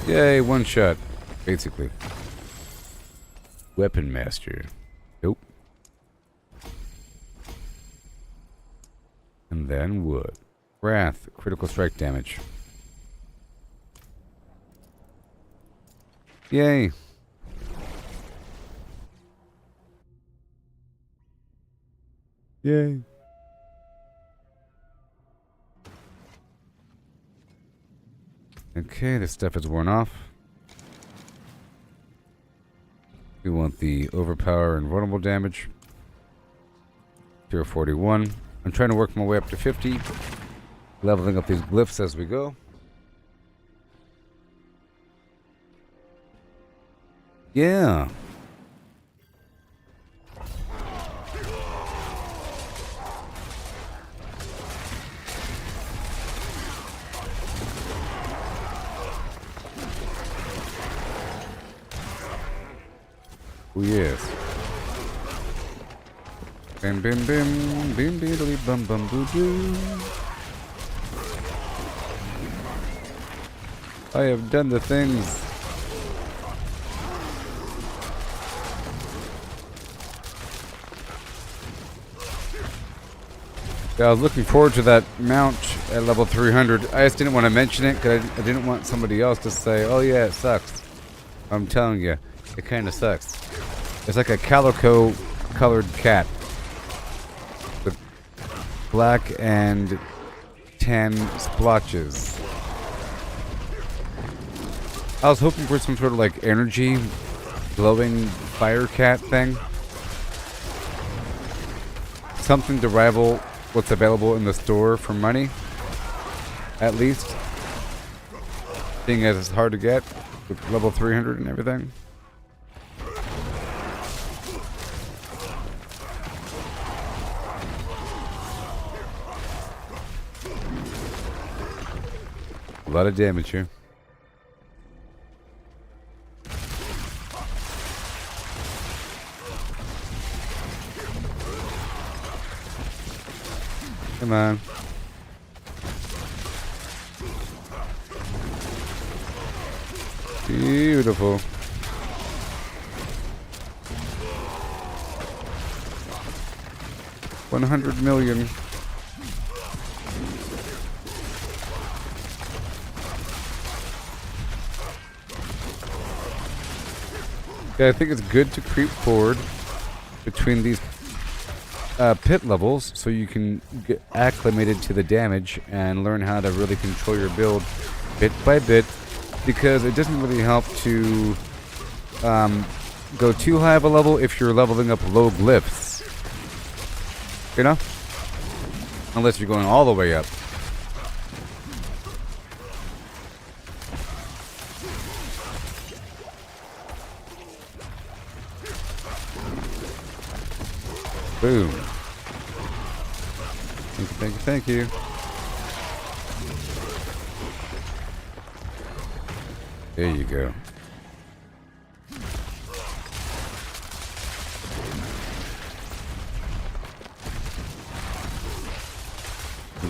Yay, one shot, basically. Weapon Master. Nope. And then what? Wrath, critical strike damage. Yay. Yay. Okay, this stuff is worn off. We want the overpower and vulnerable damage. 041. I'm trying to work my way up to 50. Leveling up these glyphs as we go. Yeah. Oh yes. Bim bim bim bim biddly bum bum boo doo. I have done the things. Yeah, I was looking forward to that mount at level 300. I just didn't want to mention it because I didn't want somebody else to say, oh yeah, it sucks. I'm telling you, it kind of sucks. It's like a calico colored cat with black and tan splotches. I was hoping for some sort of like energy glowing fire cat thing. Something to rival what's available in the store for money, at least. Being as it's hard to get with level 300 and everything. A lot of damage here. Come on. Beautiful. $100 million. Yeah, I think it's good to creep forward between these pit levels so you can get acclimated to the damage and learn how to really control your build bit by bit, because it doesn't really help to go too high of a level if you're leveling up low glyphs, you know, unless you're going all the way up. Boom. Thank you, thank you, thank you. There you go.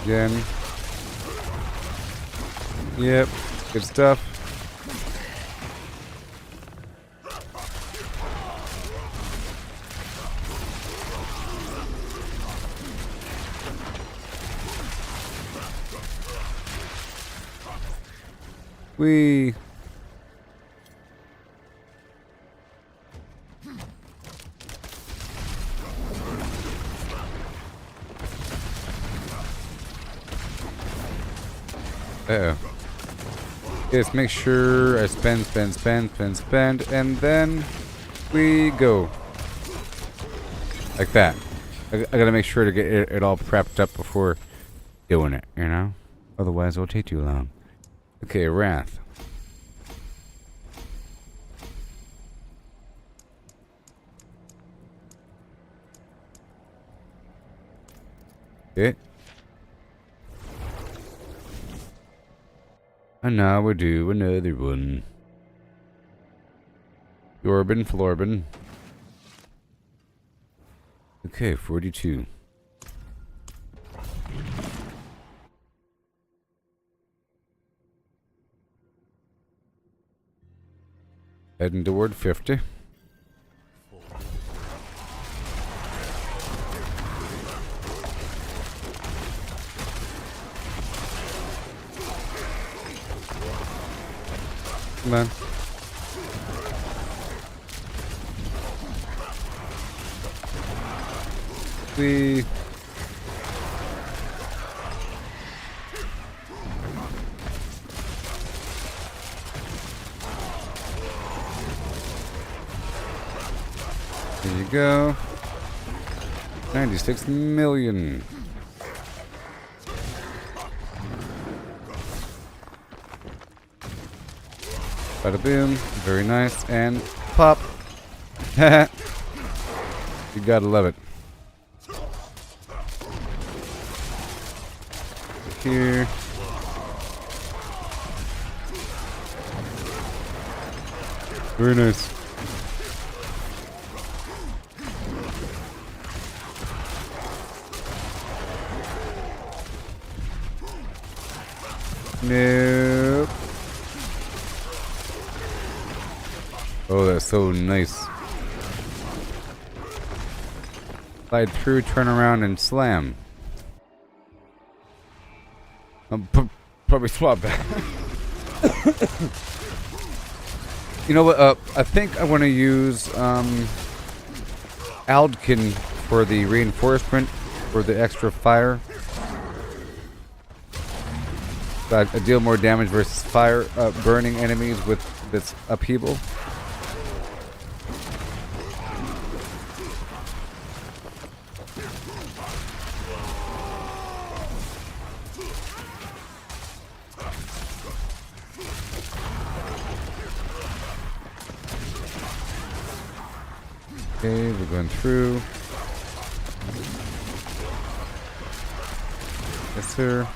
Again. Yep, good stuff. We uh-oh. Yes, make sure I spend, and then we go. Like that. I gotta make sure to get it all prepped up before doing it, you know? Otherwise it'll take too long. Okay, Wrath. Okay. And now we do another one. Yorbin, Florbin. Okay, 42. Heading toward 50. Come on. We There you go. 96 million. Bada boom. Very nice. And pop. You gotta love it. Here. Very nice. Nope. Oh, that's so nice. Slide through, turn around, and slam. Probably swap back. You know what? I think I want to use Aldkin for the reinforcement for the extra fire. So I deal more damage versus fire burning enemies with this upheaval. Okay, we're going through. Yes, sir.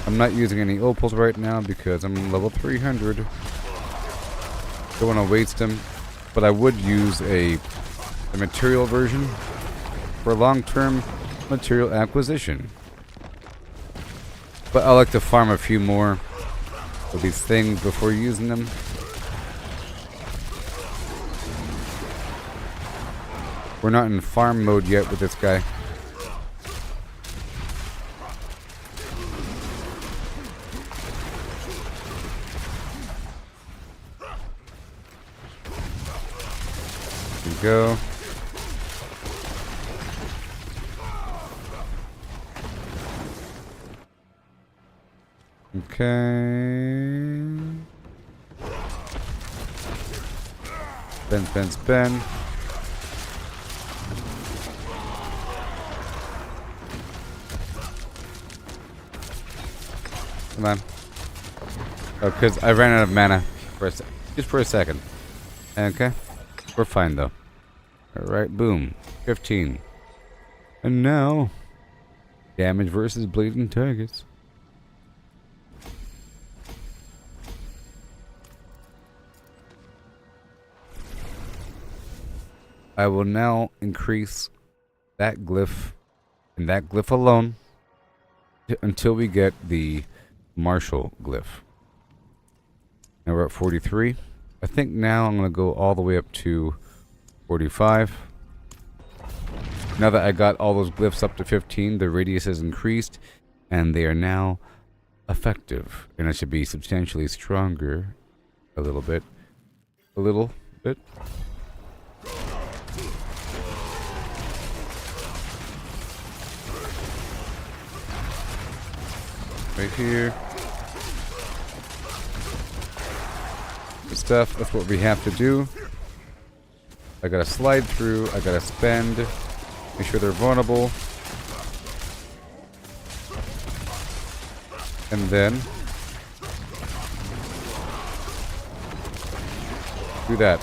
I'm not using any opals right now because I'm level 300. Don't want to waste them, but I would use a material version for long-term material acquisition. But I like to farm a few more of these things before using them. We're not in farm mode yet with this guy. Here we go. Okay. Spin. Come on. Oh, because I ran out of mana for just for a second. Okay. We're fine, though. Alright, boom. 15. And now, damage versus bleeding targets. I will now increase that glyph and that glyph alone until we get the Martial glyph. Now we're at 43. I think now I'm going to go all the way up to 45. Now that I got all those glyphs up to 15, the radius has increased and they are now effective. And I should be substantially stronger a little bit. Right here. Good stuff. That's what we have to do. I gotta slide through. I gotta spend. Make sure they're vulnerable. And then do that.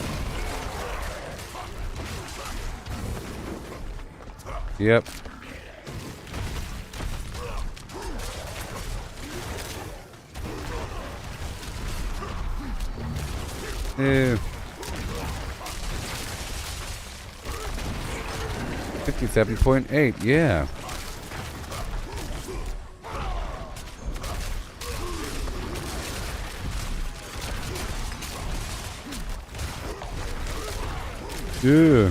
Yep. Ew. 57.8, yeah. Yeah.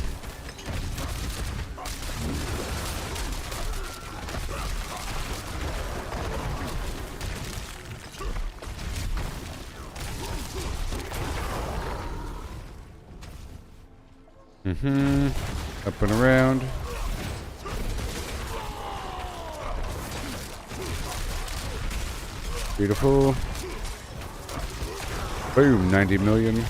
Up and around. Beautiful. Boom, 90 million.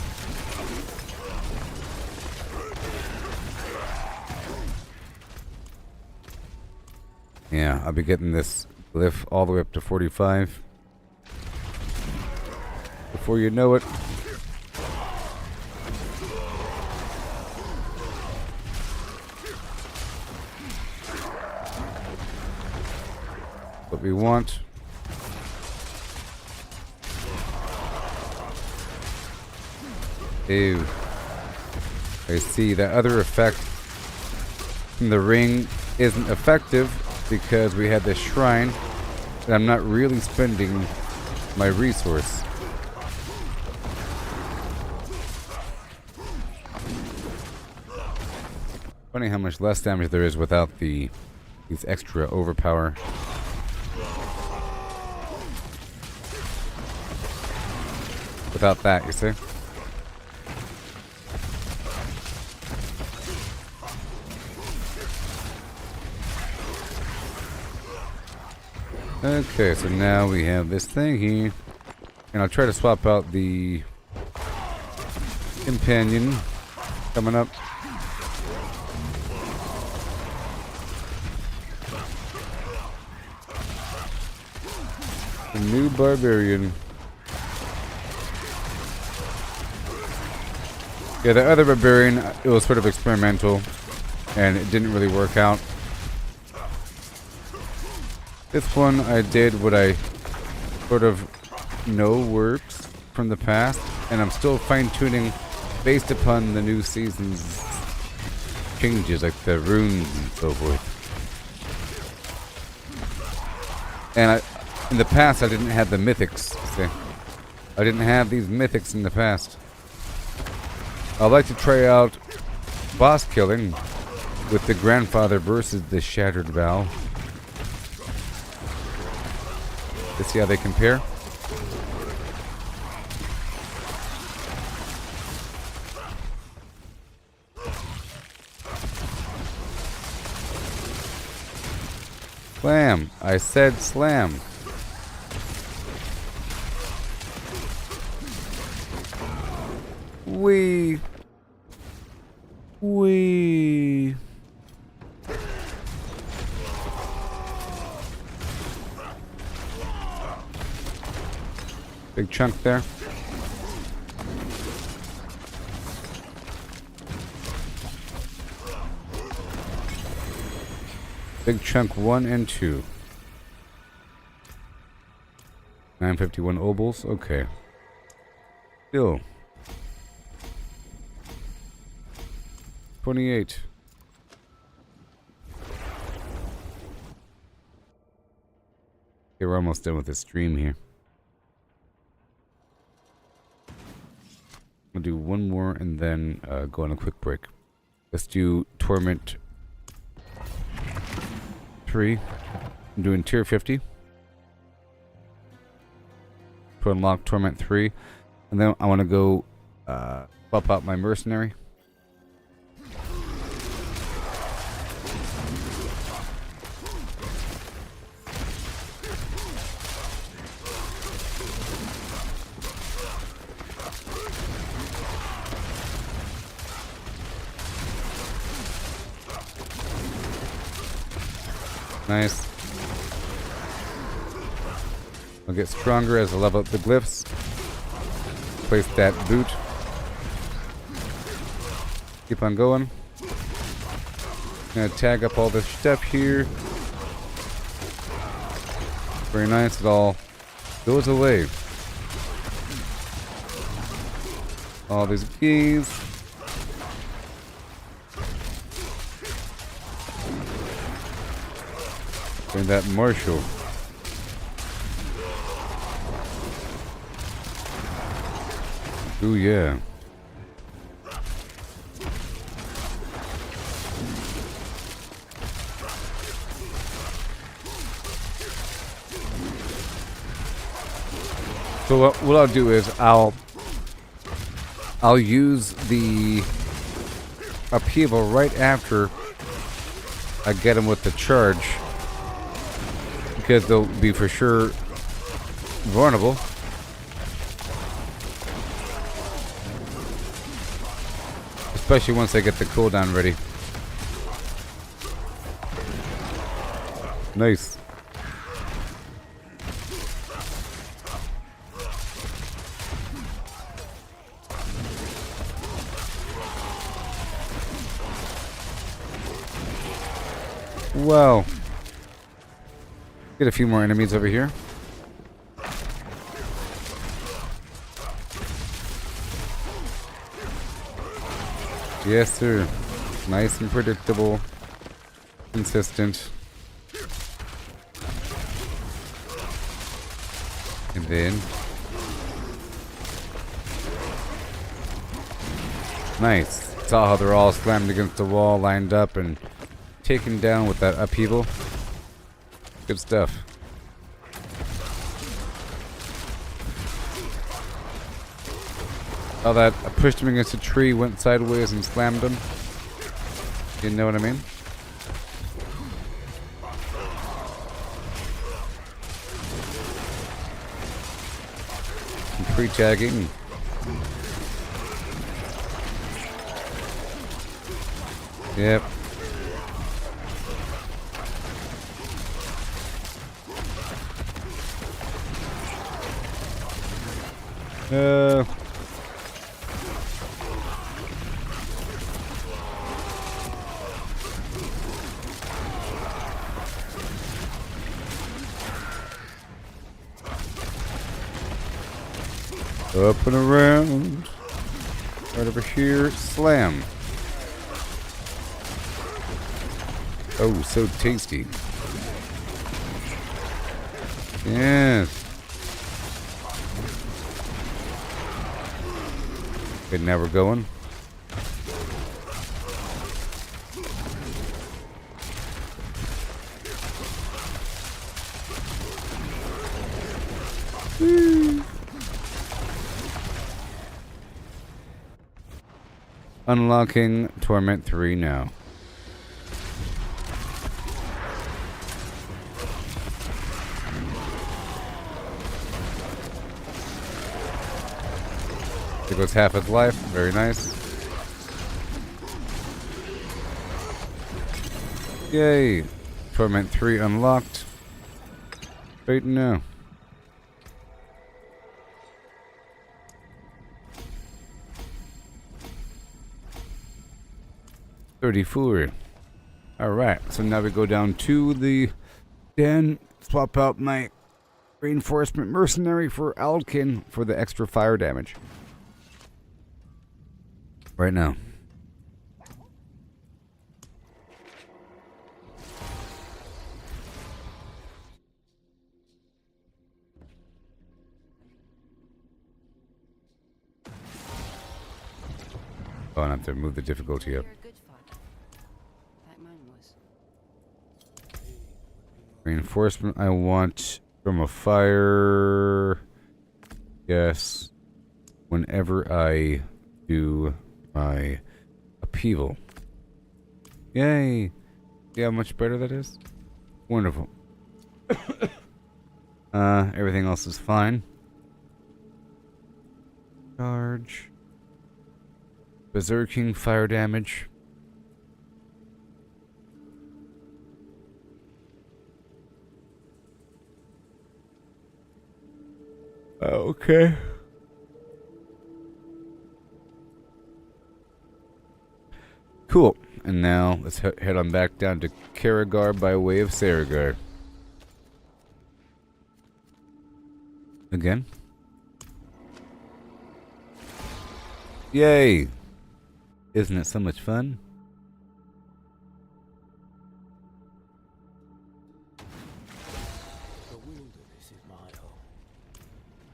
Yeah, I'll be getting this glyph all the way up to 45. Before you know it. What we want. Ew. I see that other effect in the ring isn't effective because we had this shrine and I'm not really spending my resource. Funny how much less damage there is without the These extra overpower. Without that, you see? Okay, so now we have this thing here. And I'll try to swap out the companion coming up. The new barbarian. Yeah, the other barbarian, it was sort of experimental, and it didn't really work out. This one, I did what I sort of know works from the past, and I'm still fine-tuning based upon the new season's changes, like the runes and so forth. And in the past, I didn't have the mythics, see? I didn't have these mythics in the past. I'd like to try out boss killing with the grandfather versus the shattered vow. Let's see how they compare. Slam. I said slam. Wee. Big chunk there. Big chunk 1 and 2. 951 Opals. Okay. Still. 28. Okay, we're almost done with this stream here. I'll do one more and then go on a quick break. Let's do Torment 3. I'm doing tier 50 to unlock Torment 3. And then I want to go swap out my mercenary. Nice. I'll get stronger as I level up the glyphs. Place that boot. Keep on going. Gonna tag up all this stuff here. Very nice. It all goes away. All these keys. And that Marshall. Ooh, yeah. So what I'll do is I'll use the upheaval right after I get them with the charge. Because they'll be for sure vulnerable. Especially once I get the cooldown ready. Nice. Wow. Get a few more enemies over here. Yes, sir. Nice and predictable. Consistent. And then... Nice. Saw how they're all slammed against the wall, lined up, and taken down with that upheaval. Good stuff. Oh, that I pushed him against a tree, went sideways and slammed him. You know what I mean? Pre-tagging. Yep. Up and around. Right over here. Slam. Oh, so tasty. Yes. Okay, now we're going. Woo. Unlocking Torment 3 now. There goes half its life. Very nice. Yay! Torment 3 unlocked. Right now. $34. Alright, so now we go down to the den. Swap out my reinforcement mercenary for Aldkin for the extra fire damage. Right now. Oh, and I have to move the difficulty up. You're a good father. That mine was. Reinforcement I want from a fire. Yes. Whenever I do my upheaval. Yay! See how much better that is? Wonderful. Everything else is fine. Charge. Berserking fire damage. Okay. Cool. And now let's head on back down to Karagar by way of Saragar. Again. Yay! Isn't it so much fun? The wilderness is my home,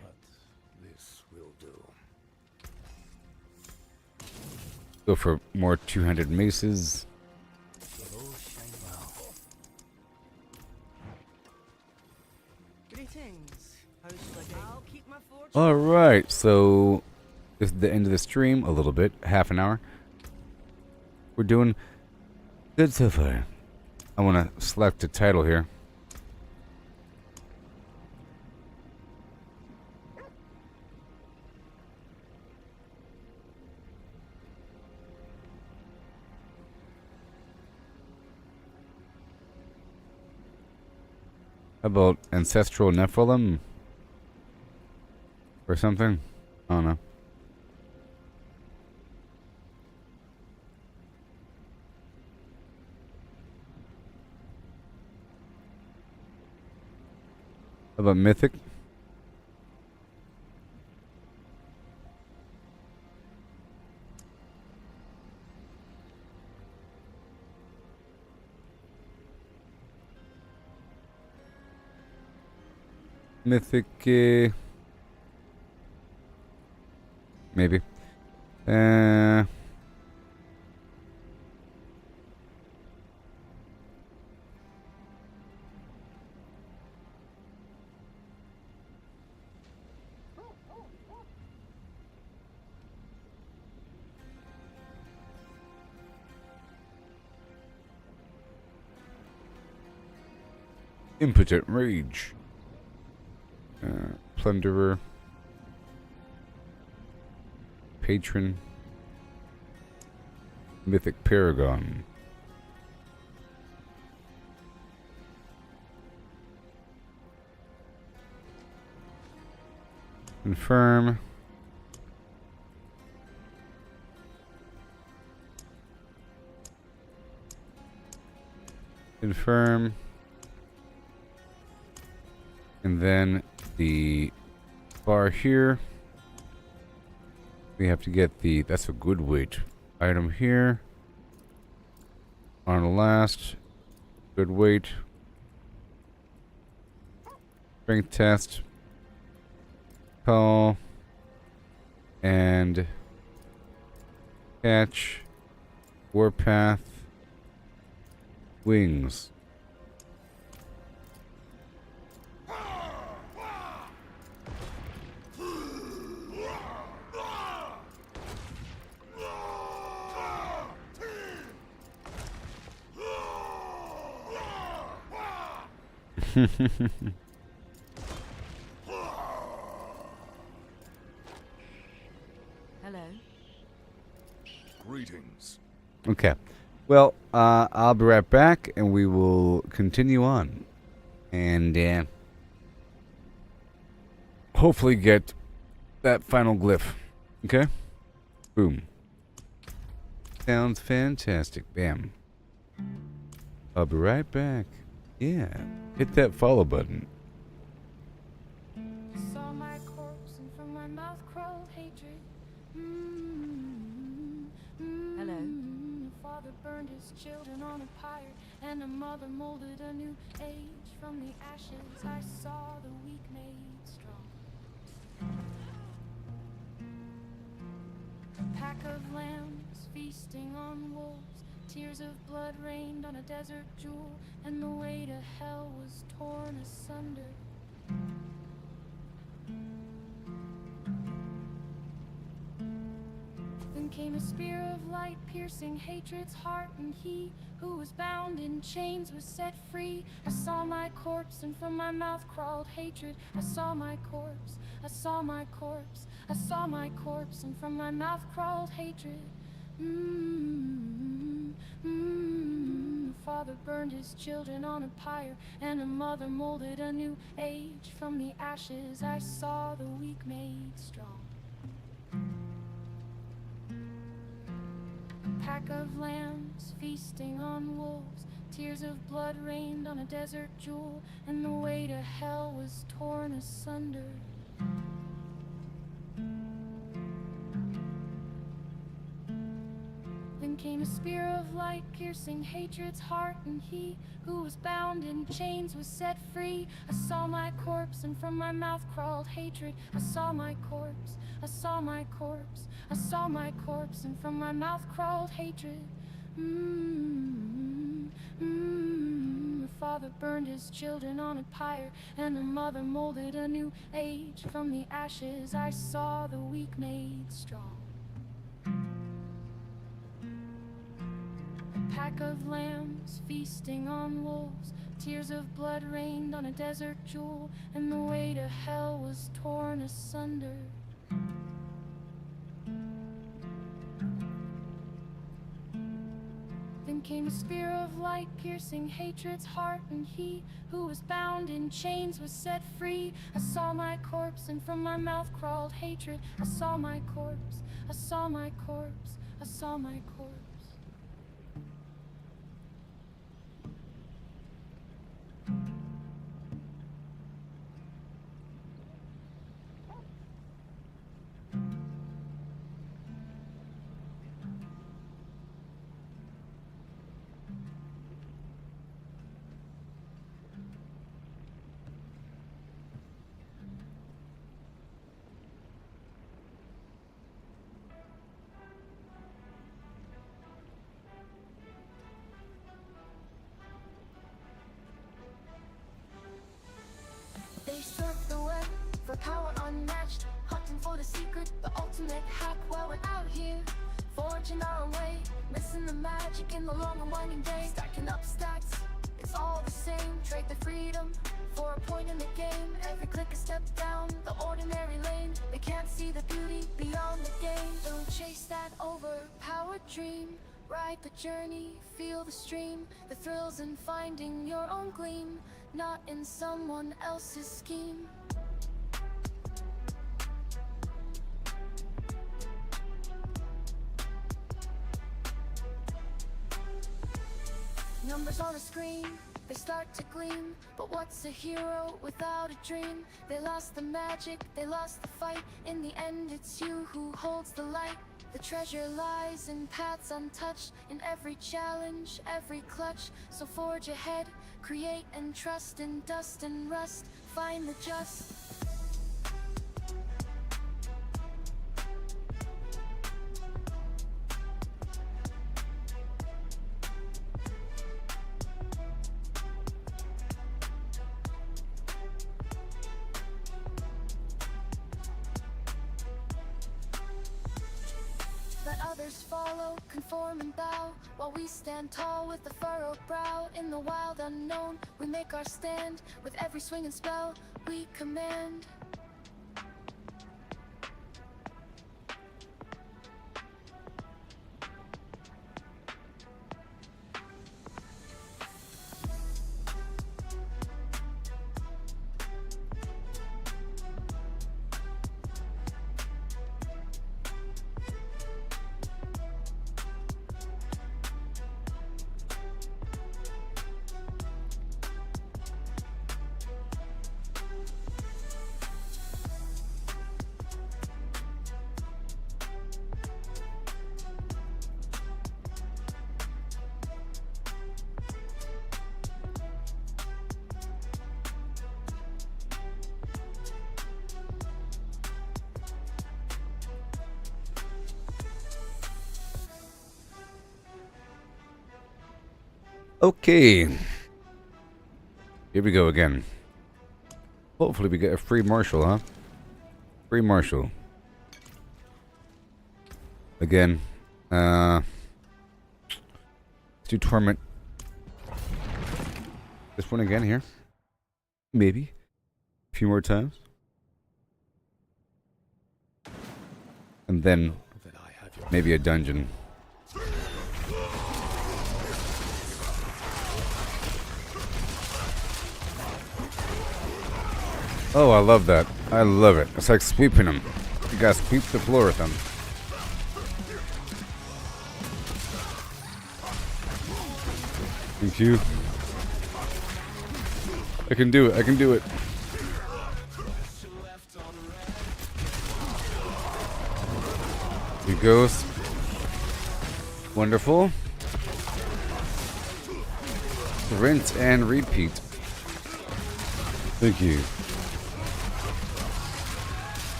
but this will do. Go for more 200 maces. Greetings. How shall I get? I'll keep my fortune. Alright, so this is the end of the stream, a little bit, half an hour. We're doing good so far. I want to select a title here. How about Ancestral Nephilim? Or something? I don't know. How about Mythic? Mythic, maybe. Impotent Rage. Plunderer. Patron. Mythic Paragon. Confirm. Confirm. And then the bar here. We have to get the, that's a good weight item here. On the last, good weight. Strength test. Call. And catch. Warpath. Wings. Hello. Greetings. Okay. Well, I'll be right back, and we will continue on. And hopefully get that final glyph. Okay? Boom. Sounds fantastic. Bam. I'll be right back. Yeah. Hit that follow button. Saw my corpse and from my mouth crawled hatred. Hello. Father burned his children on a pyre, and a mother molded a new age from the ashes. I saw the weak made strong. A pack of lambs feasting on wolves. Tears of blood rained on a desert jewel, and the way to hell was torn asunder. Then came a spear of light, piercing hatred's heart, and he who was bound in chains was set free. I saw my corpse, and from my mouth crawled hatred. I saw my corpse, I saw my corpse, I saw my corpse, and from my mouth crawled hatred. Father burned his children on a pyre, and a mother molded a new age from the ashes. I saw the weak made strong. A pack of lambs feasting on wolves. Tears of blood rained on a desert jewel, and the way to hell was torn asunder. Then came a spear of light, piercing hatred's heart, and he who was bound in chains was set free. I saw my corpse, and from my mouth crawled hatred. I saw my corpse, I saw my corpse, I saw my corpse, and from my mouth crawled hatred. Father burned his children on a pyre, and a mother molded a new age from the ashes. I saw the weak made strong. A pack of lambs feasting on wolves. Tears of blood rained on a desert jewel, and the way to hell was torn asunder. Then came a spear of light, piercing hatred's heart, and he who was bound in chains was set free. I saw my corpse, and from my mouth crawled hatred. I saw my corpse, I saw my corpse, I saw my corpse. They surf the web for power unmatched, hunting for the secret, the ultimate hack. While we're out here, forging our own way, missing the magic in the long and winding day. Stacking up stacks, It's all the same, trade the freedom for a point in the game. Every click a step down the ordinary lane. They can't see the beauty beyond the game. Don't chase that overpowered dream. Ride the journey, feel the stream. The thrills in finding your own gleam, not in someone else's scheme. Numbers on a screen, they start to gleam. But what's a hero without a dream? They lost the magic, they lost the fight. In the end it's you who holds the light. The treasure lies in paths untouched, in every challenge, every clutch. So forge ahead, create and trust. In dust and rust, find the just. Let others follow, conform and bow, while we stand tall with a furrowed brow. In the wild unknown, we make our stand. With every swing and spell, we command. Okay. Here we go again. Hopefully we get a free marshal, huh? Free marshal. Again. Let's do torment. This one again here. Maybe. A few more times. And then maybe a dungeon. Oh, I love that. I love it. It's like sweeping them. You gotta sweep the floor with them. Thank you. I can do it. I can do it. He goes. Wonderful. Rinse and repeat. Thank you.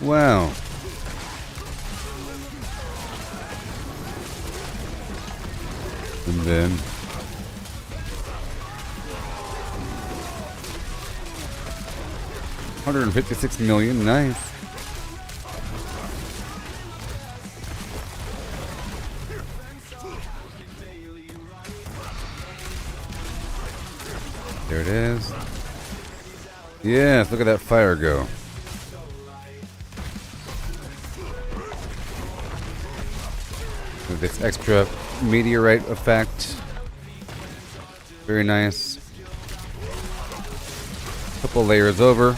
Wow. And then $156 million, nice. There it is. Yes, look at that fire go. With this extra meteorite effect. Very nice. Couple layers over.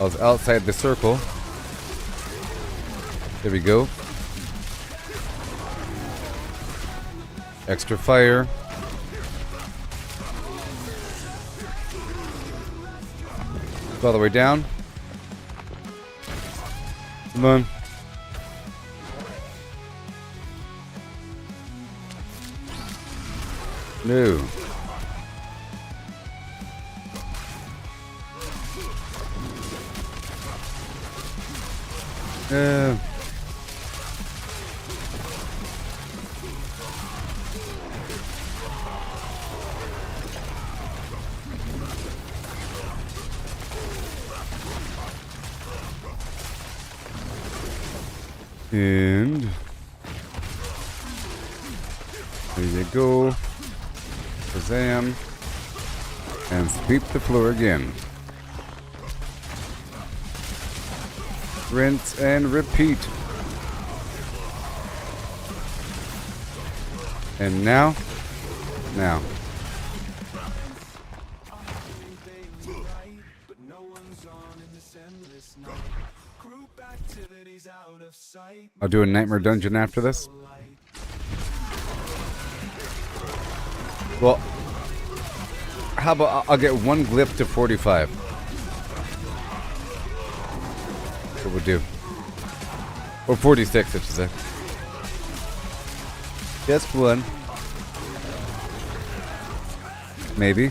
I was outside the circle. There we go. Extra fire. All the way down. Come on. No. And there you go. Shazam. And sweep the floor again. Rinse and repeat. And now. But no one's on in this endless night. Group activities out of sight. I'll do a nightmare dungeon after this. Well, how about I'll get one glyph to 45. That's what we'll do. Or 46, I should say. Just one. Maybe.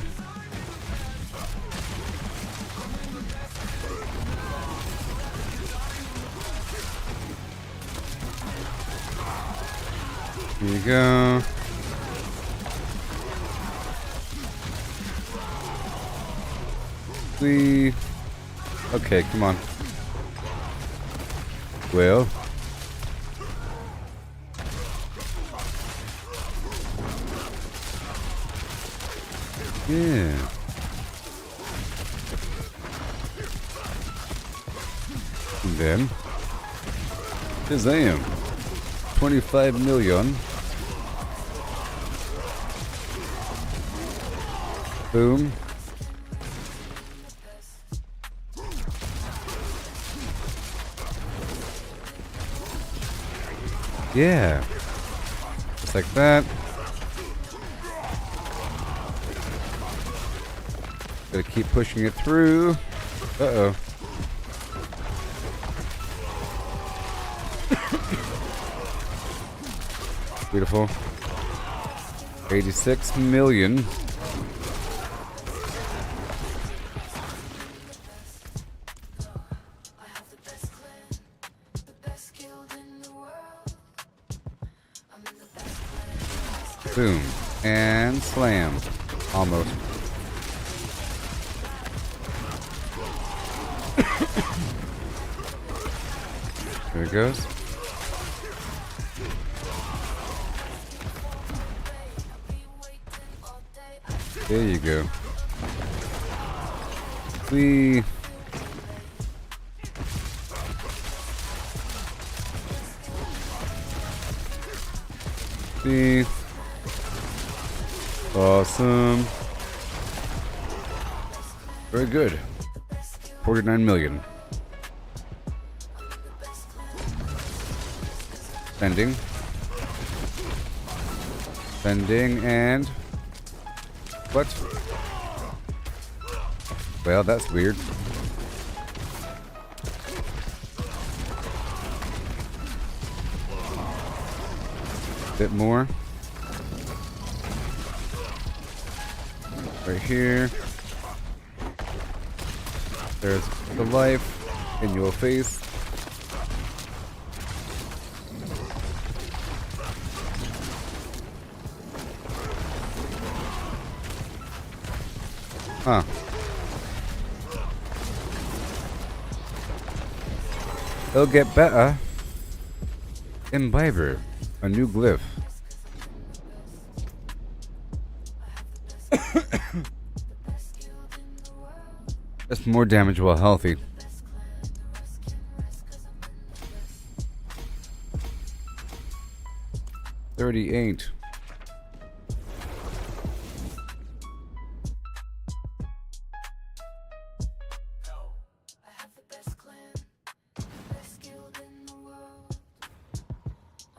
Here you go. Okay, come on. Well. Yeah. And then, Shazam. 25 million. Boom. Yeah. Just like that. Gotta keep pushing it through. Uh-oh. Beautiful. 86 million. Boom. And slam. Almost. There it goes. There you go. We see. Awesome. Very good. 49 million. Spending. Spending and... What? Well, that's weird. Bit more. Right here. There's the life in your face. Huh. It'll get better. Imbiber. A new glyph. That's more damage while healthy. $38.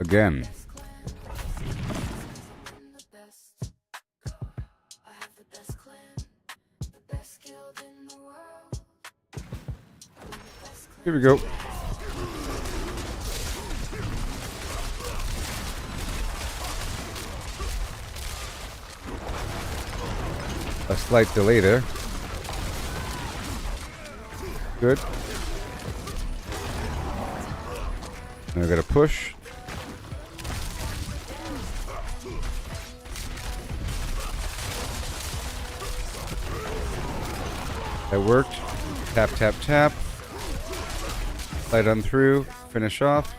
Again. Here we go. A slight delay there. Good. Now I gotta push. That worked. Tap, tap, tap. Slide on through. Finish off.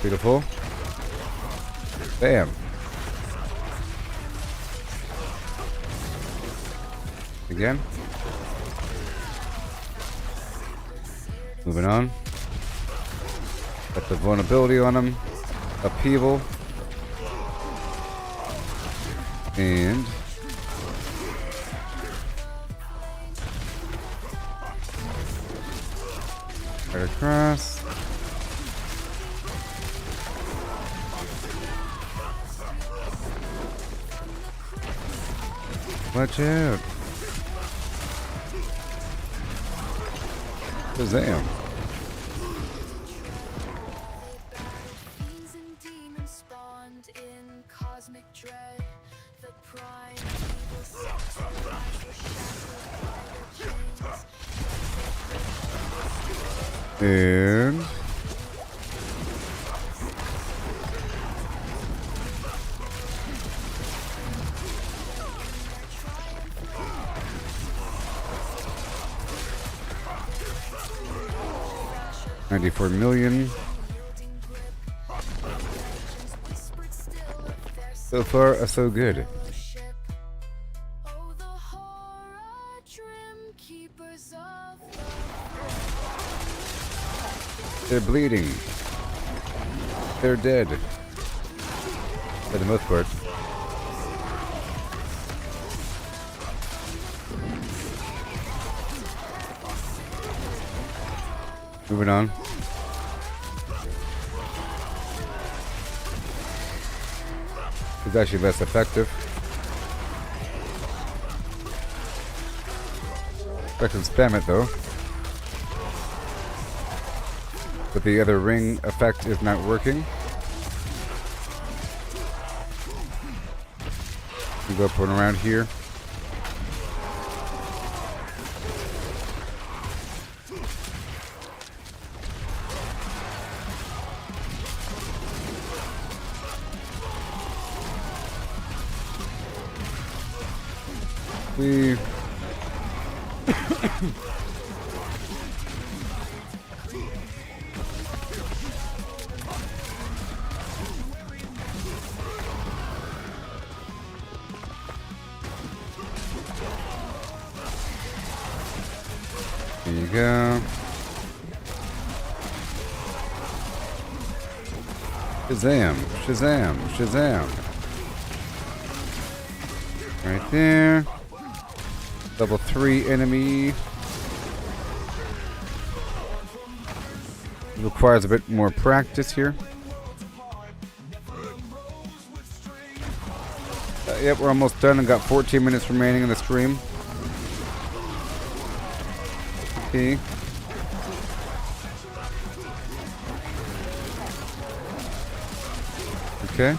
Beautiful. Bam. Again. Moving on. Got the vulnerability on him. Upheaval. And right across. Watch out. Shazam. Fiends and demons spawned in cosmic dread. The prime evil sector lies were shackled by their chains. And $94 million. So far, so good. Oh, the horror trim keepers of They're bleeding. They're dead. For the most part. Moving on. It's actually less effective. I can spam it though. But the other ring effect is not working. We go up and around here. We There you go. Shazam, Shazam, Shazam. Right there. Level 3 enemy. Requires a bit more practice here. Yep, we're almost done and got 14 minutes remaining in the stream. Okay. Okay.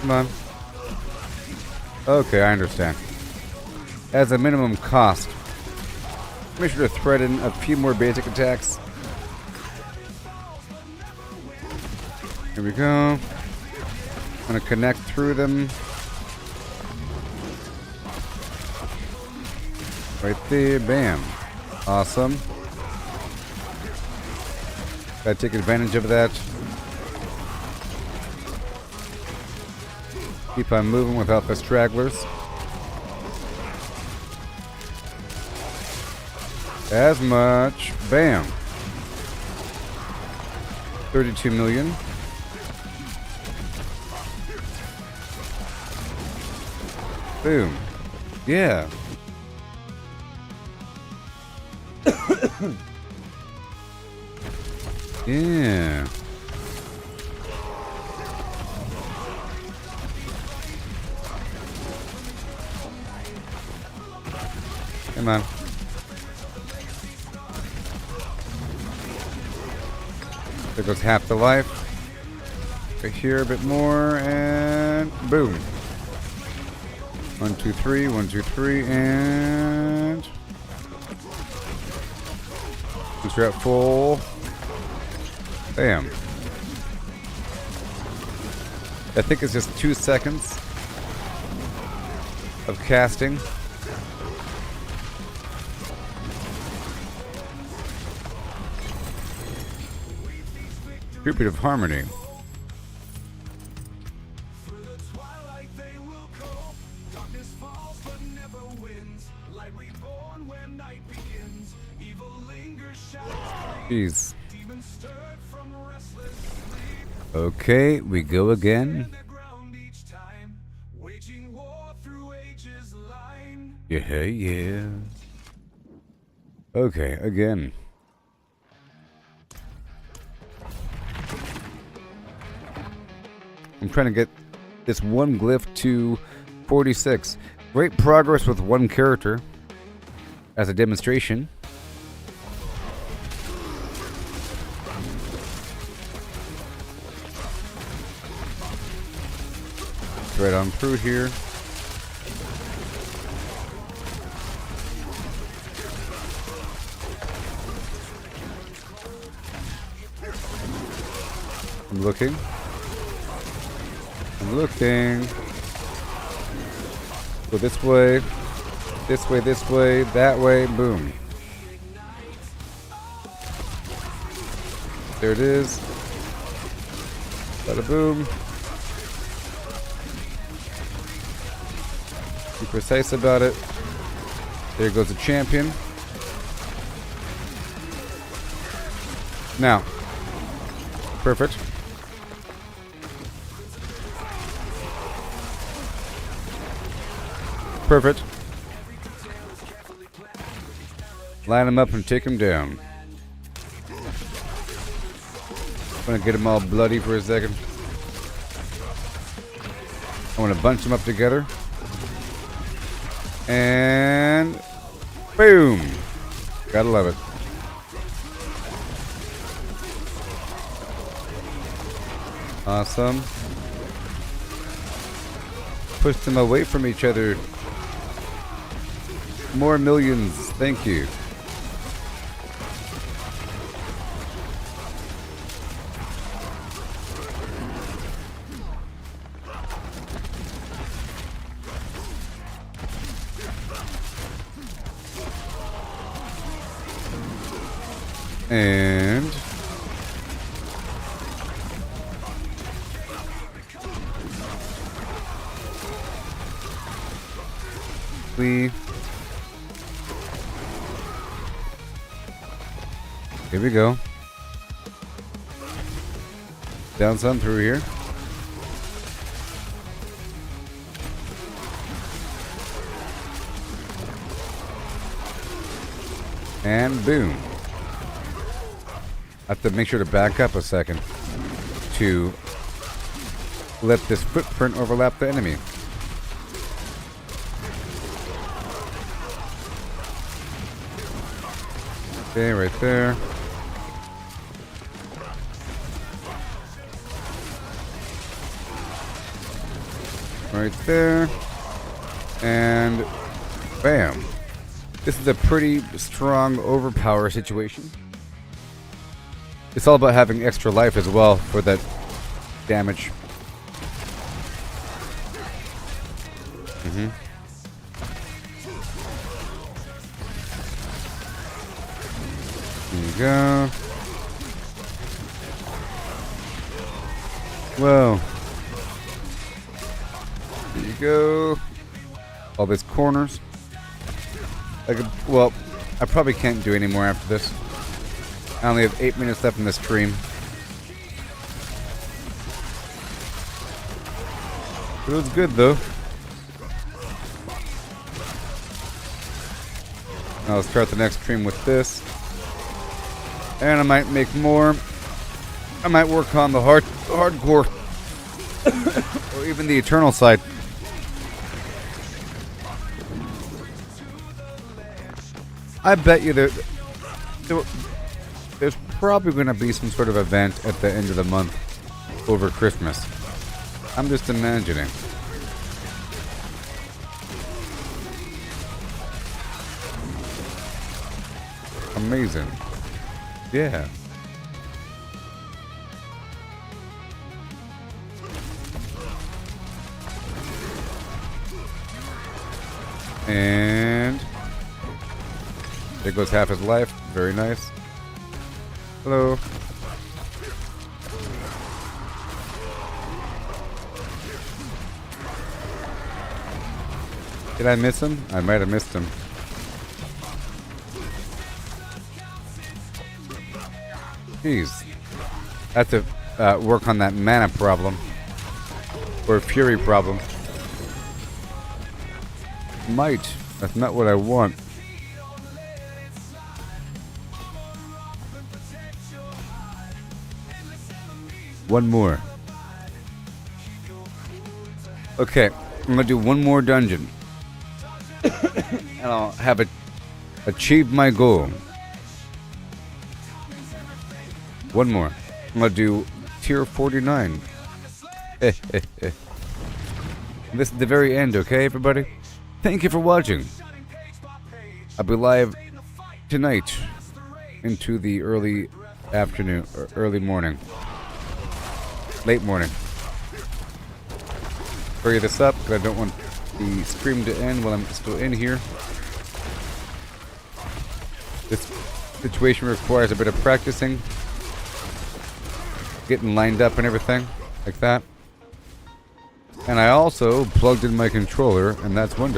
Come on. Okay, I understand. As a minimum cost, make sure to thread in a few more basic attacks. Here we go. I'm gonna connect through them. Right there, bam. Awesome. Gotta take advantage of that. Keep on moving without the stragglers. As much. Bam. 32 million. Boom. Yeah. Yeah. Come on. There goes half the life. Right here a bit more and boom. 1, 2, 3, 1, 2, 3, and booster at full. Bam. I think it's just 2 seconds of casting. Tribute of Harmony. Through the twilight they will go. Darkness falls but never wins. Light reborn when night begins. Evil lingers, shadows creep. Jeez. Demons stirred from restless sleep. Okay, we go again. Stand the ground each time. Waging war through ages line. Yeah, yeah. Okay, again. I'm trying to get this one glyph to 46. Great progress with one character as a demonstration. Right on through here. I'm looking. I'm looking. Go this way. This way, this way, that way, boom. There it is. Bada boom. Be precise about it. There goes the champion. Now. Perfect. Perfect. Line him up and take him down. I'm gonna get him all bloody for a second. I want to bunch them up together. And boom! Gotta love it. Awesome. Push them away from each other. More millions. Thank you. And here we go. Down some through here. And boom. I have to make sure to back up a second to let this footprint overlap the enemy. Okay, right there. Right there. And bam. This is a pretty strong overpower situation. It's all about having extra life as well for that damage. There you go. Whoa. There you go. All these corners. Well, I probably can't do any more after this. I only have 8 minutes left in this stream. It was good though. I'll start the next stream with this. And I might make more. I might work on the hardcore. Or even the eternal side. I bet you there's probably going to be some sort of event at the end of the month over Christmas. I'm just imagining. Amazing. Yeah. And there goes half his life. Very nice. Hello. Did I miss him? I might have missed him. Jeez. I have to work on that mana problem. Or fury problem. Might. That's not what I want. One more. Okay, I'm gonna do one more dungeon. And I'll have it achieved my goal. One more. I'm gonna do tier 49. This is the very end, okay, everybody? Thank you for watching. I'll be live tonight into the early afternoon, or early morning. Late morning. Hurry this up, because I don't want the stream to end while I'm still in here. This situation requires a bit of practicing. Getting lined up and everything, like that. And I also plugged in my controller, and that's wonderful.